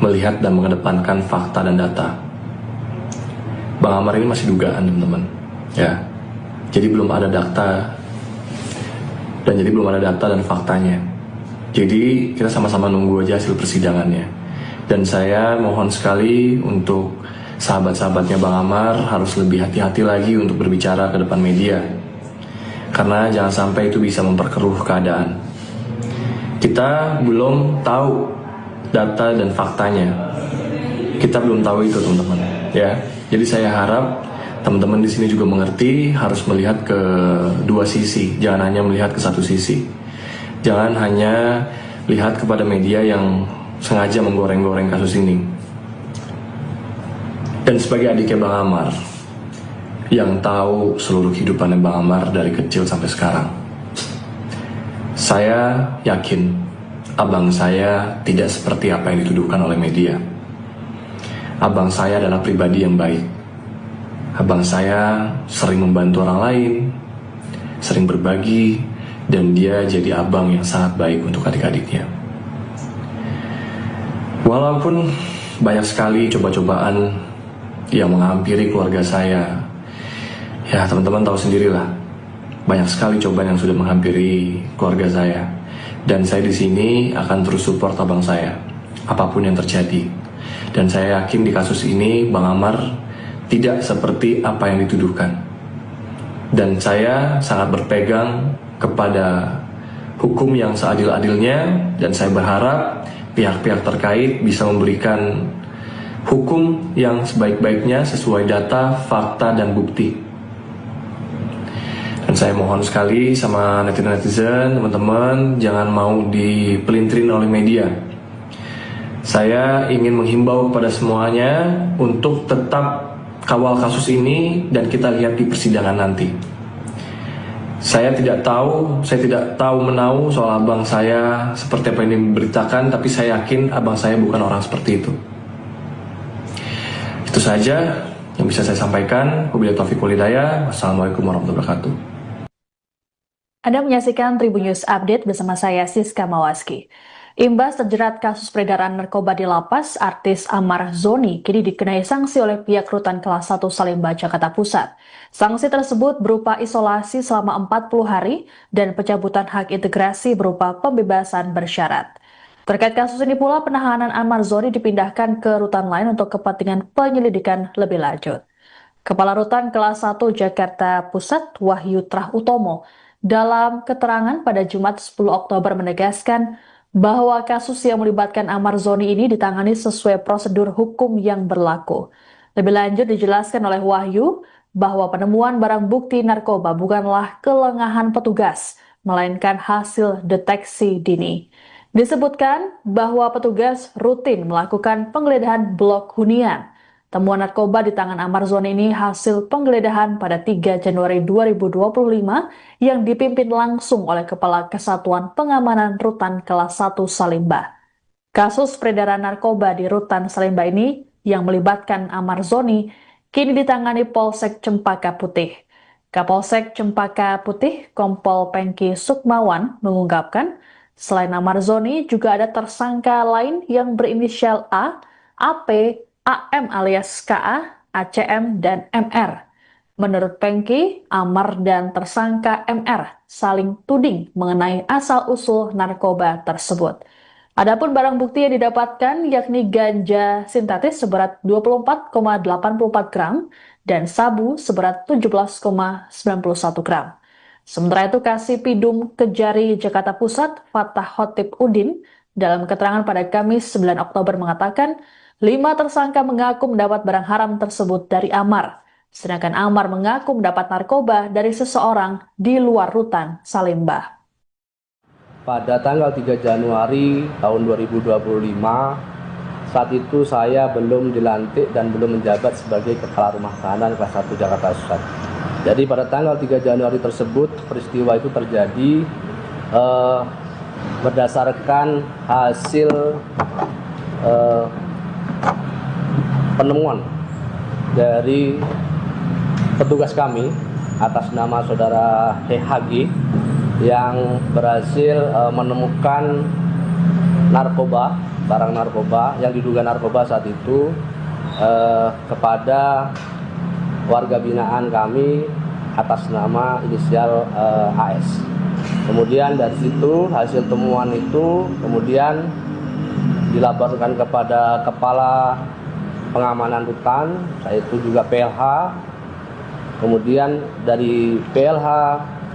melihat dan mengedepankan fakta dan data. Bang Amar ini masih dugaan, teman-teman. Ya. Jadi belum ada data dan faktanya. Jadi kita sama-sama nunggu aja hasil persidangannya. Dan saya mohon sekali untuk sahabat-sahabatnya Bang Amar harus lebih hati-hati lagi untuk berbicara ke depan media. Karena jangan sampai itu bisa memperkeruh keadaan. Kita belum tahu data dan faktanya. Kita belum tahu itu, teman-teman. Ya. Jadi saya harap teman-teman di sini juga mengerti, harus melihat ke dua sisi, jangan hanya melihat ke satu sisi. Jangan hanya lihat kepada media yang sengaja menggoreng-goreng kasus ini. Dan sebagai adiknya Bang Amar, yang tahu seluruh kehidupannya Bang Amar dari kecil sampai sekarang, saya yakin abang saya tidak seperti apa yang dituduhkan oleh media. Abang saya adalah pribadi yang baik. Abang saya sering membantu orang lain, sering berbagi, dan dia jadi abang yang sangat baik untuk adik-adiknya. Walaupun banyak sekali coba-cobaan yang menghampiri keluarga saya, ya teman-teman tahu sendirilah, banyak sekali cobaan yang sudah menghampiri keluarga saya. Dan saya di sini akan terus support abang saya, apapun yang terjadi. Dan saya yakin di kasus ini Bang Amar tidak seperti apa yang dituduhkan. Dan saya sangat berpegang kepada hukum yang seadil-adilnya, dan saya berharap pihak-pihak terkait bisa memberikan hukum yang sebaik-baiknya sesuai data, fakta, dan bukti. Dan saya mohon sekali sama netizen, teman-teman, jangan mau dipelintirin oleh media. Saya ingin menghimbau kepada semuanya untuk tetap kawal kasus ini dan kita lihat di persidangan nanti. Saya tidak tahu menahu soal abang saya seperti apa yang diberitakan, tapi saya yakin abang saya bukan orang seperti itu. Itu saja yang bisa saya sampaikan. Wabillahi taufiq wal hidayah. Wassalamualaikum warahmatullahi wabarakatuh. Anda menyaksikan Tribun News Update bersama saya Siska Mawaski. Imbas terjerat kasus peredaran narkoba di lapas, artis Amar Zoni kini dikenai sanksi oleh pihak Rutan Kelas 1 Salemba, Jakarta Pusat. Sanksi tersebut berupa isolasi selama 40 hari dan pencabutan hak integrasi berupa pembebasan bersyarat. Terkait kasus ini pula, penahanan Amar Zoni dipindahkan ke rutan lain untuk kepentingan penyelidikan lebih lanjut. Kepala Rutan Kelas 1 Jakarta Pusat, Wahyu Trah Utomo, dalam keterangan pada Jumat 10 Oktober menegaskan bahwa kasus yang melibatkan Amar Zoni ini ditangani sesuai prosedur hukum yang berlaku. Lebih lanjut dijelaskan oleh Wahyu bahwa penemuan barang bukti narkoba bukanlah kelengahan petugas, melainkan hasil deteksi dini. Disebutkan bahwa petugas rutin melakukan penggeledahan blok hunian. Temuan narkoba di tangan Amar Zoni ini hasil penggeledahan pada 3 Januari 2025 yang dipimpin langsung oleh Kepala Kesatuan Pengamanan Rutan Kelas 1 Salemba. Kasus peredaran narkoba di Rutan Salemba ini yang melibatkan Amar Zoni kini ditangani Polsek Cempaka Putih. Kapolsek Cempaka Putih, Kompol Pengki Sukmawan, mengungkapkan selain Amar Zoni juga ada tersangka lain yang berinisial A, AP, AM alias KA, ACM, dan MR. Menurut Pengki, Amar dan tersangka MR saling tuding mengenai asal-usul narkoba tersebut. Adapun barang bukti yang didapatkan yakni ganja sintetis seberat 24,84 gram dan sabu seberat 17,91 gram. Sementara itu, Kasipidum Kejari Jakarta Pusat, Fatah Khotib Udin, dalam keterangan pada Kamis 9 Oktober mengatakan 5 tersangka mengaku mendapat barang haram tersebut dari Amar, sedangkan Amar mengaku mendapat narkoba dari seseorang di luar Rutan Salemba. Pada tanggal 3 Januari tahun 2025, saat itu saya belum dilantik dan belum menjabat sebagai Kepala Rumah Tahanan kelas 1 Jakarta Pusat. Jadi pada tanggal 3 Januari tersebut peristiwa itu terjadi berdasarkan hasil penemuan dari petugas kami atas nama saudara HG yang berhasil menemukan narkoba, barang narkoba yang diduga narkoba saat itu kepada warga binaan kami atas nama inisial AS. Kemudian dari situ hasil temuan itu kemudian dilaporkan kepada Kepala Pengamanan Hutan, yaitu juga PLH. Kemudian dari PLH,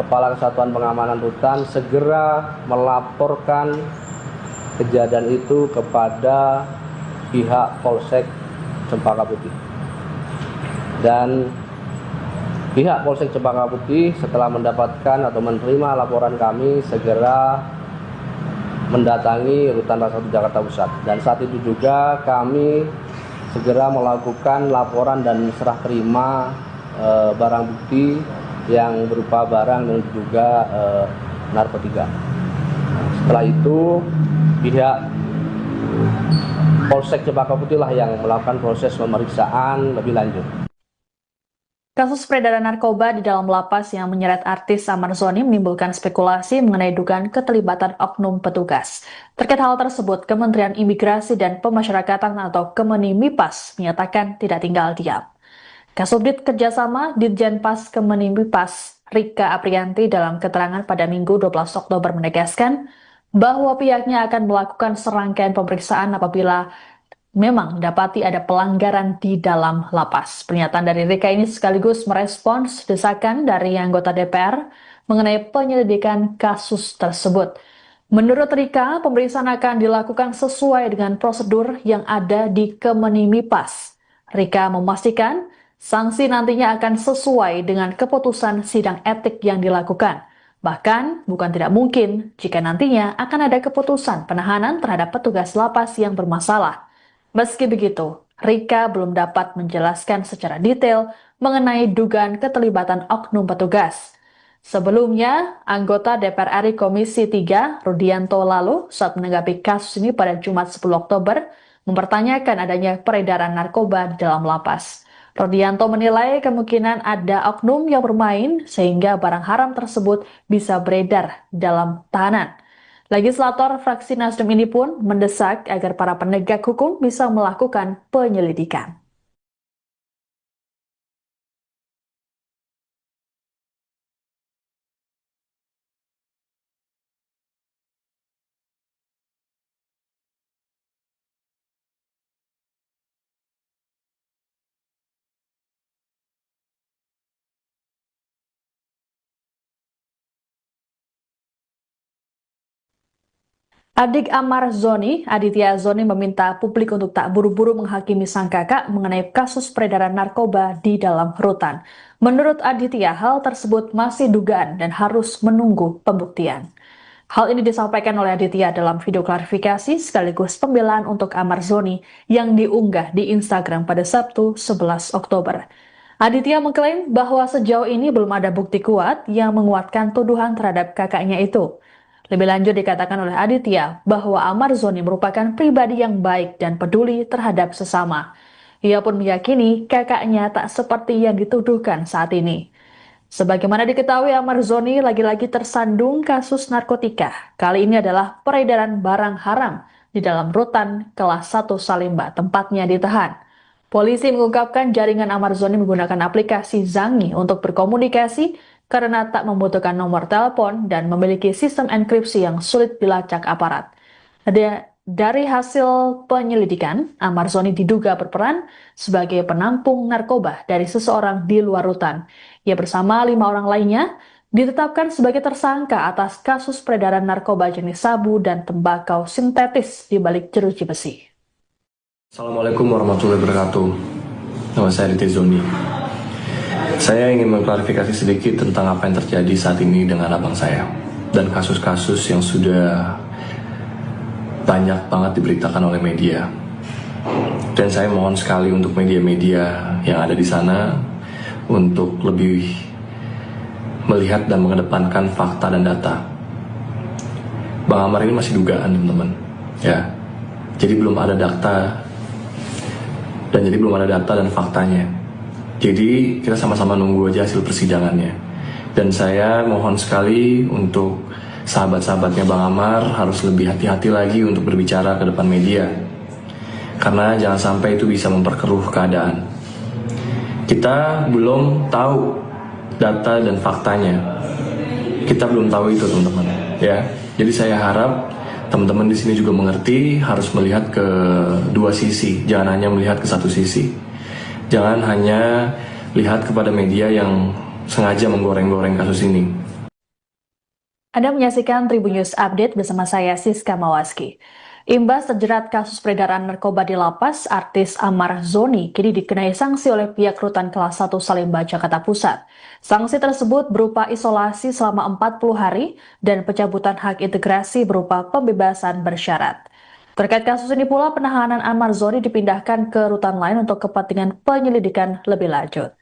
Kepala Kesatuan Pengamanan Hutan, segera melaporkan kejadian itu kepada pihak Polsek Cempaka Putih. Dan pihak Polsek Cempaka Putih setelah mendapatkan atau menerima laporan kami segera mendatangi Rutan Kelas 1 Jakarta Pusat. Dan saat itu juga kami segera melakukan laporan dan serah terima barang bukti yang berupa barang yang diduga narkotika. Setelah itu pihak Polsek Cempaka Putih lah yang melakukan proses pemeriksaan lebih lanjut. Kasus peredaran narkoba di dalam lapas yang menyeret artis Amar Zoni menimbulkan spekulasi mengenai dugaan keterlibatan oknum petugas. Terkait hal tersebut, Kementerian Imigrasi dan Pemasyarakatan atau Kemenimipas menyatakan tidak tinggal diam. Kasubdit Kerjasama Ditjenpas Kemenimipas Rika Aprianti dalam keterangan pada Minggu 12 Oktober menegaskan bahwa pihaknya akan melakukan serangkaian pemeriksaan apabila memang dapati ada pelanggaran di dalam lapas. Pernyataan dari Rika ini sekaligus merespons desakan dari anggota DPR mengenai penyelidikan kasus tersebut. Menurut Rika, pemeriksaan akan dilakukan sesuai dengan prosedur yang ada di Kemenimipas. Rika memastikan sanksi nantinya akan sesuai dengan keputusan sidang etik yang dilakukan. Bahkan, bukan tidak mungkin jika nantinya akan ada keputusan penahanan terhadap petugas lapas yang bermasalah. Meski begitu, Rika belum dapat menjelaskan secara detail mengenai dugaan keterlibatan oknum petugas. Sebelumnya, anggota DPR RI Komisi 3, Rudianto lalu, saat menanggapi kasus ini pada Jumat 10 Oktober, mempertanyakan adanya peredaran narkoba di dalam lapas. Rudianto menilai kemungkinan ada oknum yang bermain sehingga barang haram tersebut bisa beredar dalam tahanan. Legislator fraksi Nasdem ini pun mendesak agar para penegak hukum bisa melakukan penyelidikan. Adik Amar Zoni, Aditya Zoni meminta publik untuk tak buru-buru menghakimi sang kakak mengenai kasus peredaran narkoba di dalam rutan. Menurut Aditya, hal tersebut masih dugaan dan harus menunggu pembuktian. Hal ini disampaikan oleh Aditya dalam video klarifikasi sekaligus pembelaan untuk Amar Zoni yang diunggah di Instagram pada Sabtu 11 Oktober. Aditya mengklaim bahwa sejauh ini belum ada bukti kuat yang menguatkan tuduhan terhadap kakaknya itu. Lebih lanjut dikatakan oleh Aditya bahwa Amar Zoni merupakan pribadi yang baik dan peduli terhadap sesama. Ia pun meyakini kakaknya tak seperti yang dituduhkan saat ini. Sebagaimana diketahui, Amar Zoni lagi-lagi tersandung kasus narkotika. Kali ini adalah peredaran barang haram di dalam rutan kelas 1 Salemba, tempatnya ditahan. Polisi mengungkapkan jaringan Amar Zoni menggunakan aplikasi Zangi untuk berkomunikasi karena tak membutuhkan nomor telepon dan memiliki sistem enkripsi yang sulit dilacak aparat. Dari hasil penyelidikan, Amar Zoni diduga berperan sebagai penampung narkoba dari seseorang di luar rutan. Ia bersama 5 orang lainnya ditetapkan sebagai tersangka atas kasus peredaran narkoba jenis sabu dan tembakau sintetis di balik jeruji besi. Assalamualaikum warahmatullahi wabarakatuh. Nama saya Aditya Zoni. Saya ingin mengklarifikasi sedikit tentang apa yang terjadi saat ini dengan abang saya dan kasus-kasus yang sudah banyak banget diberitakan oleh media. Dan saya mohon sekali untuk media-media yang ada di sana untuk lebih melihat dan mengedepankan fakta dan data. Bang Amar ini masih dugaan, teman-teman. Ya, jadi belum ada data dan faktanya. Jadi kita sama-sama nunggu aja hasil persidangannya. Dan saya mohon sekali untuk sahabat-sahabatnya Bang Amar harus lebih hati-hati lagi untuk berbicara ke depan media. Karena jangan sampai itu bisa memperkeruh keadaan. Kita belum tahu data dan faktanya. Kita belum tahu itu, teman-teman. Ya, jadi saya harap teman-teman di sini juga mengerti, harus melihat ke dua sisi, jangan hanya melihat ke satu sisi. Jangan hanya lihat kepada media yang sengaja menggoreng-goreng kasus ini. Anda menyaksikan Tribun News Update bersama saya Siska Mawaski. Imbas terjerat kasus peredaran narkoba di lapas, artis Amar Zoni kini dikenai sanksi oleh pihak Rutan Kelas 1 Salemba, Jakarta Pusat. Sanksi tersebut berupa isolasi selama 40 hari dan pencabutan hak integrasi berupa pembebasan bersyarat. Terkait kasus ini pula, penahanan Amar Zoni dipindahkan ke rutan lain untuk kepentingan penyelidikan lebih lanjut.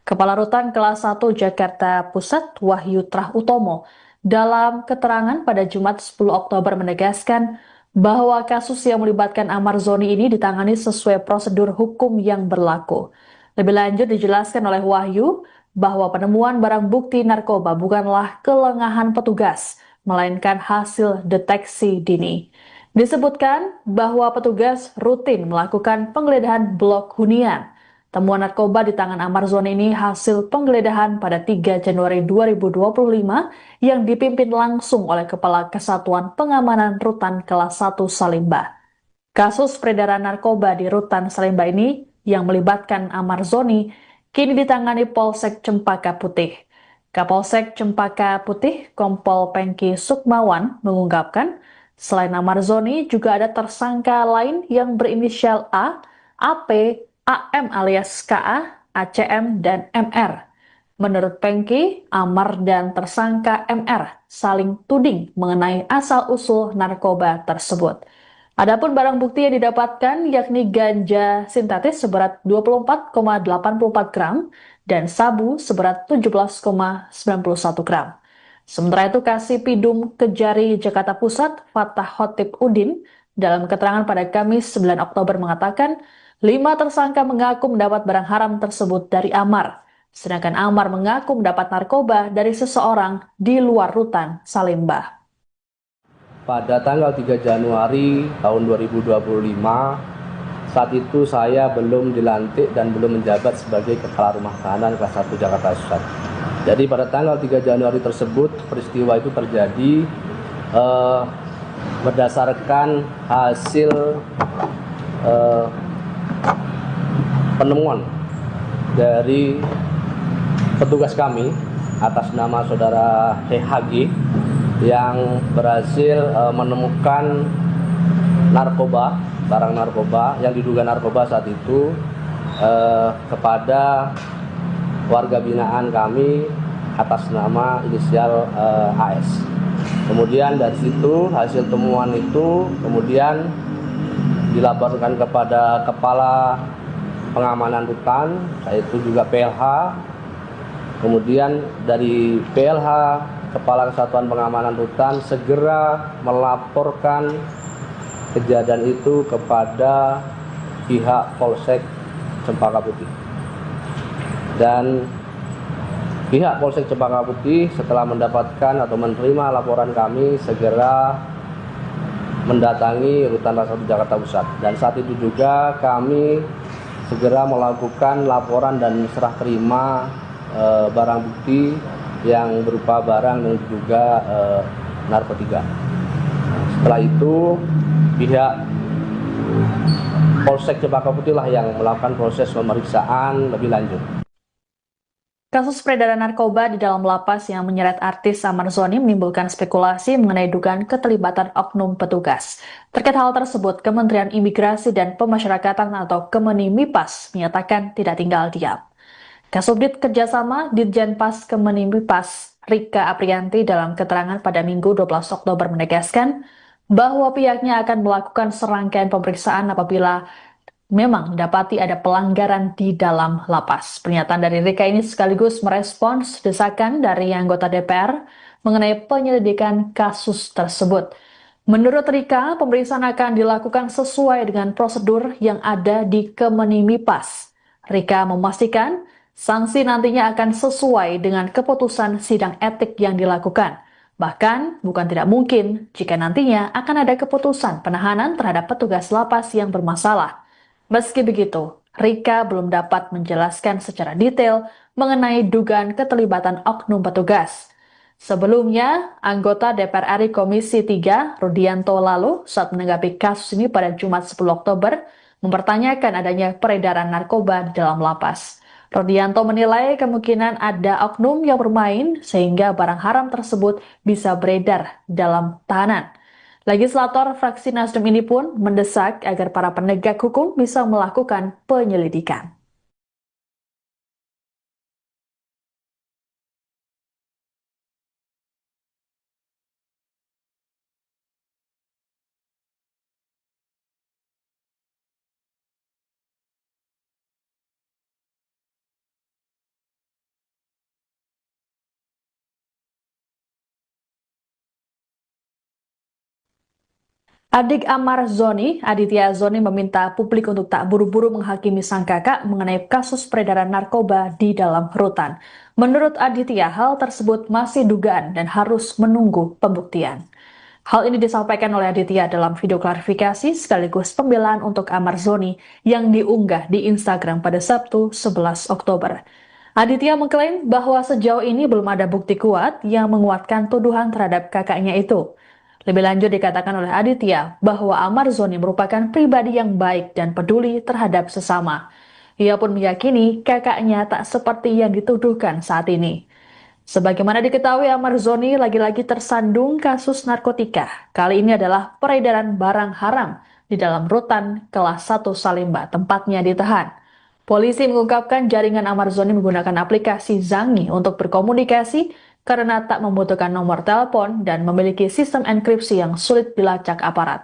Kepala Rutan Kelas 1 Jakarta Pusat, Wahyu Trah Utomo, dalam keterangan pada Jumat 10 Oktober menegaskan bahwa kasus yang melibatkan Amar Zoni ini ditangani sesuai prosedur hukum yang berlaku. Lebih lanjut dijelaskan oleh Wahyu bahwa penemuan barang bukti narkoba bukanlah kelengahan petugas, melainkan hasil deteksi dini. Disebutkan bahwa petugas rutin melakukan penggeledahan blok hunian. Temuan narkoba di tangan Amar Zoni ini hasil penggeledahan pada 3 Januari 2025 yang dipimpin langsung oleh Kepala Kesatuan Pengamanan Rutan Kelas 1 Salemba. Kasus peredaran narkoba di Rutan Salemba ini yang melibatkan Amar Zoni kini ditangani Polsek Cempaka Putih. Kapolsek Cempaka Putih, Kompol Pengki Sukmawan, mengungkapkan selain Amar Zoni juga ada tersangka lain yang berinisial A, AP, AM alias KA, ACM, dan MR. Menurut Pengki, Amar dan tersangka MR saling tuding mengenai asal-usul narkoba tersebut. Adapun barang bukti yang didapatkan yakni ganja sintetis seberat 24,84 gram dan sabu seberat 17,91 gram. Sementara itu, Kasipidum Kejari Jakarta Pusat, Fatah Khotib Udin, dalam keterangan pada Kamis 9 Oktober mengatakan 5 tersangka mengaku mendapat barang haram tersebut dari Amar, sedangkan Amar mengaku mendapat narkoba dari seseorang di luar Rutan Salemba. Pada tanggal 3 Januari tahun 2025, saat itu saya belum dilantik dan belum menjabat sebagai Kepala Rumah Tahanan Kelas 1 Jakarta Pusat. Jadi pada tanggal 3 Januari tersebut, peristiwa itu terjadi berdasarkan hasil penemuan dari petugas kami atas nama saudara HG yang berhasil menemukan narkoba, barang narkoba yang diduga narkoba saat itu kepada warga binaan kami atas nama inisial AS. Kemudian dari situ hasil temuan itu kemudian dilaporkan kepada Kepala Pengamanan Rutan, yaitu juga PLH. Kemudian dari PLH, Kepala Kesatuan Pengamanan Rutan segera melaporkan kejadian itu kepada pihak Polsek Cempaka Putih. Dan pihak Polsek Cempaka Putih setelah mendapatkan atau menerima laporan kami segera mendatangi Rutan Kelas 1 Jakarta Pusat. Dan saat itu juga kami segera melakukan laporan dan serah terima barang bukti yang berupa barang dan juga narkotika. Setelah itu pihak Polsek Cempaka Putih lah yang melakukan proses pemeriksaan lebih lanjut. Kasus peredaran narkoba di dalam lapas yang menyeret artis Amar Zoni menimbulkan spekulasi mengenai dugaan keterlibatan oknum petugas. Terkait hal tersebut, Kementerian Imigrasi dan Pemasyarakatan atau Kemenimipas menyatakan tidak tinggal diam. Kasubdit Kerjasama Ditjenpas Kemenimipas Rika Aprianti dalam keterangan pada Minggu 12 Oktober menegaskan bahwa pihaknya akan melakukan serangkaian pemeriksaan apabila memang mendapati ada pelanggaran di dalam lapas. Pernyataan dari Rika ini sekaligus merespons desakan dari anggota DPR mengenai penyelidikan kasus tersebut. Menurut Rika, pemeriksaan akan dilakukan sesuai dengan prosedur yang ada di Kemenimipas. Rika memastikan sanksi nantinya akan sesuai dengan keputusan sidang etik yang dilakukan. Bahkan, bukan tidak mungkin jika nantinya akan ada keputusan penahanan terhadap petugas lapas yang bermasalah. Meski begitu, Rika belum dapat menjelaskan secara detail mengenai dugaan keterlibatan oknum petugas. Sebelumnya, anggota DPR RI Komisi 3, Rudianto lalu, saat menanggapi kasus ini pada Jumat 10 Oktober, mempertanyakan adanya peredaran narkoba di dalam lapas. Rudianto menilai kemungkinan ada oknum yang bermain sehingga barang haram tersebut bisa beredar dalam tahanan. Legislator fraksi Nasdem ini pun mendesak agar para penegak hukum bisa melakukan penyelidikan. Adik Amar Zoni, Aditya Zoni meminta publik untuk tak buru-buru menghakimi sang kakak mengenai kasus peredaran narkoba di dalam rutan. Menurut Aditya, hal tersebut masih dugaan dan harus menunggu pembuktian. Hal ini disampaikan oleh Aditya dalam video klarifikasi sekaligus pembelaan untuk Amar Zoni yang diunggah di Instagram pada Sabtu 11 Oktober. Aditya mengklaim bahwa sejauh ini belum ada bukti kuat yang menguatkan tuduhan terhadap kakaknya itu. Lebih lanjut dikatakan oleh Aditya bahwa Amar Zoni merupakan pribadi yang baik dan peduli terhadap sesama. Ia pun meyakini kakaknya tak seperti yang dituduhkan saat ini. Sebagaimana diketahui, Amar Zoni lagi-lagi tersandung kasus narkotika. Kali ini adalah peredaran barang haram di dalam rutan kelas 1 Salemba, tempatnya ditahan. Polisi mengungkapkan jaringan Amar Zoni menggunakan aplikasi Zangi untuk berkomunikasi karena tak membutuhkan nomor telepon dan memiliki sistem enkripsi yang sulit dilacak aparat.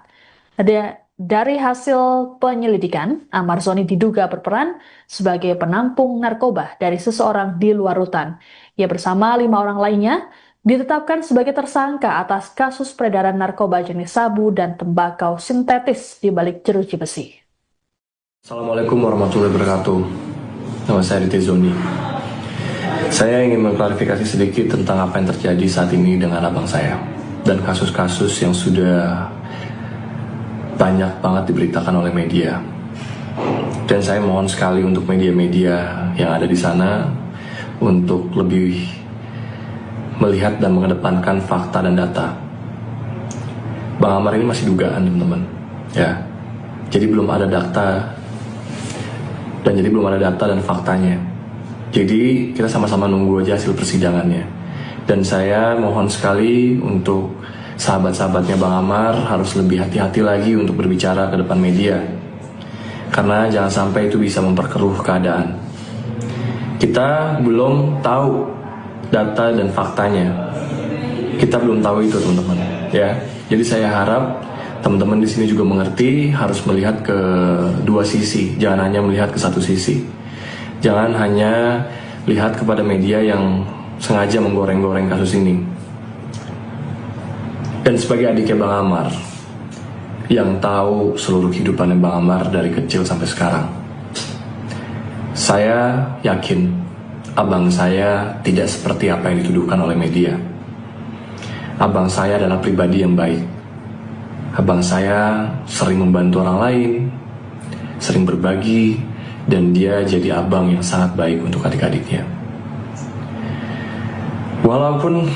Dari hasil penyelidikan, Amar Zoni diduga berperan sebagai penampung narkoba dari seseorang di luar rutan. Ia bersama 5 orang lainnya ditetapkan sebagai tersangka atas kasus peredaran narkoba jenis sabu dan tembakau sintetis di balik jeruji besi. Assalamualaikum warahmatullahi wabarakatuh. Nama saya Aditya Zoni. Saya ingin mengklarifikasi sedikit tentang apa yang terjadi saat ini dengan abang saya dan kasus-kasus yang sudah banyak banget diberitakan oleh media. Dan saya mohon sekali untuk media-media yang ada di sana untuk lebih melihat dan mengedepankan fakta dan data. Bang Amar ini masih dugaan, teman-teman. Ya. Jadi belum ada data dan faktanya. Jadi kita sama-sama nunggu aja hasil persidangannya. Dan saya mohon sekali untuk sahabat-sahabatnya Bang Amar harus lebih hati-hati lagi untuk berbicara ke depan media. Karena jangan sampai itu bisa memperkeruh keadaan. Kita belum tahu data dan faktanya. Kita belum tahu itu, teman-teman. Ya. Jadi saya harap teman-teman di sini juga mengerti harus melihat ke dua sisi, jangan hanya melihat ke satu sisi. Jangan hanya lihat kepada media yang sengaja menggoreng-goreng kasus ini. Dan sebagai adiknya Bang Amar, yang tahu seluruh kehidupannya Bang Amar dari kecil sampai sekarang, saya yakin abang saya tidak seperti apa yang dituduhkan oleh media. Abang saya adalah pribadi yang baik. Abang saya sering membantu orang lain, sering berbagi, dan dia jadi abang yang sangat baik untuk adik-adiknya. Walaupun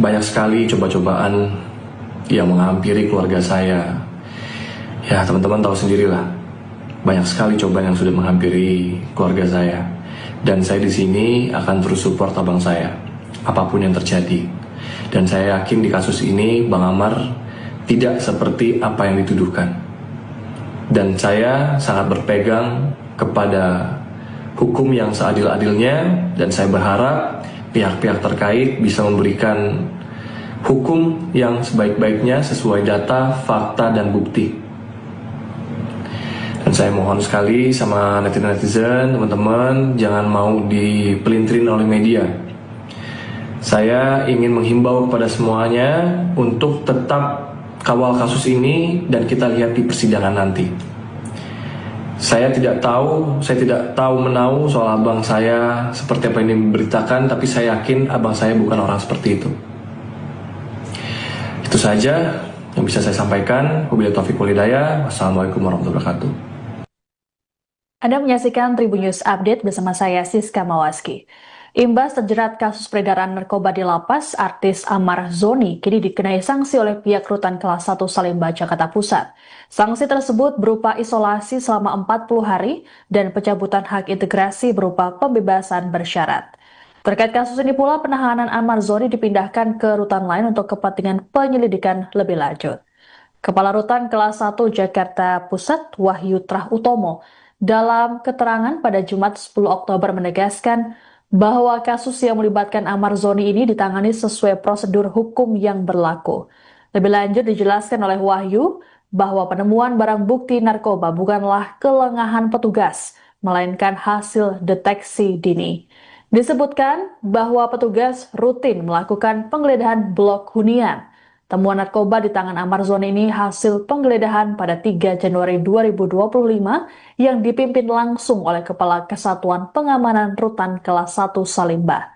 banyak sekali coba-cobaan yang menghampiri keluarga saya, ya teman-teman tahu sendirilah, banyak sekali cobaan yang sudah menghampiri keluarga saya. Dan saya di sini akan terus support abang saya, apapun yang terjadi. Dan saya yakin di kasus ini Bang Amar tidak seperti apa yang dituduhkan. Dan saya sangat berpegang kepada hukum yang seadil-adilnya, dan saya berharap pihak-pihak terkait bisa memberikan hukum yang sebaik-baiknya sesuai data, fakta, dan bukti. Dan Dan saya mohon sekali sama netizen, teman-teman, jangan mau dipelintirin oleh media. Saya ingin menghimbau kepada semuanya untuk tetap kawal kasus ini dan kita lihat di persidangan nanti. Saya tidak tahu menau soal abang saya seperti apa yang diberitakan, tapi saya yakin abang saya bukan orang seperti itu. Itu saja yang bisa saya sampaikan. Wabillahi taufiq wal hidayah. Wassalamualaikum warahmatullahi wabarakatuh. Anda menyaksikan Tribun News Update bersama saya Siska Mawaski. Imbas terjerat kasus peredaran narkoba di lapas, artis Amar Zoni kini dikenai sanksi oleh pihak Rutan Kelas 1 Salemba, Jakarta Pusat. Sanksi tersebut berupa isolasi selama 40 hari dan pencabutan hak integrasi berupa pembebasan bersyarat. Terkait kasus ini pula, penahanan Amar Zoni dipindahkan ke rutan lain untuk kepentingan penyelidikan lebih lanjut. Kepala Rutan Kelas 1 Jakarta Pusat, Wahyu Trah Utomo, dalam keterangan pada Jumat 10 Oktober menegaskan bahwa kasus yang melibatkan Amar Zoni ini ditangani sesuai prosedur hukum yang berlaku. Lebih lanjut dijelaskan oleh Wahyu bahwa penemuan barang bukti narkoba bukanlah kelengahan petugas, melainkan hasil deteksi dini. Disebutkan bahwa petugas rutin melakukan penggeledahan blok hunian. Temuan narkoba di tangan Amar Zoni ini hasil penggeledahan pada 3 Januari 2025 yang dipimpin langsung oleh Kepala Kesatuan Pengamanan Rutan Kelas 1 Salemba.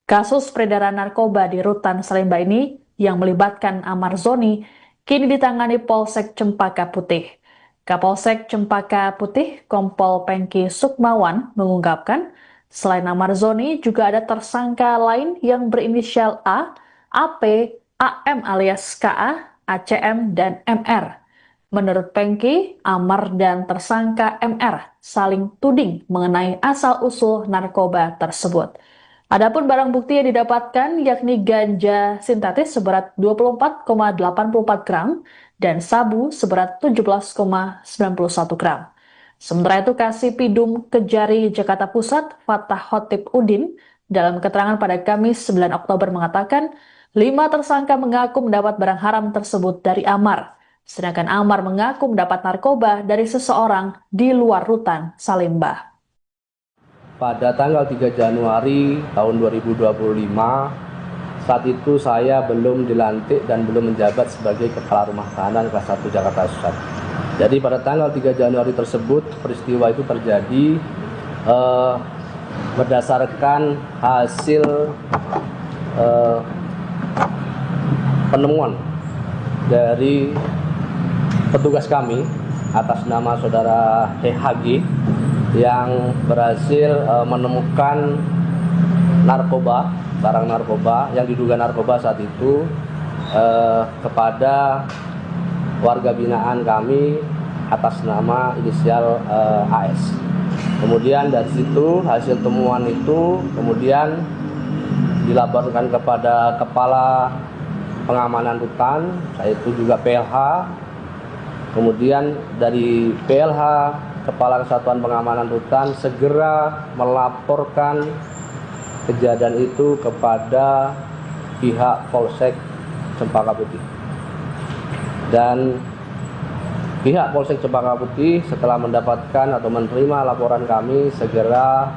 Kasus peredaran narkoba di Rutan Salemba ini yang melibatkan Amar Zoni kini ditangani Polsek Cempaka Putih. Kapolsek Cempaka Putih, Kompol Pengki Sukmawan, mengungkapkan selain Amar Zoni juga ada tersangka lain yang berinisial A, AP, AM alias KA, ACM, dan MR. Menurut Pengki, Amar dan tersangka MR saling tuding mengenai asal-usul narkoba tersebut. Adapun barang bukti yang didapatkan yakni ganja sintetis seberat 24,84 gram dan sabu seberat 17,91 gram. Sementara itu, Kasipidum Kejari Jakarta Pusat, Fatah Khotib Udin, dalam keterangan pada Kamis 9 Oktober mengatakan 5 tersangka mengaku mendapat barang haram tersebut dari Amar, sedangkan Amar mengaku mendapat narkoba dari seseorang di luar Rutan Salemba. Pada tanggal 3 Januari tahun 2025, saat itu saya belum dilantik dan belum menjabat sebagai Kepala Rumah Tahanan Kelas 1 Jakarta Pusat. Jadi pada tanggal 3 Januari tersebut, peristiwa itu terjadi berdasarkan hasil penemuan dari petugas kami atas nama saudara HG yang berhasil menemukan narkoba, barang narkoba yang diduga narkoba saat itu kepada warga binaan kami atas nama inisial AS. Kemudian dari situ hasil temuan itu kemudian dilaporkan kepada Kepala Pengamanan Rutan, yaitu juga PLH. Kemudian dari PLH, Kepala Kesatuan Pengamanan Rutan segera melaporkan kejadian itu kepada pihak Polsek Cempaka Putih. Dan pihak Polsek Cempaka Putih setelah mendapatkan atau menerima laporan kami segera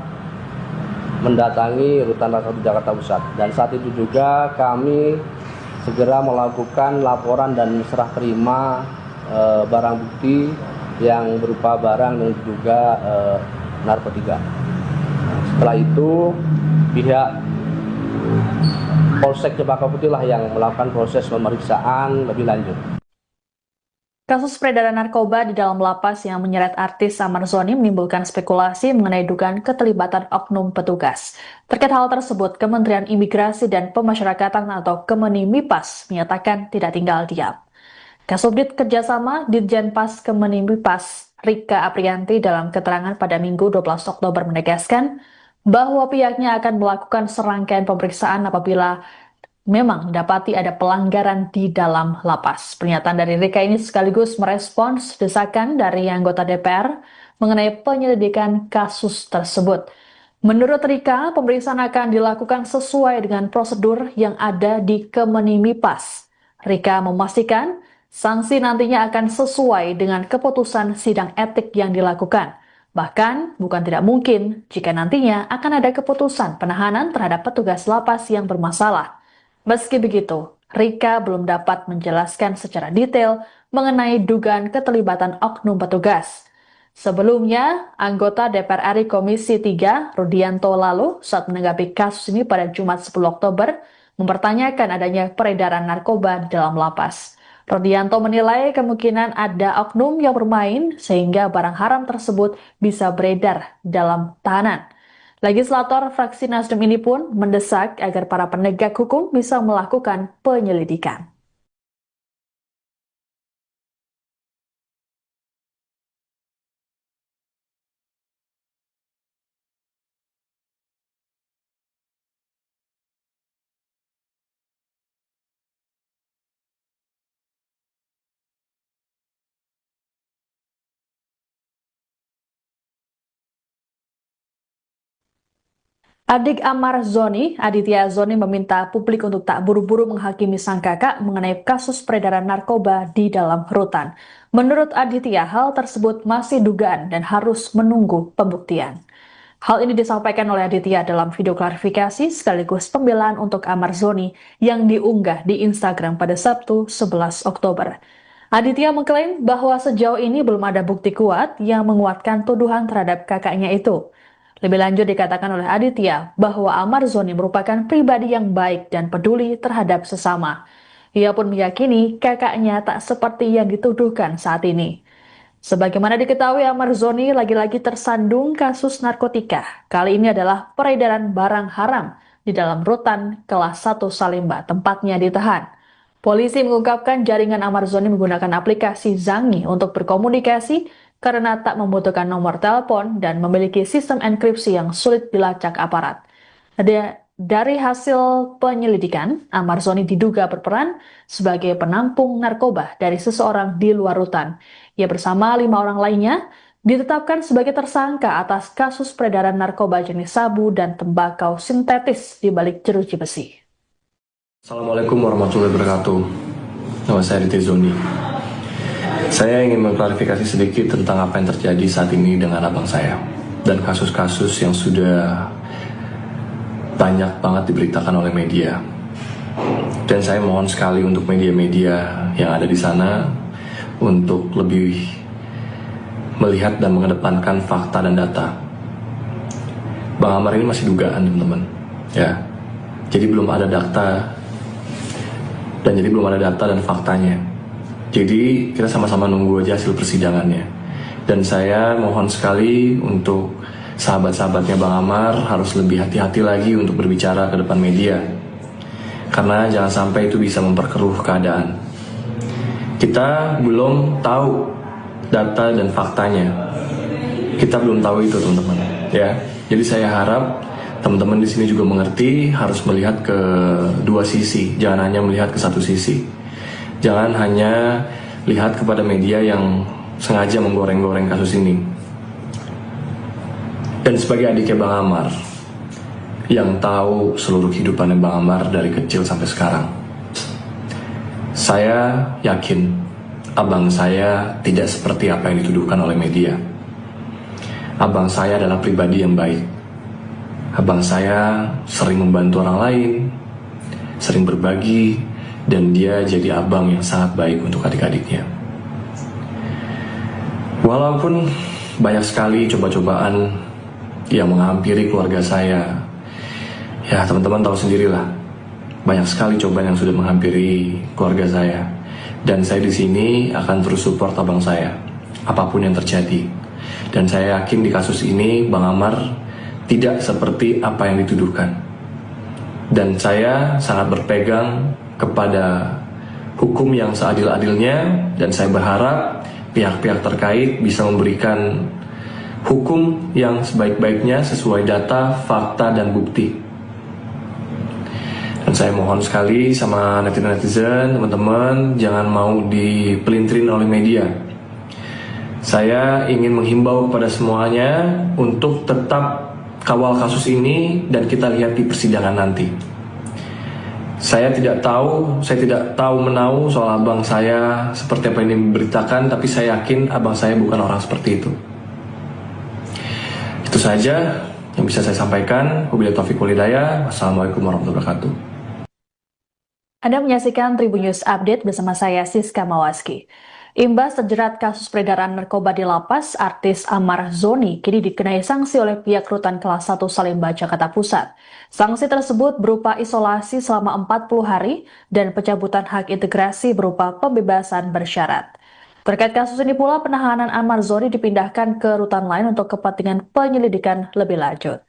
mendatangi Rutan Kelas 1 Jakarta Pusat. Dan saat itu juga kami segera melakukan laporan dan serah terima barang bukti yang berupa barang yang diduga narkotika. Setelah itu pihak Polsek Cempaka Putih lah yang melakukan proses pemeriksaan lebih lanjut. Kasus peredaran narkoba di dalam lapas yang menyeret artis Amar Zoni menimbulkan spekulasi mengenai dugaan keterlibatan oknum petugas. Terkait hal tersebut, Kementerian Imigrasi dan Pemasyarakatan atau Kemenimipas menyatakan tidak tinggal diam. Kasubdit Kerjasama Ditjenpas Kemenimipas Rika Aprianti dalam keterangan pada Minggu 12 Oktober menegaskan bahwa pihaknya akan melakukan serangkaian pemeriksaan apabila memang dapati ada pelanggaran di dalam lapas. Pernyataan dari Rika ini sekaligus merespons desakan dari anggota DPR mengenai penyelidikan kasus tersebut. Menurut Rika, pemeriksaan akan dilakukan sesuai dengan prosedur yang ada di Kemenimipas. Rika memastikan Sanksi nantinya akan sesuai dengan keputusan sidang etik yang dilakukan. Bahkan, bukan tidak mungkin jika nantinya akan ada keputusan penahanan terhadap petugas lapas yang bermasalah. Meski begitu, Rika belum dapat menjelaskan secara detail mengenai dugaan keterlibatan oknum petugas. Sebelumnya, anggota DPR RI Komisi 3, Rudianto lalu, saat menanggapi kasus ini pada Jumat 10 Oktober, mempertanyakan adanya peredaran narkoba di dalam lapas. Rudianto menilai kemungkinan ada oknum yang bermain sehingga barang haram tersebut bisa beredar dalam tahanan. Legislator fraksi Nasdem ini pun mendesak agar para penegak hukum bisa melakukan penyelidikan. Adik Amar Zoni, Aditya Zoni meminta publik untuk tak buru-buru menghakimi sang kakak mengenai kasus peredaran narkoba di dalam rutan. Menurut Aditya, hal tersebut masih dugaan dan harus menunggu pembuktian. Hal ini disampaikan oleh Aditya dalam video klarifikasi sekaligus pembelaan untuk Amar Zoni yang diunggah di Instagram pada Sabtu 11 Oktober. Aditya mengklaim bahwa sejauh ini belum ada bukti kuat yang menguatkan tuduhan terhadap kakaknya itu. Lebih lanjut dikatakan oleh Aditya bahwa Amar Zoni merupakan pribadi yang baik dan peduli terhadap sesama. Ia pun meyakini kakaknya tak seperti yang dituduhkan saat ini. Sebagaimana diketahui, Amar Zoni lagi-lagi tersandung kasus narkotika. Kali ini adalah peredaran barang haram di dalam rutan kelas 1 Salemba, tempatnya ditahan. Polisi mengungkapkan jaringan Amar Zoni menggunakan aplikasi Zangi untuk berkomunikasi karena tak membutuhkan nomor telepon dan memiliki sistem enkripsi yang sulit dilacak aparat. Dari hasil penyelidikan, Amar Zoni diduga berperan sebagai penampung narkoba dari seseorang di luar rutan. Ia bersama 5 orang lainnya ditetapkan sebagai tersangka atas kasus peredaran narkoba jenis sabu dan tembakau sintetis di balik jeruji besi. Assalamualaikum warahmatullahi wabarakatuh. Nama saya Aditya Zoni. Saya ingin mengklarifikasi sedikit tentang apa yang terjadi saat ini dengan abang saya dan kasus-kasus yang sudah banyak banget diberitakan oleh media. Dan saya mohon sekali untuk media-media yang ada di sana untuk lebih melihat dan mengedepankan fakta dan data. Bang Amar ini masih dugaan, teman-teman. Ya. Jadi belum ada data dan faktanya. Jadi kita sama-sama nunggu aja hasil persidangannya. Dan saya mohon sekali untuk sahabat-sahabatnya Bang Amar harus lebih hati-hati lagi untuk berbicara ke depan media. Karena jangan sampai itu bisa memperkeruh keadaan. Kita belum tahu data dan faktanya. Kita belum tahu itu, teman-teman. Ya. Jadi saya harap teman-teman di sini juga mengerti, harus melihat ke dua sisi, jangan hanya melihat ke satu sisi. Jangan hanya lihat kepada media yang sengaja menggoreng-goreng kasus ini. Dan sebagai adiknya Bang Amar, yang tahu seluruh kehidupannya Bang Amar dari kecil sampai sekarang, saya yakin abang saya tidak seperti apa yang dituduhkan oleh media. Abang saya adalah pribadi yang baik. Abang saya sering membantu orang lain, sering berbagi, dan dia jadi abang yang sangat baik untuk adik-adiknya. Walaupun banyak sekali coba-cobaan yang menghampiri keluarga saya, ya teman-teman tahu sendirilah, banyak sekali cobaan yang sudah menghampiri keluarga saya. Dan saya di sini akan terus support abang saya, apapun yang terjadi. Dan saya yakin di kasus ini Bang Amar tidak seperti apa yang dituduhkan. Dan saya sangat berpegang kepada hukum yang seadil-adilnya, dan saya berharap pihak-pihak terkait bisa memberikan hukum yang sebaik-baiknya sesuai data, fakta, dan bukti. Dan saya mohon sekali sama netizen, teman-teman, jangan mau dipelintirin oleh media. Saya ingin menghimbau kepada semuanya untuk tetap kawal kasus ini dan kita lihat di persidangan nanti. Saya tidak tahu menahu soal abang saya seperti apa ini diberitakan, tapi saya yakin abang saya bukan orang seperti itu. Itu saja yang bisa saya sampaikan. Wabillahi taufiq wal hidayah. Wassalamualaikum warahmatullahi wabarakatuh. Anda menyaksikan Tribun News Update bersama saya Siska Mawaski. Imbas terjerat kasus peredaran narkoba di lapas, artis Amar Zoni kini dikenai sanksi oleh pihak Rutan Kelas 1 Salemba, Jakarta Pusat. Sanksi tersebut berupa isolasi selama 40 hari dan pencabutan hak integrasi berupa pembebasan bersyarat. Terkait kasus ini pula, penahanan Amar Zoni dipindahkan ke rutan lain untuk kepentingan penyelidikan lebih lanjut.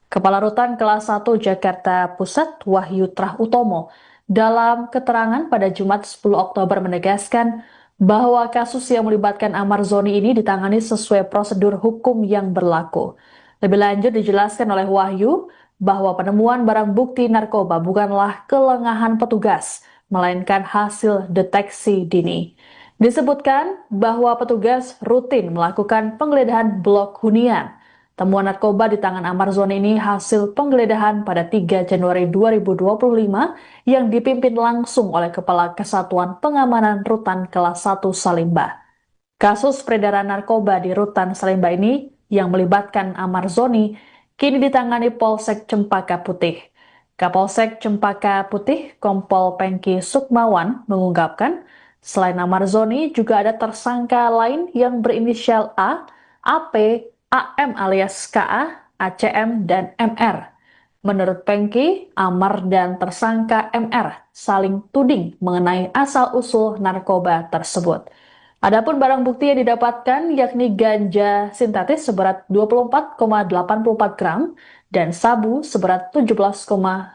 Kepala Rutan Kelas 1 Jakarta Pusat, Wahyu Trah Utomo, dalam keterangan pada Jumat 10 Oktober menegaskan bahwa kasus yang melibatkan Amar Zoni ini ditangani sesuai prosedur hukum yang berlaku. Lebih lanjut dijelaskan oleh Wahyu bahwa penemuan barang bukti narkoba bukanlah kelengahan petugas, melainkan hasil deteksi dini. Disebutkan bahwa petugas rutin melakukan penggeledahan blok hunian. Temuan narkoba di tangan Amar Zoni ini hasil penggeledahan pada 3 Januari 2025 yang dipimpin langsung oleh Kepala Kesatuan Pengamanan Rutan Kelas 1 Salemba. Kasus peredaran narkoba di Rutan Salemba ini yang melibatkan Amar Zoni kini ditangani Polsek Cempaka Putih. Kapolsek Cempaka Putih, Kompol Pengki Sukmawan, mengungkapkan selain Amar Zoni juga ada tersangka lain yang berinisial A, AP, AM alias KA, ACM, dan MR. Menurut Pengki, Amar dan tersangka MR saling tuding mengenai asal-usul narkoba tersebut. Adapun barang bukti yang didapatkan yakni ganja sintetis seberat 24,84 gram dan sabu seberat 17,91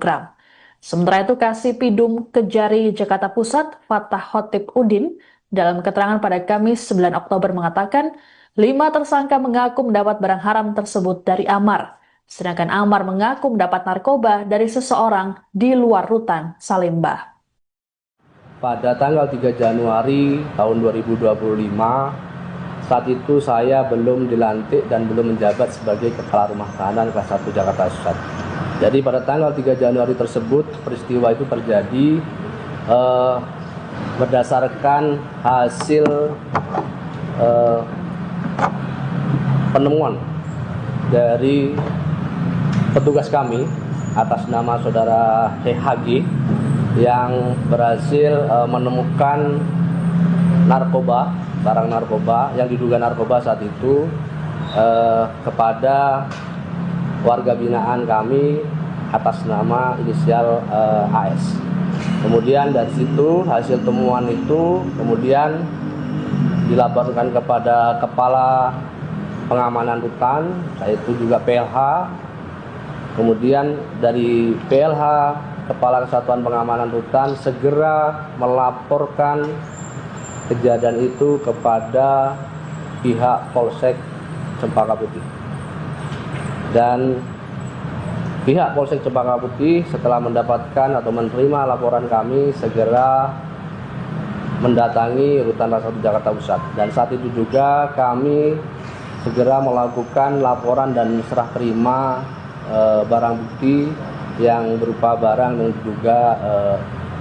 gram. Sementara itu, Kasipidum Kejari Jakarta Pusat, Fatah Khotib Udin, dalam keterangan pada Kamis 9 Oktober mengatakan 5 tersangka mengaku mendapat barang haram tersebut dari Amar, sedangkan Amar mengaku mendapat narkoba dari seseorang di luar Rutan Salemba. Pada tanggal 3 Januari tahun 2025, saat itu saya belum dilantik dan belum menjabat sebagai Kepala Rumah Tahanan Kelas 1 Jakarta Pusat. Jadi pada tanggal 3 Januari tersebut, peristiwa itu terjadi berdasarkan hasil penemuan dari petugas kami atas nama saudara HG yang berhasil menemukan narkoba, barang narkoba yang diduga narkoba saat itu kepada warga binaan kami atas nama inisial AS. Kemudian dari situ hasil temuan itu kemudian dilaporkan kepada Kepala Pengamanan Rutan, yaitu juga PLH. Kemudian dari PLH, Kepala Kesatuan Pengamanan Rutan segera melaporkan kejadian itu kepada pihak Polsek Cempaka Putih. Dan pihak Polsek Cempaka Putih setelah mendapatkan atau menerima laporan kami segera mendatangi Rutan Kelas 1 Jakarta Pusat. Dan saat itu juga kami segera melakukan laporan dan serah terima barang bukti yang berupa barang yang diduga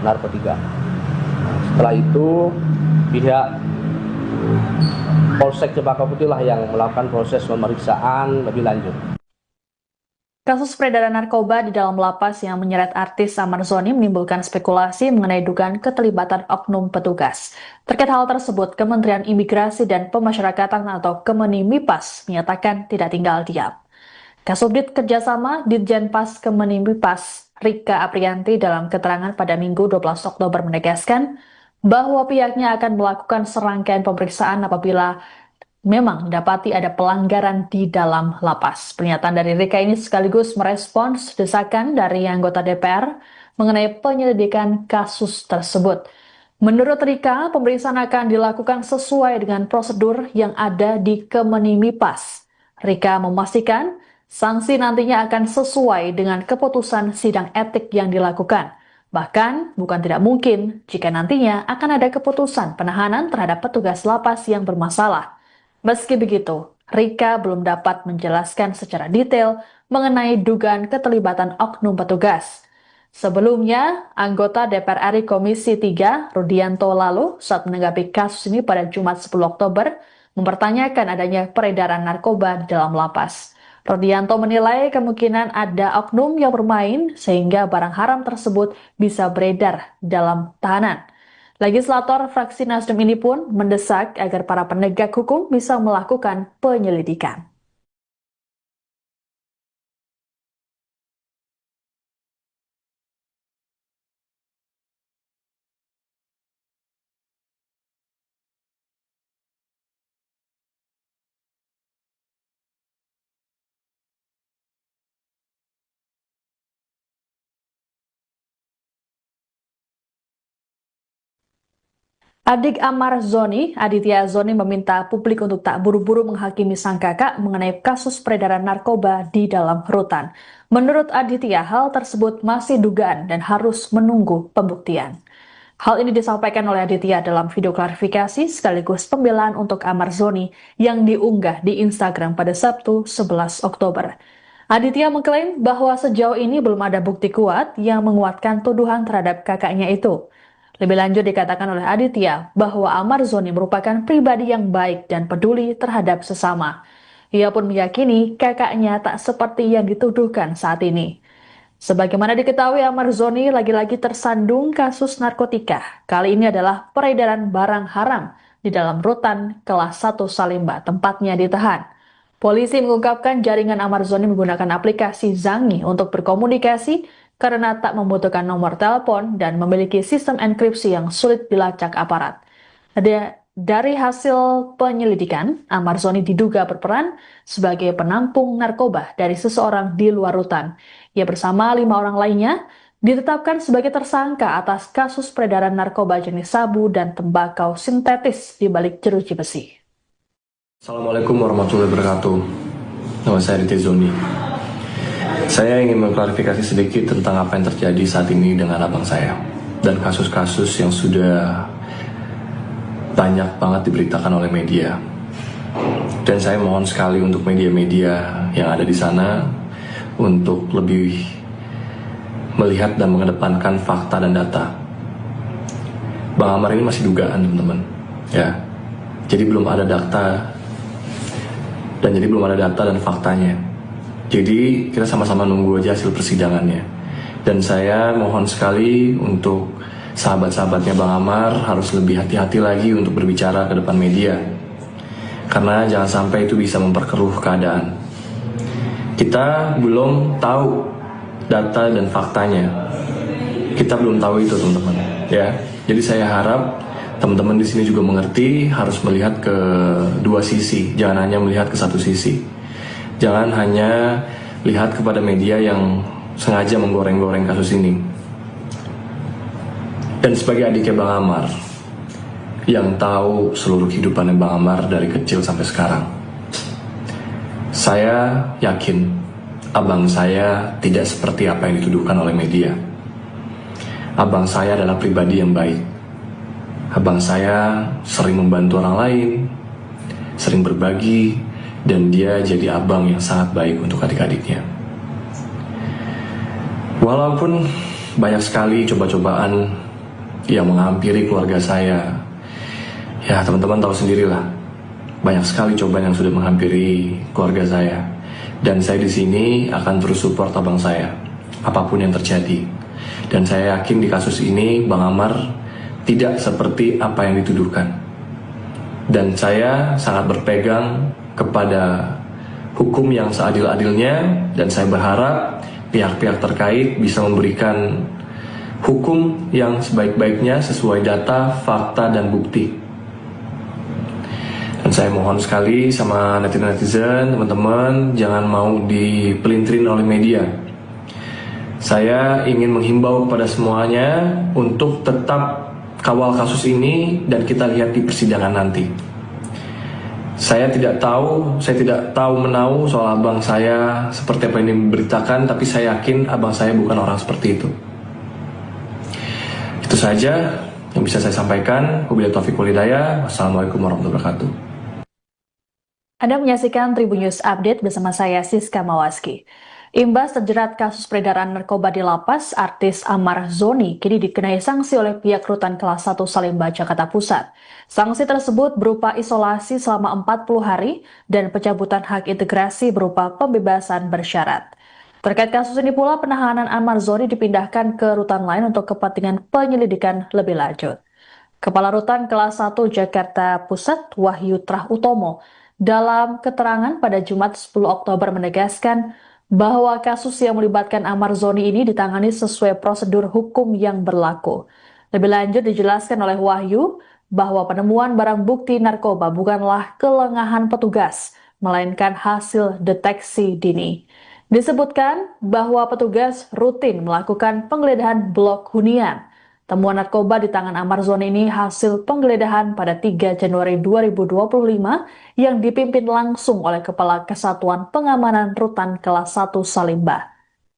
narkotika. Setelah itu pihak Polsek Cempaka Putih lah yang melakukan proses pemeriksaan lebih lanjut. Kasus peredaran narkoba di dalam lapas yang menyeret artis Amar Zoni menimbulkan spekulasi mengenai dugaan keterlibatan oknum petugas. Terkait hal tersebut, Kementerian Imigrasi dan Pemasyarakatan atau Kemenimipas menyatakan tidak tinggal diam. Kasubdit Kerjasama Ditjenpas Kemenimipas Rika Aprianti dalam keterangan pada Minggu 12 Oktober menegaskan bahwa pihaknya akan melakukan serangkaian pemeriksaan apabila memang dapati ada pelanggaran di dalam lapas. Pernyataan dari Rika ini sekaligus merespons desakan dari anggota DPR mengenai penyelidikan kasus tersebut. Menurut Rika, pemeriksaan akan dilakukan sesuai dengan prosedur yang ada di Kemenimipas. Rika memastikan sanksi nantinya akan sesuai dengan keputusan sidang etik yang dilakukan. Bahkan, bukan tidak mungkin jika nantinya akan ada keputusan penahanan terhadap petugas lapas yang bermasalah. Meski begitu, Rika belum dapat menjelaskan secara detail mengenai dugaan keterlibatan oknum petugas. Sebelumnya, anggota DPR RI Komisi 3, Rudianto lalu, saat menanggapi kasus ini pada Jumat 10 Oktober, mempertanyakan adanya peredaran narkoba di dalam lapas. Rudianto menilai kemungkinan ada oknum yang bermain sehingga barang haram tersebut bisa beredar dalam tahanan. Legislator fraksi Nasdem ini pun mendesak agar para penegak hukum bisa melakukan penyelidikan. Adik Amar Zoni, Aditya Zoni meminta publik untuk tak buru-buru menghakimi sang kakak mengenai kasus peredaran narkoba di dalam rutan. Menurut Aditya, hal tersebut masih dugaan dan harus menunggu pembuktian. Hal ini disampaikan oleh Aditya dalam video klarifikasi sekaligus pembelaan untuk Amar Zoni yang diunggah di Instagram pada Sabtu 11 Oktober. Aditya mengklaim bahwa sejauh ini belum ada bukti kuat yang menguatkan tuduhan terhadap kakaknya itu. Lebih lanjut dikatakan oleh Aditya bahwa Amar Zoni merupakan pribadi yang baik dan peduli terhadap sesama. Ia pun meyakini kakaknya tak seperti yang dituduhkan saat ini. Sebagaimana diketahui, Amar Zoni lagi-lagi tersandung kasus narkotika. Kali ini adalah peredaran barang haram di dalam rutan kelas 1 Salemba, tempatnya ditahan. Polisi mengungkapkan jaringan Amar Zoni menggunakan aplikasi Zangi untuk berkomunikasi karena tak membutuhkan nomor telepon dan memiliki sistem enkripsi yang sulit dilacak aparat. Dari hasil penyelidikan, Amar Zoni diduga berperan sebagai penampung narkoba dari seseorang di luar rutan. Ia bersama 5 orang lainnya ditetapkan sebagai tersangka atas kasus peredaran narkoba jenis sabu dan tembakau sintetis di balik jeruji besi. Assalamualaikum warahmatullahi wabarakatuh. Nama saya Aditya Zoni. Saya ingin mengklarifikasi sedikit tentang apa yang terjadi saat ini dengan abang saya dan kasus-kasus yang sudah banyak banget diberitakan oleh media. Dan saya mohon sekali untuk media-media yang ada di sana untuk lebih melihat dan mengedepankan fakta dan data. Bang Amar ini masih dugaan, teman-teman. Ya. Jadi belum ada data dan faktanya. Jadi kita sama-sama nunggu aja hasil persidangannya. Dan saya mohon sekali untuk sahabat-sahabatnya Bang Amar harus lebih hati-hati lagi untuk berbicara ke depan media. Karena jangan sampai itu bisa memperkeruh keadaan. Kita belum tahu data dan faktanya. Kita belum tahu itu, teman-teman. Ya. Jadi saya harap teman-teman di sini juga mengerti, harus melihat ke dua sisi, jangan hanya melihat ke satu sisi. Jangan hanya lihat kepada media yang sengaja menggoreng-goreng kasus ini. Dan sebagai adiknya Bang Amar, yang tahu seluruh kehidupannya Bang Amar dari kecil sampai sekarang, saya yakin abang saya tidak seperti apa yang dituduhkan oleh media. Abang saya adalah pribadi yang baik. Abang saya sering membantu orang lain, sering berbagi, dan dia jadi abang yang sangat baik untuk adik-adiknya. Walaupun banyak sekali coba-cobaan yang menghampiri keluarga saya, ya teman-teman tahu sendirilah, banyak sekali cobaan yang sudah menghampiri keluarga saya. Dan saya di sini akan terus support abang saya, apapun yang terjadi. Dan saya yakin di kasus ini Bang Amar tidak seperti apa yang dituduhkan. Dan saya sangat berpegang kepada hukum yang seadil-adilnya, dan saya berharap pihak-pihak terkait bisa memberikan hukum yang sebaik-baiknya sesuai data, fakta, dan bukti. Dan saya mohon sekali sama netizen, teman-teman, jangan mau dipelintirin oleh media. Saya ingin menghimbau kepada semuanya untuk tetap kawal kasus ini dan kita lihat di persidangan nanti. Saya tidak tahu menahu soal abang saya seperti apa yang diberitakan, tapi saya yakin abang saya bukan orang seperti itu. Itu saja yang bisa saya sampaikan. Wabillahi taufiq wal hidayah. Wassalamualaikum warahmatullahi wabarakatuh. Anda menyaksikan Tribun News Update bersama saya Siska Mawaski. Imbas terjerat kasus peredaran narkoba di lapas, artis Amar Zoni kini dikenai sanksi oleh pihak Rutan Kelas 1 Salemba, Jakarta Pusat. Sanksi tersebut berupa isolasi selama 40 hari dan pencabutan hak integrasi berupa pembebasan bersyarat. Terkait kasus ini pula, penahanan Amar Zoni dipindahkan ke rutan lain untuk kepentingan penyelidikan lebih lanjut. Kepala Rutan Kelas 1 Jakarta Pusat, Wahyu Trah Utomo, dalam keterangan pada Jumat 10 Oktober menegaskan bahwa kasus yang melibatkan Amar Zoni ini ditangani sesuai prosedur hukum yang berlaku. Lebih lanjut dijelaskan oleh Wahyu bahwa penemuan barang bukti narkoba bukanlah kelengahan petugas, melainkan hasil deteksi dini. Disebutkan bahwa petugas rutin melakukan penggeledahan blok hunian. Temuan narkoba di tangan Amar Zoni ini hasil penggeledahan pada 3 Januari 2025 yang dipimpin langsung oleh Kepala Kesatuan Pengamanan Rutan Kelas 1 Salemba.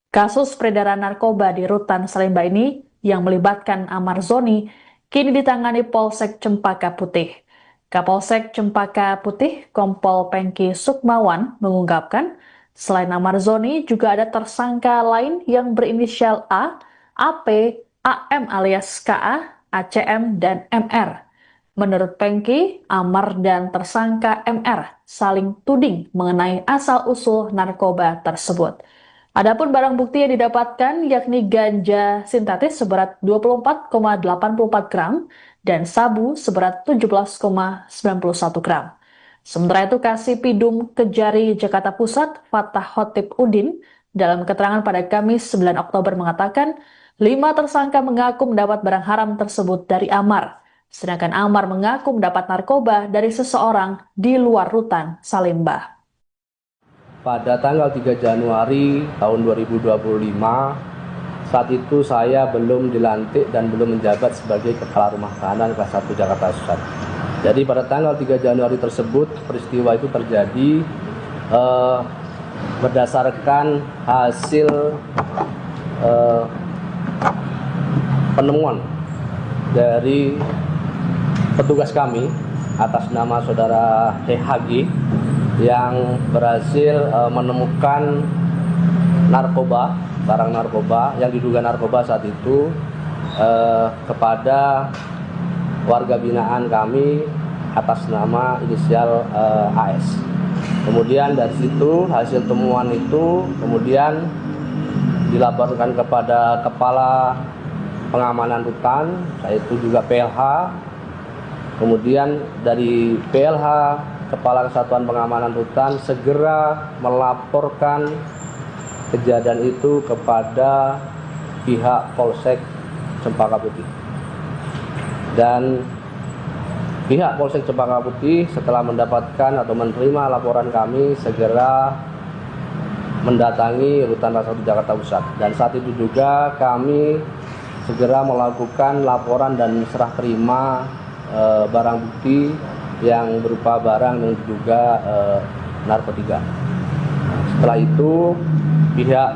Kasus peredaran narkoba di Rutan Salemba ini yang melibatkan Amar Zoni kini ditangani Polsek Cempaka Putih. Kapolsek Cempaka Putih, Kompol Pengki Sukmawan, mengungkapkan selain Amar Zoni juga ada tersangka lain yang berinisial A, AP, AM alias KA, ACM, dan MR. Menurut Pengki, Amar dan tersangka MR saling tuding mengenai asal-usul narkoba tersebut. Adapun barang bukti yang didapatkan yakni ganja sintetis seberat 24,84 gram dan sabu seberat 17,91 gram. Sementara itu, Kasipidum Kejari Jakarta Pusat, Fatah Khotib Udin, dalam keterangan pada Kamis 9 Oktober mengatakan, 5 tersangka mengaku mendapat barang haram tersebut dari Amar, sedangkan Amar mengaku mendapat narkoba dari seseorang di luar Rutan Salemba. Pada tanggal 3 Januari tahun 2025, saat itu saya belum dilantik dan belum menjabat sebagai Kepala Rumah Tahanan Kelas 1 Jakarta Pusat. Jadi pada tanggal 3 Januari tersebut, peristiwa itu terjadi berdasarkan hasil penemuan dari petugas kami atas nama saudara HG yang berhasil menemukan narkoba, barang narkoba yang diduga narkoba saat itu kepada warga binaan kami atas nama inisial AS. Kemudian dari situ hasil temuan itu kemudian dilaporkan kepada Kepala Pengamanan Rutan, yaitu juga PLH. Kemudian dari PLH, Kepala Kesatuan Pengamanan Rutan, segera melaporkan kejadian itu kepada pihak Polsek Cempaka Putih. Dan pihak Polsek Cempaka Putih setelah mendapatkan atau menerima laporan kami segera mendatangi Rutan Kelas 1 Jakarta Pusat. Dan saat itu juga kami segera melakukan laporan dan serah terima barang bukti yang berupa barang yang diduga narkotika. Setelah itu pihak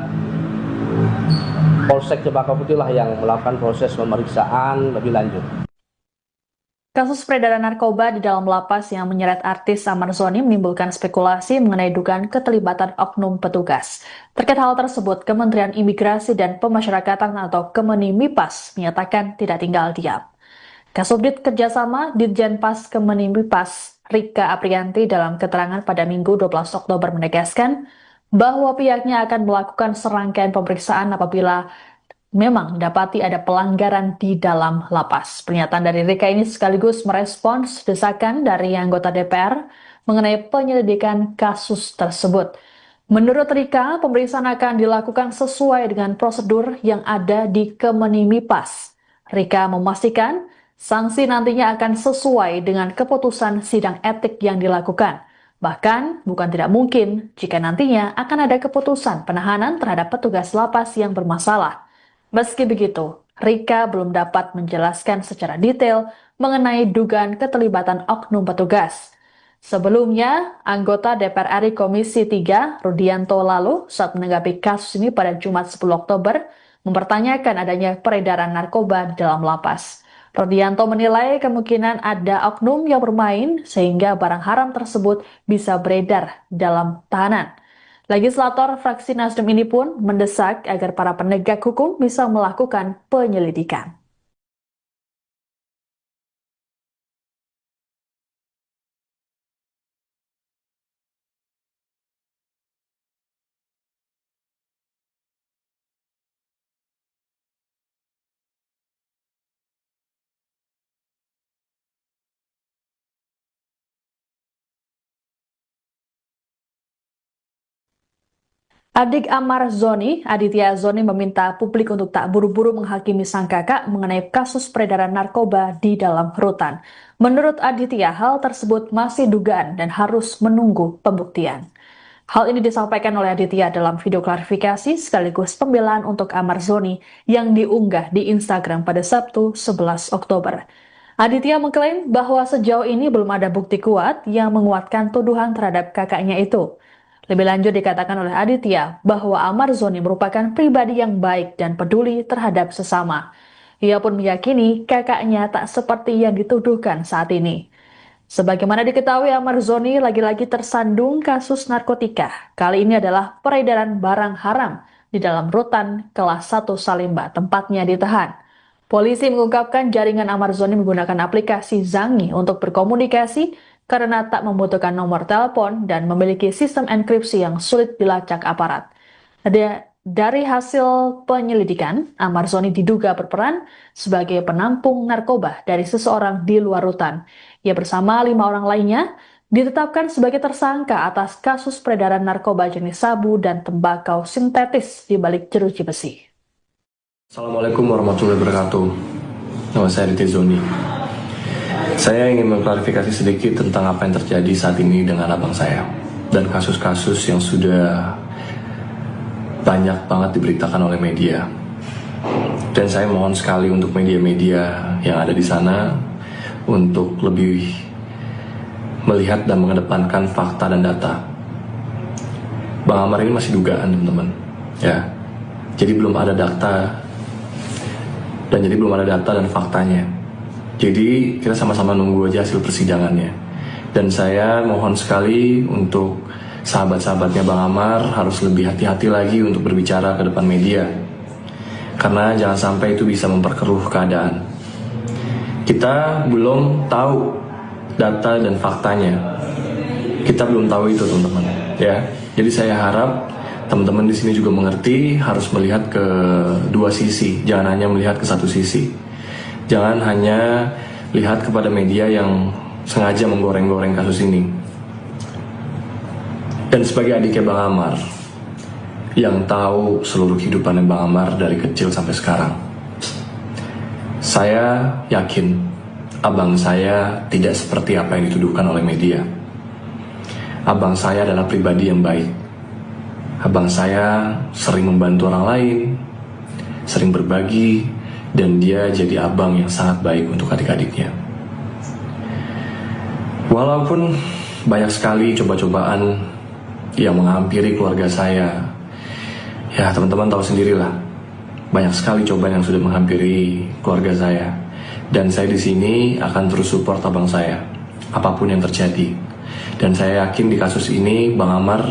Polsek Cempaka Putih lah yang melakukan proses pemeriksaan lebih lanjut. Kasus peredaran narkoba di dalam lapas yang menyeret artis Amar Zoni menimbulkan spekulasi mengenai dugaan keterlibatan oknum petugas. Terkait hal tersebut, Kementerian Imigrasi dan Pemasyarakatan atau Kemenimipas menyatakan tidak tinggal diam. Kasubdit Kerjasama Ditjenpas Kemenimipas Rika Aprianti dalam keterangan pada Minggu 12 Oktober menegaskan bahwa pihaknya akan melakukan serangkaian pemeriksaan apabila memang dapati ada pelanggaran di dalam lapas. Pernyataan dari Rika ini sekaligus merespons desakan dari anggota DPR mengenai penyelidikan kasus tersebut. Menurut Rika, pemeriksaan akan dilakukan sesuai dengan prosedur yang ada di Kemenimipas. Rika memastikan sanksi nantinya akan sesuai dengan keputusan sidang etik yang dilakukan. Bahkan, bukan tidak mungkin jika nantinya akan ada keputusan penahanan terhadap petugas lapas yang bermasalah. Meski begitu, Rika belum dapat menjelaskan secara detail mengenai dugaan keterlibatan oknum petugas. Sebelumnya, anggota DPR RI Komisi 3, Rudianto lalu, saat menanggapi kasus ini pada Jumat 10 Oktober, mempertanyakan adanya peredaran narkoba di dalam lapas. Rudianto menilai kemungkinan ada oknum yang bermain sehingga barang haram tersebut bisa beredar dalam tahanan. Legislator fraksi Nasdem ini pun mendesak agar para penegak hukum bisa melakukan penyelidikan. Adik Amar Zoni, Aditya Zoni meminta publik untuk tak buru-buru menghakimi sang kakak mengenai kasus peredaran narkoba di dalam rutan. Menurut Aditya, hal tersebut masih dugaan dan harus menunggu pembuktian. Hal ini disampaikan oleh Aditya dalam video klarifikasi sekaligus pembelaan untuk Amar Zoni yang diunggah di Instagram pada Sabtu 11 Oktober. Aditya mengklaim bahwa sejauh ini belum ada bukti kuat yang menguatkan tuduhan terhadap kakaknya itu. Lebih lanjut dikatakan oleh Aditya bahwa Amar Zoni merupakan pribadi yang baik dan peduli terhadap sesama. Ia pun meyakini kakaknya tak seperti yang dituduhkan saat ini. Sebagaimana diketahui, Amar Zoni lagi-lagi tersandung kasus narkotika. Kali ini adalah peredaran barang haram di dalam rutan kelas 1 Salemba, tempatnya ditahan. Polisi mengungkapkan jaringan Amar Zoni menggunakan aplikasi Zangi untuk berkomunikasi karena tak membutuhkan nomor telepon dan memiliki sistem enkripsi yang sulit dilacak aparat. Dari hasil penyelidikan, Amar Zoni diduga berperan sebagai penampung narkoba dari seseorang di luar rutan. Ia bersama 5 orang lainnya ditetapkan sebagai tersangka atas kasus peredaran narkoba jenis sabu dan tembakau sintetis di balik jeruji besi. Assalamualaikum warahmatullahi wabarakatuh. Nama saya Aditya Zoni. Saya ingin mengklarifikasi sedikit tentang apa yang terjadi saat ini dengan abang saya dan kasus-kasus yang sudah banyak banget diberitakan oleh media. Dan saya mohon sekali untuk media-media yang ada di sana untuk lebih melihat dan mengedepankan fakta dan data. Bang Amar ini masih dugaan, teman-teman. Ya. Jadi belum ada data dan faktanya. Jadi kita sama-sama nunggu aja hasil persidangannya. Dan saya mohon sekali untuk sahabat-sahabatnya Bang Amar harus lebih hati-hati lagi untuk berbicara ke depan media. Karena jangan sampai itu bisa memperkeruh keadaan. Kita belum tahu data dan faktanya. Kita belum tahu itu, teman-teman. Ya. Jadi saya harap teman-teman di sini juga mengerti harus melihat ke dua sisi, jangan hanya melihat ke satu sisi. Jangan hanya lihat kepada media yang sengaja menggoreng-goreng kasus ini. Dan sebagai adiknya Bang Amar, yang tahu seluruh kehidupan Bang Amar dari kecil sampai sekarang, saya yakin abang saya tidak seperti apa yang dituduhkan oleh media. Abang saya adalah pribadi yang baik. Abang saya sering membantu orang lain, sering berbagi, dan dia jadi abang yang sangat baik untuk adik-adiknya. Walaupun banyak sekali coba-cobaan yang menghampiri keluarga saya, ya teman-teman tahu sendirilah, banyak sekali cobaan yang sudah menghampiri keluarga saya. Dan saya di sini akan terus support abang saya, apapun yang terjadi. Dan saya yakin di kasus ini Bang Amar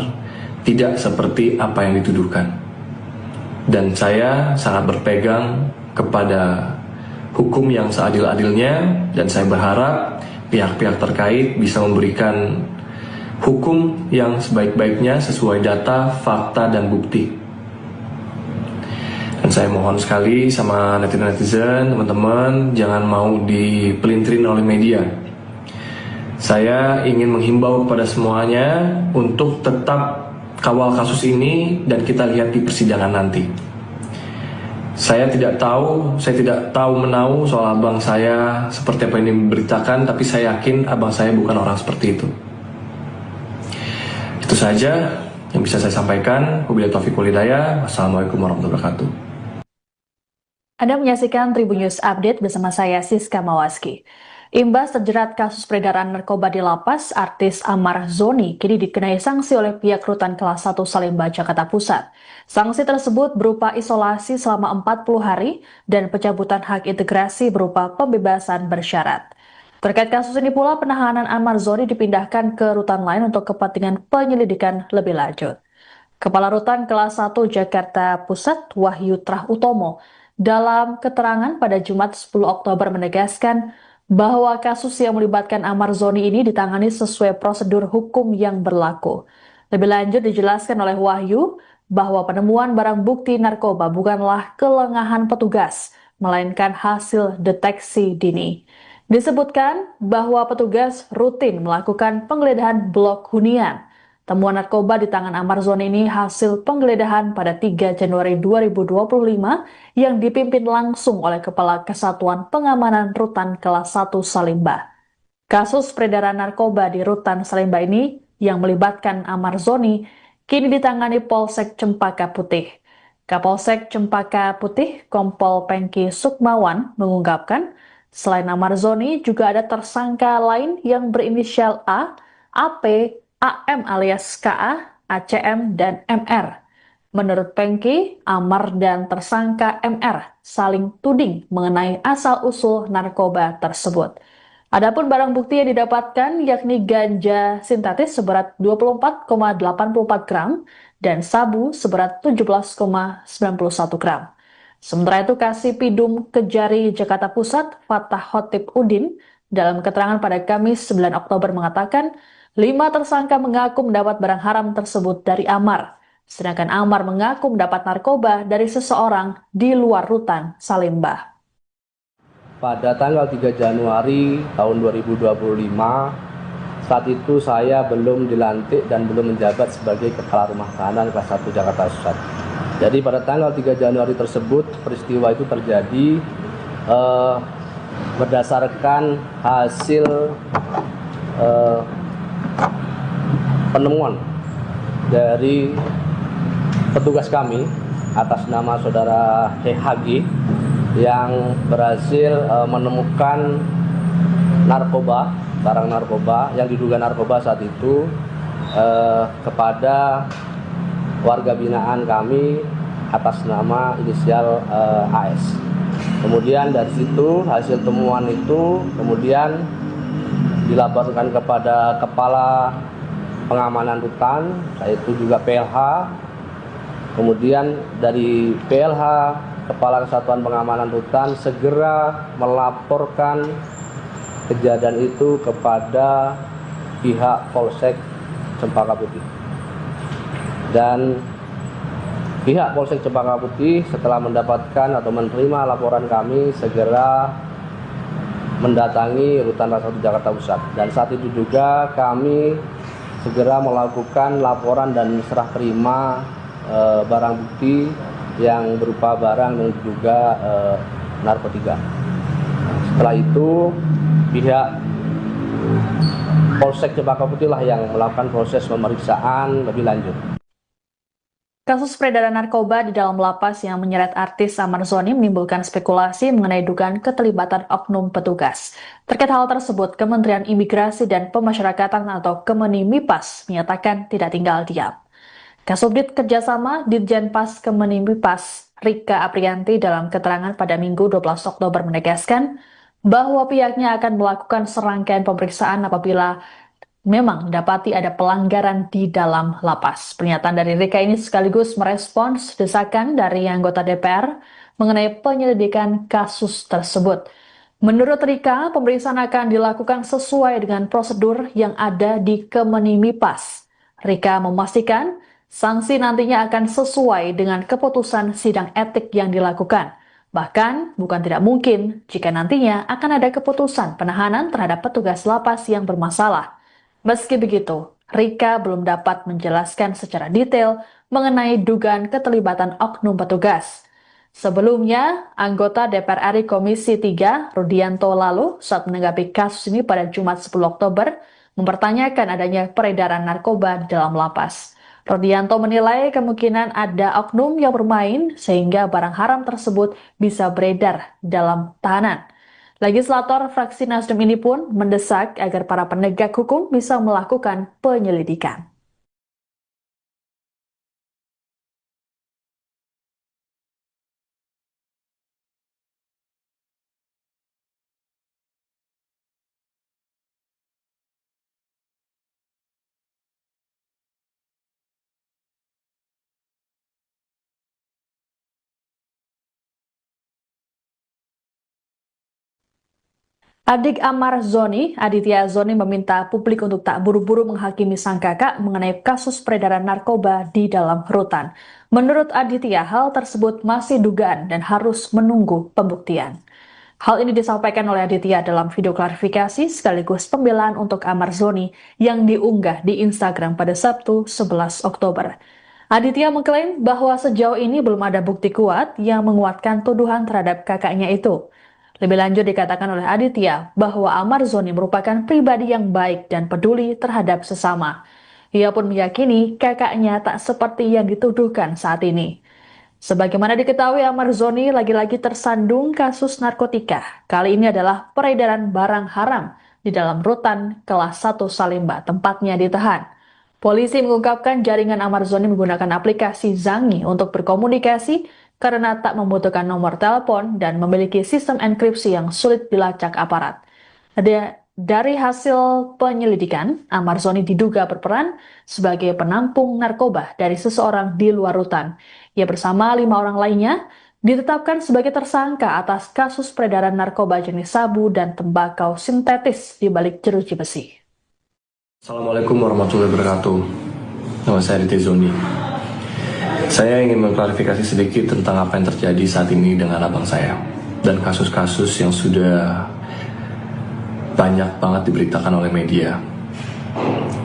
tidak seperti apa yang dituduhkan. Dan saya sangat berpegang kepada hukum yang seadil-adilnya, dan saya berharap pihak-pihak terkait bisa memberikan hukum yang sebaik-baiknya sesuai data, fakta, dan bukti. Dan saya mohon sekali sama netizen-netizen, teman-teman, jangan mau dipelintirin oleh media. Saya ingin menghimbau kepada semuanya untuk tetap kawal kasus ini dan kita lihat di persidangan nanti. Saya tidak tahu menahu soal abang saya seperti apa yang diberitakan, tapi saya yakin abang saya bukan orang seperti itu. Itu saja yang bisa saya sampaikan. Wabillahi taufiq wal hidayah. Wassalamualaikum warahmatullahi wabarakatuh. Anda menyaksikan Tribun News Update bersama saya Siska Mawaski. Imbas terjerat kasus peredaran narkoba di lapas, artis Amar Zoni kini dikenai sanksi oleh pihak rutan kelas 1 Salemba, Jakarta Pusat. Sanksi tersebut berupa isolasi selama 40 hari dan pencabutan hak integrasi berupa pembebasan bersyarat. Terkait kasus ini pula, penahanan Amar Zoni dipindahkan ke rutan lain untuk kepentingan penyelidikan lebih lanjut. Kepala Rutan Kelas 1 Jakarta Pusat Wahyu Trah Utomo dalam keterangan pada Jumat 10 Oktober menegaskan bahwa kasus yang melibatkan Amar Zoni ini ditangani sesuai prosedur hukum yang berlaku. Lebih lanjut dijelaskan oleh Wahyu bahwa penemuan barang bukti narkoba bukanlah kelengahan petugas, melainkan hasil deteksi dini. Disebutkan bahwa petugas rutin melakukan penggeledahan blok hunian. Temuan narkoba di tangan Amar Zoni ini hasil penggeledahan pada 3 Januari 2025 yang dipimpin langsung oleh Kepala Kesatuan Pengamanan Rutan Kelas 1 Salimba. Kasus peredaran narkoba di Rutan Salimba ini yang melibatkan Amar Zoni kini ditangani Polsek Cempaka Putih. Kapolsek Cempaka Putih, Kompol Pengki Sukmawan, mengungkapkan selain Amar Zoni juga ada tersangka lain yang berinisial A, AP, AM alias KA, ACM, dan MR. Menurut Pengki, Amar dan tersangka MR saling tuding mengenai asal-usul narkoba tersebut. Adapun barang bukti yang didapatkan yakni ganja sintetis seberat 24,84 gram dan sabu seberat 17,91 gram. Sementara itu Kasipidum Kejari Jakarta Pusat Fatah Khotib Udin dalam keterangan pada Kamis 9 Oktober mengatakan 5 tersangka mengaku mendapat barang haram tersebut dari Amar, sedangkan Amar mengaku mendapat narkoba dari seseorang di luar Rutan Salimba. Pada tanggal 3 Januari tahun 2025, saat itu saya belum dilantik dan belum menjabat sebagai Kepala Rumah Tahanan Kelas 1 Jakarta Pusat. Jadi pada tanggal 3 Januari tersebut, peristiwa itu terjadi berdasarkan hasil penemuan dari petugas kami atas nama saudara HG yang berhasil menemukan narkoba, barang narkoba yang diduga narkoba saat itu kepada warga binaan kami atas nama inisial AS. Kemudian dari situ hasil temuan itu kemudian dilaporkan kepada Kepala Pengamanan Rutan, yaitu juga PLH. Kemudian dari PLH, Kepala Kesatuan Pengamanan Rutan segera melaporkan kejadian itu kepada pihak Polsek Cempaka Putih. Dan pihak Polsek Cempaka Putih setelah mendapatkan atau menerima laporan kami segera mendatangi Rutan Kelas 1 Jakarta Pusat. Dan saat itu juga kami segera melakukan laporan dan serah terima barang bukti yang berupa barang yang diduga narkotika. Setelah itu pihak Polsek Cempaka Putih lah yang melakukan proses pemeriksaan lebih lanjut. Kasus peredaran narkoba di dalam lapas yang menyeret artis Amar Zoni menimbulkan spekulasi mengenai dugaan keterlibatan oknum petugas. Terkait hal tersebut, Kementerian Imigrasi dan Pemasyarakatan atau Kemenimipas menyatakan tidak tinggal diam. Kasubdit Kerjasama Ditjenpas Kemenimipas Rika Aprianti dalam keterangan pada Minggu 12 Oktober menegaskan bahwa pihaknya akan melakukan serangkaian pemeriksaan apabila memang dapati ada pelanggaran di dalam lapas. Pernyataan dari Rika ini sekaligus merespons desakan dari anggota DPR mengenai penyelidikan kasus tersebut. Menurut Rika, pemeriksaan akan dilakukan sesuai dengan prosedur yang ada di Kemenimipas. Rika memastikan sanksi nantinya akan sesuai dengan keputusan sidang etik yang dilakukan. Bahkan, bukan tidak mungkin jika nantinya akan ada keputusan penahanan terhadap petugas lapas yang bermasalah. Meski begitu, Rika belum dapat menjelaskan secara detail mengenai dugaan keterlibatan oknum petugas. Sebelumnya, anggota DPR RI Komisi 3, Rudianto lalu, saat menanggapi kasus ini pada Jumat 10 Oktober, mempertanyakan adanya peredaran narkoba dalam lapas. Rudianto menilai kemungkinan ada oknum yang bermain sehingga barang haram tersebut bisa beredar dalam tahanan. Legislator fraksi Nasdem ini pun mendesak agar para penegak hukum bisa melakukan penyelidikan. Adik Amar Zoni, Aditya Zoni meminta publik untuk tak buru-buru menghakimi sang kakak mengenai kasus peredaran narkoba di dalam rutan. Menurut Aditya, hal tersebut masih dugaan dan harus menunggu pembuktian. Hal ini disampaikan oleh Aditya dalam video klarifikasi sekaligus pembelaan untuk Amar Zoni yang diunggah di Instagram pada Sabtu 11 Oktober. Aditya mengklaim bahwa sejauh ini belum ada bukti kuat yang menguatkan tuduhan terhadap kakaknya itu. Lebih lanjut dikatakan oleh Aditya bahwa Amar Zoni merupakan pribadi yang baik dan peduli terhadap sesama. Ia pun meyakini kakaknya tak seperti yang dituduhkan saat ini. Sebagaimana diketahui, Amar Zoni lagi-lagi tersandung kasus narkotika. Kali ini adalah peredaran barang haram di dalam rutan kelas 1 Salemba, tempatnya ditahan. Polisi mengungkapkan jaringan Amar Zoni menggunakan aplikasi Zangi untuk berkomunikasi karena tak membutuhkan nomor telepon dan memiliki sistem enkripsi yang sulit dilacak aparat. Dari hasil penyelidikan, Amar Zoni diduga berperan sebagai penampung narkoba dari seseorang di luar rutan. Ia bersama 5 orang lainnya ditetapkan sebagai tersangka atas kasus peredaran narkoba jenis sabu dan tembakau sintetis di balik jeruji besi. Assalamualaikum warahmatullahi wabarakatuh. Nama saya Aditya Zoni. Saya ingin mengklarifikasi sedikit tentang apa yang terjadi saat ini dengan abang saya dan kasus-kasus yang sudah banyak banget diberitakan oleh media.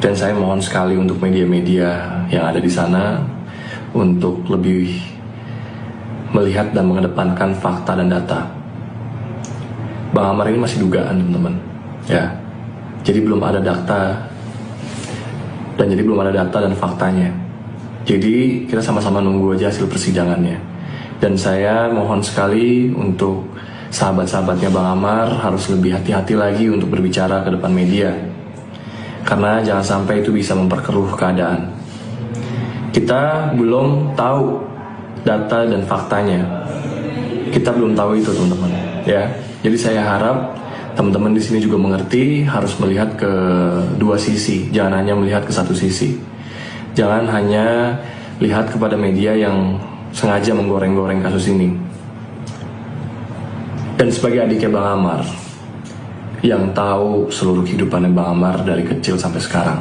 Dan saya mohon sekali untuk media-media yang ada di sana untuk lebih melihat dan mengedepankan fakta dan data. Bang Amar ini masih dugaan, teman-teman. Ya. Jadi belum ada data dan faktanya. Jadi kita sama-sama nunggu aja hasil persidangannya. Dan saya mohon sekali untuk sahabat-sahabatnya Bang Amar harus lebih hati-hati lagi untuk berbicara ke depan media. Karena jangan sampai itu bisa memperkeruh keadaan. Kita belum tahu data dan faktanya. Kita belum tahu itu, teman-teman. Ya. Jadi saya harap teman-teman di sini juga mengerti harus melihat ke dua sisi, jangan hanya melihat ke satu sisi. Jangan hanya lihat kepada media yang sengaja menggoreng-goreng kasus ini. Dan sebagai adiknya Bang Amar, yang tahu seluruh kehidupan Bang Amar dari kecil sampai sekarang,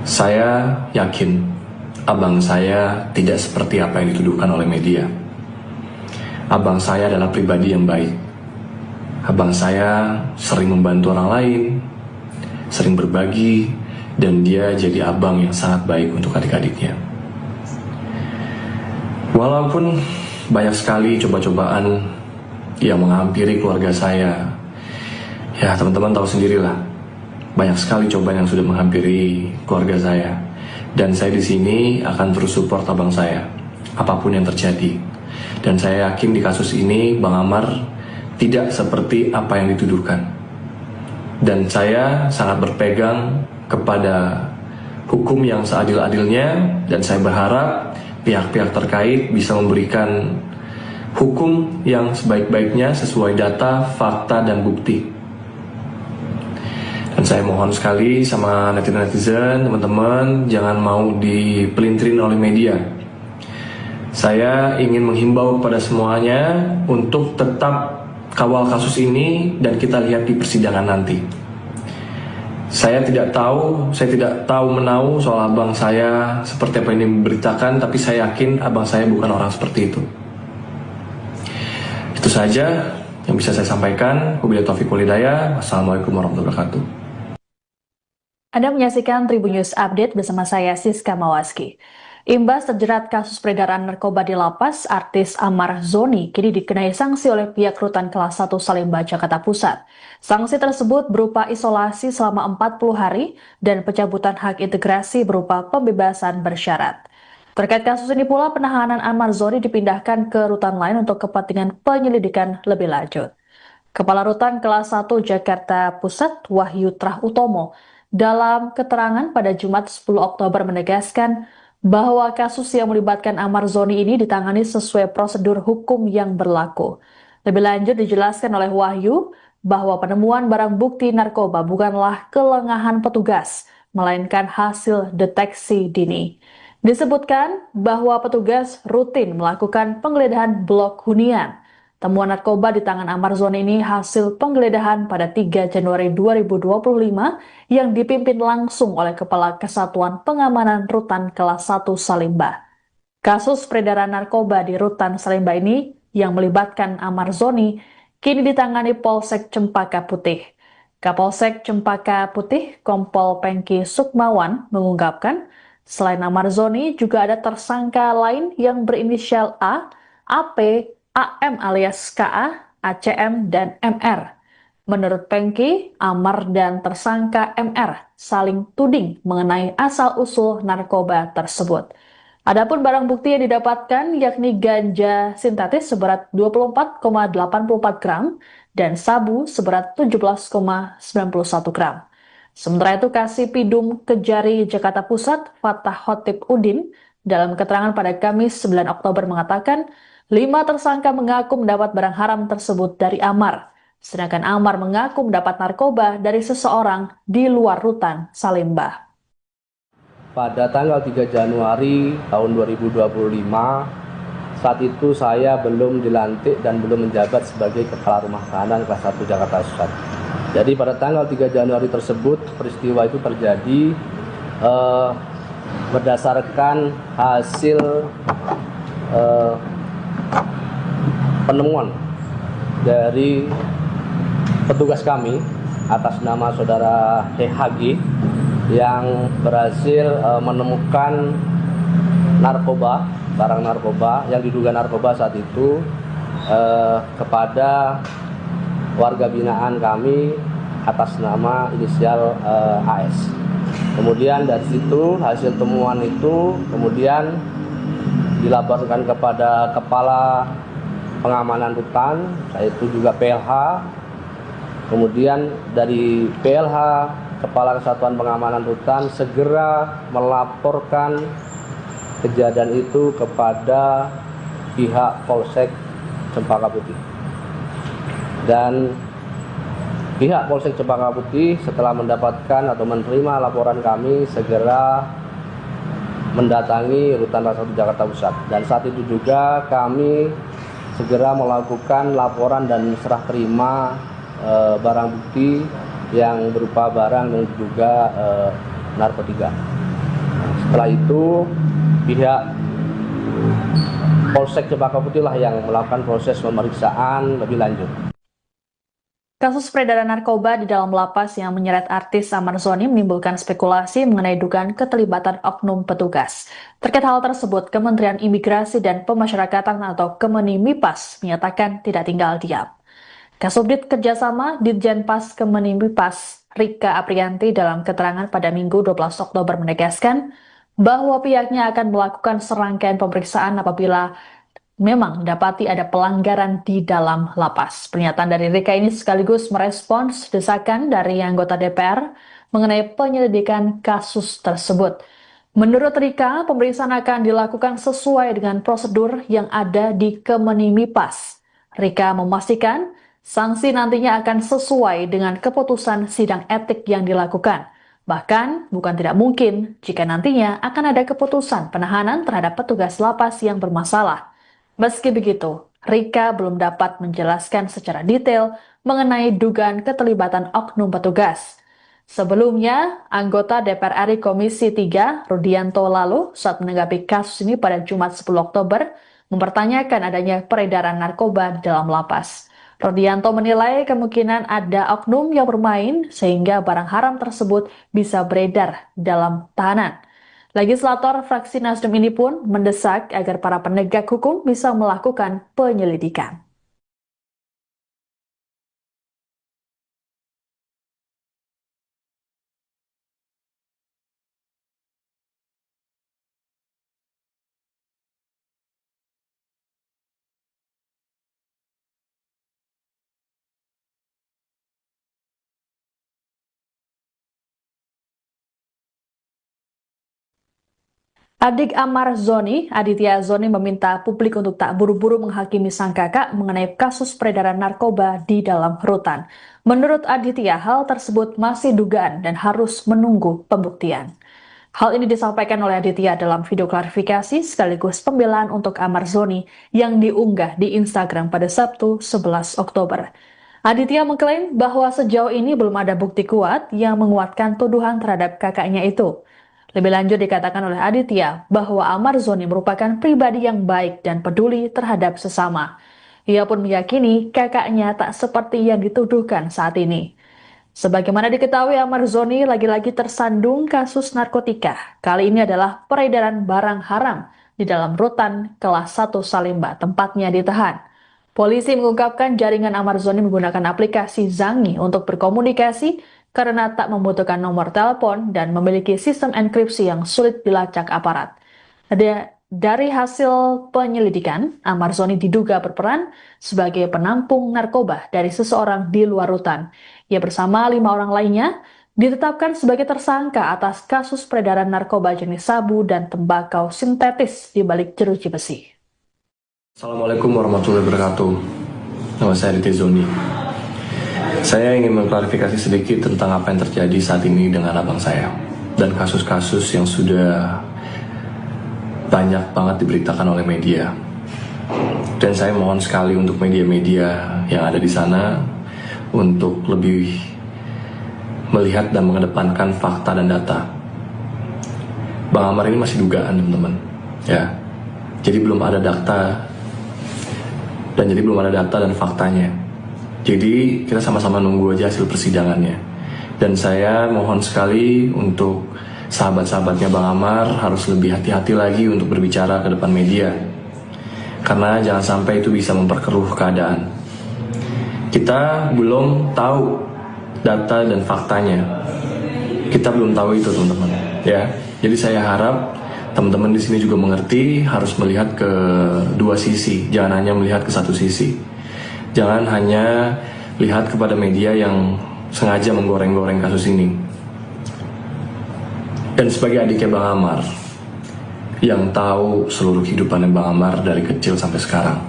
saya yakin abang saya tidak seperti apa yang dituduhkan oleh media. Abang saya adalah pribadi yang baik. Abang saya sering membantu orang lain, sering berbagi, dan dia jadi abang yang sangat baik untuk adik-adiknya. Walaupun banyak sekali coba-cobaan yang menghampiri keluarga saya, ya teman-teman tahu sendirilah, banyak sekali cobaan yang sudah menghampiri keluarga saya. Dan saya di sini akan terus support abang saya, apapun yang terjadi. Dan saya yakin di kasus ini Bang Amar tidak seperti apa yang dituduhkan. Dan saya sangat berpegang kepada hukum yang seadil-adilnya, dan saya berharap pihak-pihak terkait bisa memberikan hukum yang sebaik-baiknya sesuai data, fakta, dan bukti. Dan saya mohon sekali sama netizen-netizen, teman-teman, jangan mau dipelintirin oleh media. Saya ingin menghimbau kepada semuanya untuk tetap kawal kasus ini dan kita lihat di persidangan nanti. Saya tidak tahu menahu soal abang saya seperti apa ini diberitakan, tapi saya yakin abang saya bukan orang seperti itu. Itu saja yang bisa saya sampaikan. Wabillahi taufiq wal hidayah. Wassalamualaikum warahmatullahi wabarakatuh. Anda menyaksikan Tribun News Update bersama saya Siska Mawaski. Imbas terjerat kasus peredaran narkoba di lapas, artis Amar Zoni kini dikenai sanksi oleh pihak rutan kelas 1 Salemba, Jakarta Pusat. Sanksi tersebut berupa isolasi selama 40 hari dan pencabutan hak integrasi berupa pembebasan bersyarat. Terkait kasus ini pula, penahanan Amar Zoni dipindahkan ke rutan lain untuk kepentingan penyelidikan lebih lanjut. Kepala Rutan kelas 1 Jakarta Pusat, Wahyu Trah Utomo, dalam keterangan pada Jumat 10 Oktober menegaskan bahwa kasus yang melibatkan Amar Zoni ini ditangani sesuai prosedur hukum yang berlaku. Lebih lanjut dijelaskan oleh Wahyu bahwa penemuan barang bukti narkoba bukanlah kelengahan petugas, melainkan hasil deteksi dini. Disebutkan bahwa petugas rutin melakukan penggeledahan blok hunian Temuan narkoba di tangan Amar Zoni ini hasil penggeledahan pada 3 Januari 2025 yang dipimpin langsung oleh Kepala Kesatuan Pengamanan Rutan Kelas 1 Salimba. Kasus peredaran narkoba di Rutan Salimba ini yang melibatkan Amar Zoni kini ditangani Polsek Cempaka Putih. Kapolsek Cempaka Putih, Kompol Pengki Sukmawan, mengungkapkan selain Amar Zoni juga ada tersangka lain yang berinisial A, AP, AM alias KA, ACM, dan MR. Menurut Pengki, Amar dan tersangka MR saling tuding mengenai asal-usul narkoba tersebut. Adapun barang bukti yang didapatkan yakni ganja sintetis seberat 24,84 gram dan sabu seberat 17,91 gram. Sementara itu Kasih Pidum Kejari Jakarta Pusat, Fatah Khotib Udin, dalam keterangan pada Kamis 9 Oktober mengatakan, 5 tersangka mengaku mendapat barang haram tersebut dari Amar, sedangkan Amar mengaku mendapat narkoba dari seseorang di luar Rutan Salimba. Pada tanggal 3 Januari tahun 2025, saat itu saya belum dilantik dan belum menjabat sebagai Kepala Rumah Tahanan Kelas 1 Jakarta Pusat. Jadi pada tanggal 3 Januari tersebut, peristiwa itu terjadi berdasarkan hasil penemuan dari petugas kami atas nama saudara HG yang berhasil menemukan narkoba, barang narkoba yang diduga narkoba saat itu kepada warga binaan kami atas nama inisial AS. Kemudian dari situ hasil temuan itu kemudian dilaporkan kepada Kepala Pengamanan Rutan, yaitu juga PLH. Kemudian dari PLH, Kepala Kesatuan Pengamanan Rutan segera melaporkan kejadian itu kepada pihak Polsek Cempaka Putih. Dan pihak Polsek Cempaka Putih setelah mendapatkan atau menerima laporan kami segera mendatangi Rutan Kelas 1 Jakarta Pusat. Dan saat itu juga kami segera melakukan laporan dan serah terima barang bukti yang berupa barang dan juga narkotika. Setelah itu pihak Polsek Cempaka Putih lah yang melakukan proses pemeriksaan lebih lanjut. Kasus peredaran narkoba di dalam lapas yang menyeret artis Amar Zoni menimbulkan spekulasi mengenai dugaan keterlibatan oknum petugas. Terkait hal tersebut, Kementerian Imigrasi dan Pemasyarakatan atau Kemenimipas menyatakan tidak tinggal diam. Kasubdit Kerjasama Ditjenpas Kemenimipas Rika Aprianti dalam keterangan pada Minggu 12 Oktober menegaskan bahwa pihaknya akan melakukan serangkaian pemeriksaan apabila memang dapati ada pelanggaran di dalam lapas. Pernyataan dari Rika ini sekaligus merespons desakan dari anggota DPR mengenai penyelidikan kasus tersebut. Menurut Rika, pemeriksaan akan dilakukan sesuai dengan prosedur yang ada di Kemenimipas. Rika memastikan sanksi nantinya akan sesuai dengan keputusan sidang etik yang dilakukan. Bahkan, bukan tidak mungkin jika nantinya akan ada keputusan penahanan terhadap petugas lapas yang bermasalah. Meski begitu, Rika belum dapat menjelaskan secara detail mengenai dugaan keterlibatan oknum petugas. Sebelumnya, anggota DPR RI Komisi 3, Rudianto lalu, saat menanggapi kasus ini pada Jumat 10 Oktober, mempertanyakan adanya peredaran narkoba dalam lapas. Rudianto menilai kemungkinan ada oknum yang bermain sehingga barang haram tersebut bisa beredar dalam tahanan. Legislator fraksi Nasdem ini pun mendesak agar para penegak hukum bisa melakukan penyelidikan. Adik Amar Zoni, Aditya Zoni meminta publik untuk tak buru-buru menghakimi sang kakak mengenai kasus peredaran narkoba di dalam rutan. Menurut Aditya, hal tersebut masih dugaan dan harus menunggu pembuktian. Hal ini disampaikan oleh Aditya dalam video klarifikasi sekaligus pembelaan untuk Amar Zoni yang diunggah di Instagram pada Sabtu 11 Oktober. Aditya mengklaim bahwa sejauh ini belum ada bukti kuat yang menguatkan tuduhan terhadap kakaknya itu. Lebih lanjut dikatakan oleh Aditya bahwa Amar Zoni merupakan pribadi yang baik dan peduli terhadap sesama. Ia pun meyakini kakaknya tak seperti yang dituduhkan saat ini. Sebagaimana diketahui, Amar Zoni lagi-lagi tersandung kasus narkotika. Kali ini adalah peredaran barang haram di dalam rutan kelas 1 Salemba, tempatnya ditahan. Polisi mengungkapkan jaringan Amar Zoni menggunakan aplikasi Zangi untuk berkomunikasi karena tak membutuhkan nomor telepon dan memiliki sistem enkripsi yang sulit dilacak aparat. Dari hasil penyelidikan, Amar Zoni diduga berperan sebagai penampung narkoba dari seseorang di luar rutan. Ia bersama 5 orang lainnya ditetapkan sebagai tersangka atas kasus peredaran narkoba jenis sabu dan tembakau sintetis di balik jeruji besi. Assalamualaikum warahmatullahi wabarakatuh. Nama saya Aditya Zoni. Saya ingin mengklarifikasi sedikit tentang apa yang terjadi saat ini dengan abang saya dan kasus-kasus yang sudah banyak banget diberitakan oleh media. Dan saya mohon sekali untuk media-media yang ada di sana untuk lebih melihat dan mengedepankan fakta dan data. Bang Amar ini masih dugaan, teman-teman. Ya. Jadi belum ada data dan faktanya. Jadi kita sama-sama nunggu aja hasil persidangannya. Dan saya mohon sekali untuk sahabat-sahabatnya Bang Amar harus lebih hati-hati lagi untuk berbicara ke depan media. Karena jangan sampai itu bisa memperkeruh keadaan. Kita belum tahu data dan faktanya. Kita belum tahu itu, teman-teman. Ya. Jadi saya harap teman-teman di sini juga mengerti, harus melihat ke dua sisi, jangan hanya melihat ke satu sisi. Jangan hanya lihat kepada media yang sengaja menggoreng-goreng kasus ini. Dan sebagai adiknya Bang Amar, yang tahu seluruh kehidupannya Bang Amar dari kecil sampai sekarang,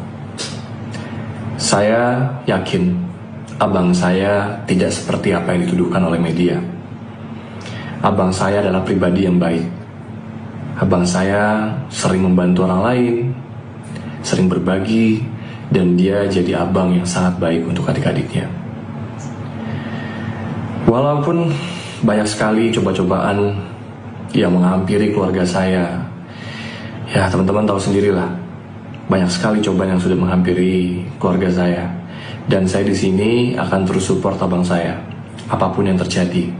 saya yakin abang saya tidak seperti apa yang dituduhkan oleh media. Abang saya adalah pribadi yang baik. Abang saya sering membantu orang lain, sering berbagi, dan dia jadi abang yang sangat baik untuk adik-adiknya. Walaupun banyak sekali coba-cobaan yang menghampiri keluarga saya, ya teman-teman tahu sendirilah, banyak sekali cobaan yang sudah menghampiri keluarga saya. Dan saya di sini akan terus support abang saya, apapun yang terjadi.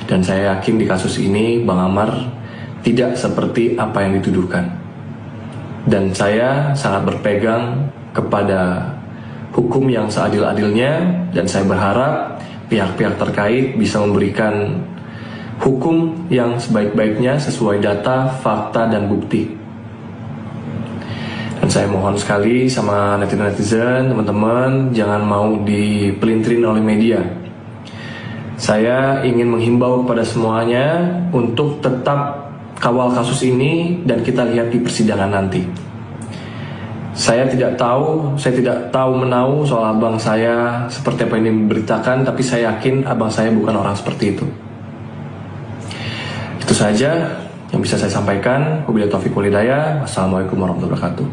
Dan saya yakin di kasus ini Bang Amar tidak seperti apa yang dituduhkan. Dan saya sangat berpegang kepada hukum yang seadil-adilnya, dan saya berharap pihak-pihak terkait bisa memberikan hukum yang sebaik-baiknya sesuai data, fakta, dan bukti. Dan saya mohon sekali sama netizen-netizen, teman-teman, jangan mau dipelintirin oleh media. Saya ingin menghimbau kepada semuanya untuk tetap kawal kasus ini dan kita lihat di persidangan nanti. Saya tidak tahu menahu soal abang saya seperti apa ini diberitakan, tapi saya yakin abang saya bukan orang seperti itu. Itu saja yang bisa saya sampaikan. Wabillahi taufiq wal hidayah. Wassalamualaikum warahmatullahi wabarakatuh.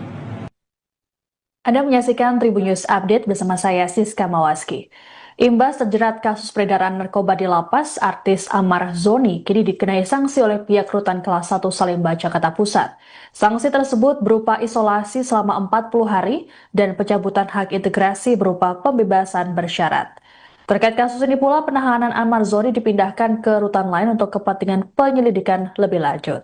Anda menyaksikan Tribun News Update bersama saya Siska Mawaski. Imbas terjerat kasus peredaran narkoba di lapas, artis Amar Zoni kini dikenai sanksi oleh pihak rutan kelas 1 Salemba, Jakarta Pusat. Sanksi tersebut berupa isolasi selama 40 hari dan pencabutan hak integrasi berupa pembebasan bersyarat. Terkait kasus ini pula, penahanan Amar Zoni dipindahkan ke rutan lain untuk kepentingan penyelidikan lebih lanjut.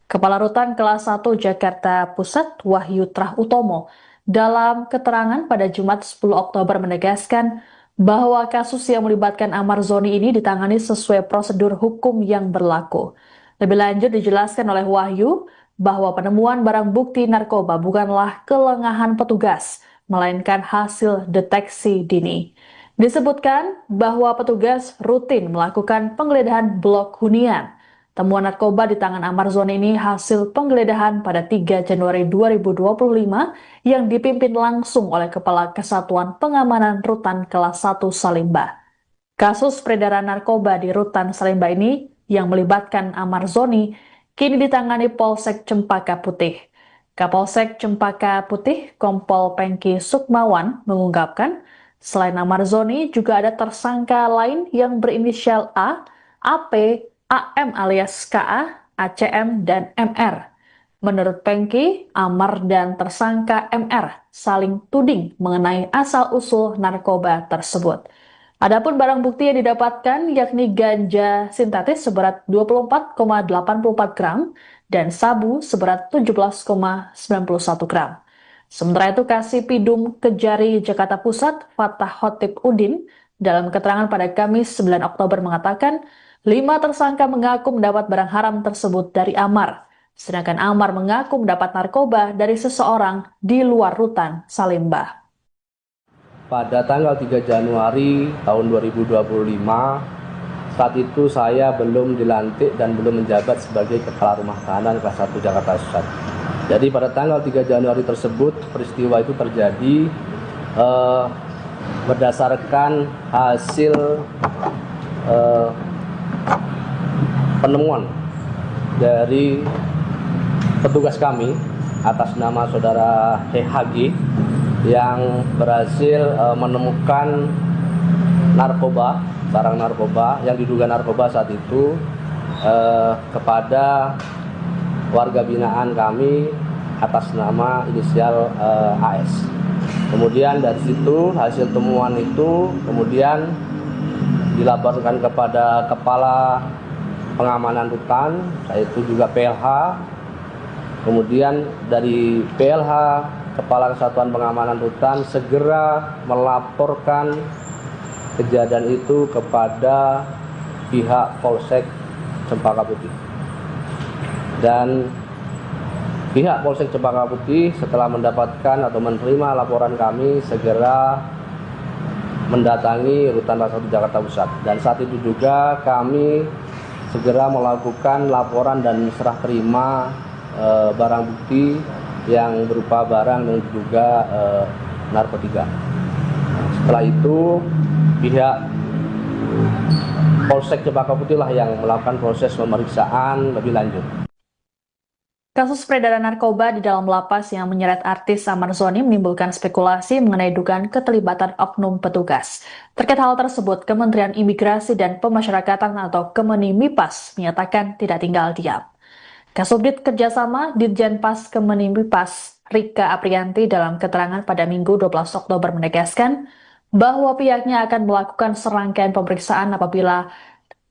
Kepala Rutan kelas 1 Jakarta Pusat, Wahyu Trah Utomo, dalam keterangan pada Jumat 10 Oktober menegaskan bahwa kasus yang melibatkan Amar Zoni ini ditangani sesuai prosedur hukum yang berlaku. Lebih lanjut dijelaskan oleh Wahyu bahwa penemuan barang bukti narkoba bukanlah kelengahan petugas, melainkan hasil deteksi dini. Disebutkan bahwa petugas rutin melakukan penggeledahan blok hunian. Temuan narkoba di tangan Amar Zoni ini hasil penggeledahan pada 3 Januari 2025 yang dipimpin langsung oleh Kepala Kesatuan Pengamanan Rutan Kelas 1 Salemba. Kasus peredaran narkoba di Rutan Salemba ini yang melibatkan Amar Zoni kini ditangani Polsek Cempaka Putih. Kapolsek Cempaka Putih, Kompol Pengki Sukmawan, mengungkapkan selain Amar Zoni juga ada tersangka lain yang berinisial A, AP, AM alias KA, ACM, dan MR. Menurut Pengki, Amar dan tersangka MR saling tuding mengenai asal-usul narkoba tersebut. Adapun barang bukti yang didapatkan yakni ganja sintetis seberat 24,84 gram dan sabu seberat 17,91 gram. Sementara itu, Kasipidum Kejari Jakarta Pusat, Fatah Khotib Udin, dalam keterangan pada Kamis 9 Oktober mengatakan, 5 tersangka mengaku mendapat barang haram tersebut dari Amar, sedangkan Amar mengaku mendapat narkoba dari seseorang di luar rutan Salemba. Pada tanggal 3 Januari tahun 2025, saat itu saya belum dilantik dan belum menjabat sebagai Kepala Rumah Tahanan kelas 1 Jakarta Pusat. Jadi pada tanggal 3 Januari tersebut, peristiwa itu terjadi berdasarkan hasil penemuan dari petugas kami atas nama saudara HG yang berhasil menemukan narkoba, barang narkoba yang diduga narkoba saat itu kepada warga binaan kami atas nama inisial AS. Kemudian dari situ hasil temuan itu kemudian dilaporkan kepada Kepala Pengamanan Rutan, yaitu juga PLH. Kemudian dari PLH, Kepala Kesatuan Pengamanan Rutan segera melaporkan kejadian itu kepada pihak Polsek Cempaka Putih. Dan pihak Polsek Cempaka Putih setelah mendapatkan atau menerima laporan kami segera mendatangi Rutan Kelas 1 Jakarta Pusat. Dan saat itu juga kami segera melakukan laporan dan serah terima barang bukti yang berupa barang yang diduga narkotika. Setelah itu pihak Polsek Cempaka Putih lah yang melakukan proses pemeriksaan lebih lanjut. Kasus peredaran narkoba di dalam lapas yang menyeret artis Amar Zoni menimbulkan spekulasi mengenai dugaan keterlibatan oknum petugas. Terkait hal tersebut, Kementerian Imigrasi dan Pemasyarakatan atau Kemenimipas menyatakan tidak tinggal diam. Kasubdit Kerjasama Ditjenpas Kemenimipas Rika Aprianti dalam keterangan pada Minggu 12 Oktober menegaskan bahwa pihaknya akan melakukan serangkaian pemeriksaan apabila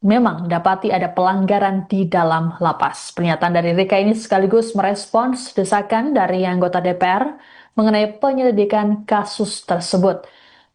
memang dapati ada pelanggaran di dalam lapas. Pernyataan dari Rika ini sekaligus merespons desakan dari anggota DPR mengenai penyelidikan kasus tersebut.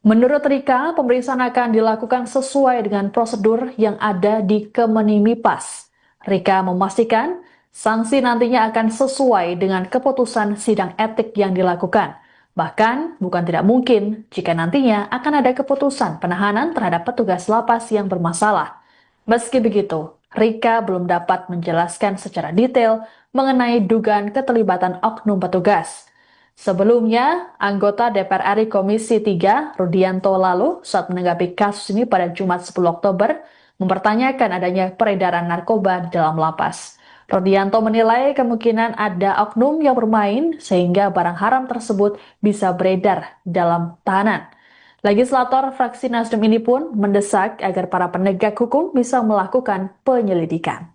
Menurut Rika, pemeriksaan akan dilakukan sesuai dengan prosedur yang ada di Kemenimipas. Rika memastikan sanksi nantinya akan sesuai dengan keputusan sidang etik yang dilakukan. Bahkan, bukan tidak mungkin jika nantinya akan ada keputusan penahanan terhadap petugas lapas yang bermasalah. Meski begitu, Rika belum dapat menjelaskan secara detail mengenai dugaan keterlibatan oknum petugas. Sebelumnya, anggota DPR RI Komisi 3, Rudianto lalu, saat menanggapi kasus ini pada Jumat 10 Oktober, mempertanyakan adanya peredaran narkoba di dalam lapas. Rudianto menilai kemungkinan ada oknum yang bermain sehingga barang haram tersebut bisa beredar dalam tahanan. Legislator fraksi Nasdem ini pun mendesak agar para penegak hukum bisa melakukan penyelidikan.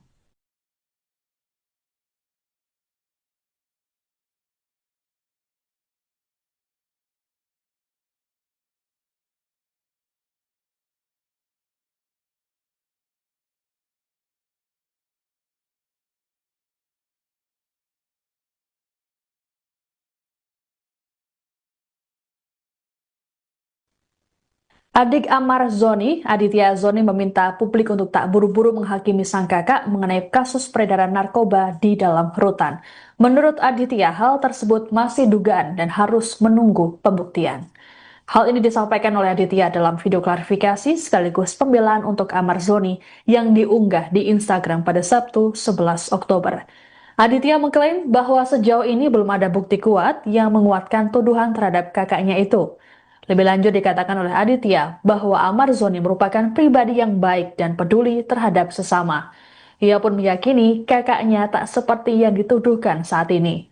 Adik Amar Zoni, Aditya Zoni meminta publik untuk tak buru-buru menghakimi sang kakak mengenai kasus peredaran narkoba di dalam rutan. Menurut Aditya, hal tersebut masih dugaan dan harus menunggu pembuktian. Hal ini disampaikan oleh Aditya dalam video klarifikasi sekaligus pembelaan untuk Amar Zoni yang diunggah di Instagram pada Sabtu 11 Oktober. Aditya mengklaim bahwa sejauh ini belum ada bukti kuat yang menguatkan tuduhan terhadap kakaknya itu. Lebih lanjut dikatakan oleh Aditya bahwa Amar Zoni merupakan pribadi yang baik dan peduli terhadap sesama. Ia pun meyakini kakaknya tak seperti yang dituduhkan saat ini.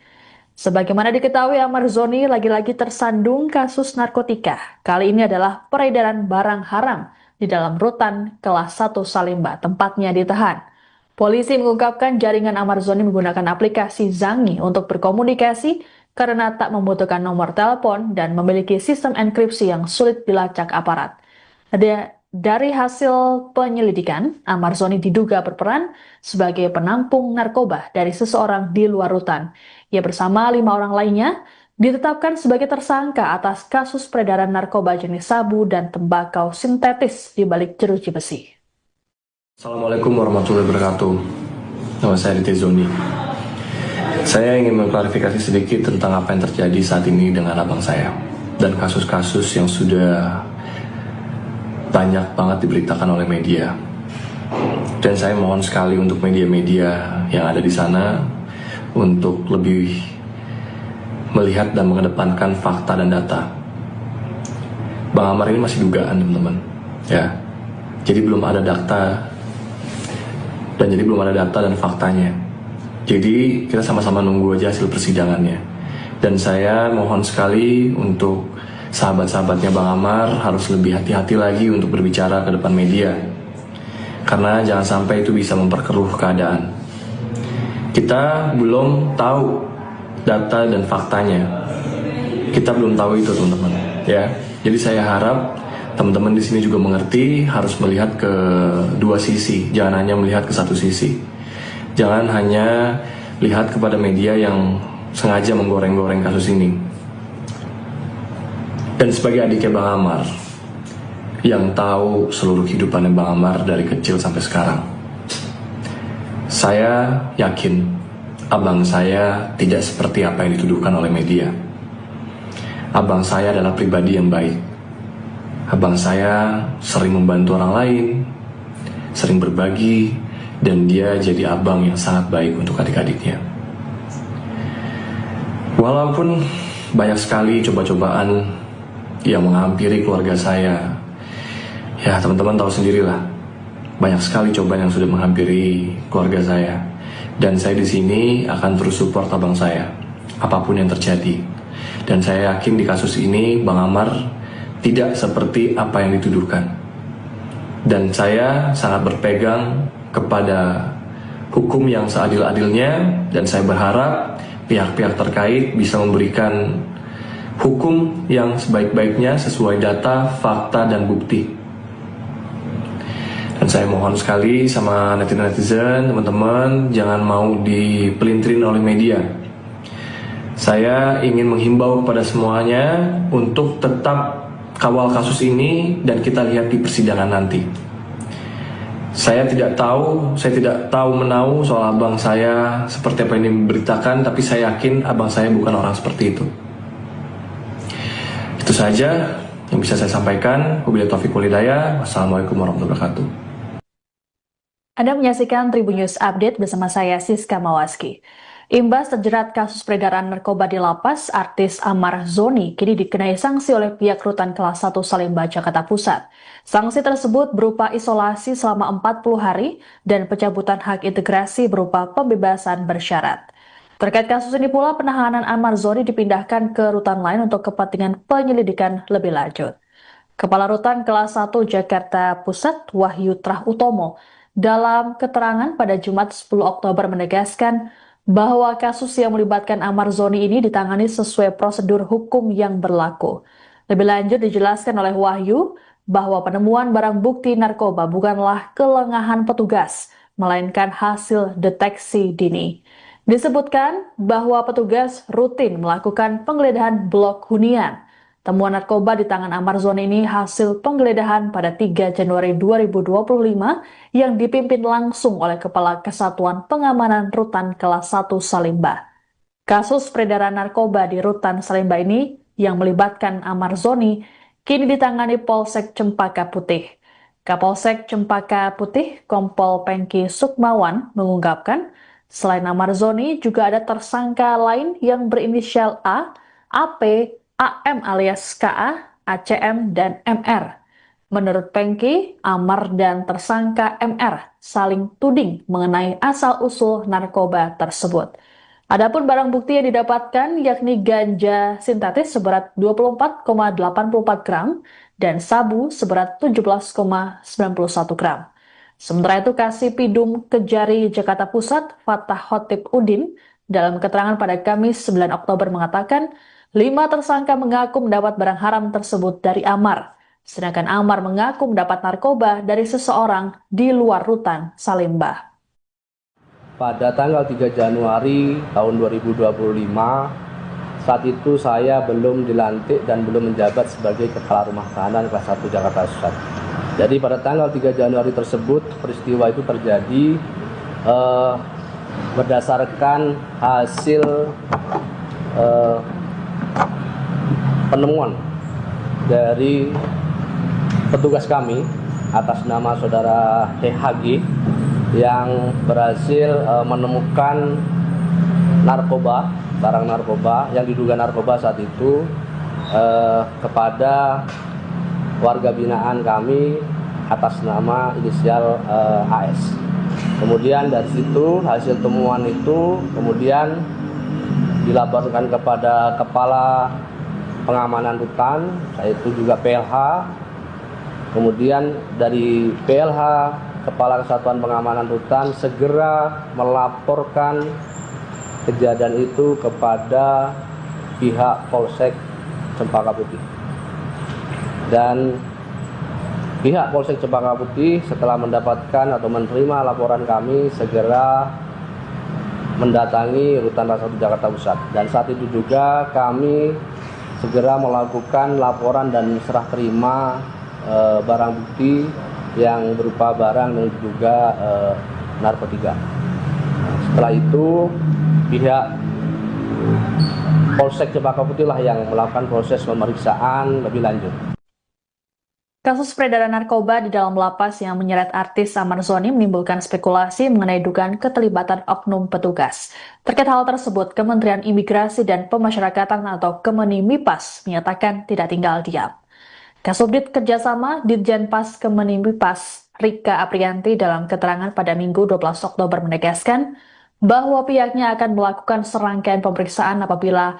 Sebagaimana diketahui, Ahmad Zoni lagi-lagi tersandung kasus narkotika. Kali ini adalah peredaran barang haram di dalam rutan kelas 1 Salemba, tempatnya ditahan. Polisi mengungkapkan jaringan Ahmad Zoni menggunakan aplikasi Zangi untuk berkomunikasi karena tak membutuhkan nomor telepon dan memiliki sistem enkripsi yang sulit dilacak aparat. Dari hasil penyelidikan, Ahmad Zoni diduga berperan sebagai penampung narkoba dari seseorang di luar rutan. Ia bersama 5 orang lainnya ditetapkan sebagai tersangka atas kasus peredaran narkoba jenis sabu dan tembakau sintetis di balik jeruji besi. Assalamualaikum warahmatullahi wabarakatuh. Nama saya Rite Zoni. Saya ingin mengklarifikasi sedikit tentang apa yang terjadi saat ini dengan abang saya dan kasus-kasus yang sudah banyak banget diberitakan oleh media. Dan saya mohon sekali untuk media-media yang ada di sana untuk lebih melihat dan mengedepankan fakta dan data. Bang Amar ini masih dugaan, teman-teman. Ya. Jadi belum ada data dan faktanya. Jadi kita sama-sama nunggu aja hasil persidangannya. Dan saya mohon sekali untuk sahabat-sahabatnya Bang Amar harus lebih hati-hati lagi untuk berbicara ke depan media. Karena jangan sampai itu bisa memperkeruh keadaan. Kita belum tahu data dan faktanya. Kita belum tahu itu, teman-teman. Ya. Jadi saya harap teman-teman di sini juga mengerti, harus melihat ke dua sisi, jangan hanya melihat ke satu sisi. Jangan hanya lihat kepada media yang sengaja menggoreng-goreng kasus ini. Dan sebagai adiknya Bang Amar, yang tahu seluruh kehidupannya Bang Amar dari kecil sampai sekarang, saya yakin abang saya tidak seperti apa yang dituduhkan oleh media. Abang saya adalah pribadi yang baik. Abang saya sering membantu orang lain, sering berbagi, dan dia jadi abang yang sangat baik untuk adik-adiknya. Walaupun banyak sekali coba-cobaan yang menghampiri keluarga saya, ya teman-teman tahu sendirilah, banyak sekali cobaan yang sudah menghampiri keluarga saya. Dan saya di sini akan terus support abang saya, apapun yang terjadi. Dan saya yakin di kasus ini Bang Amar tidak seperti apa yang dituduhkan. Dan saya sangat berpegang kepada hukum yang seadil-adilnya, dan saya berharap pihak-pihak terkait bisa memberikan hukum yang sebaik-baiknya sesuai data, fakta, dan bukti. Dan saya mohon sekali sama netizen, teman-teman, jangan mau dipelintirin oleh media. Saya ingin menghimbau kepada semuanya untuk tetap kawal kasus ini dan kita lihat di persidangan nanti. Saya tidak tahu menahu soal abang saya seperti apa yang diberitakan, tapi saya yakin abang saya bukan orang seperti itu. Itu saja yang bisa saya sampaikan. Wabillahi taufiq wal hidayah. Wassalamualaikum warahmatullahi wabarakatuh. Anda menyaksikan Tribun News Update bersama saya Siska Mawaski. Imbas terjerat kasus peredaran narkoba di lapas, artis Ahmad Zoni kini dikenai sanksi oleh pihak rutan kelas 1 Salemba, Jakarta Pusat. Sanksi tersebut berupa isolasi selama 40 hari dan pencabutan hak integrasi berupa pembebasan bersyarat. Terkait kasus ini pula, penahanan Ahmad Zoni dipindahkan ke rutan lain untuk kepentingan penyelidikan lebih lanjut. Kepala Rutan kelas 1 Jakarta Pusat, Wahyu Trah Utomo, dalam keterangan pada Jumat 10 Oktober menegaskan bahwa kasus yang melibatkan Ahmad Zoni ini ditangani sesuai prosedur hukum yang berlaku. Lebih lanjut dijelaskan oleh Wahyu bahwa penemuan barang bukti narkoba bukanlah kelengahan petugas, melainkan hasil deteksi dini. Disebutkan bahwa petugas rutin melakukan penggeledahan blok hunian. Temuan narkoba di tangan Ahmad Zoni ini hasil penggeledahan pada 3 Januari 2025 yang dipimpin langsung oleh Kepala Kesatuan Pengamanan Rutan Kelas 1 Salemba. Kasus peredaran narkoba di Rutan Salemba ini yang melibatkan Ahmad Zoni kini ditangani Polsek Cempaka Putih. Kapolsek Cempaka Putih, Kompol Pengki Sukmawan, mengungkapkan selain Ahmad Zoni juga ada tersangka lain yang berinisial A, AP, AM alias KA, ACM, dan MR. Menurut Pengki, Amar dan tersangka MR saling tuding mengenai asal-usul narkoba tersebut. Adapun barang bukti yang didapatkan yakni ganja sintetis seberat 24,84 gram dan sabu seberat 17,91 gram. Sementara itu Kasipidum Kejari Jakarta Pusat, Fatah Khotib Udin, dalam keterangan pada Kamis 9 Oktober mengatakan, 5 tersangka mengaku mendapat barang haram tersebut dari Amar. Sedangkan Amar mengaku mendapat narkoba dari seseorang di luar rutan Salemba. Pada tanggal 3 Januari tahun 2025, saat itu saya belum dilantik dan belum menjabat sebagai Kepala Rumah Tahanan kelas 1 Jakarta Pusat. Jadi pada tanggal 3 Januari tersebut, peristiwa itu terjadi berdasarkan hasil penemuan dari petugas kami atas nama saudara THG yang berhasil menemukan narkoba, barang narkoba yang diduga narkoba saat itu kepada warga binaan kami atas nama inisial AS. Kemudian dari situ hasil temuan itu kemudian dilaporkan kepada Kepala Pengamanan Rutan, yaitu juga PLH. Kemudian dari PLH, Kepala Kesatuan Pengamanan Rutan, segera melaporkan kejadian itu kepada pihak Polsek Cempaka Putih. Dan pihak Polsek Cempaka Putih setelah mendapatkan atau menerima laporan kami segera mendatangi Rutan Kelas 1 Jakarta Pusat. Dan saat itu juga kami segera melakukan laporan dan serah terima barang bukti yang berupa barang yang diduga narkotika. Setelah itu pihak Polsek Cempaka Putih lah yang melakukan proses pemeriksaan lebih lanjut. Kasus peredaran narkoba di dalam lapas yang menyeret artis Amar Zoni menimbulkan spekulasi mengenai dugaan keterlibatan oknum petugas. Terkait hal tersebut, Kementerian Imigrasi dan Pemasyarakatan atau Kemenimipas menyatakan tidak tinggal diam. Kasubdit Kerjasama Ditjenpas Kemenimipas Rika Aprianti dalam keterangan pada Minggu 12 Oktober menegaskan bahwa pihaknya akan melakukan serangkaian pemeriksaan apabila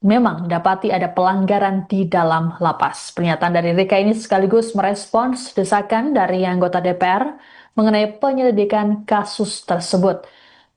memang dapati ada pelanggaran di dalam lapas. Pernyataan dari Rika ini sekaligus merespons desakan dari anggota DPR mengenai penyelidikan kasus tersebut.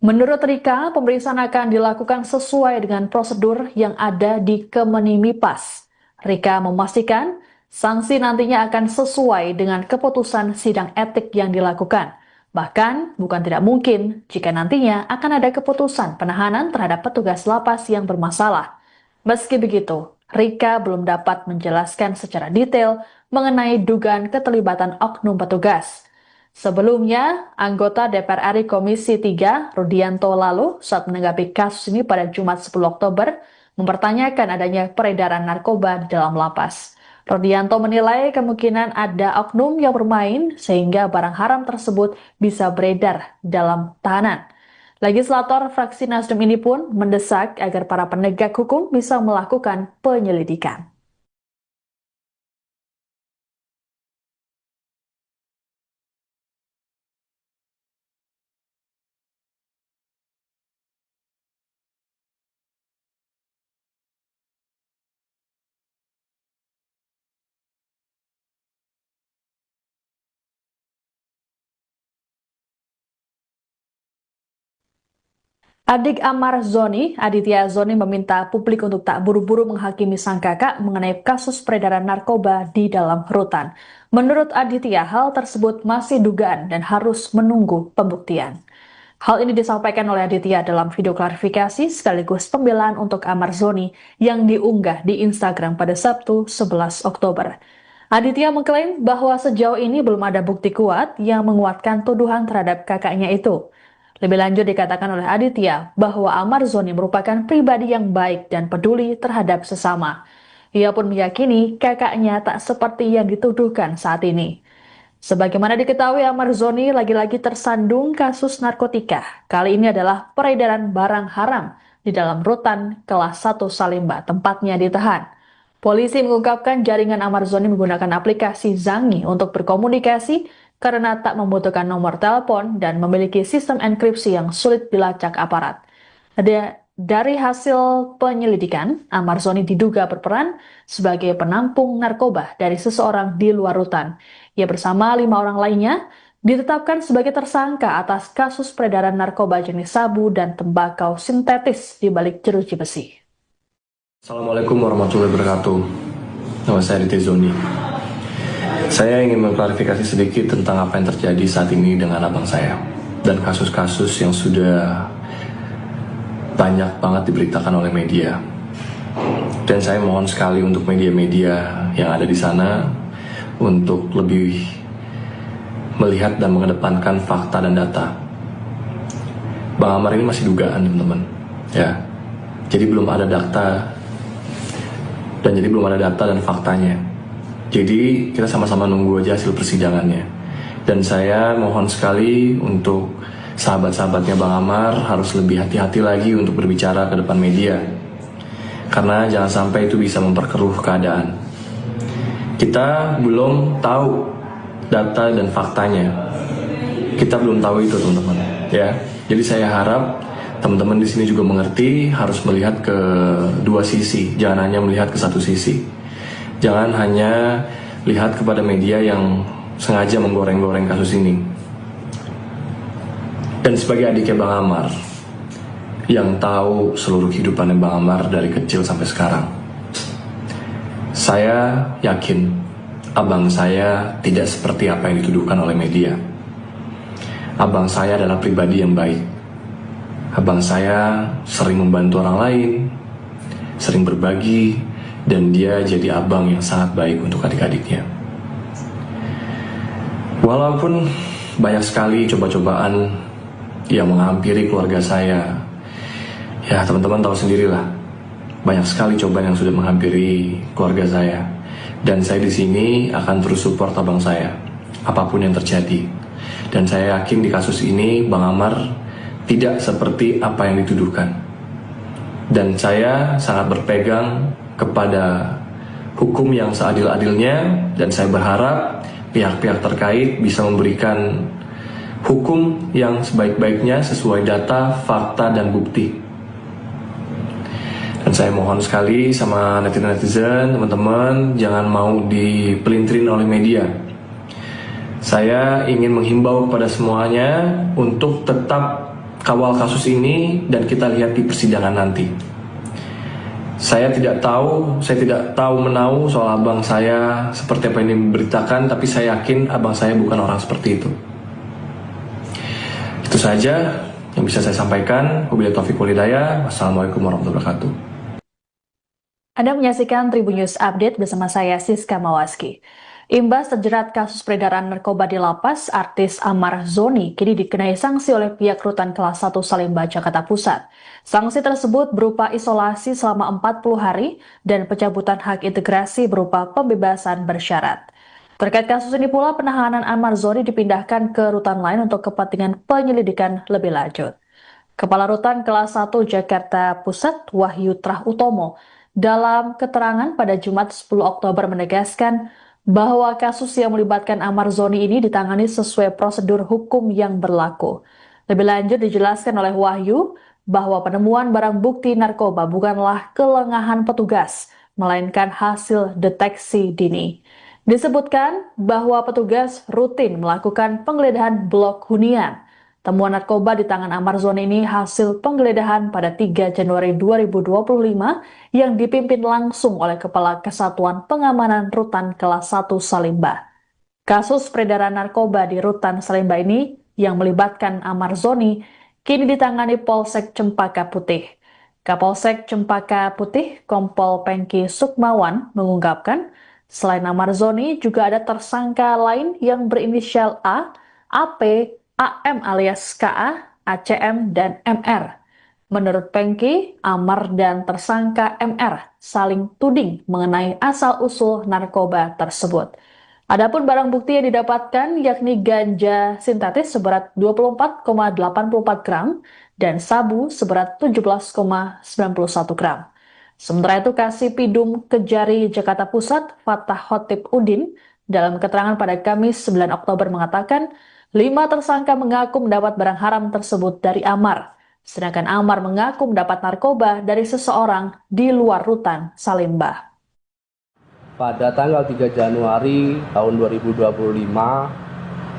Menurut Rika, pemeriksaan akan dilakukan sesuai dengan prosedur yang ada di Kemenimipas. Rika memastikan sanksi nantinya akan sesuai dengan keputusan sidang etik yang dilakukan. Bahkan, bukan tidak mungkin jika nantinya akan ada keputusan penahanan terhadap petugas lapas yang bermasalah. Meski begitu, Rika belum dapat menjelaskan secara detail mengenai dugaan keterlibatan oknum petugas. Sebelumnya, anggota DPR RI Komisi 3, Rudianto lalu, saat menanggapi kasus ini pada Jumat 10 Oktober, mempertanyakan adanya peredaran narkoba di dalam lapas. Rudianto menilai kemungkinan ada oknum yang bermain sehingga barang haram tersebut bisa beredar dalam tahanan. Legislator fraksi Nasdem ini pun mendesak agar para penegak hukum bisa melakukan penyelidikan. Adik Amar Zoni, Aditya Zoni meminta publik untuk tak buru-buru menghakimi sang kakak mengenai kasus peredaran narkoba di dalam rutan. Menurut Aditya, hal tersebut masih dugaan dan harus menunggu pembuktian. Hal ini disampaikan oleh Aditya dalam video klarifikasi sekaligus pembelaan untuk Amar Zoni yang diunggah di Instagram pada Sabtu 11 Oktober. Aditya mengklaim bahwa sejauh ini belum ada bukti kuat yang menguatkan tuduhan terhadap kakaknya itu. Lebih lanjut dikatakan oleh Aditya bahwa Amar Zoni merupakan pribadi yang baik dan peduli terhadap sesama. Ia pun meyakini kakaknya tak seperti yang dituduhkan saat ini. Sebagaimana diketahui, Amar Zoni lagi-lagi tersandung kasus narkotika. Kali ini adalah peredaran barang haram di dalam rutan kelas 1 Salemba, tempatnya ditahan. Polisi mengungkapkan jaringan Amar Zoni menggunakan aplikasi Zangi untuk berkomunikasi karena tak membutuhkan nomor telepon dan memiliki sistem enkripsi yang sulit dilacak aparat. Dari hasil penyelidikan, Amar Zoni diduga berperan sebagai penampung narkoba dari seseorang di luar rutan. Ia bersama 5 orang lainnya ditetapkan sebagai tersangka atas kasus peredaran narkoba jenis sabu dan tembakau sintetis di balik jeruji besi. Assalamualaikum warahmatullahi wabarakatuh. Nama saya Aditya Zoni. Saya ingin mengklarifikasi sedikit tentang apa yang terjadi saat ini dengan abang saya dan kasus-kasus yang sudah banyak banget diberitakan oleh media. Dan saya mohon sekali untuk media-media yang ada di sana untuk lebih melihat dan mengedepankan fakta dan data. Bang Amar ini masih dugaan, teman-teman. Ya. Jadi belum ada data dan faktanya. Jadi kita sama-sama nunggu aja hasil persidangannya. Dan saya mohon sekali untuk sahabat-sahabatnya Bang Amar harus lebih hati-hati lagi untuk berbicara ke depan media. Karena jangan sampai itu bisa memperkeruh keadaan. Kita belum tahu data dan faktanya. Kita belum tahu itu, teman-teman. Ya. Jadi saya harap teman-teman di sini juga mengerti, harus melihat ke dua sisi, jangan hanya melihat ke satu sisi. Jangan hanya lihat kepada media yang sengaja menggoreng-goreng kasus ini. Dan sebagai adiknya Bang Amar, yang tahu seluruh kehidupannya Bang Amar dari kecil sampai sekarang, saya yakin abang saya tidak seperti apa yang dituduhkan oleh media. Abang saya adalah pribadi yang baik. Abang saya sering membantu orang lain, sering berbagi, dan dia jadi abang yang sangat baik untuk adik-adiknya. Walaupun banyak sekali coba-cobaan yang menghampiri keluarga saya, ya teman-teman tahu sendirilah, banyak sekali cobaan yang sudah menghampiri keluarga saya. Dan saya di sini akan terus support abang saya, apapun yang terjadi. Dan saya yakin di kasus ini Bang Amar tidak seperti apa yang dituduhkan. Dan saya sangat berpegang kepada hukum yang seadil-adilnya, dan saya berharap pihak-pihak terkait bisa memberikan hukum yang sebaik-baiknya sesuai data, fakta, dan bukti. Dan saya mohon sekali sama netizen, teman-teman, jangan mau dipelintirin oleh media. Saya ingin menghimbau kepada semuanya untuk tetap kawal kasus ini dan kita lihat di persidangan nanti. Saya tidak tahu menahu soal abang saya seperti apa yang diberitakan, tapi saya yakin abang saya bukan orang seperti itu. Itu saja yang bisa saya sampaikan. Wabillahi taufiq wal hidayah. Wassalamualaikum warahmatullahi wabarakatuh. Anda menyaksikan Tribun News Update bersama saya Siska Mawaski. Imbas terjerat kasus peredaran narkoba di lapas, artis Amar Zoni kini dikenai sanksi oleh pihak rutan kelas 1 Salemba, Jakarta Pusat. Sanksi tersebut berupa isolasi selama 40 hari dan pencabutan hak integrasi berupa pembebasan bersyarat. Terkait kasus ini pula, penahanan Amar Zoni dipindahkan ke rutan lain untuk kepentingan penyelidikan lebih lanjut. Kepala Rutan kelas 1 Jakarta Pusat, Wahyu Trah Utomo, dalam keterangan pada Jumat 10 Oktober menegaskan bahwa kasus yang melibatkan Amar Zoni ini ditangani sesuai prosedur hukum yang berlaku. Lebih lanjut dijelaskan oleh Wahyu bahwa penemuan barang bukti narkoba bukanlah kelengahan petugas, melainkan hasil deteksi dini. Disebutkan bahwa petugas rutin melakukan penggeledahan blok hunian. Temuan narkoba di tangan Amar Zoni ini hasil penggeledahan pada 3 Januari 2025 yang dipimpin langsung oleh Kepala Kesatuan Pengamanan Rutan Kelas 1 Salemba. Kasus peredaran narkoba di Rutan Salemba ini yang melibatkan Amar Zoni kini ditangani Polsek Cempaka Putih. Kapolsek Cempaka Putih, Kompol Pengki Sukmawan, mengungkapkan selain Amar Zoni juga ada tersangka lain yang berinisial A, AP, AM alias KA, ACM, dan MR. Menurut Pengki, Amar dan tersangka MR saling tuding mengenai asal-usul narkoba tersebut. Adapun barang bukti yang didapatkan yakni ganja sintetis seberat 24,84 gram dan sabu seberat 17,91 gram. Sementara itu, Kasipidum Kejari Jakarta Pusat, Fatah Khotib Udin, dalam keterangan pada Kamis 9 Oktober mengatakan, 5 tersangka mengaku mendapat barang haram tersebut dari Amar, sedangkan Amar mengaku mendapat narkoba dari seseorang di luar rutan Salemba. Pada tanggal 3 Januari tahun 2025,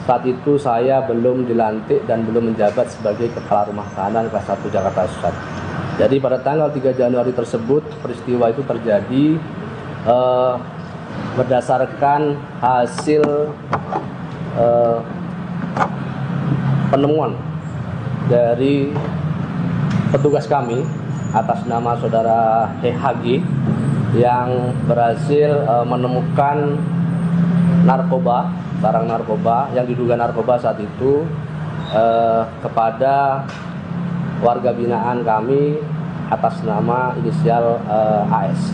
saat itu saya belum dilantik dan belum menjabat sebagai Kepala Rumah Tahanan kelas 1 Jakarta Pusat. Jadi pada tanggal 3 Januari tersebut peristiwa itu terjadi berdasarkan hasil penemuan dari petugas kami atas nama saudara HG yang berhasil menemukan narkoba, barang narkoba yang diduga narkoba saat itu kepada warga binaan kami atas nama inisial AS.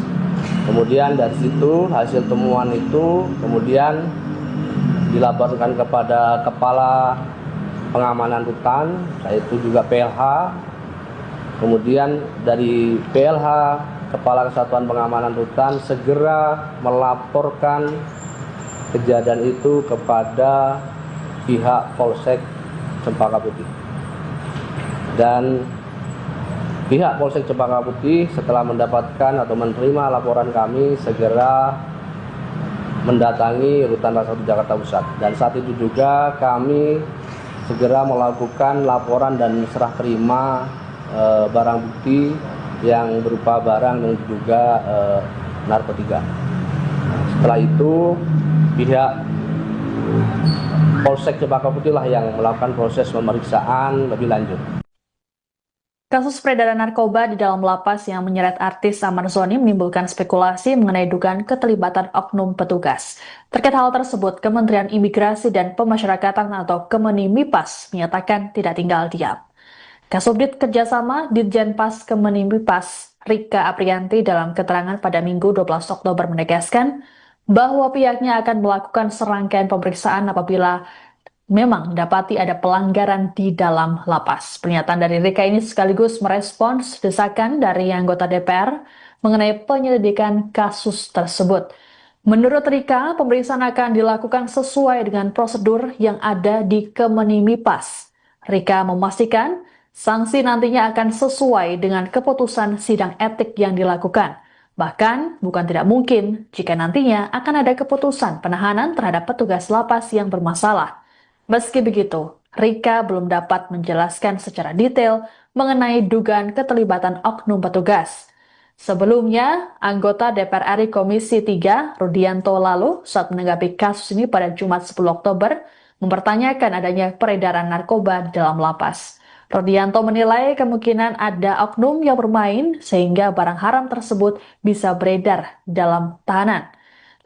Kemudian dari situ hasil temuan itu kemudian dilaporkan kepada Kepala Pengamanan Rutan, yaitu juga PLH. Kemudian dari PLH, Kepala Kesatuan Pengamanan Rutan, segera melaporkan kejadian itu kepada pihak Polsek Cempaka Putih. Dan pihak Polsek Cempaka Putih setelah mendapatkan atau menerima laporan kami segera mendatangi Rutan kelas 1 Jakarta Pusat. Dan saat itu juga kami segera melakukan laporan dan serah terima barang bukti yang berupa barang yang diduga narkotika. Setelah itu pihak Polsek Cempaka Putih lah yang melakukan proses pemeriksaan lebih lanjut. Kasus peredaran narkoba di dalam lapas yang menyeret artis Amar Zoni menimbulkan spekulasi mengenai dugaan keterlibatan oknum petugas. Terkait hal tersebut, Kementerian Imigrasi dan Pemasyarakatan atau Kemenimipas menyatakan tidak tinggal diam. Kasubdit Kerjasama Ditjenpas Kemenimipas Rika Aprianti dalam keterangan pada Minggu 12 Oktober menegaskan bahwa pihaknya akan melakukan serangkaian pemeriksaan apabila memang dapati ada pelanggaran di dalam lapas. Pernyataan dari Rika ini sekaligus merespons desakan dari anggota DPR mengenai penyelidikan kasus tersebut. Menurut Rika, pemeriksaan akan dilakukan sesuai dengan prosedur yang ada di Kemenimipas. Rika memastikan sanksi nantinya akan sesuai dengan keputusan sidang etik yang dilakukan. Bahkan, bukan tidak mungkin jika nantinya akan ada keputusan penahanan terhadap petugas lapas yang bermasalah. Meski begitu, Rika belum dapat menjelaskan secara detail mengenai dugaan keterlibatan oknum petugas. Sebelumnya, anggota DPR RI Komisi 3, Rudianto lalu, saat menanggapi kasus ini pada Jumat 10 Oktober, mempertanyakan adanya peredaran narkoba dalam lapas. Rudianto menilai kemungkinan ada oknum yang bermain sehingga barang haram tersebut bisa beredar dalam tahanan.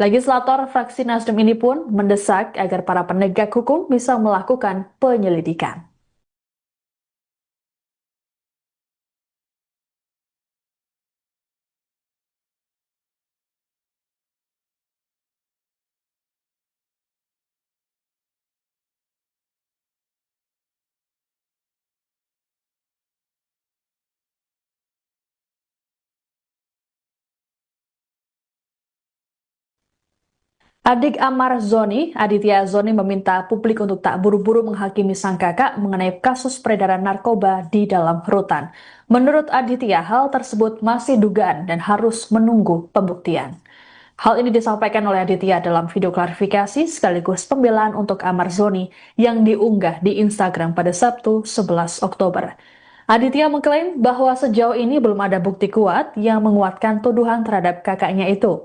Legislator fraksi Nasdem ini pun mendesak agar para penegak hukum bisa melakukan penyelidikan. Adik Amar Zoni, Aditya Zoni meminta publik untuk tak buru-buru menghakimi sang kakak mengenai kasus peredaran narkoba di dalam rutan. Menurut Aditya, hal tersebut masih dugaan dan harus menunggu pembuktian. Hal ini disampaikan oleh Aditya dalam video klarifikasi sekaligus pembelaan untuk Amar Zoni yang diunggah di Instagram pada Sabtu 11 Oktober. Aditya mengklaim bahwa sejauh ini belum ada bukti kuat yang menguatkan tuduhan terhadap kakaknya itu.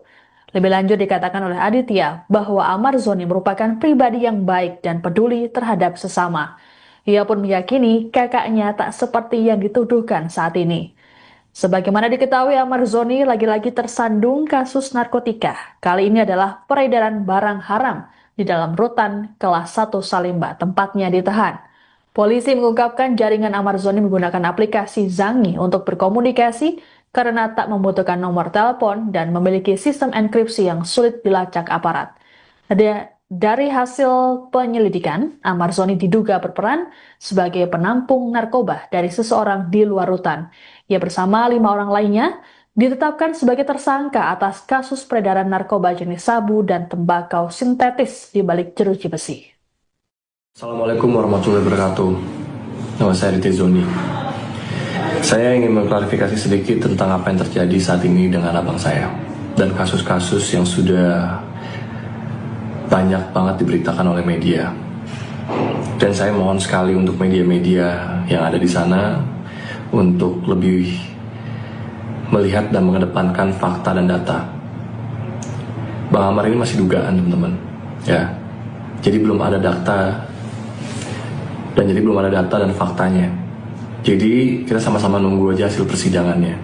Lebih lanjut dikatakan oleh Aditya bahwa Amar Zoni merupakan pribadi yang baik dan peduli terhadap sesama. Ia pun meyakini kakaknya tak seperti yang dituduhkan saat ini. Sebagaimana diketahui, Amar Zoni lagi-lagi tersandung kasus narkotika. Kali ini adalah peredaran barang haram di dalam rutan kelas 1 Salemba, tempatnya ditahan. Polisi mengungkapkan jaringan Amar Zoni menggunakan aplikasi Zangi untuk berkomunikasi karena tak membutuhkan nomor telepon dan memiliki sistem enkripsi yang sulit dilacak aparat. Dari hasil penyelidikan, Amar Zoni diduga berperan sebagai penampung narkoba dari seseorang di luar rutan. Ia bersama 5 orang lainnya ditetapkan sebagai tersangka atas kasus peredaran narkoba jenis sabu dan tembakau sintetis di balik jeruji besi. Assalamualaikum warahmatullahi wabarakatuh. Nama saya Riti Zoni. Saya ingin mengklarifikasi sedikit tentang apa yang terjadi saat ini dengan abang saya dan kasus-kasus yang sudah banyak banget diberitakan oleh media. Dan saya mohon sekali untuk media-media yang ada di sana untuk lebih melihat dan mengedepankan fakta dan data. Bang Amar ini masih dugaan, teman-teman. Ya. Jadi belum ada data dan faktanya. Jadi kita sama-sama nunggu aja hasil persidangannya.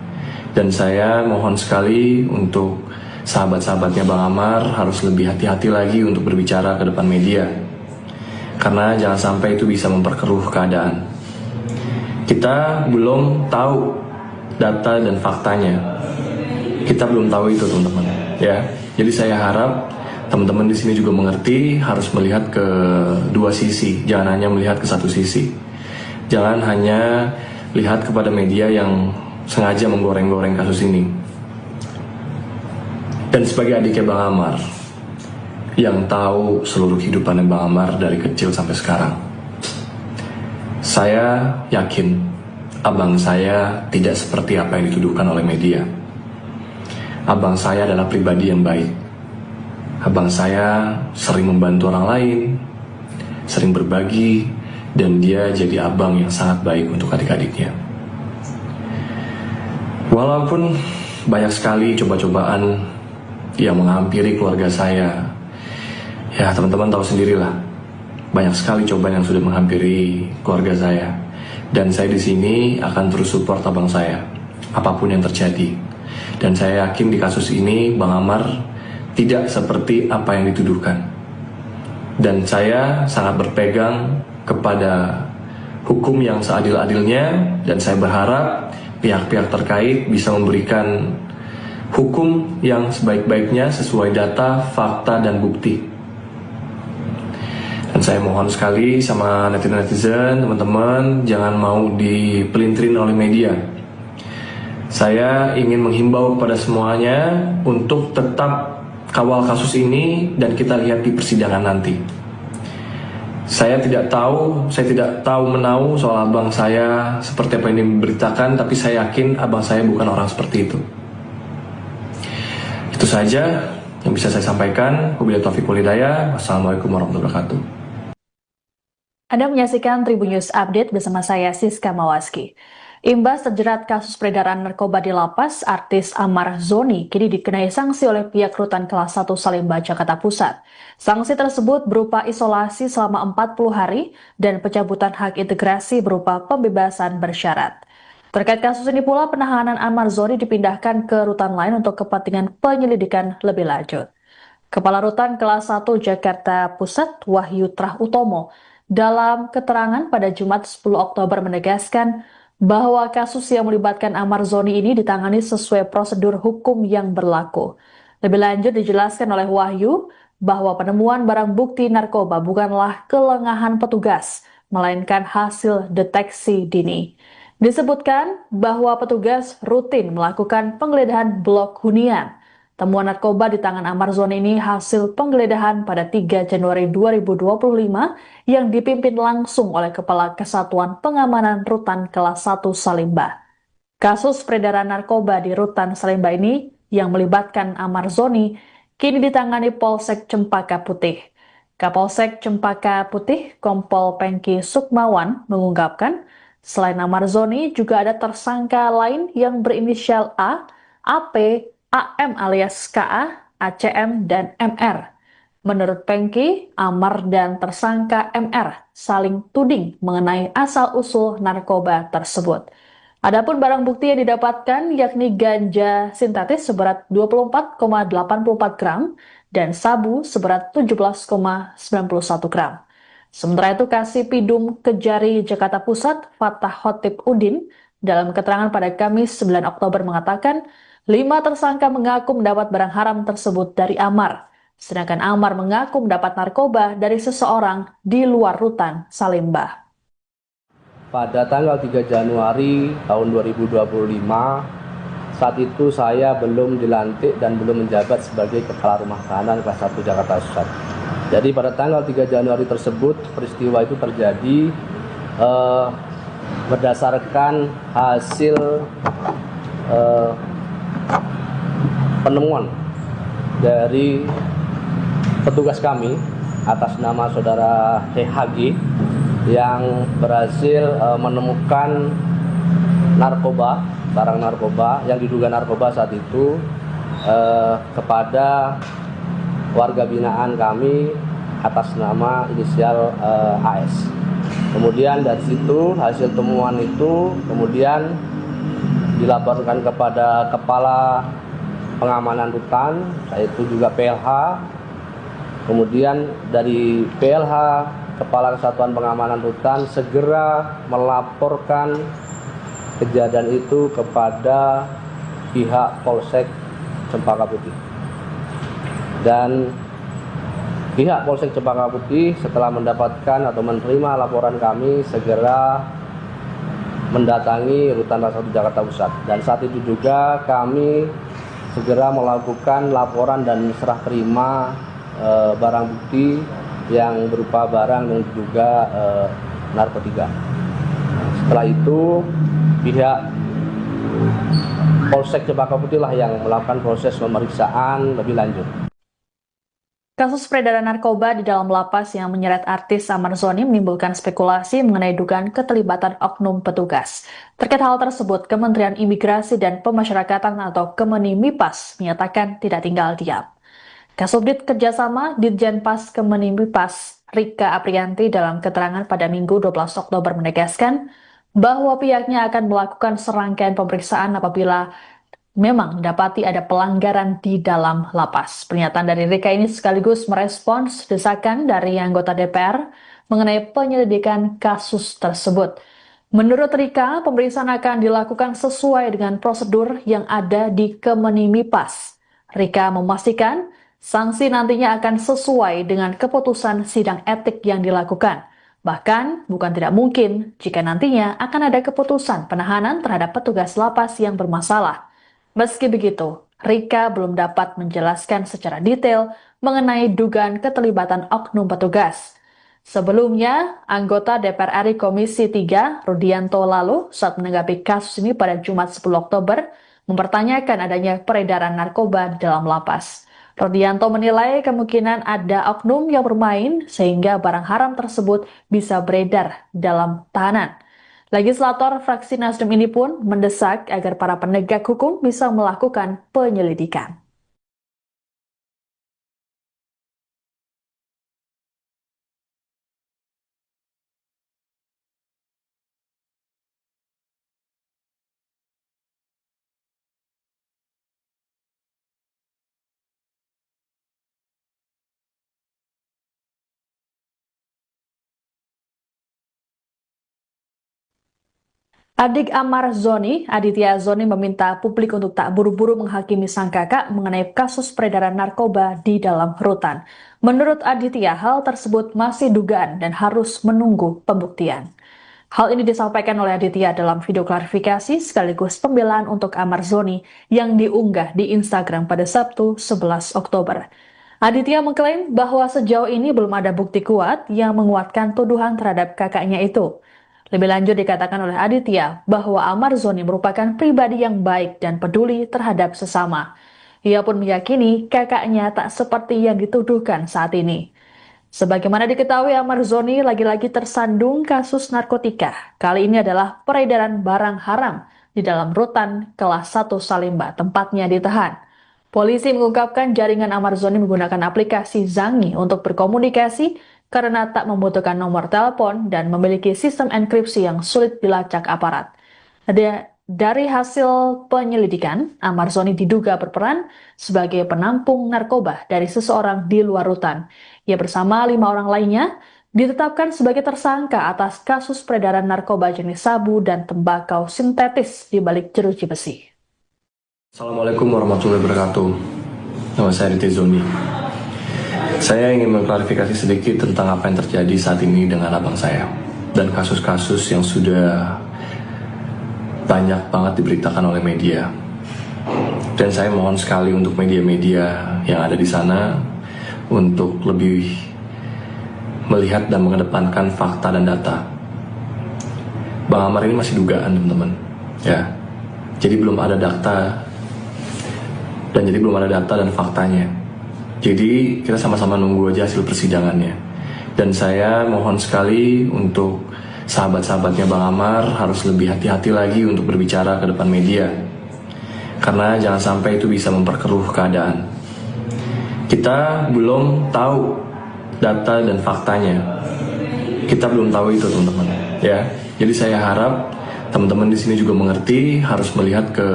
Dan saya mohon sekali untuk sahabat-sahabatnya Bang Amar harus lebih hati-hati lagi untuk berbicara ke depan media. Karena jangan sampai itu bisa memperkeruh keadaan. Kita belum tahu data dan faktanya. Kita belum tahu itu, teman-teman. Ya. Jadi saya harap teman-teman di sini juga mengerti, harus melihat ke dua sisi, jangan hanya melihat ke satu sisi. Jangan hanya lihat kepada media yang sengaja menggoreng-goreng kasus ini. Dan sebagai adiknya Bang Amar, yang tahu seluruh kehidupan Bang Amar dari kecil sampai sekarang, saya yakin abang saya tidak seperti apa yang dituduhkan oleh media. Abang saya adalah pribadi yang baik. Abang saya sering membantu orang lain, sering berbagi, dan dia jadi abang yang sangat baik untuk adik-adiknya. Walaupun banyak sekali coba-cobaan yang menghampiri keluarga saya, ya teman-teman tahu sendirilah, banyak sekali cobaan yang sudah menghampiri keluarga saya. Dan saya di sini akan terus support abang saya, apapun yang terjadi. Dan saya yakin di kasus ini Bang Amar tidak seperti apa yang dituduhkan. Dan saya sangat berpegang kepada hukum yang seadil-adilnya, dan saya berharap pihak-pihak terkait bisa memberikan hukum yang sebaik-baiknya sesuai data, fakta, dan bukti. Dan saya mohon sekali sama netizen, teman-teman, jangan mau dipelintirin oleh media. Saya ingin menghimbau kepada semuanya untuk tetap kawal kasus ini dan kita lihat di persidangan nanti. Saya tidak tahu menahu soal abang saya seperti apa yang diberitakan, tapi saya yakin abang saya bukan orang seperti itu. Itu saja yang bisa saya sampaikan. Wabillahi taufiq wal hidayah. Wassalamualaikum warahmatullahi wabarakatuh. Anda menyaksikan Tribun News Update bersama saya Siska Mawaski. Imbas terjerat kasus peredaran narkoba di lapas, artis Amar Zoni kini dikenai sanksi oleh pihak Rutan Kelas 1 Salemba, Jakarta Pusat. Sanksi tersebut berupa isolasi selama 40 hari dan pencabutan hak integrasi berupa pembebasan bersyarat. Terkait kasus ini pula, penahanan Amar Zoni dipindahkan ke rutan lain untuk kepentingan penyelidikan lebih lanjut. Kepala Rutan Kelas 1 Jakarta Pusat, Wahyu Trah Utomo, dalam keterangan pada Jumat 10 Oktober menegaskan bahwa kasus yang melibatkan Amar Zoni ini ditangani sesuai prosedur hukum yang berlaku. Lebih lanjut dijelaskan oleh Wahyu bahwa penemuan barang bukti narkoba bukanlah kelengahan petugas, melainkan hasil deteksi dini. Disebutkan bahwa petugas rutin melakukan penggeledahan blok hunian. Temuan narkoba di tangan Amar Zoni ini hasil penggeledahan pada 3 Januari 2025 yang dipimpin langsung oleh Kepala Kesatuan Pengamanan Rutan Kelas 1 Salemba. Kasus peredaran narkoba di Rutan Salemba ini yang melibatkan Amar Zoni kini ditangani Polsek Cempaka Putih. Kapolsek Cempaka Putih, Kompol Pengki Sukmawan, mengungkapkan selain Amar Zoni juga ada tersangka lain yang berinisial A, AP, AM alias KA, ACM, dan MR. Menurut Pengki, Amar dan tersangka MR saling tuding mengenai asal-usul narkoba tersebut. Adapun barang bukti yang didapatkan yakni ganja sintetis seberat 24,84 gram dan sabu seberat 17,91 gram. Sementara itu, Kasipidum Kejari Jakarta Pusat, Fatah Khotib Udin, dalam keterangan pada Kamis 9 Oktober mengatakan 5 tersangka mengaku mendapat barang haram tersebut dari Amar, sedangkan Amar mengaku mendapat narkoba dari seseorang di luar Rutan Salemba. Pada tanggal 3 Januari tahun 2025, saat itu saya belum dilantik dan belum menjabat sebagai Kepala Rumah Tahanan kelas 1 Jakarta Pusat. Jadi pada tanggal 3 Januari tersebut peristiwa itu terjadi berdasarkan hasil penemuan dari petugas kami atas nama saudara HG yang berhasil menemukan barang narkoba yang diduga narkoba saat itu kepada warga binaan kami atas nama inisial AS. Kemudian dari situ hasil temuan itu kemudian dilaporkan kepada Kepala Pengamanan Rutan, yaitu juga PLH. Kemudian dari PLH, Kepala Kesatuan Pengamanan Rutan segera melaporkan kejadian itu kepada pihak Polsek Cempaka Putih. Dan pihak Polsek Cempaka Putih setelah mendapatkan atau menerima laporan kami segera mendatangi Rutan Kelas 1 Jakarta Pusat. Dan saat itu juga kami segera melakukan laporan dan serah terima barang bukti yang berupa barang yang diduga narkotika. Setelah itu pihak Polsek Cempaka Putih lah yang melakukan proses pemeriksaan lebih lanjut. Kasus peredaran narkoba di dalam lapas yang menyeret artis Amar Zoni menimbulkan spekulasi mengenai dugaan keterlibatan oknum petugas. Terkait hal tersebut, Kementerian Imigrasi dan Pemasyarakatan atau Kemenimipas menyatakan tidak tinggal diam. Kasubdit Kerjasama Ditjenpas Kemenimipas Rika Aprianti dalam keterangan pada Minggu 12 Oktober menegaskan bahwa pihaknya akan melakukan serangkaian pemeriksaan apabila memang dapati ada pelanggaran di dalam lapas. Pernyataan dari Rika ini sekaligus merespons desakan dari anggota DPR mengenai penyelidikan kasus tersebut. Menurut Rika, pemeriksaan akan dilakukan sesuai dengan prosedur yang ada di Kemenimipas. Rika memastikan sanksi nantinya akan sesuai dengan keputusan sidang etik yang dilakukan. Bahkan, bukan tidak mungkin jika nantinya akan ada keputusan penahanan terhadap petugas lapas yang bermasalah. Meski begitu, Rika belum dapat menjelaskan secara detail mengenai dugaan keterlibatan oknum petugas. Sebelumnya, anggota DPR RI Komisi 3, Rudianto lalu, saat menanggapi kasus ini pada Jumat 10 Oktober, mempertanyakan adanya peredaran narkoba di dalam lapas. Rudianto menilai kemungkinan ada oknum yang bermain sehingga barang haram tersebut bisa beredar dalam tahanan. Legislator fraksi Nasdem ini pun mendesak agar para penegak hukum bisa melakukan penyelidikan. Adik Amar Zoni, Aditya Zoni meminta publik untuk tak buru-buru menghakimi sang kakak mengenai kasus peredaran narkoba di dalam rutan. Menurut Aditya, hal tersebut masih dugaan dan harus menunggu pembuktian. Hal ini disampaikan oleh Aditya dalam video klarifikasi sekaligus pembelaan untuk Amar Zoni yang diunggah di Instagram pada Sabtu 11 Oktober. Aditya mengklaim bahwa sejauh ini belum ada bukti kuat yang menguatkan tuduhan terhadap kakaknya itu. Lebih lanjut dikatakan oleh Aditya bahwa Amar Zoni merupakan pribadi yang baik dan peduli terhadap sesama. Ia pun meyakini kakaknya tak seperti yang dituduhkan saat ini. Sebagaimana diketahui, Amar Zoni lagi-lagi tersandung kasus narkotika. Kali ini adalah peredaran barang haram di dalam rutan kelas 1 Salemba, tempatnya ditahan. Polisi mengungkapkan jaringan Amar Zoni menggunakan aplikasi Zangi untuk berkomunikasi karena tak membutuhkan nomor telepon dan memiliki sistem enkripsi yang sulit dilacak aparat. Dari hasil penyelidikan, Amar Zoni diduga berperan sebagai penampung narkoba dari seseorang di luar rutan. Ia bersama 5 orang lainnya ditetapkan sebagai tersangka atas kasus peredaran narkoba jenis sabu dan tembakau sintetis di balik jeruji besi. Assalamualaikum warahmatullahi wabarakatuh. Nama saya Aditya Zoni. Saya ingin mengklarifikasi sedikit tentang apa yang terjadi saat ini dengan abang saya dan kasus-kasus yang sudah banyak banget diberitakan oleh media. Dan saya mohon sekali untuk media-media yang ada di sana untuk lebih melihat dan mengedepankan fakta dan data. Bang Amar ini masih dugaan, teman-teman. Ya, jadi belum ada data dan faktanya. Jadi kita sama-sama nunggu aja hasil persidangannya. Dan saya mohon sekali untuk sahabat-sahabatnya Bang Amar harus lebih hati-hati lagi untuk berbicara ke depan media. Karena jangan sampai itu bisa memperkeruh keadaan. Kita belum tahu data dan faktanya. Kita belum tahu itu, teman-teman. Ya, jadi saya harap teman-teman di sini juga mengerti, harus melihat ke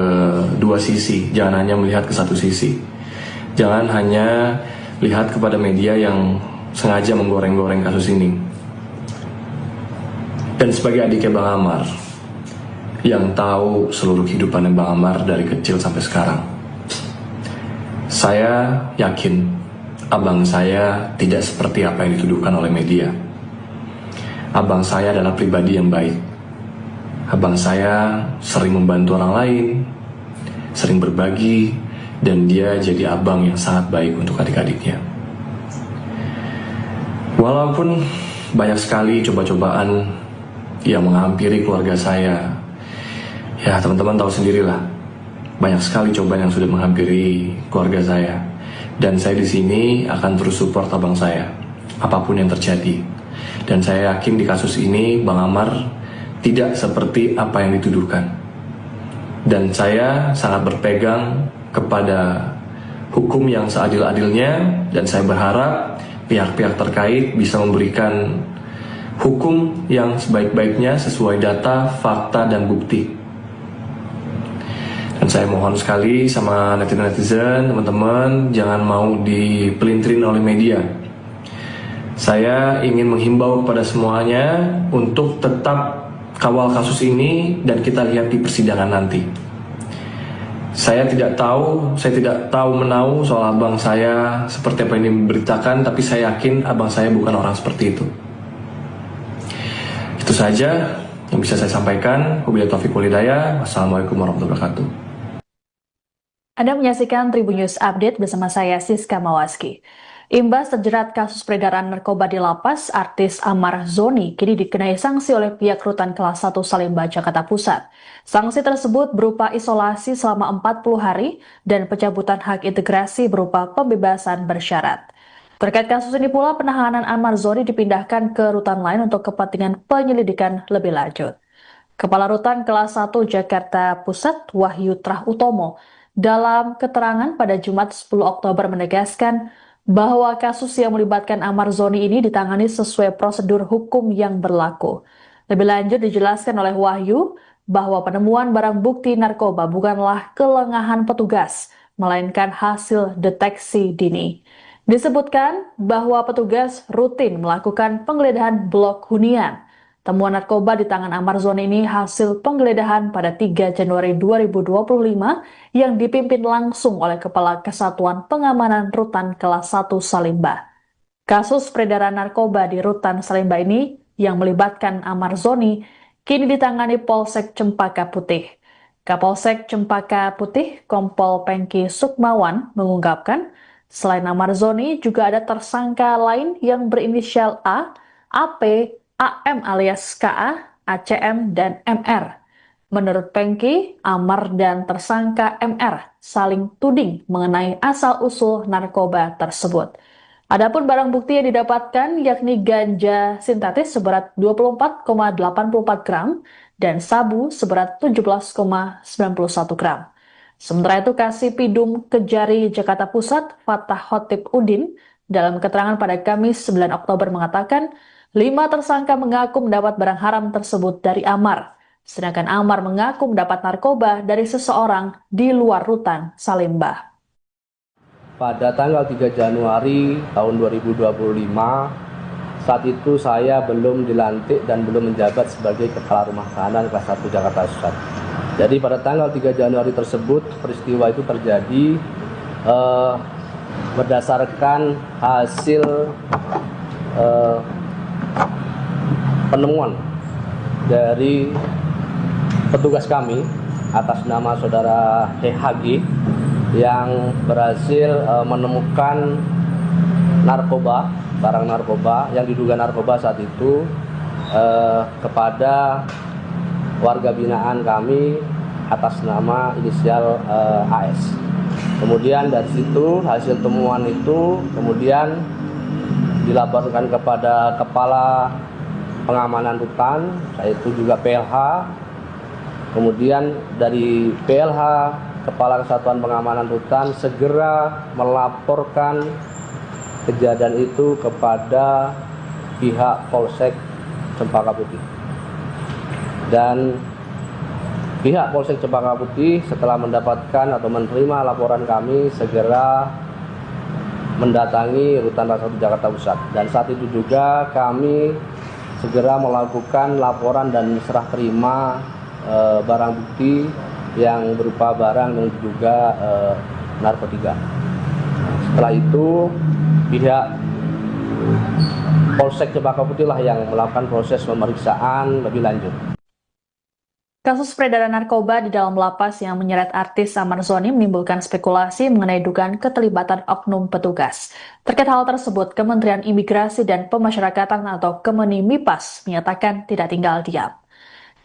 dua sisi, jangan hanya melihat ke satu sisi. Jangan hanya lihat kepada media yang sengaja menggoreng-goreng kasus ini. Dan sebagai adiknya Bang Amar, yang tahu seluruh kehidupannya Bang Amar dari kecil sampai sekarang, saya yakin abang saya tidak seperti apa yang dituduhkan oleh media. Abang saya adalah pribadi yang baik. Abang saya sering membantu orang lain, sering berbagi, dan dia jadi abang yang sangat baik untuk adik-adiknya. Walaupun banyak sekali coba-cobaan yang menghampiri keluarga saya, ya teman-teman tahu sendirilah, banyak sekali cobaan yang sudah menghampiri keluarga saya. Dan saya di sini akan terus support abang saya, apapun yang terjadi. Dan saya yakin di kasus ini Bang Amar tidak seperti apa yang dituduhkan. Dan saya sangat berpegang kepada hukum yang seadil-adilnya, dan saya berharap pihak-pihak terkait bisa memberikan hukum yang sebaik-baiknya sesuai data, fakta, dan bukti. Dan saya mohon sekali sama netizen, teman-teman, jangan mau dipelintirin oleh media. Saya ingin menghimbau kepada semuanya untuk tetap kawal kasus ini dan kita lihat di persidangan nanti. Saya tidak tahu menahu soal abang saya seperti apa yang diberitakan, tapi saya yakin abang saya bukan orang seperti itu. Itu saja yang bisa saya sampaikan. Wabillahi taufiq wal hidayah. Wassalamualaikum warahmatullahi wabarakatuh. Anda menyaksikan Tribun News Update bersama saya Siska Mawaski. Imbas terjerat kasus peredaran narkoba di lapas, artis Amar Zoni kini dikenai sanksi oleh pihak Rutan Kelas 1 Salemba, Jakarta Pusat. Sanksi tersebut berupa isolasi selama 40 hari dan pencabutan hak integrasi berupa pembebasan bersyarat. Terkait kasus ini pula, penahanan Amar Zoni dipindahkan ke rutan lain untuk kepentingan penyelidikan lebih lanjut. Kepala Rutan Kelas 1 Jakarta Pusat, Wahyu Trah Utomo, dalam keterangan pada Jumat 10 Oktober menegaskan bahwa kasus yang melibatkan Amar Zoni ini ditangani sesuai prosedur hukum yang berlaku. Lebih lanjut dijelaskan oleh Wahyu bahwa penemuan barang bukti narkoba bukanlah kelengahan petugas, melainkan hasil deteksi dini. Disebutkan bahwa petugas rutin melakukan penggeledahan blok hunian. Temuan narkoba di tangan Amar Zoni ini hasil penggeledahan pada 3 Januari 2025 yang dipimpin langsung oleh Kepala Kesatuan Pengamanan Rutan Kelas 1 Salemba. Kasus peredaran narkoba di Rutan Salemba ini yang melibatkan Amar Zoni kini ditangani Polsek Cempaka Putih. Kapolsek Cempaka Putih, Kompol Pengki Sukmawan, mengungkapkan selain Amar Zoni juga ada tersangka lain yang berinisial A, AP, AM alias KA, ACM, dan MR. Menurut Pengki, Amar dan tersangka MR saling tuding mengenai asal-usul narkoba tersebut. Adapun barang bukti yang didapatkan yakni ganja sintetis seberat 24,84 gram dan sabu seberat 17,91 gram. Sementara itu, Kasipidum Kejari Jakarta Pusat, Fatah Khotib Udin, dalam keterangan pada Kamis 9 Oktober mengatakan 5 tersangka mengaku mendapat barang haram tersebut dari Amar, sedangkan Amar mengaku mendapat narkoba dari seseorang di luar Rutan Salemba. Pada tanggal 3 Januari tahun 2025, saat itu saya belum dilantik dan belum menjabat sebagai Kepala Rumah Tahanan Kelas 1 Jakarta Pusat. Jadi pada tanggal 3 Januari tersebut, peristiwa itu terjadi berdasarkan hasil penemuan dari petugas kami, atas nama saudara HG yang berhasil menemukan narkoba, barang narkoba yang diduga narkoba saat itu kepada warga binaan kami atas nama inisial AS. Kemudian dari situ hasil temuan itu kemudian dilaporkan kepada Kepala Pengamanan Hutan, yaitu juga PLH. Kemudian dari PLH, Kepala Kesatuan Pengamanan Hutan, segera melaporkan kejadian itu kepada pihak Polsek Cempaka Putih. Dan pihak Polsek Cempaka Putih setelah mendapatkan atau menerima laporan kami segera mendatangi Rutan Ras 1 Jakarta Pusat. Dan saat itu juga kami segera melakukan laporan dan serah terima barang bukti yang berupa barang yang diduga narkotika. Setelah itu pihak Polsek Cempaka Putih lah yang melakukan proses pemeriksaan lebih lanjut. Kasus peredaran narkoba di dalam lapas yang menyeret artis Amar Zoni menimbulkan spekulasi mengenai dugaan keterlibatan oknum petugas. Terkait hal tersebut, Kementerian Imigrasi dan Pemasyarakatan atau Kemenimipas menyatakan tidak tinggal diam.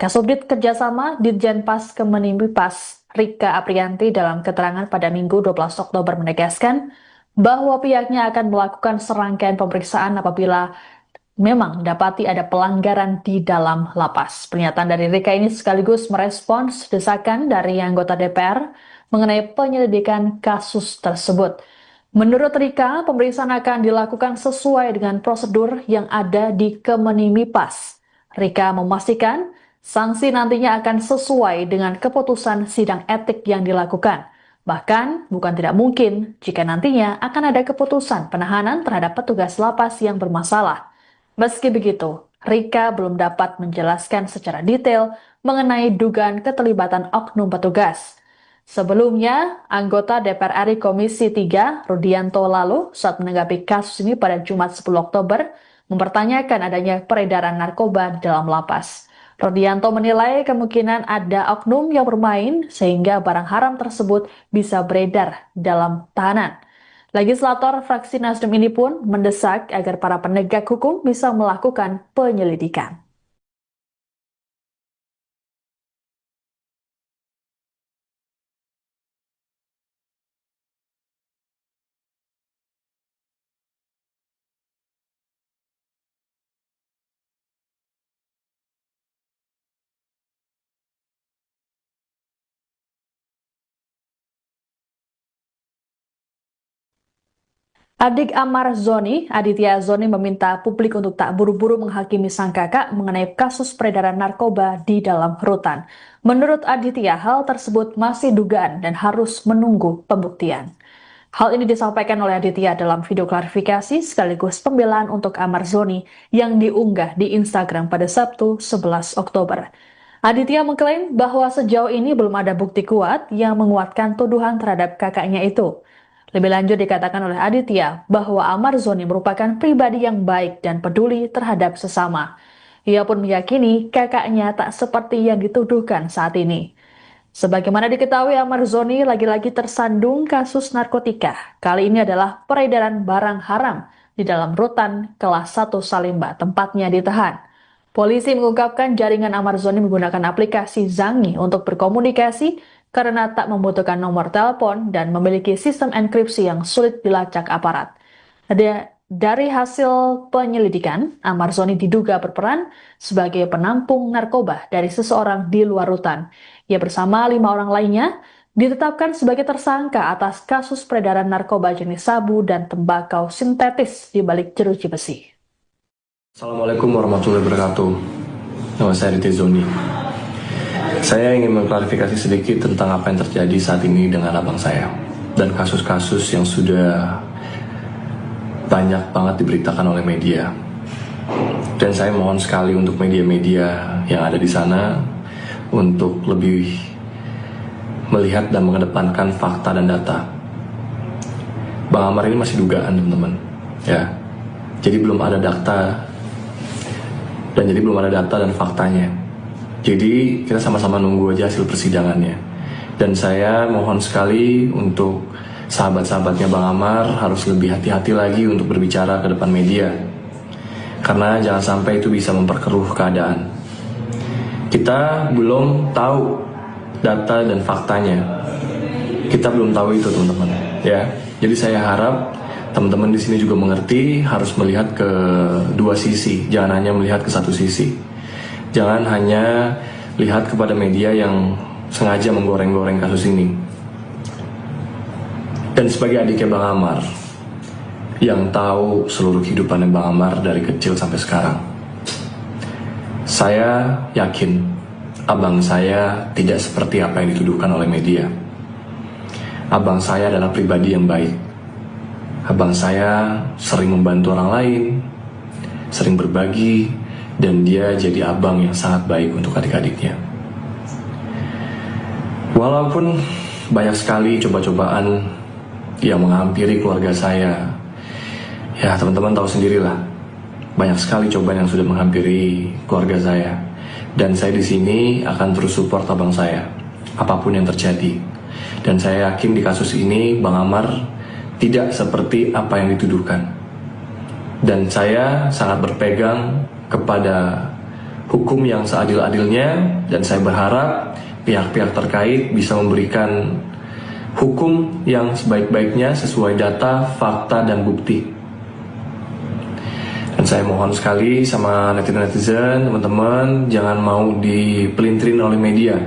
Kasubdit Kerjasama Ditjenpas Kemenimipas Rika Aprianti dalam keterangan pada Minggu 12 Oktober menegaskan bahwa pihaknya akan melakukan serangkaian pemeriksaan apabila memang dapati ada pelanggaran di dalam lapas. Pernyataan dari Rika ini sekaligus merespons desakan dari anggota DPR mengenai penyelidikan kasus tersebut. Menurut Rika, pemeriksaan akan dilakukan sesuai dengan prosedur yang ada di Kemenimipas. Rika memastikan sanksi nantinya akan sesuai dengan keputusan sidang etik yang dilakukan. Bahkan, bukan tidak mungkin jika nantinya akan ada keputusan penahanan terhadap petugas lapas yang bermasalah. Meski begitu, Rika belum dapat menjelaskan secara detail mengenai dugaan keterlibatan oknum petugas. Sebelumnya, anggota DPR RI Komisi 3, Rudianto lalu, saat menanggapi kasus ini pada Jumat 10 Oktober, mempertanyakan adanya peredaran narkoba di dalam lapas. Rudianto menilai kemungkinan ada oknum yang bermain sehingga barang haram tersebut bisa beredar dalam tahanan. Legislator fraksi Nasdem ini pun mendesak agar para penegak hukum bisa melakukan penyelidikan. Adik Amar Zoni, Aditya Zoni meminta publik untuk tak buru-buru menghakimi sang kakak mengenai kasus peredaran narkoba di dalam rutan. Menurut Aditya, hal tersebut masih dugaan dan harus menunggu pembuktian. Hal ini disampaikan oleh Aditya dalam video klarifikasi sekaligus pembelaan untuk Amar Zoni yang diunggah di Instagram pada Sabtu 11 Oktober. Aditya mengklaim bahwa sejauh ini belum ada bukti kuat yang menguatkan tuduhan terhadap kakaknya itu. Lebih lanjut dikatakan oleh Aditya bahwa Amar Zoni merupakan pribadi yang baik dan peduli terhadap sesama. Ia pun meyakini kakaknya tak seperti yang dituduhkan saat ini. Sebagaimana diketahui, Amar Zoni lagi-lagi tersandung kasus narkotika. Kali ini adalah peredaran barang haram di dalam rutan kelas 1 Salemba, tempatnya ditahan. Polisi mengungkapkan jaringan Amar Zoni menggunakan aplikasi Zangi untuk berkomunikasi karena tak membutuhkan nomor telepon dan memiliki sistem enkripsi yang sulit dilacak aparat. Dari hasil penyelidikan, Amar Zoni diduga berperan sebagai penampung narkoba dari seseorang di luar rutan. Ia bersama 5 orang lainnya ditetapkan sebagai tersangka atas kasus peredaran narkoba jenis sabu dan tembakau sintetis di balik jeruji besi. Assalamualaikum warahmatullahi wabarakatuh. Nama saya Aditya Zoni. Saya ingin mengklarifikasi sedikit tentang apa yang terjadi saat ini dengan abang saya dan kasus-kasus yang sudah banyak banget diberitakan oleh media. Dan saya mohon sekali untuk media-media yang ada di sana untuk lebih melihat dan mengedepankan fakta dan data. Bang Amar ini masih dugaan, teman-teman. Ya. Jadi belum ada data dan faktanya. Jadi kita sama-sama nunggu aja hasil persidangannya. Dan saya mohon sekali untuk sahabat-sahabatnya Bang Amar harus lebih hati-hati lagi untuk berbicara ke depan media. Karena jangan sampai itu bisa memperkeruh keadaan. Kita belum tahu data dan faktanya. Kita belum tahu itu, teman-teman. Ya, jadi saya harap teman-teman di sini juga mengerti, harus melihat ke dua sisi, jangan hanya melihat ke satu sisi. Jangan hanya lihat kepada media yang sengaja menggoreng-goreng kasus ini. Dan sebagai adiknya Bang Amar, yang tahu seluruh kehidupannya Bang Amar dari kecil sampai sekarang, saya yakin abang saya tidak seperti apa yang dituduhkan oleh media. Abang saya adalah pribadi yang baik. Abang saya sering membantu orang lain, sering berbagi, dan dia jadi abang yang sangat baik untuk adik-adiknya. Walaupun banyak sekali coba-cobaan yang menghampiri keluarga saya, ya teman-teman tahu sendirilah, banyak sekali cobaan yang sudah menghampiri keluarga saya. Dan saya di sini akan terus support abang saya, apapun yang terjadi. Dan saya yakin di kasus ini Bang Amar tidak seperti apa yang dituduhkan. Dan saya sangat berpegang kepada hukum yang seadil-adilnya, dan saya berharap pihak-pihak terkait bisa memberikan hukum yang sebaik-baiknya sesuai data, fakta, dan bukti. Dan saya mohon sekali sama netizen-netizen, teman-teman, jangan mau dipelintirin oleh media.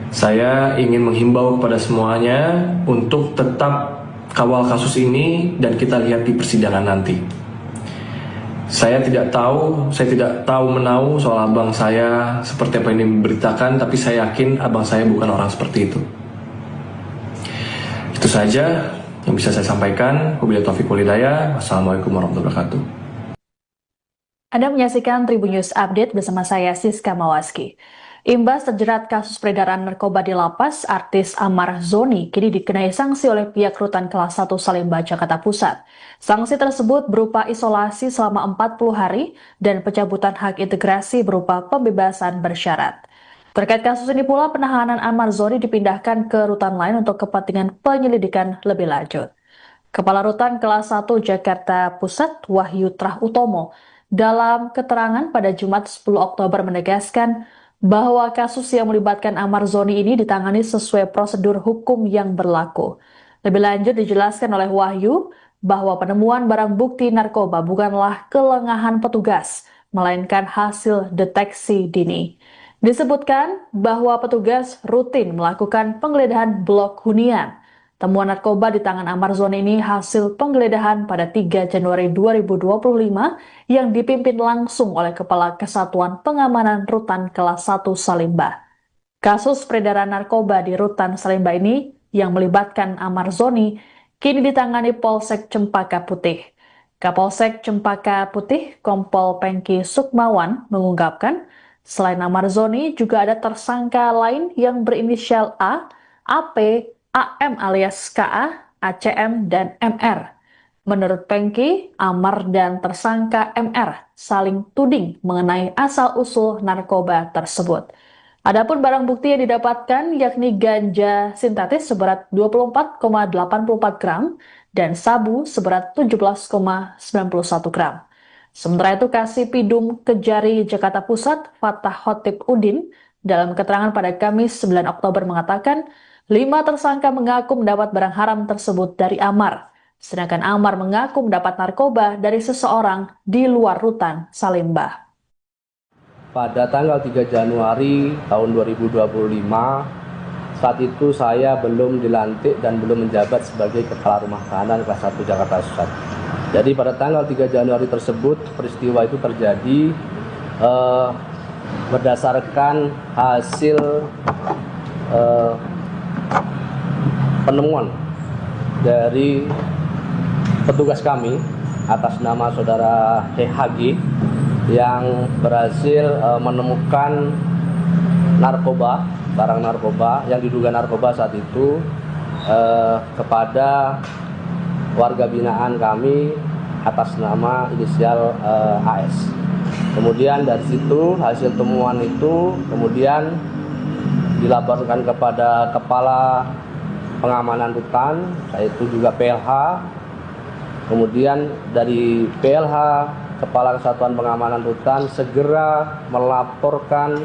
Saya ingin menghimbau kepada semuanya untuk tetap kawal kasus ini dan kita lihat di persidangan nanti. Saya tidak tahu menahu soal abang saya seperti apa yang diberitakan, tapi saya yakin abang saya bukan orang seperti itu. Itu saja yang bisa saya sampaikan. Wabillahi taufiq wal hidayah. Wassalamualaikum warahmatullahi wabarakatuh. Anda menyaksikan Tribun News Update bersama saya Siska Mawaski. Imbas terjerat kasus peredaran narkoba di lapas, artis Amar Zoni kini dikenai sanksi oleh pihak Rutan Kelas 1 Salemba, Jakarta Pusat. Sanksi tersebut berupa isolasi selama 40 hari dan pencabutan hak integrasi berupa pembebasan bersyarat. Terkait kasus ini pula, penahanan Amar Zoni dipindahkan ke rutan lain untuk kepentingan penyelidikan lebih lanjut. Kepala Rutan Kelas 1 Jakarta Pusat, Wahyu Trah Utomo, dalam keterangan pada Jumat 10 Oktober menegaskan bahwa kasus yang melibatkan Amar Zoni ini ditangani sesuai prosedur hukum yang berlaku. Lebih lanjut dijelaskan oleh Wahyu bahwa penemuan barang bukti narkoba bukanlah kelengahan petugas, melainkan hasil deteksi dini. Disebutkan bahwa petugas rutin melakukan penggeledahan blok hunian. Temuan narkoba di tangan Amar Zoni ini hasil penggeledahan pada 3 Januari 2025 yang dipimpin langsung oleh Kepala Kesatuan Pengamanan Rutan Kelas 1 Salemba. Kasus peredaran narkoba di Rutan Salemba ini yang melibatkan Amar Zoni kini ditangani Polsek Cempaka Putih. Kapolsek Cempaka Putih, Kompol Pengki Sukmawan, mengungkapkan selain Amar Zoni juga ada tersangka lain yang berinisial A, AP, AM alias KA, ACM, dan MR. Menurut Pengki, Amar dan tersangka MR saling tuding mengenai asal-usul narkoba tersebut. Adapun barang bukti yang didapatkan yakni ganja sintetis seberat 24,84 gram dan sabu seberat 17,91 gram. Sementara itu, Kasipidum Kejari Jakarta Pusat, Fatah Khotib Udin, dalam keterangan pada Kamis 9 Oktober mengatakan 5 tersangka mengaku mendapat barang haram tersebut dari Amar, sedangkan Amar mengaku mendapat narkoba dari seseorang di luar Rutan Salemba. Pada tanggal 3 Januari tahun 2025, saat itu saya belum dilantik dan belum menjabat sebagai Kepala Rumah Tahanan Kelas 1 Jakarta Pusat. Jadi pada tanggal 3 Januari tersebut, peristiwa itu terjadi berdasarkan hasil penemuan dari petugas kami atas nama saudara HG yang berhasil menemukan narkoba, barang narkoba yang diduga narkoba saat itu kepada warga binaan kami atas nama inisial AS. Kemudian dari situ hasil temuan itu kemudian dilaporkan kepada Kepala Pengamanan Rutan, yaitu juga PLH. Kemudian dari PLH, Kepala Kesatuan Pengamanan Rutan, segera melaporkan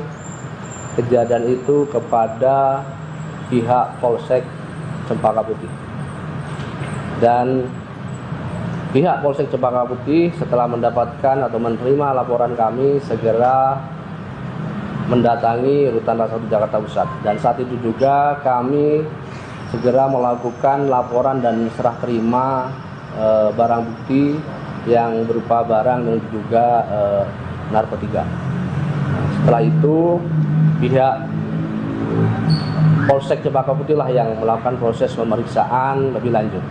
kejadian itu kepada pihak Polsek Cempaka Putih. Dan pihak Polsek Cempaka Putih setelah mendapatkan atau menerima laporan kami segera mendatangi Rutan Ras 1 Jakarta Pusat. Dan saat itu juga kami segera melakukan laporan dan serah terima barang bukti yang berupa barang yang diduga narkotika. Setelah itu pihak Polsek Cempaka Putih lah yang melakukan proses pemeriksaan lebih lanjut.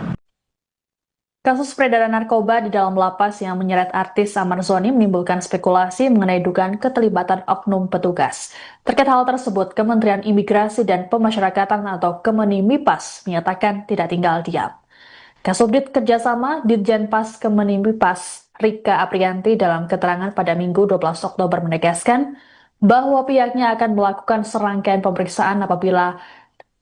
Kasus peredaran narkoba di dalam lapas yang menyeret artis Amar Zoni menimbulkan spekulasi mengenai dugaan keterlibatan oknum petugas. Terkait hal tersebut, Kementerian Imigrasi dan Pemasyarakatan atau Kemenimipas menyatakan tidak tinggal diam. Kasubdit Kerjasama Ditjenpas Kemenimipas Rika Aprianti dalam keterangan pada Minggu 12 Oktober menegaskan bahwa pihaknya akan melakukan serangkaian pemeriksaan apabila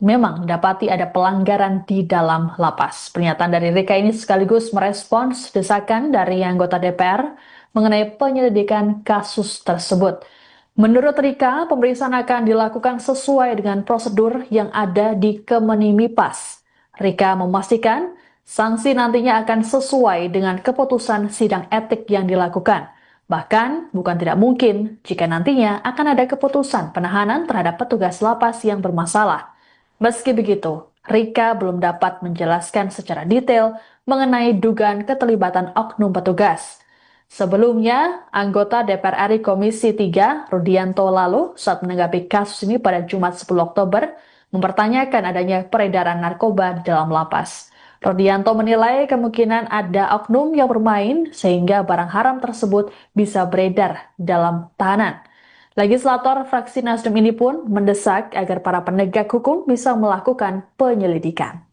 memang dapati ada pelanggaran di dalam lapas. Pernyataan dari Rika ini sekaligus merespons desakan dari anggota DPR mengenai penyelidikan kasus tersebut. Menurut Rika, pemeriksaan akan dilakukan sesuai dengan prosedur yang ada di Kemenimipas. Rika memastikan sanksi nantinya akan sesuai dengan keputusan sidang etik yang dilakukan. Bahkan, bukan tidak mungkin jika nantinya akan ada keputusan penahanan terhadap petugas lapas yang bermasalah. Meski begitu, Rika belum dapat menjelaskan secara detail mengenai dugaan keterlibatan oknum petugas. Sebelumnya, anggota DPR RI Komisi 3, Rudianto lalu, saat menanggapi kasus ini pada Jumat 10 Oktober, mempertanyakan adanya peredaran narkoba di dalam lapas. Rudianto menilai kemungkinan ada oknum yang bermain sehingga barang haram tersebut bisa beredar dalam tahanan. Legislator fraksi Nasdem ini pun mendesak agar para penegak hukum bisa melakukan penyelidikan.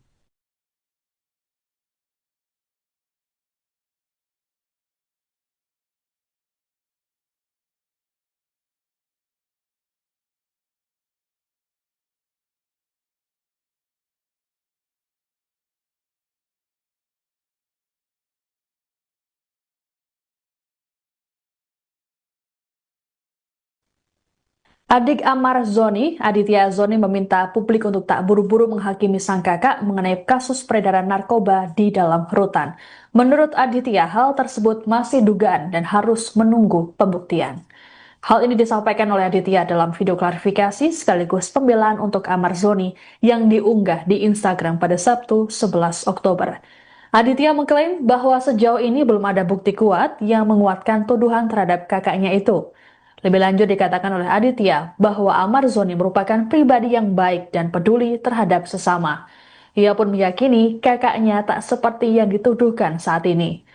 Adik Amar Zoni, Aditya Zoni meminta publik untuk tak buru-buru menghakimi sang kakak mengenai kasus peredaran narkoba di dalam rutan. Menurut Aditya, hal tersebut masih dugaan dan harus menunggu pembuktian. Hal ini disampaikan oleh Aditya dalam video klarifikasi sekaligus pembelaan untuk Amar Zoni yang diunggah di Instagram pada Sabtu 11 Oktober. Aditya mengklaim bahwa sejauh ini belum ada bukti kuat yang menguatkan tuduhan terhadap kakaknya itu. Lebih lanjut dikatakan oleh Aditya bahwa Amar Zoni merupakan pribadi yang baik dan peduli terhadap sesama. Ia pun meyakini kakaknya tak seperti yang dituduhkan saat ini.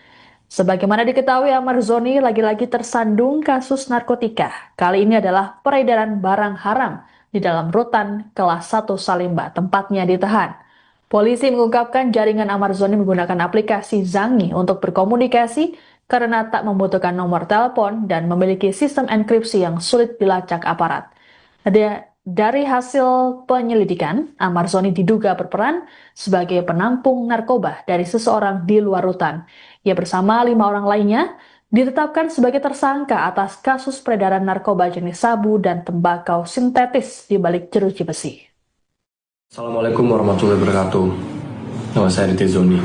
Sebagaimana diketahui, Amar Zoni lagi-lagi tersandung kasus narkotika. Kali ini adalah peredaran barang haram di dalam rutan kelas 1 Salimba, tempatnya ditahan. Polisi mengungkapkan jaringan Amar Zoni menggunakan aplikasi Zangi untuk berkomunikasi karena tak membutuhkan nomor telepon dan memiliki sistem enkripsi yang sulit dilacak aparat. Dari hasil penyelidikan, Amar Zoni diduga berperan sebagai penampung narkoba dari seseorang di luar rutan. Ia bersama 5 orang lainnya ditetapkan sebagai tersangka atas kasus peredaran narkoba jenis sabu dan tembakau sintetis di balik jeruji besi. Assalamualaikum warahmatullahi wabarakatuh. Nama saya Aditya Zoni.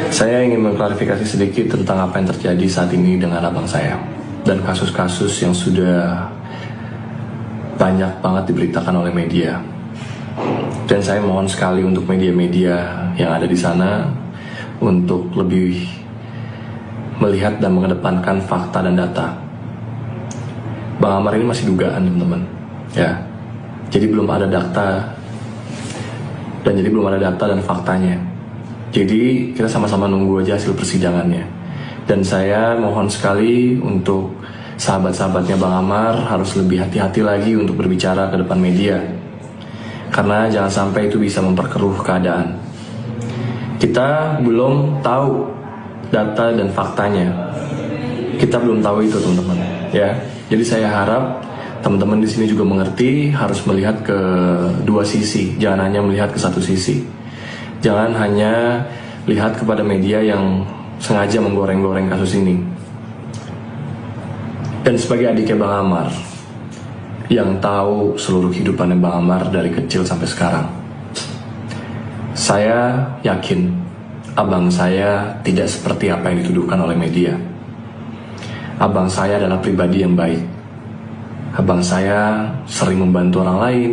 Saya ingin mengklarifikasi sedikit tentang apa yang terjadi saat ini dengan abang saya dan kasus-kasus yang sudah banyak banget diberitakan oleh media. Dan saya mohon sekali untuk media-media yang ada di sana untuk lebih melihat dan mengedepankan fakta dan data. Bang Amar ini masih dugaan, teman-teman. Ya. Jadi belum ada data dan faktanya. Jadi kita sama-sama nunggu aja hasil persidangannya. Dan saya mohon sekali untuk sahabat-sahabatnya Bang Amar harus lebih hati-hati lagi untuk berbicara ke depan media. Karena jangan sampai itu bisa memperkeruh keadaan. Kita belum tahu data dan faktanya. Kita belum tahu itu, teman-teman. Ya, jadi saya harap teman-teman di sini juga mengerti, harus melihat ke dua sisi, jangan hanya melihat ke satu sisi. Jangan hanya lihat kepada media yang sengaja menggoreng-goreng kasus ini. Dan sebagai adiknya Bang Amar, yang tahu seluruh kehidupannya Bang Amar dari kecil sampai sekarang, saya yakin abang saya tidak seperti apa yang dituduhkan oleh media. Abang saya adalah pribadi yang baik. Abang saya sering membantu orang lain,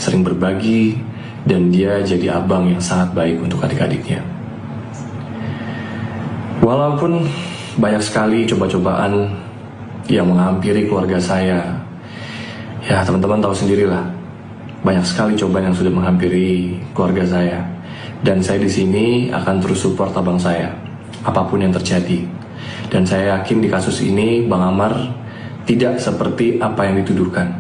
sering berbagi, dan dia jadi abang yang sangat baik untuk adik-adiknya. Walaupun banyak sekali coba-cobaan yang menghampiri keluarga saya, ya teman-teman tahu sendirilah, banyak sekali cobaan yang sudah menghampiri keluarga saya. Dan saya di sini akan terus support abang saya, apapun yang terjadi. Dan saya yakin di kasus ini Bang Amar tidak seperti apa yang dituduhkan.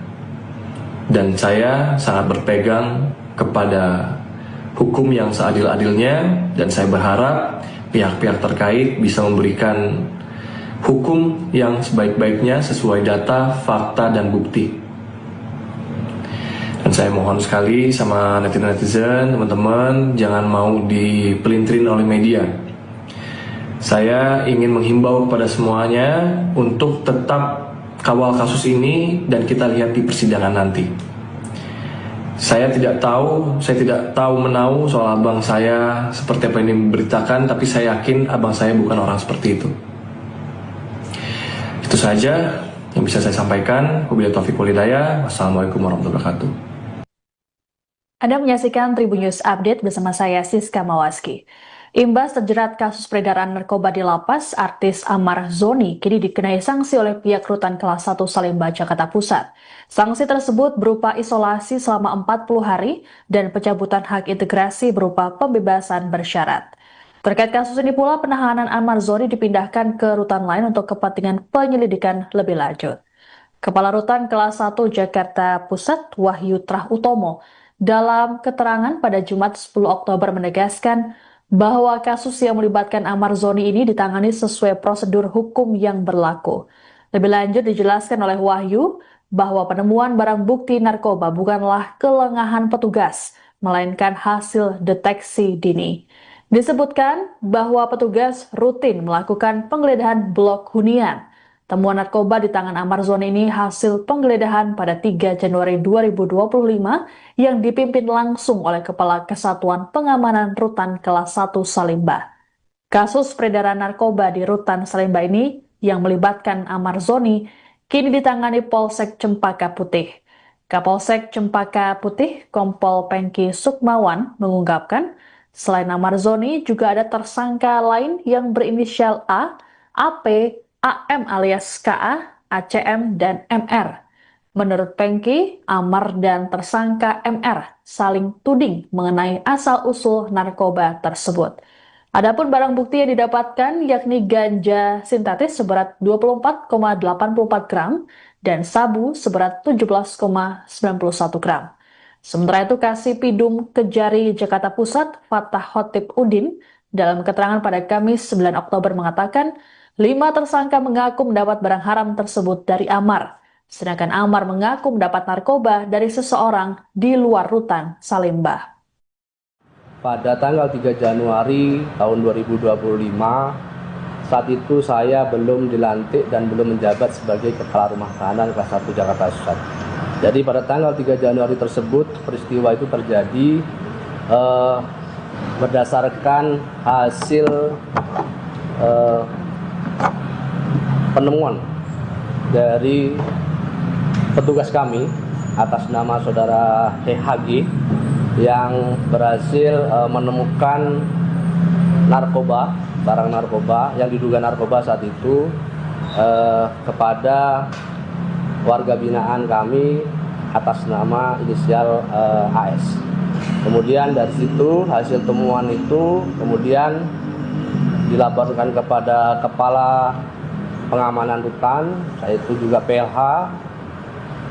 Dan saya sangat berpegang kepada hukum yang seadil-adilnya, dan saya berharap pihak-pihak terkait bisa memberikan hukum yang sebaik-baiknya sesuai data, fakta, dan bukti. Dan saya mohon sekali sama netizen-netizen, teman-teman, jangan mau dipelintirin oleh media. Saya ingin menghimbau kepada semuanya untuk tetap kawal kasus ini dan kita lihat di persidangan nanti. Saya tidak tahu menahu soal abang saya seperti apa yang diberitakan, tapi saya yakin abang saya bukan orang seperti itu. Itu saja yang bisa saya sampaikan. Wabillahi taufiq wal hidayah. Wassalamualaikum warahmatullahi wabarakatuh. Anda menyaksikan Tribun News Update bersama saya Siska Mawaski. Imbas terjerat kasus peredaran narkoba di lapas, artis Amar Zoni kini dikenai sanksi oleh pihak Rutan Kelas 1 Salemba, Jakarta Pusat. Sanksi tersebut berupa isolasi selama 40 hari dan pencabutan hak integrasi berupa pembebasan bersyarat. Terkait kasus ini pula, penahanan Amar Zoni dipindahkan ke rutan lain untuk kepentingan penyelidikan lebih lanjut. Kepala Rutan Kelas 1 Jakarta Pusat, Wahyu Trah Utomo, dalam keterangan pada Jumat 10 Oktober menegaskan bahwa kasus yang melibatkan Amar Zoni ini ditangani sesuai prosedur hukum yang berlaku. Lebih lanjut dijelaskan oleh Wahyu bahwa penemuan barang bukti narkoba bukanlah kelengahan petugas, melainkan hasil deteksi dini. Disebutkan bahwa petugas rutin melakukan penggeledahan blok hunian. Temuan narkoba di tangan Amar Zoni ini hasil penggeledahan pada 3 Januari 2025 yang dipimpin langsung oleh Kepala Kesatuan Pengamanan Rutan Kelas 1 Salemba. Kasus peredaran narkoba di Rutan Salemba ini yang melibatkan Amar Zoni kini ditangani Polsek Cempaka Putih. Kapolsek Cempaka Putih, Kompol Pengki Sukmawan, mengungkapkan selain Amar Zoni juga ada tersangka lain yang berinisial A, AP, AM alias KA, ACM, dan MR. Menurut Pengki, Amar dan tersangka MR saling tuding mengenai asal-usul narkoba tersebut. Adapun barang bukti yang didapatkan yakni ganja sintetis seberat 24,84 gram dan sabu seberat 17,91 gram. Sementara itu, Kasipidum Kejari Jakarta Pusat, Fatah Khotib Udin, dalam keterangan pada Kamis 9 Oktober mengatakan 5 tersangka mengaku mendapat barang haram tersebut dari Amar, sedangkan Amar mengaku mendapat narkoba dari seseorang di luar Rutan Salemba. Pada tanggal 3 Januari tahun 2025, saat itu saya belum dilantik dan belum menjabat sebagai Kepala Rumah Tahanan Kelas 1 Jakarta Pusat. Jadi pada tanggal 3 Januari tersebut, peristiwa itu terjadi berdasarkan hasil penemuan dari petugas kami atas nama saudara HG yang berhasil menemukan narkoba, barang narkoba yang diduga narkoba saat itu kepada warga binaan kami atas nama inisial AS. Kemudian dari situ hasil temuan itu kemudian dilaporkan kepada Kepala Pengamanan Rutan, yaitu juga PLH.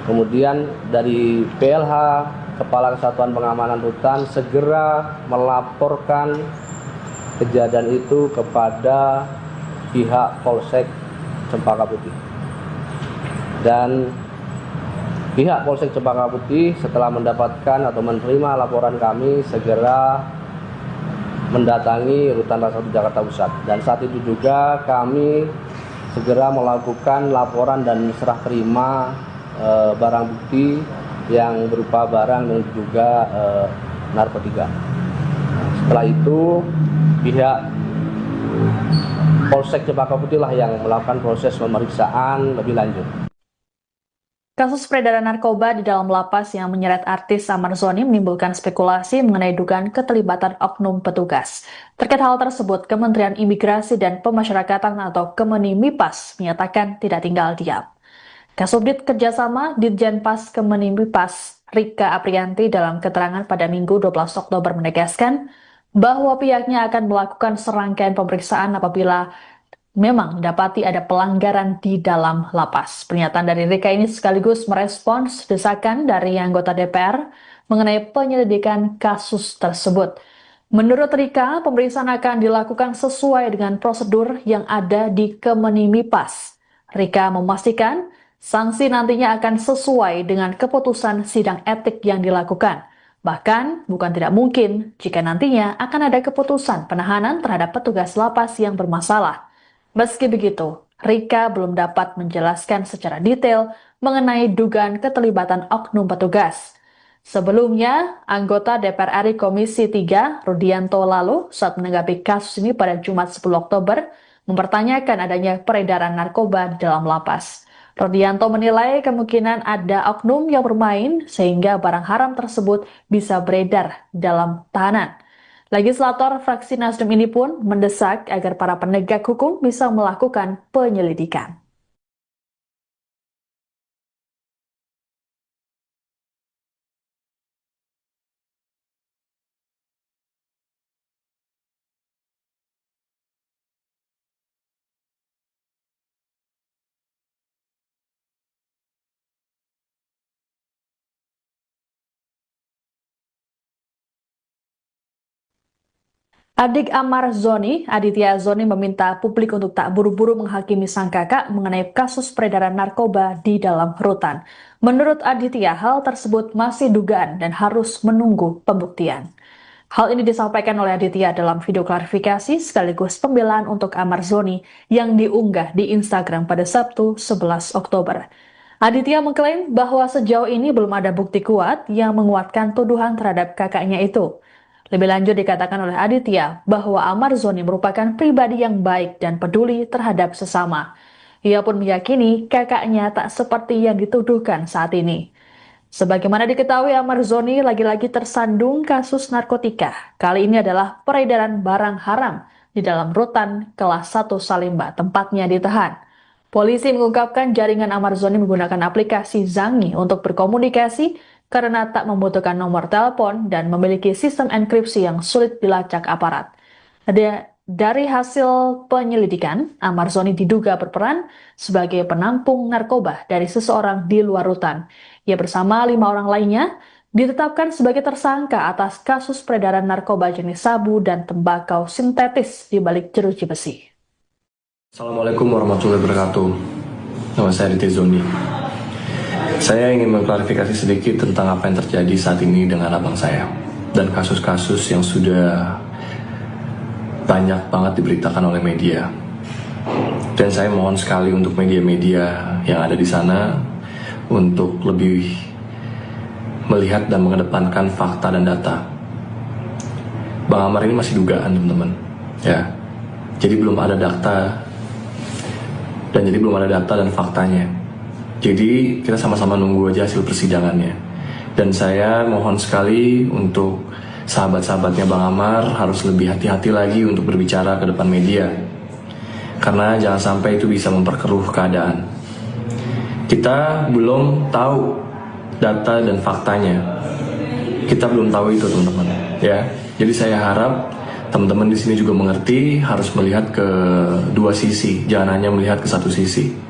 Kemudian dari PLH, Kepala Kesatuan Pengamanan Rutan, segera melaporkan kejadian itu kepada pihak Polsek Cempaka Putih. Dan pihak Polsek Cempaka Putih setelah mendapatkan atau menerima laporan kami segera mendatangi Rutan Ras 1 Jakarta Pusat. Dan saat itu juga kami segera melakukan laporan dan serah terima barang bukti yang berupa barang dan juga narkotika. Setelah itu pihak Polsek Cempaka Putih lah yang melakukan proses pemeriksaan lebih lanjut. Kasus peredaran narkoba di dalam lapas yang menyeret artis Amar Zoni menimbulkan spekulasi mengenai dugaan keterlibatan oknum petugas. Terkait hal tersebut, Kementerian Imigrasi dan Pemasyarakatan atau Kemenimipas menyatakan tidak tinggal diam. Kasubdit Kerjasama Ditjenpas Kemenimipas Rika Aprianti dalam keterangan pada Minggu 12 Oktober menegaskan bahwa pihaknya akan melakukan serangkaian pemeriksaan apabila memang dapati ada pelanggaran di dalam lapas. Pernyataan dari Rika ini sekaligus merespons desakan dari anggota DPR mengenai penyelidikan kasus tersebut. Menurut Rika, pemeriksaan akan dilakukan sesuai dengan prosedur yang ada di Kemenimipas. Rika memastikan sanksi nantinya akan sesuai dengan keputusan sidang etik yang dilakukan. Bahkan, bukan tidak mungkin jika nantinya akan ada keputusan penahanan terhadap petugas lapas yang bermasalah. Meski begitu, Rika belum dapat menjelaskan secara detail mengenai dugaan keterlibatan oknum petugas. Sebelumnya, anggota DPR RI Komisi 3, Rudianto lalu, saat menanggapi kasus ini pada Jumat 10 Oktober, mempertanyakan adanya peredaran narkoba di dalam lapas. Rudianto menilai kemungkinan ada oknum yang bermain sehingga barang haram tersebut bisa beredar dalam tahanan. Legislator fraksi Nasdem ini pun mendesak agar para penegak hukum bisa melakukan penyelidikan. Adik Amar Zoni, Aditya Zoni meminta publik untuk tak buru-buru menghakimi sang kakak mengenai kasus peredaran narkoba di dalam rutan. Menurut Aditya, hal tersebut masih dugaan dan harus menunggu pembuktian. Hal ini disampaikan oleh Aditya dalam video klarifikasi sekaligus pembelaan untuk Amar Zoni yang diunggah di Instagram pada Sabtu 11 Oktober. Aditya mengklaim bahwa sejauh ini belum ada bukti kuat yang menguatkan tuduhan terhadap kakaknya itu. Lebih lanjut dikatakan oleh Aditya bahwa Amar Zoni merupakan pribadi yang baik dan peduli terhadap sesama. Ia pun meyakini kakaknya tak seperti yang dituduhkan saat ini. Sebagaimana diketahui, Amar Zoni lagi-lagi tersandung kasus narkotika. Kali ini adalah peredaran barang haram di dalam rutan kelas 1 Salemba, tempatnya ditahan. Polisi mengungkapkan jaringan Amar Zoni menggunakan aplikasi Zangi untuk berkomunikasi karena tak membutuhkan nomor telepon dan memiliki sistem enkripsi yang sulit dilacak aparat. Dari hasil penyelidikan, Amar Zoni diduga berperan sebagai penampung narkoba dari seseorang di luar rutan. Ia bersama 5 orang lainnya ditetapkan sebagai tersangka atas kasus peredaran narkoba jenis sabu dan tembakau sintetis di balik jeruji besi. Assalamualaikum warahmatullahi wabarakatuh. Nama saya Aditya Zoni. Saya ingin mengklarifikasi sedikit tentang apa yang terjadi saat ini dengan abang saya dan kasus-kasus yang sudah banyak banget diberitakan oleh media. Dan saya mohon sekali untuk media-media yang ada di sana untuk lebih melihat dan mengedepankan fakta dan data. Bang Amar ini masih dugaan, teman-teman. Ya. Jadi belum ada data dan faktanya. Jadi kita sama-sama nunggu aja hasil persidangannya. Dan saya mohon sekali untuk sahabat-sahabatnya Bang Amar harus lebih hati-hati lagi untuk berbicara ke depan media. Karena jangan sampai itu bisa memperkeruh keadaan. Kita belum tahu data dan faktanya. Kita belum tahu itu, teman-teman. Ya. Jadi saya harap teman-teman di sini juga mengerti, harus melihat ke dua sisi, jangan hanya melihat ke satu sisi.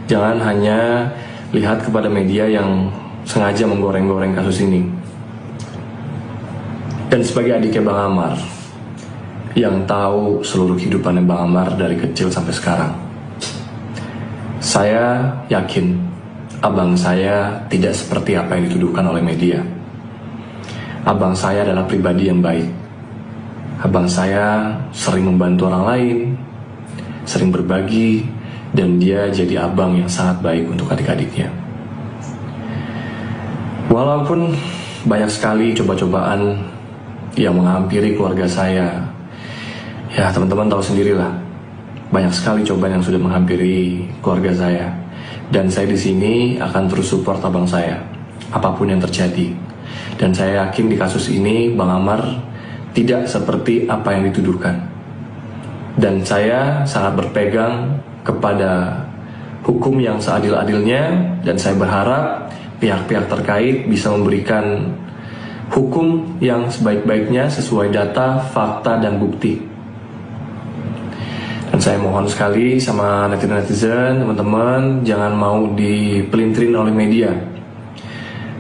Jangan hanya lihat kepada media yang sengaja menggoreng-goreng kasus ini. Dan sebagai adiknya Bang Amar, yang tahu seluruh kehidupannya Bang Amar dari kecil sampai sekarang, Saya yakin abang saya tidak seperti apa yang dituduhkan oleh media. Abang saya adalah pribadi yang baik. Abang saya sering membantu orang lain, sering berbagi, dan dia jadi abang yang sangat baik untuk adik-adiknya. Walaupun banyak sekali coba-cobaan yang menghampiri keluarga saya, ya teman-teman tahu sendirilah, banyak sekali cobaan yang sudah menghampiri keluarga saya. Dan saya di sini akan terus support abang saya, apapun yang terjadi. Dan saya yakin di kasus ini Bang Amar tidak seperti apa yang dituduhkan. Dan saya sangat berpegang kepada hukum yang seadil-adilnya, dan saya berharap pihak-pihak terkait bisa memberikan hukum yang sebaik-baiknya sesuai data, fakta, dan bukti. Dan saya mohon sekali sama netizen-netizen, teman-teman, jangan mau dipelintirin oleh media.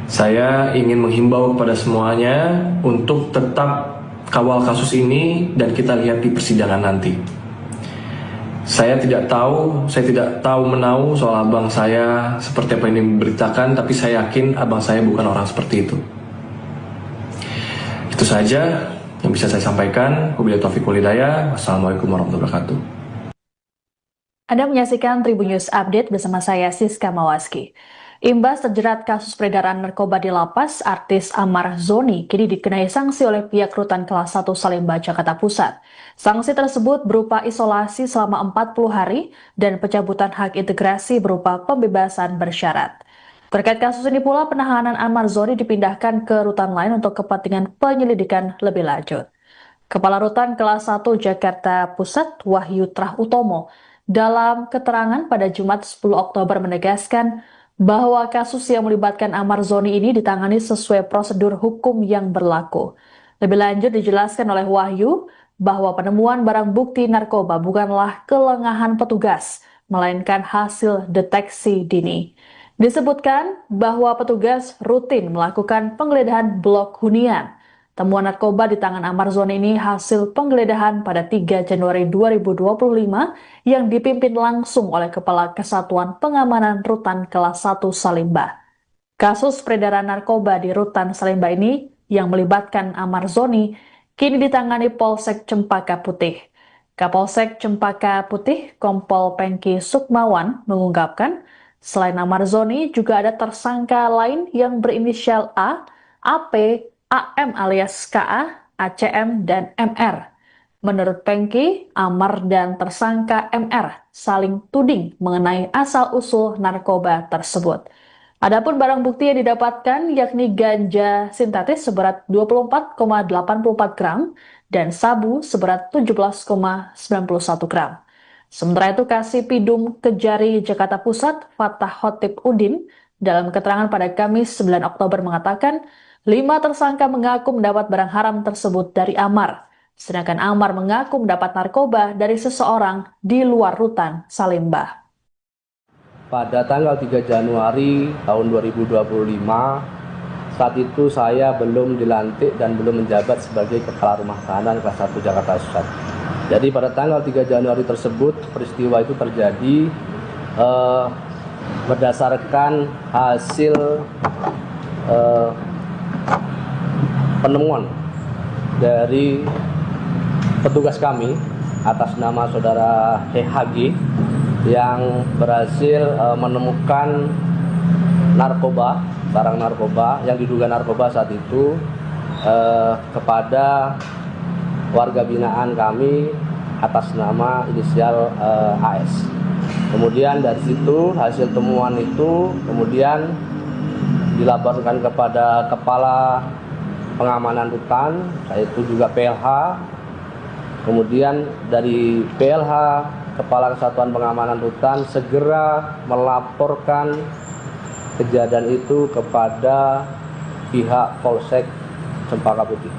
Saya ingin menghimbau kepada semuanya untuk tetap kawal kasus ini dan kita lihat di persidangan nanti. Saya tidak tahu menahu soal abang saya seperti apa yang diberitakan, tapi saya yakin abang saya bukan orang seperti itu. Itu saja yang bisa saya sampaikan. Wabillahi taufiq wal hidayah. Wassalamualaikum warahmatullahi wabarakatuh. Anda menyaksikan Tribun News Update bersama saya Siska Mawaski. Imbas terjerat kasus peredaran narkoba di lapas, artis Amar Zoni kini dikenai sanksi oleh pihak Rutan Kelas 1 Salemba, Jakarta Pusat. Sanksi tersebut berupa isolasi selama 40 hari dan pencabutan hak integrasi berupa pembebasan bersyarat. Terkait kasus ini pula, penahanan Amar Zoni dipindahkan ke rutan lain untuk kepentingan penyelidikan lebih lanjut. Kepala Rutan Kelas 1 Jakarta Pusat, Wahyu Trah Utomo, dalam keterangan pada Jumat 10 Oktober menegaskan bahwa kasus yang melibatkan Amar Zoni ini ditangani sesuai prosedur hukum yang berlaku. Lebih lanjut dijelaskan oleh Wahyu bahwa penemuan barang bukti narkoba bukanlah kelengahan petugas, melainkan hasil deteksi dini. Disebutkan bahwa petugas rutin melakukan penggeledahan blok hunian. Temuan narkoba di tangan Amar Zoni ini hasil penggeledahan pada 3 Januari 2025 yang dipimpin langsung oleh Kepala Kesatuan Pengamanan Rutan Kelas 1 Salemba. Kasus peredaran narkoba di Rutan Salemba ini yang melibatkan Amar Zoni kini ditangani Polsek Cempaka Putih. Kapolsek Cempaka Putih, Kompol Pengki Sukmawan, mengungkapkan selain Amar Zoni juga ada tersangka lain yang berinisial A, AP, AM alias KA, ACM, dan MR. Menurut Pengki, Amar dan tersangka MR saling tuding mengenai asal-usul narkoba tersebut. Adapun barang bukti yang didapatkan yakni ganja sintetis seberat 24,84 gram dan sabu seberat 17,91 gram. Sementara itu, Kasipidum Kejari Jakarta Pusat, Fatah Khotib Udin, dalam keterangan pada Kamis 9 Oktober mengatakan 5 tersangka mengaku mendapat barang haram tersebut dari Amar, sedangkan Amar mengaku mendapat narkoba dari seseorang di luar Rutan Salemba. Pada tanggal 3 Januari tahun 2025, saat itu saya belum dilantik dan belum menjabat sebagai Kepala Rumah Tahanan Kelas 1 Jakarta Pusat. Jadi pada tanggal 3 Januari tersebut, peristiwa itu terjadi berdasarkan hasil penemuan dari petugas kami atas nama saudara HG yang berhasil menemukan narkoba, barang narkoba yang diduga narkoba saat itu kepada warga binaan kami atas nama inisial AS. Kemudian dari situ hasil temuan itu kemudian dilaporkan kepada Kepala Pengamanan Rutan, yaitu juga PLH. Kemudian dari PLH, Kepala Kesatuan Pengamanan Rutan segera melaporkan kejadian itu kepada pihak Polsek Cempaka Putih.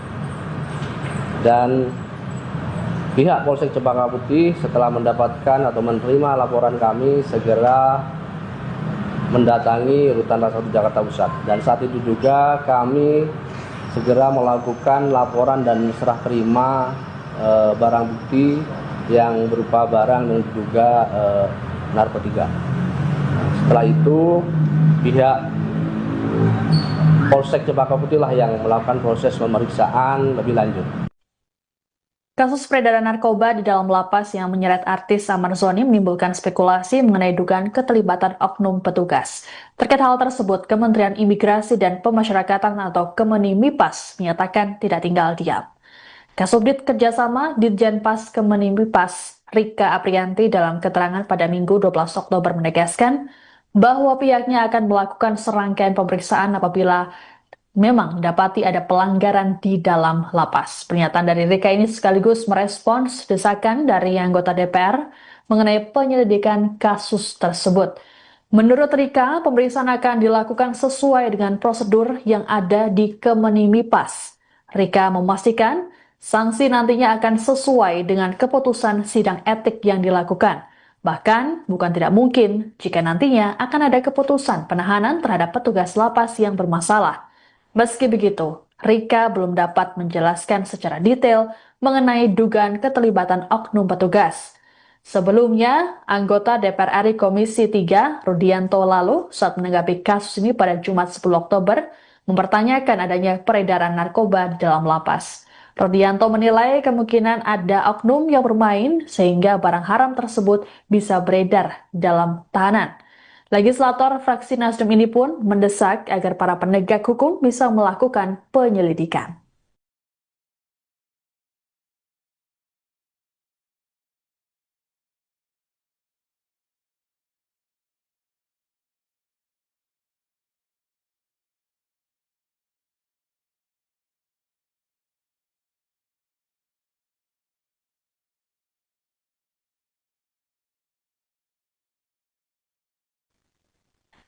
Dan pihak Polsek Cempaka Putih setelah mendapatkan atau menerima laporan kami segera mendatangi Rutan Kelas 1 Jakarta Pusat. Dan saat itu juga kami segera melakukan laporan dan serah terima barang bukti yang berupa barang dan juga narkotika. Setelah itu pihak Polsek Cempaka Putih lah yang melakukan proses pemeriksaan lebih lanjut. Kasus peredaran narkoba di dalam lapas yang menyeret artis Amar Zoni menimbulkan spekulasi mengenai dugaan keterlibatan oknum petugas. Terkait hal tersebut, Kementerian Imigrasi dan Pemasyarakatan atau Kemenimipas menyatakan tidak tinggal diam. Kasubdit Kerjasama Ditjenpas Kemenimipas Rika Aprianti dalam keterangan pada Minggu 12 Oktober menegaskan bahwa pihaknya akan melakukan serangkaian pemeriksaan apabila memang dapati ada pelanggaran di dalam lapas. Pernyataan dari Rika ini sekaligus merespons desakan dari anggota DPR mengenai penyelidikan kasus tersebut. Menurut Rika, pemeriksaan akan dilakukan sesuai dengan prosedur yang ada di Kemenimipas. Rika memastikan sanksi nantinya akan sesuai dengan keputusan sidang etik yang dilakukan. Bahkan, bukan tidak mungkin jika nantinya akan ada keputusan penahanan terhadap petugas lapas yang bermasalah. Meski begitu, Rika belum dapat menjelaskan secara detail mengenai dugaan keterlibatan oknum petugas. Sebelumnya, anggota DPR RI Komisi 3, Rudianto lalu, saat menanggapi kasus ini pada Jumat 10 Oktober, mempertanyakan adanya peredaran narkoba di dalam lapas. Rudianto menilai kemungkinan ada oknum yang bermain sehingga barang haram tersebut bisa beredar dalam tahanan. Legislator fraksi Nasdem ini pun mendesak agar para penegak hukum bisa melakukan penyelidikan.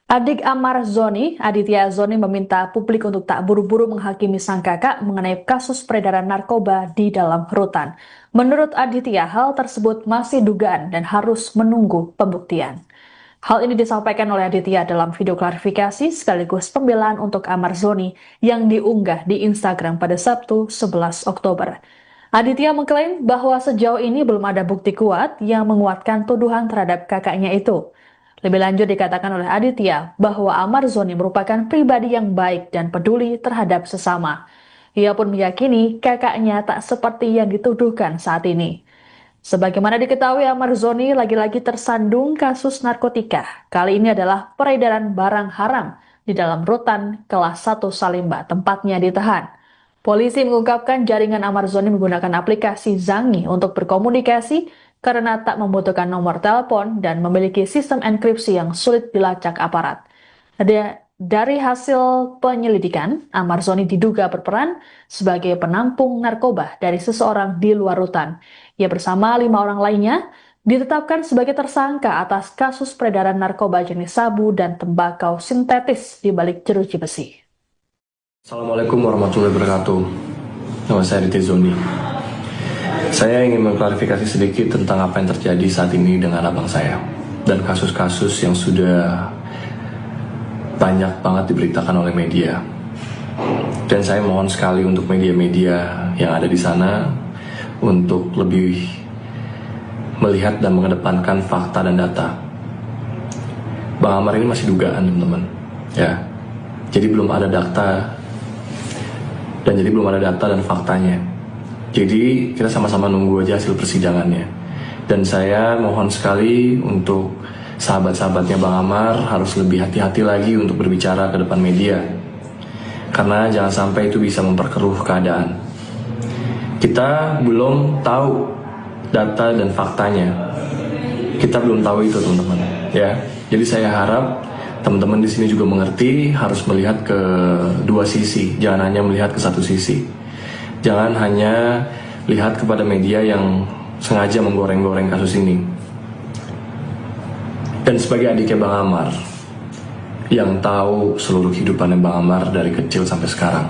Adik Amar Zoni, Aditya Zoni meminta publik untuk tak buru-buru menghakimi sang kakak mengenai kasus peredaran narkoba di dalam rutan. Menurut Aditya, hal tersebut masih dugaan dan harus menunggu pembuktian. Hal ini disampaikan oleh Aditya dalam video klarifikasi sekaligus pembelaan untuk Amar Zoni yang diunggah di Instagram pada Sabtu 11 Oktober. Aditya mengklaim bahwa sejauh ini belum ada bukti kuat yang menguatkan tuduhan terhadap kakaknya itu. Lebih lanjut dikatakan oleh Aditya bahwa Amar Zoni merupakan pribadi yang baik dan peduli terhadap sesama. Ia pun meyakini kakaknya tak seperti yang dituduhkan saat ini. Sebagaimana diketahui, Amar Zoni lagi-lagi tersandung kasus narkotika. Kali ini adalah peredaran barang haram di dalam rutan kelas 1 Salimba, tempatnya ditahan. Polisi mengungkapkan jaringan Amar Zoni menggunakan aplikasi Zangi untuk berkomunikasi karena tak membutuhkan nomor telepon dan memiliki sistem enkripsi yang sulit dilacak aparat. Dari hasil penyelidikan, Amar Zoni diduga berperan sebagai penampung narkoba dari seseorang di luar rutan. Ia bersama 5 orang lainnya ditetapkan sebagai tersangka atas kasus peredaran narkoba jenis sabu dan tembakau sintetis di balik jeruji besi. Assalamualaikum warahmatullahi wabarakatuh. Nama saya Aditya Zoni. Saya ingin mengklarifikasi sedikit tentang apa yang terjadi saat ini dengan abang saya dan kasus-kasus yang sudah banyak banget diberitakan oleh media. Dan saya mohon sekali untuk media-media yang ada di sana untuk lebih melihat dan mengedepankan fakta dan data. Bang Amar ini masih dugaan, teman-teman. Ya. Jadi belum ada data dan faktanya. Jadi kita sama-sama nunggu aja hasil persidangannya. Dan saya mohon sekali untuk sahabat-sahabatnya Bang Amar harus lebih hati-hati lagi untuk berbicara ke depan media. Karena jangan sampai itu bisa memperkeruh keadaan. Kita belum tahu data dan faktanya. Kita belum tahu itu, teman-teman. Ya. Jadi saya harap teman-teman di sini juga mengerti harus melihat ke dua sisi, jangan hanya melihat ke satu sisi. Jangan hanya lihat kepada media yang sengaja menggoreng-goreng kasus ini. Dan sebagai adiknya Bang Amar, yang tahu seluruh kehidupannya Bang Amar dari kecil sampai sekarang,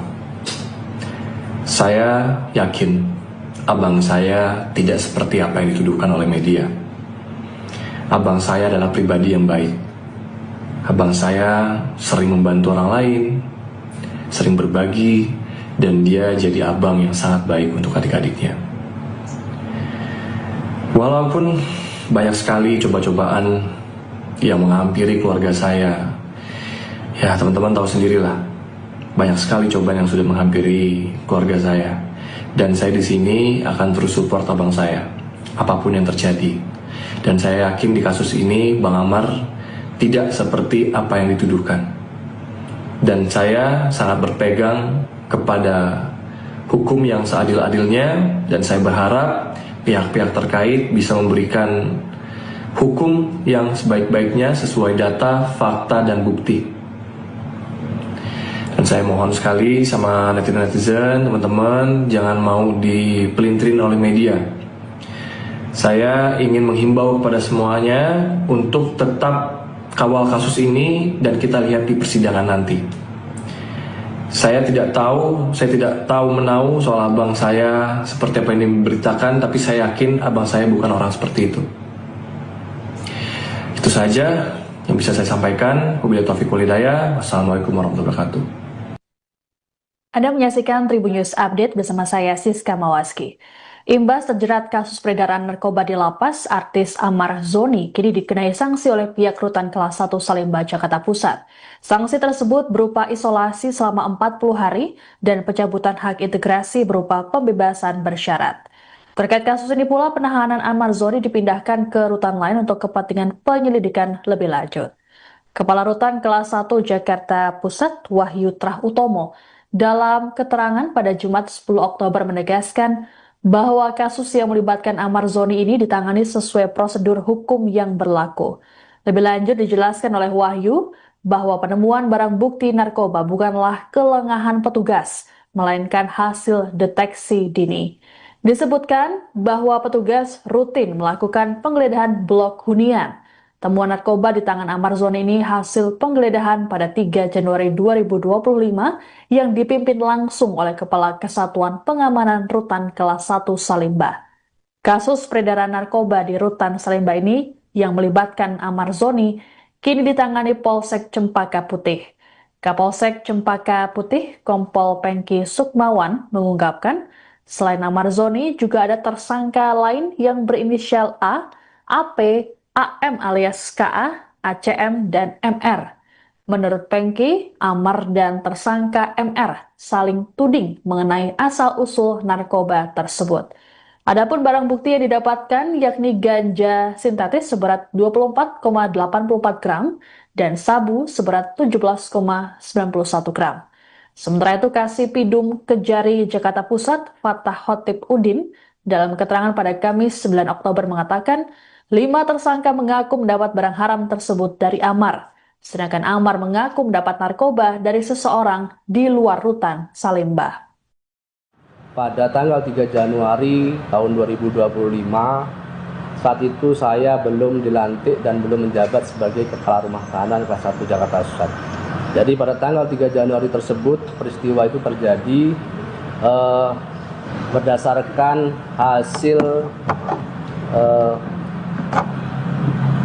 saya yakin abang saya tidak seperti apa yang dituduhkan oleh media. Abang saya adalah pribadi yang baik. Abang saya sering membantu orang lain, sering berbagi, dan dia jadi abang yang sangat baik untuk adik-adiknya. Walaupun banyak sekali coba-cobaan yang menghampiri keluarga saya. Ya, teman-teman tahu sendirilah, banyak sekali cobaan yang sudah menghampiri keluarga saya. Dan saya di sini akan terus support abang saya, apapun yang terjadi. Dan saya yakin di kasus ini Bang Amar tidak seperti apa yang dituduhkan. Dan saya sangat berpegang kepada hukum yang seadil-adilnya, dan saya berharap pihak-pihak terkait bisa memberikan hukum yang sebaik-baiknya sesuai data, fakta, dan bukti. Dan saya mohon sekali sama netizen, teman-teman, jangan mau dipelintirin oleh media. Saya ingin menghimbau kepada semuanya untuk tetap kawal kasus ini dan kita lihat di persidangan nanti. Saya tidak tahu menau soal abang saya seperti apa yang diberitakan, tapi saya yakin abang saya bukan orang seperti itu. Itu saja yang bisa saya sampaikan. Wabillahi taufiq wal hidayah. Wassalamualaikum warahmatullahi wabarakatuh. Anda menyaksikan Tribun News Update bersama saya Siska Mawaski. Imbas terjerat kasus peredaran narkoba di lapas, artis Amar Zoni kini dikenai sanksi oleh pihak Rutan Kelas 1 Salemba, Jakarta Pusat. Sanksi tersebut berupa isolasi selama 40 hari dan pencabutan hak integrasi berupa pembebasan bersyarat. Terkait kasus ini pula, penahanan Amar Zoni dipindahkan ke rutan lain untuk kepentingan penyelidikan lebih lanjut. Kepala Rutan Kelas 1 Jakarta Pusat, Wahyu Trah Utomo, dalam keterangan pada Jumat 10 Oktober menegaskan bahwa kasus yang melibatkan Amar Zoni ini ditangani sesuai prosedur hukum yang berlaku. Lebih lanjut dijelaskan oleh Wahyu bahwa penemuan barang bukti narkoba bukanlah kelengahan petugas, melainkan hasil deteksi dini. Disebutkan bahwa petugas rutin melakukan penggeledahan blok hunian. Temuan narkoba di tangan Amar Zoni ini hasil penggeledahan pada 3 Januari 2025 yang dipimpin langsung oleh Kepala Kesatuan Pengamanan Rutan Kelas 1 Salemba. Kasus peredaran narkoba di Rutan Salemba ini yang melibatkan Amar Zoni kini ditangani Polsek Cempaka Putih. Kapolsek Cempaka Putih, Kompol Pengki Sukmawan, mengungkapkan selain Amar Zoni juga ada tersangka lain yang berinisial A, AP, AM alias KA, ACM, dan MR. Menurut Pengki, Amar dan tersangka MR saling tuding mengenai asal-usul narkoba tersebut. Adapun barang bukti yang didapatkan yakni ganja sintetis seberat 24,84 gram dan sabu seberat 17,91 gram. Sementara itu, Kasipidum Kejari Jakarta Pusat, Fatah Khotib Udin, dalam keterangan pada Kamis 9 Oktober mengatakan 5 tersangka mengaku mendapat barang haram tersebut dari Amar, sedangkan Amar mengaku mendapat narkoba dari seseorang di luar Rutan Salemba. Pada tanggal 3 Januari tahun 2025, saat itu saya belum dilantik dan belum menjabat sebagai Kepala Rumah Tahanan Kelas 1 Jakarta Pusat. Jadi pada tanggal 3 Januari tersebut, peristiwa itu terjadi berdasarkan hasil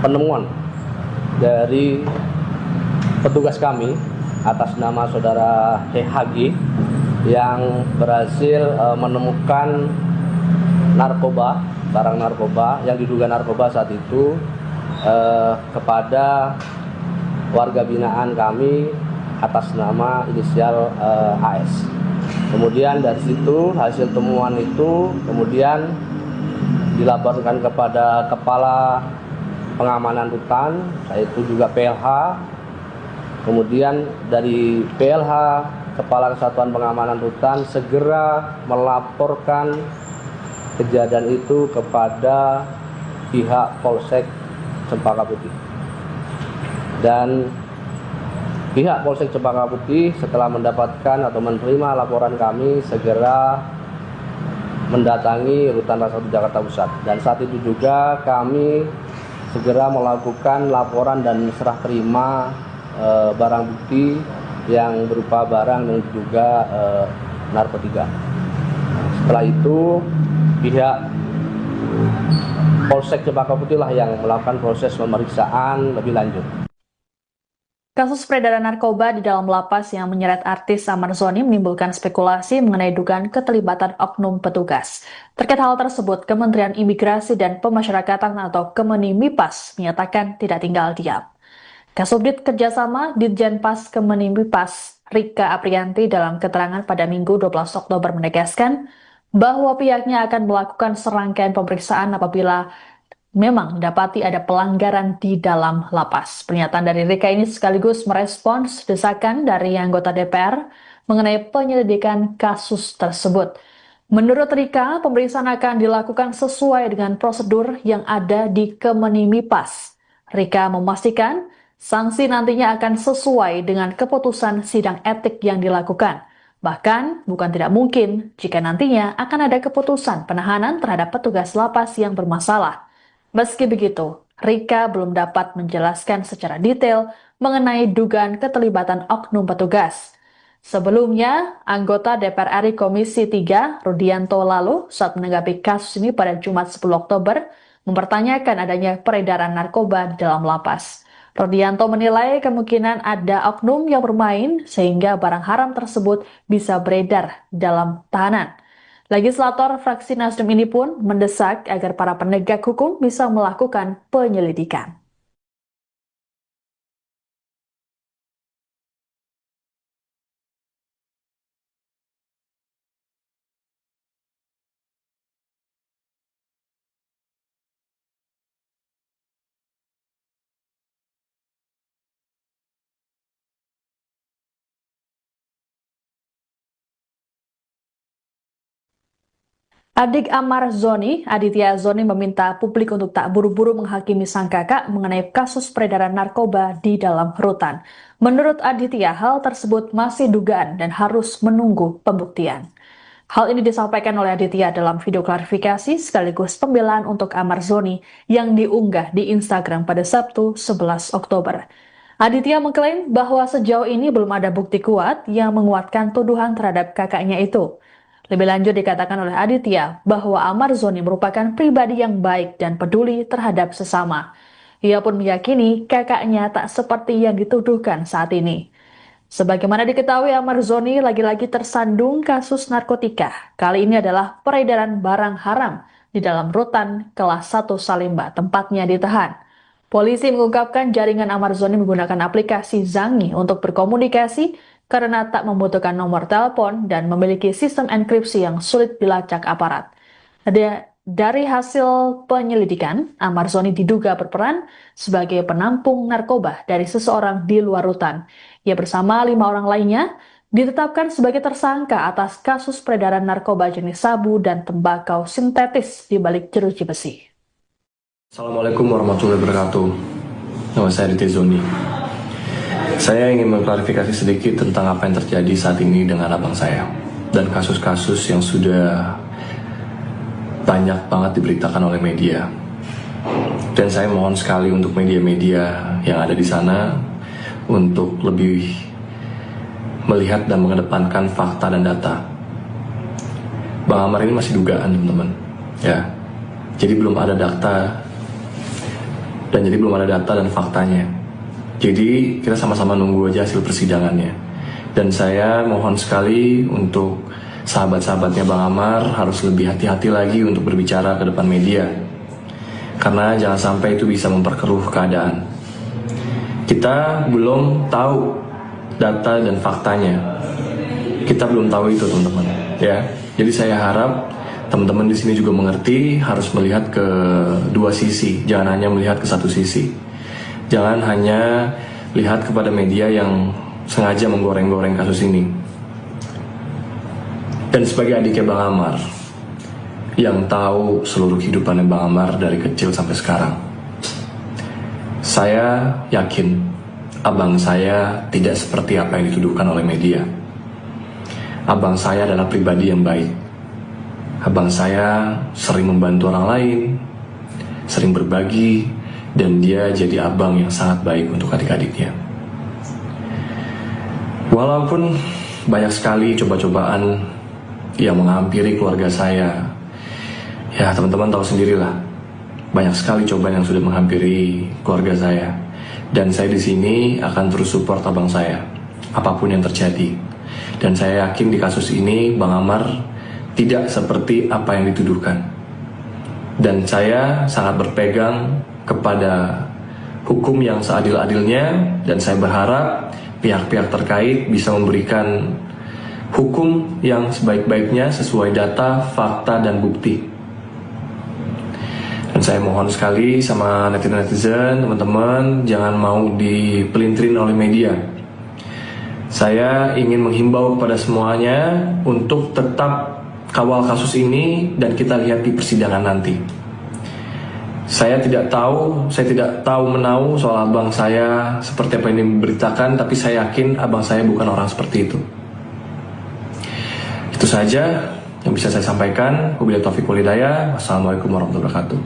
penemuan dari petugas kami atas nama saudara HG yang berhasil menemukan narkoba, barang narkoba yang diduga narkoba saat itu kepada warga binaan kami atas nama inisial AS. Kemudian dari situ hasil temuan itu kemudian dilaporkan kepada Kepala Pengamanan Rutan, yaitu juga PLH. Kemudian dari PLH, Kepala Kesatuan Pengamanan Rutan segera melaporkan kejadian itu kepada pihak Polsek Cempaka Putih. Dan pihak Polsek Cempaka Putih setelah mendapatkan atau menerima laporan kami segera mendatangi Rutan Kelas 1 Jakarta Pusat. Dan saat itu juga kami segera melakukan laporan dan serah terima barang bukti yang berupa barang yang diduga narkotika. Setelah itu pihak Polsek Cempaka Putih lah yang melakukan proses pemeriksaan lebih lanjut. Kasus peredaran narkoba di dalam lapas yang menyeret artis Amar Zoni menimbulkan spekulasi mengenai dugaan keterlibatan oknum petugas. Terkait hal tersebut, Kementerian Imigrasi dan Pemasyarakatan atau Kemenimipas menyatakan tidak tinggal diam. Kasubdit Kerjasama Ditjenpas Kemenimipas Rika Aprianti dalam keterangan pada Minggu 12 Oktober menegaskan bahwa pihaknya akan melakukan serangkaian pemeriksaan apabila memang dapati ada pelanggaran di dalam lapas. Pernyataan dari Rika ini sekaligus merespons desakan dari anggota DPR mengenai penyelidikan kasus tersebut. Menurut Rika, pemeriksaan akan dilakukan sesuai dengan prosedur yang ada di Kemenimipas. Rika memastikan sanksi nantinya akan sesuai dengan keputusan sidang etik yang dilakukan. Bahkan, bukan tidak mungkin jika nantinya akan ada keputusan penahanan terhadap petugas lapas yang bermasalah. Meski begitu, Rika belum dapat menjelaskan secara detail mengenai dugaan keterlibatan oknum petugas. Sebelumnya, anggota DPR RI Komisi 3, Rudianto lalu, saat menanggapi kasus ini pada Jumat 10 Oktober, mempertanyakan adanya peredaran narkoba di dalam lapas. Rudianto menilai kemungkinan ada oknum yang bermain sehingga barang haram tersebut bisa beredar dalam tahanan. Legislator fraksi Nasdem ini pun mendesak agar para penegak hukum bisa melakukan penyelidikan. Adik Amar Zoni, Aditya Zoni meminta publik untuk tak buru-buru menghakimi sang kakak mengenai kasus peredaran narkoba di dalam rutan. Menurut Aditya, hal tersebut masih dugaan dan harus menunggu pembuktian. Hal ini disampaikan oleh Aditya dalam video klarifikasi sekaligus pembelaan untuk Amar Zoni yang diunggah di Instagram pada Sabtu 11 Oktober. Aditya mengklaim bahwa sejauh ini belum ada bukti kuat yang menguatkan tuduhan terhadap kakaknya itu. Lebih lanjut dikatakan oleh Aditya bahwa Amar Zoni merupakan pribadi yang baik dan peduli terhadap sesama. Ia pun meyakini kakaknya tak seperti yang dituduhkan saat ini. Sebagaimana diketahui, Amar Zoni lagi-lagi tersandung kasus narkotika. Kali ini adalah peredaran barang haram di dalam rutan kelas 1 Salemba, tempatnya ditahan. Polisi mengungkapkan jaringan Amar Zoni menggunakan aplikasi Zangi untuk berkomunikasi karena tak membutuhkan nomor telepon dan memiliki sistem enkripsi yang sulit dilacak aparat. Dari hasil penyelidikan, Amar Zoni diduga berperan sebagai penampung narkoba dari seseorang di luar rutan. Ia bersama 5 orang lainnya ditetapkan sebagai tersangka atas kasus peredaran narkoba jenis sabu dan tembakau sintetis di balik jeruji besi. Assalamualaikum warahmatullahi wabarakatuh. Nama saya Aditya Zoni. Saya ingin mengklarifikasi sedikit tentang apa yang terjadi saat ini dengan abang saya dan kasus-kasus yang sudah banyak banget diberitakan oleh media. Dan saya mohon sekali untuk media-media yang ada di sana untuk lebih melihat dan mengedepankan fakta dan data. Bang Amar ini masih dugaan, teman-teman. Ya. Jadi belum ada data dan faktanya. Jadi kita sama-sama nunggu aja hasil persidangannya. Dan saya mohon sekali untuk sahabat-sahabatnya Bang Amar harus lebih hati-hati lagi untuk berbicara ke depan media. Karena jangan sampai itu bisa memperkeruh keadaan. Kita belum tahu data dan faktanya. Kita belum tahu itu, teman-teman. Ya. Jadi saya harap teman-teman di sini juga mengerti harus melihat ke dua sisi, jangan hanya melihat ke satu sisi. Jangan hanya lihat kepada media yang sengaja menggoreng-goreng kasus ini. Dan sebagai adiknya Bang Amar, yang tahu seluruh kehidupannya Bang Amar dari kecil sampai sekarang, saya yakin abang saya tidak seperti apa yang dituduhkan oleh media. Abang saya adalah pribadi yang baik. Abang saya sering membantu orang lain, sering berbagi, dan dia jadi abang yang sangat baik untuk adik-adiknya. Walaupun banyak sekali coba-cobaan yang menghampiri keluarga saya, ya teman-teman tahu sendirilah, banyak sekali cobaan yang sudah menghampiri keluarga saya. Dan saya di sini akan terus support abang saya, apapun yang terjadi. Dan saya yakin di kasus ini Bang Amar tidak seperti apa yang dituduhkan. Dan saya sangat berpegang kepada hukum yang seadil-adilnya, dan saya berharap pihak-pihak terkait bisa memberikan hukum yang sebaik-baiknya sesuai data, fakta, dan bukti. Dan saya mohon sekali sama netizen, teman-teman, jangan mau dipelintirin oleh media. Saya ingin menghimbau kepada semuanya untuk tetap kawal kasus ini dan kita lihat di persidangan nanti. Saya tidak tahu menau soal abang saya seperti apa yang diberitakan, tapi saya yakin abang saya bukan orang seperti itu. Itu saja yang bisa saya sampaikan. Wabillahi taufiq wal hidayah. Wassalamualaikum warahmatullahi wabarakatuh.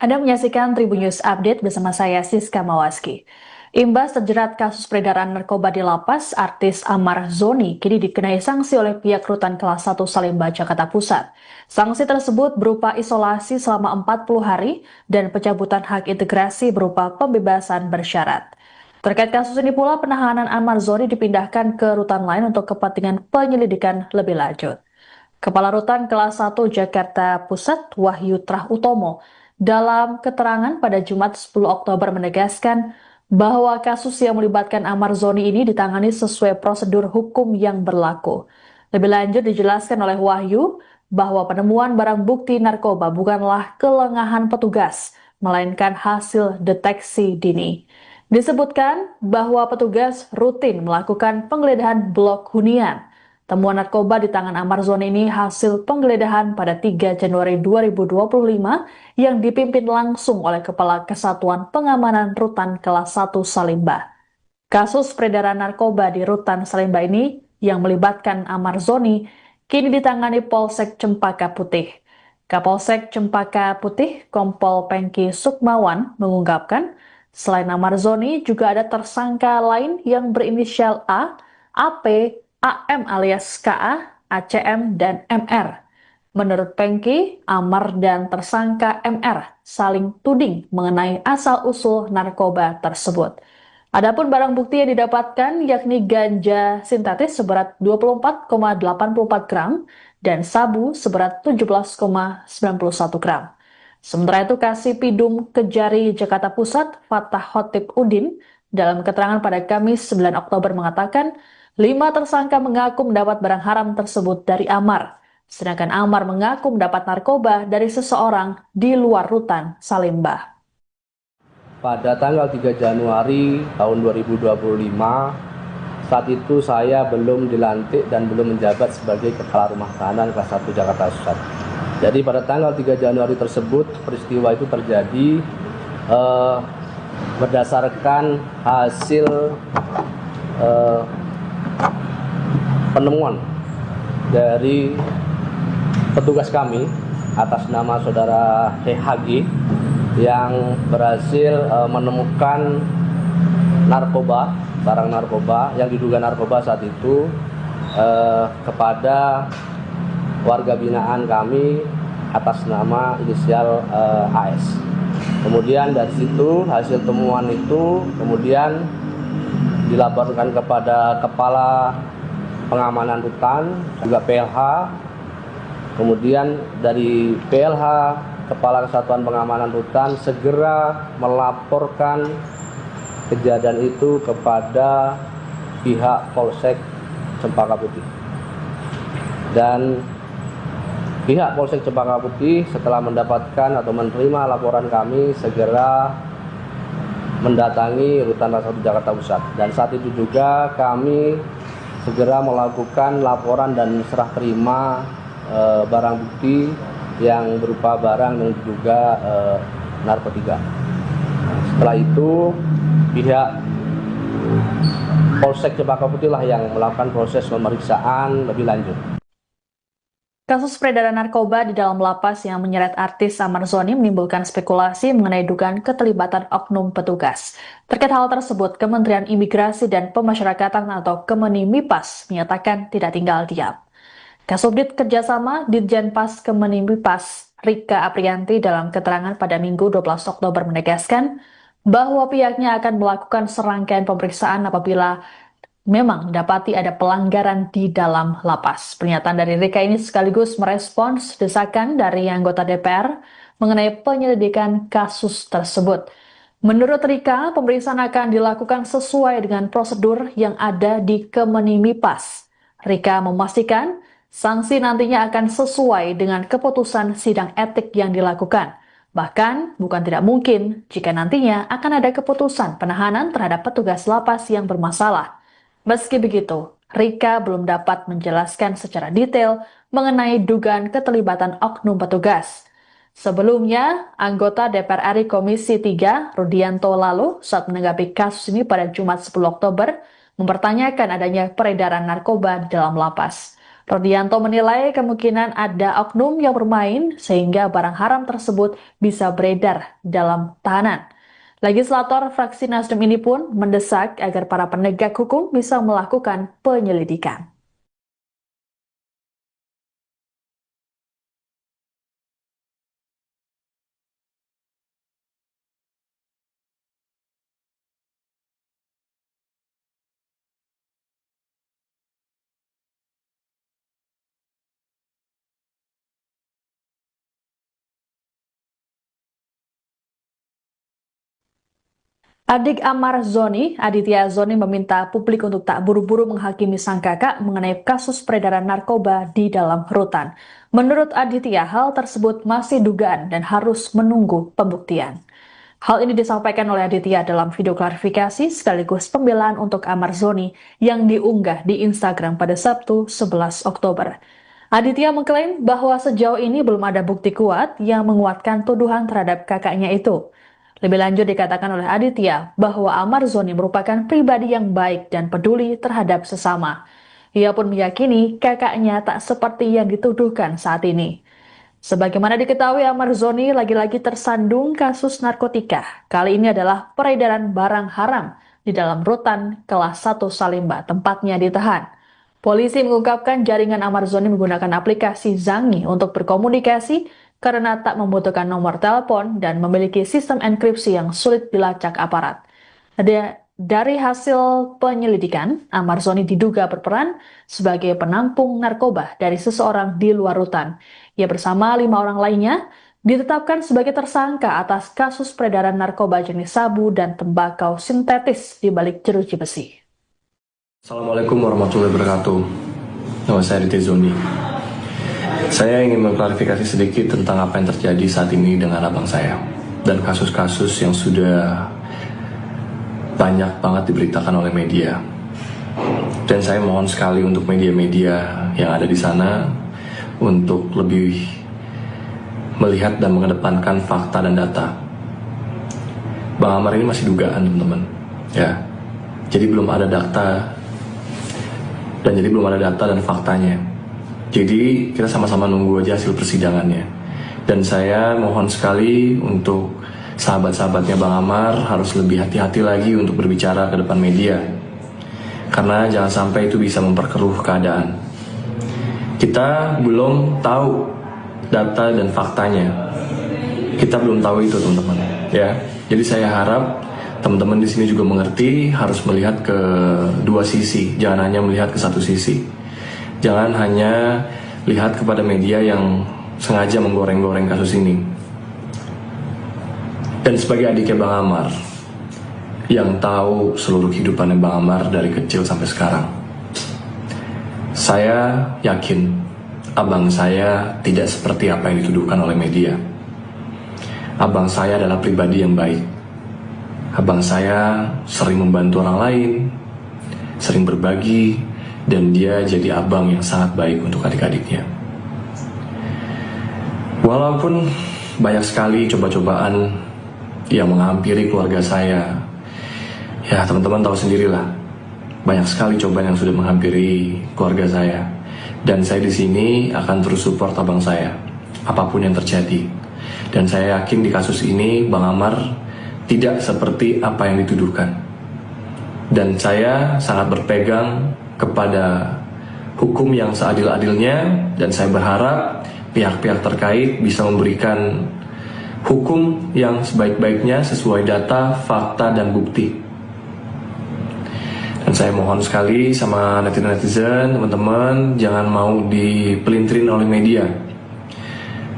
Anda menyaksikan Tribun News Update bersama saya Siska Mawaski. Imbas terjerat kasus peredaran narkoba di lapas, artis Amar Zoni kini dikenai sanksi oleh pihak Rutan Kelas 1 Salemba, Jakarta Pusat. Sanksi tersebut berupa isolasi selama 40 hari dan pencabutan hak integrasi berupa pembebasan bersyarat. Terkait kasus ini pula, penahanan Amar Zoni dipindahkan ke rutan lain untuk kepentingan penyelidikan lebih lanjut. Kepala Rutan Kelas 1 Jakarta Pusat, Wahyu Trah Utomo, dalam keterangan pada Jumat 10 Oktober menegaskan bahwa kasus yang melibatkan Amar Zoni ini ditangani sesuai prosedur hukum yang berlaku. Lebih lanjut dijelaskan oleh Wahyu bahwa penemuan barang bukti narkoba bukanlah kelengahan petugas, melainkan hasil deteksi dini. Disebutkan bahwa petugas rutin melakukan penggeledahan blok hunian. Temuan narkoba di tangan Amar Zoni ini hasil penggeledahan pada 3 Januari 2025 yang dipimpin langsung oleh Kepala Kesatuan Pengamanan Rutan Kelas 1 Salemba. Kasus peredaran narkoba di Rutan Salemba ini yang melibatkan Amar Zoni kini ditangani Polsek Cempaka Putih. Kapolsek Cempaka Putih, Kompol Pengki Sukmawan, mengungkapkan selain Amar Zoni juga ada tersangka lain yang berinisial A, AP, AM alias KA, ACM, dan MR. Menurut Pengki, Amar dan tersangka MR saling tuding mengenai asal-usul narkoba tersebut. Adapun barang bukti yang didapatkan yakni ganja sintetis seberat 24,84 gram dan sabu seberat 17,91 gram. Sementara itu, Kasipidum Kejari Jakarta Pusat, Fatah Khotib Udin, dalam keterangan pada Kamis 9 Oktober mengatakan 5 tersangka mengaku mendapat barang haram tersebut dari Amar, sedangkan Amar mengaku mendapat narkoba dari seseorang di luar Rutan Salemba. Pada tanggal 3 Januari tahun 2025, saat itu saya belum dilantik dan belum menjabat sebagai Kepala Rumah Tahanan Kelas 1 Jakarta Pusat. Jadi pada tanggal 3 Januari tersebut, peristiwa itu terjadi berdasarkan hasil penemuan dari petugas kami atas nama saudara HG yang berhasil menemukan narkoba, barang narkoba yang diduga narkoba saat itu kepada warga binaan kami atas nama inisial AS. Kemudian dari situ hasil temuan itu kemudian dilaporkan kepada Kepala Pengamanan Rutan, juga PLH. Kemudian dari PLH, Kepala Kesatuan Pengamanan Rutan segera melaporkan kejadian itu kepada pihak Polsek Cempaka Putih. Dan pihak Polsek Cempaka Putih setelah mendapatkan atau menerima laporan kami segera mendatangi Rutan Kelas 1 Jakarta Pusat. Dan saat itu juga kami segera melakukan laporan dan serah terima barang bukti yang berupa barang yang diduga narkotika. Setelah itu pihak Polsek Cempaka Putih lah yang melakukan proses pemeriksaan lebih lanjut. Kasus peredaran narkoba di dalam lapas yang menyeret artis Amar Zoni menimbulkan spekulasi mengenai dugaan keterlibatan oknum petugas. Terkait hal tersebut, Kementerian Imigrasi dan Pemasyarakatan atau Kemenimipas menyatakan tidak tinggal diam. Kasubdit Kerjasama Ditjenpas Kemenimipas Rika Aprianti dalam keterangan pada Minggu 12 Oktober menegaskan bahwa pihaknya akan melakukan serangkaian pemeriksaan apabila memang dapati ada pelanggaran di dalam lapas. Pernyataan dari Rika ini sekaligus merespons desakan dari anggota DPR mengenai penyelidikan kasus tersebut. Menurut Rika, pemeriksaan akan dilakukan sesuai dengan prosedur yang ada di Kemenimipas. Rika memastikan sanksi nantinya akan sesuai dengan keputusan sidang etik yang dilakukan. Bahkan, bukan tidak mungkin jika nantinya akan ada keputusan penahanan terhadap petugas lapas yang bermasalah. Meski begitu, Rika belum dapat menjelaskan secara detail mengenai dugaan keterlibatan oknum petugas. Sebelumnya, anggota DPR RI Komisi 3, Rudianto lalu, saat menanggapi kasus ini pada Jumat 10 Oktober, mempertanyakan adanya peredaran narkoba di dalam lapas. Rudianto menilai kemungkinan ada oknum yang bermain sehingga barang haram tersebut bisa beredar dalam tahanan. Legislator fraksi Nasdem ini pun mendesak agar para penegak hukum bisa melakukan penyelidikan. Adik Amar Zoni, Aditya Zoni meminta publik untuk tak buru-buru menghakimi sang kakak mengenai kasus peredaran narkoba di dalam rutan. Menurut Aditya, hal tersebut masih dugaan dan harus menunggu pembuktian. Hal ini disampaikan oleh Aditya dalam video klarifikasi sekaligus pembelaan untuk Amar Zoni yang diunggah di Instagram pada Sabtu 11 Oktober. Aditya mengklaim bahwa sejauh ini belum ada bukti kuat yang menguatkan tuduhan terhadap kakaknya itu. Lebih lanjut dikatakan oleh Aditya bahwa Amar Zoni merupakan pribadi yang baik dan peduli terhadap sesama. Ia pun meyakini kakaknya tak seperti yang dituduhkan saat ini. Sebagaimana diketahui, Amar Zoni lagi-lagi tersandung kasus narkotika. Kali ini adalah peredaran barang haram di dalam rutan kelas 1 Salimba, tempatnya ditahan. Polisi mengungkapkan jaringan Amar Zoni menggunakan aplikasi Zangi untuk berkomunikasi karena tak membutuhkan nomor telepon dan memiliki sistem enkripsi yang sulit dilacak aparat. Dari hasil penyelidikan, Amar Zoni diduga berperan sebagai penampung narkoba dari seseorang di luar rutan. Ia bersama 5 orang lainnya ditetapkan sebagai tersangka atas kasus peredaran narkoba jenis sabu dan tembakau sintetis di balik jeruji besi. Assalamualaikum warahmatullahi wabarakatuh. Nama saya Aditya Zoni. Saya ingin mengklarifikasi sedikit tentang apa yang terjadi saat ini dengan abang saya dan kasus-kasus yang sudah banyak banget diberitakan oleh media. Dan saya mohon sekali untuk media-media yang ada di sana untuk lebih melihat dan mengedepankan fakta dan data. Bang Amar ini masih dugaan, teman-teman. Ya. Jadi belum ada data dan faktanya. Jadi kita sama-sama nunggu aja hasil persidangannya. Dan saya mohon sekali untuk sahabat-sahabatnya Bang Amar harus lebih hati-hati lagi untuk berbicara ke depan media. Karena jangan sampai itu bisa memperkeruh keadaan. Kita belum tahu data dan faktanya. Kita belum tahu itu, teman-teman. Ya. Jadi saya harap teman-teman di sini juga mengerti, harus melihat ke dua sisi, jangan hanya melihat ke satu sisi. Jangan hanya lihat kepada media yang sengaja menggoreng-goreng kasus ini. Dan sebagai adiknya Bang Amar, yang tahu seluruh kehidupannya Bang Amar dari kecil sampai sekarang, saya yakin abang saya tidak seperti apa yang dituduhkan oleh media. Abang saya adalah pribadi yang baik. Abang saya sering membantu orang lain, sering berbagi, dan dia jadi abang yang sangat baik untuk adik-adiknya. Walaupun banyak sekali coba-cobaan yang menghampiri keluarga saya, ya teman-teman tahu sendirilah, banyak sekali cobaan yang sudah menghampiri keluarga saya. Dan saya di sini akan terus support abang saya, apapun yang terjadi. Dan saya yakin di kasus ini Bang Amar tidak seperti apa yang dituduhkan. Dan saya sangat berpegang kepada hukum yang seadil-adilnya, dan saya berharap pihak-pihak terkait bisa memberikan Hukum yang sebaik-baiknya sesuai data, fakta, dan bukti. Dan saya mohon sekali sama netizen, teman-teman, jangan mau dipelintirin oleh media.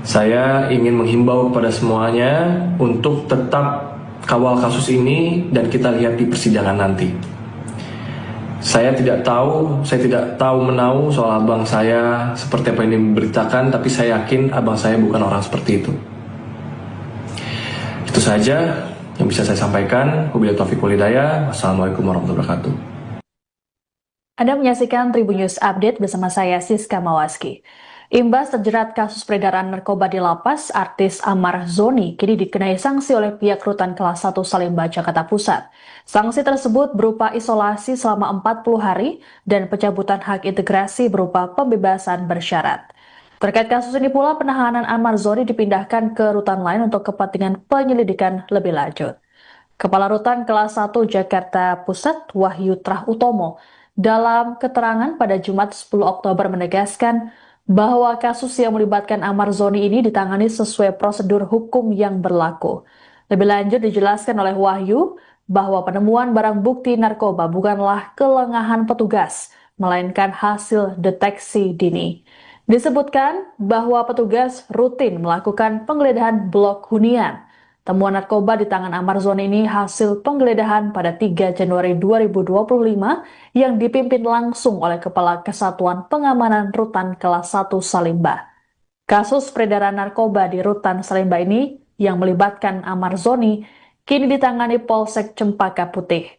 Saya ingin menghimbau kepada semuanya untuk tetap kawal kasus ini dan kita lihat di persidangan nanti. Saya tidak tahu menau soal abang saya seperti apa yang diberitakan, tapi saya yakin abang saya bukan orang seperti itu. Itu saja yang bisa saya sampaikan. Wabillahi taufiq wal hidayah. Wassalamualaikum warahmatullahi wabarakatuh. Anda menyaksikan Tribun News Update bersama saya Siska Mawaski. Imbas terjerat kasus peredaran narkoba di lapas, artis Amar Zoni kini dikenai sanksi oleh pihak Rutan Kelas 1 Salemba, Jakarta Pusat. Sanksi tersebut berupa isolasi selama 40 hari dan pencabutan hak integrasi berupa pembebasan bersyarat. Terkait kasus ini pula, penahanan Amar Zoni dipindahkan ke rutan lain untuk kepentingan penyelidikan lebih lanjut. Kepala Rutan Kelas 1 Jakarta Pusat, Wahyu Trah Utomo, dalam keterangan pada Jumat 10 Oktober menegaskan bahwa kasus yang melibatkan Amar Zoni ini ditangani sesuai prosedur hukum yang berlaku. Lebih lanjut dijelaskan oleh Wahyu bahwa penemuan barang bukti narkoba bukanlah kelengahan petugas, melainkan hasil deteksi dini. Disebutkan bahwa petugas rutin melakukan penggeledahan blok hunian. Temuan narkoba di tangan Amar Zoni ini hasil penggeledahan pada 3 Januari 2025 yang dipimpin langsung oleh Kepala Kesatuan Pengamanan Rutan Kelas 1 Salemba. Kasus peredaran narkoba di Rutan Salemba ini yang melibatkan Amar Zoni kini ditangani Polsek Cempaka Putih.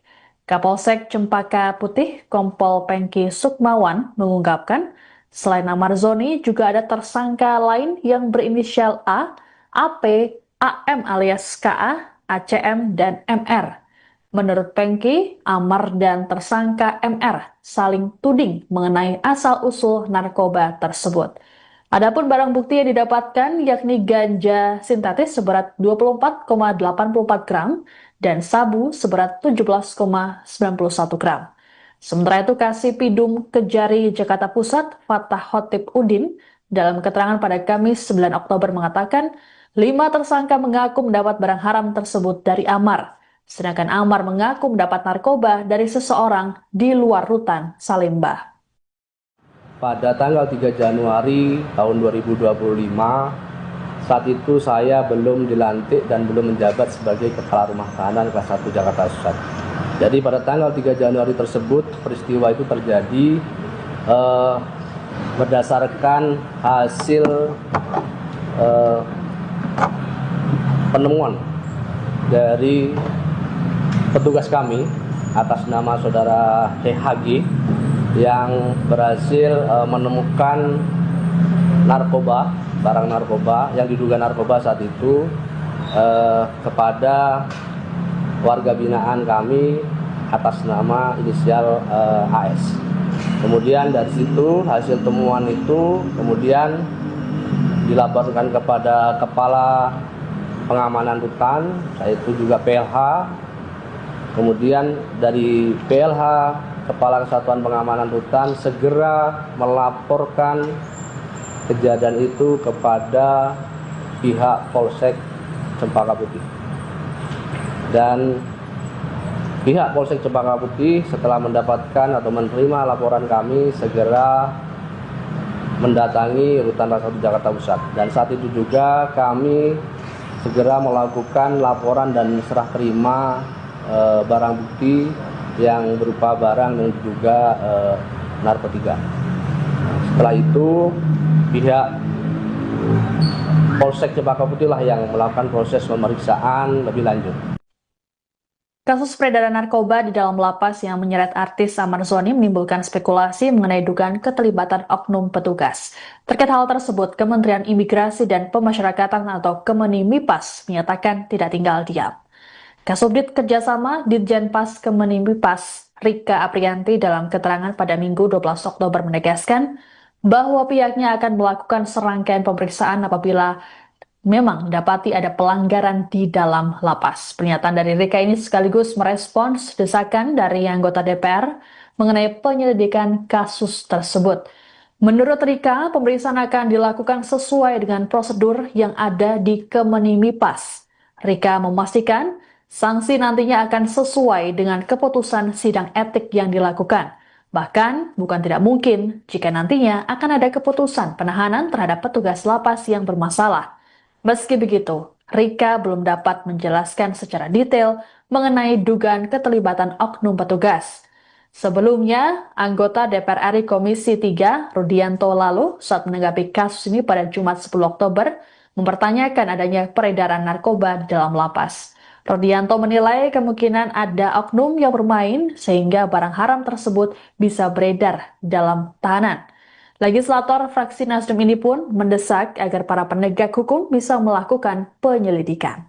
Kapolsek Cempaka Putih, Kompol Pengki Sukmawan, mengungkapkan selain Amar Zoni juga ada tersangka lain yang berinisial A, AP, AM alias KA, ACM, dan MR. Menurut Pengki, Amar dan tersangka MR saling tuding mengenai asal-usul narkoba tersebut. Adapun barang bukti yang didapatkan yakni ganja sintetis seberat 24,84 gram dan sabu seberat 17,91 gram. Sementara itu, Kasipidum Kejari Jakarta Pusat, Fatah Khotib Udin, dalam keterangan pada Kamis 9 Oktober mengatakan 5 tersangka mengaku mendapat barang haram tersebut dari Amar, sedangkan Amar mengaku mendapat narkoba dari seseorang di luar Rutan Salemba. Pada tanggal 3 Januari tahun 2025, saat itu saya belum dilantik dan belum menjabat sebagai Kepala Rumah Tahanan Kelas 1 Jakarta Pusat. Jadi pada tanggal 3 Januari tersebut, peristiwa itu terjadi berdasarkan hasil penemuan dari petugas kami atas nama saudara HG yang berhasil menemukan narkoba, barang narkoba yang diduga narkoba saat itu kepada warga binaan kami atas nama inisial AS. Kemudian dari situ hasil temuan itu kemudian dilaporkan kepada Kepala Pengamanan Rutan, yaitu juga PLH. Kemudian dari PLH, Kepala Kesatuan Pengamanan Rutan, segera melaporkan kejadian itu kepada pihak Polsek Cempaka Putih. Dan pihak Polsek Cempaka Putih setelah mendapatkan atau menerima laporan kami segera mendatangi Rutan Kelas 1 Jakarta Pusat. Dan saat itu juga kami segera melakukan laporan dan serah terima barang bukti yang berupa barang yang diduga narkotika. Setelah itu pihak Polsek Cempaka Putih lah yang melakukan proses pemeriksaan lebih lanjut. Kasus peredaran narkoba di dalam lapas yang menyeret artis Amar Zoni menimbulkan spekulasi mengenai dugaan keterlibatan oknum petugas. Terkait hal tersebut, Kementerian Imigrasi dan Pemasyarakatan atau Kemenimipas menyatakan tidak tinggal diam. Kasubdit Kerjasama Ditjenpas Kemenimipas Rika Aprianti dalam keterangan pada Minggu 12 Oktober menegaskan bahwa pihaknya akan melakukan serangkaian pemeriksaan apabila memang dapati ada pelanggaran di dalam lapas. Pernyataan dari Rika ini sekaligus merespons desakan dari anggota DPR mengenai penyelidikan kasus tersebut. Menurut Rika, pemeriksaan akan dilakukan sesuai dengan prosedur yang ada di Kemenimipas. Rika memastikan sanksi nantinya akan sesuai dengan keputusan sidang etik yang dilakukan. Bahkan, bukan tidak mungkin jika nantinya akan ada keputusan penahanan terhadap petugas lapas yang bermasalah. Meski begitu, Rika belum dapat menjelaskan secara detail mengenai dugaan keterlibatan oknum petugas. Sebelumnya, anggota DPR RI Komisi 3, Rudianto lalu, saat menanggapi kasus ini pada Jumat 10 Oktober, mempertanyakan adanya peredaran narkoba di dalam lapas. Rudianto menilai kemungkinan ada oknum yang bermain sehingga barang haram tersebut bisa beredar dalam tahanan. Legislator fraksi Nasdem ini pun mendesak agar para penegak hukum bisa melakukan penyelidikan.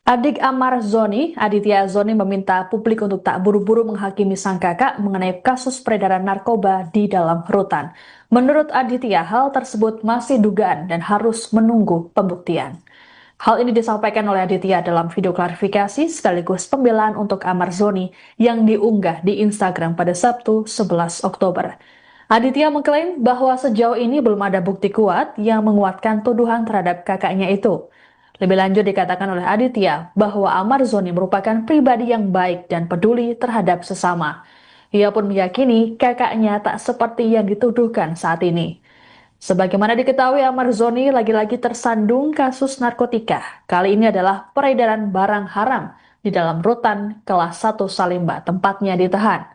Adik Amar Zoni, Aditya Zoni meminta publik untuk tak buru-buru menghakimi sang kakak mengenai kasus peredaran narkoba di dalam rutan. Menurut Aditya, hal tersebut masih dugaan dan harus menunggu pembuktian. Hal ini disampaikan oleh Aditya dalam video klarifikasi sekaligus pembelaan untuk Amar Zoni yang diunggah di Instagram pada Sabtu 11 Oktober. Aditya mengklaim bahwa sejauh ini belum ada bukti kuat yang menguatkan tuduhan terhadap kakaknya itu. Lebih lanjut dikatakan oleh Aditya bahwa Amar Zoni merupakan pribadi yang baik dan peduli terhadap sesama. Ia pun meyakini kakaknya tak seperti yang dituduhkan saat ini. Sebagaimana diketahui, Amar Zoni lagi-lagi tersandung kasus narkotika. Kali ini adalah peredaran barang haram di dalam rutan kelas 1 Salimba, tempatnya ditahan.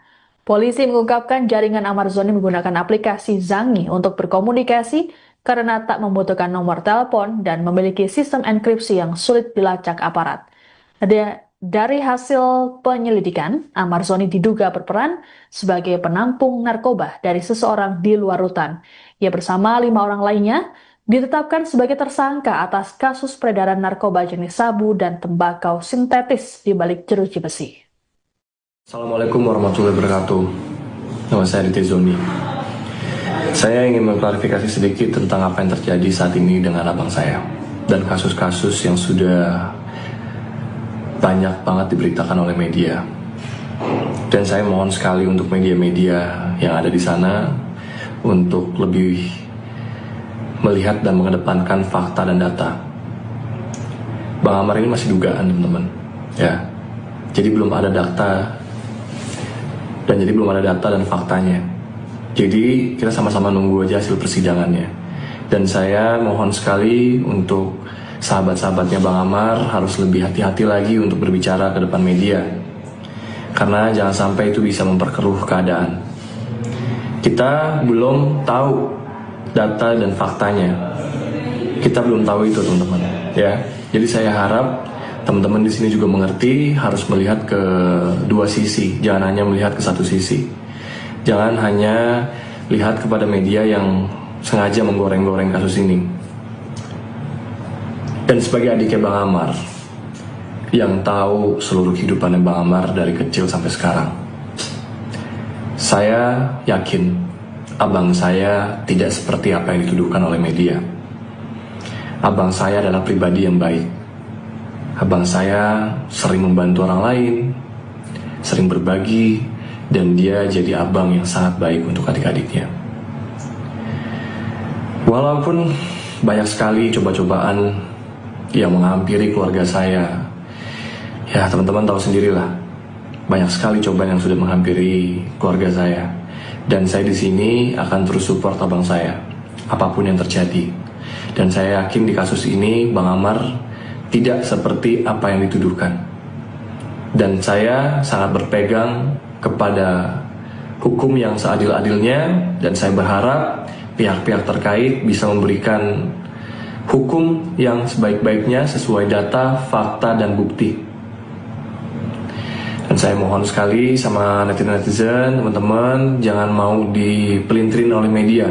Polisi mengungkapkan jaringan Amar Zoni menggunakan aplikasi Zangi untuk berkomunikasi karena tak membutuhkan nomor telepon dan memiliki sistem enkripsi yang sulit dilacak aparat. Dari hasil penyelidikan, Amar Zoni diduga berperan sebagai penampung narkoba dari seseorang di luar rutan. Ia bersama 5 orang lainnya ditetapkan sebagai tersangka atas kasus peredaran narkoba jenis sabu dan tembakau sintetis di balik jeruji besi. Assalamualaikum warahmatullahi wabarakatuh. Nama saya Aditya Zoni. Saya ingin mengklarifikasi sedikit tentang apa yang terjadi saat ini dengan abang saya dan kasus-kasus yang sudah banyak banget diberitakan oleh media. Dan saya mohon sekali untuk media-media yang ada di sana untuk lebih melihat dan mengedepankan fakta dan data. Bang Amar ini masih dugaan, teman-teman. Ya. Jadi belum ada data dan faktanya. Jadi kita sama-sama nunggu aja hasil persidangannya. Dan saya mohon sekali untuk sahabat-sahabatnya Bang Amar harus lebih hati-hati lagi untuk berbicara ke depan media. Karena jangan sampai itu bisa memperkeruh keadaan. Kita belum tahu data dan faktanya. Kita belum tahu itu, teman-teman. Ya. Jadi saya harap teman-teman di sini juga mengerti, harus melihat ke dua sisi, jangan hanya melihat ke satu sisi. Jangan hanya lihat kepada media yang sengaja menggoreng-goreng kasus ini. Dan sebagai adiknya Bang Amar, yang tahu seluruh kehidupannya Bang Amar dari kecil sampai sekarang, saya yakin abang saya tidak seperti apa yang dituduhkan oleh media. Abang saya adalah pribadi yang baik. Abang saya sering membantu orang lain, sering berbagi, dan dia jadi abang yang sangat baik untuk adik-adiknya. Walaupun banyak sekali coba-cobaan yang menghampiri keluarga saya, ya teman-teman tahu sendirilah, banyak sekali cobaan yang sudah menghampiri keluarga saya. Dan saya di sini akan terus support abang saya, apapun yang terjadi. Dan saya yakin di kasus ini Bang Amar tidak seperti apa yang dituduhkan. Dan saya sangat berpegang kepada hukum yang seadil-adilnya, dan saya berharap pihak-pihak terkait bisa memberikan hukum yang sebaik-baiknya sesuai data, fakta, dan bukti. Dan saya mohon sekali sama netizen-netizen, teman-teman, jangan mau dipelintirin oleh media.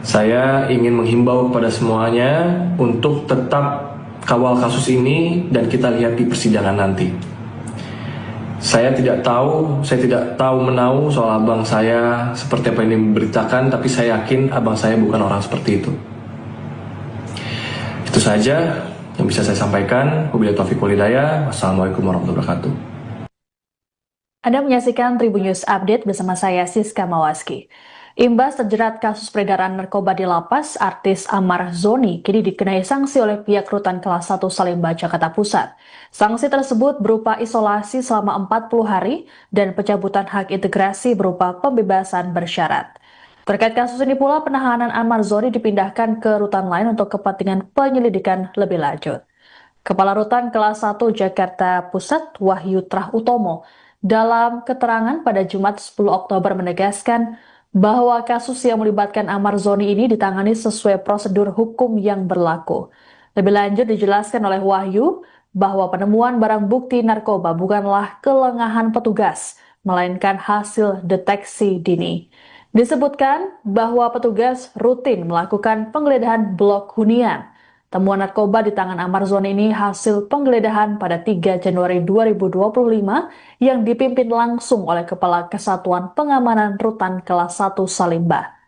Saya ingin menghimbau kepada semuanya untuk tetap kawal kasus ini dan kita lihat di persidangan nanti. Saya tidak tahu menau soal abang saya seperti apa yang diberitakan, tapi saya yakin abang saya bukan orang seperti itu. Itu saja yang bisa saya sampaikan. Wabillahi taufiq wal hidayah. Wassalamualaikum warahmatullahi wabarakatuh. Anda menyaksikan Tribun News Update bersama saya Siska Mawaski. Imbas terjerat kasus peredaran narkoba di lapas, artis Amar Zoni kini dikenai sanksi oleh pihak Rutan Kelas 1 Salemba, Jakarta Pusat. Sanksi tersebut berupa isolasi selama 40 hari dan pencabutan hak integrasi berupa pembebasan bersyarat. Terkait kasus ini pula, penahanan Amar Zoni dipindahkan ke rutan lain untuk kepentingan penyelidikan lebih lanjut. Kepala Rutan Kelas 1 Jakarta Pusat, Wahyu Trah Utomo, dalam keterangan pada Jumat 10 Oktober menegaskan bahwa kasus yang melibatkan Amar Zoni ini ditangani sesuai prosedur hukum yang berlaku. Lebih lanjut dijelaskan oleh Wahyu bahwa penemuan barang bukti narkoba bukanlah kelengahan petugas, melainkan hasil deteksi dini. Disebutkan bahwa petugas rutin melakukan penggeledahan blok hunian. Temuan narkoba di tangan Amar Zoni ini hasil penggeledahan pada 3 Januari 2025 yang dipimpin langsung oleh Kepala Kesatuan Pengamanan Rutan Kelas 1 Salemba.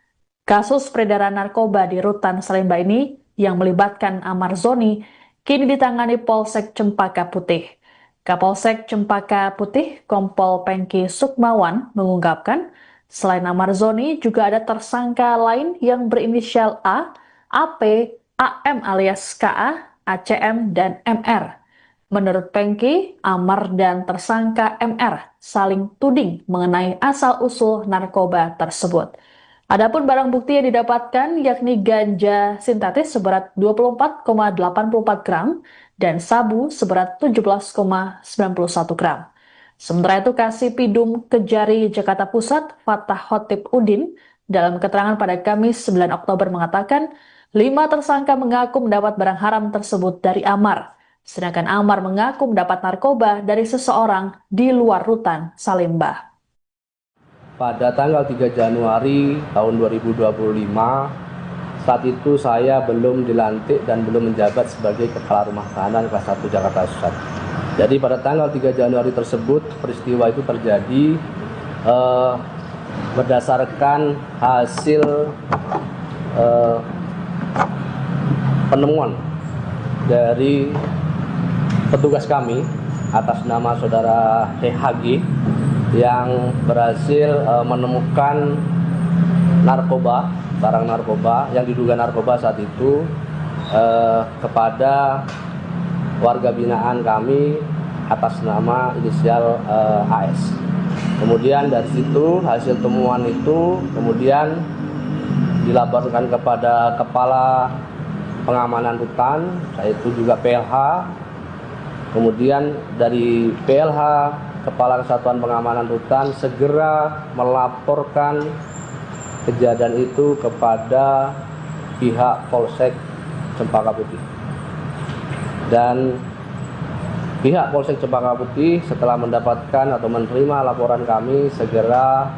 Kasus peredaran narkoba di Rutan Salemba ini yang melibatkan Amar Zoni kini ditangani Polsek Cempaka Putih. Kapolsek Cempaka Putih, Kompol Pengki Sukmawan, mengungkapkan selain Amar Zoni juga ada tersangka lain yang berinisial A, AP, AM alias KA, ACM, dan MR. Menurut Pengki, Amar dan tersangka MR saling tuding mengenai asal-usul narkoba tersebut. Adapun barang bukti yang didapatkan yakni ganja sintetis seberat 24,84 gram dan sabu seberat 17,91 gram. Sementara itu, Kasipidum Kejari Jakarta Pusat, Fatah Khotib Udin, dalam keterangan pada Kamis 9 Oktober mengatakan 5 tersangka mengaku mendapat barang haram tersebut dari Amar, sedangkan Amar mengaku mendapat narkoba dari seseorang di luar Rutan Salemba. Pada tanggal 3 Januari tahun 2025, saat itu saya belum dilantik dan belum menjabat sebagai Kepala Rumah Tahanan Kelas 1 Jakarta Pusat. Jadi pada tanggal 3 Januari tersebut, peristiwa itu terjadi berdasarkan hasil penemuan dari petugas kami atas nama saudara HG yang berhasil menemukan narkoba, barang narkoba yang diduga narkoba saat itu kepada warga binaan kami atas nama inisial AS. Kemudian dari situ hasil temuan itu kemudian dilaporkan kepada Kepala Pengamanan Rutan, yaitu juga PLH. Kemudian dari PLH, Kepala Kesatuan Pengamanan Rutan segera melaporkan kejadian itu kepada pihak Polsek Cempaka Putih. Dan pihak Polsek Cempaka Putih setelah mendapatkan atau menerima laporan kami segera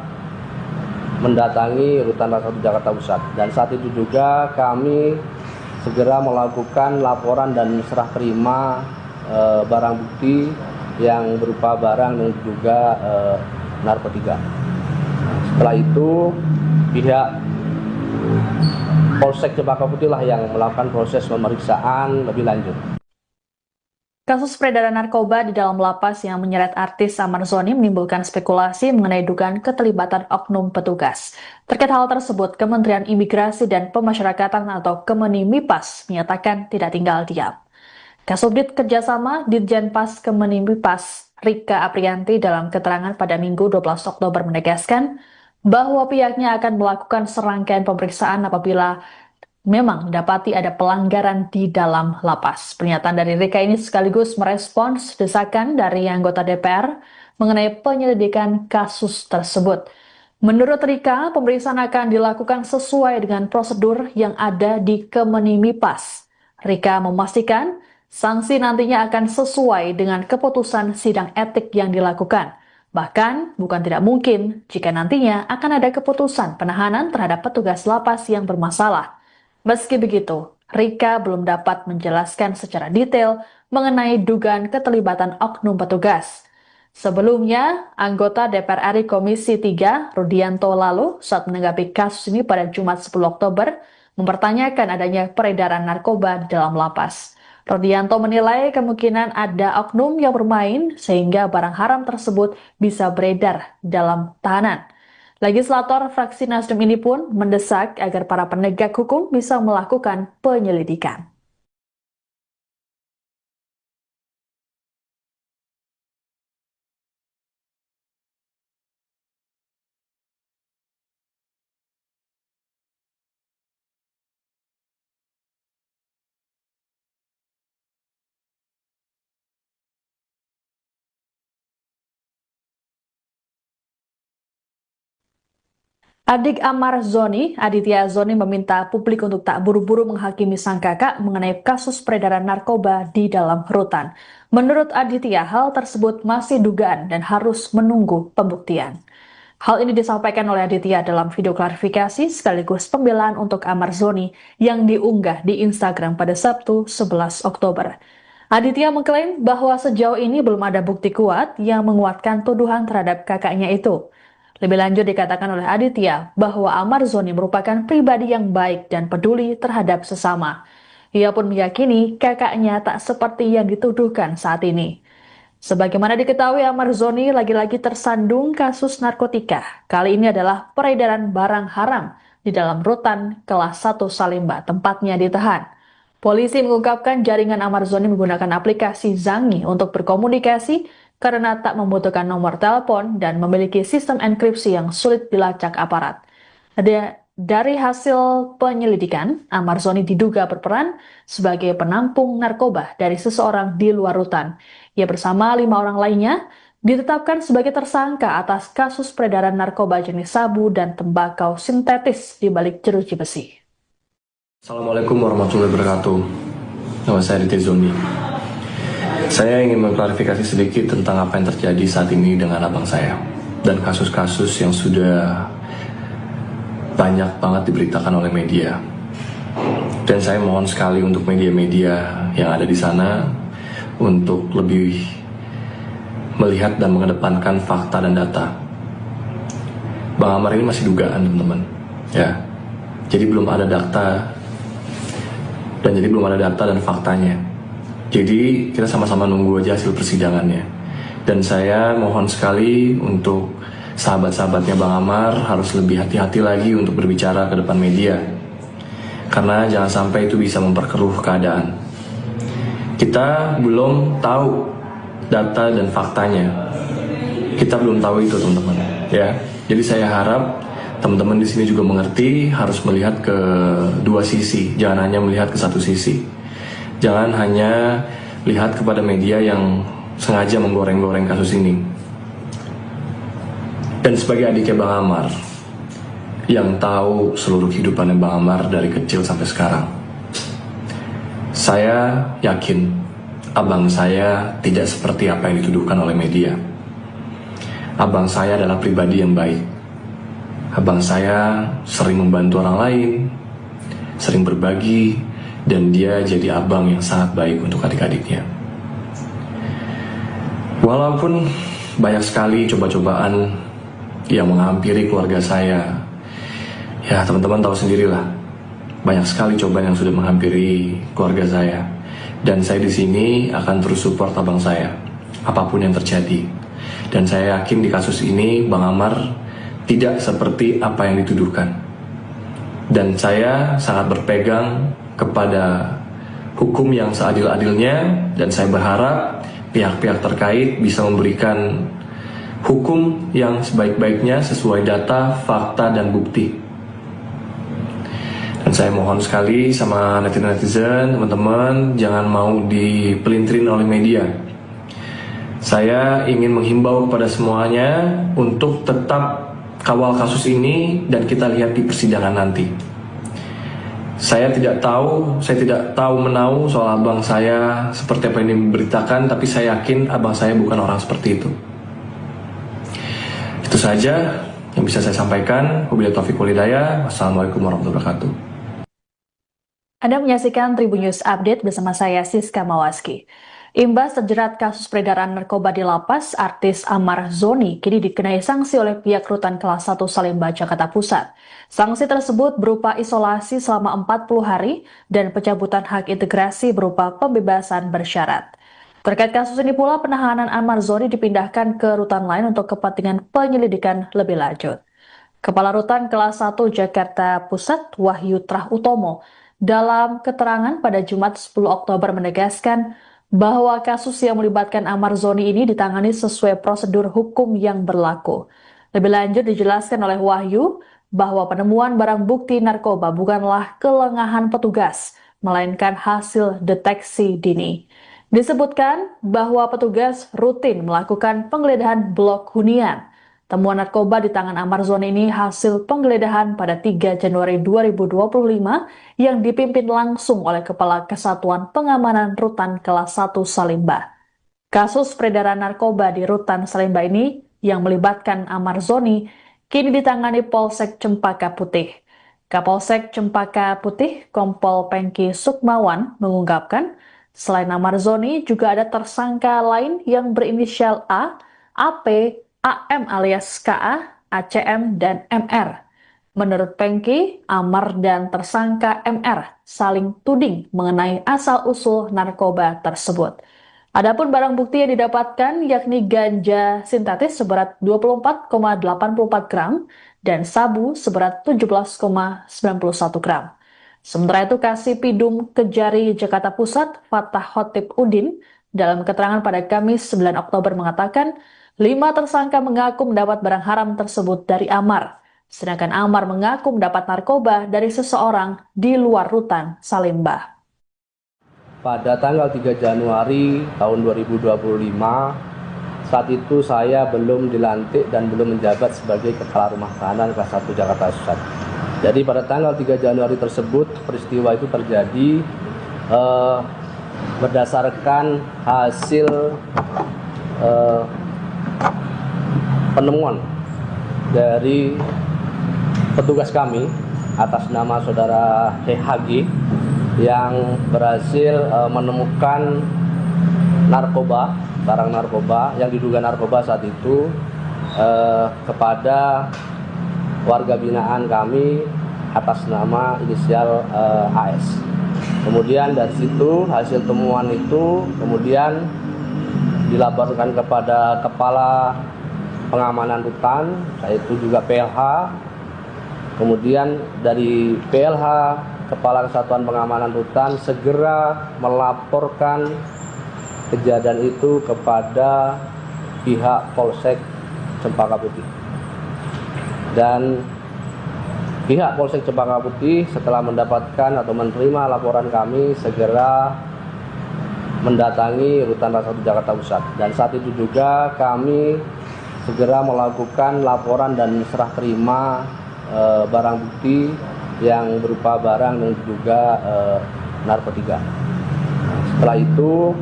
mendatangi Rutan Kelas 1 Jakarta Pusat. Dan saat itu juga kami segera melakukan laporan dan serah terima barang bukti yang berupa barang dan juga narkotika. Setelah itu pihak Polsek Cempaka Putih lah yang melakukan proses pemeriksaan lebih lanjut. Kasus peredaran narkoba di dalam lapas yang menyeret artis Amar Zoni menimbulkan spekulasi mengenai dugaan keterlibatan oknum petugas. Terkait hal tersebut, Kementerian Imigrasi dan Pemasyarakatan atau Kemenimipas menyatakan tidak tinggal diam. Kasubdit Kerjasama Ditjenpas Kemenimipas Rika Aprianti dalam keterangan pada Minggu 12 Oktober menegaskan bahwa pihaknya akan melakukan serangkaian pemeriksaan apabila memang mendapati ada pelanggaran di dalam lapas. Pernyataan dari Rika ini sekaligus merespons desakan dari anggota DPR mengenai penyelidikan kasus tersebut. Menurut Rika, pemeriksaan akan dilakukan sesuai dengan prosedur yang ada di Kemenimipas. Rika memastikan sanksi nantinya akan sesuai dengan keputusan sidang etik yang dilakukan. Bahkan, bukan tidak mungkin jika nantinya akan ada keputusan penahanan terhadap petugas lapas yang bermasalah. Meski begitu, Rika belum dapat menjelaskan secara detail mengenai dugaan keterlibatan oknum petugas. Sebelumnya, anggota DPR RI Komisi 3, Rudianto lalu, saat menanggapi kasus ini pada Jumat 10 Oktober, mempertanyakan adanya peredaran narkoba dalam lapas. Rudianto menilai kemungkinan ada oknum yang bermain sehingga barang haram tersebut bisa beredar dalam tahanan. Legislator fraksi Nasdem ini pun mendesak agar para penegak hukum bisa melakukan penyelidikan. Adik Amar Zoni, Aditya Zoni meminta publik untuk tak buru-buru menghakimi sang kakak mengenai kasus peredaran narkoba di dalam rutan. Menurut Aditya, hal tersebut masih dugaan dan harus menunggu pembuktian. Hal ini disampaikan oleh Aditya dalam video klarifikasi sekaligus pembelaan untuk Amar Zoni yang diunggah di Instagram pada Sabtu 11 Oktober. Aditya mengklaim bahwa sejauh ini belum ada bukti kuat yang menguatkan tuduhan terhadap kakaknya itu. Lebih lanjut dikatakan oleh Aditya bahwa Amar Zoni merupakan pribadi yang baik dan peduli terhadap sesama. Ia pun meyakini kakaknya tak seperti yang dituduhkan saat ini. Sebagaimana diketahui, Amar Zoni lagi-lagi tersandung kasus narkotika. Kali ini adalah peredaran barang haram di dalam rutan kelas 1 Salemba, tempatnya ditahan. Polisi mengungkapkan jaringan Amar Zoni menggunakan aplikasi Zangi untuk berkomunikasi karena tak membutuhkan nomor telepon dan memiliki sistem enkripsi yang sulit dilacak aparat. Dari hasil penyelidikan, Amar Zoni diduga berperan sebagai penampung narkoba dari seseorang di luar rutan. Ia bersama 5 orang lainnya ditetapkan sebagai tersangka atas kasus peredaran narkoba jenis sabu dan tembakau sintetis di balik jeruji besi. Assalamualaikum warahmatullahi wabarakatuh. Nama saya Aditya Zoni. Saya ingin mengklarifikasi sedikit tentang apa yang terjadi saat ini dengan abang saya dan kasus-kasus yang sudah banyak banget diberitakan oleh media. Dan saya mohon sekali untuk media-media yang ada di sana untuk lebih melihat dan mengedepankan fakta dan data. Bang Amar ini masih dugaan, teman-teman. Ya. Jadi belum ada data dan faktanya. Jadi kita sama-sama nunggu aja hasil persidangannya. Dan saya mohon sekali untuk sahabat-sahabatnya Bang Amar harus lebih hati-hati lagi untuk berbicara ke depan media. Karena jangan sampai itu bisa memperkeruh keadaan. Kita belum tahu data dan faktanya. Kita belum tahu itu, teman-teman. Ya. Jadi saya harap teman-teman di sini juga mengerti harus melihat ke dua sisi, jangan hanya melihat ke satu sisi. Jangan hanya lihat kepada media yang sengaja menggoreng-goreng kasus ini. Dan sebagai adiknya Bang Amar, yang tahu seluruh kehidupannya Bang Amar dari kecil sampai sekarang, saya yakin abang saya tidak seperti apa yang dituduhkan oleh media. Abang saya adalah pribadi yang baik. Abang saya sering membantu orang lain, sering berbagi, dan dia jadi abang yang sangat baik untuk adik-adiknya. Walaupun banyak sekali coba-cobaan yang menghampiri keluarga saya, ya teman-teman tahu sendirilah, banyak sekali cobaan yang sudah menghampiri keluarga saya. Dan saya di sini akan terus support abang saya, apapun yang terjadi. Dan saya yakin di kasus ini Bang Amar tidak seperti apa yang dituduhkan. Dan saya sangat berpegang kepada hukum yang seadil-adilnya, dan saya berharap pihak-pihak terkait bisa memberikan hukum yang sebaik-baiknya sesuai data, fakta, dan bukti. Dan saya mohon sekali sama netizen, teman-teman, jangan mau dipelintirin oleh media. Saya ingin menghimbau kepada semuanya untuk tetap kawal kasus ini dan kita lihat di persidangan nanti. Saya tidak tahu menahu soal abang saya seperti apa yang diberitakan, tapi saya yakin abang saya bukan orang seperti itu. Itu saja yang bisa saya sampaikan. Wabillahi taufiq wal hidayah. Wassalamualaikum warahmatullahi wabarakatuh. Anda menyaksikan Tribun News Update bersama saya Siska Mawaski. Imbas terjerat kasus peredaran narkoba di lapas, artis Amar Zoni kini dikenai sanksi oleh pihak Rutan Kelas 1 Salemba, Jakarta Pusat. Sanksi tersebut berupa isolasi selama 40 hari dan pencabutan hak integrasi berupa pembebasan bersyarat. Terkait kasus ini pula, penahanan Amar Zoni dipindahkan ke rutan lain untuk kepentingan penyelidikan lebih lanjut. Kepala Rutan Kelas 1 Jakarta Pusat, Wahyu Trah Utomo, dalam keterangan pada Jumat 10 Oktober menegaskan bahwa kasus yang melibatkan Amar Zoni ini ditangani sesuai prosedur hukum yang berlaku. Lebih lanjut dijelaskan oleh Wahyu bahwa penemuan barang bukti narkoba bukanlah kelengahan petugas, melainkan hasil deteksi dini. Disebutkan bahwa petugas rutin melakukan penggeledahan blok hunian. Temuan narkoba di tangan Amar Zoni ini hasil penggeledahan pada 3 Januari 2025 yang dipimpin langsung oleh Kepala Kesatuan Pengamanan Rutan Kelas 1 Salemba. Kasus peredaran narkoba di Rutan Salemba ini yang melibatkan Amar Zoni kini ditangani Polsek Cempaka Putih. Kapolsek Cempaka Putih, Kompol Pengki Sukmawan mengungkapkan, selain Amar Zoni juga ada tersangka lain yang berinisial A, AP, AM alias KA, ACM, dan MR. Menurut Pengki, Amar dan tersangka MR saling tuding mengenai asal-usul narkoba tersebut. Adapun barang bukti yang didapatkan yakni ganja sintetis seberat 24,84 gram dan sabu seberat 17,91 gram. Sementara itu, Kasipidum Kejari Jakarta Pusat, Fatah Khotib Udin, dalam keterangan pada Kamis 9 Oktober mengatakan, 5 tersangka mengaku mendapat barang haram tersebut dari Amar, sedangkan Amar mengaku mendapat narkoba dari seseorang di luar Rutan Salemba. Pada tanggal 3 Januari tahun 2025, saat itu saya belum dilantik dan belum menjabat sebagai Kepala Rumah Tahanan Kelas 1 Jakarta Pusat. Jadi pada tanggal 3 Januari tersebut, peristiwa itu terjadi berdasarkan hasil penemuan dari petugas kami atas nama saudara HG yang berhasil menemukan narkoba, barang narkoba yang diduga narkoba saat itu kepada warga binaan kami atas nama inisial AS. Kemudian dari situ hasil temuan itu kemudian dilaporkan kepada Kepala Pengamanan Rutan, yaitu juga PLH. Kemudian dari PLH, Kepala Kesatuan Pengamanan Rutan segera melaporkan kejadian itu kepada pihak Polsek Cempaka Putih. Dan pihak Polsek Cempaka Putih setelah mendapatkan atau menerima laporan kami segera mendatangi Rutan Kelas 1 Jakarta Pusat. Dan saat itu juga kami segera melakukan laporan dan serah terima barang bukti yang berupa barang yang diduga narkotika. Setelah itu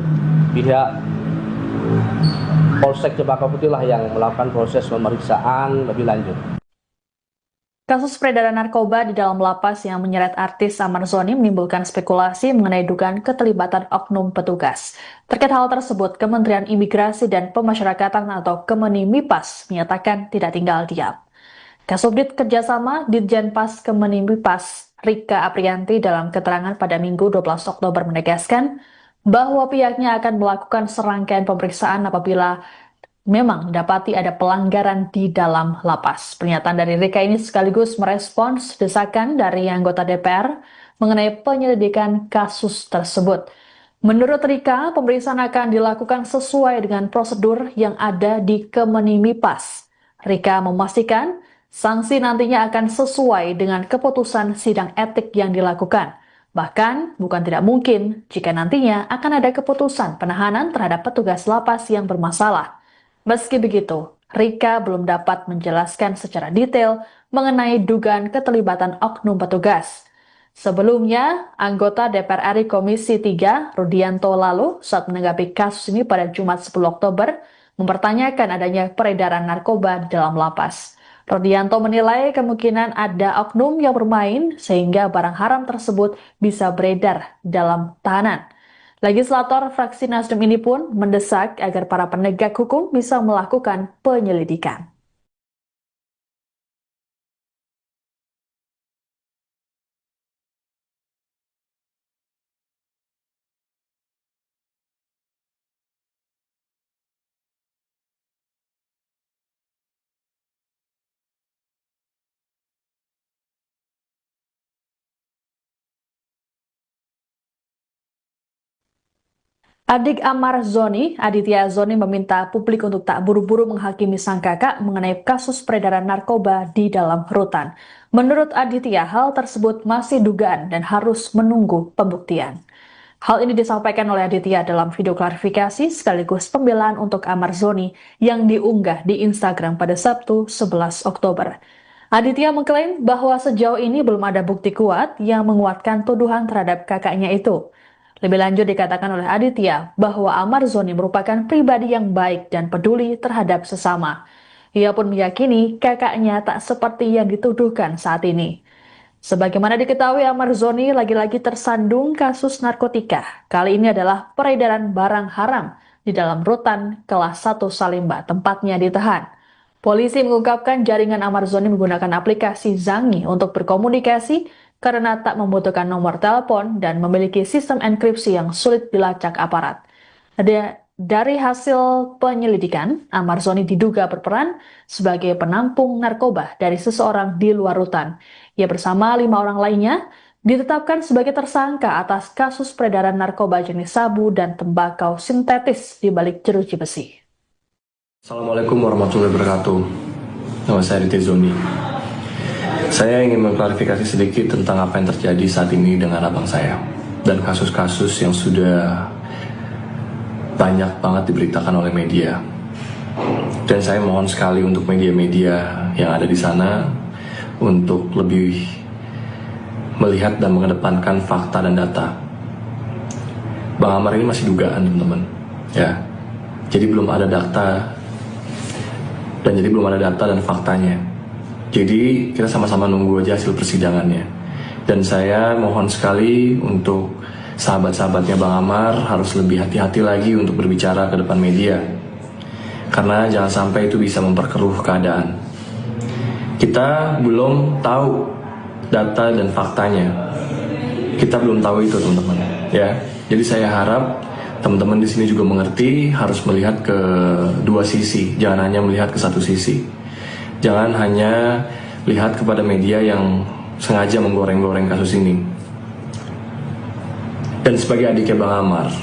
pihak Polsek Cempaka Putih lah yang melakukan proses pemeriksaan lebih lanjut. Kasus peredaran narkoba di dalam lapas yang menyeret artis Amar Zoni menimbulkan spekulasi mengenai dugaan keterlibatan oknum petugas. Terkait hal tersebut, Kementerian Imigrasi dan Pemasyarakatan atau Kemenimipas menyatakan tidak tinggal diam. Kasubdit Kerjasama Ditjenpas Kemenimipas Rika Aprianti dalam keterangan pada Minggu 12 Oktober menegaskan bahwa pihaknya akan melakukan serangkaian pemeriksaan apabila memang dapati ada pelanggaran di dalam lapas. Pernyataan dari Rika ini sekaligus merespons desakan dari anggota DPR mengenai penyelidikan kasus tersebut. Menurut Rika, pemeriksaan akan dilakukan sesuai dengan prosedur yang ada di Kemenimipas. Rika memastikan sanksi nantinya akan sesuai dengan keputusan sidang etik yang dilakukan. Bahkan, bukan tidak mungkin jika nantinya akan ada keputusan penahanan terhadap petugas lapas yang bermasalah. Meski begitu, Rika belum dapat menjelaskan secara detail mengenai dugaan keterlibatan oknum petugas. Sebelumnya, anggota DPR RI Komisi 3, Rudianto lalu, saat menanggapi kasus ini pada Jumat 10 Oktober, mempertanyakan adanya peredaran narkoba di dalam lapas. Rodianto menilai kemungkinan ada oknum yang bermain sehingga barang haram tersebut bisa beredar dalam tahanan. Legislator fraksi Nasdem ini pun mendesak agar para penegak hukum bisa melakukan penyelidikan. Adik Amar Zoni, Aditya Zoni meminta publik untuk tak buru-buru menghakimi sang kakak mengenai kasus peredaran narkoba di dalam rutan. Menurut Aditya, hal tersebut masih dugaan dan harus menunggu pembuktian. Hal ini disampaikan oleh Aditya dalam video klarifikasi sekaligus pembelaan untuk Amar Zoni yang diunggah di Instagram pada Sabtu 11 Oktober. Aditya mengklaim bahwa sejauh ini belum ada bukti kuat yang menguatkan tuduhan terhadap kakaknya itu. Lebih lanjut dikatakan oleh Aditya bahwa Amar Zoni merupakan pribadi yang baik dan peduli terhadap sesama. Ia pun meyakini kakaknya tak seperti yang dituduhkan saat ini. Sebagaimana diketahui, Amar Zoni lagi-lagi tersandung kasus narkotika. Kali ini adalah peredaran barang haram di dalam rutan kelas 1 Salimba, tempatnya ditahan. Polisi mengungkapkan jaringan Amar Zoni menggunakan aplikasi Zangi untuk berkomunikasi karena tak membutuhkan nomor telepon dan memiliki sistem enkripsi yang sulit dilacak aparat. Dari hasil penyelidikan, Amar Zoni diduga berperan sebagai penampung narkoba dari seseorang di luar rutan. Ia bersama 5 orang lainnya ditetapkan sebagai tersangka atas kasus peredaran narkoba jenis sabu dan tembakau sintetis di balik jeruji besi. Assalamualaikum warahmatullahi wabarakatuh. Nama saya Aditya Zoni. Saya ingin mengklarifikasi sedikit tentang apa yang terjadi saat ini dengan abang saya dan kasus-kasus yang sudah banyak banget diberitakan oleh media. Dan saya mohon sekali untuk media-media yang ada di sana untuk lebih melihat dan mengedepankan fakta dan data. Bang Amar ini masih dugaan, teman-teman. Ya. Jadi belum ada data dan faktanya. Jadi kita sama-sama nunggu aja hasil persidangannya. Dan saya mohon sekali untuk sahabat-sahabatnya Bang Amar harus lebih hati-hati lagi untuk berbicara ke depan media. Karena jangan sampai itu bisa memperkeruh keadaan. Kita belum tahu data dan faktanya. Kita belum tahu itu, teman-teman. Ya. Jadi saya harap teman-teman di sini juga mengerti harus melihat ke dua sisi, jangan hanya melihat ke satu sisi. Jangan hanya lihat kepada media yang sengaja menggoreng-goreng kasus ini. Dan sebagai adiknya Bang Amar,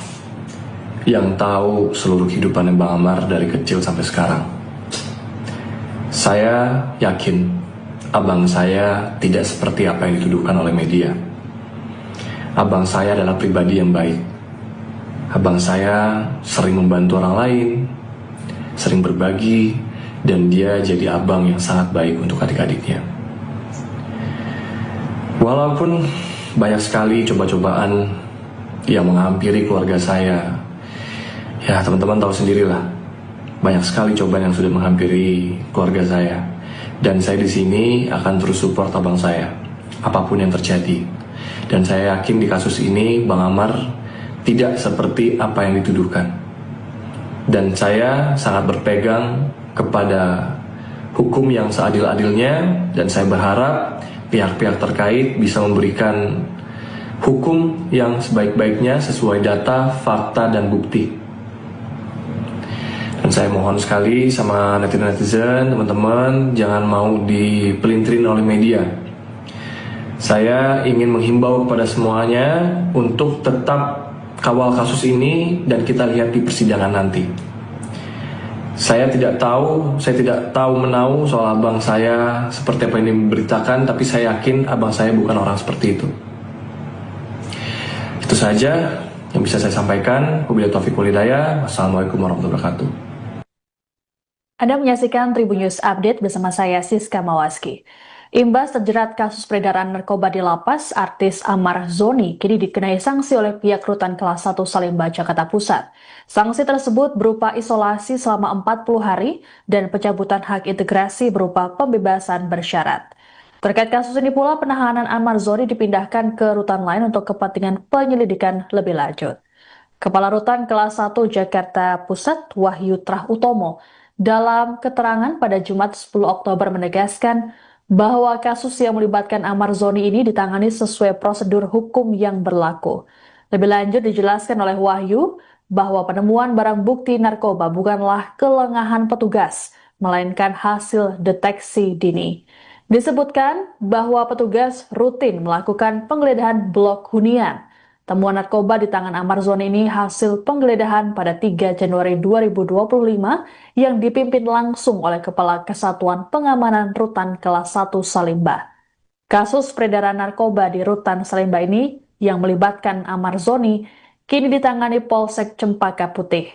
yang tahu seluruh kehidupannya Bang Amar dari kecil sampai sekarang, saya yakin abang saya tidak seperti apa yang dituduhkan oleh media. Abang saya adalah pribadi yang baik. Abang saya sering membantu orang lain, sering berbagi, dan dia jadi abang yang sangat baik untuk adik-adiknya. Walaupun banyak sekali coba-cobaan yang menghampiri keluarga saya, ya teman-teman tahu sendirilah, banyak sekali cobaan yang sudah menghampiri keluarga saya. Dan saya di sini akan terus support abang saya, apapun yang terjadi. Dan saya yakin di kasus ini Bang Amar tidak seperti apa yang dituduhkan. Dan saya sangat berpegang kepada hukum yang seadil-adilnya, dan saya berharap pihak-pihak terkait bisa memberikan hukum yang sebaik-baiknya sesuai data, fakta, dan bukti. Dan saya mohon sekali sama netizen, teman-teman, jangan mau dipelintirin oleh media. Saya ingin menghimbau kepada semuanya untuk tetap kawal kasus ini dan kita lihat di persidangan nanti. Saya tidak tahu menahu soal abang saya seperti apa yang diberitakan, tapi saya yakin abang saya bukan orang seperti itu. Itu saja yang bisa saya sampaikan. Wabillahi taufiq wal hidayah. Wassalamualaikum warahmatullahi wabarakatuh. Anda menyaksikan Tribun News Update bersama saya Siska Mawaski. Imbas terjerat kasus peredaran narkoba di lapas, artis Amar Zoni kini dikenai sanksi oleh pihak Rutan Kelas 1 Salemba, Jakarta Pusat. Sanksi tersebut berupa isolasi selama 40 hari dan pencabutan hak integrasi berupa pembebasan bersyarat. Terkait kasus ini pula, penahanan Amar Zoni dipindahkan ke rutan lain untuk kepentingan penyelidikan lebih lanjut. Kepala Rutan Kelas 1 Jakarta Pusat, Wahyu Trah Utomo, dalam keterangan pada Jumat 10 Oktober menegaskan bahwa kasus yang melibatkan Amar Zoni ini ditangani sesuai prosedur hukum yang berlaku. Lebih lanjut dijelaskan oleh Wahyu bahwa penemuan barang bukti narkoba bukanlah kelengahan petugas, melainkan hasil deteksi dini. Disebutkan bahwa petugas rutin melakukan penggeledahan blok hunian. Temuan narkoba di tangan Amar Zoni ini hasil penggeledahan pada 3 Januari 2025 yang dipimpin langsung oleh Kepala Kesatuan Pengamanan Rutan Kelas 1 Salemba. Kasus peredaran narkoba di Rutan Salemba ini yang melibatkan Amar Zoni kini ditangani Polsek Cempaka Putih.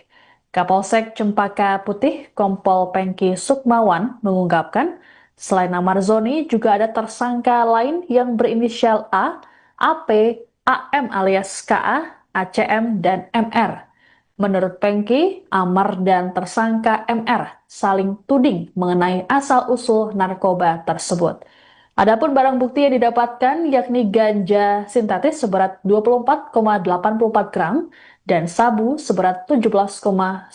Kapolsek Cempaka Putih, Kompol Pengki Sukmawan, mengungkapkan selain Amar Zoni juga ada tersangka lain yang berinisial A, AP, AM alias KA, ACM, dan MR. Menurut Pengki, Amar dan tersangka MR saling tuding mengenai asal-usul narkoba tersebut. Adapun barang bukti yang didapatkan yakni ganja sintetis seberat 24,84 gram dan sabu seberat 17,91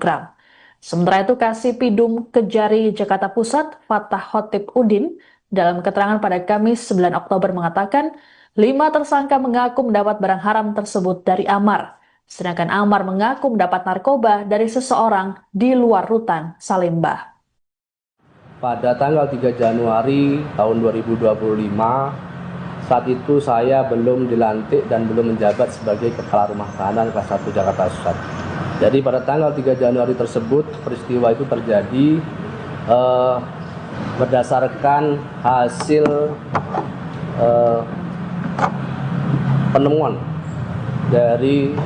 gram. Sementara itu, Kasipidum Kejari Jakarta Pusat, Fatah Khotib Udin, dalam keterangan pada Kamis 9 Oktober mengatakan 5 tersangka mengaku mendapat barang haram tersebut dari Amar, sedangkan Amar mengaku mendapat narkoba dari seseorang di luar Rutan Salemba. Pada tanggal 3 Januari tahun 2025, saat itu saya belum dilantik dan belum menjabat sebagai Kepala Rumah Tahanan Kelas 1 Jakarta Pusat. Jadi pada tanggal 3 Januari tersebut, peristiwa itu terjadi berdasarkan hasil penemuan dari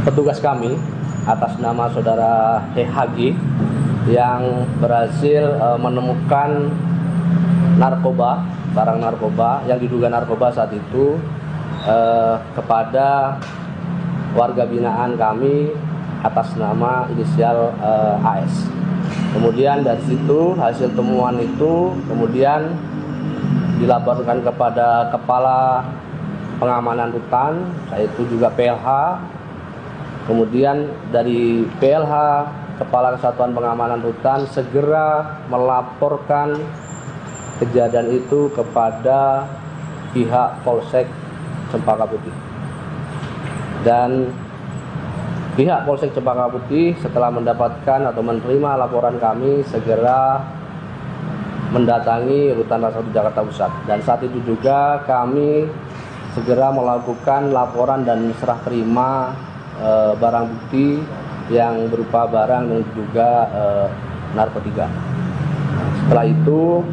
petugas kami atas nama saudara HG yang berhasil menemukan narkoba, barang narkoba yang diduga narkoba saat itu kepada warga binaan kami atas nama inisial AS. Kemudian dari situ hasil temuan itu kemudian dilaporkan kepada Kepala Pengamanan Rutan, yaitu juga PLH. Kemudian dari PLH, Kepala Kesatuan Pengamanan Rutan segera melaporkan kejadian itu kepada pihak Polsek Cempaka Putih. Dan pihak Polsek Cempaka Putih setelah mendapatkan atau menerima laporan kami segera mendatangi Rutan Kelas 1 Jakarta Pusat. Dan saat itu juga kami segera melakukan laporan dan serah terima barang bukti yang berupa barang yang diduga narkotika. Setelah itu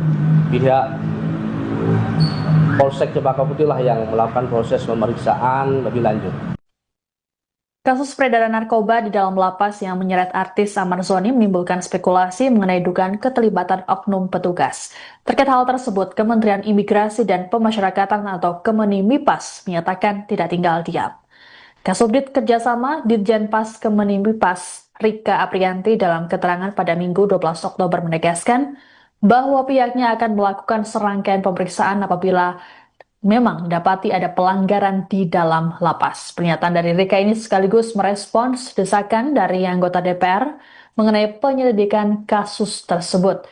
pihak Polsek Cempaka Putih lah yang melakukan proses pemeriksaan lebih lanjut. Kasus peredaran narkoba di dalam lapas yang menyeret artis Amar Zoni menimbulkan spekulasi mengenai dugaan keterlibatan oknum petugas. Terkait hal tersebut, Kementerian Imigrasi dan Pemasyarakatan atau Kemenimipas menyatakan tidak tinggal diam. Kasubdit Kerjasama Ditjenpas Kemenimipas Rika Aprianti dalam keterangan pada Minggu 12 Oktober menegaskan bahwa pihaknya akan melakukan serangkaian pemeriksaan apabila memang dapati ada pelanggaran di dalam lapas. Pernyataan dari Rika ini sekaligus merespons desakan dari anggota DPR mengenai penyelidikan kasus tersebut.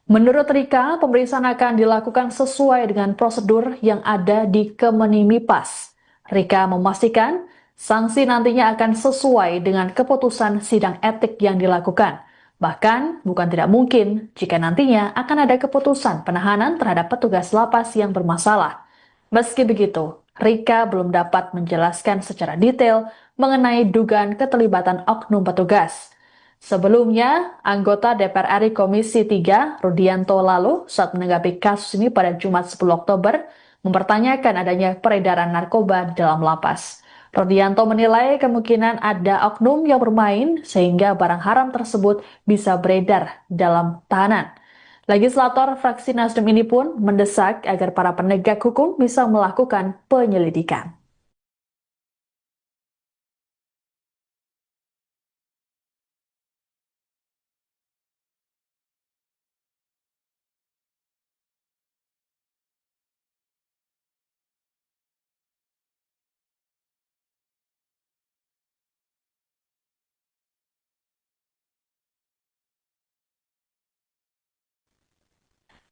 Menurut Rika, pemeriksaan akan dilakukan sesuai dengan prosedur yang ada di Kemenimipas. Rika memastikan sanksi nantinya akan sesuai dengan keputusan sidang etik yang dilakukan. Bahkan, bukan tidak mungkin jika nantinya akan ada keputusan penahanan terhadap petugas lapas yang bermasalah. Meski begitu, Rika belum dapat menjelaskan secara detail mengenai dugaan keterlibatan oknum petugas. Sebelumnya, anggota DPR RI Komisi 3, Rudianto lalu, saat menanggapi kasus ini pada Jumat 10 Oktober, mempertanyakan adanya peredaran narkoba di dalam lapas. Rudianto menilai kemungkinan ada oknum yang bermain sehingga barang haram tersebut bisa beredar dalam tahanan. Legislator fraksi Nasdem ini pun mendesak agar para penegak hukum bisa melakukan penyelidikan.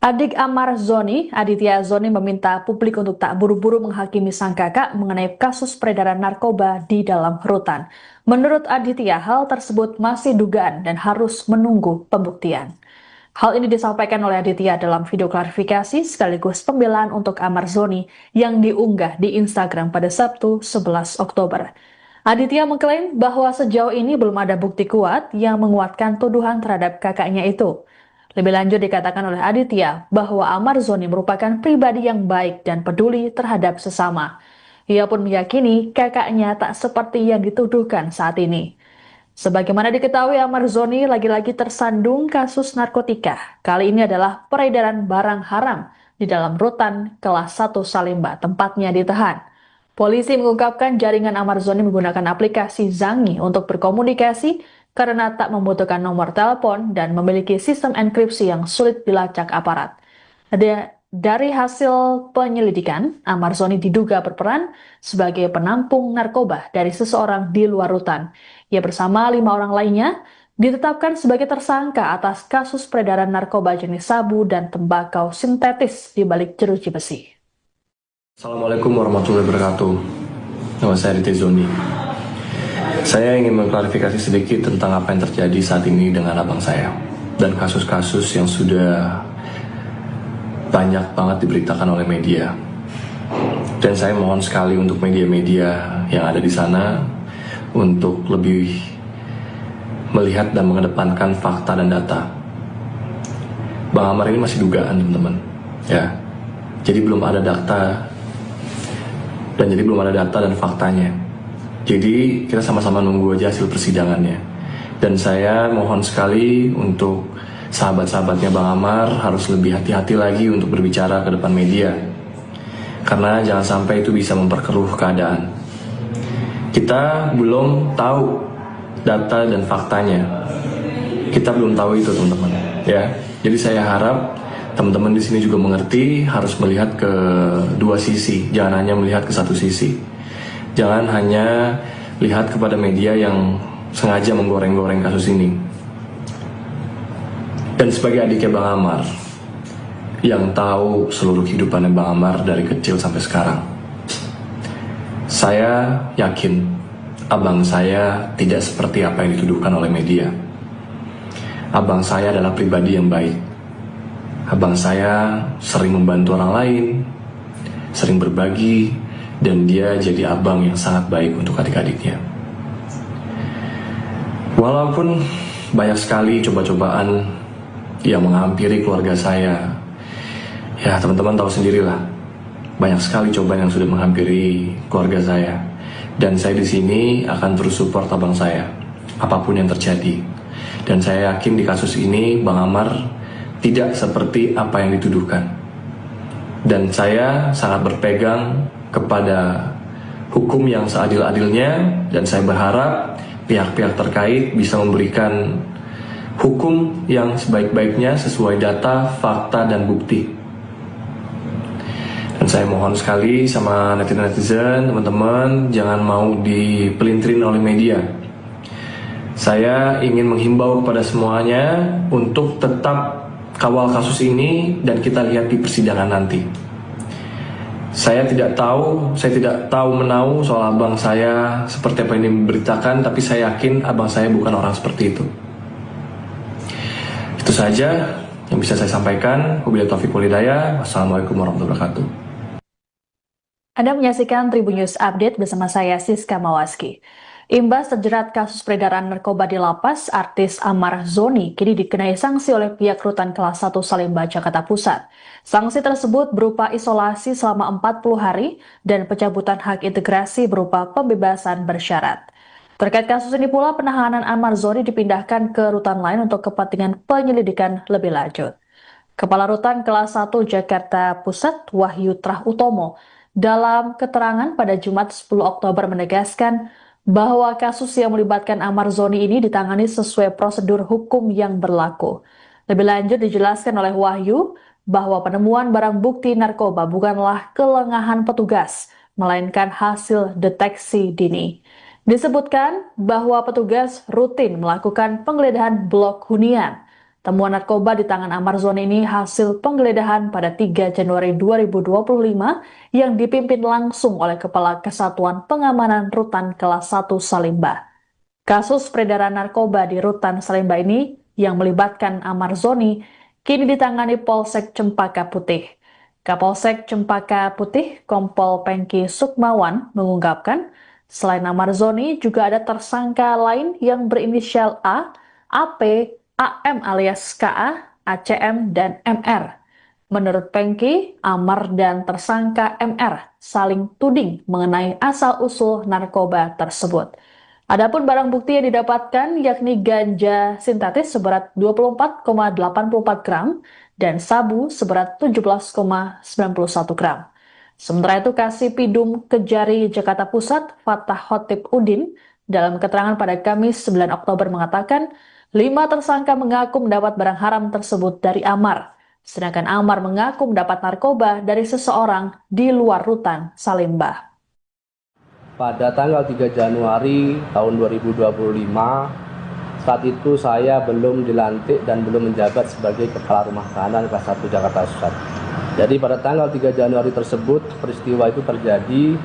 Adik Amar Zoni, Aditya Zoni meminta publik untuk tak buru-buru menghakimi sang kakak mengenai kasus peredaran narkoba di dalam rutan. Menurut Aditya, hal tersebut masih dugaan dan harus menunggu pembuktian. Hal ini disampaikan oleh Aditya dalam video klarifikasi sekaligus pembelaan untuk Amar Zoni yang diunggah di Instagram pada Sabtu 11 Oktober. Aditya mengklaim bahwa sejauh ini belum ada bukti kuat yang menguatkan tuduhan terhadap kakaknya itu. Lebih lanjut dikatakan oleh Aditya bahwa Amar Zoni merupakan pribadi yang baik dan peduli terhadap sesama. Ia pun meyakini kakaknya tak seperti yang dituduhkan saat ini. Sebagaimana diketahui, Amar Zoni lagi-lagi tersandung kasus narkotika. Kali ini adalah peredaran barang haram di dalam rutan kelas 1 Salemba, tempatnya ditahan. Polisi mengungkapkan jaringan Amar Zoni menggunakan aplikasi Zangi untuk berkomunikasi karena tak membutuhkan nomor telepon dan memiliki sistem enkripsi yang sulit dilacak aparat. Dari hasil penyelidikan, Amar Zoni diduga berperan sebagai penampung narkoba dari seseorang di luar rutan. Ia bersama 5 orang lainnya ditetapkan sebagai tersangka atas kasus peredaran narkoba jenis sabu dan tembakau sintetis di balik jeruji besi. Assalamualaikum warahmatullahi wabarakatuh. Nama saya Aditya Zoni. Saya ingin mengklarifikasi sedikit tentang apa yang terjadi saat ini dengan abang saya dan kasus-kasus yang sudah banyak banget diberitakan oleh media. Dan saya mohon sekali untuk media-media yang ada di sana untuk lebih melihat dan mengedepankan fakta dan data. Bang Amar ini masih dugaan, teman-teman. Ya. Jadi belum ada data dan faktanya. Jadi kita sama-sama nunggu aja hasil persidangannya. Dan saya mohon sekali untuk sahabat-sahabatnya Bang Amar harus lebih hati-hati lagi untuk berbicara ke depan media. Karena jangan sampai itu bisa memperkeruh keadaan. Kita belum tahu data dan faktanya. Kita belum tahu itu, teman-teman. Ya. Jadi saya harap teman-teman di sini juga mengerti, harus melihat ke dua sisi, jangan hanya melihat ke satu sisi. Jangan hanya lihat kepada media yang sengaja menggoreng-goreng kasus ini. Dan sebagai adiknya Bang Amar, yang tahu seluruh kehidupannya Bang Amar dari kecil sampai sekarang, saya yakin abang saya tidak seperti apa yang dituduhkan oleh media. Abang saya adalah pribadi yang baik. Abang saya sering membantu orang lain, sering berbagi, dan dia jadi abang yang sangat baik untuk adik-adiknya. Walaupun banyak sekali coba-cobaan yang menghampiri keluarga saya, ya teman-teman tahu sendirilah, banyak sekali cobaan yang sudah menghampiri keluarga saya. Dan saya di sini akan terus support abang saya, apapun yang terjadi. Dan saya yakin di kasus ini Bang Amar tidak seperti apa yang dituduhkan. Dan saya sangat berpegang kepada hukum yang seadil-adilnya, dan saya berharap pihak-pihak terkait bisa memberikan hukum yang sebaik-baiknya sesuai data, fakta, dan bukti. Dan saya mohon sekali sama netizen, teman-teman, jangan mau dipelintirin oleh media. Saya ingin menghimbau kepada semuanya untuk tetap kawal kasus ini dan kita lihat di persidangan nanti. Saya tidak tahu menau soal abang saya seperti apa yang diberitakan, tapi saya yakin abang saya bukan orang seperti itu. Itu saja yang bisa saya sampaikan. Wabillahi taufiq wal hidayah. Wassalamualaikum warahmatullahi wabarakatuh. Anda menyaksikan Tribun News Update bersama saya Siska Mawaski. Imbas terjerat kasus peredaran narkoba di lapas, artis Amar Zoni kini dikenai sanksi oleh pihak rutan kelas 1 Salemba, Jakarta Pusat. Sanksi tersebut berupa isolasi selama 40 hari dan pencabutan hak integrasi berupa pembebasan bersyarat. Terkait kasus ini pula, penahanan Amar Zoni dipindahkan ke rutan lain untuk kepentingan penyelidikan lebih lanjut. Kepala Rutan Kelas 1 Jakarta Pusat, Wahyu Trah Utomo, dalam keterangan pada Jumat 10 Oktober menegaskan bahwa kasus yang melibatkan Amar Zoni ini ditangani sesuai prosedur hukum yang berlaku. Lebih lanjut dijelaskan oleh Wahyu bahwa penemuan barang bukti narkoba bukanlah kelengahan petugas, melainkan hasil deteksi dini. Disebutkan bahwa petugas rutin melakukan penggeledahan blok hunian. Temuan narkoba di tangan Amar Zoni ini hasil penggeledahan pada 3 Januari 2025 yang dipimpin langsung oleh Kepala Kesatuan Pengamanan Rutan Kelas 1 Salimba. Kasus peredaran narkoba di Rutan Salimba ini yang melibatkan Amar Zoni kini ditangani Polsek Cempaka Putih. Kapolsek Cempaka Putih, Kompol Pengki Sukmawan, mengungkapkan selain Amar Zoni juga ada tersangka lain yang berinisial A, AP, AM alias KA, ACM, dan MR. Menurut Pengki, Amar dan tersangka MR saling tuding mengenai asal-usul narkoba tersebut. Adapun barang bukti yang didapatkan yakni ganja sintetis seberat 24,84 gram dan sabu seberat 17,91 gram. Sementara itu Kasih Pidum Kejari Jakarta Pusat, Fatah Khotib Udin, dalam keterangan pada Kamis 9 Oktober mengatakan 5 tersangka mengaku mendapat barang haram tersebut dari Amar, sedangkan Amar mengaku mendapat narkoba dari seseorang di luar Rutan Salimba. Pada tanggal 3 Januari tahun 2025, saat itu saya belum dilantik dan belum menjabat sebagai Kepala Rumah Tahanan Kelas 1 Jakarta Pusat. Jadi pada tanggal 3 Januari tersebut, peristiwa itu terjadi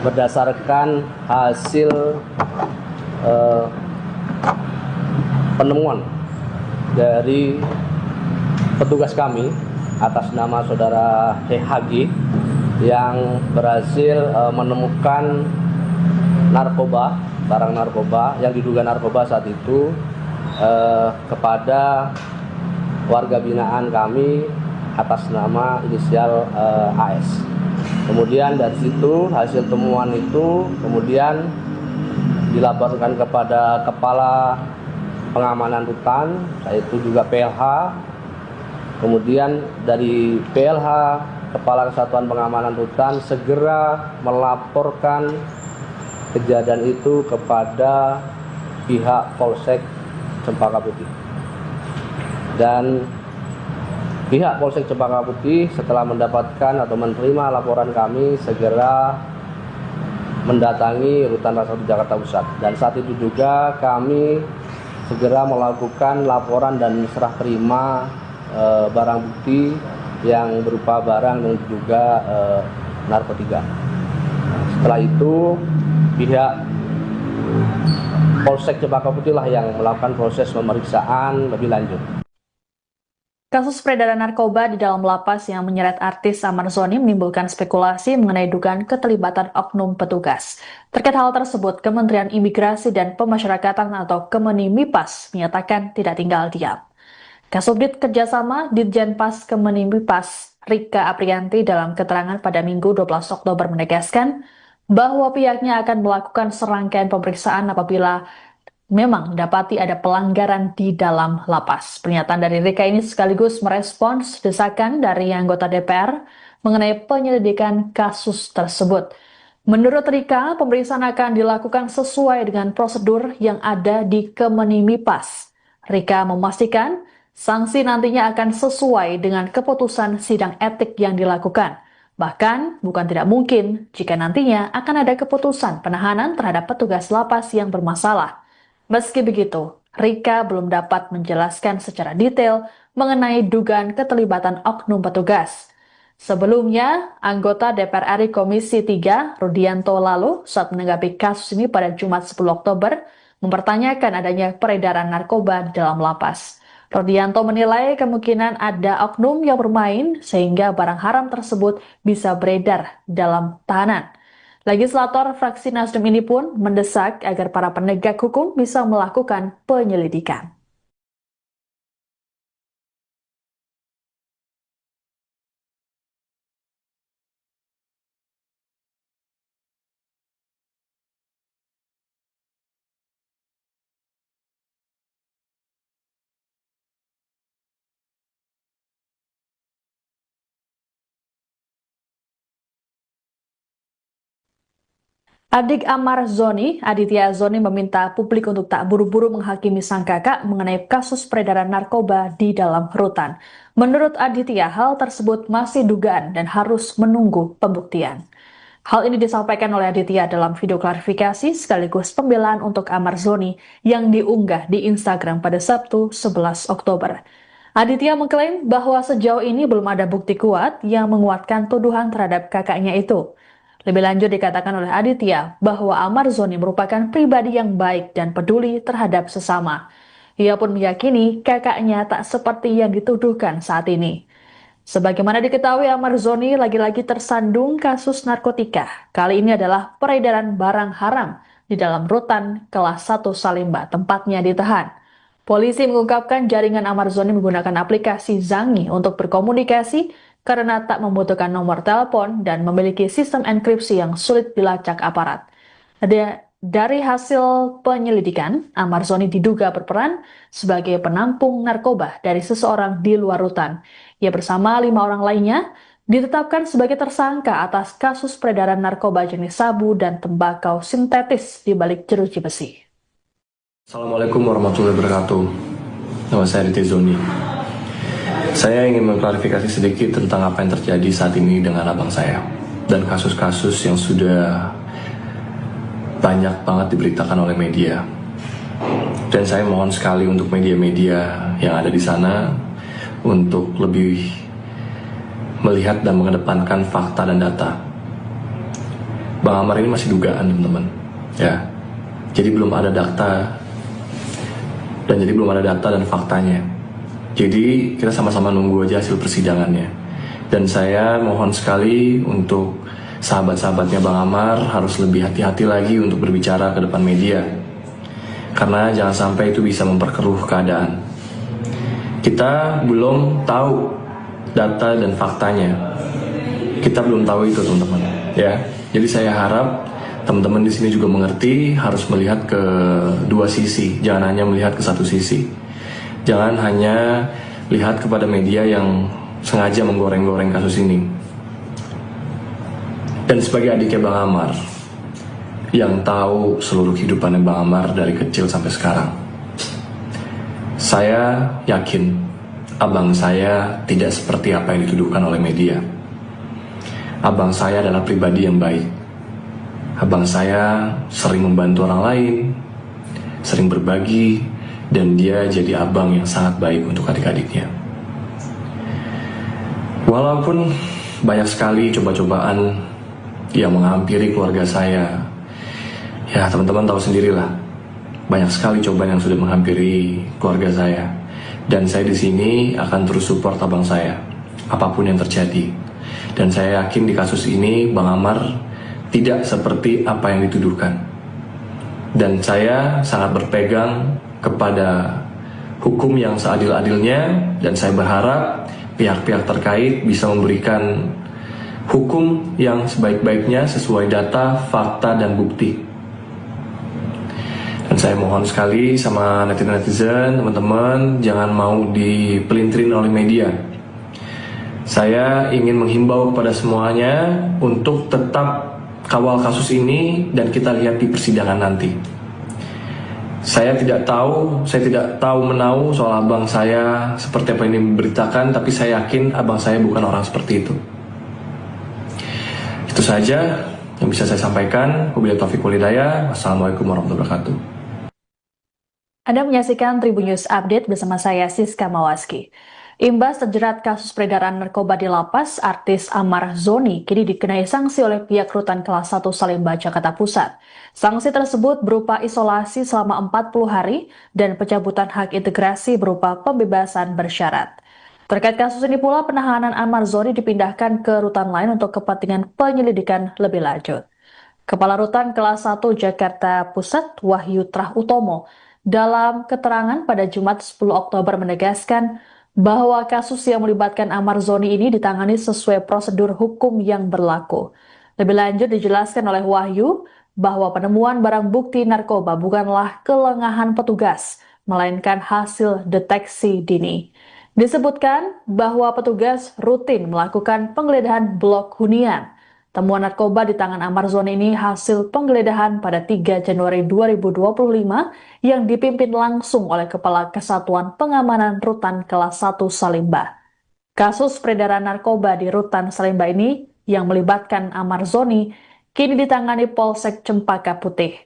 berdasarkan hasil penemuan dari petugas kami atas nama saudara HG yang berhasil menemukan narkoba, barang narkoba yang diduga narkoba saat itu kepada warga binaan kami atas nama inisial AS. Kemudian dari situ hasil temuan itu kemudian dilaporkan kepada Kepala Pengamanan Rutan, yaitu juga PLH. Kemudian dari PLH, Kepala Kesatuan Pengamanan Rutan, segera melaporkan kejadian itu kepada pihak Polsek Cempaka Putih. Dan pihak Polsek Cempaka Putih setelah mendapatkan atau menerima laporan kami segera mendatangi Rutan Kelas 1 Jakarta Pusat. Dan saat itu juga kami segera melakukan laporan dan serah terima barang bukti yang berupa barang yang diduga narkotika. Setelah itu pihak Polsek Cempaka Putih lah yang melakukan proses pemeriksaan lebih lanjut. Kasus peredaran narkoba di dalam lapas yang menyeret artis Amar Zoni menimbulkan spekulasi mengenai dugaan keterlibatan oknum petugas. Terkait hal tersebut, Kementerian Imigrasi dan Pemasyarakatan atau Kemenimipas menyatakan tidak tinggal diam. Kasubdit Kerjasama Ditjenpas Kemenimipas Rika Aprianti dalam keterangan pada Minggu 12 Oktober menegaskan bahwa pihaknya akan melakukan serangkaian pemeriksaan apabila memang dapati ada pelanggaran di dalam lapas. Pernyataan dari Rika ini sekaligus merespons desakan dari anggota DPR mengenai penyelidikan kasus tersebut. Menurut Rika, pemeriksaan akan dilakukan sesuai dengan prosedur yang ada di Kemenimipas. Rika memastikan sanksi nantinya akan sesuai dengan keputusan sidang etik yang dilakukan. Bahkan, bukan tidak mungkin jika nantinya akan ada keputusan penahanan terhadap petugas lapas yang bermasalah. Meski begitu, Rika belum dapat menjelaskan secara detail mengenai dugaan keterlibatan oknum petugas. Sebelumnya, anggota DPR RI Komisi 3, Rudianto lalu, saat menanggapi kasus ini pada Jumat 10 Oktober, mempertanyakan adanya peredaran narkoba di dalam lapas. Rudianto menilai kemungkinan ada oknum yang bermain sehingga barang haram tersebut bisa beredar dalam tahanan. Legislator fraksi Nasdem ini pun mendesak agar para penegak hukum bisa melakukan penyelidikan. Adik Amar Zoni, Aditya Zoni meminta publik untuk tak buru-buru menghakimi sang kakak mengenai kasus peredaran narkoba di dalam rutan. Menurut Aditya, hal tersebut masih dugaan dan harus menunggu pembuktian. Hal ini disampaikan oleh Aditya dalam video klarifikasi sekaligus pembelaan untuk Amar Zoni yang diunggah di Instagram pada Sabtu 11 Oktober. Aditya mengklaim bahwa sejauh ini belum ada bukti kuat yang menguatkan tuduhan terhadap kakaknya itu. Lebih lanjut dikatakan oleh Aditya bahwa Amar Zoni merupakan pribadi yang baik dan peduli terhadap sesama. Ia pun meyakini kakaknya tak seperti yang dituduhkan saat ini. Sebagaimana diketahui, Amar Zoni lagi-lagi tersandung kasus narkotika. Kali ini adalah peredaran barang haram di dalam rutan kelas 1 Salemba, tempatnya ditahan. Polisi mengungkapkan jaringan Amar Zoni menggunakan aplikasi Zangi untuk berkomunikasi karena tak membutuhkan nomor telepon dan memiliki sistem enkripsi yang sulit dilacak aparat. Dari hasil penyelidikan, Amar Zoni diduga berperan sebagai penampung narkoba dari seseorang di luar rutan. Ia bersama 5 orang lainnya ditetapkan sebagai tersangka atas kasus peredaran narkoba jenis sabu dan tembakau sintetis di balik jeruji besi. Assalamualaikum warahmatullahi wabarakatuh. Nama saya Aditya Zoni. Saya ingin mengklarifikasi sedikit tentang apa yang terjadi saat ini dengan abang saya dan kasus-kasus yang sudah banyak banget diberitakan oleh media. Dan saya mohon sekali untuk media-media yang ada di sana untuk lebih melihat dan mengedepankan fakta dan data. Bang Amar ini masih dugaan, teman-teman. Ya. Jadi belum ada data dan faktanya. Jadi kita sama-sama nunggu aja hasil persidangannya. Dan saya mohon sekali untuk sahabat-sahabatnya Bang Amar harus lebih hati-hati lagi untuk berbicara ke depan media. Karena jangan sampai itu bisa memperkeruh keadaan. Kita belum tahu data dan faktanya. Kita belum tahu itu, teman-teman. Ya. Jadi saya harap teman-teman di sini juga mengerti harus melihat ke dua sisi, jangan hanya melihat ke satu sisi. Jangan hanya lihat kepada media yang sengaja menggoreng-goreng kasus ini. Dan sebagai adiknya Bang Amar, yang tahu seluruh kehidupannya Bang Amar dari kecil sampai sekarang, saya yakin abang saya tidak seperti apa yang dituduhkan oleh media. Abang saya adalah pribadi yang baik. Abang saya sering membantu orang lain, sering berbagi, dan dia jadi abang yang sangat baik untuk adik-adiknya. Walaupun banyak sekali coba-cobaan yang menghampiri keluarga saya, ya teman-teman tahu sendirilah, banyak sekali cobaan yang sudah menghampiri keluarga saya. Dan saya di sini akan terus support abang saya, apapun yang terjadi. Dan saya yakin di kasus ini Bang Amar tidak seperti apa yang dituduhkan. Dan saya sangat berpegang kepada hukum yang seadil-adilnya, dan saya berharap pihak-pihak terkait bisa memberikan hukum yang sebaik-baiknya sesuai data, fakta, dan bukti. Dan saya mohon sekali sama netizen, teman-teman, jangan mau dipelintirin oleh media. Saya ingin menghimbau kepada semuanya untuk tetap kawal kasus ini dan kita lihat di persidangan nanti. Saya tidak tahu menahu soal abang saya seperti apa ini diberitakan, tapi saya yakin abang saya bukan orang seperti itu. Itu saja yang bisa saya sampaikan. Wabillahi taufiq wal hidayah. Wassalamualaikum warahmatullahi wabarakatuh. Anda menyaksikan Tribun News Update bersama saya Siska Mawaski. Imbas terjerat kasus peredaran narkoba di lapas, artis Amar Zoni kini dikenai sanksi oleh pihak rutan kelas 1 Salemba, Jakarta Pusat. Sanksi tersebut berupa isolasi selama 40 hari dan pencabutan hak integrasi berupa pembebasan bersyarat. Terkait kasus ini pula, penahanan Amar Zoni dipindahkan ke rutan lain untuk kepentingan penyelidikan lebih lanjut. Kepala Rutan kelas 1 Jakarta Pusat, Wahyu Trah Utomo, dalam keterangan pada Jumat 10 Oktober menegaskan bahwa kasus yang melibatkan Amar Zoni ini ditangani sesuai prosedur hukum yang berlaku. Lebih lanjut dijelaskan oleh Wahyu bahwa penemuan barang bukti narkoba bukanlah kelengahan petugas, melainkan hasil deteksi dini. Disebutkan bahwa petugas rutin melakukan penggeledahan blok hunian Temuan narkoba di tangan Amar Zoni ini hasil penggeledahan pada 3 Januari 2025 yang dipimpin langsung oleh Kepala Kesatuan Pengamanan Rutan Kelas 1 Salimba. Kasus peredaran narkoba di Rutan Salimba ini yang melibatkan Amar Zoni kini ditangani Polsek Cempaka Putih.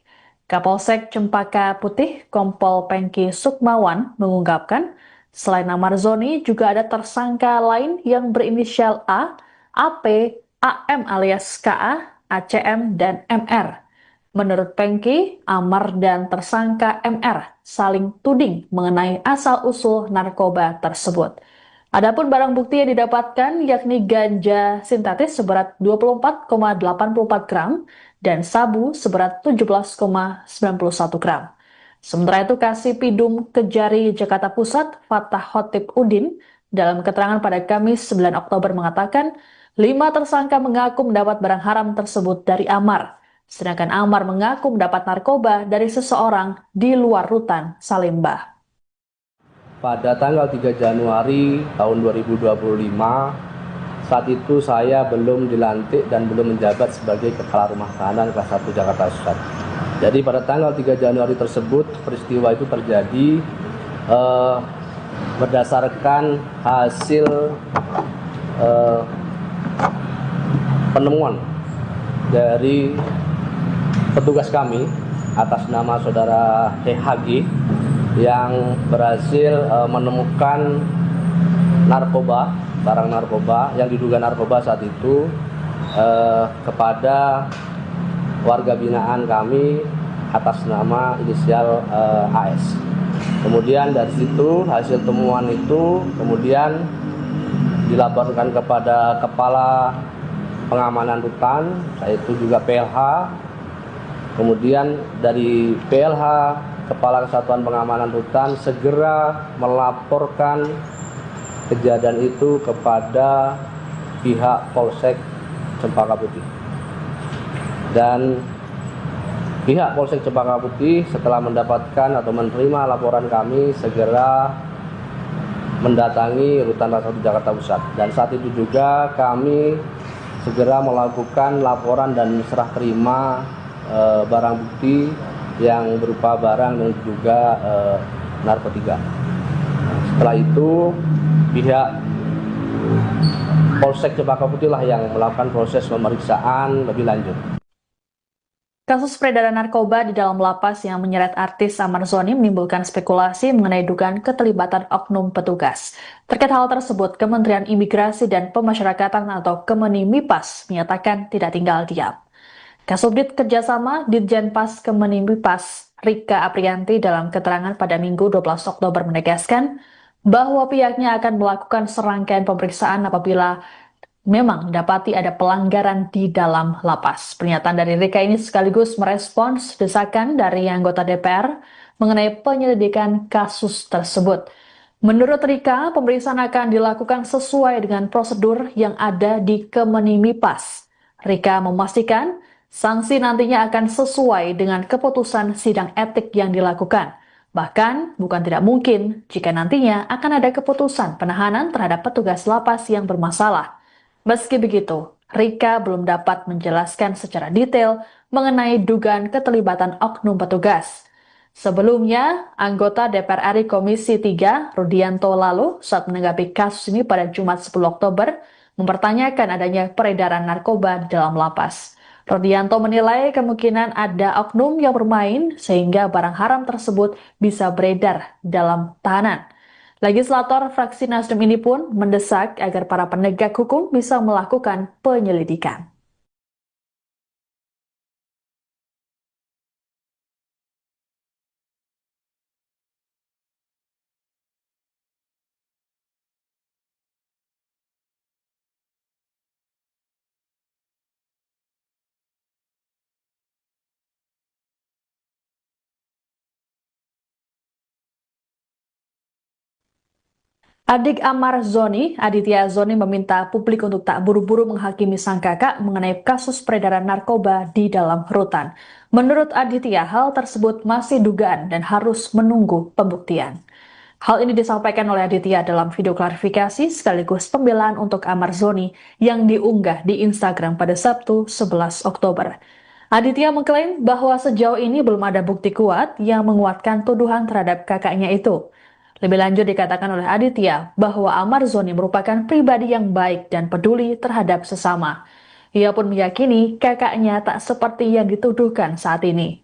Kapolsek Cempaka Putih, Kompol Pengki Sukmawan mengungkapkan, selain Amar Zoni juga ada tersangka lain yang berinisial A, AP, AM alias KA, ACM, dan MR. Menurut Pengki, Amar dan tersangka MR saling tuding mengenai asal-usul narkoba tersebut. Adapun barang bukti yang didapatkan yakni ganja sintetis seberat 24,84 gram dan sabu seberat 17,91 gram. Sementara itu Kasipidum Kejari Jakarta Pusat, Fatah Khotib Udin, dalam keterangan pada Kamis 9 Oktober mengatakan, 5 tersangka mengaku mendapat barang haram tersebut dari Amar, sedangkan Amar mengaku mendapat narkoba dari seseorang di luar Rutan Salimba. Pada tanggal 3 Januari tahun 2025, saat itu saya belum dilantik dan belum menjabat sebagai Kepala Rumah Tahanan Kelas 1 Jakarta Pusat. Jadi pada tanggal 3 Januari tersebut, peristiwa itu terjadi berdasarkan hasil penemuan dari petugas kami atas nama saudara HG yang berhasil menemukan narkoba, barang narkoba yang diduga narkoba saat itu kepada warga binaan kami atas nama inisial AS. Kemudian dari situ hasil temuan itu kemudian dilaporkan kepada Kepala Pengamanan Rutan, yaitu juga PLH. Kemudian dari PLH, Kepala Kesatuan Pengamanan Rutan segera melaporkan kejadian itu kepada pihak Polsek Cempaka Putih. Dan pihak Polsek Cempaka Putih setelah mendapatkan atau menerima laporan kami segera mendatangi Rutan Kelas 1 Jakarta Pusat. Dan saat itu juga kami segera melakukan laporan dan serah terima barang bukti yang berupa barang dan juga narkotika. Setelah itu pihak Polsek Cempaka Putih lah yang melakukan proses pemeriksaan lebih lanjut. Kasus peredaran narkoba di dalam lapas yang menyeret artis Amar Zoni menimbulkan spekulasi mengenai dugaan keterlibatan oknum petugas. Terkait hal tersebut, Kementerian Imigrasi dan Pemasyarakatan atau Kemenimipas menyatakan tidak tinggal diam. Kasubdit Kerjasama Ditjenpas Kemenimipas Rika Aprianti dalam keterangan pada Minggu 12 Oktober menegaskan bahwa pihaknya akan melakukan serangkaian pemeriksaan apabila memang dapati ada pelanggaran di dalam lapas. Pernyataan dari Rika ini sekaligus merespons desakan dari anggota DPR mengenai penyelidikan kasus tersebut. Menurut Rika, pemeriksaan akan dilakukan sesuai dengan prosedur yang ada di Kemenimipas. Rika memastikan sanksi nantinya akan sesuai dengan keputusan sidang etik yang dilakukan. Bahkan, bukan tidak mungkin jika nantinya akan ada keputusan penahanan terhadap petugas lapas yang bermasalah. Meski begitu, Rika belum dapat menjelaskan secara detail mengenai dugaan keterlibatan oknum petugas. Sebelumnya, anggota DPR RI Komisi 3, Rudianto lalu, saat menanggapi kasus ini pada Jumat 10 Oktober, mempertanyakan adanya peredaran narkoba dalam lapas. Rudianto menilai kemungkinan ada oknum yang bermain sehingga barang haram tersebut bisa beredar dalam tahanan. Legislator fraksi Nasdem ini pun mendesak agar para penegak hukum bisa melakukan penyelidikan. Adik Amar Zoni, Aditya Zoni meminta publik untuk tak buru-buru menghakimi sang kakak mengenai kasus peredaran narkoba di dalam rutan. Menurut Aditya, hal tersebut masih dugaan dan harus menunggu pembuktian. Hal ini disampaikan oleh Aditya dalam video klarifikasi sekaligus pembelaan untuk Amar Zoni yang diunggah di Instagram pada Sabtu 11 Oktober. Aditya mengklaim bahwa sejauh ini belum ada bukti kuat yang menguatkan tuduhan terhadap kakaknya itu. Lebih lanjut dikatakan oleh Aditya bahwa Amar Zoni merupakan pribadi yang baik dan peduli terhadap sesama. Ia pun meyakini kakaknya tak seperti yang dituduhkan saat ini.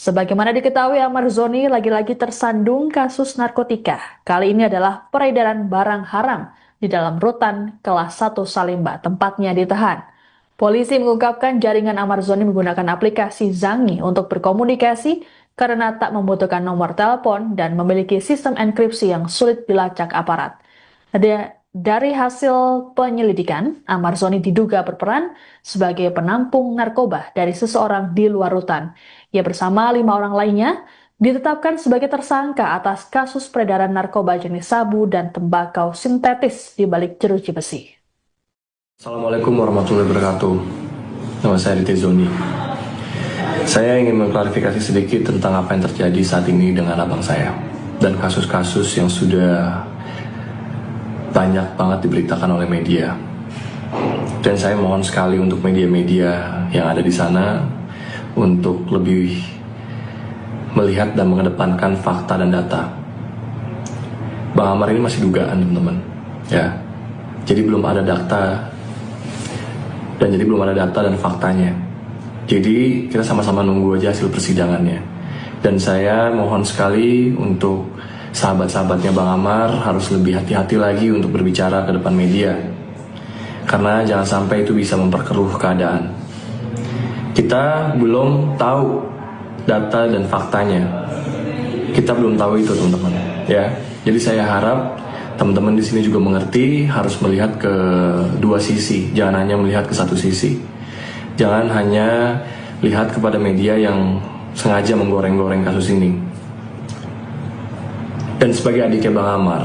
Sebagaimana diketahui, Amar Zoni lagi-lagi tersandung kasus narkotika. Kali ini adalah peredaran barang haram di dalam rutan kelas 1 Salemba, tempatnya ditahan. Polisi mengungkapkan jaringan Amar Zoni menggunakan aplikasi Zangi untuk berkomunikasi karena tak membutuhkan nomor telepon dan memiliki sistem enkripsi yang sulit dilacak aparat. Dari hasil penyelidikan, Amar Zoni diduga berperan sebagai penampung narkoba dari seseorang di luar rutan. Ia bersama 5 orang lainnya ditetapkan sebagai tersangka atas kasus peredaran narkoba jenis sabu dan tembakau sintetis di balik jeruji besi. Assalamualaikum warahmatullahi wabarakatuh. Nama saya Aditya Zoni. Saya ingin mengklarifikasi sedikit tentang apa yang terjadi saat ini dengan abang saya dan kasus-kasus yang sudah banyak banget diberitakan oleh media. Dan saya mohon sekali untuk media-media yang ada di sana untuk lebih melihat dan mengedepankan fakta dan data. Bang Amar ini masih dugaan, teman-teman. Ya. Jadi belum ada data dan faktanya. Jadi kita sama-sama nunggu aja hasil persidangannya. Dan saya mohon sekali untuk sahabat-sahabatnya Bang Amar harus lebih hati-hati lagi untuk berbicara ke depan media. Karena jangan sampai itu bisa memperkeruh keadaan. Kita belum tahu data dan faktanya. Kita belum tahu itu, teman-teman. Ya. Jadi saya harap teman-teman di sini juga mengerti, harus melihat ke dua sisi, jangan hanya melihat ke satu sisi. Jangan hanya lihat kepada media yang sengaja menggoreng-goreng kasus ini. Dan sebagai adiknya Bang Amar,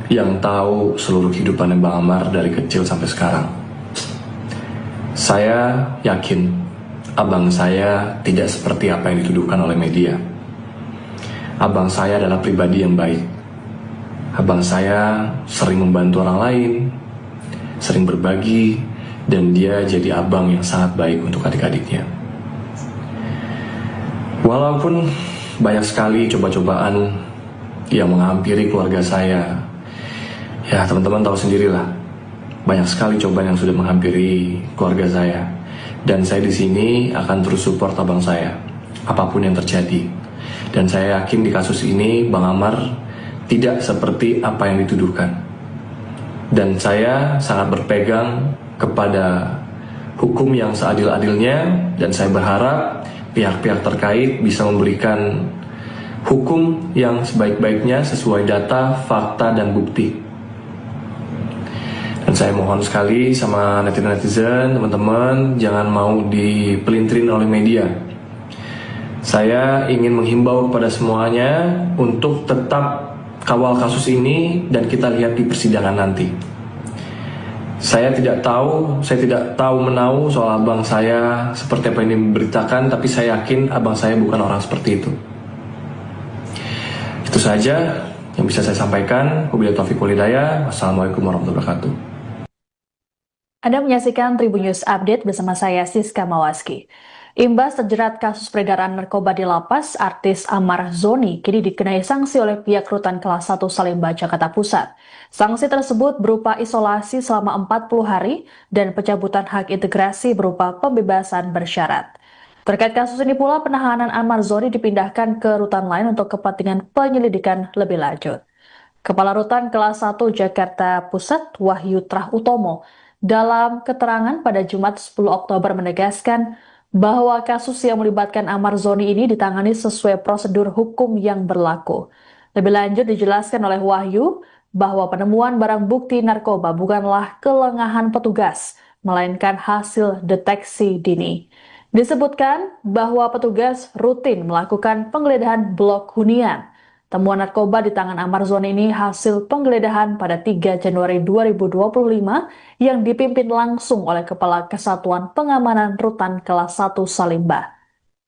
yang tahu seluruh kehidupan Bang Amar dari kecil sampai sekarang, saya yakin abang saya tidak seperti apa yang dituduhkan oleh media. Abang saya adalah pribadi yang baik. Abang saya sering membantu orang lain, sering berbagi, dan dia jadi abang yang sangat baik untuk adik-adiknya. Walaupun banyak sekali coba-cobaan yang menghampiri keluarga saya, ya teman-teman tahu sendirilah, banyak sekali cobaan yang sudah menghampiri keluarga saya, dan saya di sini akan terus support abang saya, apapun yang terjadi. Dan saya yakin di kasus ini Bang Amar tidak seperti apa yang dituduhkan. Dan saya sangat berpegang kepada hukum yang seadil-adilnya, dan saya berharap pihak-pihak terkait bisa memberikan hukum yang sebaik-baiknya sesuai data, fakta, dan bukti. Dan saya mohon sekali sama netizen-netizen, teman-teman, jangan mau dipelintirin oleh media. Saya ingin menghimbau kepada semuanya untuk tetap kawal kasus ini dan kita lihat di persidangan nanti. Saya tidak tahu menahu soal abang saya seperti apa yang diberitakan, tapi saya yakin abang saya bukan orang seperti itu. Itu saja yang bisa saya sampaikan. Wabillahi taufiq wal hidayah. Wassalamualaikum warahmatullahi wabarakatuh. Anda menyaksikan Tribun News Update bersama saya Siska Mawaski. Imbas terjerat kasus peredaran narkoba di lapas, artis Amar Zoni kini dikenai sanksi oleh pihak rutan kelas 1 Salemba, Jakarta Pusat. Sanksi tersebut berupa isolasi selama 40 hari dan pencabutan hak integrasi berupa pembebasan bersyarat. Terkait kasus ini pula, penahanan Amar Zoni dipindahkan ke rutan lain untuk kepentingan penyelidikan lebih lanjut. Kepala Rutan kelas 1 Jakarta Pusat, Wahyu Trah Utomo, dalam keterangan pada Jumat 10 Oktober menegaskan bahwa kasus yang melibatkan Amar Zoni ini ditangani sesuai prosedur hukum yang berlaku. Lebih lanjut dijelaskan oleh Wahyu bahwa penemuan barang bukti narkoba bukanlah kelengahan petugas, melainkan hasil deteksi dini. Disebutkan bahwa petugas rutin melakukan penggeledahan blok hunian. Temuan narkoba di tangan Amar Zoni ini hasil penggeledahan pada 3 Januari 2025 yang dipimpin langsung oleh Kepala Kesatuan Pengamanan Rutan Kelas 1 Salemba.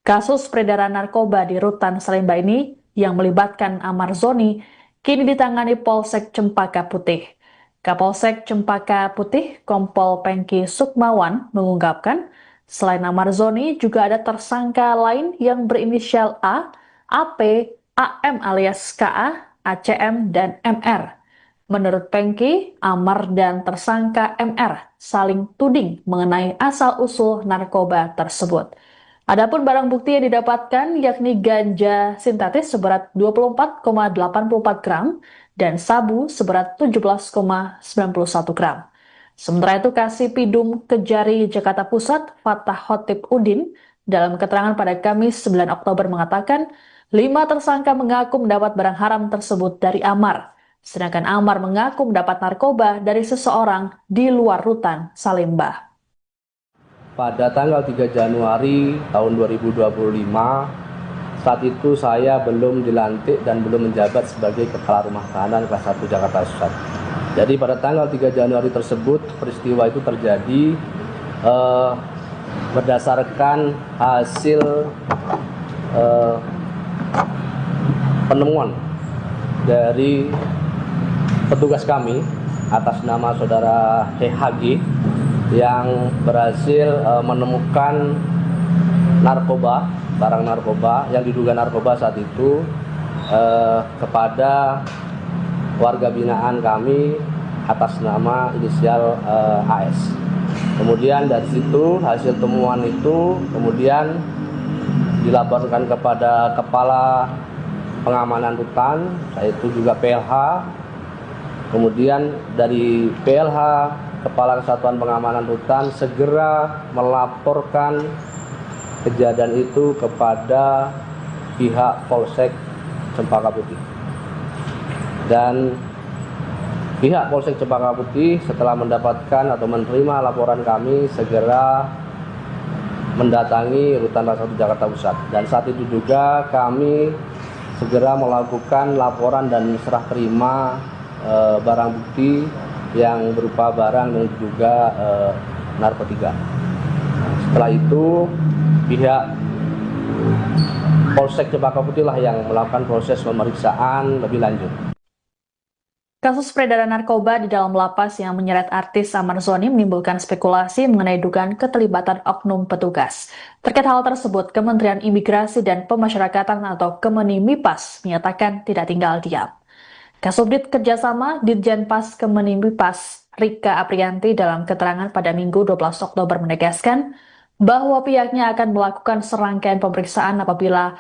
Kasus peredaran narkoba di Rutan Salemba ini yang melibatkan Amar Zoni kini ditangani Polsek Cempaka Putih. Kapolsek Cempaka Putih, Kompol Pengki Sukmawan, mengungkapkan selain Amar Zoni juga ada tersangka lain yang berinisial A, AP, AM alias KA, ACM, dan MR. Menurut Pengki, Amar dan tersangka MR saling tuding mengenai asal-usul narkoba tersebut. Adapun barang bukti yang didapatkan yakni ganja sintetis seberat 24,84 gram dan sabu seberat 17,91 gram. Sementara itu Kasih Pidum Kejari Jakarta Pusat, Fatah Khotib Udin, dalam keterangan pada Kamis 9 Oktober mengatakan 5 tersangka mengaku mendapat barang haram tersebut dari Amar. Sedangkan Amar mengaku mendapat narkoba dari seseorang di luar rutan Salemba. Pada tanggal 3 Januari tahun 2025, saat itu saya belum dilantik dan belum menjabat sebagai Kepala Rumah Tahanan kelas 1 Jakarta Pusat. Jadi pada tanggal 3 Januari tersebut, peristiwa itu terjadi berdasarkan hasil penemuan dari petugas kami atas nama saudara HG yang berhasil menemukan narkoba, barang narkoba yang diduga narkoba saat itu kepada warga binaan kami atas nama inisial AS. Kemudian dari situ hasil temuan itu kemudian dilaporkan kepada Kepala Pengamanan Rutan, yaitu juga PLH. Kemudian dari PLH, Kepala Kesatuan Pengamanan Rutan segera melaporkan kejadian itu kepada pihak Polsek Cempaka Putih. Dan pihak Polsek Cempaka Putih setelah mendapatkan atau menerima laporan kami segera mendatangi Rutan Kelas 1 Jakarta Pusat. Dan saat itu juga kami segera melakukan laporan dan serah terima barang bukti yang berupa barang dan juga narkotika. Setelah itu pihak Polsek Cempaka Putih lah yang melakukan proses pemeriksaan lebih lanjut. Kasus peredaran narkoba di dalam lapas yang menyeret artis Amar Zoni menimbulkan spekulasi mengenai dugaan keterlibatan oknum petugas. Terkait hal tersebut, Kementerian Imigrasi dan Pemasyarakatan atau Kemenimipas menyatakan tidak tinggal diam. Kasubdit Kerjasama Ditjenpas Kemenimipas Rika Aprianti dalam keterangan pada Minggu 12 Oktober menegaskan bahwa pihaknya akan melakukan serangkaian pemeriksaan apabila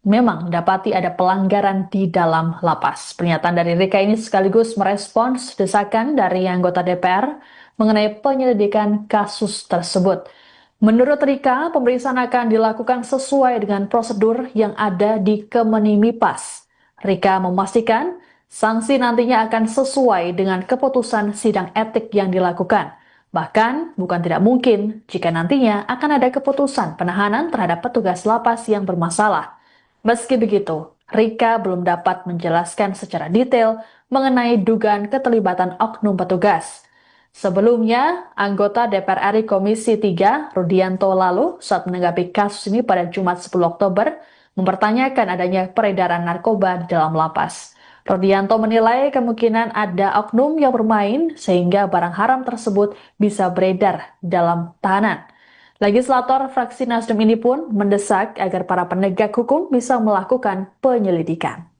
memang dapati ada pelanggaran di dalam lapas. Pernyataan dari Rika ini sekaligus merespons desakan dari anggota DPR mengenai penyelidikan kasus tersebut. Menurut Rika, pemeriksaan akan dilakukan sesuai dengan prosedur yang ada di Kemenimipas. Rika memastikan sanksi nantinya akan sesuai dengan keputusan sidang etik yang dilakukan. Bahkan, bukan tidak mungkin jika nantinya akan ada keputusan penahanan terhadap petugas lapas yang bermasalah. Meski begitu, Rika belum dapat menjelaskan secara detail mengenai dugaan keterlibatan oknum petugas. Sebelumnya, anggota DPR RI Komisi 3, Rudianto lalu, saat menanggapi kasus ini pada Jumat 10 Oktober, mempertanyakan adanya peredaran narkoba di dalam lapas. Rudianto menilai kemungkinan ada oknum yang bermain sehingga barang haram tersebut bisa beredar dalam tahanan. Legislator fraksi Nasdem ini pun mendesak agar para penegak hukum bisa melakukan penyelidikan.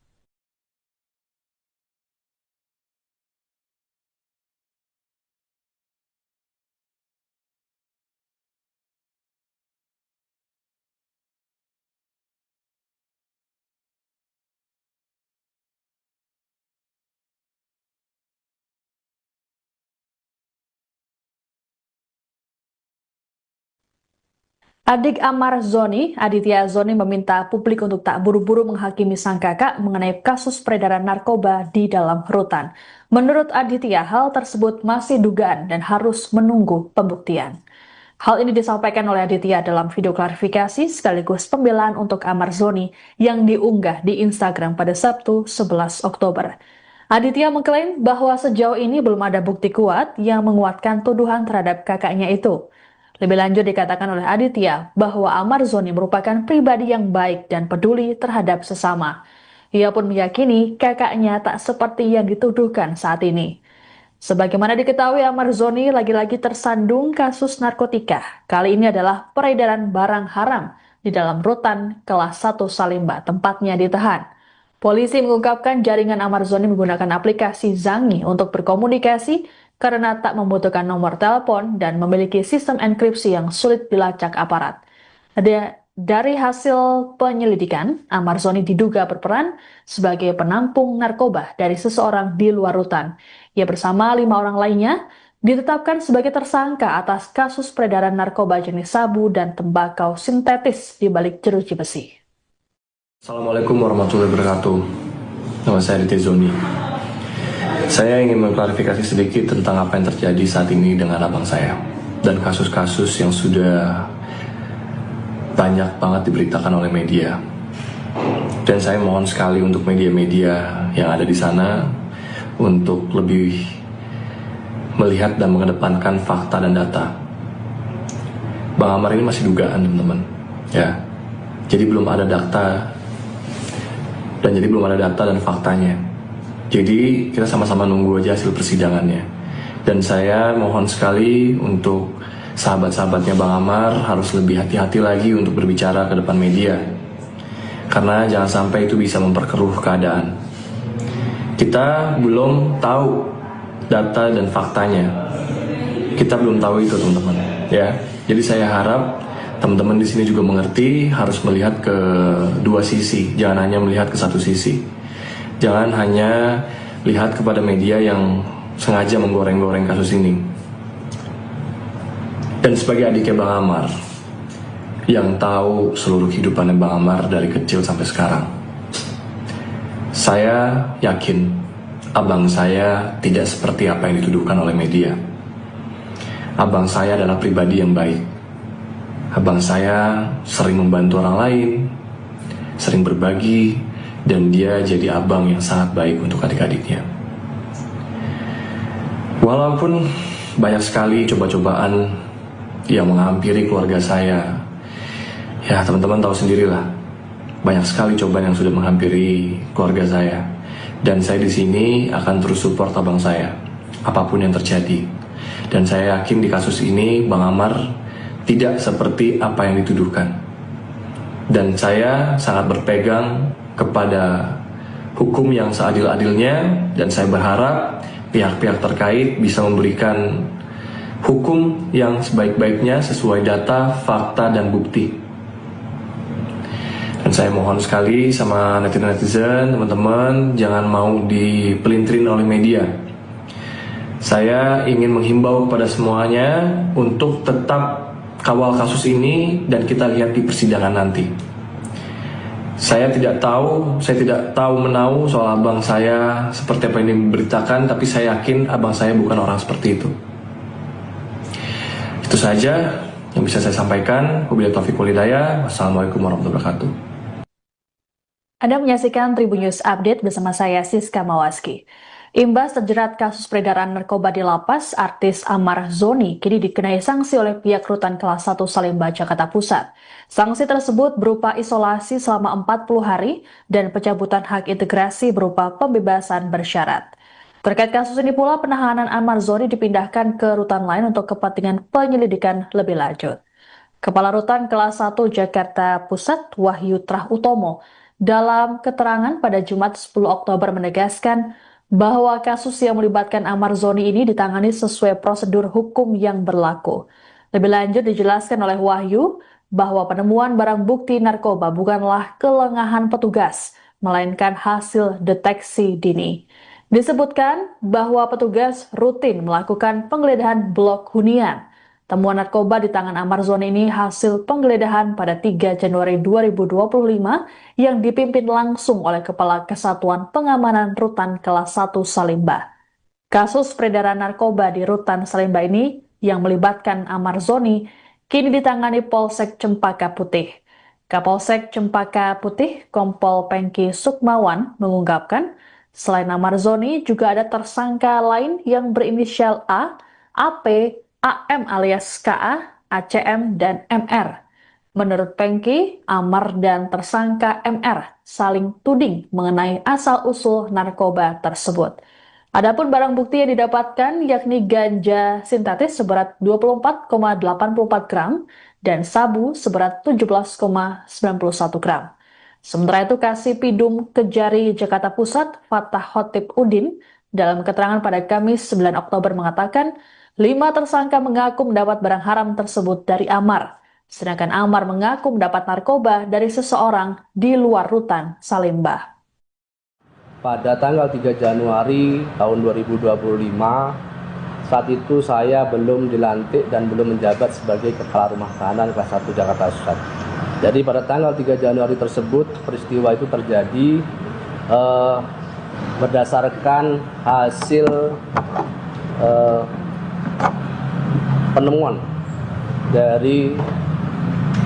Adik Amar Zoni, Aditya Zoni meminta publik untuk tak buru-buru menghakimi sang kakak mengenai kasus peredaran narkoba di dalam rutan. Menurut Aditya, hal tersebut masih dugaan dan harus menunggu pembuktian. Hal ini disampaikan oleh Aditya dalam video klarifikasi sekaligus pembelaan untuk Amar Zoni yang diunggah di Instagram pada Sabtu 11 Oktober. Aditya mengklaim bahwa sejauh ini belum ada bukti kuat yang menguatkan tuduhan terhadap kakaknya itu. Lebih lanjut dikatakan oleh Aditya bahwa Amar Zoni merupakan pribadi yang baik dan peduli terhadap sesama. Ia pun meyakini kakaknya tak seperti yang dituduhkan saat ini. Sebagaimana diketahui, Ahmad Zoni lagi-lagi tersandung kasus narkotika. Kali ini adalah peredaran barang haram di dalam rutan kelas 1 Salimba, tempatnya ditahan. Polisi mengungkapkan jaringan Ahmad Zoni menggunakan aplikasi Zangi untuk berkomunikasi karena tak membutuhkan nomor telepon dan memiliki sistem enkripsi yang sulit dilacak aparat. Dari hasil penyelidikan, Ahmad Zoni diduga berperan sebagai penampung narkoba dari seseorang di luar rutan. Ia bersama 5 orang lainnya ditetapkan sebagai tersangka atas kasus peredaran narkoba jenis sabu dan tembakau sintetis di balik jeruji besi. Assalamualaikum warahmatullahi wabarakatuh. Nama saya Aditya Zoni. Saya ingin mengklarifikasi sedikit tentang apa yang terjadi saat ini dengan abang saya dan kasus-kasus yang sudah banyak banget diberitakan oleh media. Dan saya mohon sekali untuk media-media yang ada di sana untuk lebih melihat dan mengedepankan fakta dan data. Bang Amar ini masih dugaan, teman-teman. Ya. Jadi belum ada data dan faktanya. Jadi kita sama-sama nunggu aja hasil persidangannya. Dan saya mohon sekali untuk sahabat-sahabatnya Bang Amar harus lebih hati-hati lagi untuk berbicara ke depan media. Karena jangan sampai itu bisa memperkeruh keadaan. Kita belum tahu data dan faktanya. Kita belum tahu itu, teman-teman. Ya. Jadi saya harap teman-teman di sini juga mengerti, harus melihat ke dua sisi, jangan hanya melihat ke satu sisi. Jangan hanya lihat kepada media yang sengaja menggoreng-goreng kasus ini. Dan sebagai adiknya Bang Amar, yang tahu seluruh kehidupannya Bang Amar dari kecil sampai sekarang, saya yakin abang saya tidak seperti apa yang dituduhkan oleh media. Abang saya adalah pribadi yang baik. Abang saya sering membantu orang lain, sering berbagi, dan dia jadi abang yang sangat baik untuk adik-adiknya. Walaupun banyak sekali coba-cobaan yang menghampiri keluarga saya, ya teman-teman tahu sendirilah, banyak sekali cobaan yang sudah menghampiri keluarga saya. Dan saya di sini akan terus support abang saya, apapun yang terjadi. Dan saya yakin di kasus ini Bang Amar tidak seperti apa yang dituduhkan. Dan saya sangat berpegang kepada hukum yang seadil-adilnya, dan saya berharap pihak-pihak terkait bisa memberikan hukum yang sebaik-baiknya sesuai data, fakta, dan bukti. Dan saya mohon sekali sama netizen-netizen, teman-teman, jangan mau dipelintirin oleh media. Saya ingin menghimbau kepada semuanya untuk tetap kawal kasus ini dan kita lihat di persidangan nanti. Saya tidak tahu menahu soal abang saya seperti apa yang diberitakan, tapi saya yakin abang saya bukan orang seperti itu. Itu saja yang bisa saya sampaikan. Wabillahi taufiq wal hidayah. Wassalamualaikum warahmatullahi wabarakatuh. Anda menyaksikan Tribun News Update bersama saya Siska Mawaski. Imbas terjerat kasus peredaran narkoba di lapas, artis Ahmad Zoni kini dikenai sanksi oleh pihak rutan kelas 1 Salimba, Jakarta Pusat. Sanksi tersebut berupa isolasi selama 40 hari dan pencabutan hak integrasi berupa pembebasan bersyarat. Terkait kasus ini pula, penahanan Ahmad Zoni dipindahkan ke rutan lain untuk kepentingan penyelidikan lebih lanjut. Kepala Rutan kelas 1 Jakarta Pusat, Wahyu Trah Utomo, dalam keterangan pada Jumat 10 Oktober menegaskan bahwa kasus yang melibatkan Ahmad Zoni ini ditangani sesuai prosedur hukum yang berlaku. Lebih lanjut dijelaskan oleh Wahyu bahwa penemuan barang bukti narkoba bukanlah kelengahan petugas, melainkan hasil deteksi dini. Disebutkan bahwa petugas rutin melakukan penggeledahan blok hunian. Temuan narkoba di tangan Ahmad Zoni ini hasil penggeledahan pada 3 Januari 2025 yang dipimpin langsung oleh Kepala Kesatuan Pengamanan Rutan Kelas 1 Salimba. Kasus peredaran narkoba di Rutan Salimba ini yang melibatkan Ahmad Zoni kini ditangani Polsek Cempaka Putih. Kapolsek Cempaka Putih, Kompol Pengki Sukmawan, mengungkapkan selain Ahmad Zoni juga ada tersangka lain yang berinisial A, AP, AM alias KA, ACM, dan MR. Menurut Pengki, Amar dan tersangka MR saling tuding mengenai asal-usul narkoba tersebut. Adapun barang bukti yang didapatkan yakni ganja sintetis seberat 24,84 gram dan sabu seberat 17,91 gram. Sementara itu Kasih Pidum Kejari Jakarta Pusat, Fatah Khotib Udin, dalam keterangan pada Kamis 9 Oktober mengatakan, 5 tersangka mengaku mendapat barang haram tersebut dari Amar. Sedangkan Amar mengaku mendapat narkoba dari seseorang di luar rutan Salemba. Pada tanggal 3 Januari tahun 2025, saat itu saya belum dilantik dan belum menjabat sebagai Kepala Rumah Tahanan kelas 1 Jakarta Pusat. Jadi pada tanggal 3 Januari tersebut, peristiwa itu terjadi berdasarkan hasil penemuan dari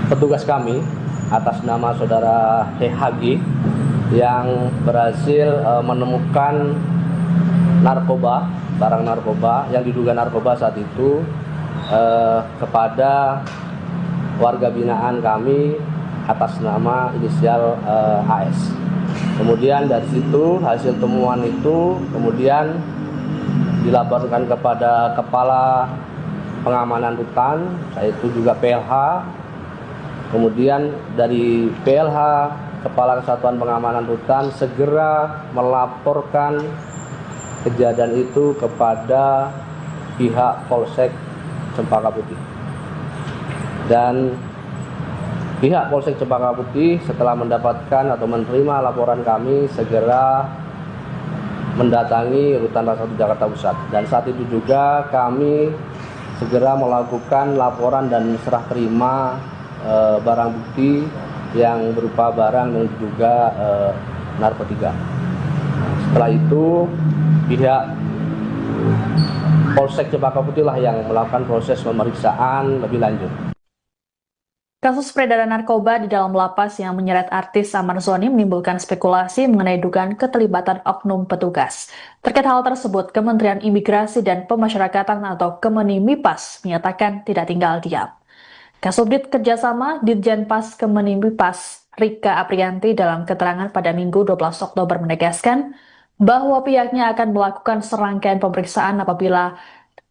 petugas kami atas nama saudara HG yang berhasil menemukan narkoba, barang narkoba yang diduga narkoba saat itu kepada warga binaan kami atas nama inisial AS. Kemudian dari situ hasil temuan itu kemudian dilaporkan kepada Kepala Pengamanan Rutan, yaitu juga PLH. Kemudian dari PLH, Kepala Kesatuan Pengamanan Rutan segera melaporkan kejadian itu kepada pihak Polsek Cempaka Putih. Dan pihak Polsek Cempaka Putih setelah mendapatkan atau menerima laporan kami segera mendatangi Rutan Kelas 1 Jakarta Pusat. Dan saat itu juga kami segera melakukan laporan dan serah terima barang bukti yang berupa barang yang diduga narkotika. Setelah itu pihak Polsek Cempaka Putih lah yang melakukan proses pemeriksaan lebih lanjut. Kasus peredaran narkoba di dalam lapas yang menyeret artis Amar Zoni menimbulkan spekulasi mengenai dugaan keterlibatan oknum petugas. Terkait hal tersebut, Kementerian Imigrasi dan Pemasyarakatan atau Kemenimipas menyatakan tidak tinggal diam. Kasubdit Kerjasama Ditjenpas Kemenimipas Rika Aprianti dalam keterangan pada Minggu 12 Oktober menegaskan bahwa pihaknya akan melakukan serangkaian pemeriksaan apabila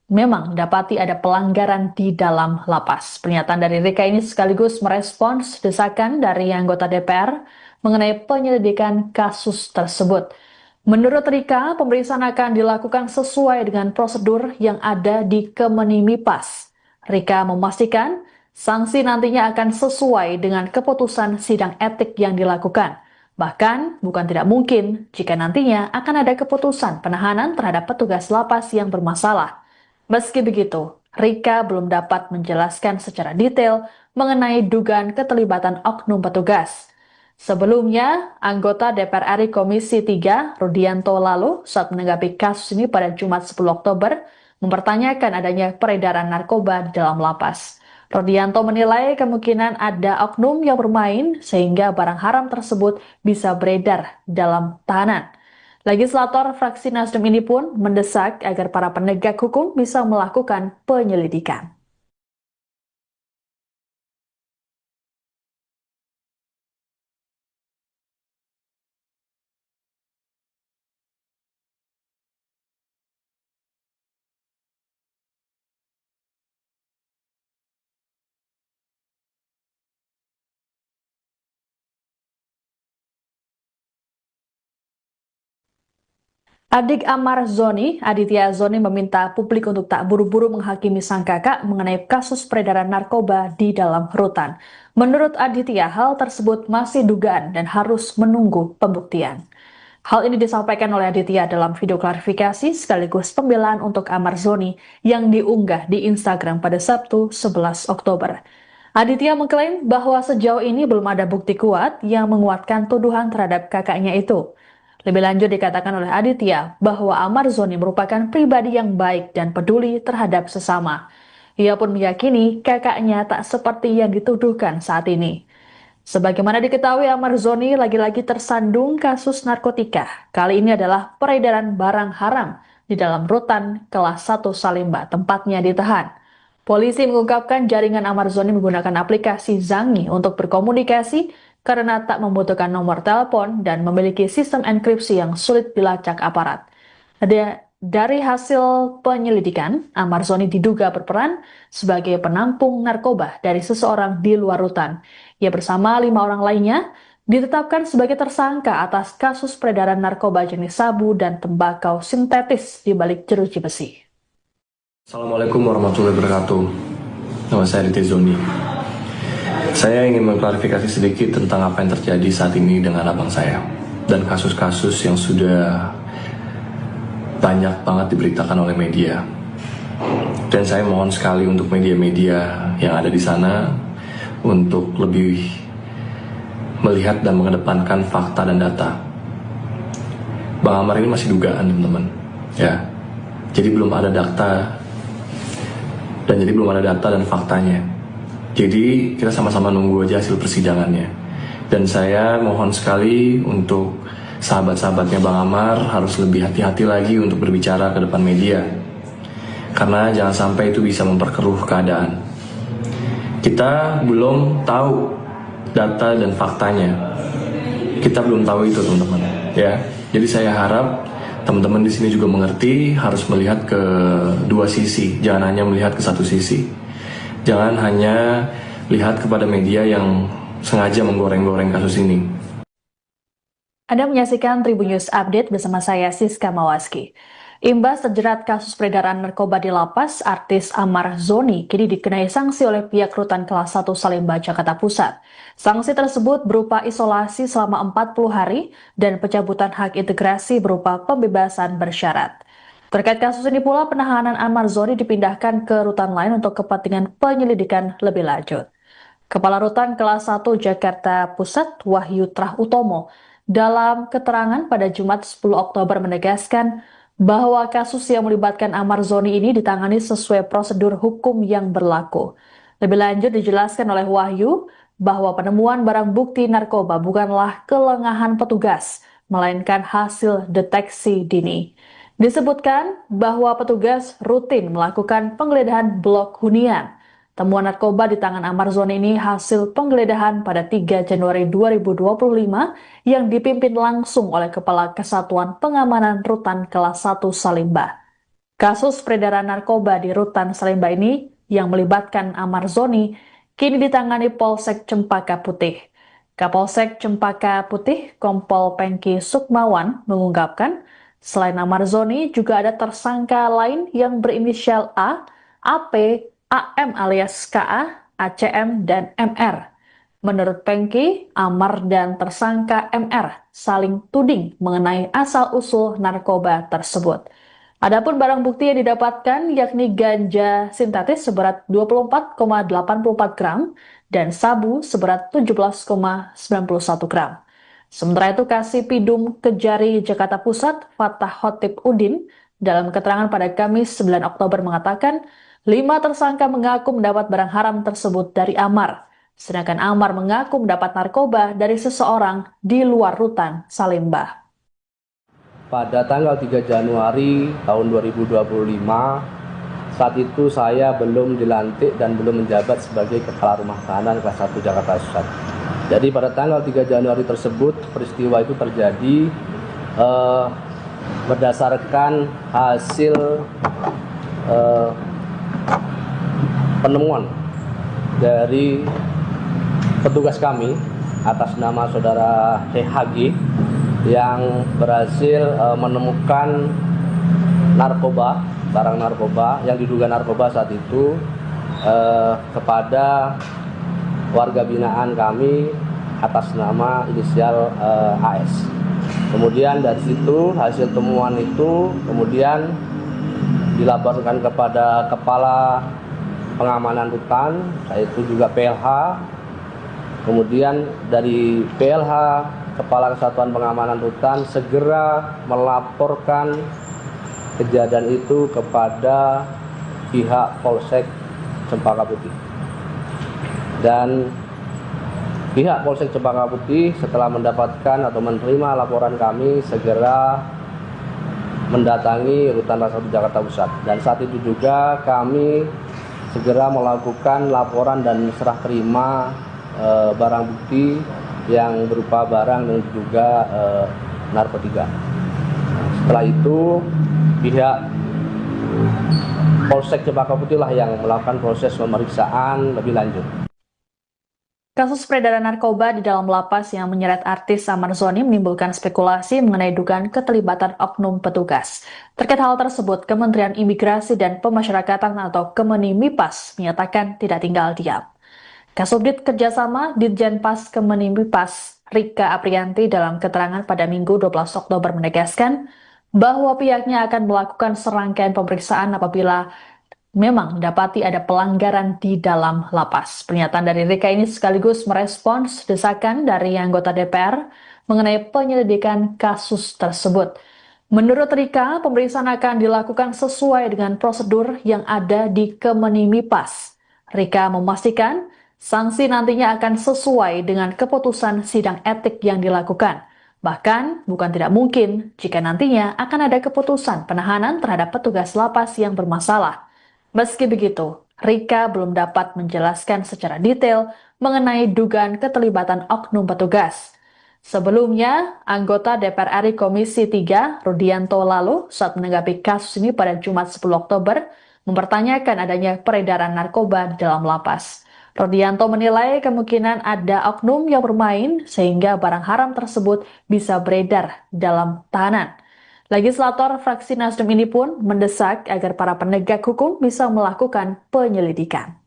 memang dapati ada pelanggaran di dalam lapas. Pernyataan dari Rika ini sekaligus merespons desakan dari anggota DPR mengenai penyelidikan kasus tersebut. Menurut Rika, pemeriksaan akan dilakukan sesuai dengan prosedur yang ada di Kemenimipas. Rika memastikan sanksi nantinya akan sesuai dengan keputusan sidang etik yang dilakukan. Bahkan, bukan tidak mungkin jika nantinya akan ada keputusan penahanan terhadap petugas lapas yang bermasalah. Meski begitu, Rika belum dapat menjelaskan secara detail mengenai dugaan keterlibatan oknum petugas. Sebelumnya, anggota DPR RI Komisi 3, Rudianto lalu, saat menanggapi kasus ini pada Jumat 10 Oktober, mempertanyakan adanya peredaran narkoba di dalam lapas. Rudianto menilai kemungkinan ada oknum yang bermain sehingga barang haram tersebut bisa beredar dalam tahanan. Legislator fraksi Nasdem ini pun mendesak agar para penegak hukum bisa melakukan penyelidikan. Adik Amar Zoni, Aditya Zoni meminta publik untuk tak buru-buru menghakimi sang kakak mengenai kasus peredaran narkoba di dalam rutan. Menurut Aditya, hal tersebut masih dugaan dan harus menunggu pembuktian. Hal ini disampaikan oleh Aditya dalam video klarifikasi sekaligus pembelaan untuk Amar Zoni yang diunggah di Instagram pada Sabtu 11 Oktober. Aditya mengklaim bahwa sejauh ini belum ada bukti kuat yang menguatkan tuduhan terhadap kakaknya itu. Lebih lanjut dikatakan oleh Aditya bahwa Amar Zoni merupakan pribadi yang baik dan peduli terhadap sesama. Ia pun meyakini kakaknya tak seperti yang dituduhkan saat ini. Sebagaimana diketahui, Amar Zoni lagi-lagi tersandung kasus narkotika. Kali ini adalah peredaran barang haram di dalam rutan kelas 1 Salemba, tempatnya ditahan. Polisi mengungkapkan jaringan Amar Zoni menggunakan aplikasi Zangi untuk berkomunikasi karena tak membutuhkan nomor telepon dan memiliki sistem enkripsi yang sulit dilacak aparat. Dari hasil penyelidikan, Amar Zoni diduga berperan sebagai penampung narkoba dari seseorang di luar rutan. Ia bersama 5 orang lainnya ditetapkan sebagai tersangka atas kasus peredaran narkoba jenis sabu dan tembakau sintetis di balik jeruji besi. Assalamualaikum warahmatullahi wabarakatuh. Nama saya Riti Zoni. Saya ingin mengklarifikasi sedikit tentang apa yang terjadi saat ini dengan abang saya dan kasus-kasus yang sudah banyak banget diberitakan oleh media. Dan saya mohon sekali untuk media-media yang ada di sana untuk lebih melihat dan mengedepankan fakta dan data. Bang Amar ini masih dugaan, teman-teman. Ya. Jadi belum ada data dan faktanya. Jadi kita sama-sama nunggu aja hasil persidangannya. Dan saya mohon sekali untuk sahabat-sahabatnya Bang Amar harus lebih hati-hati lagi untuk berbicara ke depan media. Karena jangan sampai itu bisa memperkeruh keadaan. Kita belum tahu data dan faktanya. Kita belum tahu itu, teman-teman. Ya. Jadi saya harap teman-teman di sini juga mengerti, harus melihat ke dua sisi, jangan hanya melihat ke satu sisi. Jangan hanya lihat kepada media yang sengaja menggoreng-goreng kasus ini. Anda menyaksikan Tribun News Update bersama saya Siska Mawaski. Imbas terjerat kasus peredaran narkoba di lapas, artis Amar Zoni kini dikenai sanksi oleh pihak Rutan Kelas 1 Salemba, Jakarta Pusat. Sanksi tersebut berupa isolasi selama 40 hari dan pencabutan hak integrasi berupa pembebasan bersyarat. Terkait kasus ini pula, penahanan Amar Zoni dipindahkan ke rutan lain untuk kepentingan penyelidikan lebih lanjut. Kepala Rutan Kelas 1 Jakarta Pusat, Wahyu Trah Utomo, dalam keterangan pada Jumat 10 Oktober menegaskan bahwa kasus yang melibatkan Amar Zoni ini ditangani sesuai prosedur hukum yang berlaku. Lebih lanjut dijelaskan oleh Wahyu bahwa penemuan barang bukti narkoba bukanlah kelengahan petugas, melainkan hasil deteksi dini. Disebutkan bahwa petugas rutin melakukan penggeledahan blok hunian. Temuan narkoba di tangan Amar Zoni ini hasil penggeledahan pada 3 Januari 2025 yang dipimpin langsung oleh Kepala Kesatuan Pengamanan Rutan Kelas 1 Salemba. Kasus peredaran narkoba di Rutan Salemba ini yang melibatkan Amar Zoni kini ditangani Polsek Cempaka Putih. Kapolsek Cempaka Putih, Kompol Pengki Sukmawan, mengungkapkan selain Amar Zoni juga ada tersangka lain yang berinisial A, AP, AM alias KA, ACM, dan MR. Menurut Pengki, Amar dan tersangka MR saling tuding mengenai asal-usul narkoba tersebut. Adapun barang bukti yang didapatkan yakni ganja sintetis seberat 24,84 gram dan sabu seberat 17,91 gram. Sementara itu, Kasipidum Kejari Jakarta Pusat, Fatah Khotib Udin, dalam keterangan pada Kamis 9 Oktober mengatakan 5 tersangka mengaku mendapat barang haram tersebut dari Amar, sedangkan Amar mengaku mendapat narkoba dari seseorang di luar Rutan Salemba. Pada tanggal 3 Januari tahun 2025, saat itu saya belum dilantik dan belum menjabat sebagai Kepala Rumah Tahanan Kelas 1 Jakarta Pusat. Jadi pada tanggal 3 Januari tersebut, peristiwa itu terjadi berdasarkan hasil penemuan dari petugas kami atas nama saudara HG yang berhasil menemukan narkoba, barang narkoba yang diduga narkoba saat itu kepada warga binaan kami atas nama inisial AS. Kemudian dari situ hasil temuan itu kemudian dilaporkan kepada Kepala Pengamanan Rutan, yaitu juga PLH. Kemudian dari PLH, Kepala Kesatuan Pengamanan Rutan, segera melaporkan kejadian itu kepada pihak Polsek Cempaka Putih. Dan pihak Polsek Cempaka Putih setelah mendapatkan atau menerima laporan kami segera mendatangi Rutan Kelas 1 Jakarta Pusat. Dan saat itu juga kami segera melakukan laporan dan serah terima barang bukti yang berupa barang dan juga narkotika. Setelah itu pihak Polsek Cempaka Putih lah yang melakukan proses pemeriksaan lebih lanjut. Kasus peredaran narkoba di dalam lapas yang menyeret artis Amar Zoni menimbulkan spekulasi mengenai dugaan keterlibatan oknum petugas. Terkait hal tersebut, Kementerian Imigrasi dan Pemasyarakatan atau Kemenimipas menyatakan tidak tinggal diam. Kasubdit Kerjasama Ditjenpas Kemenimipas Rika Aprianti dalam keterangan pada Minggu 12 Oktober menegaskan bahwa pihaknya akan melakukan serangkaian pemeriksaan apabila memang dapati ada pelanggaran di dalam lapas. Pernyataan dari Rika ini sekaligus merespons desakan dari anggota DPR mengenai penyelidikan kasus tersebut. Menurut Rika, pemeriksaan akan dilakukan sesuai dengan prosedur yang ada di Kemenimipas. Rika memastikan sanksi nantinya akan sesuai dengan keputusan sidang etik yang dilakukan. Bahkan, bukan tidak mungkin jika nantinya akan ada keputusan penahanan terhadap petugas lapas yang bermasalah. Meski begitu, Rika belum dapat menjelaskan secara detail mengenai dugaan keterlibatan oknum petugas. Sebelumnya, anggota DPR RI Komisi 3, Rudianto lalu, saat menanggapi kasus ini pada Jumat 10 Oktober, mempertanyakan adanya peredaran narkoba di dalam lapas. Rudianto menilai kemungkinan ada oknum yang bermain sehingga barang haram tersebut bisa beredar dalam tahanan. Legislator fraksi Nasdem ini pun mendesak agar para penegak hukum bisa melakukan penyelidikan.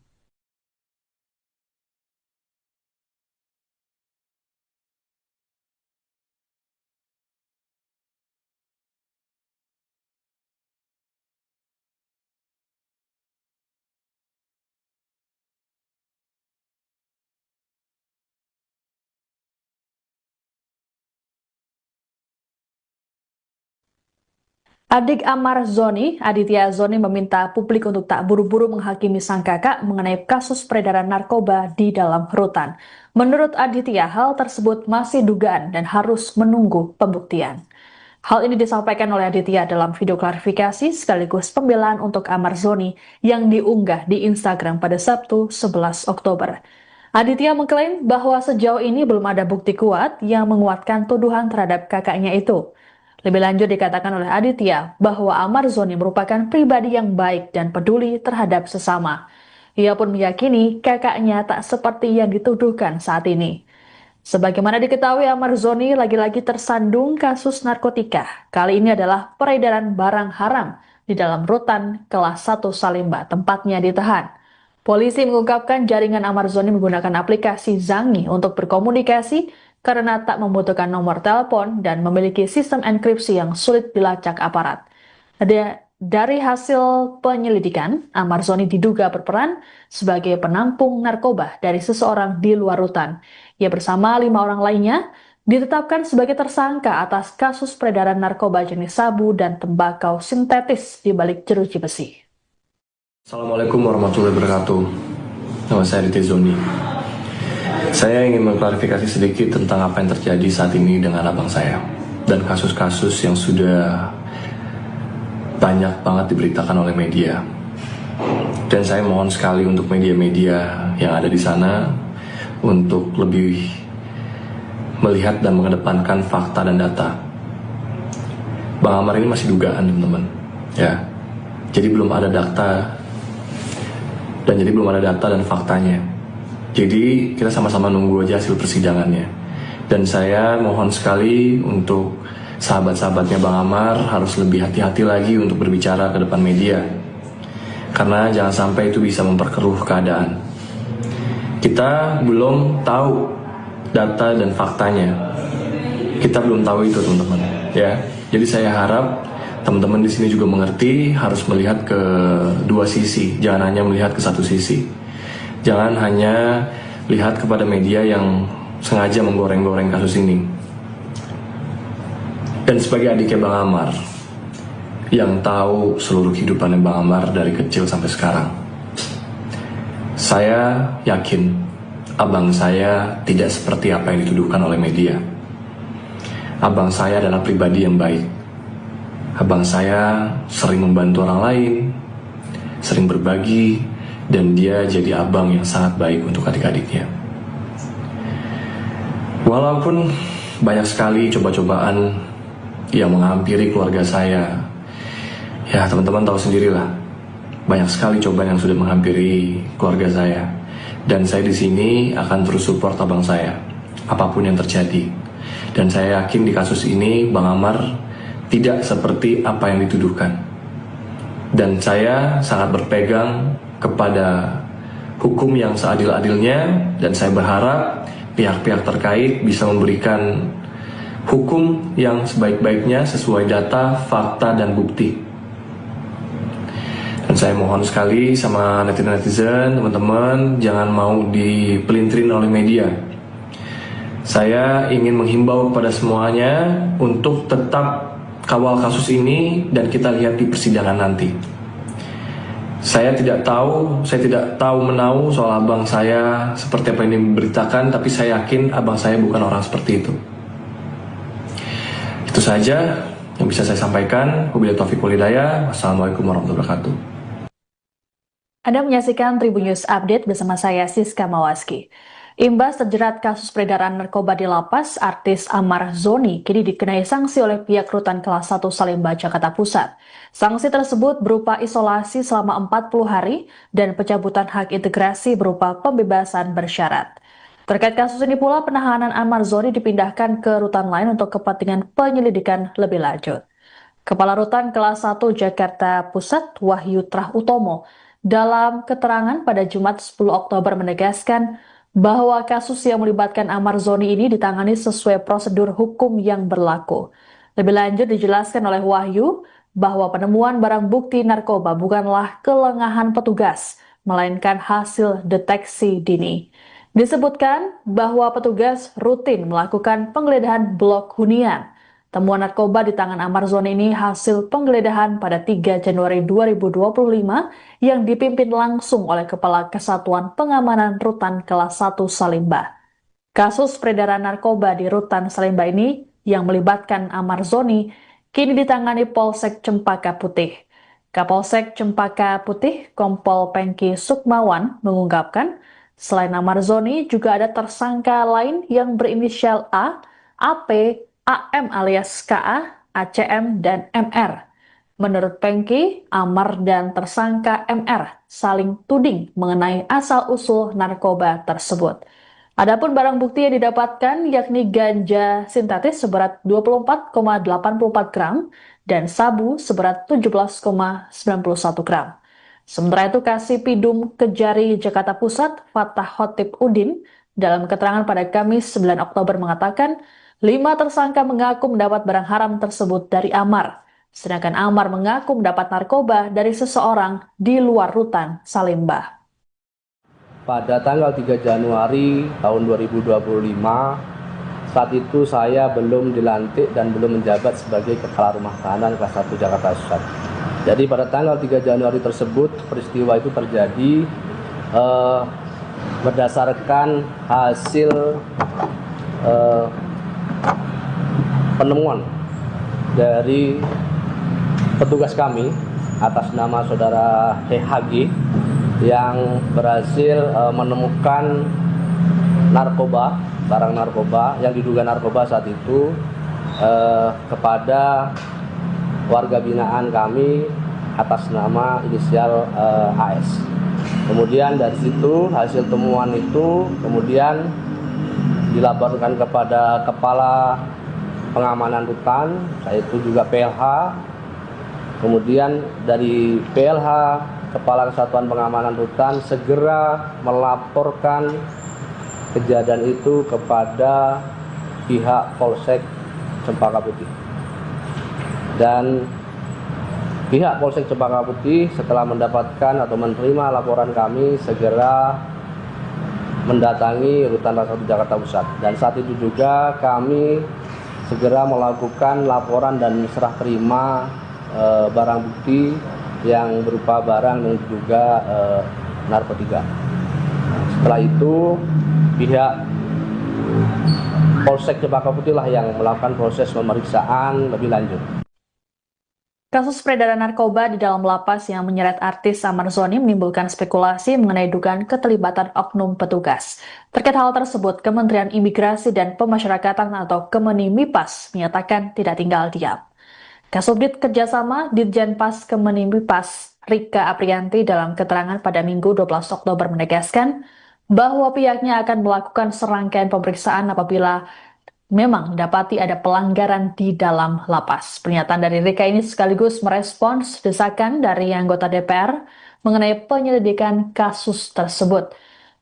Adik Amar Zoni, Aditya Zoni meminta publik untuk tak buru-buru menghakimi sang kakak mengenai kasus peredaran narkoba di dalam rutan. Menurut Aditya, hal tersebut masih dugaan dan harus menunggu pembuktian. Hal ini disampaikan oleh Aditya dalam video klarifikasi sekaligus pembelaan untuk Amar Zoni yang diunggah di Instagram pada Sabtu 11 Oktober. Aditya mengklaim bahwa sejauh ini belum ada bukti kuat yang menguatkan tuduhan terhadap kakaknya itu. Lebih lanjut dikatakan oleh Aditya bahwa Amar Zoni merupakan pribadi yang baik dan peduli terhadap sesama. Ia pun meyakini kakaknya tak seperti yang dituduhkan saat ini. Sebagaimana diketahui, Amar Zoni lagi-lagi tersandung kasus narkotika. Kali ini adalah peredaran barang haram di dalam rutan kelas 1 Salemba, tempatnya ditahan. Polisi mengungkapkan jaringan Amar Zoni menggunakan aplikasi Zangi untuk berkomunikasi karena tak membutuhkan nomor telepon dan memiliki sistem enkripsi yang sulit dilacak aparat. Dari hasil penyelidikan, Amar Zoni diduga berperan sebagai penampung narkoba dari seseorang di luar rutan. Ia bersama 5 orang lainnya ditetapkan sebagai tersangka atas kasus peredaran narkoba jenis sabu dan tembakau sintetis di balik jeruji besi. Assalamualaikum warahmatullahi wabarakatuh. Nama saya Aditya Zoni. Saya ingin mengklarifikasi sedikit tentang apa yang terjadi saat ini dengan abang saya dan kasus-kasus yang sudah banyak banget diberitakan oleh media. Dan saya mohon sekali untuk media-media yang ada di sana untuk lebih melihat dan mengedepankan fakta dan data. Bang Amar ini masih dugaan, teman-teman. Ya. Jadi belum ada data dan faktanya. Jadi kita sama-sama nunggu aja hasil persidangannya. Dan saya mohon sekali untuk sahabat-sahabatnya Bang Amar harus lebih hati-hati lagi untuk berbicara ke depan media. Karena jangan sampai itu bisa memperkeruh keadaan. Kita belum tahu data dan faktanya. Kita belum tahu itu, teman-teman. Ya. Jadi saya harap teman-teman di sini juga mengerti, harus melihat ke dua sisi, jangan hanya melihat ke satu sisi. Jangan hanya lihat kepada media yang sengaja menggoreng-goreng kasus ini. Dan sebagai adiknya Bang Amar, yang tahu seluruh kehidupannya Bang Amar dari kecil sampai sekarang, saya yakin abang saya tidak seperti apa yang dituduhkan oleh media. Abang saya adalah pribadi yang baik. Abang saya sering membantu orang lain, sering berbagi, dan dia jadi abang yang sangat baik untuk adik-adiknya. Walaupun banyak sekali coba-cobaan yang menghampiri keluarga saya, ya teman-teman tahu sendirilah, banyak sekali cobaan yang sudah menghampiri keluarga saya, dan saya di sini akan terus support abang saya, apapun yang terjadi. Dan saya yakin di kasus ini Bang Amar tidak seperti apa yang dituduhkan. Dan saya sangat berpegang kepada hukum yang seadil-adilnya, dan saya berharap pihak-pihak terkait bisa memberikan hukum yang sebaik-baiknya sesuai data, fakta, dan bukti. Dan saya mohon sekali sama netizen-netizen, teman-teman, jangan mau dipelintirin oleh media. Saya ingin menghimbau kepada semuanya untuk tetap kawal kasus ini dan kita lihat di persidangan nanti. Saya tidak tahu menahu soal abang saya seperti apa yang diberitakan, tapi saya yakin abang saya bukan orang seperti itu. Itu saja yang bisa saya sampaikan. Wabillahi taufiq wal hidayah. Wassalamualaikum warahmatullahi wabarakatuh. Anda menyaksikan Tribun News Update bersama saya Siska Mawaski. Imbas terjerat kasus peredaran narkoba di lapas, artis Amar Zoni kini dikenai sanksi oleh pihak Rutan Kelas 1 Salemba, Jakarta Pusat. Sanksi tersebut berupa isolasi selama 40 hari dan pencabutan hak integrasi berupa pembebasan bersyarat. Terkait kasus ini pula, penahanan Amar Zoni dipindahkan ke rutan lain untuk kepentingan penyelidikan lebih lanjut. Kepala Rutan Kelas 1 Jakarta Pusat, Wahyu Trah Utomo, dalam keterangan pada Jumat 10 Oktober menegaskan bahwa kasus yang melibatkan Amar Zoni ini ditangani sesuai prosedur hukum yang berlaku. Lebih lanjut dijelaskan oleh Wahyu bahwa penemuan barang bukti narkoba bukanlah kelengahan petugas, melainkan hasil deteksi dini. Disebutkan bahwa petugas rutin melakukan penggeledahan blok hunian. Temuan narkoba di tangan Amar Zoni ini hasil penggeledahan pada 3 Januari 2025 yang dipimpin langsung oleh Kepala Kesatuan Pengamanan Rutan Kelas 1 Salemba. Kasus peredaran narkoba di Rutan Salemba ini yang melibatkan Amar Zoni kini ditangani Polsek Cempaka Putih. Kapolsek Cempaka Putih, Kompol Pengki Sukmawan, mengungkapkan selain Amar Zoni juga ada tersangka lain yang berinisial A, AP, AM alias KA, ACM, dan MR. Menurut Pengki, Amar dan tersangka MR saling tuding mengenai asal-usul narkoba tersebut. Adapun barang bukti yang didapatkan yakni ganja sintetis seberat 24,84 gram dan sabu seberat 17,91 gram. Sementara itu, Kasipidum Kejari Jakarta Pusat, Fatah Khotib Udin, dalam keterangan pada Kamis 9 Oktober mengatakan 5 tersangka mengaku mendapat barang haram tersebut dari Amar, sedangkan Amar mengaku mendapat narkoba dari seseorang di luar Rutan Salemba. Pada tanggal 3 Januari tahun 2025, saat itu saya belum dilantik dan belum menjabat sebagai Kepala Rumah Tahanan Kelas 1 Jakarta Pusat. Jadi pada tanggal 3 Januari tersebut, peristiwa itu terjadi berdasarkan hasil penemuan dari petugas kami atas nama saudara HG yang berhasil menemukan narkoba, barang narkoba yang diduga narkoba saat itu kepada warga binaan kami atas nama inisial AS. Kemudian dari situ hasil temuan itu kemudian dilaporkan kepada Kepala Pengamanan Rutan, yaitu juga PLH. Kemudian dari PLH, Kepala Kesatuan Pengamanan Rutan, segera melaporkan kejadian itu kepada pihak Polsek Cempaka Putih. Dan pihak Polsek Cempaka Putih setelah mendapatkan atau menerima laporan kami segera mendatangi Rutan Kelas 1 Jakarta Pusat. Dan saat itu juga kami segera melakukan laporan dan serah terima barang bukti yang berupa barang yang diduga narkotika. Setelah itu pihak Polsek Cempaka Putih lah yang melakukan proses pemeriksaan lebih lanjut. Kasus peredaran narkoba di dalam lapas yang menyeret artis Amar Zoni menimbulkan spekulasi mengenai dugaan keterlibatan oknum petugas. Terkait hal tersebut, Kementerian Imigrasi dan Pemasyarakatan atau Kemenimipas menyatakan tidak tinggal diam. Kasubdit Kerjasama Ditjenpas Kemenimipas Rika Aprianti dalam keterangan pada Minggu 12 Oktober menegaskan bahwa pihaknya akan melakukan serangkaian pemeriksaan apabila memang dapati ada pelanggaran di dalam lapas. Pernyataan dari Rika ini sekaligus merespons desakan dari anggota DPR mengenai penyelidikan kasus tersebut.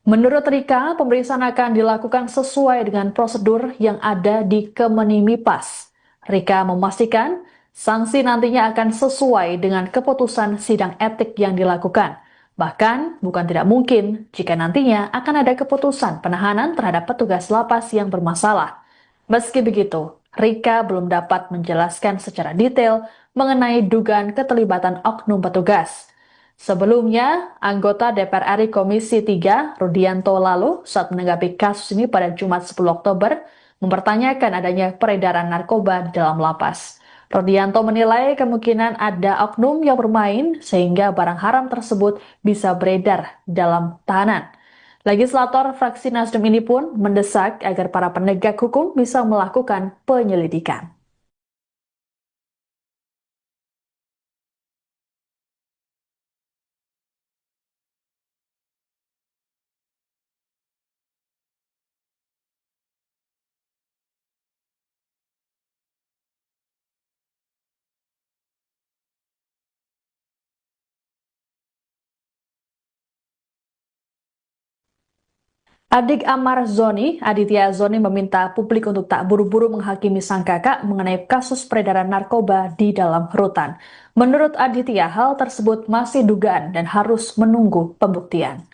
Menurut Rika, pemeriksaan akan dilakukan sesuai dengan prosedur yang ada di Kemenimipas. Rika memastikan sanksi nantinya akan sesuai dengan keputusan sidang etik yang dilakukan. Bahkan, bukan tidak mungkin jika nantinya akan ada keputusan penahanan terhadap petugas lapas yang bermasalah. Meski begitu, Rika belum dapat menjelaskan secara detail mengenai dugaan keterlibatan oknum petugas. Sebelumnya, anggota DPR RI Komisi 3, Rudianto lalu, saat menanggapi kasus ini pada Jumat 10 Oktober, mempertanyakan adanya peredaran narkoba di dalam lapas. Rudianto menilai kemungkinan ada oknum yang bermain sehingga barang haram tersebut bisa beredar dalam tahanan. Legislator fraksi Nasdem ini pun mendesak agar para penegak hukum bisa melakukan penyelidikan. Adik Amar Zoni, Aditya Zoni meminta publik untuk tak buru-buru menghakimi sang kakak mengenai kasus peredaran narkoba di dalam rutan. Menurut Aditya, hal tersebut masih dugaan dan harus menunggu pembuktian.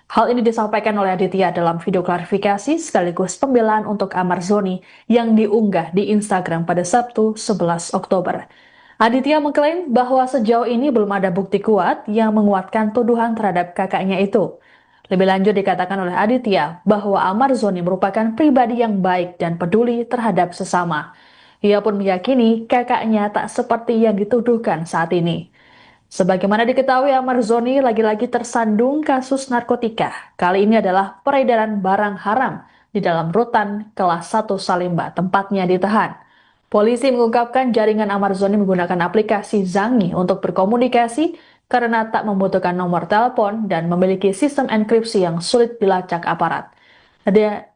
Hal ini disampaikan oleh Aditya dalam video klarifikasi sekaligus pembelaan untuk Amar Zoni yang diunggah di Instagram pada Sabtu 11 Oktober. Aditya mengklaim bahwa sejauh ini belum ada bukti kuat yang menguatkan tuduhan terhadap kakaknya itu. Lebih lanjut dikatakan oleh Aditya bahwa Amar Zoni merupakan pribadi yang baik dan peduli terhadap sesama. Ia pun meyakini kakaknya tak seperti yang dituduhkan saat ini. Sebagaimana diketahui, Amar Zoni lagi-lagi tersandung kasus narkotika. Kali ini adalah peredaran barang haram di dalam rutan kelas 1 Salemba, tempatnya ditahan. Polisi mengungkapkan jaringan Amar Zoni menggunakan aplikasi Zangi untuk berkomunikasi karena tak membutuhkan nomor telepon dan memiliki sistem enkripsi yang sulit dilacak aparat.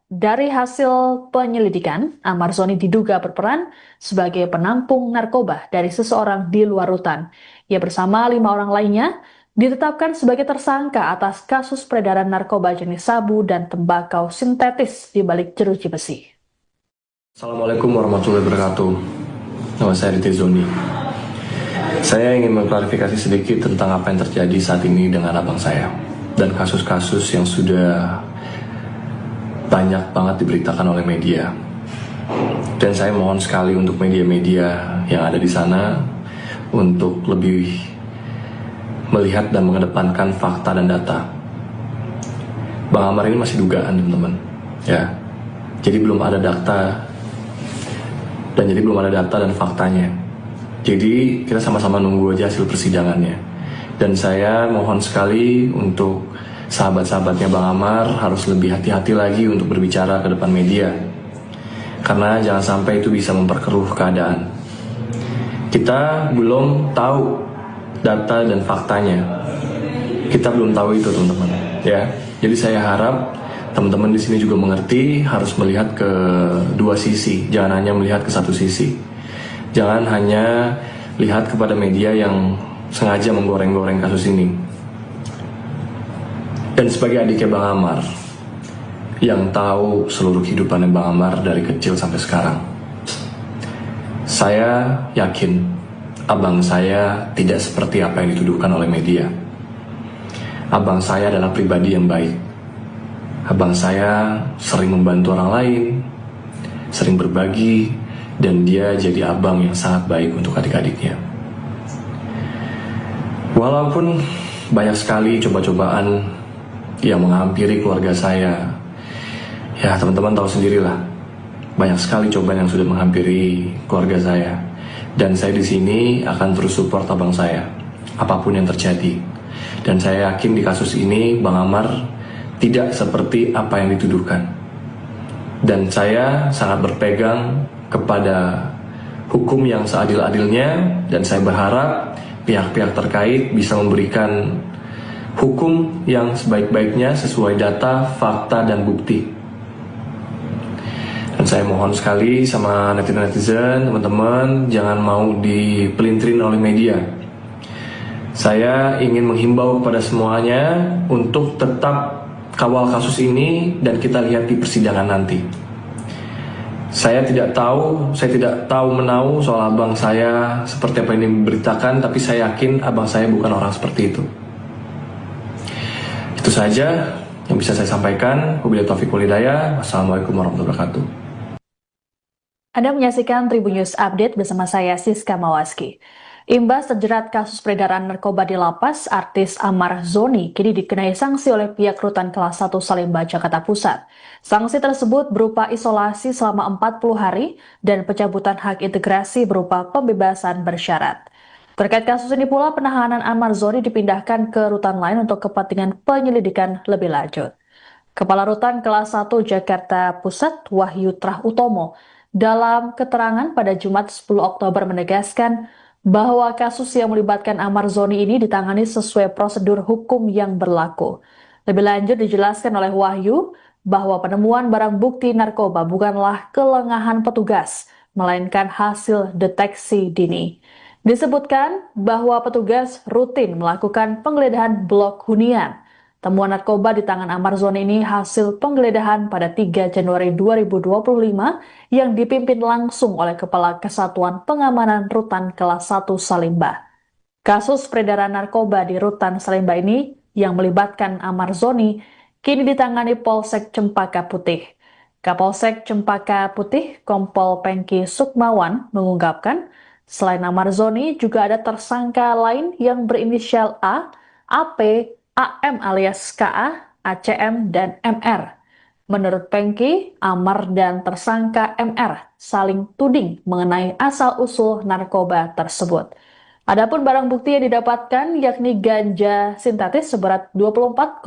Dari hasil penyelidikan, Amar Zoni diduga berperan sebagai penampung narkoba dari seseorang di luar rutan. Ia bersama 5 orang lainnya ditetapkan sebagai tersangka atas kasus peredaran narkoba jenis sabu dan tembakau sintetis di balik jeruji besi. Assalamualaikum warahmatullahi wabarakatuh. Nama saya Aditya Zoni. Saya ingin mengklarifikasi sedikit tentang apa yang terjadi saat ini dengan abang saya dan kasus-kasus yang sudah banyak banget diberitakan oleh media. Dan saya mohon sekali untuk media-media yang ada di sana untuk lebih melihat dan mengedepankan fakta dan data. Bang Amar ini masih dugaan, teman-teman. Ya. Jadi belum ada data dan faktanya. Jadi kita sama-sama nunggu aja hasil persidangannya. Dan saya mohon sekali untuk sahabat-sahabatnya Bang Amar harus lebih hati-hati lagi untuk berbicara ke depan media. Karena jangan sampai itu bisa memperkeruh keadaan. Kita belum tahu data dan faktanya. Kita belum tahu itu, teman-teman. Ya. Jadi saya harap teman-teman di sini juga mengerti harus melihat ke dua sisi, jangan hanya melihat ke satu sisi. Jangan hanya lihat kepada media yang sengaja menggoreng-goreng kasus ini. Dan sebagai adiknya Bang Amar, yang tahu seluruh kehidupannya Bang Amar dari kecil sampai sekarang, saya yakin abang saya tidak seperti apa yang dituduhkan oleh media. Abang saya adalah pribadi yang baik. Abang saya sering membantu orang lain, sering berbagi, dan dia jadi abang yang sangat baik untuk adik-adiknya. Walaupun banyak sekali coba-cobaan yang menghampiri keluarga saya, ya teman-teman tahu sendirilah, banyak sekali cobaan yang sudah menghampiri keluarga saya. Dan saya di sini akan terus support abang saya, apapun yang terjadi. Dan saya yakin di kasus ini Bang Amar tidak seperti apa yang dituduhkan. Dan saya sangat berpegang kepada hukum yang seadil-adilnya, dan saya berharap pihak-pihak terkait bisa memberikan hukum yang sebaik-baiknya sesuai data, fakta, dan bukti. Dan saya mohon sekali sama netizen-netizen, teman-teman, jangan mau dipelintirin oleh media. Saya ingin menghimbau kepada semuanya untuk tetap kawal kasus ini dan kita lihat di persidangan nanti. Saya tidak tahu menau soal abang saya seperti apa yang diberitakan, tapi saya yakin abang saya bukan orang seperti itu. Itu saja yang bisa saya sampaikan. Wabillahi taufiq wal hidayah. Wassalamualaikum warahmatullahi wabarakatuh. Anda menyaksikan Tribun News Update bersama saya Siska Mawaski. Imbas terjerat kasus peredaran narkoba di lapas, artis Amar Zoni kini dikenai sanksi oleh pihak Rutan Kelas 1 Salemba, Jakarta Pusat. Sanksi tersebut berupa isolasi selama 40 hari dan pencabutan hak integrasi berupa pembebasan bersyarat. Terkait kasus ini pula, penahanan Amar Zoni dipindahkan ke rutan lain untuk kepentingan penyelidikan lebih lanjut. Kepala Rutan Kelas 1 Jakarta Pusat, Wahyu Trah Utomo, dalam keterangan pada Jumat 10 Oktober menegaskan bahwa kasus yang melibatkan Amar Zoni ini ditangani sesuai prosedur hukum yang berlaku. Lebih lanjut dijelaskan oleh Wahyu bahwa penemuan barang bukti narkoba bukanlah kelengahan petugas, melainkan hasil deteksi dini. Disebutkan bahwa petugas rutin melakukan penggeledahan blok hunian. Temuan narkoba di tangan Amar Zoni ini hasil penggeledahan pada 3 Januari 2025 yang dipimpin langsung oleh Kepala Kesatuan Pengamanan Rutan Kelas 1 Salemba. Kasus peredaran narkoba di Rutan Salemba ini yang melibatkan Amar Zoni kini ditangani Polsek Cempaka Putih. Kapolsek Cempaka Putih, Kompol Pengki Sukmawan, mengungkapkan selain Amar Zoni juga ada tersangka lain yang berinisial A, AP, AM alias KA, ACM, dan MR. Menurut Pengki, Amar dan tersangka MR saling tuding mengenai asal-usul narkoba tersebut. Adapun barang bukti yang didapatkan yakni ganja sintetis seberat 24,84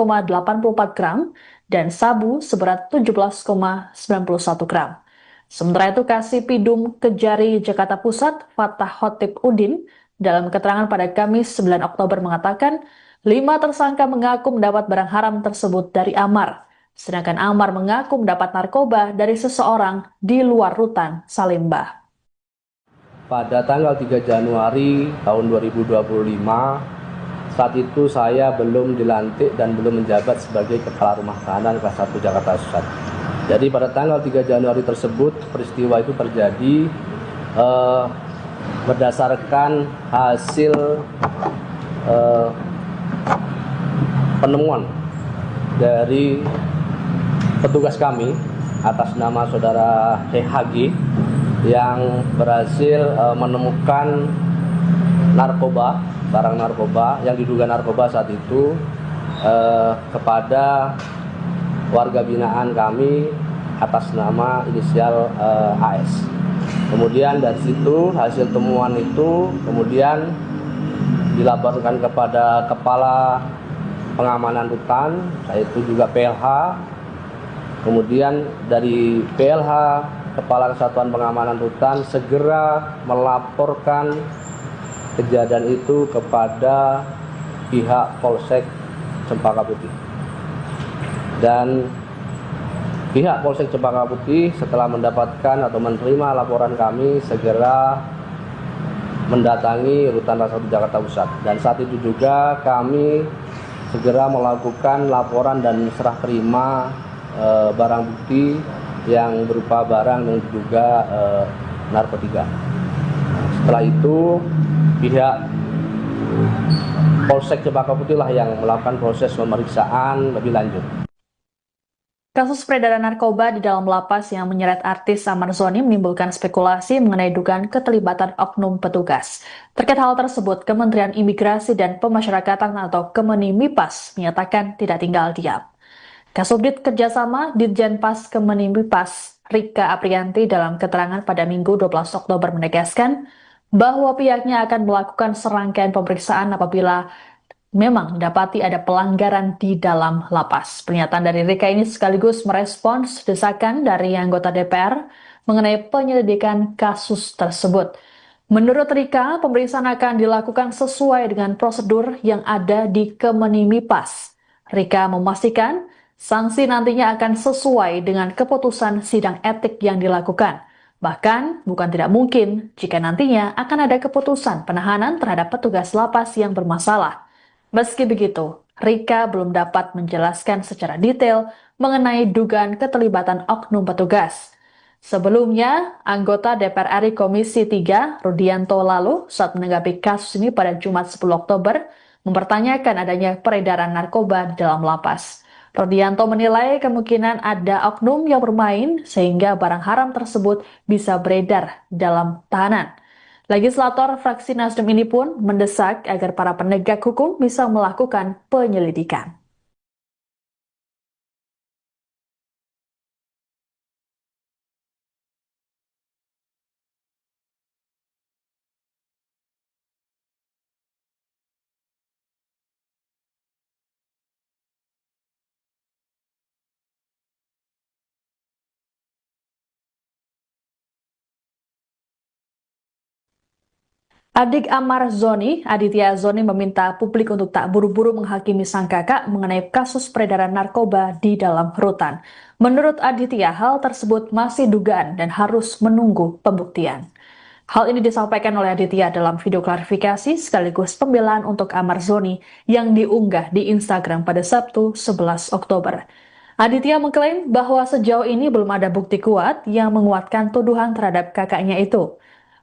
gram dan sabu seberat 17,91 gram. Sementara itu, Kasipidum Kejari Jakarta Pusat, Fatah Khotib Udin, dalam keterangan pada Kamis 9 Oktober mengatakan 5 tersangka mengaku mendapat barang haram tersebut dari Amar, sedangkan Amar mengaku mendapat narkoba dari seseorang di luar Rutan Salemba. Pada tanggal 3 Januari tahun 2025, saat itu saya belum dilantik dan belum menjabat sebagai Kepala Rumah Tahanan Kelas 1 Jakarta Pusat. Jadi pada tanggal 3 Januari tersebut, peristiwa itu terjadi berdasarkan hasil penemuan dari petugas kami atas nama saudara HG yang berhasil menemukan narkoba, barang narkoba yang diduga narkoba saat itu kepada warga binaan kami atas nama inisial AS. Kemudian dari situ hasil temuan itu kemudian dilaporkan kepada Kepala Pengamanan Rutan, yaitu juga PLH. Kemudian dari PLH, Kepala Kesatuan Pengamanan Rutan, segera melaporkan kejadian itu kepada pihak Polsek Cempaka Putih. Dan pihak Polsek Cempaka Putih setelah mendapatkan atau menerima laporan kami segera mendatangi Rutan Kelas 1 Jakarta Pusat. Dan saat itu juga kami segera melakukan laporan dan serah terima barang bukti yang berupa barang yang diduga narkotika. Setelah itu pihak Polsek Cempaka Putih lah yang melakukan proses pemeriksaan lebih lanjut. Kasus peredaran narkoba di dalam lapas yang menyeret artis Amar Zoni menimbulkan spekulasi mengenai dugaan keterlibatan oknum petugas. Terkait hal tersebut, Kementerian Imigrasi dan Pemasyarakatan atau Kemenimipas menyatakan tidak tinggal diam. Kasubdit Kerjasama Ditjenpas Kemenimipas Rika Aprianti dalam keterangan pada Minggu 12 Oktober menegaskan bahwa pihaknya akan melakukan serangkaian pemeriksaan apabila memang dapati ada pelanggaran di dalam lapas. Pernyataan dari Rika ini sekaligus merespons desakan dari anggota DPR mengenai penyelidikan kasus tersebut. Menurut Rika, pemeriksaan akan dilakukan sesuai dengan prosedur yang ada di Kemenimipas. Rika memastikan sanksi nantinya akan sesuai dengan keputusan sidang etik yang dilakukan. Bahkan, bukan tidak mungkin jika nantinya akan ada keputusan penahanan terhadap petugas lapas yang bermasalah. Meski begitu, Rika belum dapat menjelaskan secara detail mengenai dugaan keterlibatan oknum petugas. Sebelumnya, anggota DPR RI Komisi 3, Rudianto lalu, saat menanggapi kasus ini pada Jumat 10 Oktober, mempertanyakan adanya peredaran narkoba dalam lapas. Rudianto menilai kemungkinan ada oknum yang bermain sehingga barang haram tersebut bisa beredar dalam tahanan. Legislator fraksi Nasdem ini pun mendesak agar para penegak hukum bisa melakukan penyelidikan. Adik Amar Zoni, Aditya Zoni meminta publik untuk tak buru-buru menghakimi sang kakak mengenai kasus peredaran narkoba di dalam rutan. Menurut Aditya, hal tersebut masih dugaan dan harus menunggu pembuktian. Hal ini disampaikan oleh Aditya dalam video klarifikasi sekaligus pembelaan untuk Amar Zoni yang diunggah di Instagram pada Sabtu 11 Oktober. Aditya mengklaim bahwa sejauh ini belum ada bukti kuat yang menguatkan tuduhan terhadap kakaknya itu.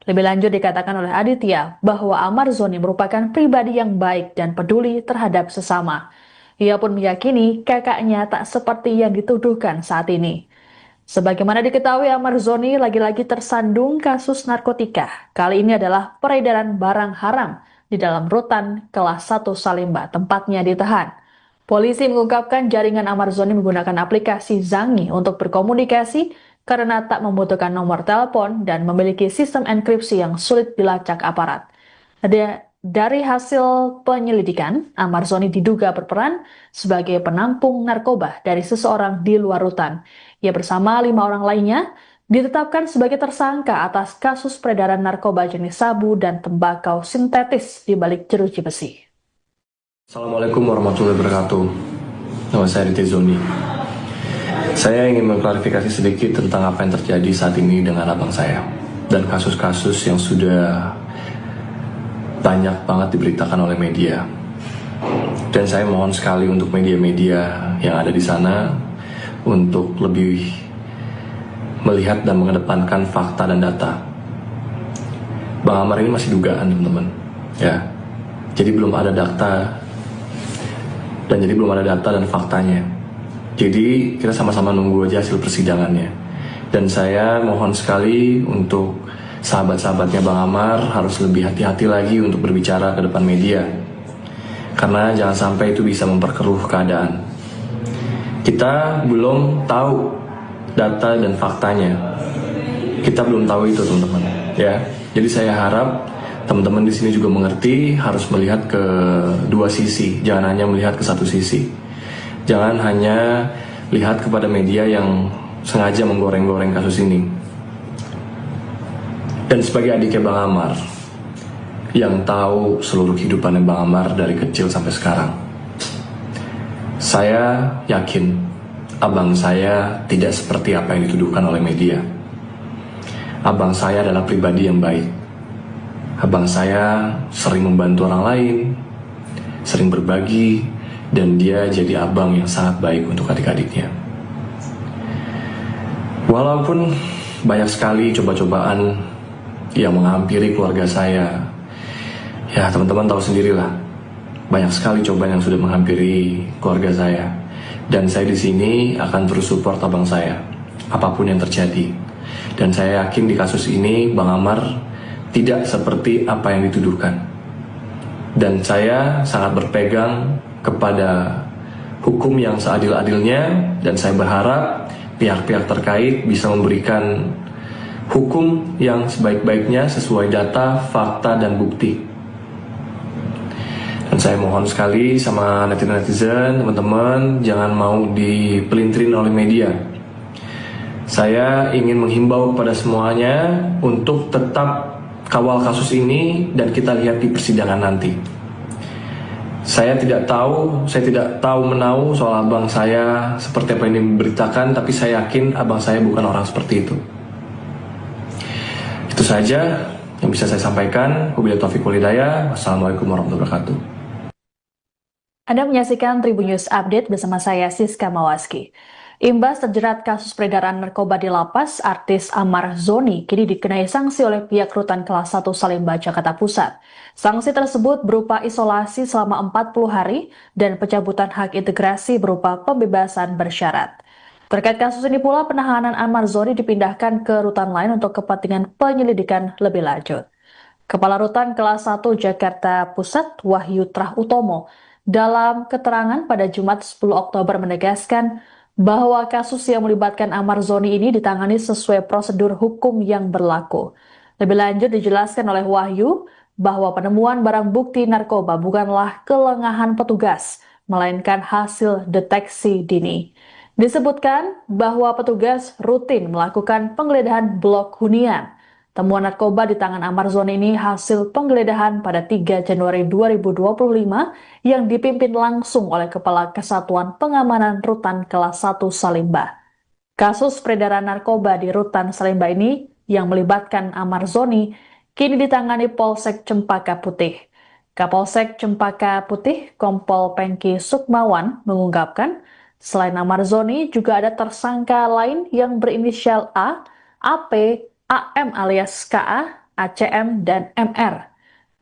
Lebih lanjut dikatakan oleh Aditya bahwa Amar Zoni merupakan pribadi yang baik dan peduli terhadap sesama. Ia pun meyakini kakaknya tak seperti yang dituduhkan saat ini. Sebagaimana diketahui, Amar Zoni lagi-lagi tersandung kasus narkotika. Kali ini adalah peredaran barang haram di dalam rutan kelas 1 Salemba, tempatnya ditahan. Polisi mengungkapkan jaringan Amar Zoni menggunakan aplikasi Zangi untuk berkomunikasi karena tak membutuhkan nomor telepon dan memiliki sistem enkripsi yang sulit dilacak aparat. Dari hasil penyelidikan, Amar Zoni diduga berperan sebagai penampung narkoba dari seseorang di luar rutan. Ia bersama 5 orang lainnya ditetapkan sebagai tersangka atas kasus peredaran narkoba jenis sabu dan tembakau sintetis di balik jeruji besi. Assalamualaikum warahmatullahi wabarakatuh. Nama saya Aditya Zoni. Saya ingin mengklarifikasi sedikit tentang apa yang terjadi saat ini dengan abang saya dan kasus-kasus yang sudah banyak banget diberitakan oleh media. Dan saya mohon sekali untuk media-media yang ada di sana untuk lebih melihat dan mengedepankan fakta dan data. Bang Amar ini masih dugaan, teman-teman. Ya. Jadi belum ada data dan faktanya. Jadi kita sama-sama nunggu aja hasil persidangannya. Dan saya mohon sekali untuk sahabat-sahabatnya Bang Amar harus lebih hati-hati lagi untuk berbicara ke depan media. Karena jangan sampai itu bisa memperkeruh keadaan. Kita belum tahu data dan faktanya. Kita belum tahu itu, teman-teman. Ya. Jadi saya harap teman-teman di sini juga mengerti harus melihat ke dua sisi, jangan hanya melihat ke satu sisi. Jangan hanya lihat kepada media yang sengaja menggoreng-goreng kasus ini. Dan sebagai adiknya Bang Amar, yang tahu seluruh kehidupannya Bang Amar dari kecil sampai sekarang, saya yakin abang saya tidak seperti apa yang dituduhkan oleh media. Abang saya adalah pribadi yang baik. Abang saya sering membantu orang lain, sering berbagi, dan dia jadi abang yang sangat baik untuk adik-adiknya. Walaupun banyak sekali coba-cobaan yang menghampiri keluarga saya, ya teman-teman tahu sendirilah, banyak sekali cobaan yang sudah menghampiri keluarga saya. Dan saya di sini akan terus support abang saya, apapun yang terjadi. Dan saya yakin di kasus ini Bang Amar tidak seperti apa yang dituduhkan. Dan saya sangat berpegang kepada hukum yang seadil-adilnya, dan saya berharap pihak-pihak terkait bisa memberikan hukum yang sebaik-baiknya sesuai data, fakta, dan bukti. Dan saya mohon sekali sama netizen, teman-teman, jangan mau dipelintirin oleh media. Saya ingin menghimbau kepada semuanya untuk tetap kawal kasus ini dan kita lihat di persidangan nanti. Saya tidak tahu menau soal abang saya seperti apa yang diberitakan, tapi saya yakin abang saya bukan orang seperti itu. Itu saja yang bisa saya sampaikan. Wabillahi taufiq wal hidayah. Wassalamualaikum warahmatullahi wabarakatuh. Anda menyaksikan Tribun News Update bersama saya Siska Mawaski. Imbas terjerat kasus peredaran narkoba di lapas, artis Amar Zoni kini dikenai sanksi oleh pihak Rutan Kelas 1 Salemba, Jakarta Pusat. Sanksi tersebut berupa isolasi selama 40 hari dan pencabutan hak integrasi berupa pembebasan bersyarat. Terkait kasus ini pula, penahanan Amar Zoni dipindahkan ke rutan lain untuk kepentingan penyelidikan lebih lanjut. Kepala Rutan Kelas 1 Jakarta Pusat, Wahyu Trah Utomo, dalam keterangan pada Jumat 10 Oktober menegaskan bahwa kasus yang melibatkan Amar Zoni ini ditangani sesuai prosedur hukum yang berlaku. Lebih lanjut dijelaskan oleh Wahyu bahwa penemuan barang bukti narkoba bukanlah kelengahan petugas, melainkan hasil deteksi dini. Disebutkan bahwa petugas rutin melakukan penggeledahan blok hunian. Temuan narkoba di tangan Amar Zoni ini hasil penggeledahan pada 3 Januari 2025 yang dipimpin langsung oleh Kepala Kesatuan Pengamanan Rutan Kelas 1 Salemba. Kasus peredaran narkoba di Rutan Salemba ini yang melibatkan Amar Zoni kini ditangani Polsek Cempaka Putih. Kapolsek Cempaka Putih, Kompol Pengki Sukmawan, mengungkapkan selain Amar Zoni juga ada tersangka lain yang berinisial A, AP, AM alias KA, ACM, dan MR.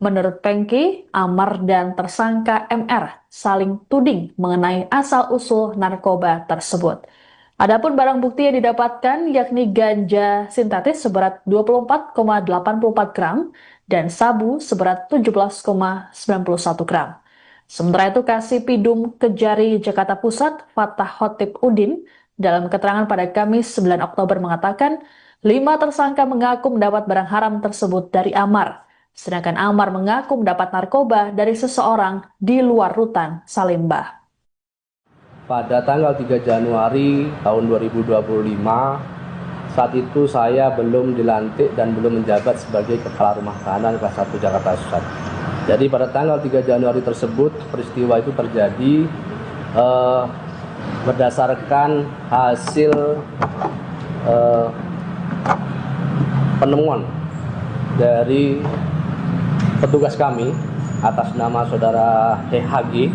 Menurut Pengki, Amar dan tersangka MR saling tuding mengenai asal-usul narkoba tersebut. Adapun barang bukti yang didapatkan yakni ganja sintetis seberat 24,84 gram dan sabu seberat 17,91 gram. Sementara itu, Kasipidum Kejari Jakarta Pusat, Fatah Khotib Udin, dalam keterangan pada Kamis 9 Oktober mengatakan 5 tersangka mengaku mendapat barang haram tersebut dari Amar, sedangkan Amar mengaku mendapat narkoba dari seseorang di luar Rutan Salemba. Pada tanggal 3 Januari tahun 2025, saat itu saya belum dilantik dan belum menjabat sebagai Kepala Rumah Tahanan Kelas 1 Jakarta Pusat. Jadi pada tanggal 3 Januari tersebut, peristiwa itu terjadi berdasarkan hasil penemuan dari petugas kami atas nama saudara HG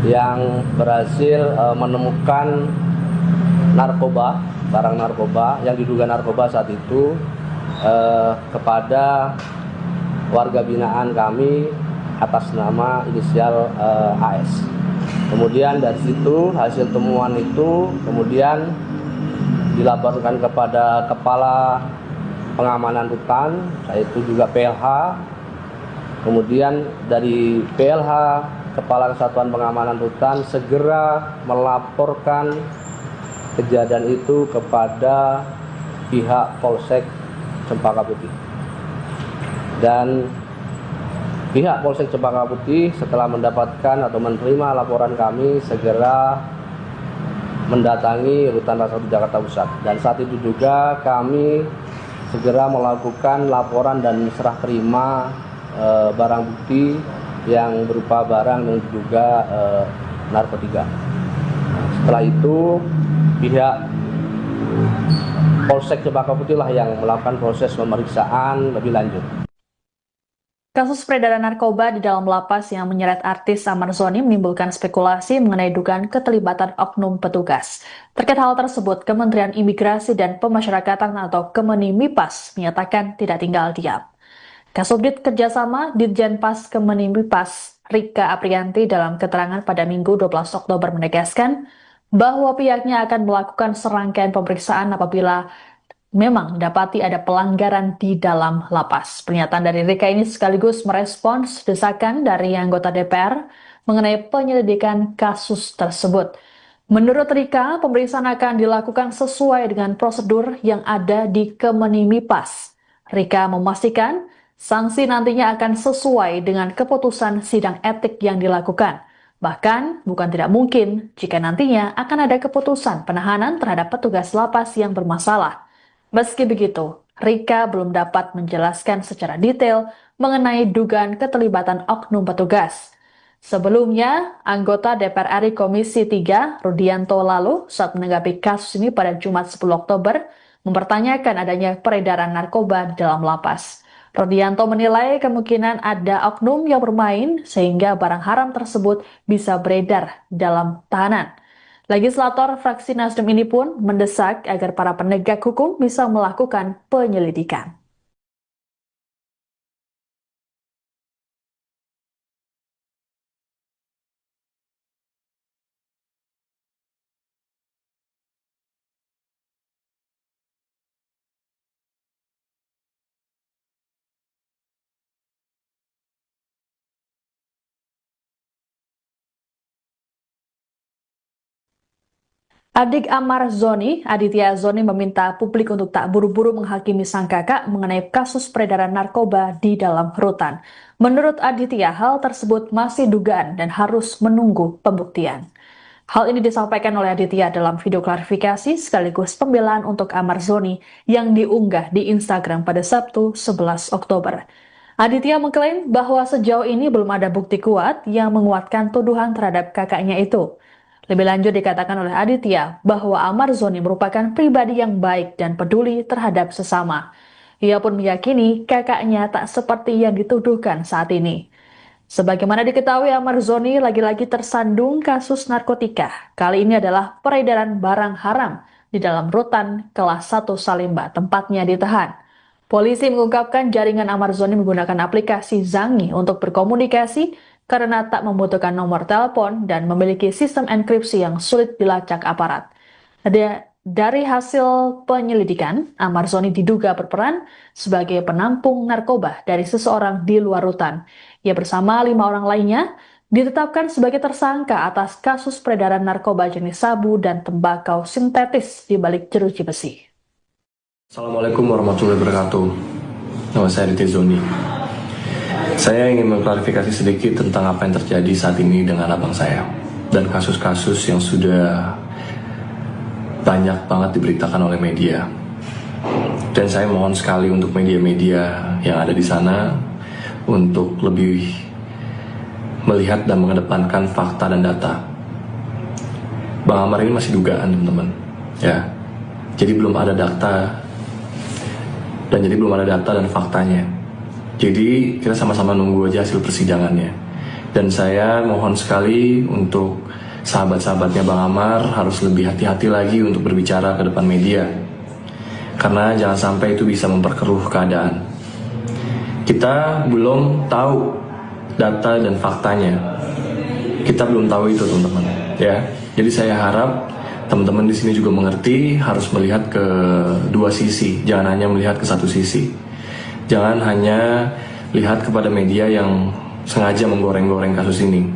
yang berhasil menemukan narkoba, barang narkoba yang diduga narkoba saat itu kepada warga binaan kami atas nama inisial AS. Kemudian dari situ hasil temuan itu kemudian dilaporkan kepada Kepala Pengamanan Rutan, yaitu juga PLH. Kemudian dari PLH, Kepala Kesatuan Pengamanan Rutan segera melaporkan kejadian itu kepada pihak Polsek Cempaka Putih. Dan pihak Polsek Cempaka Putih setelah mendapatkan atau menerima laporan kami segera mendatangi Rutan Kelas 1 Jakarta Pusat. Dan saat itu juga kami segera melakukan laporan dan serah terima barang bukti yang berupa barang yang diduga narkotika. Setelah itu pihak Polsek Cempaka Putih lah yang melakukan proses pemeriksaan lebih lanjut. Kasus peredaran narkoba di dalam lapas yang menyeret artis Amar Zoni menimbulkan spekulasi mengenai dugaan keterlibatan oknum petugas. Terkait hal tersebut, Kementerian Imigrasi dan Pemasyarakatan atau Kemenimipas menyatakan tidak tinggal diam. Kasubdit Kerjasama Ditjenpas Kemenimipas Rika Aprianti dalam keterangan pada Minggu 12 Oktober menegaskan bahwa pihaknya akan melakukan serangkaian pemeriksaan apabila memang dapati ada pelanggaran di dalam lapas. Pernyataan dari Rika ini sekaligus merespons desakan dari anggota DPR mengenai penyelidikan kasus tersebut. Menurut Rika, pemeriksaan akan dilakukan sesuai dengan prosedur yang ada di Kemenimipas. Rika memastikan sanksi nantinya akan sesuai dengan keputusan sidang etik yang dilakukan. Bahkan, bukan tidak mungkin jika nantinya akan ada keputusan penahanan terhadap petugas lapas yang bermasalah. Meski begitu, Rika belum dapat menjelaskan secara detail mengenai dugaan keterlibatan oknum petugas. Sebelumnya, anggota DPR RI Komisi 3, Rudianto lalu, saat menanggapi kasus ini pada Jumat 10 Oktober, mempertanyakan adanya peredaran narkoba di dalam lapas. Rudianto menilai kemungkinan ada oknum yang bermain sehingga barang haram tersebut bisa beredar dalam tahanan. Legislator fraksi Nasdem ini pun mendesak agar para penegak hukum bisa melakukan penyelidikan. Adik Amar Zoni, Aditya Zoni meminta publik untuk tak buru-buru menghakimi sang kakak mengenai kasus peredaran narkoba di dalam rutan. Menurut Aditya, hal tersebut masih dugaan dan harus menunggu pembuktian. Hal ini disampaikan oleh Aditya dalam video klarifikasi sekaligus pembelaan untuk Amar Zoni yang diunggah di Instagram pada Sabtu 11 Oktober. Aditya mengklaim bahwa sejauh ini belum ada bukti kuat yang menguatkan tuduhan terhadap kakaknya itu. Lebih lanjut dikatakan oleh Aditya bahwa Amar Zoni merupakan pribadi yang baik dan peduli terhadap sesama. Ia pun meyakini kakaknya tak seperti yang dituduhkan saat ini. Sebagaimana diketahui, Amar Zoni lagi-lagi tersandung kasus narkotika. Kali ini adalah peredaran barang haram di dalam rutan kelas 1 Salemba, tempatnya ditahan. Polisi mengungkapkan jaringan Amar Zoni menggunakan aplikasi Zangi untuk berkomunikasi karena tak membutuhkan nomor telepon dan memiliki sistem enkripsi yang sulit dilacak aparat. Dari hasil penyelidikan, Amar Zoni diduga berperan sebagai penampung narkoba dari seseorang di luar rutan. Ia bersama 5 orang lainnya ditetapkan sebagai tersangka atas kasus peredaran narkoba jenis sabu dan tembakau sintetis di balik jeruji besi. Assalamualaikum warahmatullahi wabarakatuh. Nama saya Aditya Zoni. Saya ingin mengklarifikasi sedikit tentang apa yang terjadi saat ini dengan abang saya dan kasus-kasus yang sudah banyak banget diberitakan oleh media. Dan saya mohon sekali untuk media-media yang ada di sana untuk lebih melihat dan mengedepankan fakta dan data. Bang Amar ini masih dugaan, teman-teman. Ya. Jadi belum ada data dan faktanya. Jadi kita sama-sama nunggu aja hasil persidangannya. Dan saya mohon sekali untuk sahabat-sahabatnya Bang Amar harus lebih hati-hati lagi untuk berbicara ke depan media. Karena jangan sampai itu bisa memperkeruh keadaan. Kita belum tahu data dan faktanya. Kita belum tahu itu, teman-teman. Ya. Jadi saya harap teman-teman di sini juga mengerti harus melihat ke dua sisi, jangan hanya melihat ke satu sisi. Jangan hanya lihat kepada media yang sengaja menggoreng-goreng kasus ini.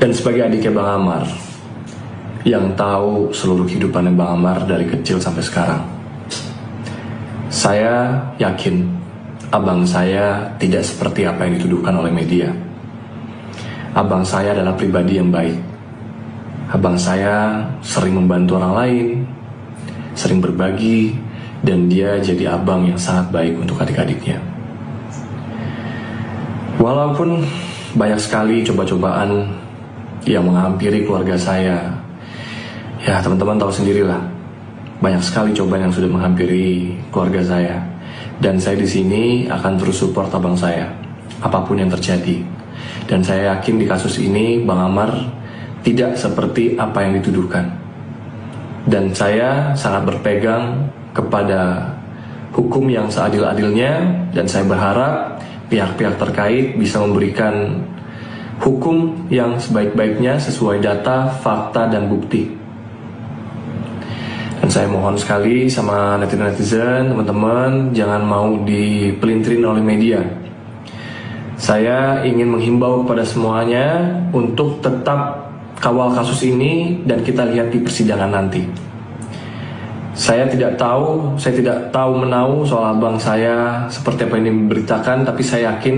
Dan sebagai adiknya Bang Amar, yang tahu seluruh kehidupannya Bang Amar dari kecil sampai sekarang, saya yakin abang saya tidak seperti apa yang dituduhkan oleh media. Abang saya adalah pribadi yang baik. Abang saya sering membantu orang lain, sering berbagi, dan dia jadi abang yang sangat baik untuk adik-adiknya. Walaupun banyak sekali coba-cobaan yang menghampiri keluarga saya, ya teman-teman tahu sendirilah, banyak sekali cobaan yang sudah menghampiri keluarga saya. Dan saya di sini akan terus support abang saya, apapun yang terjadi. Dan saya yakin di kasus ini Bang Amar tidak seperti apa yang dituduhkan. Dan saya sangat berpegang kepada hukum yang seadil-adilnya, dan saya berharap pihak-pihak terkait bisa memberikan hukum yang sebaik-baiknya sesuai data, fakta, dan bukti. Dan saya mohon sekali sama netizen, teman-teman, jangan mau dipelintirin oleh media. Saya ingin menghimbau kepada semuanya untuk tetap kawal kasus ini dan kita lihat di persidangan nanti. Saya tidak tahu menau soal abang saya seperti apa ini diberitakan, tapi saya yakin